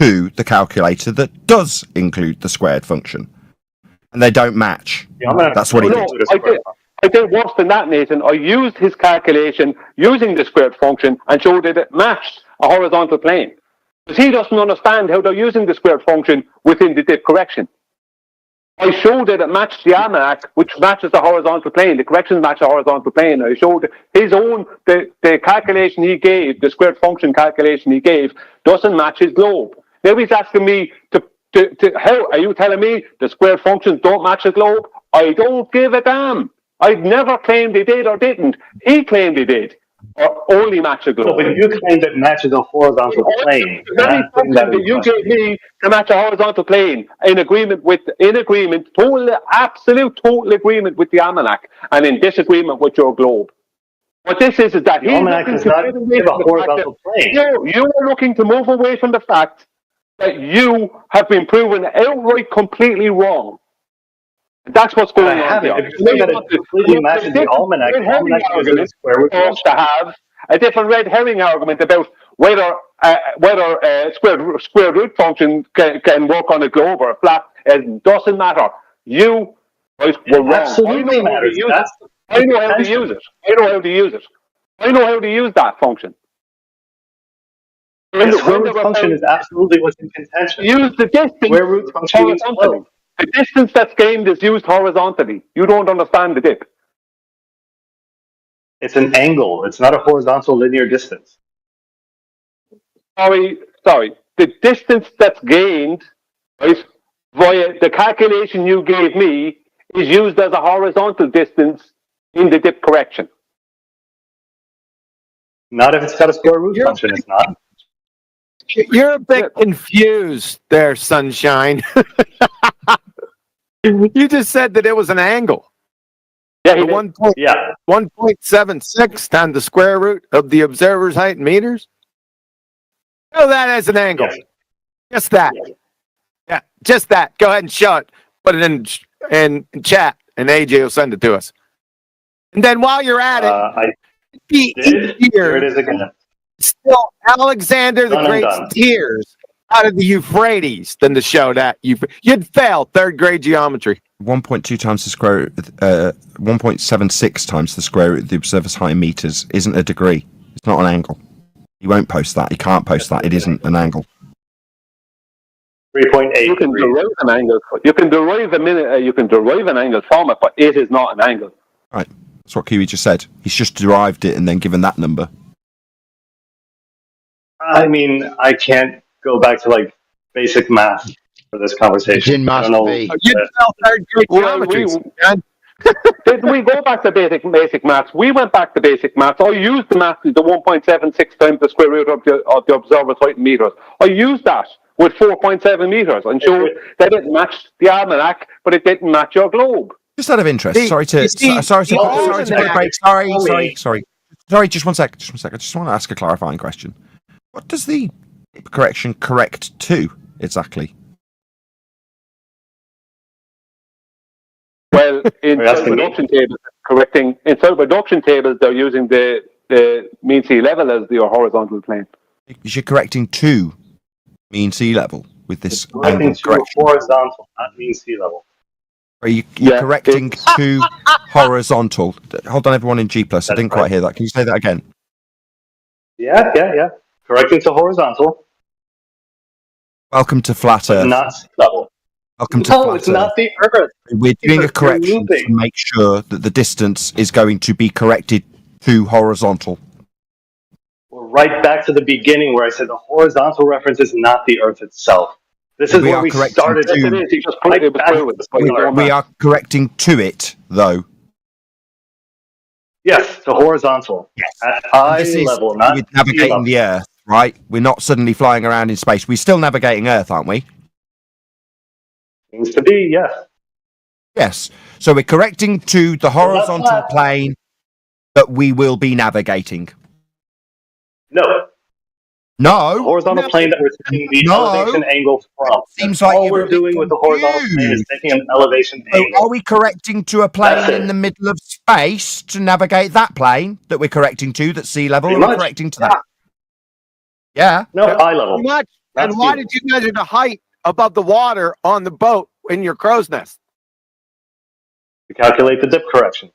[SPEAKER 15] to the calculator that does include the squared function. And they don't match. That's what he did.
[SPEAKER 12] I did worse than that, Nathan. I used his calculation using the squared function and showed that it matched a horizontal plane. Because he doesn't understand how they're using the squared function within the dip correction. I showed that it matched the almanac, which matches the horizontal plane. The corrections match the horizontal plane. I showed his own, the calculation he gave, the squared function calculation he gave, doesn't match his globe. Now he's asking me how are you telling me the squared functions don't match the globe? I don't give a damn. I never claimed they did or didn't. He claimed they did. Or only match the globe.
[SPEAKER 24] No, but you claimed it matches a horizontal plane.
[SPEAKER 12] The very function that you gave me to match a horizontal plane in agreement, absolute total agreement with the almanac and in disagreement with your globe. What this is that
[SPEAKER 24] the almanac does not give a horizontal plane.
[SPEAKER 12] You are looking to move away from the fact that you have been proven outright completely wrong. That's what's going on here.
[SPEAKER 24] If you're saying that it completely matches the almanac uses the square root function.
[SPEAKER 12] To have a different red herring argument about whether square root function can work on a globe or a flat. It doesn't matter. You were wrong.
[SPEAKER 24] Absolutely matters.
[SPEAKER 12] I know how to use it. I know how to use that function.
[SPEAKER 24] The square root function is absolutely what's in contention.
[SPEAKER 12] Use the distance
[SPEAKER 24] square root function
[SPEAKER 12] horizontally. The distance that's gained is used horizontally. You don't understand the dip.
[SPEAKER 24] It's an angle. It's not a horizontal linear distance.
[SPEAKER 12] Sorry. The distance that's gained, right, via the calculation you gave me is used as a horizontal distance in the dip correction.
[SPEAKER 24] Not if it's got a square root function, it's not.
[SPEAKER 2] You're a bit confused there, Sunshine. You just said that it was an angle.
[SPEAKER 12] Yeah,
[SPEAKER 2] 1.76 times the square root of the observer's height in meters. Show that as an angle. Yes. Just that. Yeah, just that. Go ahead and show it. Put it in chat, and AJ will send it to us. And then while you're at it,
[SPEAKER 24] here it is again.
[SPEAKER 2] Still, Alexander the Great's tears out of the Euphrates than to show that you'd fail third grade geometry.
[SPEAKER 15] 1.2 times the square root, 1.76 times the square root of the observer's height in meters isn't a degree. It's not an angle. He won't post that. He can't post that. It isn't an angle.
[SPEAKER 24] 3.8.
[SPEAKER 12] You can derive an angle. You can derive an angle from it, but it is not an angle.
[SPEAKER 15] Right. That's what Kiwi just said. He's just derived it and then given that number.
[SPEAKER 24] I mean, I can't go back to basic math for this conversation.
[SPEAKER 13] It must be.
[SPEAKER 12] Didn't we go back to basic maths? We went back to basic maths. I used the math, the 1.76 times the square root of the observer's height in meters. I used that with 4.7 meters and show that it matched the almanac, but it didn't match your globe.
[SPEAKER 15] Just out of interest, sorry to put a break. Sorry, just one sec. I just want to ask a clarifying question. What does the correction correct to exactly?
[SPEAKER 12] Well, in reduction tables, they're using the mean sea level as your horizontal plane.
[SPEAKER 15] You're correcting to mean sea level with this
[SPEAKER 24] Correcting
[SPEAKER 15] angle
[SPEAKER 24] to
[SPEAKER 15] correction.
[SPEAKER 24] horizontal, not mean sea level.
[SPEAKER 15] Are you're correcting to horizontal? Hold on, everyone in G+. I didn't quite hear that. Can you say that again?
[SPEAKER 24] Yeah. Correcting to horizontal.
[SPEAKER 15] Welcome to Flat Earth.
[SPEAKER 24] Not sea level.
[SPEAKER 15] Welcome to
[SPEAKER 24] No,
[SPEAKER 15] Flat
[SPEAKER 24] it's
[SPEAKER 15] Earth.
[SPEAKER 24] not the Earth.
[SPEAKER 15] We're doing a correction
[SPEAKER 24] moving.
[SPEAKER 15] to make sure that the distance is going to be corrected to horizontal.
[SPEAKER 24] We're right back to the beginning where I said the horizontal reference is not the Earth itself. This is
[SPEAKER 15] We
[SPEAKER 24] where
[SPEAKER 15] are
[SPEAKER 24] we
[SPEAKER 15] correcting
[SPEAKER 24] started.
[SPEAKER 15] to-
[SPEAKER 24] Right back to the start.
[SPEAKER 15] We are correcting to it, though.
[SPEAKER 24] Yes, to horizontal. At eye
[SPEAKER 15] This is
[SPEAKER 24] level, not
[SPEAKER 15] with
[SPEAKER 24] sea level.
[SPEAKER 15] navigating the Earth, right? We're not suddenly flying around in space. We're still navigating Earth, aren't we?
[SPEAKER 24] Seems to be, yes.
[SPEAKER 15] Yes. So we're correcting to the horizontal
[SPEAKER 24] flat.
[SPEAKER 15] plane that we will be navigating.
[SPEAKER 24] No.
[SPEAKER 15] No.
[SPEAKER 24] The horizontal plane that we're taking the elevation angle from.
[SPEAKER 15] Seems
[SPEAKER 24] That's
[SPEAKER 15] like
[SPEAKER 24] all
[SPEAKER 15] you're
[SPEAKER 24] we're
[SPEAKER 15] a bit
[SPEAKER 24] doing with the horizontal plane is taking an elevation
[SPEAKER 15] So
[SPEAKER 24] angle.
[SPEAKER 15] are we correcting to a
[SPEAKER 24] That's
[SPEAKER 15] plane
[SPEAKER 24] it.
[SPEAKER 15] in the middle of space to navigate that plane that we're correcting to, that's sea level?
[SPEAKER 24] Pretty
[SPEAKER 15] Or we're
[SPEAKER 24] much.
[SPEAKER 15] correcting to that? Yeah.
[SPEAKER 24] No, eye level.
[SPEAKER 2] Pretty much.
[SPEAKER 24] Not
[SPEAKER 2] And why
[SPEAKER 24] sea
[SPEAKER 2] did you measure the height above the water on the boat in your crow's nest?
[SPEAKER 24] To calculate the dip correction.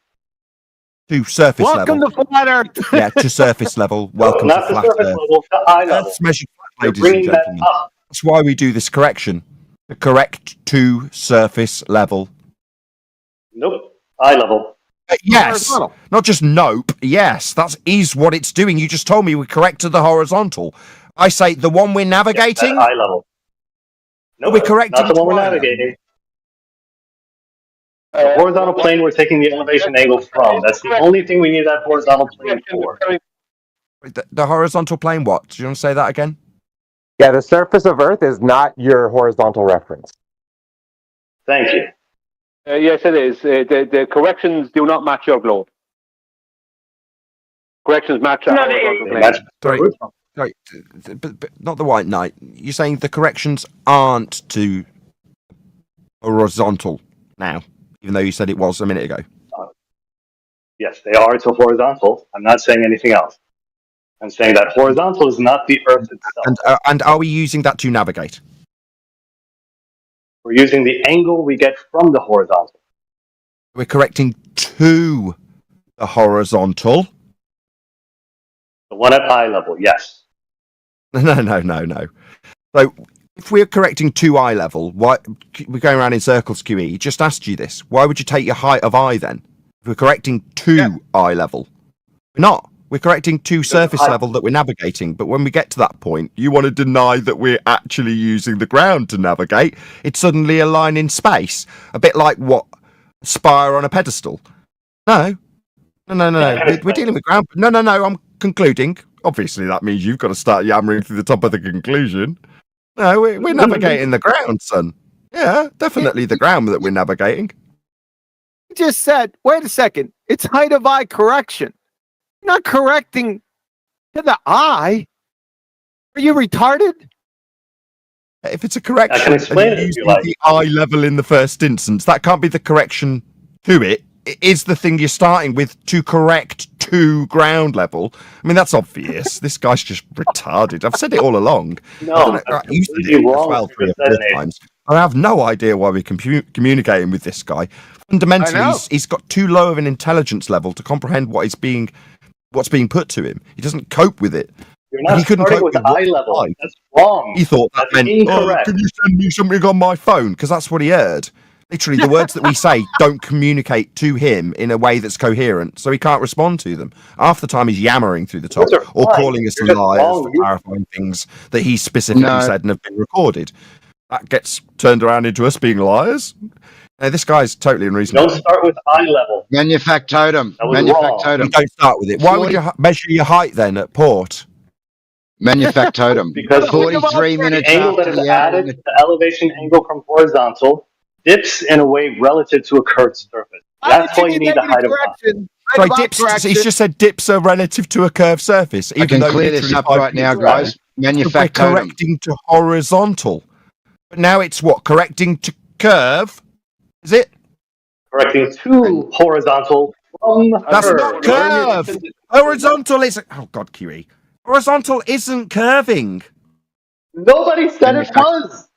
[SPEAKER 15] To surface
[SPEAKER 2] Welcome
[SPEAKER 15] level.
[SPEAKER 2] to Flat Earth.
[SPEAKER 15] Yeah, to surface level. Welcome
[SPEAKER 24] not
[SPEAKER 15] to
[SPEAKER 24] to
[SPEAKER 15] Flat
[SPEAKER 24] surface
[SPEAKER 15] Earth.
[SPEAKER 24] level, to eye level.
[SPEAKER 15] Earth's measured flat,
[SPEAKER 24] You're
[SPEAKER 15] ladies and
[SPEAKER 24] bringing that
[SPEAKER 15] gentlemen.
[SPEAKER 24] up.
[SPEAKER 15] That's why we do this correction. The correct to surface level.
[SPEAKER 24] Nope. Eye level.
[SPEAKER 15] Yes.
[SPEAKER 2] Horizontal.
[SPEAKER 15] Not just nope. Yes, that is what it's doing. You just told me we correct to the horizontal. I say the one we're navigating.
[SPEAKER 24] At eye level. No,
[SPEAKER 15] We're correcting
[SPEAKER 24] not the one we're
[SPEAKER 15] to eye level.
[SPEAKER 24] navigating. The horizontal plane we're taking the elevation angle from. That's the only thing we need that horizontal plane for.
[SPEAKER 15] The horizontal plane. What? Do you want to say that again?
[SPEAKER 16] Yeah, the surface of Earth is not your horizontal reference.
[SPEAKER 24] Thank you.
[SPEAKER 12] Yes, it is. The corrections do not match your globe. Corrections match our horizontal plane.
[SPEAKER 15] Sorry, but not the White Knight. You're saying the corrections aren't to horizontal now, even though you said it was a minute ago.
[SPEAKER 24] Yes, they are to horizontal. I'm not saying anything else. I'm saying that horizontal is not the Earth itself.
[SPEAKER 15] And are we using that to navigate?
[SPEAKER 24] We're using the angle we get from the horizontal.
[SPEAKER 15] We're correcting to the horizontal.
[SPEAKER 24] The one at eye level, yes.
[SPEAKER 15] No. So if we're correcting to eye level, why we're going around in circles, QE? He just asked you this. Why would you take your height of eye then? If we're correcting to eye level, we're not. We're correcting to surface level that we're navigating. But when we get to that point, you want to deny that we're actually using the ground to navigate. It's suddenly a line in space, a bit like what spire on a pedestal. No. We're dealing with ground. No. I'm concluding. Obviously, that means you've got to start yammering through the top of the conclusion. No, we're navigating the ground, son. Yeah, definitely the ground that we're navigating.
[SPEAKER 2] You just said, wait a second, it's height of eye correction. You're not correcting to the eye. Are you retarded?
[SPEAKER 15] If it's a correction,
[SPEAKER 24] I can explain
[SPEAKER 15] and
[SPEAKER 24] it
[SPEAKER 15] you're
[SPEAKER 24] if you
[SPEAKER 15] using
[SPEAKER 24] like.
[SPEAKER 15] the eye level in the first instance, that can't be the correction to it. It is the thing you're starting with to correct to ground level. I mean, that's obvious. This guy's just retarded. I've said it all along.
[SPEAKER 24] No,
[SPEAKER 15] You said it as well 3 or 4 times. I have no idea why we're communicating with this guy. Fundamentally, he's got too low of an intelligence level to comprehend what's being put to him. He doesn't cope with it.
[SPEAKER 24] You're not
[SPEAKER 15] He couldn't
[SPEAKER 24] starting
[SPEAKER 15] cope
[SPEAKER 24] with
[SPEAKER 15] with
[SPEAKER 24] eye
[SPEAKER 15] what
[SPEAKER 24] level.
[SPEAKER 15] I-
[SPEAKER 24] That's wrong.
[SPEAKER 15] He thought that
[SPEAKER 24] That's
[SPEAKER 15] meant,
[SPEAKER 24] incorrect.
[SPEAKER 15] can you send me something on my phone? Because that's what he heard. Literally, the words that we say don't communicate to him in a way that's coherent, so he can't respond to them. Half the time he's yammering through the top
[SPEAKER 24] Those are
[SPEAKER 15] or
[SPEAKER 24] fine.
[SPEAKER 15] calling us
[SPEAKER 24] You're just
[SPEAKER 15] liars
[SPEAKER 24] wrong.
[SPEAKER 15] for clarifying things that he specifically
[SPEAKER 13] No.
[SPEAKER 15] said and have been recorded. That gets turned around into us being liars. This guy's totally unreasonable.
[SPEAKER 24] Don't start with eye level.
[SPEAKER 13] Manufactotum.
[SPEAKER 24] That was
[SPEAKER 15] You don't start with it. Why would you measure your height then at port?
[SPEAKER 13] Manufactotum.
[SPEAKER 24] Because
[SPEAKER 13] 43
[SPEAKER 24] the
[SPEAKER 13] minutes
[SPEAKER 24] angle that
[SPEAKER 13] after
[SPEAKER 24] is
[SPEAKER 13] the hour.
[SPEAKER 24] added, the elevation angle from horizontal, dips in a way relative to a curved surface. That's why you need the height of line.
[SPEAKER 15] Sorry, dips. He's just said dips are relative to a curved surface.
[SPEAKER 13] I can clear this up right now, guys.
[SPEAKER 15] We're
[SPEAKER 13] Manufactotum.
[SPEAKER 15] correcting to horizontal. But now it's what? Correcting to curve? Is it?
[SPEAKER 24] Correcting to horizontal from
[SPEAKER 15] That's
[SPEAKER 24] curve.
[SPEAKER 15] not curve. Horizontal is. Oh God, Kiwi. Horizontal isn't curving.
[SPEAKER 24] Nobody said it was.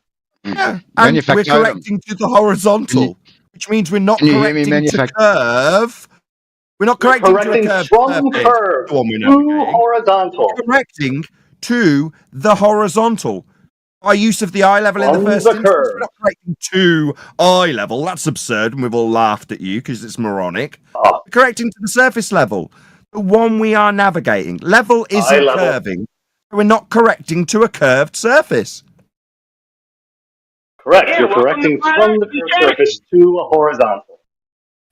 [SPEAKER 15] Yeah, and we're correcting to the horizontal, which means we're not correcting to curve. We're not correcting to a curve.
[SPEAKER 24] From curve to horizontal.
[SPEAKER 15] We're correcting to the horizontal. By use of the eye level in the first instance, we're not correcting to eye level. That's absurd, and we've all laughed at you because it's moronic. We're correcting to the surface level, the one we are navigating. Level isn't curving. We're not correcting to a curved surface.
[SPEAKER 24] Correct. You're correcting from the curved surface to a horizontal.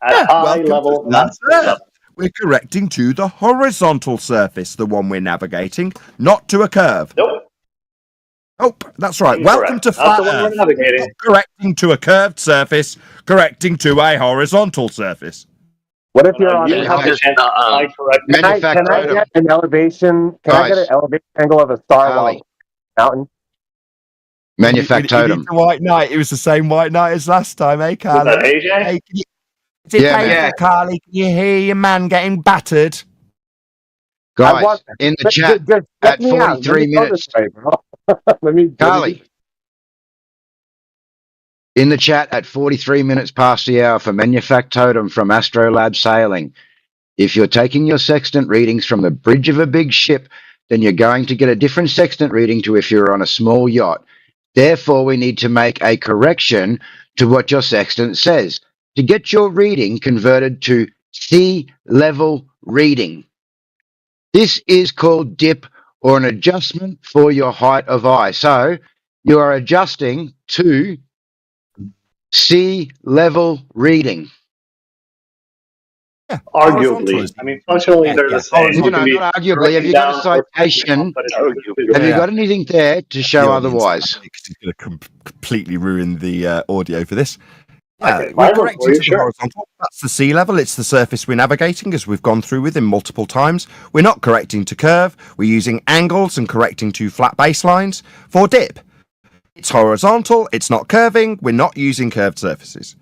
[SPEAKER 24] At eye level, not sea level.
[SPEAKER 15] We're correcting to the horizontal surface, the one we're navigating, not to a curve.
[SPEAKER 24] Nope.
[SPEAKER 15] That's right.
[SPEAKER 24] Incorrect.
[SPEAKER 15] Welcome to
[SPEAKER 24] Not
[SPEAKER 15] Flat
[SPEAKER 24] the one we're
[SPEAKER 15] Earth.
[SPEAKER 24] navigating.
[SPEAKER 15] Not correcting to a curved surface, correcting to a horizontal surface.
[SPEAKER 16] What if you're on
[SPEAKER 24] You have the chance to eye correct.
[SPEAKER 16] Can I get an elevation? Can I get an elevation angle of a star while mountain?
[SPEAKER 15] Manufactotum. White Knight. It was the same White Knight as last time, eh, Carly?
[SPEAKER 24] Was that AJ?
[SPEAKER 15] Hey, is it painful, Carly? Can you hear your man getting battered?
[SPEAKER 13] Guys, in the chat at 43 minutes. Carly. In the chat at 43 minutes past the hour for Manufactotum from Astrolab Sailing. If you're taking your sextant readings from the bridge of a big ship, then you're going to get a different sextant reading to if you're on a small yacht. Therefore, we need to make a correction to what your sextant says to get your reading converted to sea level reading. This is called dip or an adjustment for your height of eye. So you are adjusting to sea level reading.
[SPEAKER 24] Arguably. I mean, functionally, they're the same.
[SPEAKER 13] No, not arguably. Have you got a citation? Have you got anything there to show otherwise?
[SPEAKER 15] Because he's going to completely ruin the audio for this.
[SPEAKER 24] Okay,
[SPEAKER 15] We're correcting to the horizontal. That's the sea level. It's the surface we're navigating, as we've gone through with him multiple times. We're not correcting to curve. We're using angles and correcting to flat baselines. For dip, it's horizontal. It's not curving. We're not using curved surfaces.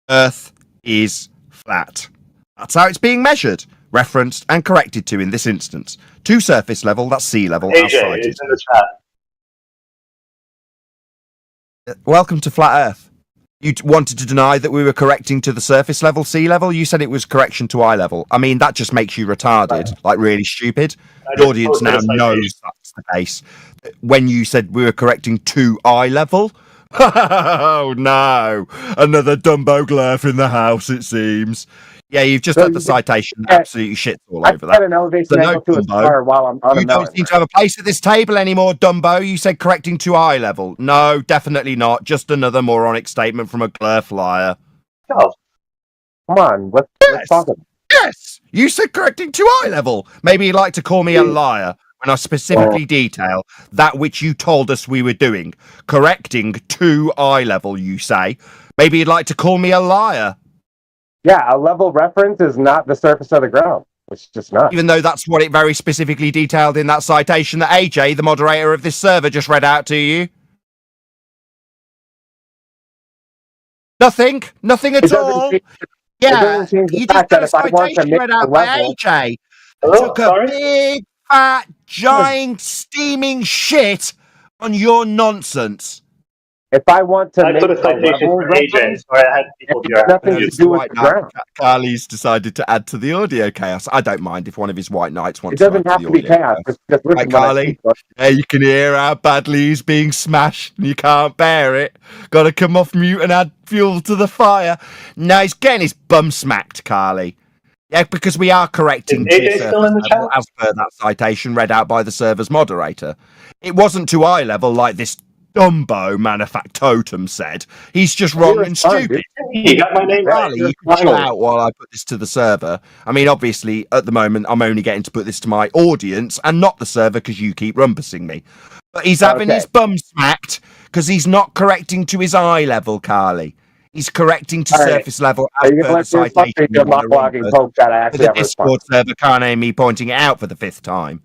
[SPEAKER 15] Earth is flat. That's how it's being measured, referenced, and corrected to in this instance. To surface level, that's sea level.
[SPEAKER 24] AJ, it's in the chat.
[SPEAKER 15] Welcome to Flat Earth. You wanted to deny that we were correcting to the surface level, sea level. You said it was correction to eye level. I mean, that just makes you retarded, like really stupid. The audience now knows that's the case. When you said we were correcting to eye level, oh no, another Dumbo Glurf in the house, it seems. Yeah, you've just had the citation that absolutely shits all over that.
[SPEAKER 16] An elevation angle to a star while I'm on
[SPEAKER 15] you don't seem to have a place at this table anymore, Dumbo. You said correcting to eye level. No, definitely not. Just another moronic statement from a Glurf liar.
[SPEAKER 16] Oh, come on. Let's talk about it.
[SPEAKER 15] Yes, you said correcting to eye level. Maybe you'd like to call me a liar when I specifically detail that which you told us we were doing. Correcting to eye level, you say. Maybe you'd like to call me a liar.
[SPEAKER 16] Yeah, a level reference is not the surface of the ground. It's just not.
[SPEAKER 15] Even though that's what it very specifically detailed in that citation that AJ, the moderator of this server, just read out to you. Nothing at all. Yeah, you just got a citation read out by AJ. Took a big, fat, giant, steaming shit on your nonsense.
[SPEAKER 16] If I want to make
[SPEAKER 24] put a citation for AJ, so I had people here.
[SPEAKER 16] Nothing to do with the ground.
[SPEAKER 15] Carly's decided to add to the audio chaos. I don't mind if one of his white knights wants
[SPEAKER 16] to. It doesn't have to be chaos. Just
[SPEAKER 15] right, Carly? Yeah, you can hear how badly he's being smashed and you can't bear it. Got to come off mute and add fuel to the fire. No, he's getting his bum smacked, Carly. Yeah, because we are correcting as per that citation read out by the server's moderator. It wasn't to eye level like this Dumbo Manufactotum said. He's just wrong and stupid.
[SPEAKER 24] You got my name right.
[SPEAKER 15] Charlie, you can chill out while I put this to the server. I mean, obviously, at the moment, I'm only getting to put this to my audience and not the server because you keep rumpusing me. But he's having his bum smacked because he's not correcting to his eye level, Carly. He's correcting to surface level as per the citation. The Discord server can't hear me pointing it out for the 5th time.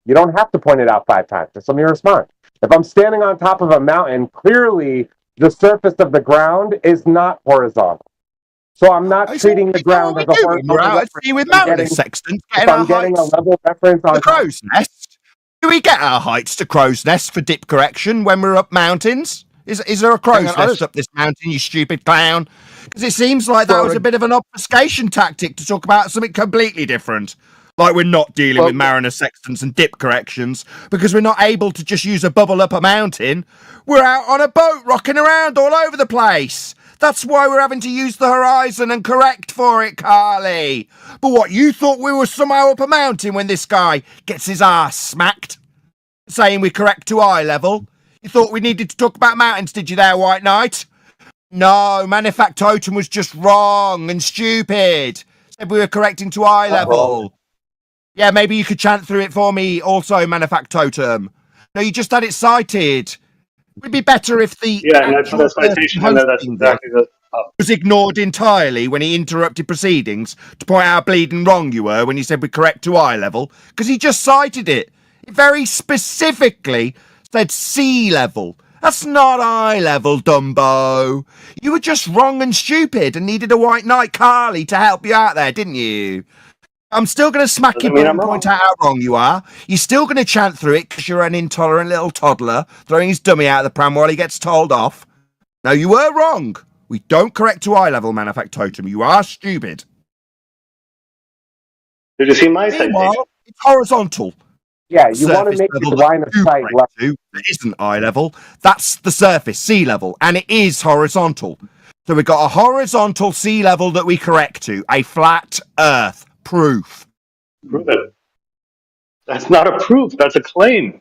[SPEAKER 16] You don't have to point it out 5 times. Just let me respond. If I'm standing on top of a mountain, clearly the surface of the ground is not horizontal. So I'm not treating the ground as a horizontal reference.
[SPEAKER 15] See, with mountain sextants,
[SPEAKER 16] if I'm getting a level reference on
[SPEAKER 15] the crow's nest. Do we get our heights to crow's nest for dip correction when we're up mountains? Is there a crow's nest up this mountain, you stupid clown? Because it seems like that was a bit of an obfuscation tactic to talk about something completely different. Like we're not dealing with mariner sextants and dip corrections because we're not able to just use a bubble up a mountain. We're out on a boat rocking around all over the place. That's why we're having to use the horizon and correct for it, Carly. But what, you thought we were somehow up a mountain when this guy gets his ass smacked? Saying we correct to eye level? You thought we needed to talk about mountains, did you there, White Knight? No, Manufactotum was just wrong and stupid. Said we were correcting to eye level. Yeah, maybe you could chant through it for me also, Manufactotum. No, you just had it cited. Would be better if the
[SPEAKER 24] citation that's exactly
[SPEAKER 15] was ignored entirely when he interrupted proceedings to point out how bleeding wrong you were when you said we correct to eye level, because he just cited it. It very specifically said sea level. That's not eye level, Dumbo. You were just wrong and stupid and needed a White Knight Carly to help you out there, didn't you? I'm still going to smack you and point out how wrong you are. You're still going to chant through it because you're an intolerant little toddler throwing his dummy out of the pram while he gets told off. No, you were wrong. We don't correct to eye level, Manufactotum. You are stupid.
[SPEAKER 24] Did you see my citation?
[SPEAKER 15] It's horizontal.
[SPEAKER 16] Yeah, you want to make the line of sight left.
[SPEAKER 15] It isn't eye level. That's the surface, sea level, and it is horizontal. So we've got a horizontal sea level that we correct to, a flat earth. Proof.
[SPEAKER 24] Prove it. That's not a proof. That's a claim.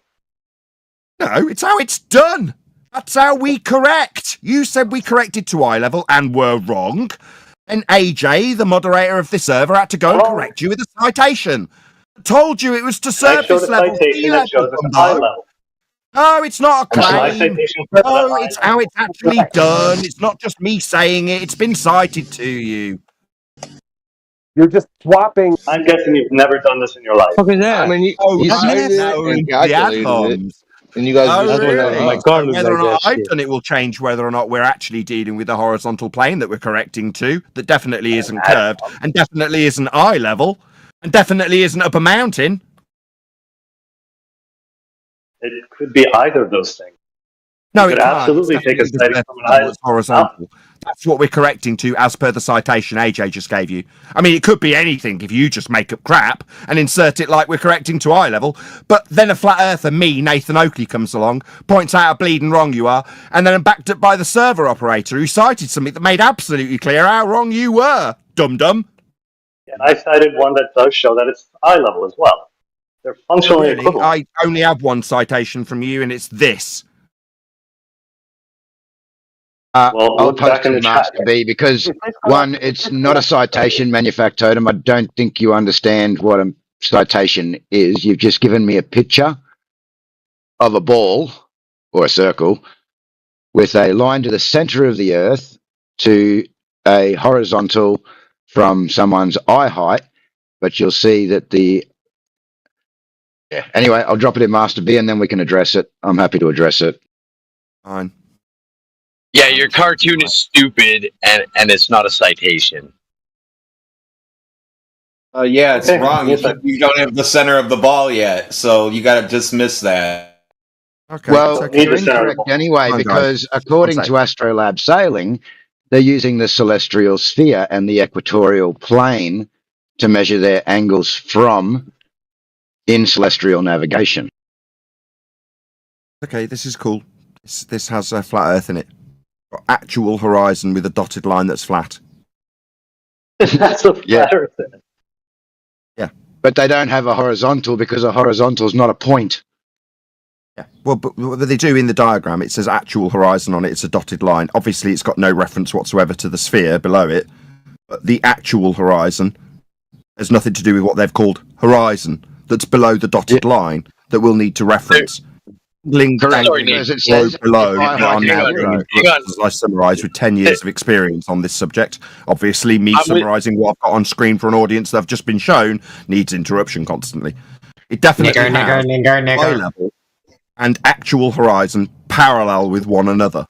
[SPEAKER 15] No, it's how it's done. That's how we correct. You said we corrected to eye level and were wrong. And AJ, the moderator of this server, had to go and correct you with a citation. I told you it was to surface level. Sea level. No, it's not a claim. No, it's how it's actually done. It's not just me saying it. It's been cited to you.
[SPEAKER 16] You're just swapping.
[SPEAKER 24] I'm guessing you've never done this in your life.
[SPEAKER 10] Look at that. I mean, you cited and calculated it, and you guys just went out.
[SPEAKER 15] My God, whether or not I've done it will change whether or not we're actually dealing with a horizontal plane that we're correcting to that definitely isn't curved and definitely isn't eye level and definitely isn't up a mountain.
[SPEAKER 24] It could be either of those things.
[SPEAKER 15] No,
[SPEAKER 24] it could absolutely take a citation from an eye
[SPEAKER 15] horizontal. That's what we're correcting to as per the citation AJ just gave you. I mean, it could be anything if you just make up crap and insert it like we're correcting to eye level, but then a flat earther, me, Nathan Oakley, comes along, points out how bleeding wrong you are, and then I'm backed up by the server operator who cited something that made absolutely clear how wrong you were, dum-dum.
[SPEAKER 24] And I cited one that does show that it's eye level as well. They're functionally equivalent.
[SPEAKER 15] I only have one citation from you, and it's this.
[SPEAKER 13] I'll post it, Master B, because one, it's not a citation, Manufactotum. I don't think you understand what a citation is. You've just given me a picture of a ball or a circle with a line to the center of the earth to a horizontal from someone's eye height, but you'll see that anyway, I'll drop it in Master B and then we can address it. I'm happy to address it.
[SPEAKER 15] Fine.
[SPEAKER 4] Yeah, your cartoon is stupid, and it's not a citation.
[SPEAKER 1] Yeah, it's wrong. You don't have the center of the ball yet, so you got to dismiss that.
[SPEAKER 15] Okay.
[SPEAKER 13] Well, you're incorrect anyway, because according to Astrolab Sailing, they're using the celestial sphere and the equatorial plane to measure their angles from in celestial navigation.
[SPEAKER 15] Okay, this is cool. This has a flat Earth in it. Got actual horizon with a dotted line that's flat.
[SPEAKER 24] That's a flat Earth.
[SPEAKER 13] Yeah, but they don't have a horizontal because a horizontal is not a point.
[SPEAKER 15] Yeah, well, but what they do in the diagram, it says actual horizon on it. It's a dotted line. Obviously, it's got no reference whatsoever to the sphere below it. But the actual horizon has nothing to do with what they've called horizon. That's below the dotted line that we'll need to reference.
[SPEAKER 13] Correct,
[SPEAKER 4] Sorry,
[SPEAKER 13] because
[SPEAKER 4] Nate.
[SPEAKER 13] it says
[SPEAKER 15] below
[SPEAKER 13] high
[SPEAKER 15] that are now
[SPEAKER 13] zero.
[SPEAKER 15] being introduced, as I summarise with 10 years of experience on this subject. Obviously, me summarising what I've got on screen for an audience that I've just been shown needs interruption constantly. It definitely has high level and actual horizon parallel with one another.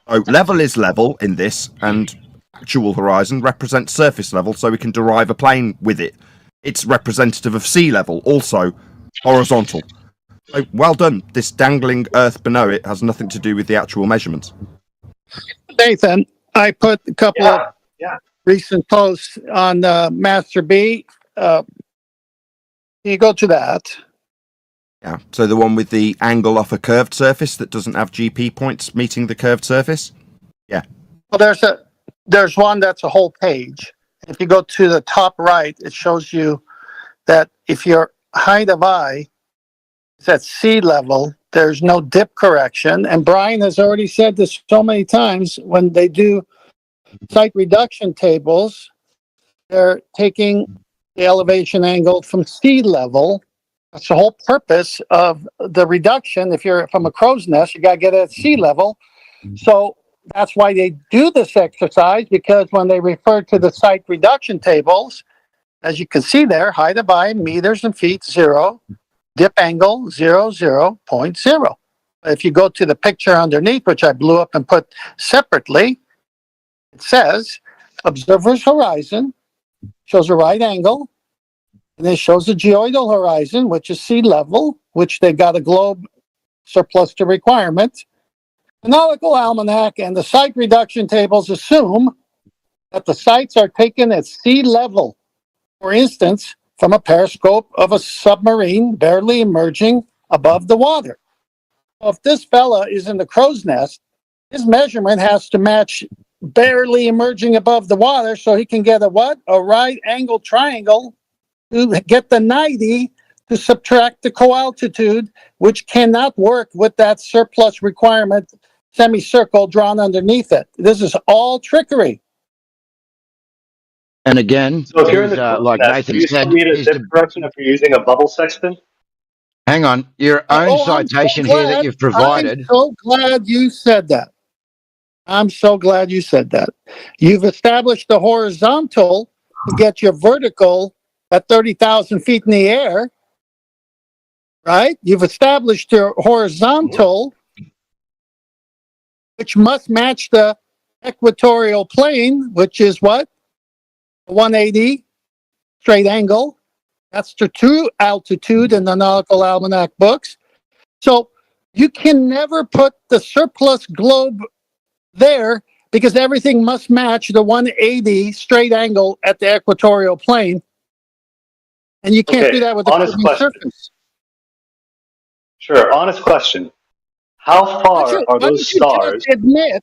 [SPEAKER 15] So level is level in this, and actual horizon represents surface level, so we can derive a plane with it. It's representative of sea level, also horizontal. So well done. This dangling Earth below it has nothing to do with the actual measurements.
[SPEAKER 7] Nathan, I put a couple of recent posts on Master B. Can you go to that?
[SPEAKER 15] Yeah. So the one with the angle off a curved surface that doesn't have GP points meeting the curved surface? Yeah.
[SPEAKER 7] Well, there's one that's a whole page. If you go to the top right, it shows you that if your height of eye is at sea level, there's no dip correction. And Brian has already said this so many times, when they do site reduction tables, they're taking the elevation angle from sea level. That's the whole purpose of the reduction. If you're from a crow's nest, you got to get it at sea level. So that's why they do this exercise, because when they refer to the site reduction tables, as you can see there, height of eye, meters and feet, 0, dip angle, 0.0. If you go to the picture underneath, which I blew up and put separately, it says observer's horizon, shows a right angle, and it shows the geoidal horizon, which is sea level, which they got a globe surplus to requirement. The Nautical Almanac and the site reduction tables assume that the sites are taken at sea level, for instance, from a periscope of a submarine barely emerging above the water. So if this fella is in the crow's nest, his measurement has to match barely emerging above the water, so he can get a what? A right angle triangle to get the 90 to subtract the co-altitude, which cannot work with that surplus requirement semicircle drawn underneath it. This is all trickery.
[SPEAKER 13] And again,
[SPEAKER 24] So if you're in the
[SPEAKER 13] like
[SPEAKER 24] nest, do
[SPEAKER 13] Nathan
[SPEAKER 24] you still
[SPEAKER 13] said,
[SPEAKER 24] need a dip correction if you're using a bubble sextant?
[SPEAKER 13] hang on, your own citation here that you've provided.
[SPEAKER 7] I'm so glad you said that. I'm so glad you said that. You've established the horizontal to get your vertical at 30,000 feet in the air, right? You've established your horizontal, which must match the equatorial plane, which is what? 180 straight angle. That's the true altitude in the Nautical Almanac books. So you can never put the surplus globe there, because everything must match the 180 straight angle at the equatorial plane. And you can't do that with a
[SPEAKER 24] honest question.
[SPEAKER 7] surface.
[SPEAKER 24] Sure, honest question. How far are those stars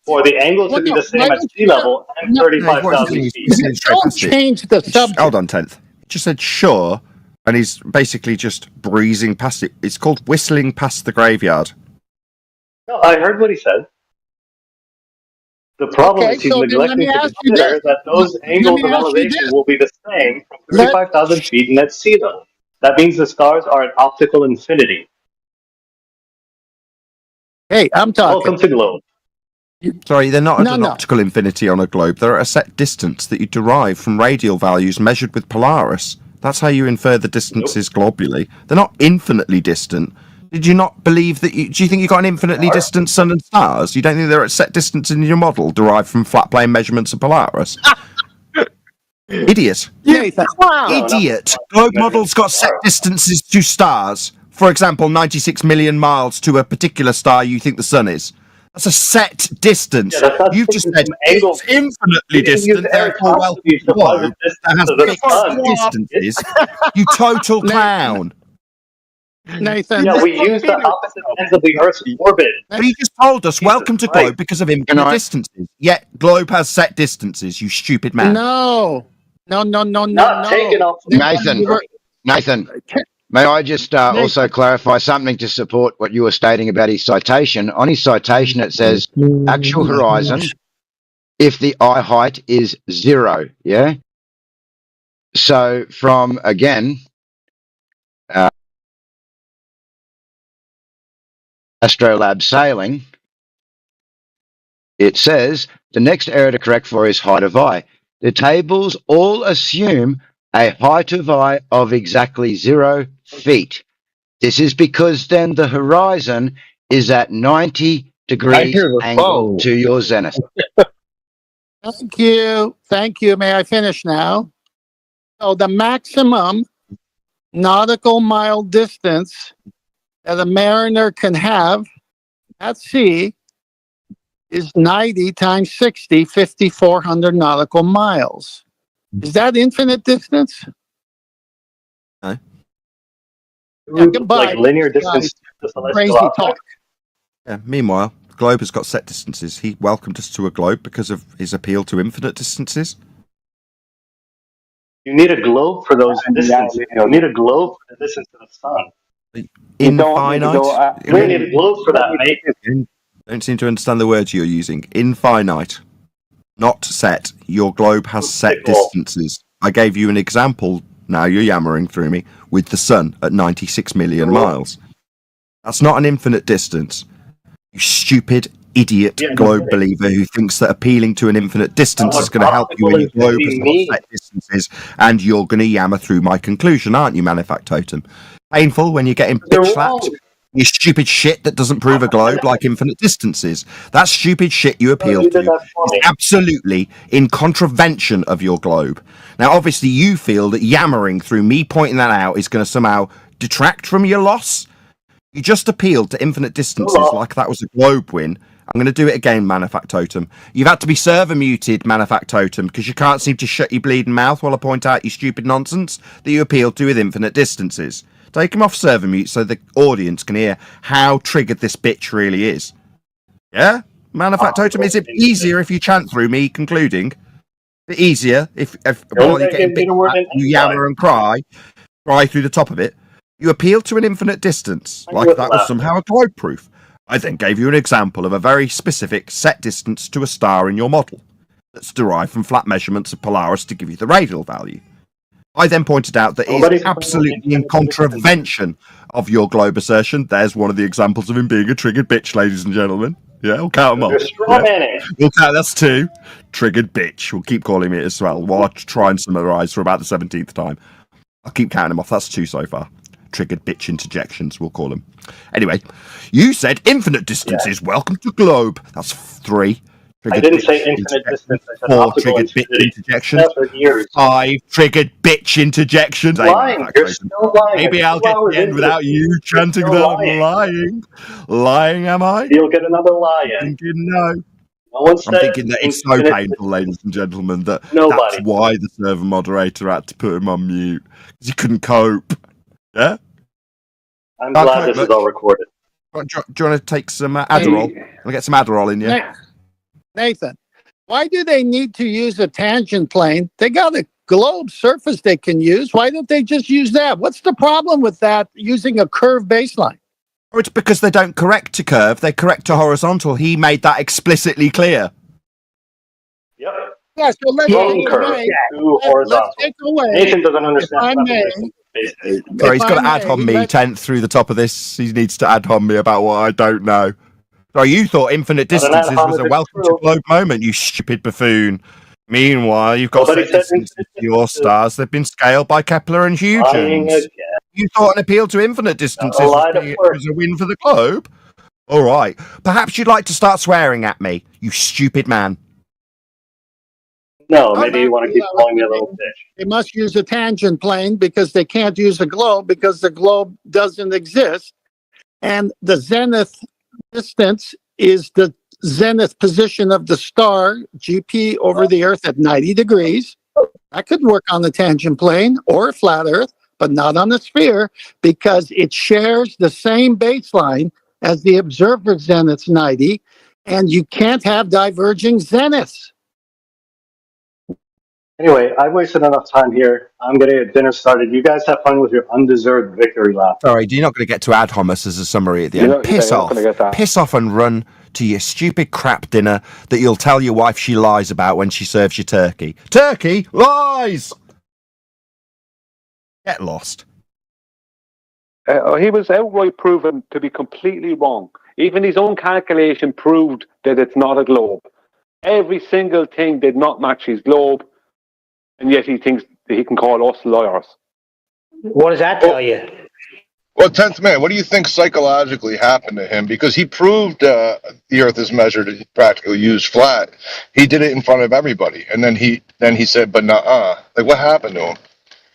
[SPEAKER 24] for the angle to be the same at sea level and 35,000 feet?
[SPEAKER 7] Don't change the subject.
[SPEAKER 15] Hold on, 10th. He just said sure, and he's basically just breezing past it. It's called whistling past the graveyard.
[SPEAKER 24] No, I heard what he said. The problem is he's neglecting to consider that those angles of elevation will be the same from 35,000 feet and at sea level. That means the stars are at optical infinity.
[SPEAKER 7] Hey, I'm talking.
[SPEAKER 24] Welcome to Globe.
[SPEAKER 15] Sorry, they're not at an optical infinity on a globe. They're at a set distance that you derive from radial values measured with Polaris. That's how you infer the distances globally. They're not infinitely distant. Did you not believe that? Do you think you got an infinitely distant sun and stars? You don't think they're at set distance in your model derived from flat plane measurements of Polaris? Idiot. Idiot. Globe models got set distances to stars. For example, 96 million miles to a particular star you think the sun is. That's a set distance. You've just said it's infinitely distant, therefore, well, globe that has fixed distances. You total clown.
[SPEAKER 7] Nathan.
[SPEAKER 24] Yeah, we use the opposite ends of the Earth's orbit.
[SPEAKER 15] But he just told us, welcome to globe because of infinite distances. Yet globe has set distances, you stupid man.
[SPEAKER 7] No.
[SPEAKER 24] Not taken off.
[SPEAKER 13] Nathan. May I just also clarify something to support what you were stating about his citation? On his citation, it says actual horizon if the eye height is 0. Yeah. So from again, Astrolab sailing, it says the next error to correct for is height of eye. The tables all assume a height of eye of exactly 0 feet. This is because then the horizon is at 90 degrees angle to your zenith.
[SPEAKER 7] Thank you. Thank you. May I finish now? So the maximum nautical mile distance that a mariner can have at sea is 90 times 60, 5,400 nautical miles. Is that infinite distance?
[SPEAKER 15] No.
[SPEAKER 7] Yeah, goodbye.
[SPEAKER 24] Like linear distance to celestial
[SPEAKER 7] Crazy
[SPEAKER 24] objects?
[SPEAKER 7] talk.
[SPEAKER 15] Yeah. Meanwhile, the globe has got set distances. He welcomed us to a globe because of his appeal to infinite distances.
[SPEAKER 24] You need a globe for those distances. You need a globe for the distance to the sun.
[SPEAKER 15] Infinite.
[SPEAKER 24] You need a globe for that, mate.
[SPEAKER 15] Don't seem to understand the words you're using. Infinite, not set. Your globe has set distances. I gave you an example. Now you're yammering through me with the sun at 96 million miles. That's not an infinite distance. You stupid idiot globe believer who thinks that appealing to an infinite distance is going to help you in your globe has got set distances, and you're going to yammer through my conclusion, aren't you, Manufactotum? Painful when you're getting bitch slapped. You stupid shit that doesn't prove a globe like infinite distances. That stupid shit you appeal to is absolutely in contravention of your globe. Now, obviously, you feel that yammering through me pointing that out is going to somehow detract from your loss. You just appealed to infinite distances like that was a globe win. I'm going to do it again, Manufactotum. You've had to be server muted, Manufactotum, because you can't seem to shut your bleeding mouth while I point out your stupid nonsense that you appealed to with infinite distances. Take him off server mute so the audience can hear how triggered this bitch really is. Yeah? Manufactotum, is it easier if you chant through me concluding? Is it easier if while you're getting big, you yammer and cry through the top of it? You appeal to an infinite distance, like that was somehow a globe proof. I then gave you an example of a very specific set distance to a star in your model that's derived from flat measurements of Polaris to give you the radial value. I then pointed out that it is absolutely in contravention of your globe assertion. There's one of the examples of him being a triggered bitch, ladies and gentlemen. Yeah, we'll count them off. We'll count, that's 2. Triggered bitch. We'll keep calling it as well while I try and summarise for about the 17th time. I'll keep counting them off. That's 2 so far. Triggered bitch interjections, we'll call them. Anyway, you said infinite distances. Welcome to globe. That's 3.
[SPEAKER 24] I didn't say infinite distance. I said
[SPEAKER 15] 4 triggered bitch interjections. 5 triggered bitch interjections.
[SPEAKER 24] Lying. You're still lying.
[SPEAKER 15] Maybe I'll get to the end without you chanting that I'm lying. Lying, am I?
[SPEAKER 24] You'll get another lie in.
[SPEAKER 15] Thinking no.
[SPEAKER 24] I'm
[SPEAKER 15] thinking that it's so painful, ladies and gentlemen, that that's why the server moderator had to put him on mute. Because he couldn't cope. Yeah?
[SPEAKER 24] I'm glad this is all recorded.
[SPEAKER 15] Do you want to take some Adderall? I'll get some Adderall in you.
[SPEAKER 7] Nathan, why do they need to use a tangent plane? They got a globe surface they can use. Why don't they just use that? What's the problem with that, using a curved baseline?
[SPEAKER 15] Oh, it's because they don't correct to curve, they correct to horizontal. He made that explicitly clear.
[SPEAKER 24] Yep.
[SPEAKER 7] Yeah, so let's take away. Let's take away.
[SPEAKER 24] Nathan doesn't understand.
[SPEAKER 15] Sorry, he's got to ad hom me 10th through the top of this. He needs to ad hom me about what I don't know. Sorry, you thought infinite distances was a welcome to globe moment, you stupid buffoon. Meanwhile, you've got set distances to your stars. They've been scaled by Kepler and Huygens. You thought an appeal to infinite distances was a win for the globe? All right. Perhaps you'd like to start swearing at me, you stupid man.
[SPEAKER 24] No, maybe you want to keep calling me a little bitch.
[SPEAKER 7] They must use a tangent plane because they can't use a globe because the globe doesn't exist. And the zenith distance is the zenith position of the star, GP, over the Earth at 90 degrees. That could work on the tangent plane or a flat Earth, but not on the sphere because it shares the same baseline as the observer zenith's 90, and you can't have diverging zeniths.
[SPEAKER 24] Anyway, I've wasted enough time here. I'm going to get dinner started. You guys have fun with your undeserved victory lap.
[SPEAKER 15] Sorry, you're not going to get to ad hominem as a summary at the end. Piss
[SPEAKER 12] you're not
[SPEAKER 15] off.
[SPEAKER 12] going to get that.
[SPEAKER 15] Piss off and run to your stupid crap dinner that you'll tell your wife she lies about when she serves you turkey. Turkey? Lies! Get lost.
[SPEAKER 12] He was outright proven to be completely wrong. Even his own calculation proved that it's not a globe. Every single thing did not match his globe, and yet he thinks that he can call us liars.
[SPEAKER 18] What does that tell you?
[SPEAKER 10] Well, 10th man, what do you think psychologically happened to him? Because he proved the Earth is measured and practically used flat. He did it in front of everybody, and then he said, "But nuh-uh." Like, what happened to him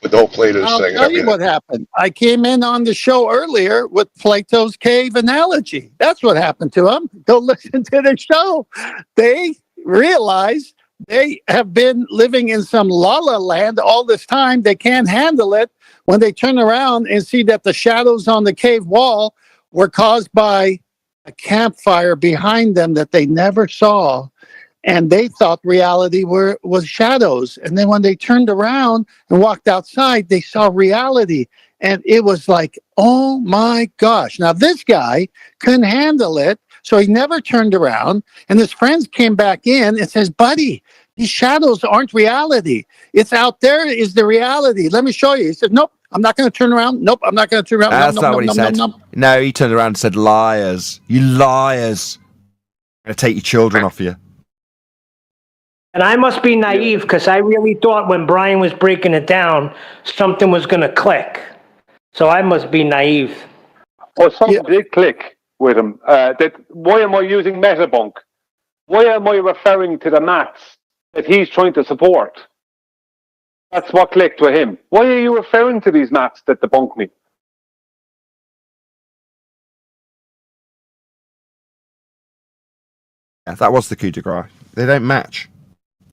[SPEAKER 10] with the whole Plato's
[SPEAKER 7] I'll
[SPEAKER 10] thing and
[SPEAKER 7] tell you
[SPEAKER 10] everything?
[SPEAKER 7] what happened. I came in on the show earlier with Plato's cave analogy. That's what happened to them. Go listen to the show. They realize they have been living in some la-la land all this time. They can't handle it when they turn around and see that the shadows on the cave wall were caused by a campfire behind them that they never saw. And they thought reality was shadows. And then when they turned around and walked outside, they saw reality. And it was like, oh my gosh. Now, this guy couldn't handle it. So he never turned around. And his friends came back in and says, buddy, these shadows aren't reality. It's out there is the reality. Let me show you. He said, nope, I'm not going to turn around. Nope, I'm not going to turn around.
[SPEAKER 15] That's not what he said. No, he turned around and said, liars. You liars. I'm going to take your children off you.
[SPEAKER 18] And I must be naive because I really thought when Brian was breaking it down, something was going to click. So I must be naive.
[SPEAKER 12] Well, something did click with him. Why am I using Metabunk? Why am I referring to the maths that he's trying to support? That's what clicked with him. Why are you referring to these maths that debunk me?
[SPEAKER 15] Yeah, that was the coup de grace. They don't match.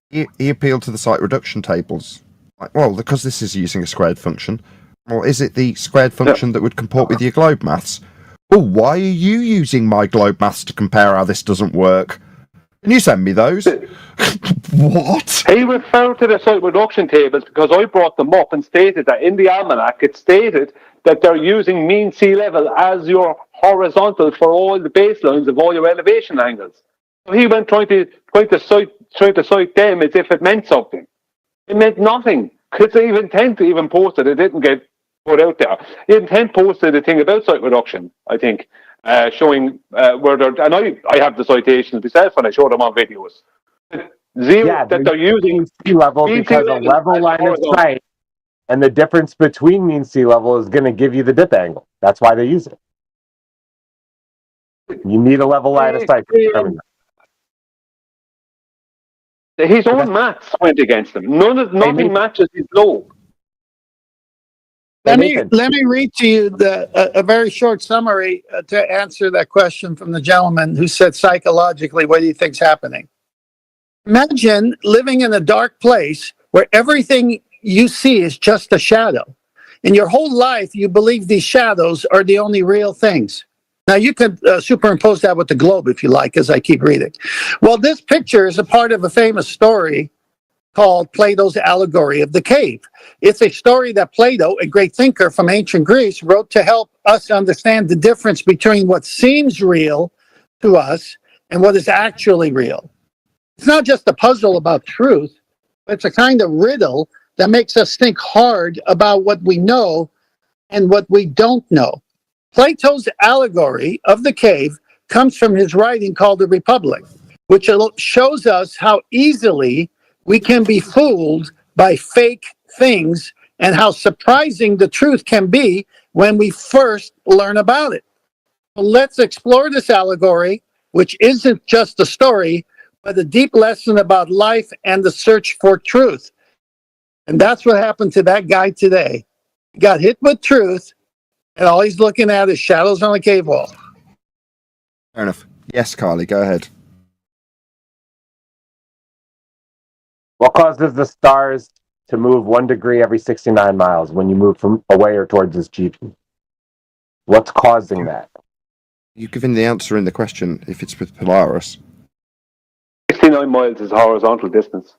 [SPEAKER 15] He appealed to the site reduction tables. Like, well, because this is using a squared function. Or is it the squared function that would comport with your globe maths? Oh, why are you using my globe maths to compare how this doesn't work? Can you send me those? What?
[SPEAKER 12] He referred to the site reduction tables because I brought them up and stated that in the almanac it stated that they're using mean sea level as your horizontal for all the baselines of all your elevation angles. So he went trying to cite them as if it meant something. It meant nothing. Because even Tent even posted it didn't get put out there. Even Tent posted a thing about site reduction, I think, showing where they're, and I have the citations myself and I showed them on videos. That they're using
[SPEAKER 16] sea level because a level line of sight, and the difference between mean sea level is going to give you the dip angle. That's why they use it. You need a level line of sight to determine that.
[SPEAKER 12] His own maths went against him. Nothing matches his globe.
[SPEAKER 7] Let me read to you a very short summary to answer that question from the gentleman who said psychologically, what do you think's happening? Imagine living in a dark place where everything you see is just a shadow. In your whole life, you believe these shadows are the only real things. Now, you could superimpose that with the globe if you like, as I keep reading. Well, this picture is a part of a famous story called Plato's Allegory of the Cave. It's a story that Plato, a great thinker from ancient Greece, wrote to help us understand the difference between what seems real to us and what is actually real. It's not just a puzzle about truth, but it's a kind of riddle that makes us think hard about what we know and what we don't know. Plato's Allegory of the Cave comes from his writing called The Republic, which shows us how easily we can be fooled by fake things and how surprising the truth can be when we first learn about it. So let's explore this allegory, which isn't just a story, but a deep lesson about life and the search for truth. And that's what happened to that guy today. He got hit with truth, and all he's looking at is shadows on a cave wall.
[SPEAKER 15] Fair enough. Yes, Carly, go ahead.
[SPEAKER 16] What causes the stars to move 1 degree every 69 miles when you move from away or towards this GP? What's causing that?
[SPEAKER 15] You've given the answer in the question if it's with Polaris.
[SPEAKER 12] 69 miles is horizontal distance.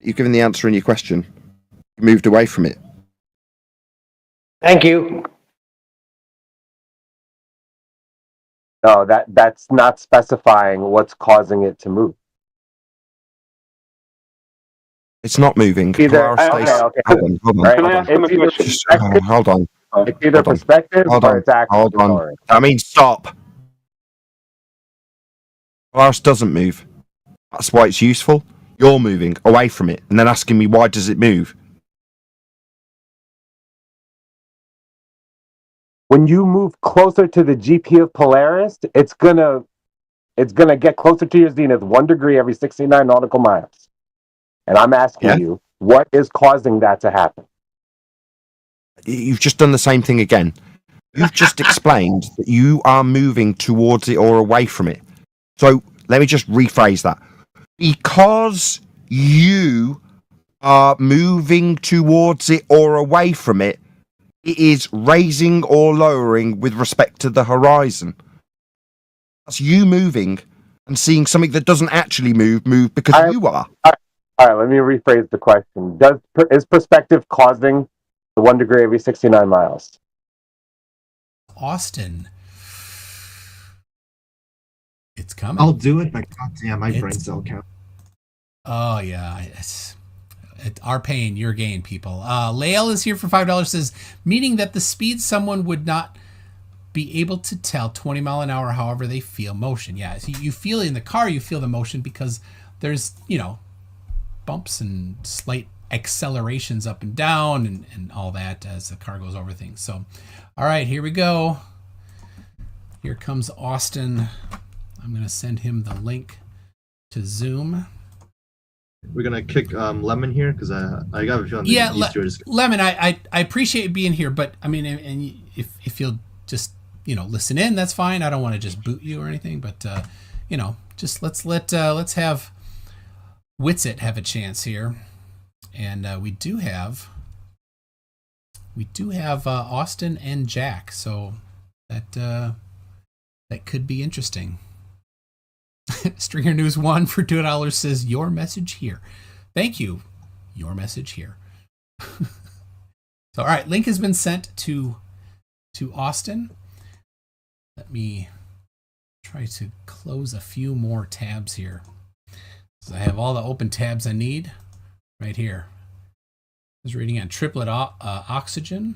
[SPEAKER 15] You've given the answer in your question. You moved away from it.
[SPEAKER 18] Thank you.
[SPEAKER 16] No, that's not specifying what's causing it to move.
[SPEAKER 15] It's not moving.
[SPEAKER 16] Either,
[SPEAKER 15] Polaris stays.
[SPEAKER 16] okay.
[SPEAKER 15] Hold on.
[SPEAKER 16] Right?
[SPEAKER 15] Hold on.
[SPEAKER 16] It's either
[SPEAKER 15] Just, hold on.
[SPEAKER 16] It's either perspective or it's actual.
[SPEAKER 15] Hold on. I mean, stop. Polaris doesn't move. That's why it's useful. You're moving away from it and then asking me why does it move?
[SPEAKER 16] When you move closer to the GP of Polaris, it's gonna get closer to your zenith 1 degree every 69 nautical miles. And I'm asking you, what is causing that to happen?
[SPEAKER 15] You've just done the same thing again. You've just explained that you are moving towards it or away from it. So let me just rephrase that. Because you are moving towards it or away from it, it is raising or lowering with respect to the horizon. That's you moving and seeing something that doesn't actually move because you are.
[SPEAKER 16] All right, let me rephrase the question. Is perspective causing the 1 degree every 69 miles?
[SPEAKER 14] Austin. It's coming.
[SPEAKER 21] I'll do it, but goddamn, my brain cell count.
[SPEAKER 14] Oh yeah, it's our pain, your gain, people. Lael is here for $5. Says, meaning that the speed someone would not be able to tell 20 mile an hour, however they feel motion. Yeah, so you feel it in the car, you feel the motion because there's, bumps and slight accelerations up and down and all that as the car goes over things. So, all right, here we go. Here comes Austin. I'm going to send him the link to Zoom.
[SPEAKER 21] We're gonna kick Lemon here because I got a feeling.
[SPEAKER 14] Yeah, Lemon, I appreciate you being here, but I mean, and if you'll just listen in, that's fine. I don't want to just boot you or anything, but just let's have Witsit have a chance here, and we do have Austin and Jack, so that could be interesting. Stringer News 1 for $2 says, your message here. Thank you. Your message here. So, all right, link has been sent to Austin. Let me try to close a few more tabs here. So I have all the open tabs I need right here. I was reading on triplet oxygen.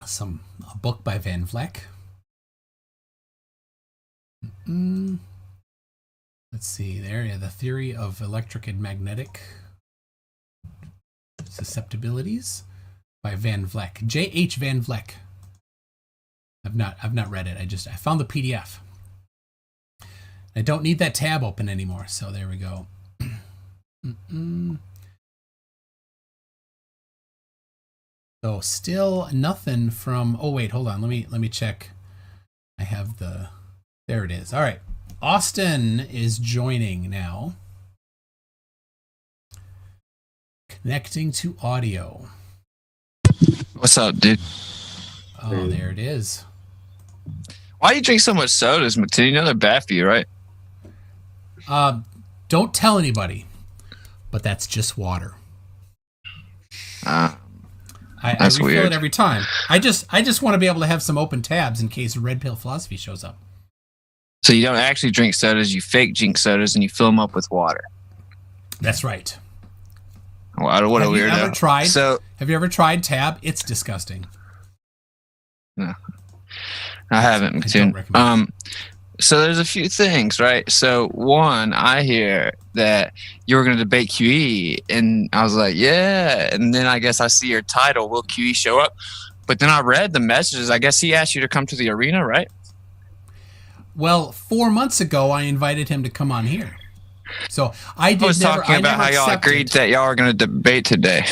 [SPEAKER 14] A book by Van Vleck. Let's see there. Yeah, the theory of electric and magnetic susceptibilities by Van Vleck. J.H. Van Vleck. I've not read it. I found the PDF. I don't need that tab open anymore. So there we go. So still nothing from. Oh wait, hold on. Let me check. I have the. There it is. All right. Austin is joining now. Connecting to audio.
[SPEAKER 22] What's up, dude?
[SPEAKER 14] Oh, there it is.
[SPEAKER 22] Why do you drink so much sodas, McTin? You know they're bad for you, right?
[SPEAKER 14] Don't tell anybody, but that's just water. I refill
[SPEAKER 22] weird.
[SPEAKER 14] it every time. I just want to be able to have some open tabs in case Red Pill Philosophy shows up.
[SPEAKER 22] So you don't actually drink sodas, you fake drink sodas, and you fill them up with water.
[SPEAKER 14] That's right.
[SPEAKER 22] Wow, what a weirdo.
[SPEAKER 14] Have you ever tried Tab? It's disgusting.
[SPEAKER 22] No, I haven't, McTin. So there's a few things, right? So one, I hear that you were going to debate QE, and I was like, yeah. And then I guess I see your title, will QE show up? But then I read the messages. I guess he asked you to come to the arena, right?
[SPEAKER 14] Well, 4 months ago, I invited him to come on here. So I
[SPEAKER 22] was talking about how y'all agreed that y'all are going to debate today.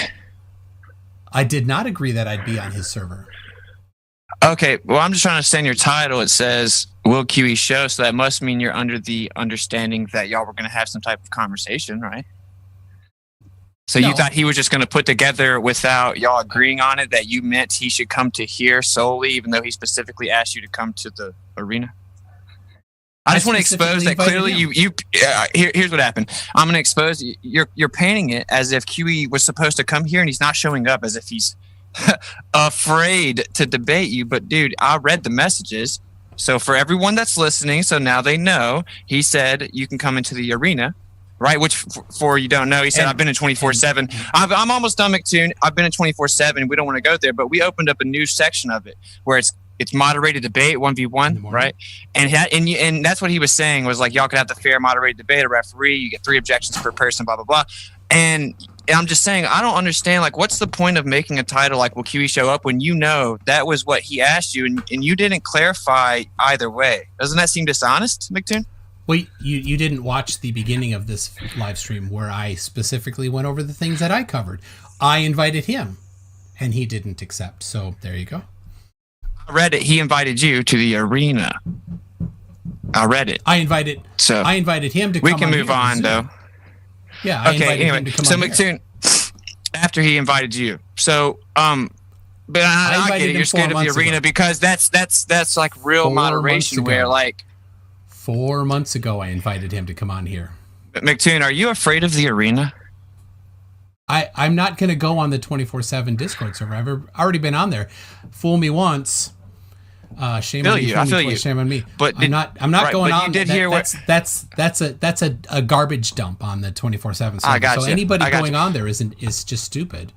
[SPEAKER 14] I did not agree that I'd be on his server.
[SPEAKER 22] Okay, well, I'm just trying to understand your title. It says, will QE show? So that must mean you're under the understanding that y'all were going to have some type of conversation, right? So you thought he was just going to put together without y'all agreeing on it, that you meant he should come to here solely, even though he specifically asked you to come to the arena? I just want to expose that clearly. Here's what happened. I'm going to expose you're painting it as if QE was supposed to come here and he's not showing up, as if he's afraid to debate you. But dude, I read the messages. So for everyone that's listening, so now they know, he said you can come into the arena, right? Which for you don't know, he said I've been in 24/7. I'm almost done, McToon. I've been in 24/7. We don't want to go there, but we opened up a new section of it where it's moderated debate 1v1, right? And that's what he was saying was like y'all could have the fair moderated debate, a referee, you get 3 objections per person, blah blah blah. And I'm just saying I don't understand, like, what's the point of making a title like will QE show up when you know that was what he asked you and you didn't clarify either way? Doesn't that seem dishonest, McToon?
[SPEAKER 14] Well, you didn't watch the beginning of this live stream where I specifically went over the things that I covered. I invited him and he didn't accept. So there you go.
[SPEAKER 22] I read it. He invited you to the arena. I read it.
[SPEAKER 14] I invited him to come.
[SPEAKER 22] We can move on though.
[SPEAKER 14] Yeah. I
[SPEAKER 22] okay. Anyway,
[SPEAKER 14] him to come
[SPEAKER 22] so
[SPEAKER 14] on
[SPEAKER 22] McToon, after he invited you, so but I get it. You're scared of the arena because that's like real moderation where like
[SPEAKER 14] 4 months ago I invited him to come on here.
[SPEAKER 22] McToon, are you afraid of the arena?
[SPEAKER 14] I'm not going to go on the 24/7 Discord server. I've already been on there. Fool me once. Shame on you.
[SPEAKER 22] I feel you.
[SPEAKER 14] Shame on me.
[SPEAKER 22] But
[SPEAKER 14] I'm not going on.
[SPEAKER 22] You did hear
[SPEAKER 14] that's a garbage dump on the 24/7 server.
[SPEAKER 22] I got
[SPEAKER 14] so
[SPEAKER 22] you.
[SPEAKER 14] anybody going on there is just stupid.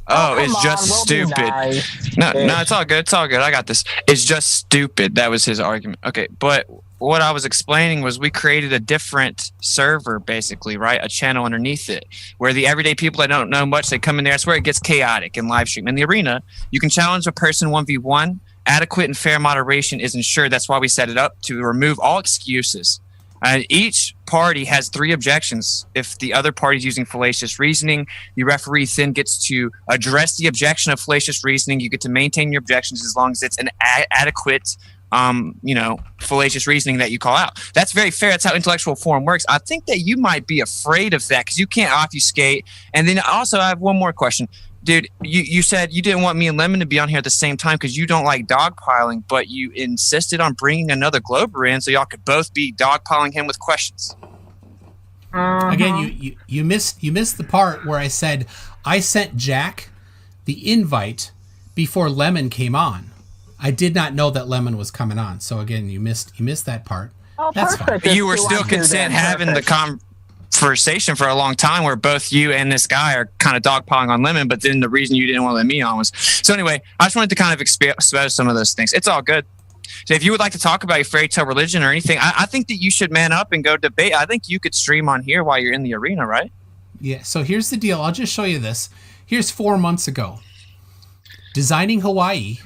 [SPEAKER 22] Oh, it's just stupid. No, it's all good. It's all good. I got this. It's just stupid. That was his argument. Okay, but what I was explaining was we created a different server, basically, right? A channel underneath it, where the everyday people that don't know much, they come in there. That's where it gets chaotic in live stream. In the arena, you can challenge a person 1v1. Adequate and fair moderation is ensured. That's why we set it up, to remove all excuses. Each party has 3 objections. If the other party is using fallacious reasoning, the referee then gets to address the objection of fallacious reasoning. You get to maintain your objections as long as it's an adequate, fallacious reasoning that you call out. That's very fair. That's how intellectual forum works. I think that you might be afraid of that because you can't obfuscate. And then also, I have one more question. Dude, you said you didn't want me and Lemon to be on here at the same time because you don't like dogpiling, but you insisted on bringing another Glober in so y'all could both be dogpiling him with questions.
[SPEAKER 14] Again, you missed the part where I said I sent Jack the invite before Lemon came on. I did not know that Lemon was coming on. So again, you missed that part.
[SPEAKER 3] Oh,
[SPEAKER 14] that's
[SPEAKER 3] perfect.
[SPEAKER 14] fine.
[SPEAKER 22] You were still content having the conversation for a long time where both you and this guy are kind of dogpiling on Lemon, but then the reason you didn't want to let me on was so anyway. I just wanted to kind of expose some of those things. It's all good. So if you would like to talk about your fairy tale religion or anything, I think that you should man up and go debate. I think you could stream on here while you're in the arena, right?
[SPEAKER 14] Yeah. So here's the deal. I'll just show you this. Here's 4 months ago. Designing Hawaii.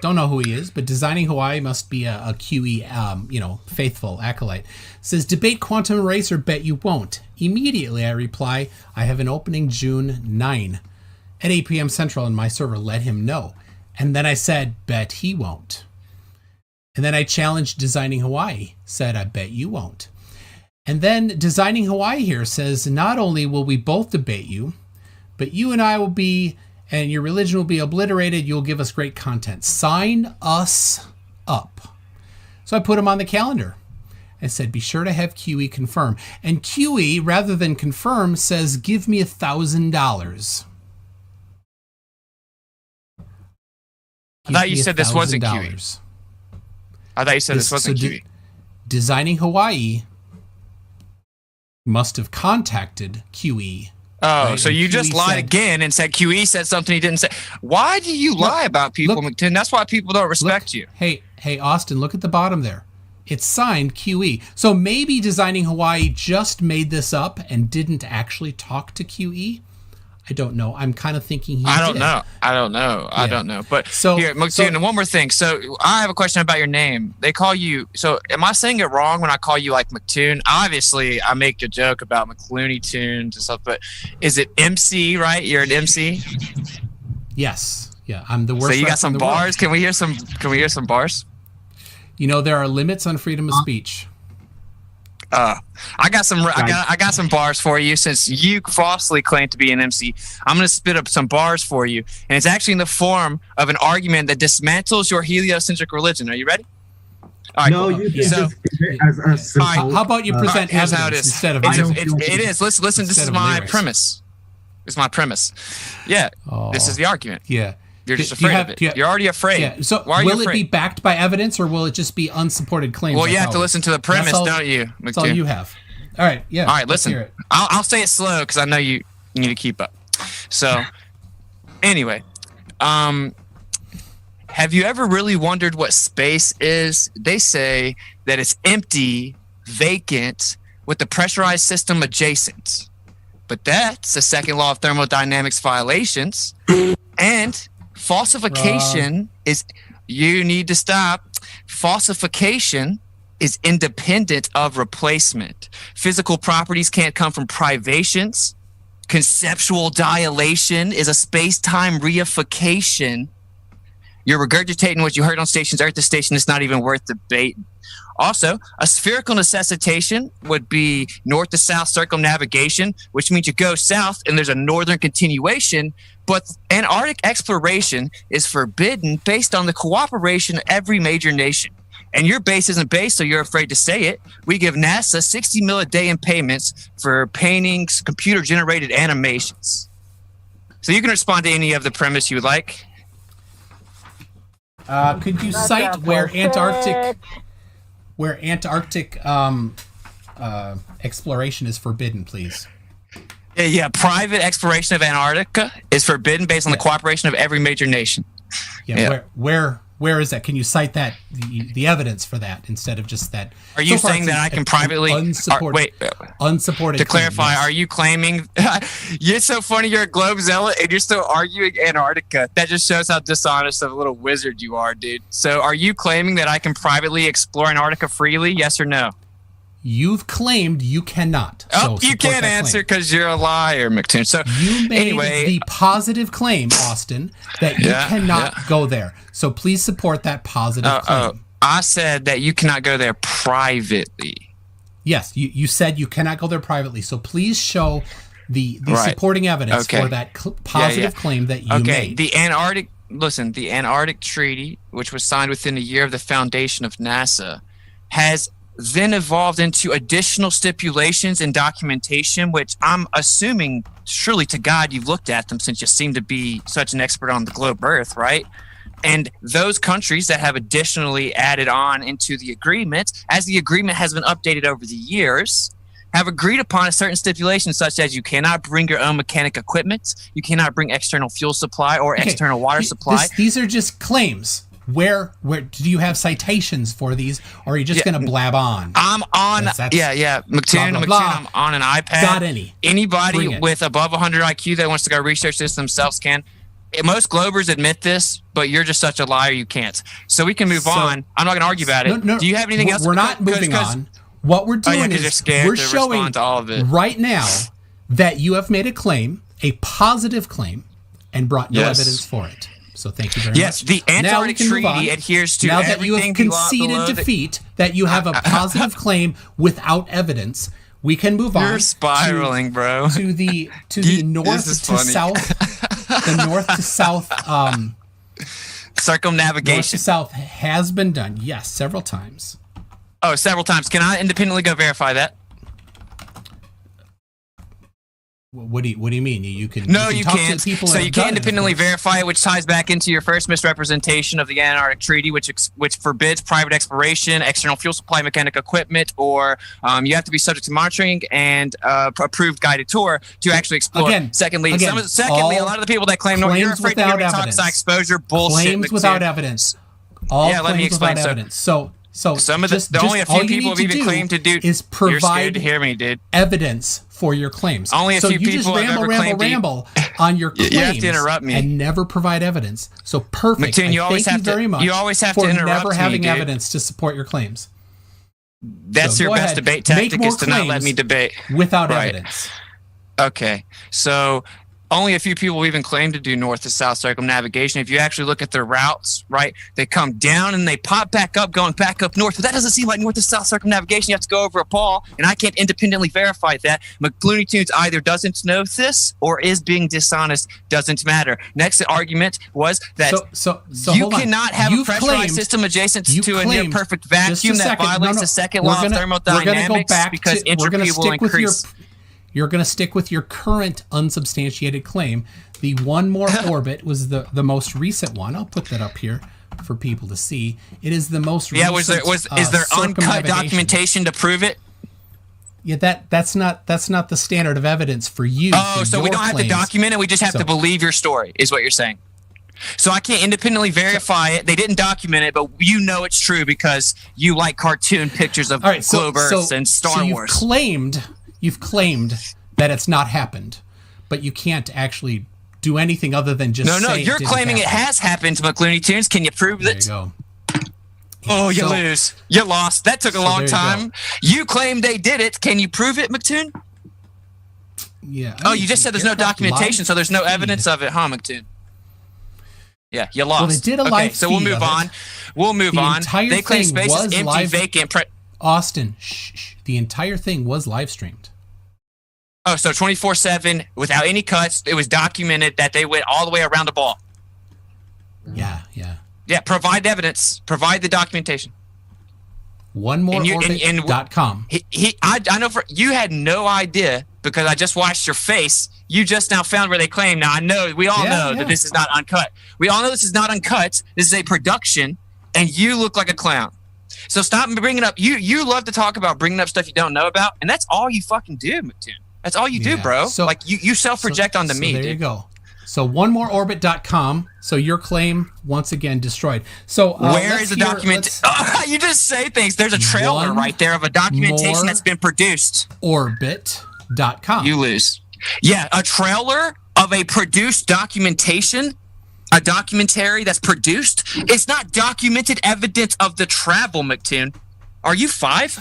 [SPEAKER 14] Don't know who he is, but Designing Hawaii must be a QE, faithful acolyte. Says, debate quantum race or bet you won't. Immediately I reply, I have an opening June 9 at 8 p.m. Central in my server. Let him know. And then I said, bet he won't. And then I challenged Designing Hawaii. Said, I bet you won't. And then Designing Hawaii here says, not only will we both debate you, but you and I will be... and your religion will be obliterated. You'll give us great content. Sign us up. So I put him on the calendar. I said, be sure to have QE confirm. And QE, rather than confirm, says, give me $1,000.
[SPEAKER 22] I thought you said this wasn't QE. I thought you said this wasn't QE.
[SPEAKER 14] Designing Hawaii must have contacted QE.
[SPEAKER 22] Oh,
[SPEAKER 14] right?
[SPEAKER 22] so
[SPEAKER 14] And
[SPEAKER 22] you just
[SPEAKER 14] QE
[SPEAKER 22] lied
[SPEAKER 14] said,
[SPEAKER 22] again and said QE said something he didn't say. Why do you lie about people, McToon? That's why people don't respect you.
[SPEAKER 14] Hey, Austin, look at the bottom there. It's signed QE. So maybe Designing Hawaii just made this up and didn't actually talk to QE. I don't know. I'm kind of thinking he
[SPEAKER 22] I don't
[SPEAKER 14] did.
[SPEAKER 22] know. I don't know. But here, McToon, and one more thing. So I have a question about your name. They call you. So am I saying it wrong when I call you like McToon? Obviously, I make a joke about McLooney Tunes and stuff, but is it MC, right? You're an MC?
[SPEAKER 14] Yes. Yeah, I'm the worst.
[SPEAKER 22] So you got
[SPEAKER 14] rapper
[SPEAKER 22] some
[SPEAKER 14] in the world.
[SPEAKER 22] bars? Can we hear some bars?
[SPEAKER 14] You know, there are limits on freedom of speech.
[SPEAKER 22] I got some bars for you since you falsely claim to be an MC. I'm going to spit up some bars for you, and it's actually in the form of an argument that dismantles your heliocentric religion. Are you ready? All right,
[SPEAKER 3] No,
[SPEAKER 22] cool.
[SPEAKER 3] you can
[SPEAKER 22] So,
[SPEAKER 3] just give it as a simple.
[SPEAKER 14] How about you present
[SPEAKER 22] here's
[SPEAKER 14] evidence
[SPEAKER 22] how it is.
[SPEAKER 14] instead of
[SPEAKER 22] It is. Listen. This
[SPEAKER 14] Instead
[SPEAKER 22] is
[SPEAKER 14] of
[SPEAKER 22] my
[SPEAKER 14] lyrics.
[SPEAKER 22] premise. This is my premise. Yeah. This is the argument.
[SPEAKER 14] Yeah.
[SPEAKER 22] You're just
[SPEAKER 14] Do you
[SPEAKER 22] afraid
[SPEAKER 14] have-
[SPEAKER 22] of
[SPEAKER 14] do you-
[SPEAKER 22] it. You're already afraid.
[SPEAKER 14] Yeah. So
[SPEAKER 22] Why are
[SPEAKER 14] will
[SPEAKER 22] you
[SPEAKER 14] it
[SPEAKER 22] afraid?
[SPEAKER 14] be backed by evidence or will it just be unsupported claims?
[SPEAKER 22] Well,
[SPEAKER 14] like
[SPEAKER 22] you have to
[SPEAKER 14] always?
[SPEAKER 22] listen to the premise,
[SPEAKER 14] That's all-
[SPEAKER 22] don't you?
[SPEAKER 14] That's all you have. All right. Yeah.
[SPEAKER 22] All right,
[SPEAKER 14] let's
[SPEAKER 22] listen.
[SPEAKER 14] hear it.
[SPEAKER 22] I'll say it slow because I know you need to keep up. So, anyway, have you ever really wondered what space is? They say that it's empty, vacant, with the pressurized system adjacent. But that's a second law of thermodynamics violations. And falsification is, you need to stop. Falsification is independent of replacement. Physical properties can't come from privations. Conceptual dilation is a space-time reification. You're regurgitating what you heard on stations Earth to station. It's not even worth debating. Also, a spherical necessitation would be north to south circumnavigation, which means you go south and there's a northern continuation, but Antarctic exploration is forbidden based on the cooperation of every major nation. And your base isn't based, so you're afraid to say it. We give NASA $60 million a day in payments for paintings, computer-generated animations. So you can respond to any of the premise you would like.
[SPEAKER 14] Could you cite where Antarctic exploration is forbidden, please?
[SPEAKER 22] Yeah, private exploration of Antarctica is forbidden based on the cooperation of every major nation.
[SPEAKER 14] Yeah. Where is that? Can you cite that the evidence for that instead of just that?
[SPEAKER 22] Are you
[SPEAKER 14] So far,
[SPEAKER 22] saying
[SPEAKER 14] it's
[SPEAKER 22] that I
[SPEAKER 14] an
[SPEAKER 22] can privately
[SPEAKER 14] unsupported?
[SPEAKER 22] To
[SPEAKER 14] claim,
[SPEAKER 22] clarify,
[SPEAKER 14] yes.
[SPEAKER 22] are you claiming? You're so funny. You're a globe zealot, and you're still arguing Antarctica. That just shows how dishonest of a little wizard you are, dude. So, are you claiming that I can privately explore Antarctica freely? Yes or no?
[SPEAKER 14] You've claimed you cannot.
[SPEAKER 22] Oh,
[SPEAKER 14] so
[SPEAKER 22] you
[SPEAKER 14] support
[SPEAKER 22] can't
[SPEAKER 14] that
[SPEAKER 22] answer
[SPEAKER 14] claim.
[SPEAKER 22] because you're a liar, McToon. So
[SPEAKER 14] You made
[SPEAKER 22] anyway,
[SPEAKER 14] the positive claim, Austin, that you cannot go there. So please support that positive claim.
[SPEAKER 22] I said that you cannot go there privately.
[SPEAKER 14] Yes, you said you cannot go there privately. So please show the
[SPEAKER 22] Right.
[SPEAKER 14] supporting evidence
[SPEAKER 22] Okay.
[SPEAKER 14] for that positive claim that you made.
[SPEAKER 22] The Antarctic. Listen, the Antarctic Treaty, which was signed within a year of the foundation of NASA, has then evolved into additional stipulations and documentation, which I'm assuming, surely to God, you've looked at them since you seem to be such an expert on the globe Earth, right? And those countries that have additionally added on into the agreement, as the agreement has been updated over the years, have agreed upon a certain stipulations such as you cannot bring your own mechanic equipment, you cannot bring external fuel supply or
[SPEAKER 14] Okay,
[SPEAKER 22] external water supply.
[SPEAKER 14] These are just claims. Where do you have citations for these, or are you just going to blab on?
[SPEAKER 22] I'm on,
[SPEAKER 14] That's
[SPEAKER 22] McToon,
[SPEAKER 14] blah, blah, blah.
[SPEAKER 22] I'm on an iPad.
[SPEAKER 14] Got any? Bring
[SPEAKER 22] Anybody
[SPEAKER 14] it.
[SPEAKER 22] with above 100 IQ that wants to go research this themselves can. Most Globers admit this, but you're just such a liar you can't. So we can move on. I'm not going to argue about it.
[SPEAKER 14] No,
[SPEAKER 22] Do you have anything else?
[SPEAKER 14] We're not moving on. What we're doing
[SPEAKER 22] 'cause you're
[SPEAKER 14] is
[SPEAKER 22] scared
[SPEAKER 14] we're
[SPEAKER 22] to
[SPEAKER 14] showing
[SPEAKER 22] respond to all of it.
[SPEAKER 14] right now that you have made a claim, a positive claim, and brought no
[SPEAKER 22] Yes.
[SPEAKER 14] evidence for it. So thank you very
[SPEAKER 22] Yes,
[SPEAKER 14] much.
[SPEAKER 22] the
[SPEAKER 14] Now we
[SPEAKER 22] Antarctic
[SPEAKER 14] can move on.
[SPEAKER 22] Treaty adheres to
[SPEAKER 14] now that you have
[SPEAKER 22] everything
[SPEAKER 14] conceded
[SPEAKER 22] below the-
[SPEAKER 14] defeat, that you have a positive claim without evidence. We can move on.
[SPEAKER 22] You're spiraling, bro.
[SPEAKER 14] To the north
[SPEAKER 22] is
[SPEAKER 14] to
[SPEAKER 22] funny.
[SPEAKER 14] south, the north to south
[SPEAKER 22] circumnavigation.
[SPEAKER 14] North to south has been done. Yes, several times.
[SPEAKER 22] Oh, several times. Can I independently go verify that?
[SPEAKER 14] What do you mean? You can
[SPEAKER 22] No,
[SPEAKER 14] can
[SPEAKER 22] you
[SPEAKER 14] talk to
[SPEAKER 22] can't.
[SPEAKER 14] the people
[SPEAKER 22] So
[SPEAKER 14] that
[SPEAKER 22] you
[SPEAKER 14] have
[SPEAKER 22] can't
[SPEAKER 14] done it, of
[SPEAKER 22] independently
[SPEAKER 14] course.
[SPEAKER 22] verify it, which ties back into your first misrepresentation of the Antarctic Treaty, which forbids private exploration, external fuel supply, mechanic equipment, or you have to be subject to monitoring and approved guided tour to actually explore. Secondly, a lot of the people that claim no, you're
[SPEAKER 14] claims
[SPEAKER 22] afraid to
[SPEAKER 14] without
[SPEAKER 22] give
[SPEAKER 14] evidence.
[SPEAKER 22] toxic exposure bullshit.
[SPEAKER 14] Claims
[SPEAKER 22] McToon.
[SPEAKER 14] without evidence. All
[SPEAKER 22] Yeah, let me
[SPEAKER 14] claims
[SPEAKER 22] explain.
[SPEAKER 14] without evidence. So
[SPEAKER 22] some of the only a few
[SPEAKER 14] all you
[SPEAKER 22] people
[SPEAKER 14] need
[SPEAKER 22] have
[SPEAKER 14] to
[SPEAKER 22] even claimed to do
[SPEAKER 14] is
[SPEAKER 22] You're scared
[SPEAKER 14] provide
[SPEAKER 22] to hear me, dude.
[SPEAKER 14] evidence for your claims.
[SPEAKER 22] Only a
[SPEAKER 14] so
[SPEAKER 22] few
[SPEAKER 14] you just
[SPEAKER 22] people have
[SPEAKER 14] ramble,
[SPEAKER 22] ever
[SPEAKER 14] ramble,
[SPEAKER 22] claimed to-
[SPEAKER 14] ramble on your claims
[SPEAKER 22] You have to interrupt me.
[SPEAKER 14] and never provide evidence. So perfect.
[SPEAKER 22] McToon, you
[SPEAKER 14] I
[SPEAKER 22] always
[SPEAKER 14] thank
[SPEAKER 22] have
[SPEAKER 14] you
[SPEAKER 22] to-
[SPEAKER 14] very much
[SPEAKER 22] you always have to
[SPEAKER 14] for
[SPEAKER 22] interrupt
[SPEAKER 14] never
[SPEAKER 22] me,
[SPEAKER 14] having
[SPEAKER 22] dude.
[SPEAKER 14] evidence to support your claims.
[SPEAKER 22] That's
[SPEAKER 14] So
[SPEAKER 22] your
[SPEAKER 14] go
[SPEAKER 22] best
[SPEAKER 14] ahead.
[SPEAKER 22] debate
[SPEAKER 14] Make
[SPEAKER 22] tactic
[SPEAKER 14] more
[SPEAKER 22] is to not let
[SPEAKER 14] claims
[SPEAKER 22] me debate
[SPEAKER 14] without
[SPEAKER 22] Right.
[SPEAKER 14] evidence.
[SPEAKER 22] Okay, so only a few people even claim to do north to south circumnavigation. If you actually look at their routes, right, they come down and they pop back up, going back up north. But that doesn't seem like north to south circumnavigation. You have to go over a Paul, and I can't independently verify that. McLooney Tunes either doesn't know this or is being dishonest. Doesn't matter. Next argument was that
[SPEAKER 14] so
[SPEAKER 22] you
[SPEAKER 14] hold on.
[SPEAKER 22] cannot have
[SPEAKER 14] You've
[SPEAKER 22] a pressurized
[SPEAKER 14] claimed-
[SPEAKER 22] system adjacent
[SPEAKER 14] you
[SPEAKER 22] to a
[SPEAKER 14] claimed-
[SPEAKER 22] near perfect
[SPEAKER 14] just a
[SPEAKER 22] vacuum that
[SPEAKER 14] second.
[SPEAKER 22] violates
[SPEAKER 14] No.
[SPEAKER 22] the second
[SPEAKER 14] We're
[SPEAKER 22] law
[SPEAKER 14] gonna-
[SPEAKER 22] of thermodynamics because
[SPEAKER 14] we're gonna
[SPEAKER 22] entropy will
[SPEAKER 14] stick with your.
[SPEAKER 22] increase.
[SPEAKER 14] You're going to stick with your current unsubstantiated claim. The one more orbit was the most recent one. I'll put that up here for people to see. It is the most
[SPEAKER 22] Yeah,
[SPEAKER 14] recent.
[SPEAKER 22] is there uncut
[SPEAKER 14] circumnavigation.
[SPEAKER 22] documentation to prove it?
[SPEAKER 14] Yeah, that's not the standard of evidence for you.
[SPEAKER 22] Oh,
[SPEAKER 14] for
[SPEAKER 22] so we
[SPEAKER 14] your
[SPEAKER 22] don't have to
[SPEAKER 14] claims.
[SPEAKER 22] document it. We just have
[SPEAKER 14] So-
[SPEAKER 22] to believe your story, is what you're saying. So I can't independently verify it. They didn't document it, but you know it's true because you like cartoon pictures of
[SPEAKER 14] All right,
[SPEAKER 22] globe Earths and Star
[SPEAKER 14] you've
[SPEAKER 22] Wars.
[SPEAKER 14] You've claimed that it's not happened, but you can't actually do anything other than just
[SPEAKER 22] No,
[SPEAKER 14] say
[SPEAKER 22] you're
[SPEAKER 14] didn't
[SPEAKER 22] claiming it
[SPEAKER 14] happen.
[SPEAKER 22] has happened to McLooney Tunes. Can you prove
[SPEAKER 14] There
[SPEAKER 22] it?
[SPEAKER 14] you go.
[SPEAKER 22] Oh, you
[SPEAKER 14] So-
[SPEAKER 22] lose. You lost. That took a
[SPEAKER 14] So
[SPEAKER 22] long
[SPEAKER 14] there you
[SPEAKER 22] time. You claim they did it. Can you prove it, McToon?
[SPEAKER 14] Yeah.
[SPEAKER 22] Oh, you just said there's no documentation, so there's no evidence of it, huh, McToon? Yeah, you lost.
[SPEAKER 14] Well, they did a
[SPEAKER 22] okay,
[SPEAKER 14] live
[SPEAKER 22] so we'll
[SPEAKER 14] feed
[SPEAKER 22] move
[SPEAKER 14] of
[SPEAKER 22] on.
[SPEAKER 14] it.
[SPEAKER 22] We'll move
[SPEAKER 14] The
[SPEAKER 22] on.
[SPEAKER 14] entire
[SPEAKER 22] They claim
[SPEAKER 14] thing
[SPEAKER 22] space is
[SPEAKER 14] was
[SPEAKER 22] empty,
[SPEAKER 14] live-
[SPEAKER 22] vacant.
[SPEAKER 14] Austin, shh. The entire thing was live streamed.
[SPEAKER 22] Oh, so 24/7 without any cuts. It was documented that they went all the way around the ball.
[SPEAKER 14] Yeah.
[SPEAKER 22] Yeah, provide evidence. Provide the documentation.
[SPEAKER 14] OneMoreOrbit.com.
[SPEAKER 22] I know you had no idea because I just watched your face. You just now found where they claim. Now I know we all know that this is not uncut. We all know this is not uncut. This is a production, and you look like a clown. So stop bringing up. You love to talk about bringing up stuff you don't know about, and that's all you fucking do, McToon. That's all you do, bro.
[SPEAKER 14] So-
[SPEAKER 22] like you self-project onto me.
[SPEAKER 14] There
[SPEAKER 22] dude.
[SPEAKER 14] you go. So OneMoreOrbit.com. So your claim once again destroyed. So
[SPEAKER 22] Where is the document? You just say things. There's a trailer right there of a documentation that's been produced.
[SPEAKER 14] Orbit.com.
[SPEAKER 22] You lose. Yeah, a trailer of a produced documentation, a documentary that's produced. It's not documented evidence of the travel, McToon. Are you 5?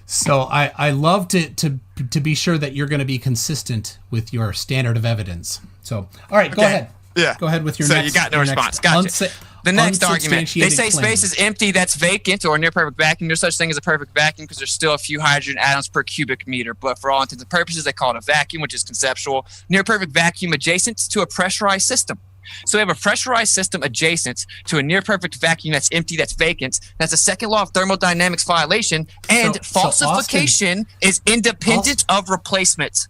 [SPEAKER 14] So I love to be sure that you're going to be consistent with your standard of evidence. So all right, go ahead.
[SPEAKER 22] Yeah.
[SPEAKER 14] Go ahead with your
[SPEAKER 22] so
[SPEAKER 14] next.
[SPEAKER 22] you got no
[SPEAKER 14] your
[SPEAKER 22] response.
[SPEAKER 14] next
[SPEAKER 22] Gotcha. The next argument. They
[SPEAKER 14] unsubstantiated
[SPEAKER 22] say
[SPEAKER 14] claim.
[SPEAKER 22] space is empty, that's vacant, or near perfect vacuum. There's such thing as a perfect vacuum because there's still a few hydrogen atoms per cubic meter. But for all intents and purposes, they call it a vacuum, which is conceptual. Near perfect vacuum adjacent to a pressurized system. So we have a pressurized system adjacent to a near perfect vacuum that's empty, that's vacant. That's a second law of thermodynamics violation. And
[SPEAKER 14] So,
[SPEAKER 22] falsification is independent of replacement.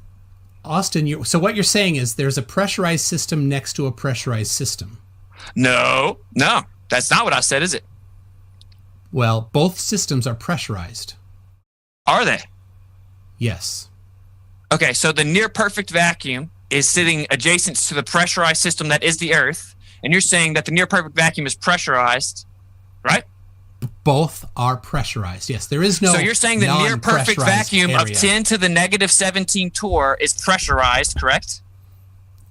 [SPEAKER 14] Austin, so what you're saying is there's a pressurized system next to a pressurized system.
[SPEAKER 22] No, that's not what I said, is it?
[SPEAKER 14] Well, both systems are pressurized.
[SPEAKER 22] Are they?
[SPEAKER 14] Yes.
[SPEAKER 22] Okay, so the near perfect vacuum is sitting adjacent to the pressurized system that is the Earth, and you're saying that the near perfect vacuum is pressurized, right?
[SPEAKER 14] Both are pressurized. Yes, there is no.
[SPEAKER 22] So you're saying the near perfect
[SPEAKER 14] non-pressurized
[SPEAKER 22] vacuum of
[SPEAKER 14] area.
[SPEAKER 22] 10 to the negative 17 torr is pressurized, correct?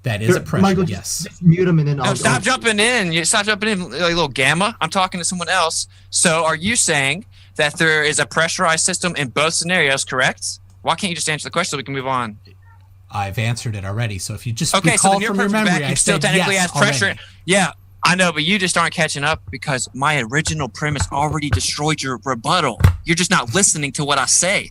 [SPEAKER 14] That is a pressure.
[SPEAKER 21] Michael,
[SPEAKER 14] yes.
[SPEAKER 21] just mute him and then
[SPEAKER 22] No,
[SPEAKER 21] I'll
[SPEAKER 22] stop jumping in. You stop jumping in, like little gamma. I'm talking to someone else. So are you saying that there is a pressurized system in both scenarios, correct? Why can't you just answer the question so we can move on?
[SPEAKER 14] I've answered it already. So if you just
[SPEAKER 22] Okay, so
[SPEAKER 14] recall
[SPEAKER 22] the near
[SPEAKER 14] from your
[SPEAKER 22] perfect
[SPEAKER 14] memory,
[SPEAKER 22] vacuum
[SPEAKER 14] I
[SPEAKER 22] still
[SPEAKER 14] said
[SPEAKER 22] technically
[SPEAKER 14] yes
[SPEAKER 22] has pressure.
[SPEAKER 14] already.
[SPEAKER 22] Yeah, I know, but you just aren't catching up because my original premise already destroyed your rebuttal. You're just not listening to what I say.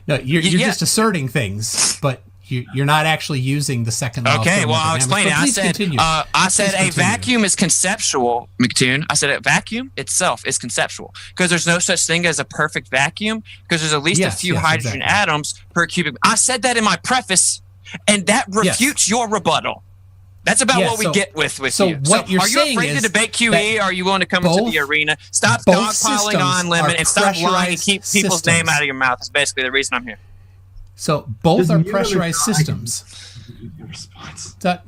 [SPEAKER 14] No, you're
[SPEAKER 22] Yeah.
[SPEAKER 14] just asserting things, but you're not actually using the second law. of
[SPEAKER 22] Okay, well, I'll
[SPEAKER 14] thermodynamics.
[SPEAKER 22] explain
[SPEAKER 14] But
[SPEAKER 22] it.
[SPEAKER 14] please continue.
[SPEAKER 22] I said
[SPEAKER 14] Please
[SPEAKER 22] a
[SPEAKER 14] continue.
[SPEAKER 22] vacuum is conceptual, McToon. I said a vacuum itself is conceptual because there's no such thing as a perfect vacuum because there's at least
[SPEAKER 14] Yes,
[SPEAKER 22] a few
[SPEAKER 14] yes,
[SPEAKER 22] hydrogen
[SPEAKER 14] exactly.
[SPEAKER 22] atoms per cubic. I said that in my preface, and that refutes your rebuttal. That's about
[SPEAKER 14] Yeah,
[SPEAKER 22] what we
[SPEAKER 14] so-
[SPEAKER 22] get with
[SPEAKER 14] so
[SPEAKER 22] you.
[SPEAKER 14] what you're
[SPEAKER 22] are you
[SPEAKER 14] saying
[SPEAKER 22] afraid to
[SPEAKER 14] is
[SPEAKER 22] debate QE? Or are you willing to come into
[SPEAKER 14] both-
[SPEAKER 22] the arena? Stop
[SPEAKER 14] both
[SPEAKER 22] dogpiling
[SPEAKER 14] systems
[SPEAKER 22] on Lemon
[SPEAKER 14] are
[SPEAKER 22] and stop lying and
[SPEAKER 14] pressurized
[SPEAKER 22] keep people's
[SPEAKER 14] systems.
[SPEAKER 22] name out of your mouth. That's basically the reason I'm here.
[SPEAKER 14] So both
[SPEAKER 21] Just
[SPEAKER 14] are
[SPEAKER 21] mute him and
[SPEAKER 14] pressurized
[SPEAKER 21] I can-
[SPEAKER 14] systems. So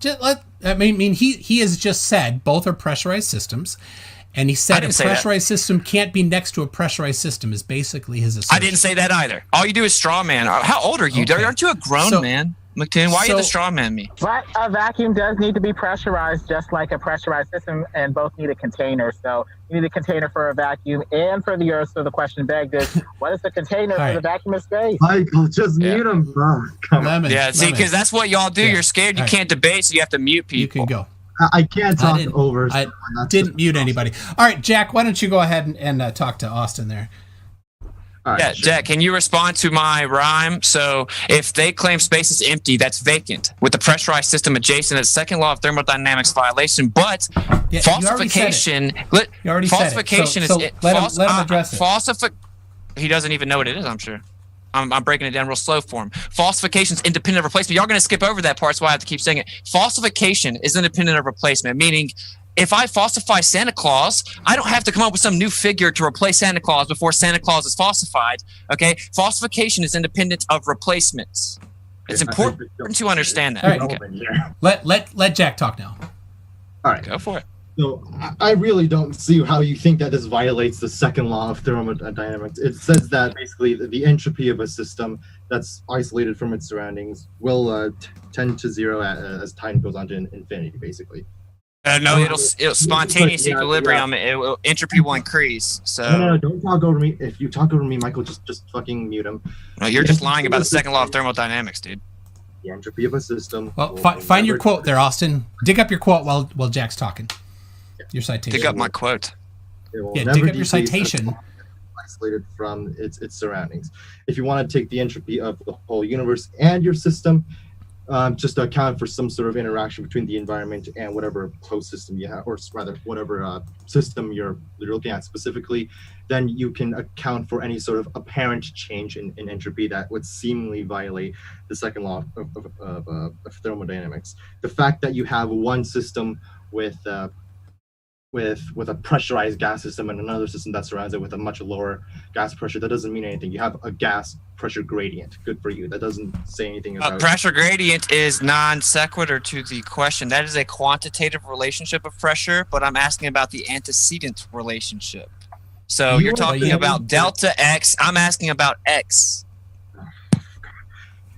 [SPEAKER 14] I mean, he has just said both are pressurized systems, and he
[SPEAKER 22] I
[SPEAKER 14] said a
[SPEAKER 22] didn't say that.
[SPEAKER 14] pressurized system can't be next to a pressurized system is basically his assertion.
[SPEAKER 22] I didn't say that either. All you do is straw man. How old are you?
[SPEAKER 14] Okay.
[SPEAKER 22] Aren't you a grown
[SPEAKER 14] So-
[SPEAKER 22] man? McToon? Why are you
[SPEAKER 14] So-
[SPEAKER 22] the straw man me?
[SPEAKER 3] But a vacuum does need to be pressurized, just like a pressurized system, and both need a container. So you need a container for a vacuum and for the Earth. So the question begged is, what is the container for the vacuum of space?
[SPEAKER 21] Michael, just mute him, bro. Come on.
[SPEAKER 14] Lemon.
[SPEAKER 22] Yeah, see, because that's what y'all do. You're scared. You can't debate, so you have to mute people.
[SPEAKER 14] You can go.
[SPEAKER 21] I can't talk over.
[SPEAKER 14] I didn't mute anybody. All right, Jack, why don't you go ahead and talk to Austin there?
[SPEAKER 22] Yeah, Jack, can you respond to my rhyme? So if they claim space is empty, that's vacant. With the pressurized system adjacent, it's second law of thermodynamics violation. But
[SPEAKER 14] Yeah,
[SPEAKER 22] falsification,
[SPEAKER 14] you already said it.
[SPEAKER 22] falsification
[SPEAKER 14] So
[SPEAKER 22] is
[SPEAKER 14] let him address it.
[SPEAKER 22] He doesn't even know what it is, I'm sure. I'm breaking it down real slow for him. Falsification is independent of replacement. Y'all going to skip over that part, so I have to keep saying it. Falsification is independent of replacement, meaning if I falsify Santa Claus, I don't have to come up with some new figure to replace Santa Claus before Santa Claus is falsified. Okay, falsification is independent of replacements. It's important to understand that.
[SPEAKER 14] All right, okay. Let Jack talk now.
[SPEAKER 21] All right,
[SPEAKER 22] go for it.
[SPEAKER 21] So I really don't see how you think that this violates the second law of thermodynamics. It says that basically the entropy of a system that's isolated from its surroundings will tend to zero as time goes on to infinity, basically.
[SPEAKER 22] No, it'll spontaneous equilibrium. Entropy will increase. So
[SPEAKER 21] No, don't talk over me. If you talk over me, Michael, just fucking mute him.
[SPEAKER 22] No, you're just lying about the second law of thermodynamics, dude.
[SPEAKER 21] The entropy of a system.
[SPEAKER 14] Well, find your quote there, Austin. Dig up your quote while Jack's talking. Your citation.
[SPEAKER 22] Dig up my quote.
[SPEAKER 14] Yeah, dig up your citation.
[SPEAKER 21] Isolated from its surroundings. If you want to take the entropy of the whole universe and your system, just to account for some sort of interaction between the environment and whatever closed system you have, or rather whatever system you're looking at specifically, then you can account for any sort of apparent change in entropy that would seemingly violate the second law of thermodynamics. The fact that you have one system with a pressurized gas system and another system that surrounds it with a much lower gas pressure, that doesn't mean anything. You have a gas pressure gradient. Good for you. That doesn't say anything about
[SPEAKER 22] pressure gradient is non sequitur to the question. That is a quantitative relationship of pressure, but I'm asking about the antecedent relationship. So you're talking about delta X. I'm asking about X.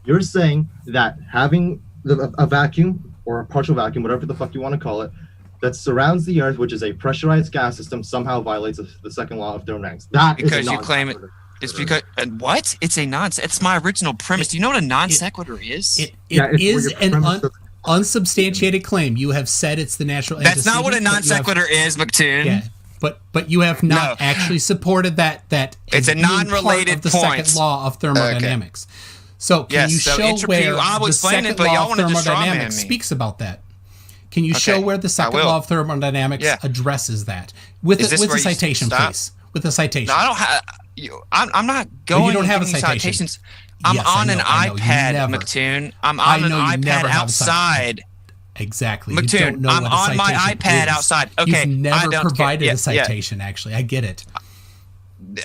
[SPEAKER 21] You're saying that having a vacuum or a partial vacuum, whatever the fuck you want to call it, that surrounds the Earth, which is a pressurized gas system, somehow violates the second law of thermodynamics. That
[SPEAKER 22] because
[SPEAKER 21] is
[SPEAKER 22] you claim it. It's because what? It's a non. It's my original premise. Do you know what a non sequitur is?
[SPEAKER 14] It is an unsubstantiated claim. You have said it's the natural.
[SPEAKER 22] That's not what a non sequitur is, McToon.
[SPEAKER 14] Yeah, but you have not actually supported that.
[SPEAKER 22] It's a non-related
[SPEAKER 14] the
[SPEAKER 22] point.
[SPEAKER 14] Second law of thermodynamics. Okay. So can you show where the second law of thermodynamics speaks about that? Can you show where the second law of thermodynamics addresses that with a citation, please? With a citation.
[SPEAKER 22] No, I don't have. I'm not going.
[SPEAKER 14] You don't have a
[SPEAKER 22] citation.
[SPEAKER 14] citations.
[SPEAKER 22] I'm
[SPEAKER 14] Yes,
[SPEAKER 22] on
[SPEAKER 14] I
[SPEAKER 22] an
[SPEAKER 14] know, I know.
[SPEAKER 22] iPad, McToon. I'm on an iPad outside.
[SPEAKER 14] Exactly.
[SPEAKER 22] McToon,
[SPEAKER 14] You don't know
[SPEAKER 22] I'm
[SPEAKER 14] what a
[SPEAKER 22] on my
[SPEAKER 14] citation
[SPEAKER 22] iPad
[SPEAKER 14] is.
[SPEAKER 22] outside. Okay,
[SPEAKER 14] You've never
[SPEAKER 22] I don't
[SPEAKER 14] provided
[SPEAKER 22] care.
[SPEAKER 14] a citation. Actually, I get it.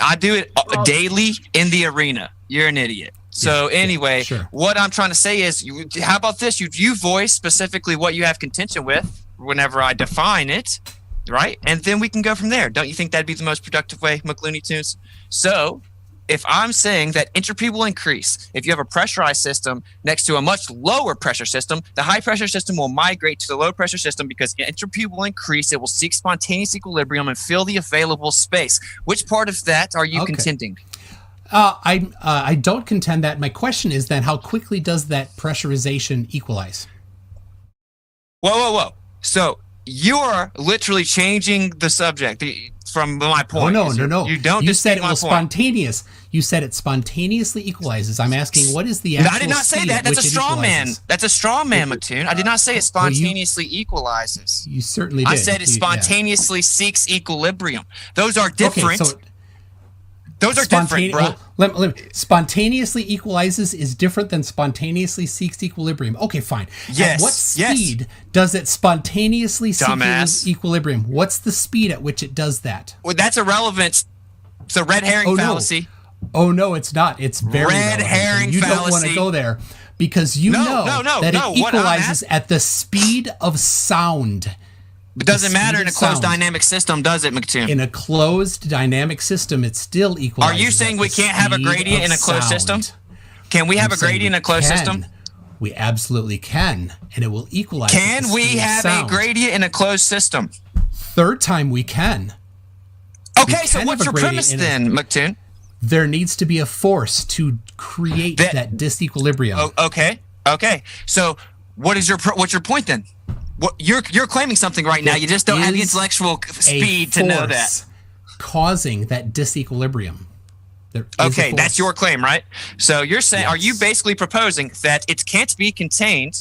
[SPEAKER 22] I do it daily in the arena. You're an idiot. So anyway, what I'm trying to say is, how about this? You voice specifically what you have contention with whenever I define it, right? And then we can go from there. Don't you think that'd be the most productive way, McLooney Tunes? So if I'm saying that entropy will increase, if you have a pressurized system next to a much lower pressure system, the high pressure system will migrate to the low pressure system because entropy will increase. It will seek spontaneous equilibrium and fill the available space. Which part of that are you contending?
[SPEAKER 14] I don't contend that. My question is then, how quickly does that pressurization equalize?
[SPEAKER 22] Whoa. So you're literally changing the subject from my point.
[SPEAKER 14] No.
[SPEAKER 22] You don't.
[SPEAKER 14] You said it was spontaneous. You said it spontaneously equalizes. I'm asking, what is the actual
[SPEAKER 22] I did not say that. That's a straw man. That's a straw man, McToon. I did not say it spontaneously equalizes.
[SPEAKER 14] You certainly did.
[SPEAKER 22] I said it spontaneously seeks equilibrium. Those are different.
[SPEAKER 14] Okay, so
[SPEAKER 22] those are different, bro.
[SPEAKER 14] Let me, spontaneously equalizes is different than spontaneously seeks equilibrium. Okay, fine.
[SPEAKER 22] Yes.
[SPEAKER 14] At what speed does it spontaneously seek equilibrium? What's the speed at which it does that?
[SPEAKER 22] Well, that's irrelevant. It's a red herring fallacy.
[SPEAKER 14] Oh no, it's not. It's very
[SPEAKER 22] red herring
[SPEAKER 14] you
[SPEAKER 22] fallacy.
[SPEAKER 14] don't want to go there because you know that it equalizes at the speed of sound.
[SPEAKER 22] It doesn't matter in a closed dynamic system, does it, McToon?
[SPEAKER 14] In a closed dynamic system, it still equalizes.
[SPEAKER 22] Are you saying we can't have a gradient in a closed system? Can we have a gradient in a closed system?
[SPEAKER 14] We absolutely can, and it will equalize.
[SPEAKER 22] Can we have a gradient in a closed system?
[SPEAKER 14] Third time we can.
[SPEAKER 22] Okay, so what's your premise then, McToon?
[SPEAKER 14] There needs to be a force to create that disequilibrium.
[SPEAKER 22] Okay. So what's your point then? What you're claiming something right now. You just don't have the intellectual speed to know that.
[SPEAKER 14] Causing that disequilibrium.
[SPEAKER 22] Okay, that's your claim, right? So you're saying, are you basically proposing that it can't be contained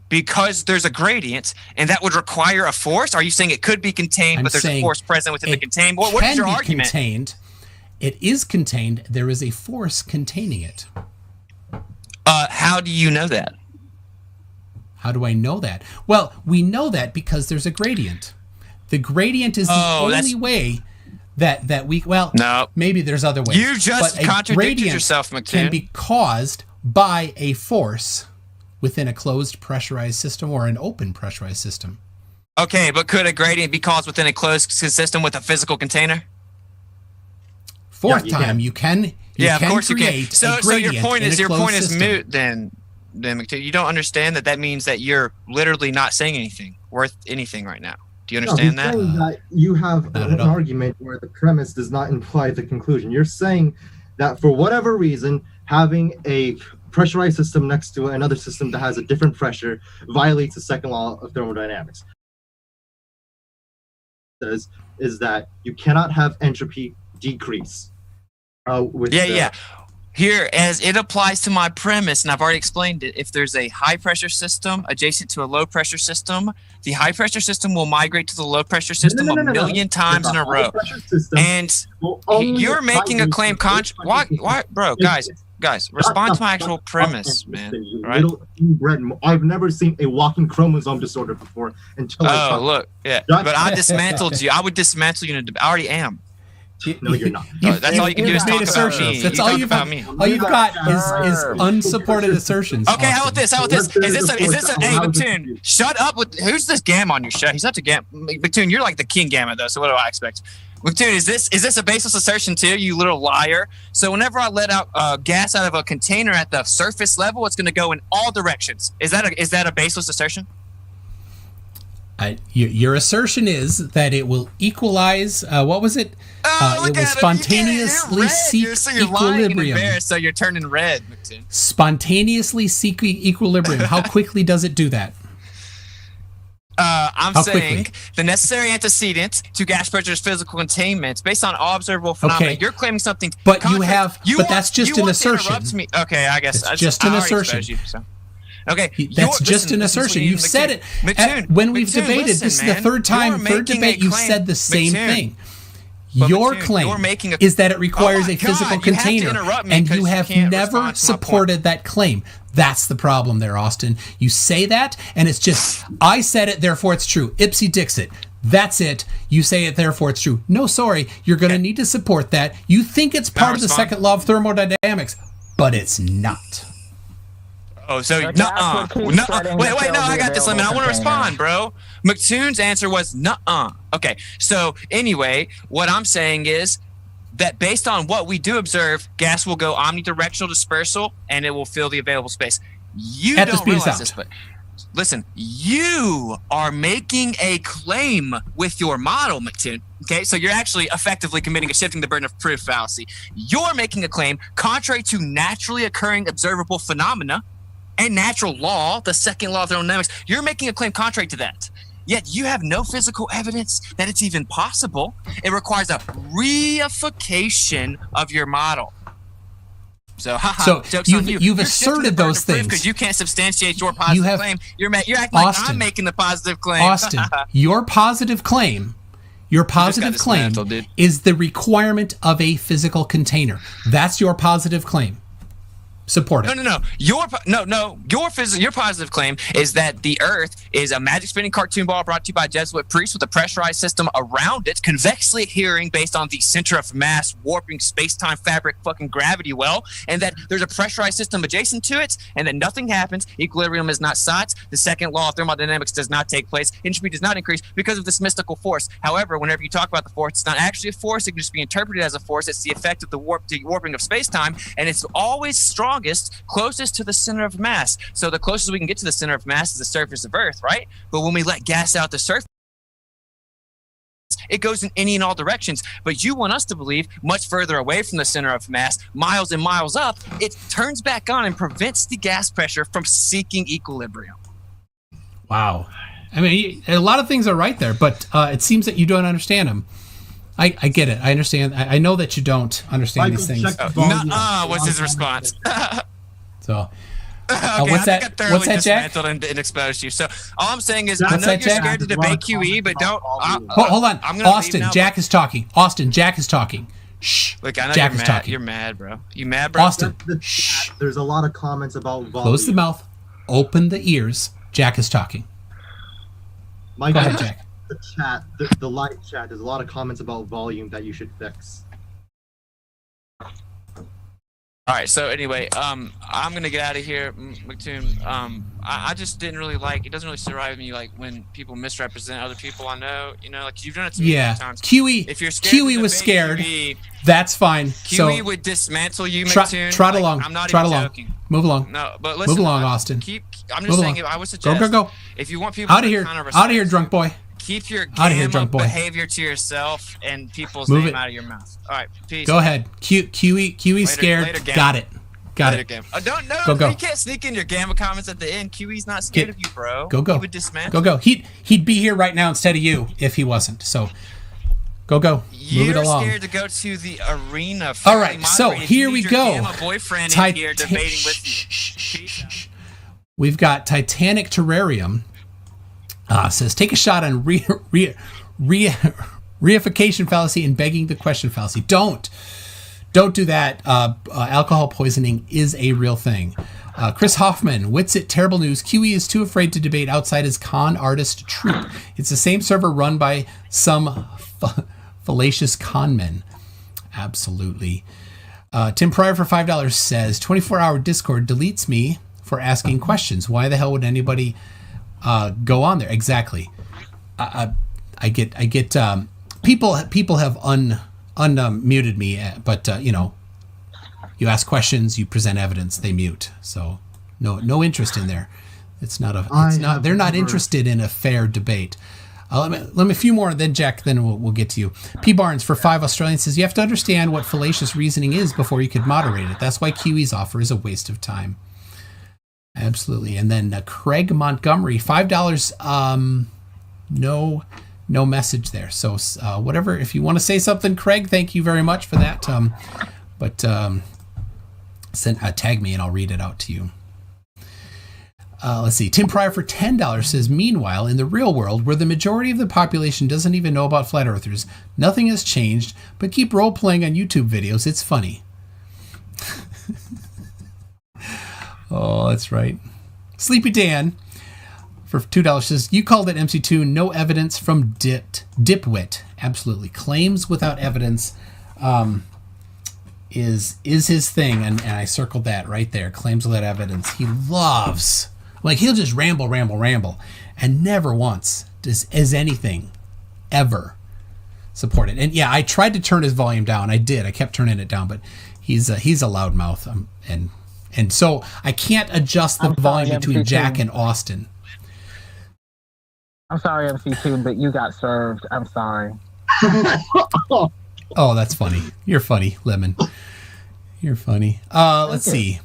[SPEAKER 22] because there's a gradient, and that would require a force? Are you saying it could be contained, but there's a force present within the contained? What is your argument?
[SPEAKER 14] Contained. It is contained. There is a force containing it.
[SPEAKER 22] How do you know that?
[SPEAKER 14] How do I know that? Well, we know that because there's a gradient. The gradient is the only way that we, maybe there's other ways.
[SPEAKER 22] You just contradicted yourself, McToon.
[SPEAKER 14] Can be caused by a force within a closed pressurized system or an open pressurized system.
[SPEAKER 22] Okay, but could a gradient be caused within a closed system with a physical container?
[SPEAKER 14] Fourth time, you can.
[SPEAKER 22] Of course you can.
[SPEAKER 14] So
[SPEAKER 22] your point is moot then McToon. You don't understand that means that you're literally not saying anything worth anything right now. Do you understand that?
[SPEAKER 21] That you have an argument where the premise does not imply the conclusion. You're saying that for whatever reason, having a pressurized system next to another system that has a different pressure violates the second law of thermodynamics. Is that you cannot have entropy decrease.
[SPEAKER 22] Here, as it applies to my premise, and I've already explained it, if there's a high pressure system adjacent to a low pressure system, the high pressure system will migrate to the low pressure system a million times in a row. And you're making a claim why, bro, guys, respond to my actual premise, man. Right?
[SPEAKER 21] I've never seen a walking chromosome disorder before until
[SPEAKER 22] but I dismantled you. I would dismantle you in a debate. I already am.
[SPEAKER 21] No, you're not.
[SPEAKER 22] That's all you can do is talk about me.
[SPEAKER 14] That's all you've got. All you've got is unsupported assertions.
[SPEAKER 22] Okay, how about this? Is this a hey, McToon, shut up with who's this Gamma on your show? He's not a Gamma. McToon, you're like the king Gamma though, so what do I expect? McToon, is this a baseless assertion too, you little liar? So whenever I let out gas out of a container at the surface level, it's gonna go in all directions. Is that a baseless assertion?
[SPEAKER 14] Your assertion is that it will equalize. What was it? It will spontaneously seek equilibrium.
[SPEAKER 22] So you're turning red, McToon.
[SPEAKER 14] Spontaneously seek equilibrium. How quickly does it do that?
[SPEAKER 22] I'm saying the necessary antecedent to gas pressure's physical containment based on all observable phenomena. You're claiming something.
[SPEAKER 14] But but that's just an assertion.
[SPEAKER 22] Okay, I guess
[SPEAKER 14] it's just an assertion.
[SPEAKER 22] Okay,
[SPEAKER 14] that's just an assertion. You've said it when we've debated. This is the third debate you've said the same thing. Your claim is that it requires a physical container, and you have never supported that claim. That's the problem there, Austin. You say that, and it's just, I said it, therefore it's true. Ipsy Dixit. That's it. You say it, therefore it's true. No, sorry. You're going to need to support that. You think it's part of the second law of thermodynamics, but it's not.
[SPEAKER 22] Oh, so wait, no, I got this limit. I want to respond, bro. McToon's answer was nuh-uh. Okay, so anyway, what I'm saying is that based on what we do observe, gas will go omnidirectional dispersal, and it will fill the available space. You don't realize this, but listen, you are making a claim with your model, McToon. Okay, so you're actually effectively committing a shifting the burden of proof fallacy. You're making a claim contrary to naturally occurring observable phenomena and natural law, the second law of thermodynamics. You're making a claim contrary to that. Yet you have no physical evidence that it's even possible. It requires a reification of your model. So joke's on you.
[SPEAKER 14] You've asserted those things
[SPEAKER 22] because you can't substantiate your positive claim. You're acting like I'm making the positive claim.
[SPEAKER 14] Austin, your positive claim is the requirement of a physical container. That's your positive claim. Support it.
[SPEAKER 22] No. Your positive claim is that the Earth is a magic spinning cartoon ball brought to you by Jesuit priests with a pressurized system around it, convexly adhering based on the center of mass, warping space-time fabric, fucking gravity well, and that there's a pressurized system adjacent to it, and that nothing happens. Equilibrium is not sought. The second law of thermodynamics does not take place. Entropy does not increase because of this mystical force. However, whenever you talk about the force, it's not actually a force. It can just be interpreted as a force. It's the effect of the warping of space-time, and it's always strong longest closest to the center of mass. So the closest we can get to the center of mass is the surface of Earth, right? But when we let gas out the surface, it goes in any and all directions. But you want us to believe much further away from the center of mass, miles and miles up, it turns back on and prevents the gas pressure from seeking equilibrium.
[SPEAKER 14] Wow. I mean, a lot of things are right there, but it seems that you don't understand them. I get it. I understand. I know that you don't understand these things.
[SPEAKER 22] What's his response?
[SPEAKER 14] So,
[SPEAKER 22] okay,
[SPEAKER 14] what's that? What's that, Jack?
[SPEAKER 22] And exposed you. So all I'm saying is,
[SPEAKER 14] What's
[SPEAKER 22] I know
[SPEAKER 14] that,
[SPEAKER 22] you're
[SPEAKER 14] Jack?
[SPEAKER 22] scared to debate QE, but don't.
[SPEAKER 14] Hold on.
[SPEAKER 22] I'm gonna
[SPEAKER 14] Austin,
[SPEAKER 22] leave now,
[SPEAKER 14] Jack is talking. Austin, Jack is talking. Shh.
[SPEAKER 22] Look, I know
[SPEAKER 14] Jack
[SPEAKER 22] you're
[SPEAKER 14] is
[SPEAKER 22] mad.
[SPEAKER 14] talking.
[SPEAKER 22] You're mad, bro. You mad, bro?
[SPEAKER 14] Austin,
[SPEAKER 21] There's a lot of comments about volume.
[SPEAKER 14] close the mouth, open the ears. Jack is talking.
[SPEAKER 21] Mike,
[SPEAKER 14] Go ahead, Jack.
[SPEAKER 21] The chat, the live chat, there's a lot of comments about volume that you should fix.
[SPEAKER 22] All right. So anyway, I'm gonna get out of here, McToon. I just didn't really like. It doesn't really sit right with me, like when people misrepresent other people. I know, like you've done it to me
[SPEAKER 14] Yeah,
[SPEAKER 22] many times.
[SPEAKER 14] QE.
[SPEAKER 22] If you're scared
[SPEAKER 14] QE
[SPEAKER 22] to
[SPEAKER 14] was
[SPEAKER 22] debate
[SPEAKER 14] scared.
[SPEAKER 22] QE,
[SPEAKER 14] That's fine.
[SPEAKER 22] QE would dismantle you,
[SPEAKER 14] Trot
[SPEAKER 22] McToon.
[SPEAKER 14] along.
[SPEAKER 22] I'm not
[SPEAKER 14] Trot
[SPEAKER 22] even
[SPEAKER 14] along.
[SPEAKER 22] joking.
[SPEAKER 14] Move along.
[SPEAKER 22] No, but listen.
[SPEAKER 14] Move along, Austin.
[SPEAKER 22] I'm just
[SPEAKER 14] Move
[SPEAKER 22] saying.
[SPEAKER 14] along.
[SPEAKER 22] I would suggest.
[SPEAKER 14] Go.
[SPEAKER 22] If you want people
[SPEAKER 14] Out of
[SPEAKER 22] to
[SPEAKER 14] here.
[SPEAKER 22] kind of
[SPEAKER 14] Out of here, drunk boy.
[SPEAKER 22] keep your
[SPEAKER 14] Out of here,
[SPEAKER 22] game
[SPEAKER 14] drunk
[SPEAKER 22] of
[SPEAKER 14] boy.
[SPEAKER 22] behavior to yourself and people's
[SPEAKER 14] Move
[SPEAKER 22] name
[SPEAKER 14] it.
[SPEAKER 22] out of your mouth. All right, peace.
[SPEAKER 14] Go ahead. QE scared.
[SPEAKER 22] later, Gamma.
[SPEAKER 14] Got it. Got
[SPEAKER 22] Later,
[SPEAKER 14] it.
[SPEAKER 22] Gamma. Don't know.
[SPEAKER 14] Go.
[SPEAKER 22] You can't sneak in your Gamma comments at the end. QE's not scared of you, bro.
[SPEAKER 14] Go.
[SPEAKER 22] He would dismantle.
[SPEAKER 14] Go. He'd be here right now instead of you if he wasn't. So go. Move
[SPEAKER 22] You're
[SPEAKER 14] it along.
[SPEAKER 22] scared to go to the arena.
[SPEAKER 14] All right, so
[SPEAKER 22] moderated.
[SPEAKER 14] here
[SPEAKER 22] You
[SPEAKER 14] we
[SPEAKER 22] need your
[SPEAKER 14] go.
[SPEAKER 22] Gamma boyfriend
[SPEAKER 14] Tit-
[SPEAKER 22] in here debating with you. Peace out.
[SPEAKER 14] We've got Titanic Terrarium. Says take a shot on reification fallacy and begging the question fallacy. Don't do that. Alcohol poisoning is a real thing. Chris Hoffman, Witsit, terrible news. QE is too afraid to debate outside his con artist troupe. It's the same server run by some fallacious con men. Absolutely. Tim Pryor for $5 says 24-hour Discord deletes me for asking questions. Why the hell would anybody go on there? Exactly. I get people have unmuted me, but you ask questions, you present evidence, they mute. So no interest in there. They're not interested in a fair debate. Let me a few more, then Jack, then we'll get to you. P Barnes for $5 Australian says you have to understand what fallacious reasoning is before you could moderate it. That's why QE's offer is a waste of time. Absolutely. And then Craig Montgomery, $5. No message there. So whatever, if you want to say something, Craig, thank you very much for that. Tag me and I'll read it out to you. Let's see. Tim Pryor for $10 says, meanwhile, in the real world, where the majority of the population doesn't even know about flat earthers, nothing has changed, but keep role-playing on YouTube videos. It's funny. Oh, that's right. Sleepy Dan for $2 says, you called it MC2, no evidence from Dipwit. Absolutely. Claims without evidence is his thing, and I circled that right there. Claims without evidence. He loves, he'll just ramble, and never once is anything ever supported. And yeah, I tried to turn his volume down. I did. I kept turning it down, but he's a loudmouth, and so I can't adjust the volume between Jack and Austin.
[SPEAKER 3] I'm sorry, MC2, but you got served. I'm sorry.
[SPEAKER 14] Oh, that's funny. You're funny, Lemon. You're funny. Let's see.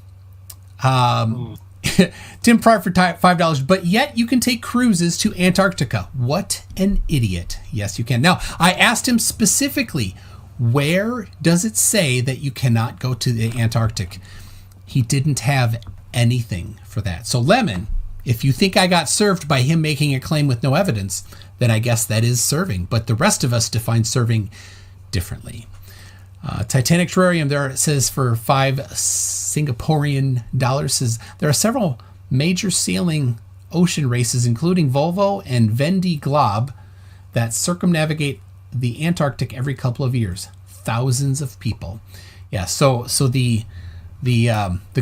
[SPEAKER 14] Tim Pryor for $5, but yet you can take cruises to Antarctica. What an idiot. Yes, you can. Now, I asked him specifically, where does it say that you cannot go to the Antarctic? He didn't have anything for that. So, Lemon, if you think I got served by him making a claim with no evidence, then I guess that is serving. But the rest of us define serving differently. Titanic Terrarium there says for $5 Singaporean says there are several major sailing ocean races, including Volvo and Vendée Globe, that circumnavigate the Antarctic every couple of years. Thousands of people. Yeah. So the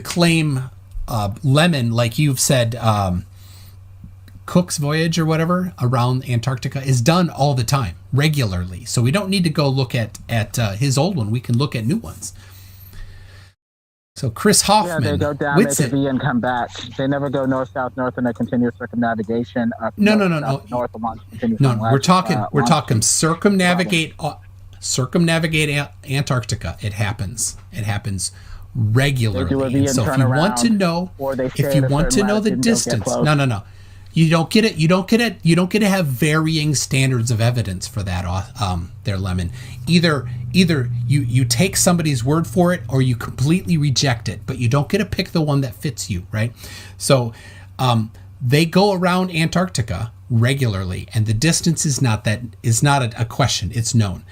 [SPEAKER 14] claim, Lemon, like you've said, Cook's Voyage or whatever around Antarctica is done all the time, regularly. So we don't need to go look at his old one. We can look at new ones. So Chris
[SPEAKER 3] Yeah,
[SPEAKER 14] Hoffman,
[SPEAKER 3] they go down, make a
[SPEAKER 14] Witsit.
[SPEAKER 3] V and come back. They never go north, south, north in a continuous circumnavigation.
[SPEAKER 14] No.
[SPEAKER 3] North along continuous
[SPEAKER 14] No,
[SPEAKER 3] longitude,
[SPEAKER 14] we're talking
[SPEAKER 3] longitude.
[SPEAKER 14] circumnavigate Antarctica. It happens regularly.
[SPEAKER 3] They do a V and
[SPEAKER 14] so if
[SPEAKER 3] turn
[SPEAKER 14] you want to
[SPEAKER 3] around,
[SPEAKER 14] know,
[SPEAKER 3] or they stay
[SPEAKER 14] if you
[SPEAKER 3] at a
[SPEAKER 14] want to
[SPEAKER 3] certain
[SPEAKER 14] know the
[SPEAKER 3] latitude and don't get
[SPEAKER 14] distance,
[SPEAKER 3] close.
[SPEAKER 14] no. You don't get it. You don't get to have varying standards of evidence for that. There, Lemon. Either you take somebody's word for it, or you completely reject it. But you don't get to pick the one that fits you, right? So, they go around Antarctica regularly, and the distance is not a question. It's known.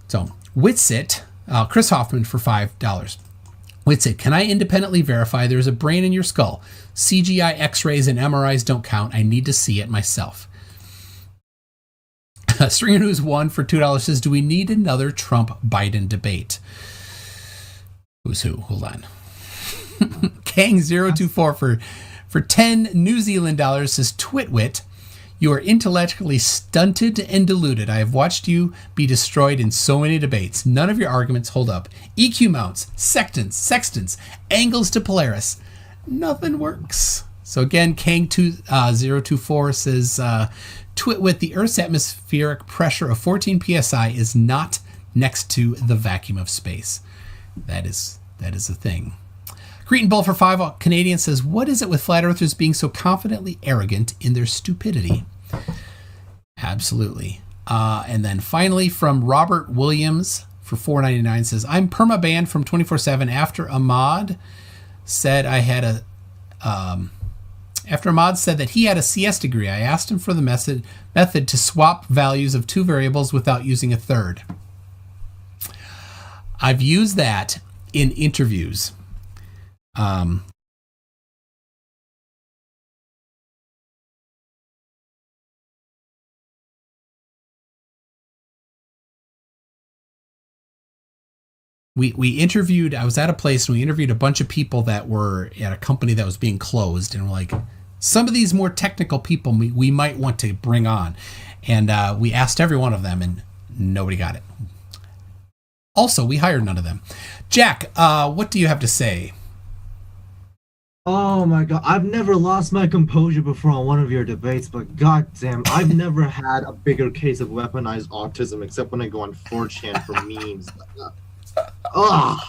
[SPEAKER 14] So, Witsit, Chris Hoffman for $5. Witsit, can I independently verify there's a brain in your skull? CGI X-rays and MRIs don't count. I need to see it myself. Stringer News 1 for $2 says, do we need another Trump-Biden debate? Who's who? Hold on. Kang024 for 10 New Zealand dollars says, Twitwit, you are intellectually stunted and deluded. I have watched you be destroyed in so many debates. None of your arguments hold up. EQ mounts, sextants, angles to Polaris. Nothing works. So again, Kang024 says, Twitwit, the Earth's atmospheric pressure of 14 psi is not next to the vacuum of space. That is a thing. Cretan Bull for 5 Canadian says, what is it with flat earthers being so confidently arrogant in their stupidity? Absolutely. And then finally from Robert Williams for $4.99 says, I'm perma-banned from 24/7 after Ahmad said that he had a CS degree. I asked him for the method to swap values of two variables without using a third. I've used that in interviews. I was at a place and we interviewed a bunch of people that were at a company that was being closed, and we're like, some of these more technical people we might want to bring on. And we asked every one of them and nobody got it. Also, we hired none of them. Jack, what do you have to say?
[SPEAKER 8] Oh my god, I've never lost my composure before on one of your debates, but goddamn, I've never had a bigger case of weaponized autism except when I go on 4chan for memes. Ugh.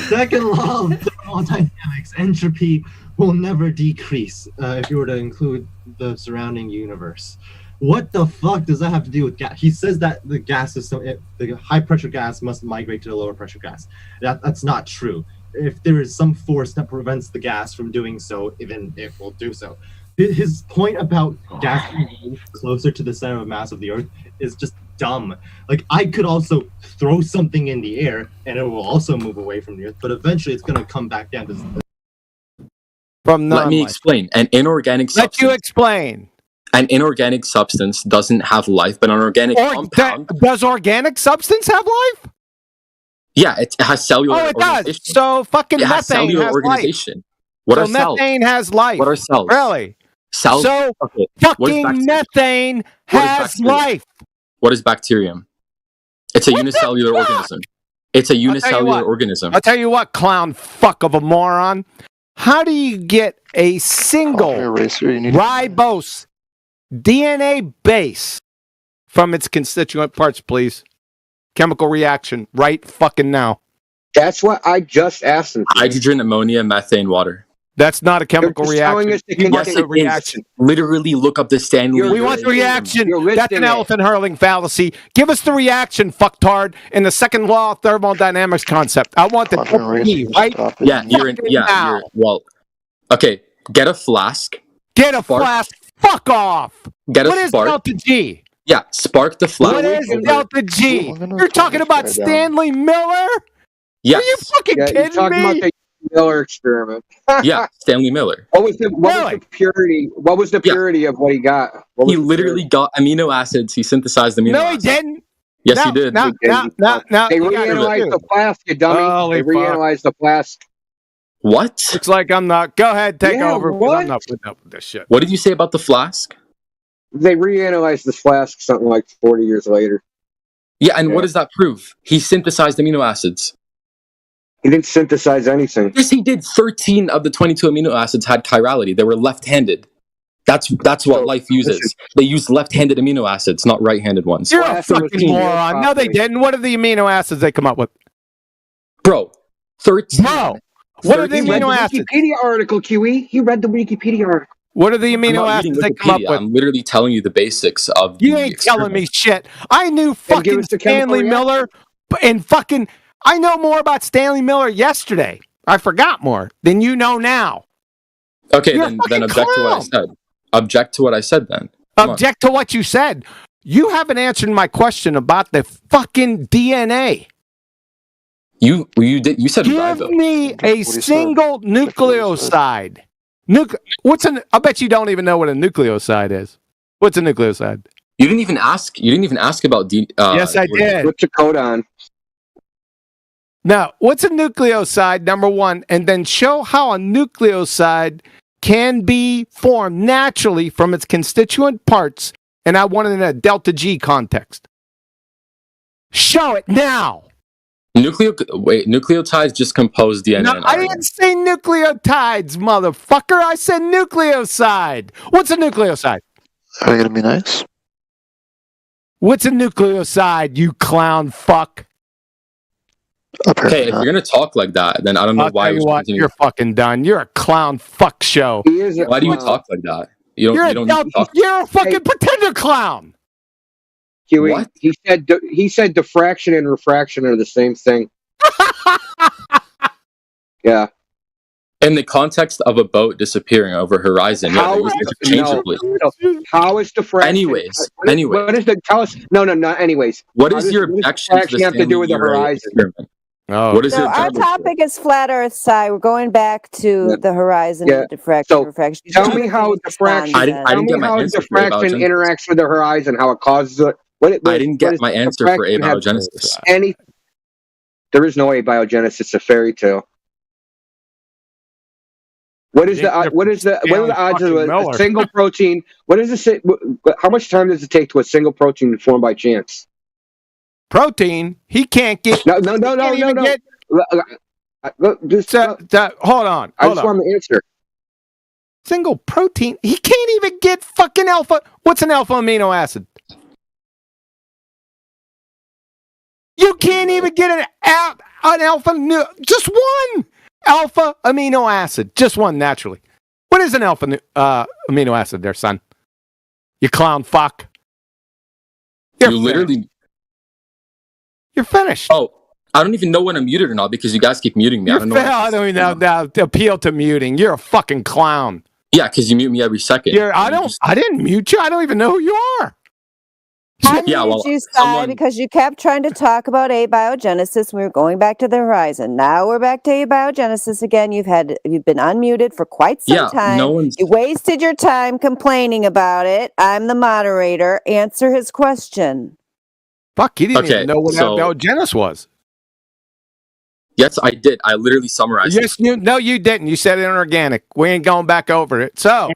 [SPEAKER 8] Second law of thermodynamics, entropy will never decrease if you were to include the surrounding universe. What the fuck does that have to do with gas? He says that the gas system, the high pressure gas must migrate to the lower pressure gas. That's not true. If there is some force that prevents the gas from doing so, even it will do so. His point about gas being closer to the center of mass of the Earth is just dumb. Like, I could also throw something in the air and it will also move away from the Earth, but eventually it's going to come back down to
[SPEAKER 11] Let me explain. An inorganic substance.
[SPEAKER 2] Let you explain.
[SPEAKER 11] An inorganic substance doesn't have life, but an organic compound.
[SPEAKER 2] Does organic substance have life?
[SPEAKER 11] Yeah, it has cellular organization.
[SPEAKER 2] Does. So fucking
[SPEAKER 11] it has
[SPEAKER 2] methane
[SPEAKER 11] cellular
[SPEAKER 2] has
[SPEAKER 11] organization.
[SPEAKER 2] life.
[SPEAKER 11] What
[SPEAKER 2] so
[SPEAKER 11] are cells?
[SPEAKER 2] Methane has life.
[SPEAKER 11] What are cells?
[SPEAKER 2] Really?
[SPEAKER 11] Cells.
[SPEAKER 2] So
[SPEAKER 11] okay.
[SPEAKER 2] fucking methane has life.
[SPEAKER 11] What is bacterium? It's a unicellular organism. It's a unicellular organism.
[SPEAKER 2] I'll tell you what, clown fuck of a moron. How do you get a single ribose DNA base from its constituent parts, please? Chemical reaction right fucking now.
[SPEAKER 20] That's what I just asked him.
[SPEAKER 11] Hydrogen, ammonia, methane, water.
[SPEAKER 2] That's not a chemical reaction.
[SPEAKER 11] Yes, it is. Literally look up the Stanley.
[SPEAKER 2] We want the reaction. That's an elephant hurling fallacy. Give us the reaction, fucktard, in the second law of thermodynamics concept. I want the right?
[SPEAKER 11] Yeah, you're well. Okay, get a flask.
[SPEAKER 2] Get a flask. Fuck off.
[SPEAKER 11] Get a
[SPEAKER 2] what is
[SPEAKER 11] spark.
[SPEAKER 2] delta G?
[SPEAKER 11] Yeah, spark the flask.
[SPEAKER 2] What is delta G? You're talking about Stanley Miller?
[SPEAKER 11] Yes.
[SPEAKER 2] Are you fucking
[SPEAKER 20] You're
[SPEAKER 2] kidding
[SPEAKER 20] talking
[SPEAKER 2] me?
[SPEAKER 20] about the Miller experiment.
[SPEAKER 11] Yeah, Stanley Miller.
[SPEAKER 20] What was the purity? What was the purity of what he got?
[SPEAKER 11] He literally got amino acids. He synthesized amino acids.
[SPEAKER 2] No, he didn't.
[SPEAKER 11] Yes, he did.
[SPEAKER 20] They reanalyzed the flask, you dummy. They reanalyzed the flask.
[SPEAKER 11] What?
[SPEAKER 2] Looks like I'm not. Go ahead, take over.
[SPEAKER 20] What?
[SPEAKER 2] I'm not putting up with this shit.
[SPEAKER 11] What did you say about the flask?
[SPEAKER 20] They reanalyzed this flask something like 40 years later.
[SPEAKER 11] Yeah, and what does that prove? He synthesized amino acids.
[SPEAKER 20] He didn't synthesize anything.
[SPEAKER 11] Yes, he did. 13 of the 22 amino acids had chirality. They were left-handed. That's what life uses. They use left-handed amino acids, not right-handed ones.
[SPEAKER 5] You're a fucking moron. No, they didn't. What are the amino acids they come up with?
[SPEAKER 11] Bro, 13.
[SPEAKER 5] Bro, what are the amino acids?
[SPEAKER 20] Wikipedia article, QE. He read the Wikipedia article.
[SPEAKER 5] What are the
[SPEAKER 11] I'm
[SPEAKER 5] amino
[SPEAKER 11] not
[SPEAKER 5] acids
[SPEAKER 11] reading
[SPEAKER 5] they come up
[SPEAKER 11] Wikipedia.
[SPEAKER 5] with?
[SPEAKER 11] I'm literally telling you the basics of
[SPEAKER 5] You
[SPEAKER 11] the
[SPEAKER 5] ain't
[SPEAKER 11] experiment.
[SPEAKER 5] telling me shit. I knew fucking Stanley Miller and fucking I know more about Stanley Miller yesterday. I forgot more than you know now.
[SPEAKER 11] Okay,
[SPEAKER 5] You're a
[SPEAKER 11] then
[SPEAKER 5] fucking
[SPEAKER 11] object to what I
[SPEAKER 5] clown.
[SPEAKER 11] said. Object to what I said then. Come on.
[SPEAKER 5] Object to what you said. You haven't answered my question about the fucking DNA.
[SPEAKER 11] You said
[SPEAKER 5] Give
[SPEAKER 11] ribo.
[SPEAKER 5] me a single nucleoside. I bet you don't even know what a nucleoside is. What's a nucleoside?
[SPEAKER 11] You didn't even ask about
[SPEAKER 5] Yes, I did.
[SPEAKER 20] What's the codon?
[SPEAKER 5] Now, what's a nucleoside, number one, and then show how a nucleoside can be formed naturally from its constituent parts, and I want it in a delta G context. Show it now.
[SPEAKER 11] Nucleotides just compose DNA.
[SPEAKER 5] No,
[SPEAKER 11] and
[SPEAKER 5] I
[SPEAKER 11] RNA.
[SPEAKER 5] didn't say nucleotides, motherfucker. I said nucleoside. What's a nucleoside?
[SPEAKER 17] Are you gonna be nice?
[SPEAKER 5] What's a nucleoside, you clown fuck?
[SPEAKER 11] Okay, if you're gonna talk like that, then I don't know
[SPEAKER 5] I'll
[SPEAKER 11] why
[SPEAKER 5] tell you what, you're fucking done. You're a clown fuck show.
[SPEAKER 11] Why do you talk like that? You don't need to talk.
[SPEAKER 5] You're a fucking pretender clown.
[SPEAKER 20] QE.
[SPEAKER 11] What?
[SPEAKER 20] He said diffraction and refraction are the same thing. Yeah.
[SPEAKER 11] In the context of a boat disappearing over a horizon, yeah, they use interchangeably.
[SPEAKER 20] How is diffraction?
[SPEAKER 11] Anyways,
[SPEAKER 20] what is the tell us? No. Anyways,
[SPEAKER 11] what
[SPEAKER 20] How
[SPEAKER 11] is
[SPEAKER 20] does
[SPEAKER 11] your objection to
[SPEAKER 20] diffraction
[SPEAKER 11] the
[SPEAKER 20] have to do with the
[SPEAKER 11] Stanley Urey
[SPEAKER 20] horizon?
[SPEAKER 11] experiment?
[SPEAKER 5] Oh.
[SPEAKER 11] What is
[SPEAKER 19] So
[SPEAKER 11] your
[SPEAKER 19] our
[SPEAKER 11] objection?
[SPEAKER 19] topic is flat Earth side. We're going back to the horizon
[SPEAKER 20] Yeah.
[SPEAKER 19] and diffraction,
[SPEAKER 20] So,
[SPEAKER 19] refraction.
[SPEAKER 20] Tell me how diffraction.
[SPEAKER 11] I didn't get my
[SPEAKER 20] how
[SPEAKER 11] answer for
[SPEAKER 20] diffraction
[SPEAKER 11] abiogenesis.
[SPEAKER 20] interacts with the horizon. How it causes it.
[SPEAKER 11] I didn't get my answer for abiogenesis.
[SPEAKER 20] There is no abiogenesis. It's a fairy tale. What is the what are the odds of a single protein? What is how much time does it take to a single protein to form by chance?
[SPEAKER 5] Protein? He can't get.
[SPEAKER 20] No.
[SPEAKER 5] Hold on.
[SPEAKER 20] I just want the answer.
[SPEAKER 5] Single protein? He can't even get fucking alpha. What's an alpha amino acid? You can't even get an alpha. Just one alpha amino acid. Just one naturally. What is an alpha amino acid, there, son? You clown fuck. You're finished.
[SPEAKER 11] Oh, I don't even know when I'm muted or not because you guys keep muting me. I don't know.
[SPEAKER 5] I don't even know. Appeal to muting. You're a fucking clown.
[SPEAKER 11] Yeah, because you mute me every second.
[SPEAKER 5] I didn't mute you. I don't even know who you are.
[SPEAKER 19] I muted you, Sai, because you kept trying to talk about abiogenesis. We were going back to the horizon. Now we're back to abiogenesis again. You've been unmuted for quite some time. You wasted your time complaining about it. I'm the moderator. Answer his question.
[SPEAKER 5] Fuck, he didn't even know what abiogenesis was.
[SPEAKER 11] Yes, I did. I literally summarized it.
[SPEAKER 5] No, you didn't. You said inorganic. We ain't going back over it. So,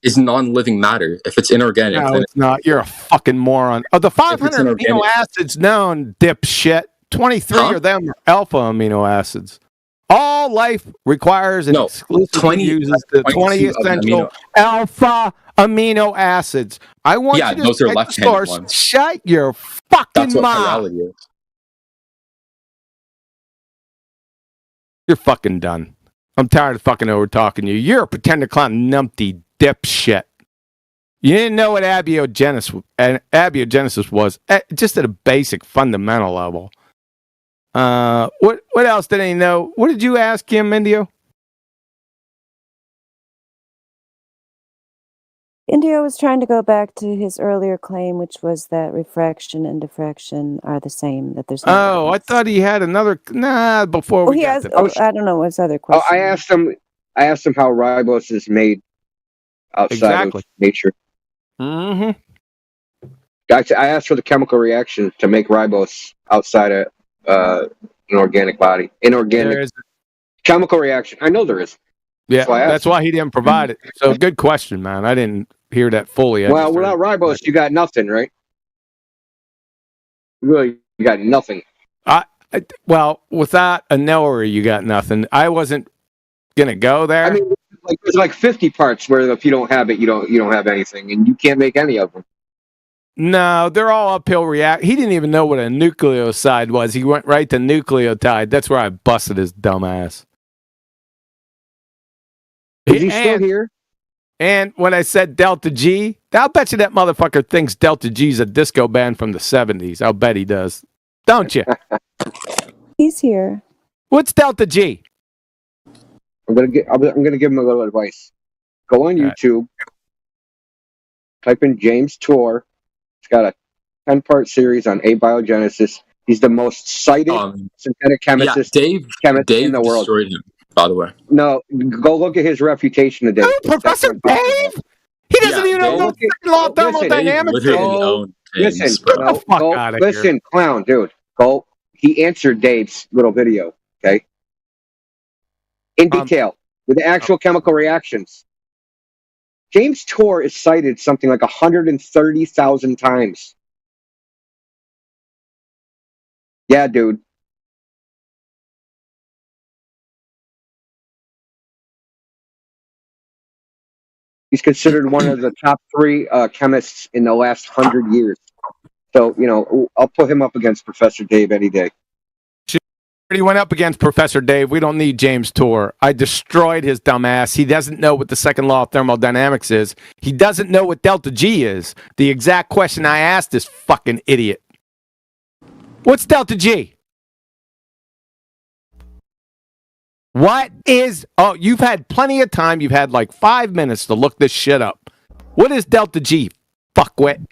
[SPEAKER 11] is non-living matter. If it's inorganic,
[SPEAKER 5] no,
[SPEAKER 11] then
[SPEAKER 5] it's not. You're a fucking moron. Of the 500 amino acids known, dipshit, 23 of them are alpha amino acids. All life requires and exclusively uses the 20 essential alpha amino acids. I want you to
[SPEAKER 11] those are
[SPEAKER 5] cite the
[SPEAKER 11] left-handed
[SPEAKER 5] source.
[SPEAKER 11] ones.
[SPEAKER 5] Shut your fucking
[SPEAKER 11] That's what
[SPEAKER 5] mouth.
[SPEAKER 11] chirality is.
[SPEAKER 5] You're fucking done. I'm tired of fucking over talking you. You're a pretender clown, numpty dipshit. You didn't know what abiogenesis was, just at a basic fundamental level. What else did he know? What did you ask him, Indio?
[SPEAKER 19] Indio was trying to go back to his earlier claim, which was that refraction and diffraction are the same. That there's no
[SPEAKER 5] I thought he had another. Nah, before we got to
[SPEAKER 19] I don't know what's other question.
[SPEAKER 20] I asked him how ribose is made outside of nature.
[SPEAKER 5] Mm-hmm.
[SPEAKER 20] I asked for the chemical reaction to make ribose outside of an organic body. Inorganic chemical reaction. I know there is.
[SPEAKER 5] Yeah, that's why he didn't provide it. So good question, man. I didn't hear that fully.
[SPEAKER 20] Well, without ribose, you got nothing, right? Really, you got nothing.
[SPEAKER 5] Well, without a knower, you got nothing. I wasn't gonna go there.
[SPEAKER 20] I mean, like there's like 50 parts where if you don't have it, you don't have anything, and you can't make any of them.
[SPEAKER 5] No, they're all uphill react. He didn't even know what a nucleoside was. He went right to nucleotide. That's where I busted his dumb ass.
[SPEAKER 20] Is he still here?
[SPEAKER 5] And when I said Delta G, I'll bet you that motherfucker thinks Delta G's a disco band from the 70s. I'll bet he does. Don't you?
[SPEAKER 19] He's here.
[SPEAKER 5] What's Delta G?
[SPEAKER 20] I'm gonna give him a little advice. Go on YouTube, type in James Tour. He's got a 10-part series on abiogenesis. He's the most cited synthetic chemist
[SPEAKER 11] Dave
[SPEAKER 20] in the world.
[SPEAKER 11] Destroyed him, by the way.
[SPEAKER 20] No, go look at his reputation today.
[SPEAKER 5] Oh, Professor Dave? He doesn't even know what law of thermodynamics is.
[SPEAKER 20] Listen, clown, dude. Go. He answered Dave's little video, okay? In detail, with the actual chemical reactions. James Tour is cited something like 130,000 times. Yeah, dude. He's considered one of the top 3 chemists in the last 100 years. So, I'll put him up against Professor Dave any day.
[SPEAKER 5] He went up against Professor Dave. We don't need James Tour. I destroyed his dumb ass. He doesn't know what the second law of thermodynamics is. He doesn't know what delta G is. The exact question I asked this fucking idiot. What's delta G? What is... Oh, you've had plenty of time. You've had like 5 minutes to look this shit up. What is delta G, fuckwit?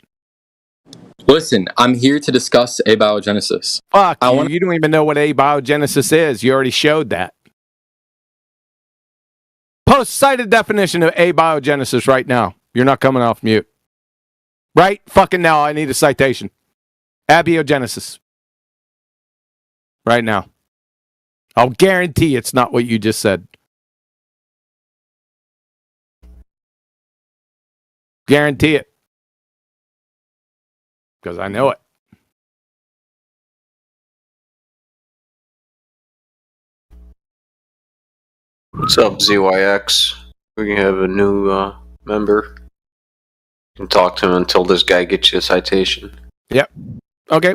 [SPEAKER 11] Listen, I'm here to discuss abiogenesis.
[SPEAKER 5] Fuck you. You don't even know what abiogenesis is. You already showed that. Post cited definition of abiogenesis right now. You're not coming off mute. Right fucking now. I need a citation. Abiogenesis. Right now. I'll guarantee it's not what you just said. Guarantee it. Because I know it.
[SPEAKER 6] What's up, ZYX? We can have a new member. You can talk to him until this guy gets you a citation.
[SPEAKER 5] Yep. Okay.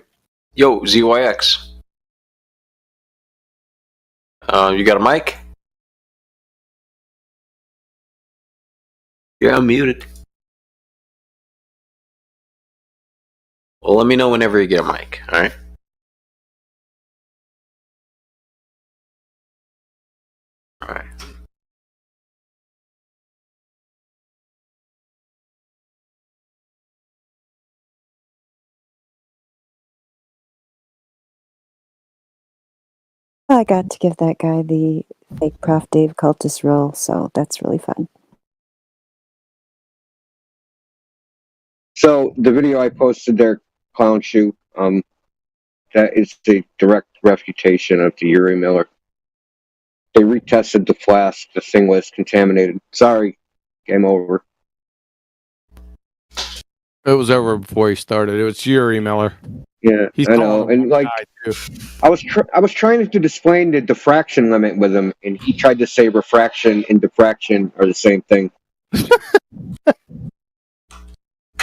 [SPEAKER 6] Yo, ZYX. You got a mic? You're unmuted. Well, let me know whenever you get a mic, alright? Alright.
[SPEAKER 19] I got to give that guy the fake Prof. Dave cultist role, so that's really fun.
[SPEAKER 20] So the video I posted there, Clown Shoe, that is the direct refutation of the Uri Miller. They retested the flask. The thing was contaminated. Sorry, game over.
[SPEAKER 5] It was over before he started. It was Uri Miller.
[SPEAKER 20] Yeah,
[SPEAKER 5] He's
[SPEAKER 20] I know. And like, I was trying to explain the diffraction limit with him, and he tried to say refraction and diffraction are the same thing.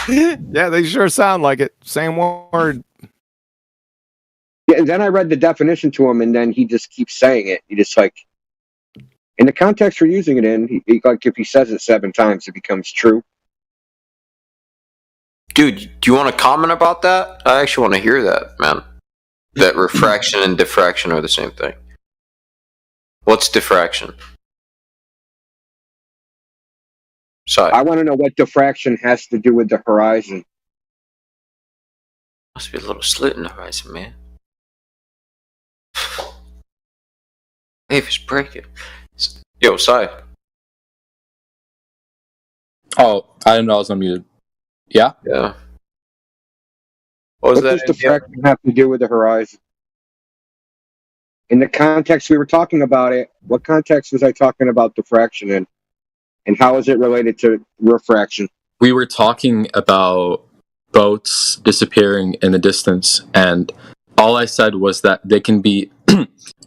[SPEAKER 5] Yeah, they sure sound like it. Same word.
[SPEAKER 20] Yeah, and then I read the definition to him, and then he just keeps saying it. He just like, in the context we're using it in, he like if he says it 7 times, it becomes true.
[SPEAKER 6] Dude, do you want to comment about that? I actually want to hear that, man. That refraction and diffraction are the same thing. What's diffraction? Sorry.
[SPEAKER 20] I want to know what diffraction has to do with the horizon.
[SPEAKER 6] Must be a little slit in the horizon, man. Wave is breaking. Yo, Sai.
[SPEAKER 11] Oh, I didn't know I was unmuted. Yeah?
[SPEAKER 6] Yeah. What
[SPEAKER 20] does diffraction have to do with the horizon? In the context we were talking about it, what context was I talking about diffraction in? And how is it related to refraction?
[SPEAKER 11] We were talking about boats disappearing in the distance, and All I said was that they can be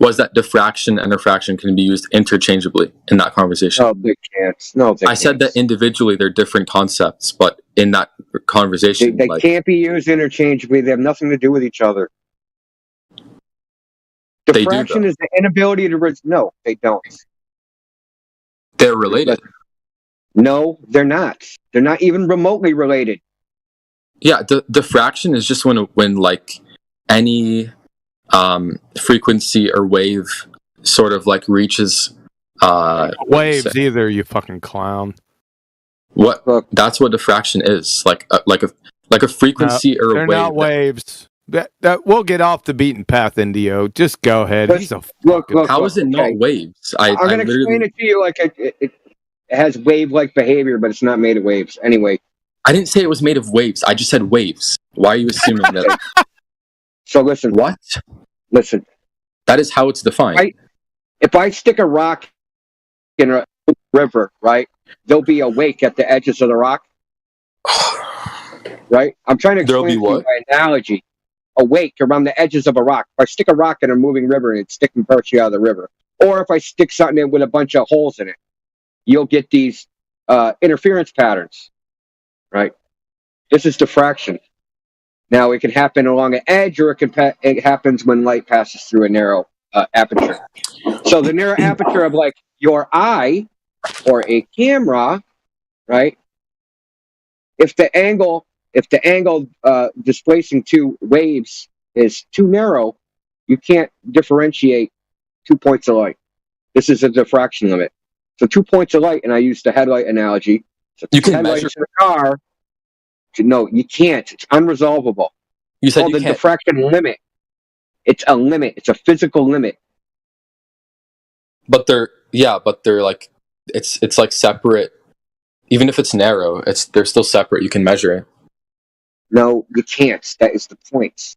[SPEAKER 11] was that diffraction and refraction can be used interchangeably in that conversation.
[SPEAKER 20] No, they can't. No, they
[SPEAKER 11] I said
[SPEAKER 20] can't.
[SPEAKER 11] that individually they're different concepts, but in that conversation,
[SPEAKER 20] They
[SPEAKER 11] like,
[SPEAKER 20] can't be used interchangeably. They have nothing to do with each other.
[SPEAKER 11] They do,
[SPEAKER 20] Diffraction
[SPEAKER 11] though.
[SPEAKER 20] is the inability to. No, they don't.
[SPEAKER 11] They're related.
[SPEAKER 20] No, they're not. They're not even remotely related.
[SPEAKER 11] Yeah, the diffraction is just when like any frequency or wave sort of like reaches
[SPEAKER 5] Waves either, you fucking clown.
[SPEAKER 11] What? That's what diffraction is. Like a frequency or a
[SPEAKER 5] they're
[SPEAKER 11] wave.
[SPEAKER 5] not waves. That we'll get off the beaten path, Indio. Just go ahead. He's a
[SPEAKER 11] How is it not waves?
[SPEAKER 20] I'm going to explain it to you like it has wave-like behavior, but it's not made of waves. Anyway.
[SPEAKER 11] I didn't say it was made of waves. I just said waves. Why are you assuming that?
[SPEAKER 20] So listen.
[SPEAKER 11] What?
[SPEAKER 20] Listen.
[SPEAKER 11] That is how it's defined.
[SPEAKER 20] If I stick a rock in a river, right, there'll be a wake at the edges of the rock. Right? I'm trying to explain to you by analogy. A wake around the edges of a rock. If I stick a rock in a moving river and it's sticking partially out of the river, or if I stick something in with a bunch of holes in it, you'll get these interference patterns, right? This is diffraction. Now, it can happen along an edge, or it happens when light passes through a narrow aperture. So the narrow aperture of like your eye or a camera, right? If the angle displacing two waves is too narrow, you can't differentiate 2 points of light. This is a diffraction limit. So 2 points of light, and I used the headlight analogy. So
[SPEAKER 11] you can
[SPEAKER 20] headlights
[SPEAKER 11] measure
[SPEAKER 20] in a car. No, you can't. It's unresolvable.
[SPEAKER 11] You said
[SPEAKER 20] it's called
[SPEAKER 11] you
[SPEAKER 20] the
[SPEAKER 11] can't.
[SPEAKER 20] diffraction limit. It's a limit. It's a physical limit.
[SPEAKER 11] But they're like it's like separate. Even if it's narrow, they're still separate. You can measure it.
[SPEAKER 20] No, you can't. That is the point.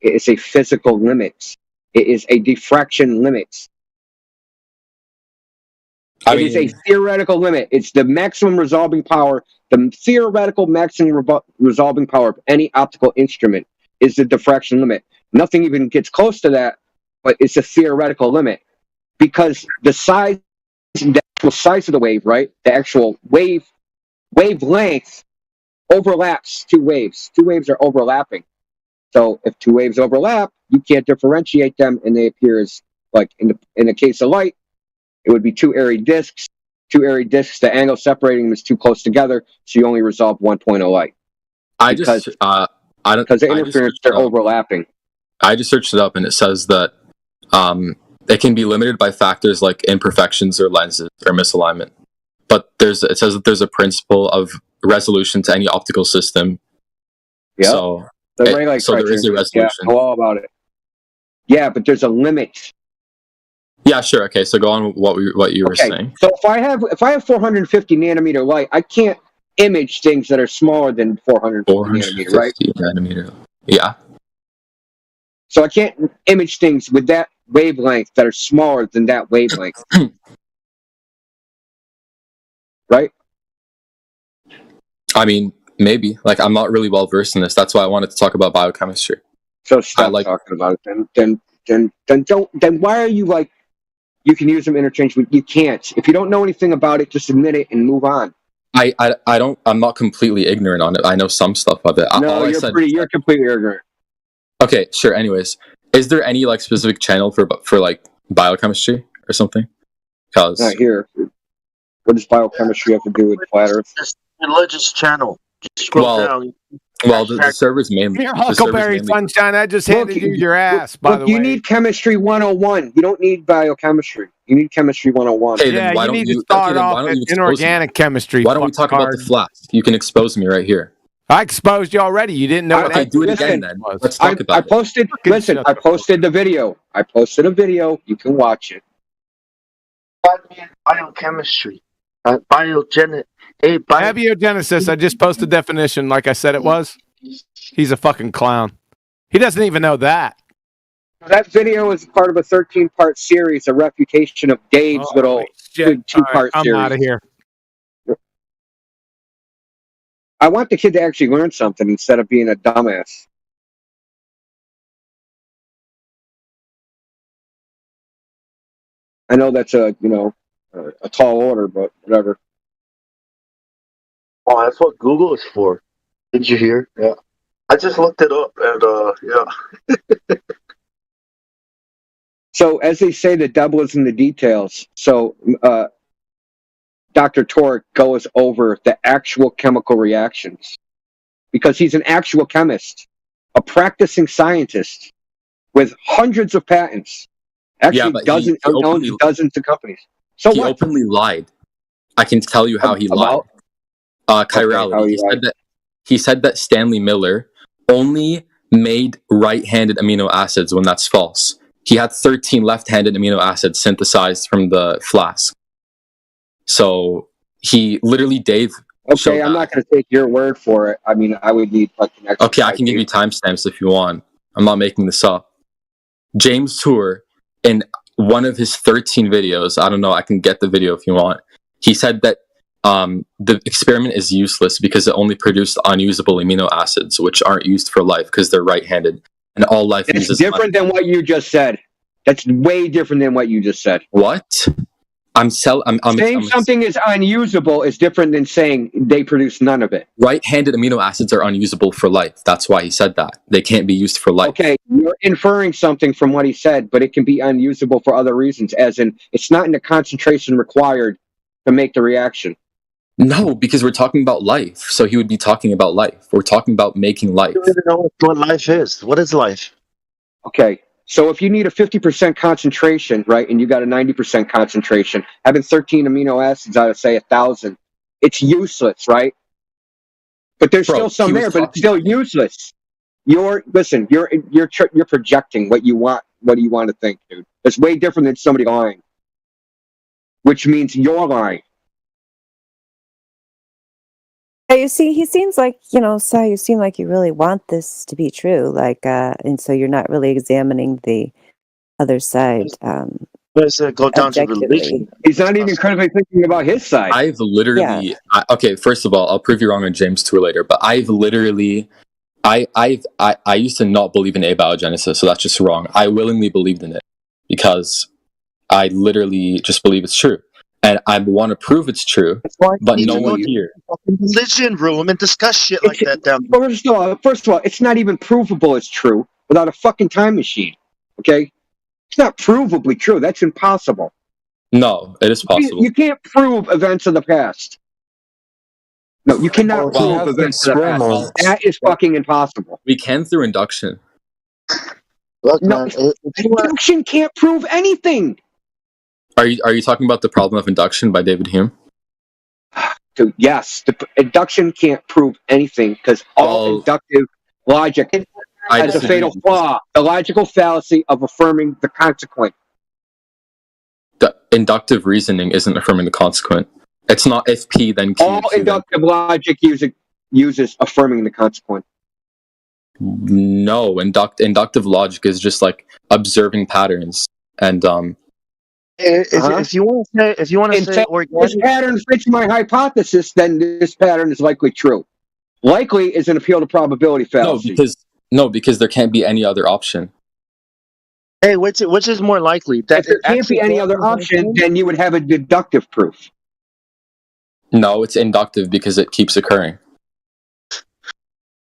[SPEAKER 20] It is a physical limit. It is a diffraction limit. It is a theoretical limit. It's the maximum resolving power. The theoretical maximum resolving power of any optical instrument is the diffraction limit. Nothing even gets close to that, but it's a theoretical limit. Because the actual size of the wave, right? The actual wavelength overlaps two waves. Two waves are overlapping. So if two waves overlap, you can't differentiate them, and they appear as, like in the case of light, it would be two airy disks. Two airy disks, the angle separating them is too close together, so you only resolve 1 point of light. Because the interference, they're overlapping.
[SPEAKER 11] I just searched it up, and it says that it can be limited by factors like imperfections or lenses or misalignment. But it says that there's a principle of resolution to any optical system.
[SPEAKER 20] Yeah.
[SPEAKER 11] So
[SPEAKER 20] there is a resolution. Yeah, know all about it. Yeah, but there's a limit.
[SPEAKER 11] Yeah, sure. Okay, so go on what you were saying.
[SPEAKER 20] So if I have 450 nanometer light, I can't image things that are smaller than 450 nanometer, right?
[SPEAKER 11] Nanometer. Yeah.
[SPEAKER 20] So I can't image things with that wavelength that are smaller than that wavelength. Right?
[SPEAKER 11] I mean, maybe. Like, I'm not really well versed in this. That's why I wanted to talk about biochemistry.
[SPEAKER 20] So stop talking about it. Then why are you like, you can use them interchangeably? You can't. If you don't know anything about it, just admit it and move on.
[SPEAKER 11] I'm not completely ignorant on it. I know some stuff of it.
[SPEAKER 20] No, you're completely ignorant.
[SPEAKER 11] Okay, sure. Anyways, is there any like specific channel for like biochemistry or something? Because
[SPEAKER 20] not here. What does biochemistry have to do with flat Earth?
[SPEAKER 1] Religious channel. Just scroll down.
[SPEAKER 11] Well, the server's mainly.
[SPEAKER 5] Here, Huckleberry Sunshine, I just handed you your ass, by the way.
[SPEAKER 20] You need chemistry 101. You don't need biochemistry. You need chemistry 101.
[SPEAKER 11] Okay,
[SPEAKER 5] yeah, you need to start off at inorganic chemistry.
[SPEAKER 11] Why don't we talk about the flask? You can expose me right here.
[SPEAKER 5] I exposed you already. You didn't know.
[SPEAKER 11] Okay, do it again then. Let's talk about
[SPEAKER 20] it. I posted the video. I posted a video. You can watch it.
[SPEAKER 1] Biochemistry.
[SPEAKER 5] Abiogenesis. I just posted definition like I said it was. He's a fucking clown. He doesn't even know that.
[SPEAKER 20] That video is part of a 13-part series, a refutation of Dave's little two-part series.
[SPEAKER 5] I'm out of here.
[SPEAKER 20] I want the kid to actually learn something instead of being a dumbass. I know that's a tall order, but whatever.
[SPEAKER 1] Oh, that's what Google is for. Did you hear? Yeah. I just looked it up, and yeah.
[SPEAKER 20] So as they say, the devil is in the details. So Dr. Torek goes over the actual chemical reactions because he's an actual chemist, a practicing scientist with hundreds of patents. Actually,
[SPEAKER 11] but
[SPEAKER 20] dozens of companies. So
[SPEAKER 11] he
[SPEAKER 20] what?
[SPEAKER 11] openly lied. I can tell you how he lied. Chirality. He said that Stanley Miller only made right-handed amino acids when that's false. He had 13 left-handed amino acids synthesized from the flask. So he literally, Dave.
[SPEAKER 20] Okay, I'm not going to take your word for it. I mean, I would need like an extra.
[SPEAKER 11] Okay, I can give you timestamps if you want. I'm not making this up. James Tour, in one of his 13 videos, I don't know, I can get the video if you want. He said that the experiment is useless because it only produced unusable amino acids, which aren't used for life because they're right-handed, and all life uses.
[SPEAKER 20] It's different than what you just said. That's way different than what you just said.
[SPEAKER 11] What? I'm saying
[SPEAKER 20] something is unusable is different than saying they produce none of it.
[SPEAKER 11] Right-handed amino acids are unusable for life. That's why he said that. They can't be used for life.
[SPEAKER 20] Okay, you're inferring something from what he said, but it can be unusable for other reasons, as in it's not in the concentration required to make the reaction.
[SPEAKER 11] No, because we're talking about life. So he would be talking about life. We're talking about making life.
[SPEAKER 1] You don't even know what life is. What is life?
[SPEAKER 20] Okay, so if you need a 50% concentration, right, and you got a 90% concentration, having 13 amino acids out of, say, 1,000, it's useless, right? But there's still some there, but it's still useless. You're projecting what you want to think, dude. It's way different than somebody lying, which means you're lying.
[SPEAKER 19] Yeah, you see, he seems like, Sai, you seem like you really want this to be true. Like, and so you're not really examining the other side.
[SPEAKER 1] Does it go down to religion?
[SPEAKER 20] He's not even critically thinking about his side.
[SPEAKER 11] I've literally, okay, first of all, I'll prove you wrong on James Tour later, but I've literally, I used to not believe in abiogenesis, so that's just wrong. I willingly believed in it because I literally just believe it's true. And I want to prove it's true, but no one here.
[SPEAKER 1] Religion room and discuss shit like that down.
[SPEAKER 20] First of all, it's not even provable it's true without a fucking time machine. Okay, it's not provably true. That's impossible.
[SPEAKER 11] No, it is possible.
[SPEAKER 20] You can't prove events of the past. No, you cannot prove events of the past. That is fucking impossible.
[SPEAKER 11] We can through induction.
[SPEAKER 1] Look,
[SPEAKER 20] no, induction can't prove anything.
[SPEAKER 11] Are you talking about the problem of induction by David Hume?
[SPEAKER 20] Dude, yes, the induction can't prove anything because all inductive logic has a fatal flaw: the logical fallacy of affirming the consequent.
[SPEAKER 11] The inductive reasoning isn't affirming the consequent. It's not if P then Q.
[SPEAKER 20] All inductive logic uses affirming the consequent.
[SPEAKER 11] No, inductive logic is just like observing patterns and
[SPEAKER 1] If you want to say,
[SPEAKER 20] this pattern fits my hypothesis, then this pattern is likely true. Likely is an appeal to probability fallacy.
[SPEAKER 11] Because there can't be any other option.
[SPEAKER 1] Hey, which is more likely? That
[SPEAKER 20] if there can't be any other option, then you would have a deductive proof.
[SPEAKER 11] No, it's inductive because it keeps occurring.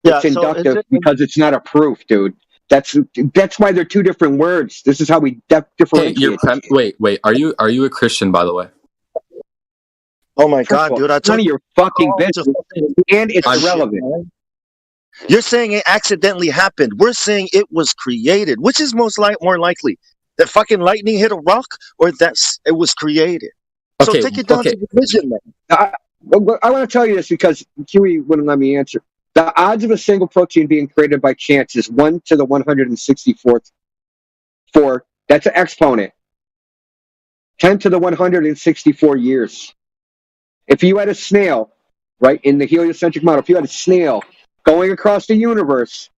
[SPEAKER 20] Yeah, it's inductive because it's not a proof, dude. That's why they're two different words. This is how we differentiate.
[SPEAKER 11] Wait. Are you a Christian, by the way?
[SPEAKER 1] Oh my God, dude!
[SPEAKER 20] None of your fucking business, and it's irrelevant.
[SPEAKER 1] You're saying it accidentally happened. We're saying it was created. Which is more likely? That fucking lightning hit a rock, or that it was created? So take it down to religion, man.
[SPEAKER 20] I want to tell you this because Huey wouldn't let me answer. The odds of a single protein being created by chance is 1 to the 164th. That's an exponent. 10 to the 164 years. If you had a snail, right, in the heliocentric model, if you had a snail going across the universe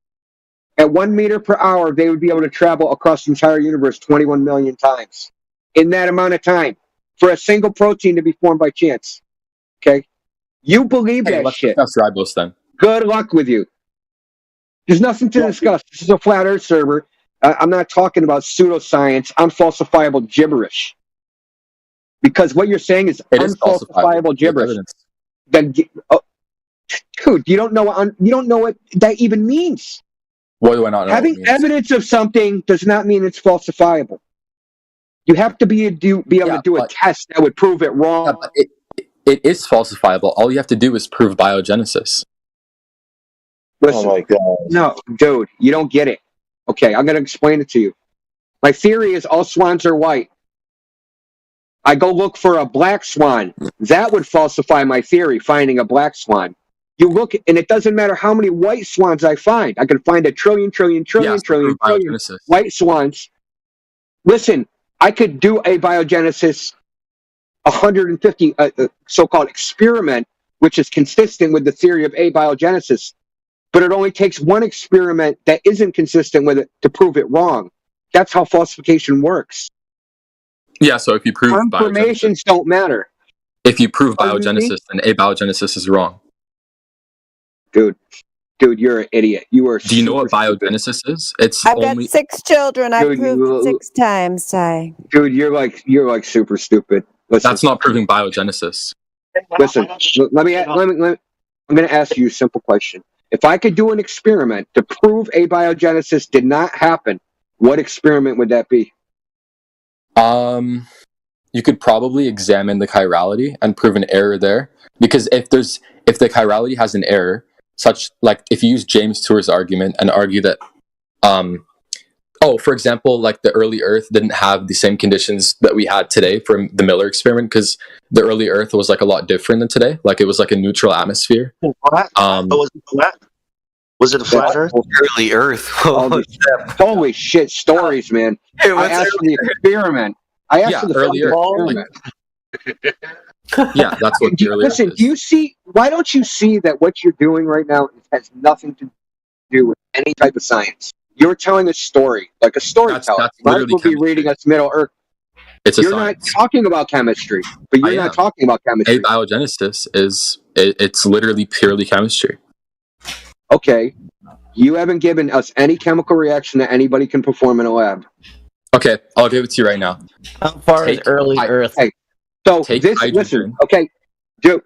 [SPEAKER 20] at 1 meter per hour, they would be able to travel across the entire universe 21 million times in that amount of time for a single protein to be formed by chance. Okay? You believe that shit.
[SPEAKER 11] Let's discuss ribose then.
[SPEAKER 20] Good luck with you. There's nothing to discuss. This is a flat earth server. I'm not talking about pseudoscience, unfalsifiable gibberish. Because what you're saying is unfalsifiable gibberish. Then, dude, you don't know what that even means.
[SPEAKER 11] What do I not know?
[SPEAKER 20] Having evidence of something does not mean it's falsifiable. You have to be able to do a test that would prove it wrong.
[SPEAKER 11] Yeah, it is falsifiable. All you have to do is prove biogenesis.
[SPEAKER 20] Listen,
[SPEAKER 1] Oh my God.
[SPEAKER 20] no, dude, you don't get it. Okay, I'm going to explain it to you. My theory is all swans are white. I go look for a black swan. That would falsify my theory, finding a black swan. You look, and it doesn't matter how many white swans I find. I can find a trillion white swans. Listen, I could do a biogenesis 150 so-called experiment, which is consistent with the theory of abiogenesis, but it only takes one experiment that isn't consistent with it to prove it wrong. That's how falsification works.
[SPEAKER 11] Yeah, so if you prove
[SPEAKER 20] confirmations don't matter.
[SPEAKER 11] If you prove biogenesis, then abiogenesis is wrong.
[SPEAKER 20] Dude, you're an idiot. You are.
[SPEAKER 11] Do you know what biogenesis is?
[SPEAKER 19] I've got 6 children. I've proved 6 times, Ty.
[SPEAKER 20] Dude, you're like super stupid. Listen,
[SPEAKER 11] that's not proving biogenesis.
[SPEAKER 20] Listen, I'm going to ask you a simple question. If I could do an experiment to prove abiogenesis did not happen, what experiment would that be?
[SPEAKER 11] You could probably examine the chirality and prove an error there, because if the chirality has an error, such like if you use James Tour's argument and argue that, for example, like the early Earth didn't have the same conditions that we had today from the Miller experiment, because the early Earth was like a lot different than today. Like it was like a neutral atmosphere.
[SPEAKER 1] Was it flat? Was it a flat Earth?
[SPEAKER 6] Early Earth.
[SPEAKER 20] Holy shit, stories, man. I asked for the experiment. I asked for the
[SPEAKER 11] early Earth. Yeah, that's what the early Earth
[SPEAKER 20] Listen,
[SPEAKER 11] is.
[SPEAKER 20] do you see? Why don't you see that what you're doing right now has nothing to do with any type of science? You're telling a story, like a storyteller.
[SPEAKER 11] That's
[SPEAKER 20] You might as well be reading us Middle Earth. You're not talking about chemistry, but you're not talking about chemistry.
[SPEAKER 11] Abiogenesis it's literally purely chemistry.
[SPEAKER 20] Okay, you haven't given us any chemical reaction that anybody can perform in a lab.
[SPEAKER 11] Okay, I'll give it to you right now.
[SPEAKER 4] How far is early Earth?
[SPEAKER 20] Hey, so listen, okay, dude,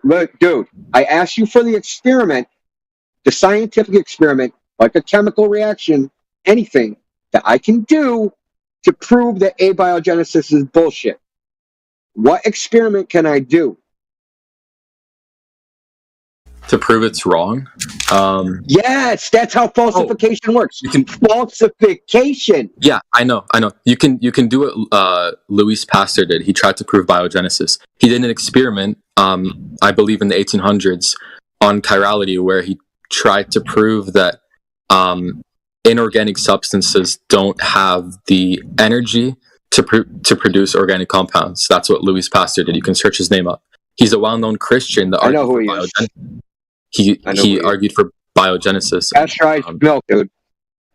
[SPEAKER 20] I asked you for the experiment, the scientific experiment, like a chemical reaction, anything that I can do to prove that abiogenesis is bullshit. What experiment can I do?
[SPEAKER 11] To prove it's wrong?
[SPEAKER 20] Yes, that's how falsification works. Falsification.
[SPEAKER 11] Yeah, I know. You can do what Louis Pasteur did. He tried to prove biogenesis. He did an experiment, I believe in the 1800s, on chirality, where he tried to prove that inorganic substances don't have the energy to produce organic compounds. That's what Louis Pasteur did. You can search his name up. He's a well-known Christian that
[SPEAKER 20] I know who he is.
[SPEAKER 11] He argued for biogenesis.
[SPEAKER 20] Pasteurized milk, dude.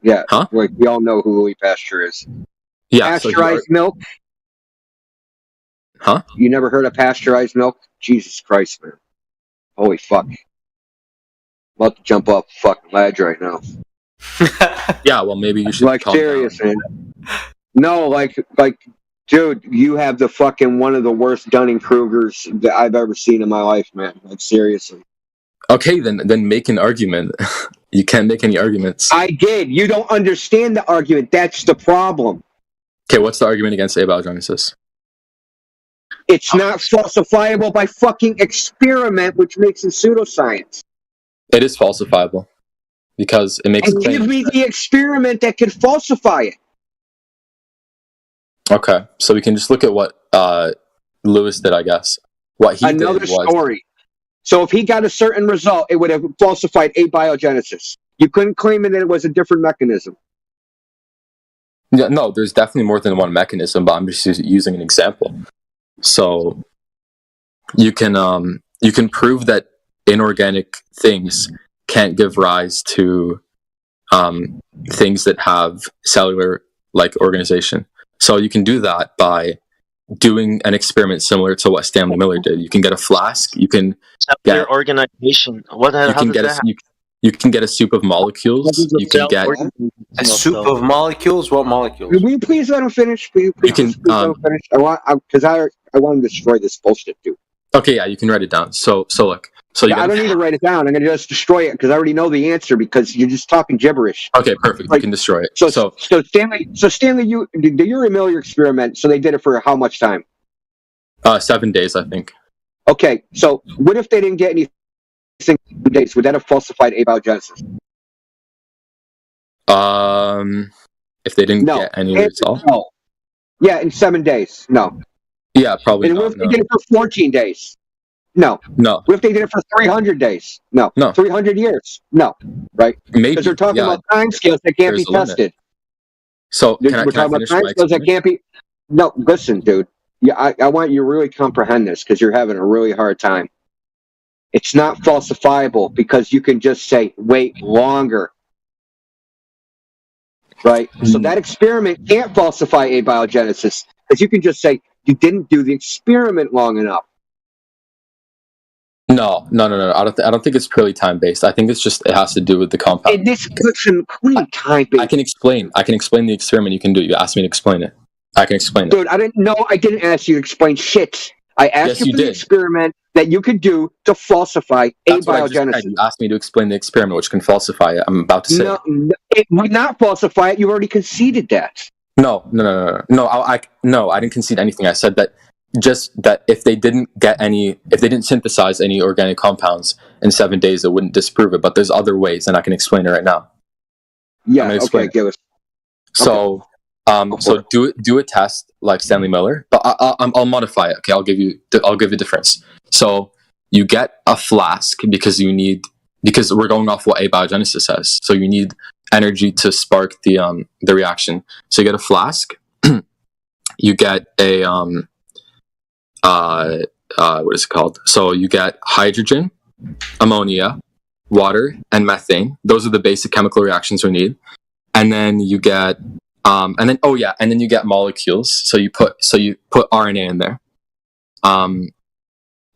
[SPEAKER 20] Yeah, like we all know who Louis Pasteur is.
[SPEAKER 11] Yeah,
[SPEAKER 20] pasteurized milk.
[SPEAKER 11] Huh?
[SPEAKER 20] You never heard of pasteurized milk? Jesus Christ, man! Holy fuck! I'm about to jump off the fucking ledge right now.
[SPEAKER 11] Yeah, well, maybe you should.
[SPEAKER 20] Like serious, man. No, like, dude, you have the fucking one of the worst Dunning-Krugers that I've ever seen in my life, man. Like seriously.
[SPEAKER 11] Okay, then make an argument. You can't make any arguments.
[SPEAKER 20] I did. You don't understand the argument. That's the problem.
[SPEAKER 11] Okay, what's the argument against abiogenesis?
[SPEAKER 20] It's not falsifiable by fucking experiment, which makes it pseudoscience.
[SPEAKER 11] It is falsifiable because it makes.
[SPEAKER 20] And give me the experiment that can falsify it.
[SPEAKER 11] Okay, so we can just look at what Lewis did, I guess. What he
[SPEAKER 20] Another
[SPEAKER 11] did was
[SPEAKER 20] story. So if he got a certain result, it would have falsified abiogenesis. You couldn't claim that it was a different mechanism.
[SPEAKER 11] Yeah, no, there's definitely more than one mechanism, but I'm just using an example. So you can prove that inorganic things can't give rise to things that have cellular like organization. So you can do that by doing an experiment similar to what Stanley Miller did. You can get a flask. You can get
[SPEAKER 1] organization. You
[SPEAKER 11] You can get a soup of molecules. You can get
[SPEAKER 6] a soup of molecules. What molecules?
[SPEAKER 20] Will you please let him finish? Will you please, please let him finish? I want to destroy this bullshit, dude.
[SPEAKER 11] Okay, yeah, you can write it down. So look. So
[SPEAKER 20] I don't need to write it down. I'm going to just destroy it because I already know the answer because you're just talking gibberish.
[SPEAKER 11] Okay, perfect. You can destroy it.
[SPEAKER 20] So Stanley, you the Urey Miller experiment. So they did it for how much time?
[SPEAKER 11] 7 days, I think.
[SPEAKER 20] Okay, so what if they didn't get anything in days? Would that have falsified abiogenesis?
[SPEAKER 11] If they didn't get any result?
[SPEAKER 20] No. Yeah, in 7 days. No.
[SPEAKER 11] Yeah, probably.
[SPEAKER 20] And
[SPEAKER 11] not,
[SPEAKER 20] what if they did it for 14 days? No.
[SPEAKER 11] No.
[SPEAKER 20] What if they did it for 300 days? No.
[SPEAKER 11] No.
[SPEAKER 20] 300 years? No. Right?
[SPEAKER 11] Maybe.
[SPEAKER 20] Because they're talking about time scales that can't be tested.
[SPEAKER 11] So
[SPEAKER 20] we're talking about time scales that can't be. No, listen, dude. Yeah, I want you to really comprehend this because you're having a really hard time. It's not falsifiable because you can just say wait longer. Right? So that experiment can't falsify abiogenesis because you can just say you didn't do the experiment long enough.
[SPEAKER 11] No. I don't think it's purely time based. I think it's just it has to do with the compound.
[SPEAKER 20] And this person time based.
[SPEAKER 11] I can explain the experiment you can do. You asked me to explain it. I can explain it.
[SPEAKER 20] Dude, I didn't ask you to explain shit. I asked you for the experiment that you could do to falsify abiogenesis.
[SPEAKER 11] You asked me to explain the experiment which can falsify it. I'm about to say
[SPEAKER 20] no, it would not falsify it. You already conceded that.
[SPEAKER 11] No. I didn't concede anything. I said that just that if they didn't synthesize any organic compounds in 7 days, it wouldn't disprove it. But there's other ways, and I can explain it right now.
[SPEAKER 20] Yeah. Okay. Give us.
[SPEAKER 11] So, so do a test like Stanley Miller, but I'll modify it. Okay, I'll give you a difference. So you get a flask because we're going off what abiogenesis says. So you need energy to spark the reaction. So you get a flask. You get a what is it called? So you get hydrogen, ammonia, water, and methane. Those are the basic chemical reactions we need. And then you get and then you get molecules. So you put RNA in there.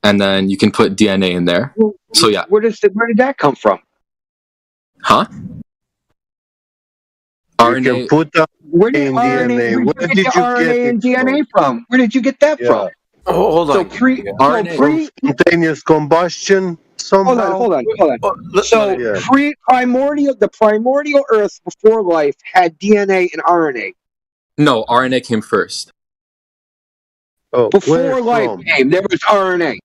[SPEAKER 11] And then you can put DNA in there. So yeah.
[SPEAKER 20] Where did that come from?
[SPEAKER 11] Huh? RNA.
[SPEAKER 20] Where did RNA? Where did you get RNA and DNA from? Where did you get that from?
[SPEAKER 6] Oh, hold on.
[SPEAKER 9] Spontaneous combustion. Somehow.
[SPEAKER 20] Hold on. The primordial Earth before life had DNA and RNA.
[SPEAKER 11] No, RNA came first.
[SPEAKER 20] Before life came, there was RNA.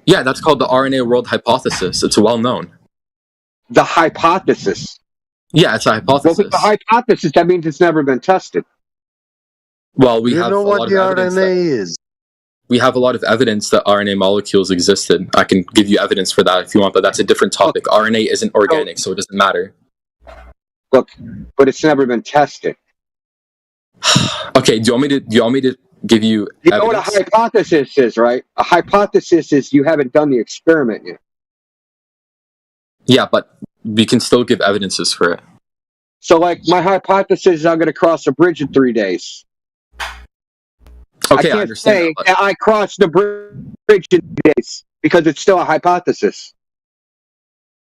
[SPEAKER 11] Yeah, that's called the RNA world hypothesis. It's well known.
[SPEAKER 20] The hypothesis.
[SPEAKER 11] Yeah, it's a hypothesis.
[SPEAKER 20] Well, if it's a hypothesis, that means it's never been tested.
[SPEAKER 11] Well, we
[SPEAKER 9] you
[SPEAKER 11] have
[SPEAKER 9] know
[SPEAKER 11] a
[SPEAKER 9] what
[SPEAKER 11] lot
[SPEAKER 9] the
[SPEAKER 11] of evidence
[SPEAKER 9] RNA is.
[SPEAKER 11] We have a lot of evidence that RNA molecules existed. I can give you evidence for that if you want, but that's a different topic. RNA isn't organic, so it doesn't matter.
[SPEAKER 20] Look, but it's never been tested.
[SPEAKER 11] Okay, do you want me to give you evidence?
[SPEAKER 20] You know what a hypothesis is, right? A hypothesis is you haven't done the experiment yet.
[SPEAKER 11] Yeah, but we can still give evidences for it.
[SPEAKER 20] So, like, my hypothesis is I'm going to cross a bridge in 3 days.
[SPEAKER 11] Okay,
[SPEAKER 20] I can't say that I crossed the bridge in 3 days because it's still a hypothesis.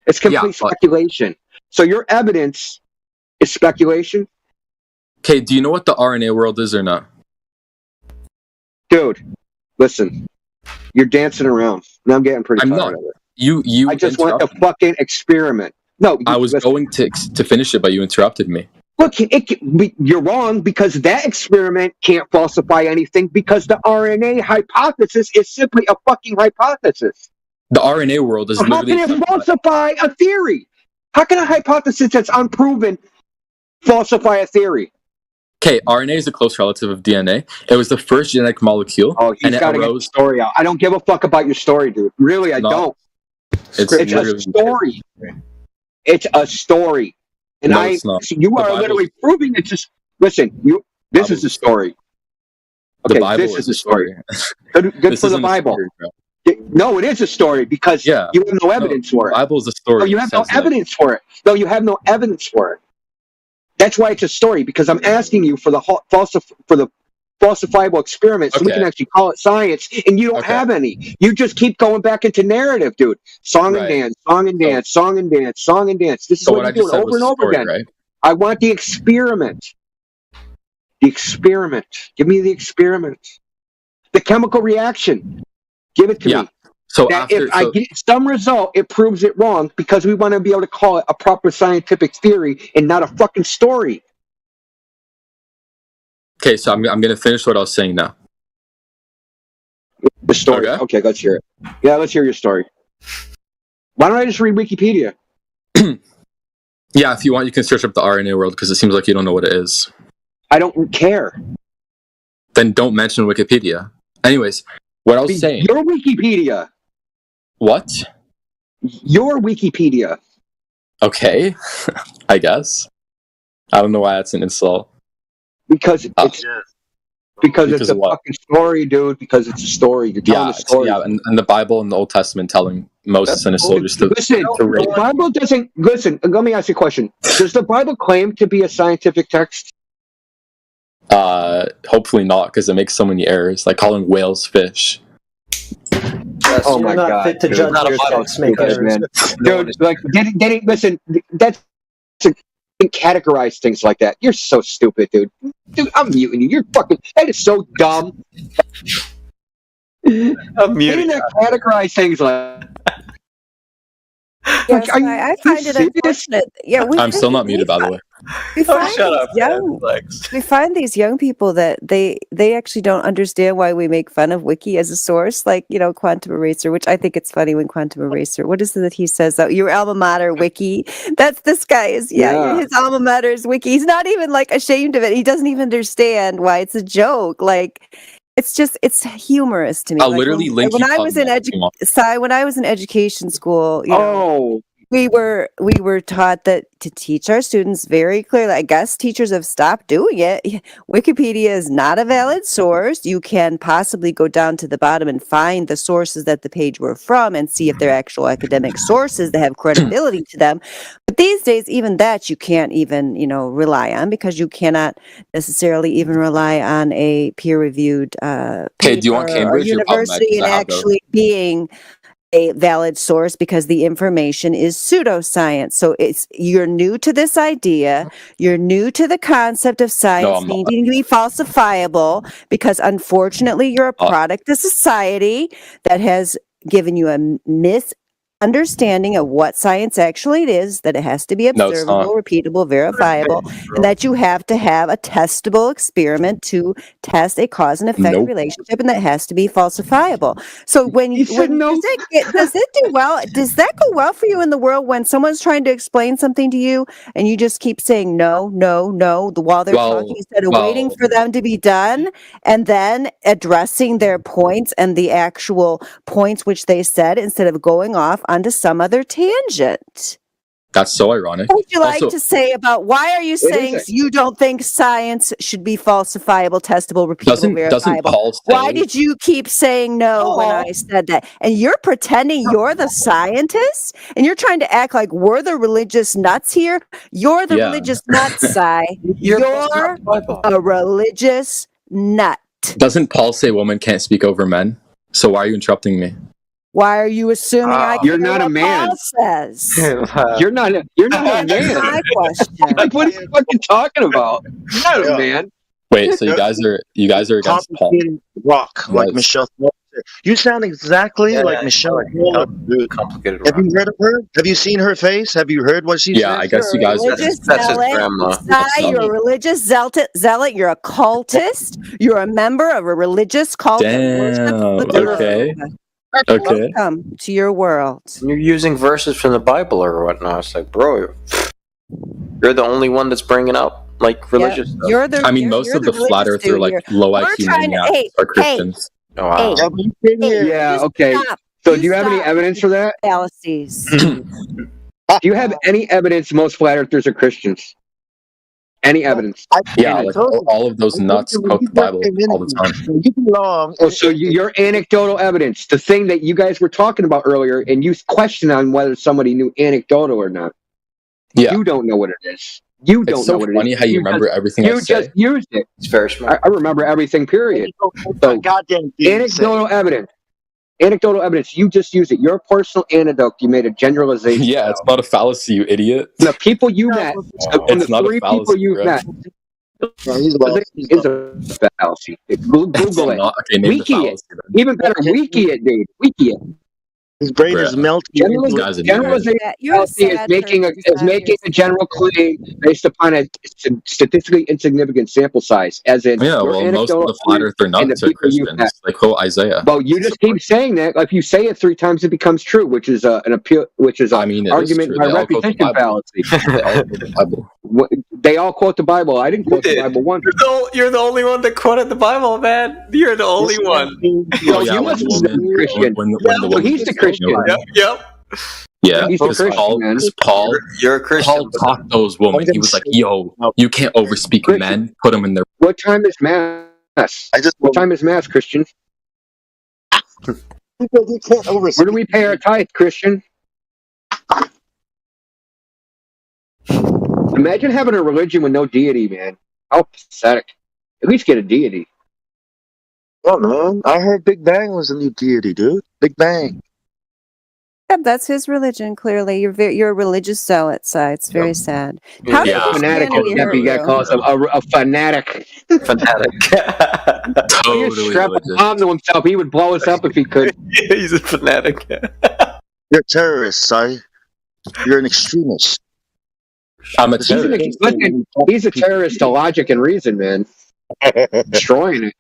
[SPEAKER 20] It's complete speculation. So your evidence is speculation?
[SPEAKER 11] Okay, do you know what the RNA world is or not?
[SPEAKER 20] Dude, listen. You're dancing around. And I'm getting pretty tired of it. I just want the fucking experiment. No,
[SPEAKER 11] I was going to finish it, but you interrupted me.
[SPEAKER 20] Look, you're wrong because that experiment can't falsify anything because the RNA hypothesis is simply a fucking hypothesis.
[SPEAKER 11] The RNA world is literally...
[SPEAKER 20] How can it falsify a theory? How can a hypothesis that's unproven falsify a theory?
[SPEAKER 11] Okay, RNA is a close relative of DNA. It was the first genetic molecule.
[SPEAKER 20] Oh, he's got to get the story out. I don't give a fuck about your story, dude. Really, I don't. It's a story. It's a story. And you are literally proving it. Just listen. This is the story. Okay, this is the story. Good for the Bible. No, it is a story because you have no evidence for it.
[SPEAKER 11] The Bible is a story.
[SPEAKER 20] No, you have no evidence for it. No, you have no evidence for it. That's why it's a story because I'm asking you for the falsifiable experiments so we can actually call it science, and you don't have any. You just keep going back into narrative, dude. Song and dance, song and dance, song and dance, song and dance. This is what you're doing over and over again.
[SPEAKER 11] Right?
[SPEAKER 20] I want the experiment. The experiment. Give me the experiment. The chemical reaction. Give it to me.
[SPEAKER 11] So
[SPEAKER 20] if I get some result, it proves it wrong because we want to be able to call it a proper scientific theory and not a fucking story.
[SPEAKER 11] Okay, so I'm going to finish what I was saying now.
[SPEAKER 20] The story. Okay, let's hear it. Yeah, let's hear your story. Why don't I just read Wikipedia?
[SPEAKER 11] Yeah, if you want, you can search up the RNA world because it seems like you don't know what it is.
[SPEAKER 20] I don't care.
[SPEAKER 11] Then don't mention Wikipedia. Anyways, what I was saying.
[SPEAKER 20] Your Wikipedia.
[SPEAKER 11] What?
[SPEAKER 20] Your Wikipedia.
[SPEAKER 11] Okay, I guess. I don't know why that's an insult.
[SPEAKER 20] Because it's a fucking story, dude. Because it's a story. You're telling a story.
[SPEAKER 11] Yeah, and the Bible and the Old Testament telling Moses and his soldiers to
[SPEAKER 20] listen. The Bible doesn't listen. Let me ask you a question. Does the Bible claim to be a scientific text?
[SPEAKER 11] Hopefully not, because it makes so many errors, like calling whales fish.
[SPEAKER 20] Oh my god!
[SPEAKER 4] Fit to judge your text, make errors.
[SPEAKER 20] Dude, like, getting listen. That's categorize things like that. You're so stupid, dude. Dude, I'm muting you. You're fucking. That is so dumb.
[SPEAKER 6] I'm muting.
[SPEAKER 20] Getting categorize things like.
[SPEAKER 19] Yes, I find it unfortunate. Yeah,
[SPEAKER 11] I'm still not muted, by the way.
[SPEAKER 19] We find these young people that they actually don't understand why we make fun of Wiki as a source, like, you know, Quantum Eraser, which I think it's funny when Quantum Eraser, what is it that he says? Your alma mater, Wiki. That's this guy is, his alma mater is Wiki. He's not even like ashamed of it. He doesn't even understand why it's a joke. Like, it's humorous to me.
[SPEAKER 11] I'll literally link
[SPEAKER 19] when
[SPEAKER 11] you
[SPEAKER 19] I was in when I was in education school, you know, we were taught that to teach our students very clearly. I guess teachers have stopped doing it. Wikipedia is not a valid source. You can possibly go down to the bottom and find the sources that the page were from and see if they're actual academic sources that have credibility to them. But these days, even that you can't even, you know, rely on, because you cannot necessarily even rely on a peer-reviewed
[SPEAKER 11] do you want Cambridge
[SPEAKER 19] or university and actually being a valid source, because the information is pseudoscience. So you're new to this idea. You're new to the concept of science needing to be falsifiable, because unfortunately you're a product of society that has given you a misunderstanding of what science actually is, that it has to be observable, repeatable, verifiable, and that you have to have a testable experiment to test a cause and effect relationship, and that has to be falsifiable. So does it do well? Does that go well for you in the world when someone's trying to explain something to you and you just keep saying no while they're talking, instead of waiting for them to be done and then addressing their points and the actual points which they said, instead of going off onto some other tangent?
[SPEAKER 11] That's so ironic.
[SPEAKER 19] What would you like to say about why are you saying you don't think science should be falsifiable, testable, repeatable, verifiable? Why did you keep saying no when I said that? And you're pretending you're the scientist, and you're trying to act like we're the religious nuts here. You're the religious nuts, Sai. You're a religious nut.
[SPEAKER 11] Doesn't Paul say women can't speak over men? So why are you interrupting me?
[SPEAKER 19] Why are you assuming
[SPEAKER 20] you're not a man?
[SPEAKER 19] Paul says?
[SPEAKER 20] You're not a man.
[SPEAKER 19] My question.
[SPEAKER 20] Like, what are you fucking talking about? You're not a man.
[SPEAKER 11] Wait, so you guys are against Paul?
[SPEAKER 1] Rock, like Michelle. You sound exactly like Michelle.
[SPEAKER 6] Complicated.
[SPEAKER 1] Have you heard of her? Have you seen her face? Have you heard what she says?
[SPEAKER 11] Yeah, I guess you guys.
[SPEAKER 6] That's his grandma.
[SPEAKER 19] You're a religious zealot. You're a cultist. You're a member of a religious cult.
[SPEAKER 11] Damn. Okay. Okay.
[SPEAKER 19] Welcome to your world.
[SPEAKER 6] You're using verses from the Bible or whatnot. It's like, bro, you're the only one that's bringing up like religious stuff.
[SPEAKER 11] Most of the flat earthers are like low IQ maniacs are Christians.
[SPEAKER 6] Oh, wow.
[SPEAKER 20] Okay. So do you have any evidence for that?
[SPEAKER 19] Fallacies.
[SPEAKER 20] Do you have any evidence most flat earthers are Christians? Any evidence?
[SPEAKER 11] Yeah, like all of those nuts quote the Bible all the time.
[SPEAKER 20] Oh, so your anecdotal evidence, the thing that you guys were talking about earlier, and you question on whether somebody knew anecdotal or not.
[SPEAKER 11] Yeah.
[SPEAKER 20] You don't know what it is. You don't
[SPEAKER 11] It's so
[SPEAKER 20] know what it
[SPEAKER 11] funny
[SPEAKER 20] is.
[SPEAKER 11] how you remember everything I
[SPEAKER 20] You
[SPEAKER 11] say.
[SPEAKER 20] just used it.
[SPEAKER 6] It's very smart.
[SPEAKER 20] I remember everything, period. So,
[SPEAKER 1] Goddamn
[SPEAKER 20] anecdotal evidence. Anecdotal evidence. You just use it. Your personal anecdote. You made a generalization.
[SPEAKER 11] Yeah, it's not a fallacy, you idiot.
[SPEAKER 20] The people you met, and the
[SPEAKER 11] It's not a
[SPEAKER 20] three people
[SPEAKER 11] fallacy,
[SPEAKER 20] you
[SPEAKER 11] bro.
[SPEAKER 20] met, is a fallacy. Google it.
[SPEAKER 11] Not, okay, name the
[SPEAKER 20] Wiki it.
[SPEAKER 11] fallacy then.
[SPEAKER 20] Even better, wiki it, dude. Wiki it.
[SPEAKER 1] His brain is melting.
[SPEAKER 20] Generalization fallacy is making a general claim based upon a statistically insignificant sample size, as in
[SPEAKER 11] Yeah,
[SPEAKER 20] your
[SPEAKER 11] well, most of
[SPEAKER 20] anecdotal
[SPEAKER 11] the flat earther
[SPEAKER 20] and the
[SPEAKER 11] nuts are
[SPEAKER 20] people you
[SPEAKER 11] Christians,
[SPEAKER 20] met.
[SPEAKER 11] like quote Isaiah.
[SPEAKER 20] Well, you just keep saying that. If you say it 3 times, it becomes true, which is an appeal, which is an
[SPEAKER 11] it is
[SPEAKER 20] argument
[SPEAKER 11] true.
[SPEAKER 20] by
[SPEAKER 11] They all quote the
[SPEAKER 20] repetition
[SPEAKER 11] Bible.
[SPEAKER 20] fallacy.
[SPEAKER 11] They all quote the Bible.
[SPEAKER 20] They all quote the Bible. I didn't quote the Bible once.
[SPEAKER 6] You're the only one that quoted the Bible, man. You're the only one.
[SPEAKER 20] So
[SPEAKER 11] yeah,
[SPEAKER 20] he
[SPEAKER 11] when
[SPEAKER 20] wasn't
[SPEAKER 11] the woman,
[SPEAKER 20] a Christian.
[SPEAKER 11] when
[SPEAKER 20] So
[SPEAKER 11] the woman
[SPEAKER 20] he's the Christian.
[SPEAKER 6] Yep.
[SPEAKER 11] Yeah,
[SPEAKER 20] He's a
[SPEAKER 11] because
[SPEAKER 20] Christian,
[SPEAKER 11] Paul,
[SPEAKER 6] You're a Christian.
[SPEAKER 11] Paul taught those women. He was like, "Yo, you can't overspeak men. Put them in their."
[SPEAKER 20] What time is mass? What time is mass, Christian?
[SPEAKER 1] You can't
[SPEAKER 20] Where do we pay our tithe, Christian? Imagine having a religion with no deity, man. How pathetic. At least get a deity.
[SPEAKER 1] Oh man, I heard Big Bang was a new deity, dude. Big Bang.
[SPEAKER 19] Yeah, that's his religion. Clearly, you're a religious zealot, so it's very sad. How did
[SPEAKER 20] Fanatic.
[SPEAKER 19] Christianity hurt
[SPEAKER 20] You got
[SPEAKER 19] you?
[SPEAKER 20] calls a fanatic.
[SPEAKER 6] Fanatic.
[SPEAKER 20] He just strap a bomb to himself. He would blow us up if he could.
[SPEAKER 6] He's a fanatic.
[SPEAKER 1] You're a terrorist, Si. You're an extremist.
[SPEAKER 11] I'm a terrorist.
[SPEAKER 20] Listen, he's a terrorist to logic and reason, man. Destroying it.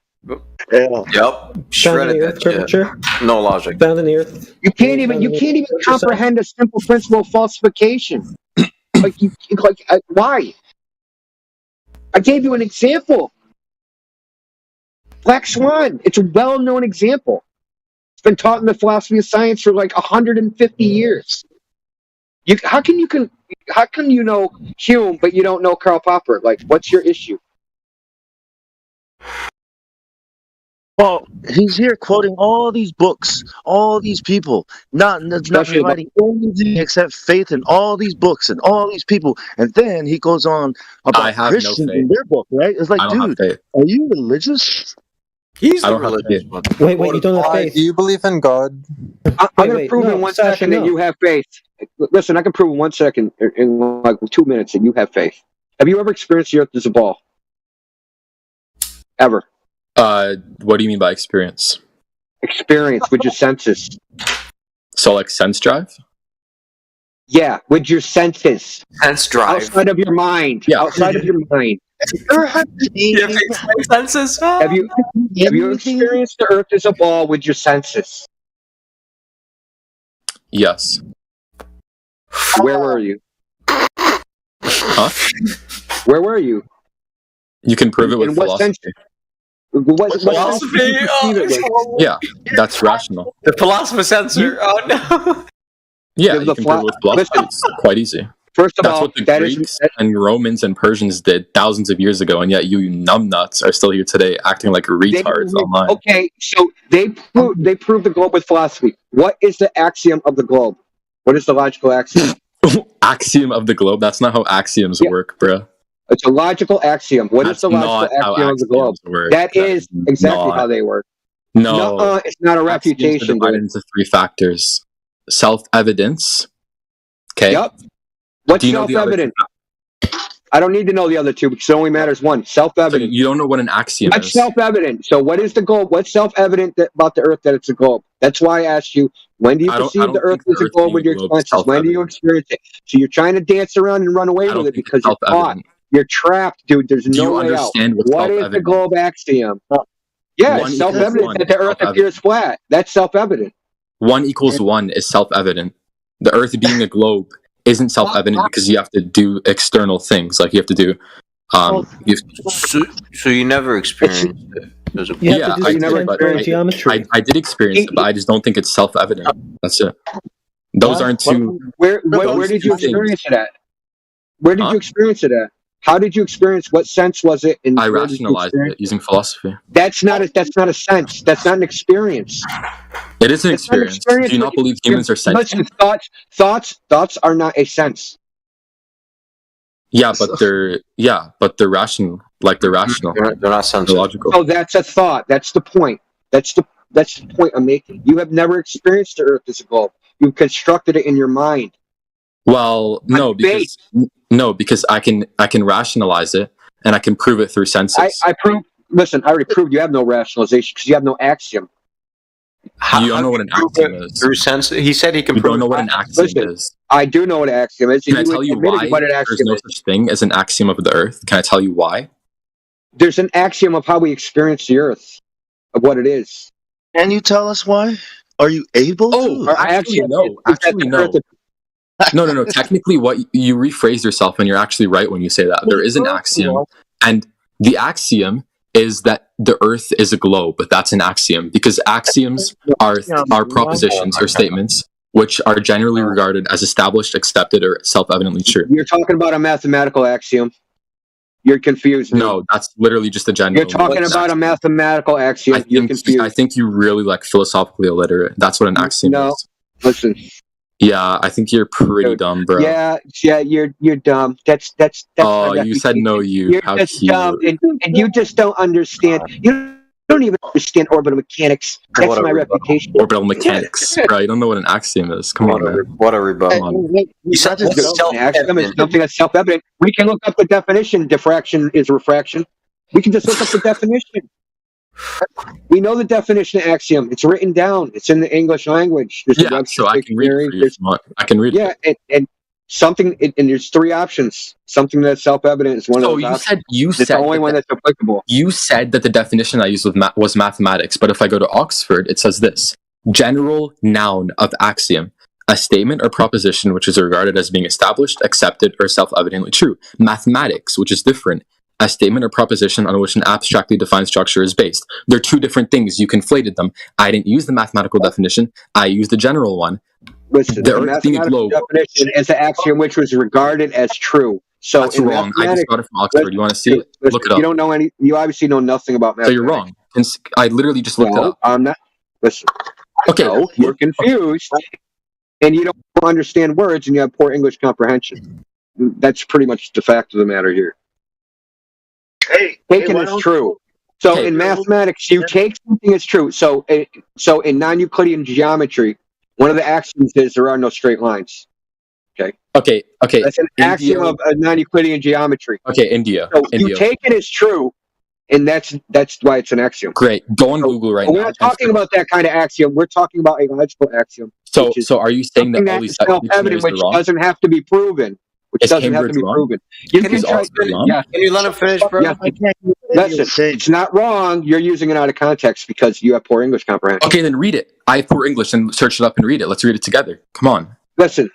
[SPEAKER 1] Yeah.
[SPEAKER 6] Yep. Shredded that shit. No logic.
[SPEAKER 4] Found in the earth.
[SPEAKER 20] You can't even comprehend a simple principle of falsification. Why? I gave you an example. Black Swan. It's a well-known example. It's been taught in the philosophy of science for like 150 years. How can you know Hume but you don't know Karl Popper? Like, what's your issue?
[SPEAKER 1] Well, he's here quoting all these books, all these people, not providing anything except faith in all these books and all these people. And then he goes on about Christians in their book, right? It's like, dude, are you religious?
[SPEAKER 6] He's the religious one.
[SPEAKER 4] Wait, you don't have faith.
[SPEAKER 13] Do you believe in God?
[SPEAKER 20] I'm going to prove in 1 second that you have faith. Listen, I can prove in 1 second, in like 2 minutes, that you have faith. Have you ever experienced the earth as a ball? Ever?
[SPEAKER 11] What do you mean by experience?
[SPEAKER 20] Experience with your senses.
[SPEAKER 11] So, like sense drive?
[SPEAKER 20] Yeah, with your senses.
[SPEAKER 6] Sense drive.
[SPEAKER 20] Outside of your mind.
[SPEAKER 11] Yeah.
[SPEAKER 20] Outside of your mind.
[SPEAKER 6] You have to explain senses?
[SPEAKER 20] Have you experienced the earth as a ball with your senses?
[SPEAKER 11] Yes.
[SPEAKER 20] Where were you?
[SPEAKER 11] Huh?
[SPEAKER 20] Where were you?
[SPEAKER 11] You can prove it with
[SPEAKER 20] In what
[SPEAKER 11] philosophy.
[SPEAKER 20] sense? What
[SPEAKER 6] Philosophy?
[SPEAKER 11] Yeah, that's rational.
[SPEAKER 6] The philosopher sensor. Oh no.
[SPEAKER 11] Yeah, you can prove it with philosophy. It's quite easy.
[SPEAKER 20] First of
[SPEAKER 11] That's
[SPEAKER 20] all,
[SPEAKER 11] what the Greeks and Romans and Persians did thousands of years ago, and yet you numbnuts are still here today acting like retards online.
[SPEAKER 20] Okay, so they proved the globe with philosophy. What is the axiom of the globe? What is the logical axiom?
[SPEAKER 11] Axiom of the globe? That's not how axioms work, bro.
[SPEAKER 20] It's a logical axiom. What is the logical axiom of the globe? That is exactly how they work.
[SPEAKER 11] No,
[SPEAKER 20] it's not a refutation.
[SPEAKER 11] Divided into 3 factors: self-evidence. Okay.
[SPEAKER 20] Yep. What's self-evident? I don't need to know the other 2 because it only matters one. Self-evident.
[SPEAKER 11] So you don't know what an axiom
[SPEAKER 20] What's
[SPEAKER 11] is.
[SPEAKER 20] self-evident? So what is the globe? What's self-evident about the earth that it's a globe? That's why I asked you, when do you perceive the earth as a globe with your experiences? When do you experience it? So you're trying to dance around and run away with it because you're caught. You're trapped, dude. There's no way out. What is the globe axiom? Yeah, it's self-evident that the earth appears flat. That's self-evident.
[SPEAKER 11] 1 equals 1 is self-evident. The earth being a globe isn't self-evident because you have to do external things. Like you have to do
[SPEAKER 6] So you never experienced it.
[SPEAKER 11] Yeah, I did experience it, but I just don't think it's self-evident. That's it. Those aren't 2.
[SPEAKER 20] Where did you experience it at? Where did you experience it at? How did you experience? What sense was it?
[SPEAKER 11] I rationalized it using philosophy.
[SPEAKER 20] That's not a sense. That's not an experience.
[SPEAKER 11] It is an experience. Do you not believe humans are sentient?
[SPEAKER 20] Listen, thoughts are not a sense.
[SPEAKER 11] Yeah, but they're rational. Like they're rational.
[SPEAKER 6] They're not sensible.
[SPEAKER 11] Logical.
[SPEAKER 20] Oh, that's a thought. That's the point. That's the point I'm making. You have never experienced the Earth as a globe. You've constructed it in your mind.
[SPEAKER 11] Well, no, because I can rationalize it and I can prove it through senses.
[SPEAKER 20] I already proved you have no rationalization because you have no axiom.
[SPEAKER 11] You don't know what an axiom is.
[SPEAKER 6] Through sense, he said he can
[SPEAKER 11] You
[SPEAKER 6] prove.
[SPEAKER 11] don't know what an axiom is.
[SPEAKER 20] I do know what an axiom is.
[SPEAKER 11] Can I tell you why there's no such thing as an axiom of the Earth? Can I tell you why?
[SPEAKER 20] There's an axiom of how we experience the Earth, of what it is.
[SPEAKER 1] Can you tell us why? Are you able to?
[SPEAKER 11] Actually, no. No. Technically, what you rephrase yourself, and you're actually right when you say that. There is an axiom, and the axiom is that the Earth is a globe, but that's an axiom because axioms are propositions or statements which are generally regarded as established, accepted, or self-evidently true.
[SPEAKER 20] You're talking about a mathematical axiom. You're confused.
[SPEAKER 11] No, that's literally just a general.
[SPEAKER 20] You're talking about a mathematical axiom. You're confused.
[SPEAKER 11] I think you really philosophically illiterate. That's what an axiom is.
[SPEAKER 20] Listen.
[SPEAKER 11] Yeah, I think you're pretty dumb, bro.
[SPEAKER 20] Yeah, you're dumb. That's.
[SPEAKER 11] Oh, you said no.
[SPEAKER 20] You're
[SPEAKER 11] How
[SPEAKER 20] just
[SPEAKER 11] cute.
[SPEAKER 20] dumb, and you just don't understand. You don't even understand orbital mechanics. That's my reputation.
[SPEAKER 11] Orbital mechanics, right? You don't know what an axiom is. Come on, man.
[SPEAKER 6] What a rebuttal.
[SPEAKER 20] You said axiom is something that's self-evident. We can look up the definition. Diffraction is refraction. We can just look up the definition. We know the definition of axiom. It's written down. It's in the English language.
[SPEAKER 11] So I can read it for you if you want. I can read it.
[SPEAKER 20] Yeah, and something, and there's three options. Something that's self-evident is one of those options. It's the only one that's applicable.
[SPEAKER 11] You said that the definition I used was mathematics, but if I go to Oxford, it says this: general noun of axiom, a statement or proposition which is regarded as being established, accepted, or self-evidently true. Mathematics, which is different, a statement or proposition on which an abstractly defined structure is based. They're two different things. You conflated them. I didn't use the mathematical definition. I used the general one.
[SPEAKER 20] Listen, the mathematical definition is an axiom which was regarded as true. So
[SPEAKER 11] that's wrong. I just got it from Oxford. You want to see it? Look it up.
[SPEAKER 20] You don't know any. You obviously know nothing about mathematics.
[SPEAKER 11] So you're wrong. I literally just looked it up.
[SPEAKER 20] I'm not. Listen.
[SPEAKER 11] Okay.
[SPEAKER 20] No, you're confused, and you don't understand words, and you have poor English comprehension. That's pretty much the fact of the matter here. Taken as true. So in mathematics, you take something as true. So in non-Euclidean geometry, one of the axioms is there are no straight lines. Okay. That's an axiom of non-Euclidean geometry.
[SPEAKER 11] Okay, India.
[SPEAKER 20] So you take it as true, and that's why it's an axiom.
[SPEAKER 11] Great. Go on Google right now.
[SPEAKER 20] We're not talking about that kind of axiom. We're talking about a logical axiom.
[SPEAKER 11] So are you saying that all these
[SPEAKER 20] self-evident, which doesn't have to be proven? Which doesn't have to be proven. You can try.
[SPEAKER 6] Can you let him finish, bro?
[SPEAKER 20] Yes. Listen, it's not wrong. You're using it out of context because you have poor English comprehension.
[SPEAKER 11] Okay, then read it. I have poor English, and search it up and read it. Let's read it together. Come on.
[SPEAKER 20] Listen.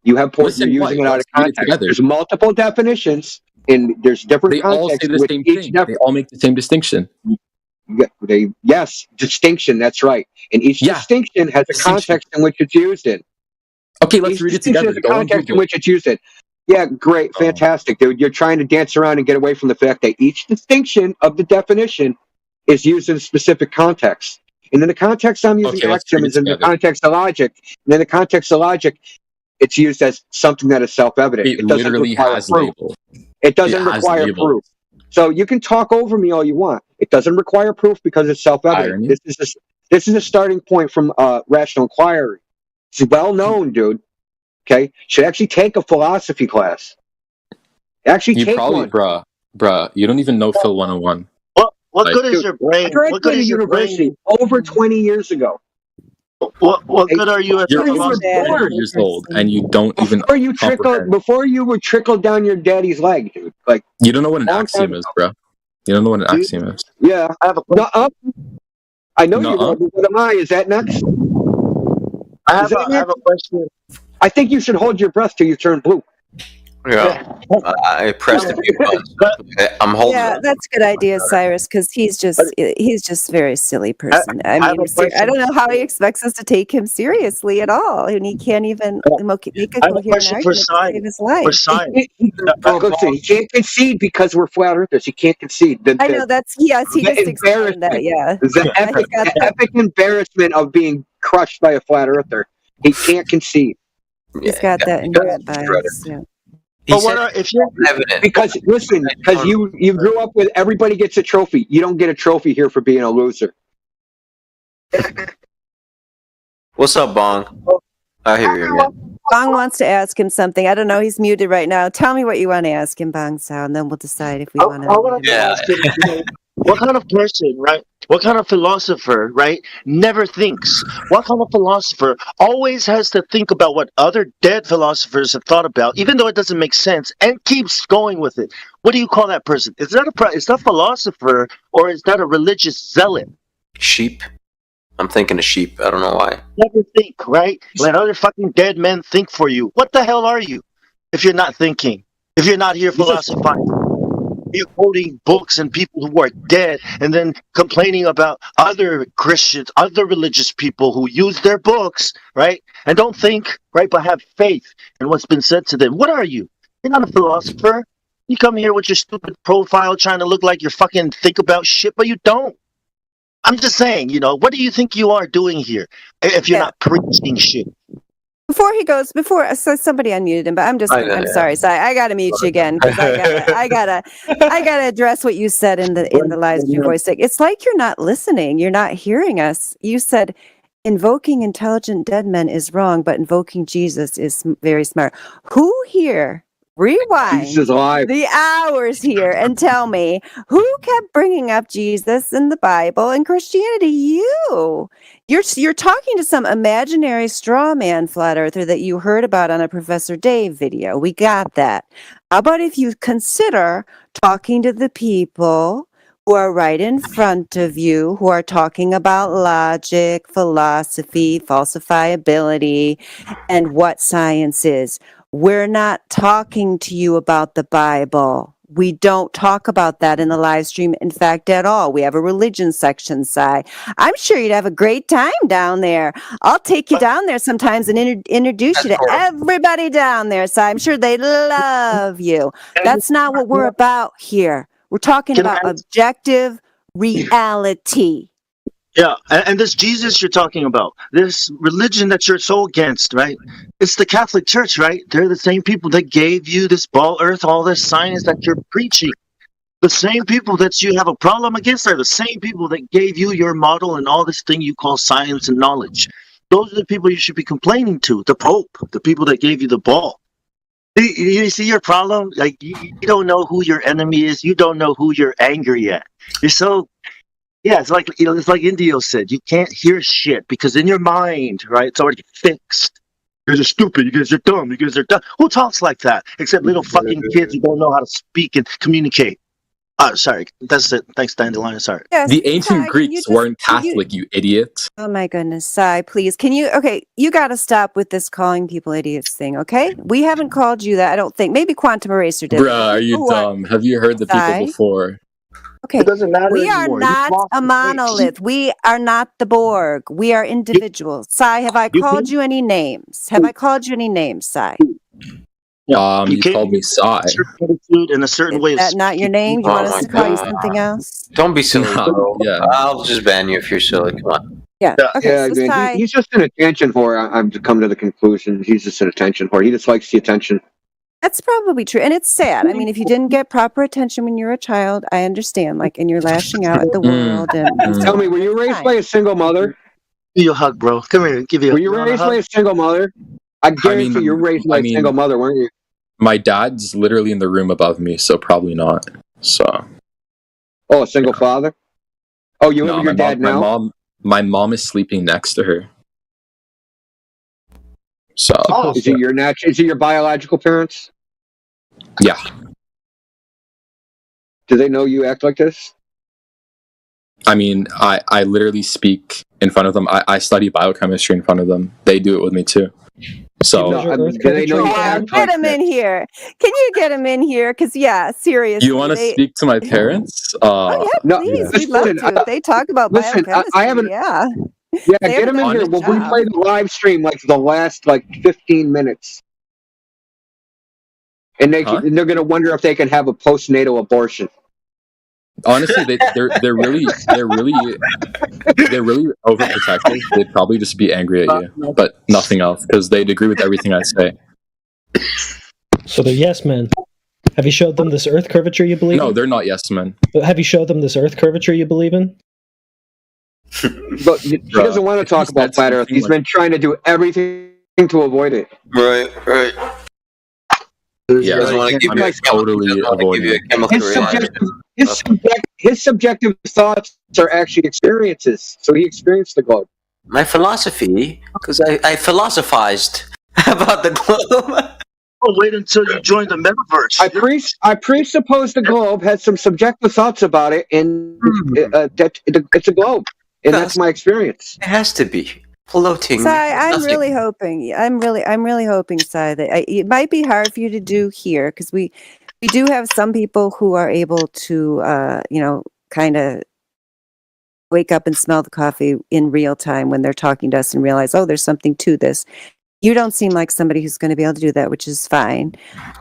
[SPEAKER 20] You have poor. You're using it out of context. There's multiple definitions, and there's different.
[SPEAKER 11] They all say the same thing. They all make the same distinction.
[SPEAKER 20] Yes, distinction. That's right. And each distinction has a context in which it's used in.
[SPEAKER 11] Okay, let's read it together.
[SPEAKER 20] The context in which it's used in. Yeah, great, fantastic, dude. You're trying to dance around and get away from the fact that each distinction of the definition is used in a specific context. And in the context I'm using axiom is in the context of logic. And in the context of logic, it's used as something that is self-evident.
[SPEAKER 11] It literally has label.
[SPEAKER 20] It doesn't require proof. So you can talk over me all you want. It doesn't require proof because it's self-evident. This is a starting point from rational inquiry. It's well known, dude. Okay, should actually take a philosophy class. Actually, take one.
[SPEAKER 11] Bruh. You don't even know Phil 101.
[SPEAKER 1] What good is your brain? What good is your brain?
[SPEAKER 20] Over 20 years ago.
[SPEAKER 1] What good are you?
[SPEAKER 11] You're 4 years old, and you don't even.
[SPEAKER 20] Before you were trickled down your daddy's leg, dude. Like
[SPEAKER 11] you don't know what an axiom is, bro. You don't know what an axiom is.
[SPEAKER 20] Yeah, I have a. I know you. What am I? Is that next?
[SPEAKER 1] I have a question.
[SPEAKER 20] I think you should hold your breath till you turn blue.
[SPEAKER 6] Yeah, I pressed a few buttons. I'm holding.
[SPEAKER 19] Yeah, that's a good idea, Cyrus, because he's just a very silly person. I mean, I don't know how he expects us to take him seriously at all, and he can't even make a coherent argument to save his life.
[SPEAKER 20] He can't concede because we're flat earthers. He can't concede.
[SPEAKER 19] I know that's he just explained that. Yeah,
[SPEAKER 20] the epic embarrassment of being crushed by a flat earther. He can't concede.
[SPEAKER 19] He's got that inherent bias. Yeah.
[SPEAKER 1] But what are, if you're
[SPEAKER 20] because listen, because you grew up with everybody gets a trophy. You don't get a trophy here for being a loser.
[SPEAKER 6] What's up, Bong? I hear you, man.
[SPEAKER 19] Bong wants to ask him something. I don't know. He's muted right now. Tell me what you want to ask him, Bong Sao, and then we'll decide if we want to.
[SPEAKER 1] Ask him, what kind of person, right? What kind of philosopher, right, never thinks? What kind of philosopher always has to think about what other dead philosophers have thought about, even though it doesn't make sense, and keeps going with it? What do you call that person? Is that a philosopher, or is that a religious zealot?
[SPEAKER 6] Sheep. I'm thinking of sheep. I don't know why.
[SPEAKER 1] Never think, right? Let other fucking dead men think for you. What the hell are you if you're not thinking? If you're not here philosophizing? You're quoting books and people who are dead and then complaining about other Christians, other religious people who use their books, right? And don't think, right, but have faith in what's been said to them. What are you? You're not a philosopher. You come here with your stupid profile trying to look like you're fucking think about shit, but you don't. I'm just saying, what do you think you are doing here if you're not preaching shit?
[SPEAKER 19] Before he goes, so somebody unmuted him, but I'm sorry, Si, I gotta mute you again because I gotta address what you said in the live stream voice. It's like you're not listening, you're not hearing us. You said invoking intelligent dead men is wrong, but invoking Jesus is very smart. Who here? Rewind the hours here and tell me who kept bringing up Jesus in the Bible and Christianity. You're talking to some imaginary straw man flat earther that you heard about on a Professor Dave video. We got that. How about if you consider talking to the people who are right in front of you, who are talking about logic, philosophy, falsifiability, and what science is? We're not talking to you about the Bible. We don't talk about that in the live stream, in fact, at all. We have a religion section, Si. I'm sure you'd have a great time down there. I'll take you down there sometimes and introduce you to everybody down there, Si. I'm sure they'd love you. That's not what we're about here. We're talking about objective reality.
[SPEAKER 1] Yeah, and this Jesus you're talking about, this religion that you're so against, right? It's the Catholic Church, right? They're the same people that gave you this ball earth, all this science that you're preaching. The same people that you have a problem against are the same people that gave you your model and all this thing you call science and knowledge. Those are the people you should be complaining to, the Pope, the people that gave you the ball. You see your problem? Like, you don't know who your enemy is. You don't know who you're angry at. You're so... Yeah, it's like Indio said. You can't hear shit because in your mind, right, it's already fixed. You guys are stupid. You guys are dumb. You guys are dumb. Who talks like that? Except little fucking kids who don't know how to speak and communicate. Sorry. That's it. Thanks, Dandelion. Sorry.
[SPEAKER 19] Yes,
[SPEAKER 11] the ancient
[SPEAKER 19] Si,
[SPEAKER 11] Greeks weren't Catholic, you idiot.
[SPEAKER 19] Oh my goodness, Si, please. You got to stop with this calling people idiots thing, okay? We haven't called you that, I don't think. Maybe Quantum Eraser did.
[SPEAKER 11] Bruh, are you dumb? Have you heard the people before?
[SPEAKER 19] Okay,
[SPEAKER 1] it doesn't matter
[SPEAKER 19] we
[SPEAKER 1] anymore.
[SPEAKER 19] Are not a monolith. We are not the Borg. We are individuals. Si, have I called you any names? Have I called you any names, Si?
[SPEAKER 11] You called me Si.
[SPEAKER 1] In a certain way.
[SPEAKER 19] Is that not your name? Do you want us to call you something else?
[SPEAKER 6] Don't be silly, bro.
[SPEAKER 11] Yeah.
[SPEAKER 6] I'll just ban you if you're silly. Come on.
[SPEAKER 19] Yeah. Okay. So
[SPEAKER 20] man, he's just an attention whore. I've come to the conclusion he's just an attention whore. He just likes the attention.
[SPEAKER 19] That's probably true. And it's sad. I mean, if you didn't get proper attention when you were a child, I understand. And you're lashing out at the world. And
[SPEAKER 20] tell me, were you raised by a single mother?
[SPEAKER 1] Give you a hug, bro. Come here.
[SPEAKER 20] Were you raised by a single mother? I guarantee you're raised by a single mother, weren't you?
[SPEAKER 11] My dad's literally in the room above me, so probably not. So.
[SPEAKER 20] Oh, a single father? Oh, you live with your dad now?
[SPEAKER 11] My mom is sleeping next to her. So.
[SPEAKER 20] Is it your biological parents?
[SPEAKER 11] Yeah.
[SPEAKER 20] Do they know you act like this?
[SPEAKER 11] I mean, I literally speak in front of them. I study biochemistry in front of them. They do it with me too. So
[SPEAKER 20] do they know you act
[SPEAKER 19] get him in here. Can you get him in here? Because seriously.
[SPEAKER 11] You want to speak to my parents?
[SPEAKER 19] Oh yeah, please. We'd love to. They talk about biochemistry.
[SPEAKER 20] I haven't.
[SPEAKER 19] Yeah.
[SPEAKER 20] Yeah, get him in here. We'll replay the live stream the last 15 minutes. And they're going to wonder if they can have a postnatal abortion.
[SPEAKER 11] Honestly, they're really overprotective. They'd probably just be angry at you, but nothing else because they'd agree with everything I say.
[SPEAKER 13] So they're yes men. Have you showed them this Earth curvature you believe in?
[SPEAKER 11] No, they're not yes men.
[SPEAKER 13] But have you showed them this Earth curvature you believe in?
[SPEAKER 20] But he doesn't want to talk about flat Earth. He's been trying to do everything to avoid it.
[SPEAKER 6] Right.
[SPEAKER 11] Yeah,
[SPEAKER 6] doesn't want to give you a
[SPEAKER 11] totally avoiding.
[SPEAKER 20] His subjective thoughts are actually experiences. So he experienced the globe.
[SPEAKER 6] My philosophy, because I philosophized about the globe.
[SPEAKER 1] Oh, wait until you join the metaverse.
[SPEAKER 20] I presuppose the globe has some subjective thoughts about it, and that it's a globe, and that's my experience.
[SPEAKER 6] It has to be floating.
[SPEAKER 19] Sai, I'm
[SPEAKER 6] nothing.
[SPEAKER 19] really hoping. I'm really hoping, Sai, that it might be hard for you to do here because we do have some people who are able to, kind of wake up and smell the coffee in real time when they're talking to us and realize, oh, there's something to this. You don't seem like somebody who's going to be able to do that, which is fine.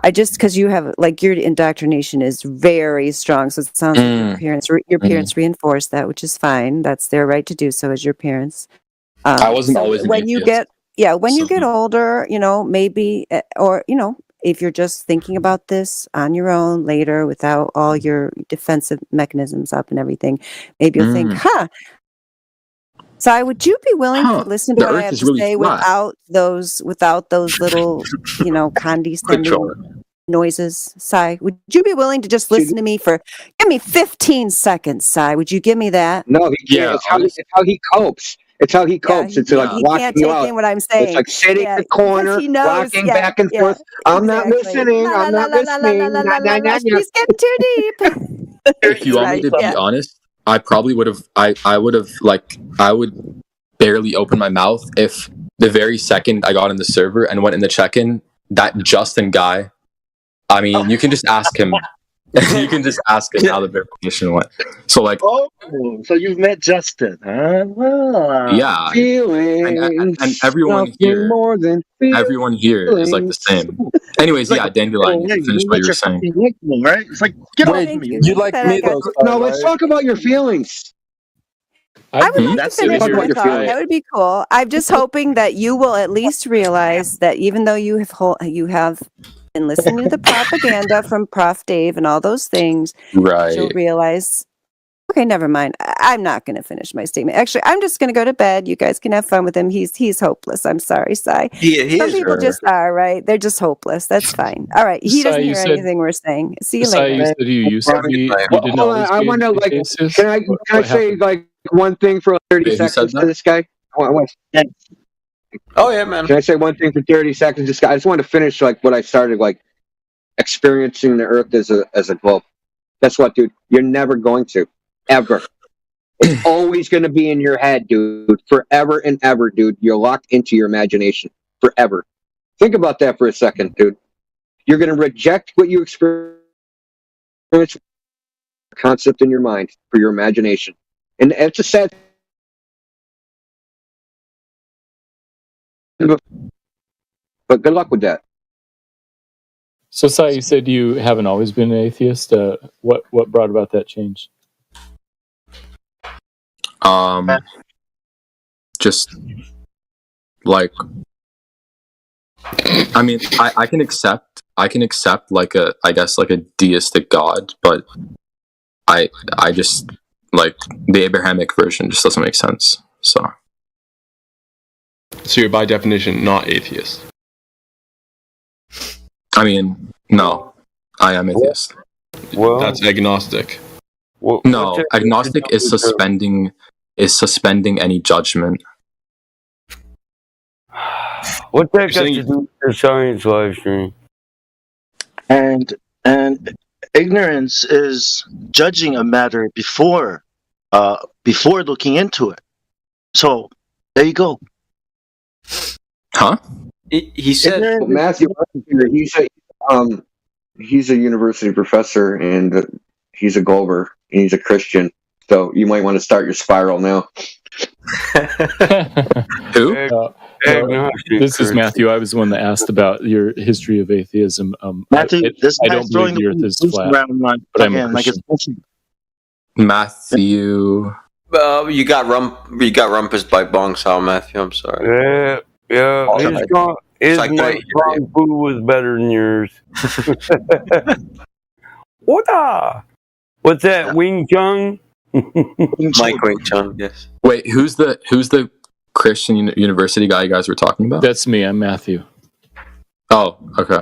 [SPEAKER 19] Because you have, like, your indoctrination is very strong, so it sounds like your parents reinforced that, which is fine. That's their right to do so as your parents.
[SPEAKER 11] I wasn't always
[SPEAKER 19] when you get older, maybe, or if you're just thinking about this on your own later without all your defensive mechanisms up and everything, maybe you'll think, Sai, would you be willing to listen to what I have to say without those little, condescending noises, Sai? Would you be willing to just listen to me give me 15 seconds, Sai? Would you give me that?
[SPEAKER 20] No, he can't. It's how he copes. It's how he copes. It's like
[SPEAKER 19] he
[SPEAKER 20] locking
[SPEAKER 19] can't
[SPEAKER 20] you
[SPEAKER 19] take
[SPEAKER 20] out.
[SPEAKER 19] in what I'm saying.
[SPEAKER 20] It's like sitting in the corner,
[SPEAKER 19] he knows,
[SPEAKER 20] rocking back and forth. I'm not listening. I'm not listening.
[SPEAKER 19] He's getting too deep.
[SPEAKER 11] If you want me to be honest, I probably would have. I would barely open my mouth if the very second I got in the server and went in the check-in, that Justin guy. I mean, you can just ask him. You can just ask him how the verification went. So
[SPEAKER 1] so you've met Justin, huh? Well,
[SPEAKER 11] yeah, and everyone here, everyone here is like the same. Anyways, Dandelion, you can finish what you were saying.
[SPEAKER 1] Right? It's like, get off me.
[SPEAKER 20] You like me though? No, let's talk about your feelings.
[SPEAKER 19] I would like to finish my thought. That would be cool. I'm just hoping that you will at least realize that even though you have been listening to the propaganda from Prof. Dave and all those things,
[SPEAKER 11] right? You'll
[SPEAKER 19] realize, okay, never mind. I'm not going to finish my statement. Actually, I'm just going to go to bed. You guys can have fun with him. He's hopeless. I'm sorry, Sai. Some people just are, right? They're just hopeless. That's fine. All right. He doesn't hear anything we're saying. See you later.
[SPEAKER 17] You said you used to be.
[SPEAKER 20] I want to can I say one thing for 30 seconds to this guy?
[SPEAKER 6] Oh yeah, man.
[SPEAKER 20] Can I say one thing for 30 seconds? This guy, I just want to finish what I started, experiencing the Earth as a globe. Guess what, dude? You're never going to, ever. It's always going to be in your head, dude. Forever and ever, dude. You're locked into your imagination forever. Think about that for a second, dude. You're going to reject what you experience, concept in your mind for your imagination, and it's a sad. But good luck with that.
[SPEAKER 17] So, Sai, you said you haven't always been an atheist. What brought about that change?
[SPEAKER 11] Just I mean, I can accept a deistic God, but I just the Abrahamic version just doesn't make sense.
[SPEAKER 23] So you're by definition not atheist.
[SPEAKER 11] I mean, no, I am atheist.
[SPEAKER 23] Well, that's agnostic.
[SPEAKER 11] No, agnostic is suspending any judgment.
[SPEAKER 24] What that got to do with the science live stream?
[SPEAKER 1] And ignorance is judging a matter before looking into it. So there you go.
[SPEAKER 11] Huh?
[SPEAKER 6] He said
[SPEAKER 20] Matthew. He's a university professor, and he's a Glober, and he's a Christian. So you might want to start your spiral now.
[SPEAKER 11] Who?
[SPEAKER 17] This is Matthew. I was the one that asked about your history of atheism.
[SPEAKER 1] Matthew,
[SPEAKER 17] I don't believe the Earth is flat, but I'm a Christian.
[SPEAKER 11] Matthew.
[SPEAKER 6] You got rumpus by Bong Sao, Matthew. I'm sorry.
[SPEAKER 24] Yeah. His
[SPEAKER 6] So I
[SPEAKER 24] my
[SPEAKER 6] couldn't hear
[SPEAKER 24] kung fu was better than yours. What's that? Wing Chun?
[SPEAKER 6] Mike Wing Chun, yes.
[SPEAKER 11] Wait, who's the Christian university guy you guys were talking about?
[SPEAKER 17] That's me. I'm Matthew.
[SPEAKER 11] Oh, okay.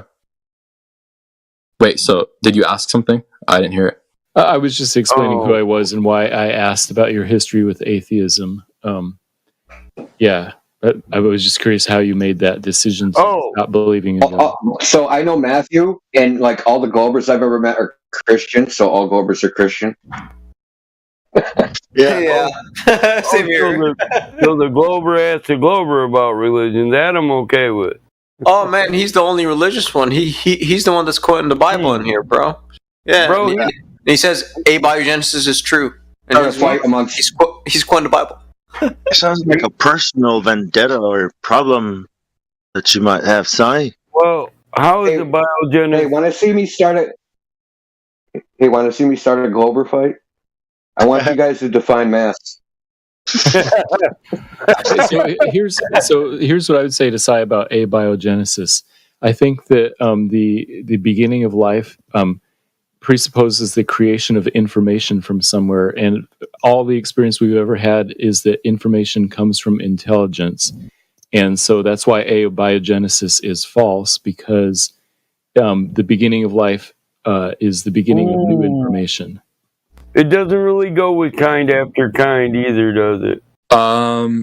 [SPEAKER 11] Wait, so did you ask something? I didn't hear it.
[SPEAKER 17] I was just explaining who I was and why I asked about your history with atheism. Yeah, I was just curious how you made that decision to not believing in God.
[SPEAKER 20] So I know Matthew, and like all the Globers I've ever met are Christian, so all Globers are Christian.
[SPEAKER 1] Yeah.
[SPEAKER 24] Same here. So the Glober asked the Glober about religion. That I'm okay with.
[SPEAKER 6] Oh man, he's the only religious one. He's the one that's quoting the Bible in here, bro. Yeah,
[SPEAKER 24] Bro,
[SPEAKER 6] and he says abiogenesis is true, and
[SPEAKER 20] That's why amongst
[SPEAKER 6] he's quoting the Bible.
[SPEAKER 1] It sounds like a personal vendetta or problem that you might have, Si.
[SPEAKER 24] Well, how is the biogenesis?
[SPEAKER 20] Hey, want to see me start a Glober fight? I want you guys to define mass.
[SPEAKER 17] So here's what I would say to Sai about abiogenesis. I think that the beginning of life presupposes the creation of information from somewhere, and all the experience we've ever had is that information comes from intelligence, and so that's why abiogenesis is false, because the beginning of life is the beginning of new information.
[SPEAKER 24] It doesn't really go with kind after kind either, does it?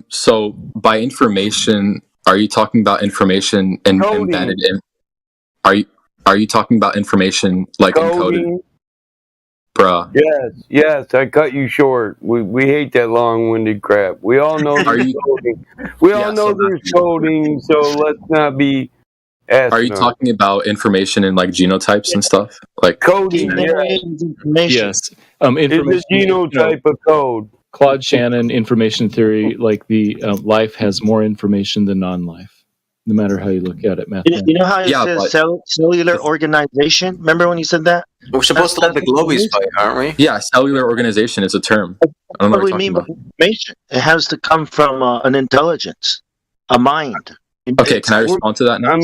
[SPEAKER 11] So by information, are you talking about information embedded in? Are you talking about information like encoded? Bruh.
[SPEAKER 24] Yes, I cut you short. We hate that long-winded crap. We all know there's coding. We all know there's coding, so let's not be asinine.
[SPEAKER 11] Are you talking about information in like genotypes and stuff? Like
[SPEAKER 24] coding?
[SPEAKER 11] Yes.
[SPEAKER 24] It's a genotype of code.
[SPEAKER 17] Claude Shannon information theory, like the life has more information than non-life, no matter how you look at it.
[SPEAKER 1] You know how it says cellular organization? Remember when you said that?
[SPEAKER 6] We're supposed to let the Globies fight, aren't we?
[SPEAKER 11] Yeah, cellular organization is a term. I don't know
[SPEAKER 1] what we mean by information. It has to come from an intelligence, a mind.
[SPEAKER 11] Okay, can I respond to that now?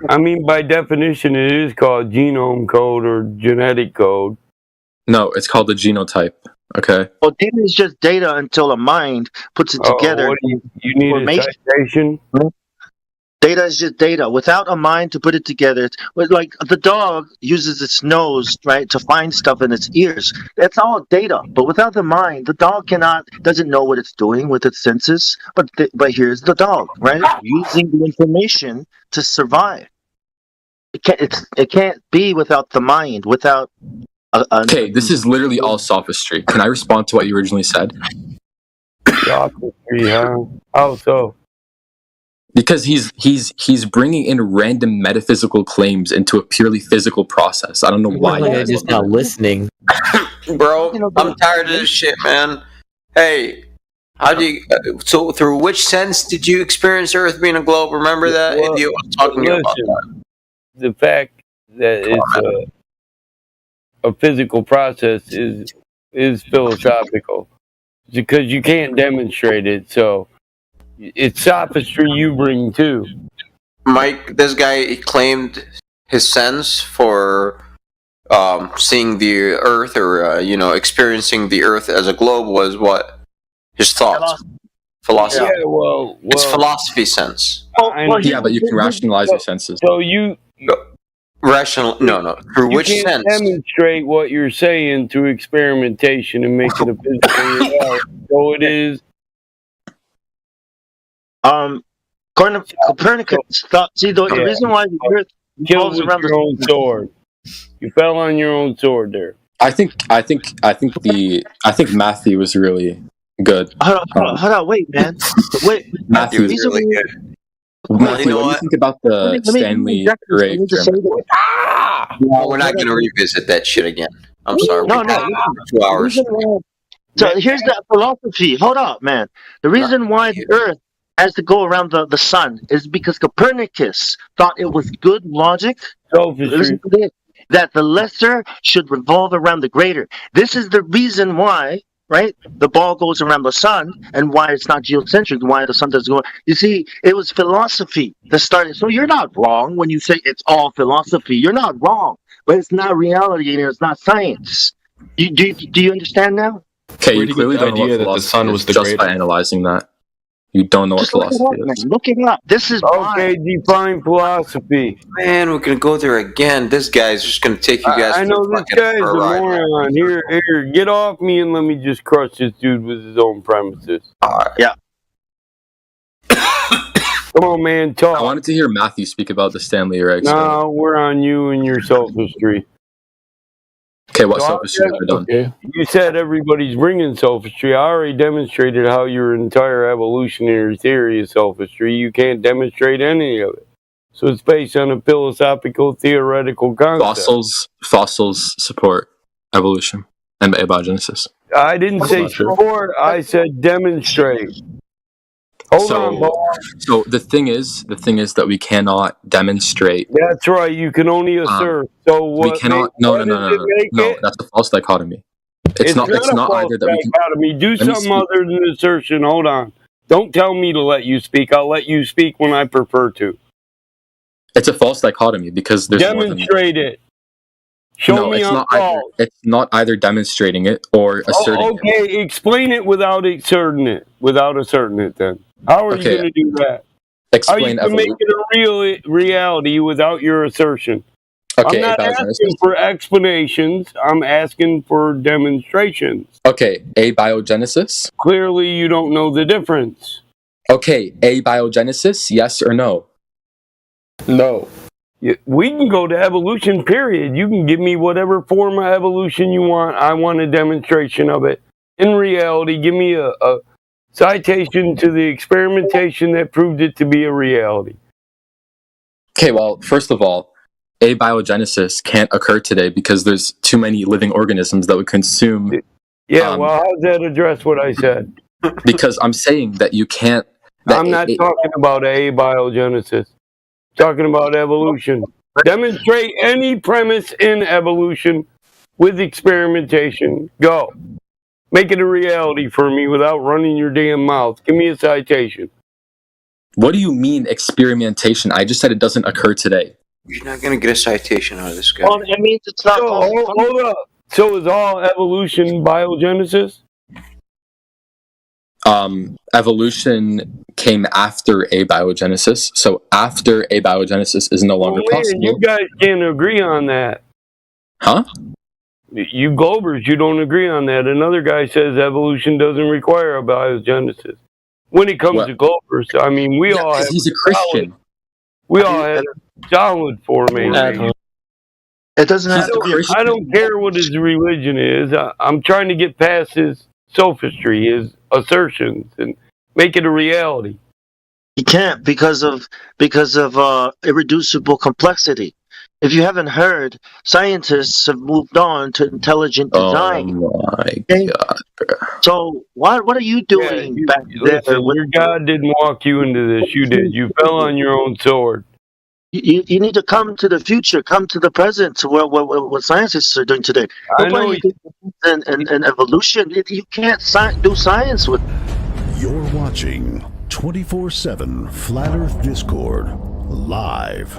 [SPEAKER 24] I mean, by definition, it is called genome code or genetic code.
[SPEAKER 11] No, it's called the genotype. Okay.
[SPEAKER 1] Well, data is just data until a mind puts it together.
[SPEAKER 24] What you need a citation?
[SPEAKER 1] Data is just data. Without a mind to put it together, like the dog uses its nose, right, to find stuff in its ears. That's all data. But without the mind, the dog doesn't know what it's doing with its senses. But here's the dog, right, using the information to survive. It can't be without the mind, without.
[SPEAKER 11] Okay, this is literally all sophistry. Can I respond to what you originally said?
[SPEAKER 24] Sophistry, huh? How so?
[SPEAKER 11] Because he's bringing in random metaphysical claims into a purely physical process. I don't know why.
[SPEAKER 4] You're just not listening,
[SPEAKER 6] bro. I'm tired of this shit, man. Hey, how do you? So through which sense did you experience Earth being a globe? Remember that?
[SPEAKER 24] Well,
[SPEAKER 6] Idiot was talking about that.
[SPEAKER 24] The fact that it's a physical process is philosophical, because you can't demonstrate it. So it's sophistry you bring too.
[SPEAKER 6] Mike, this guy claimed his sense for seeing the Earth or experiencing the Earth as a globe was what? His thoughts. Philosophy.
[SPEAKER 24] Yeah, well,
[SPEAKER 6] it's philosophy sense.
[SPEAKER 11] Yeah, but you can rationalize your senses.
[SPEAKER 24] So you
[SPEAKER 6] rational? No. Through which
[SPEAKER 24] can't
[SPEAKER 6] sense?
[SPEAKER 24] Demonstrate what you're saying through experimentation and make it a physical reality. So it is.
[SPEAKER 1] Copernicus thought. See, the reason why the Earth revolves around
[SPEAKER 24] your own sword. You fell on your own sword there.
[SPEAKER 11] I think Matthew was really good.
[SPEAKER 1] Hold on, wait, man. Wait,
[SPEAKER 11] Matthew was really good. Matthew, what do you think about the Stanley Ray?
[SPEAKER 6] No, we're not going to revisit that shit again. I'm sorry.
[SPEAKER 1] No.
[SPEAKER 6] 2 hours.
[SPEAKER 1] So here's the philosophy. Hold up, man. The reason why the Earth has to go around the sun is because Copernicus thought it was good logic. Listen to this, that the lesser should revolve around the greater. This is the reason why right? The ball goes around the sun, and why it's not geocentric, why the sun doesn't go. You see, it was philosophy that started. So you're not wrong when you say it's all philosophy. You're not wrong, but it's not reality and it's not science. Do you understand now?
[SPEAKER 11] Okay,
[SPEAKER 23] Where
[SPEAKER 11] you
[SPEAKER 23] do you
[SPEAKER 11] clearly
[SPEAKER 23] get the
[SPEAKER 11] don't know what
[SPEAKER 23] idea that the
[SPEAKER 11] philosophy
[SPEAKER 23] sun
[SPEAKER 11] is
[SPEAKER 23] was the
[SPEAKER 11] just by
[SPEAKER 23] greater?
[SPEAKER 11] analyzing that. You don't know what
[SPEAKER 1] Just look it
[SPEAKER 11] philosophy
[SPEAKER 1] up, man.
[SPEAKER 11] is.
[SPEAKER 1] Look it up. This is
[SPEAKER 24] Okay, define philosophy.
[SPEAKER 6] Man, we're gonna go there again. This guy's just gonna take you guys
[SPEAKER 24] I
[SPEAKER 6] for
[SPEAKER 24] know
[SPEAKER 6] a
[SPEAKER 24] this
[SPEAKER 6] fucking
[SPEAKER 24] guy's a
[SPEAKER 6] ride.
[SPEAKER 24] moron. Here, get off me and let me just crush this dude with his own premises.
[SPEAKER 1] Yeah.
[SPEAKER 24] Come on, man, talk.
[SPEAKER 11] I wanted to hear Matthew speak about the Stanley Ray experiment.
[SPEAKER 24] No, we're on you and your sophistry.
[SPEAKER 11] Okay, what
[SPEAKER 24] So
[SPEAKER 11] sophistry have I done?
[SPEAKER 24] okay. You said everybody's bringing sophistry. I already demonstrated how your entire evolutionary theory is sophistry. You can't demonstrate any of it. So it's based on a philosophical, theoretical concept.
[SPEAKER 11] Fossils support evolution and abiogenesis.
[SPEAKER 24] I didn't say support. I said demonstrate. Hold on, Bob.
[SPEAKER 11] So the thing is that we cannot demonstrate.
[SPEAKER 24] That's right. You can only assert. So what?
[SPEAKER 11] We cannot. No. That's a false dichotomy. It's not
[SPEAKER 24] a
[SPEAKER 11] either
[SPEAKER 24] false
[SPEAKER 11] that we can.
[SPEAKER 24] dichotomy. Do something other than assertion. Hold on. Don't tell me to let you speak. I'll let you speak when I prefer to.
[SPEAKER 11] It's a false dichotomy because there's
[SPEAKER 24] demonstrate it. Show me I'm false.
[SPEAKER 11] It's not either demonstrating it or asserting it.
[SPEAKER 24] Okay, explain it without asserting it. Without asserting it, then. How are you going to do that?
[SPEAKER 11] Explain
[SPEAKER 24] How are you going to make it a real reality without your assertion?
[SPEAKER 11] Okay,
[SPEAKER 24] I'm not asking for explanations. I'm asking for demonstrations.
[SPEAKER 11] Okay, abiogenesis.
[SPEAKER 24] Clearly, you don't know the difference.
[SPEAKER 11] Okay, abiogenesis, yes or no?
[SPEAKER 24] No. We can go to evolution, period. You can give me whatever form of evolution you want. I want a demonstration of it. In reality, give me a citation to the experimentation that proved it to be a reality.
[SPEAKER 11] Okay, well, first of all, abiogenesis can't occur today because there's too many living organisms that would consume.
[SPEAKER 24] Yeah, well, how does that address what I said?
[SPEAKER 11] Because I'm saying that you can't.
[SPEAKER 24] I'm not talking about abiogenesis. Talking about evolution. Demonstrate any premise in evolution with experimentation. Go. Make it a reality for me without running your damn mouth. Give me a citation.
[SPEAKER 11] What do you mean experimentation? I just said it doesn't occur today.
[SPEAKER 6] You're not going to get a citation out of this guy.
[SPEAKER 1] Well, it means it's not.
[SPEAKER 24] Hold up. So is all evolution biogenesis?
[SPEAKER 11] Evolution came after abiogenesis. So after abiogenesis is no longer possible.
[SPEAKER 24] You guys can't agree on that.
[SPEAKER 11] Huh?
[SPEAKER 24] You Globers, you don't agree on that. Another guy says evolution doesn't require abiogenesis. When it comes to Globers, I mean, we all have.
[SPEAKER 11] He's a Christian.
[SPEAKER 24] We all have solid formation.
[SPEAKER 1] It doesn't have to be.
[SPEAKER 24] I don't care what his religion is. I'm trying to get past his sophistry, his assertions, and make it a reality.
[SPEAKER 1] You can't because of irreducible complexity. If you haven't heard, scientists have moved on to intelligent design.
[SPEAKER 11] Oh my God!
[SPEAKER 1] So what are you doing back there?
[SPEAKER 24] Your God didn't walk you into this. You did. You fell on your own sword.
[SPEAKER 1] You need to come to the future, come to the present, to what scientists are doing today. Nobody and evolution. You can't do science with.
[SPEAKER 7] You're watching 24/7 Flat Earth Discord live.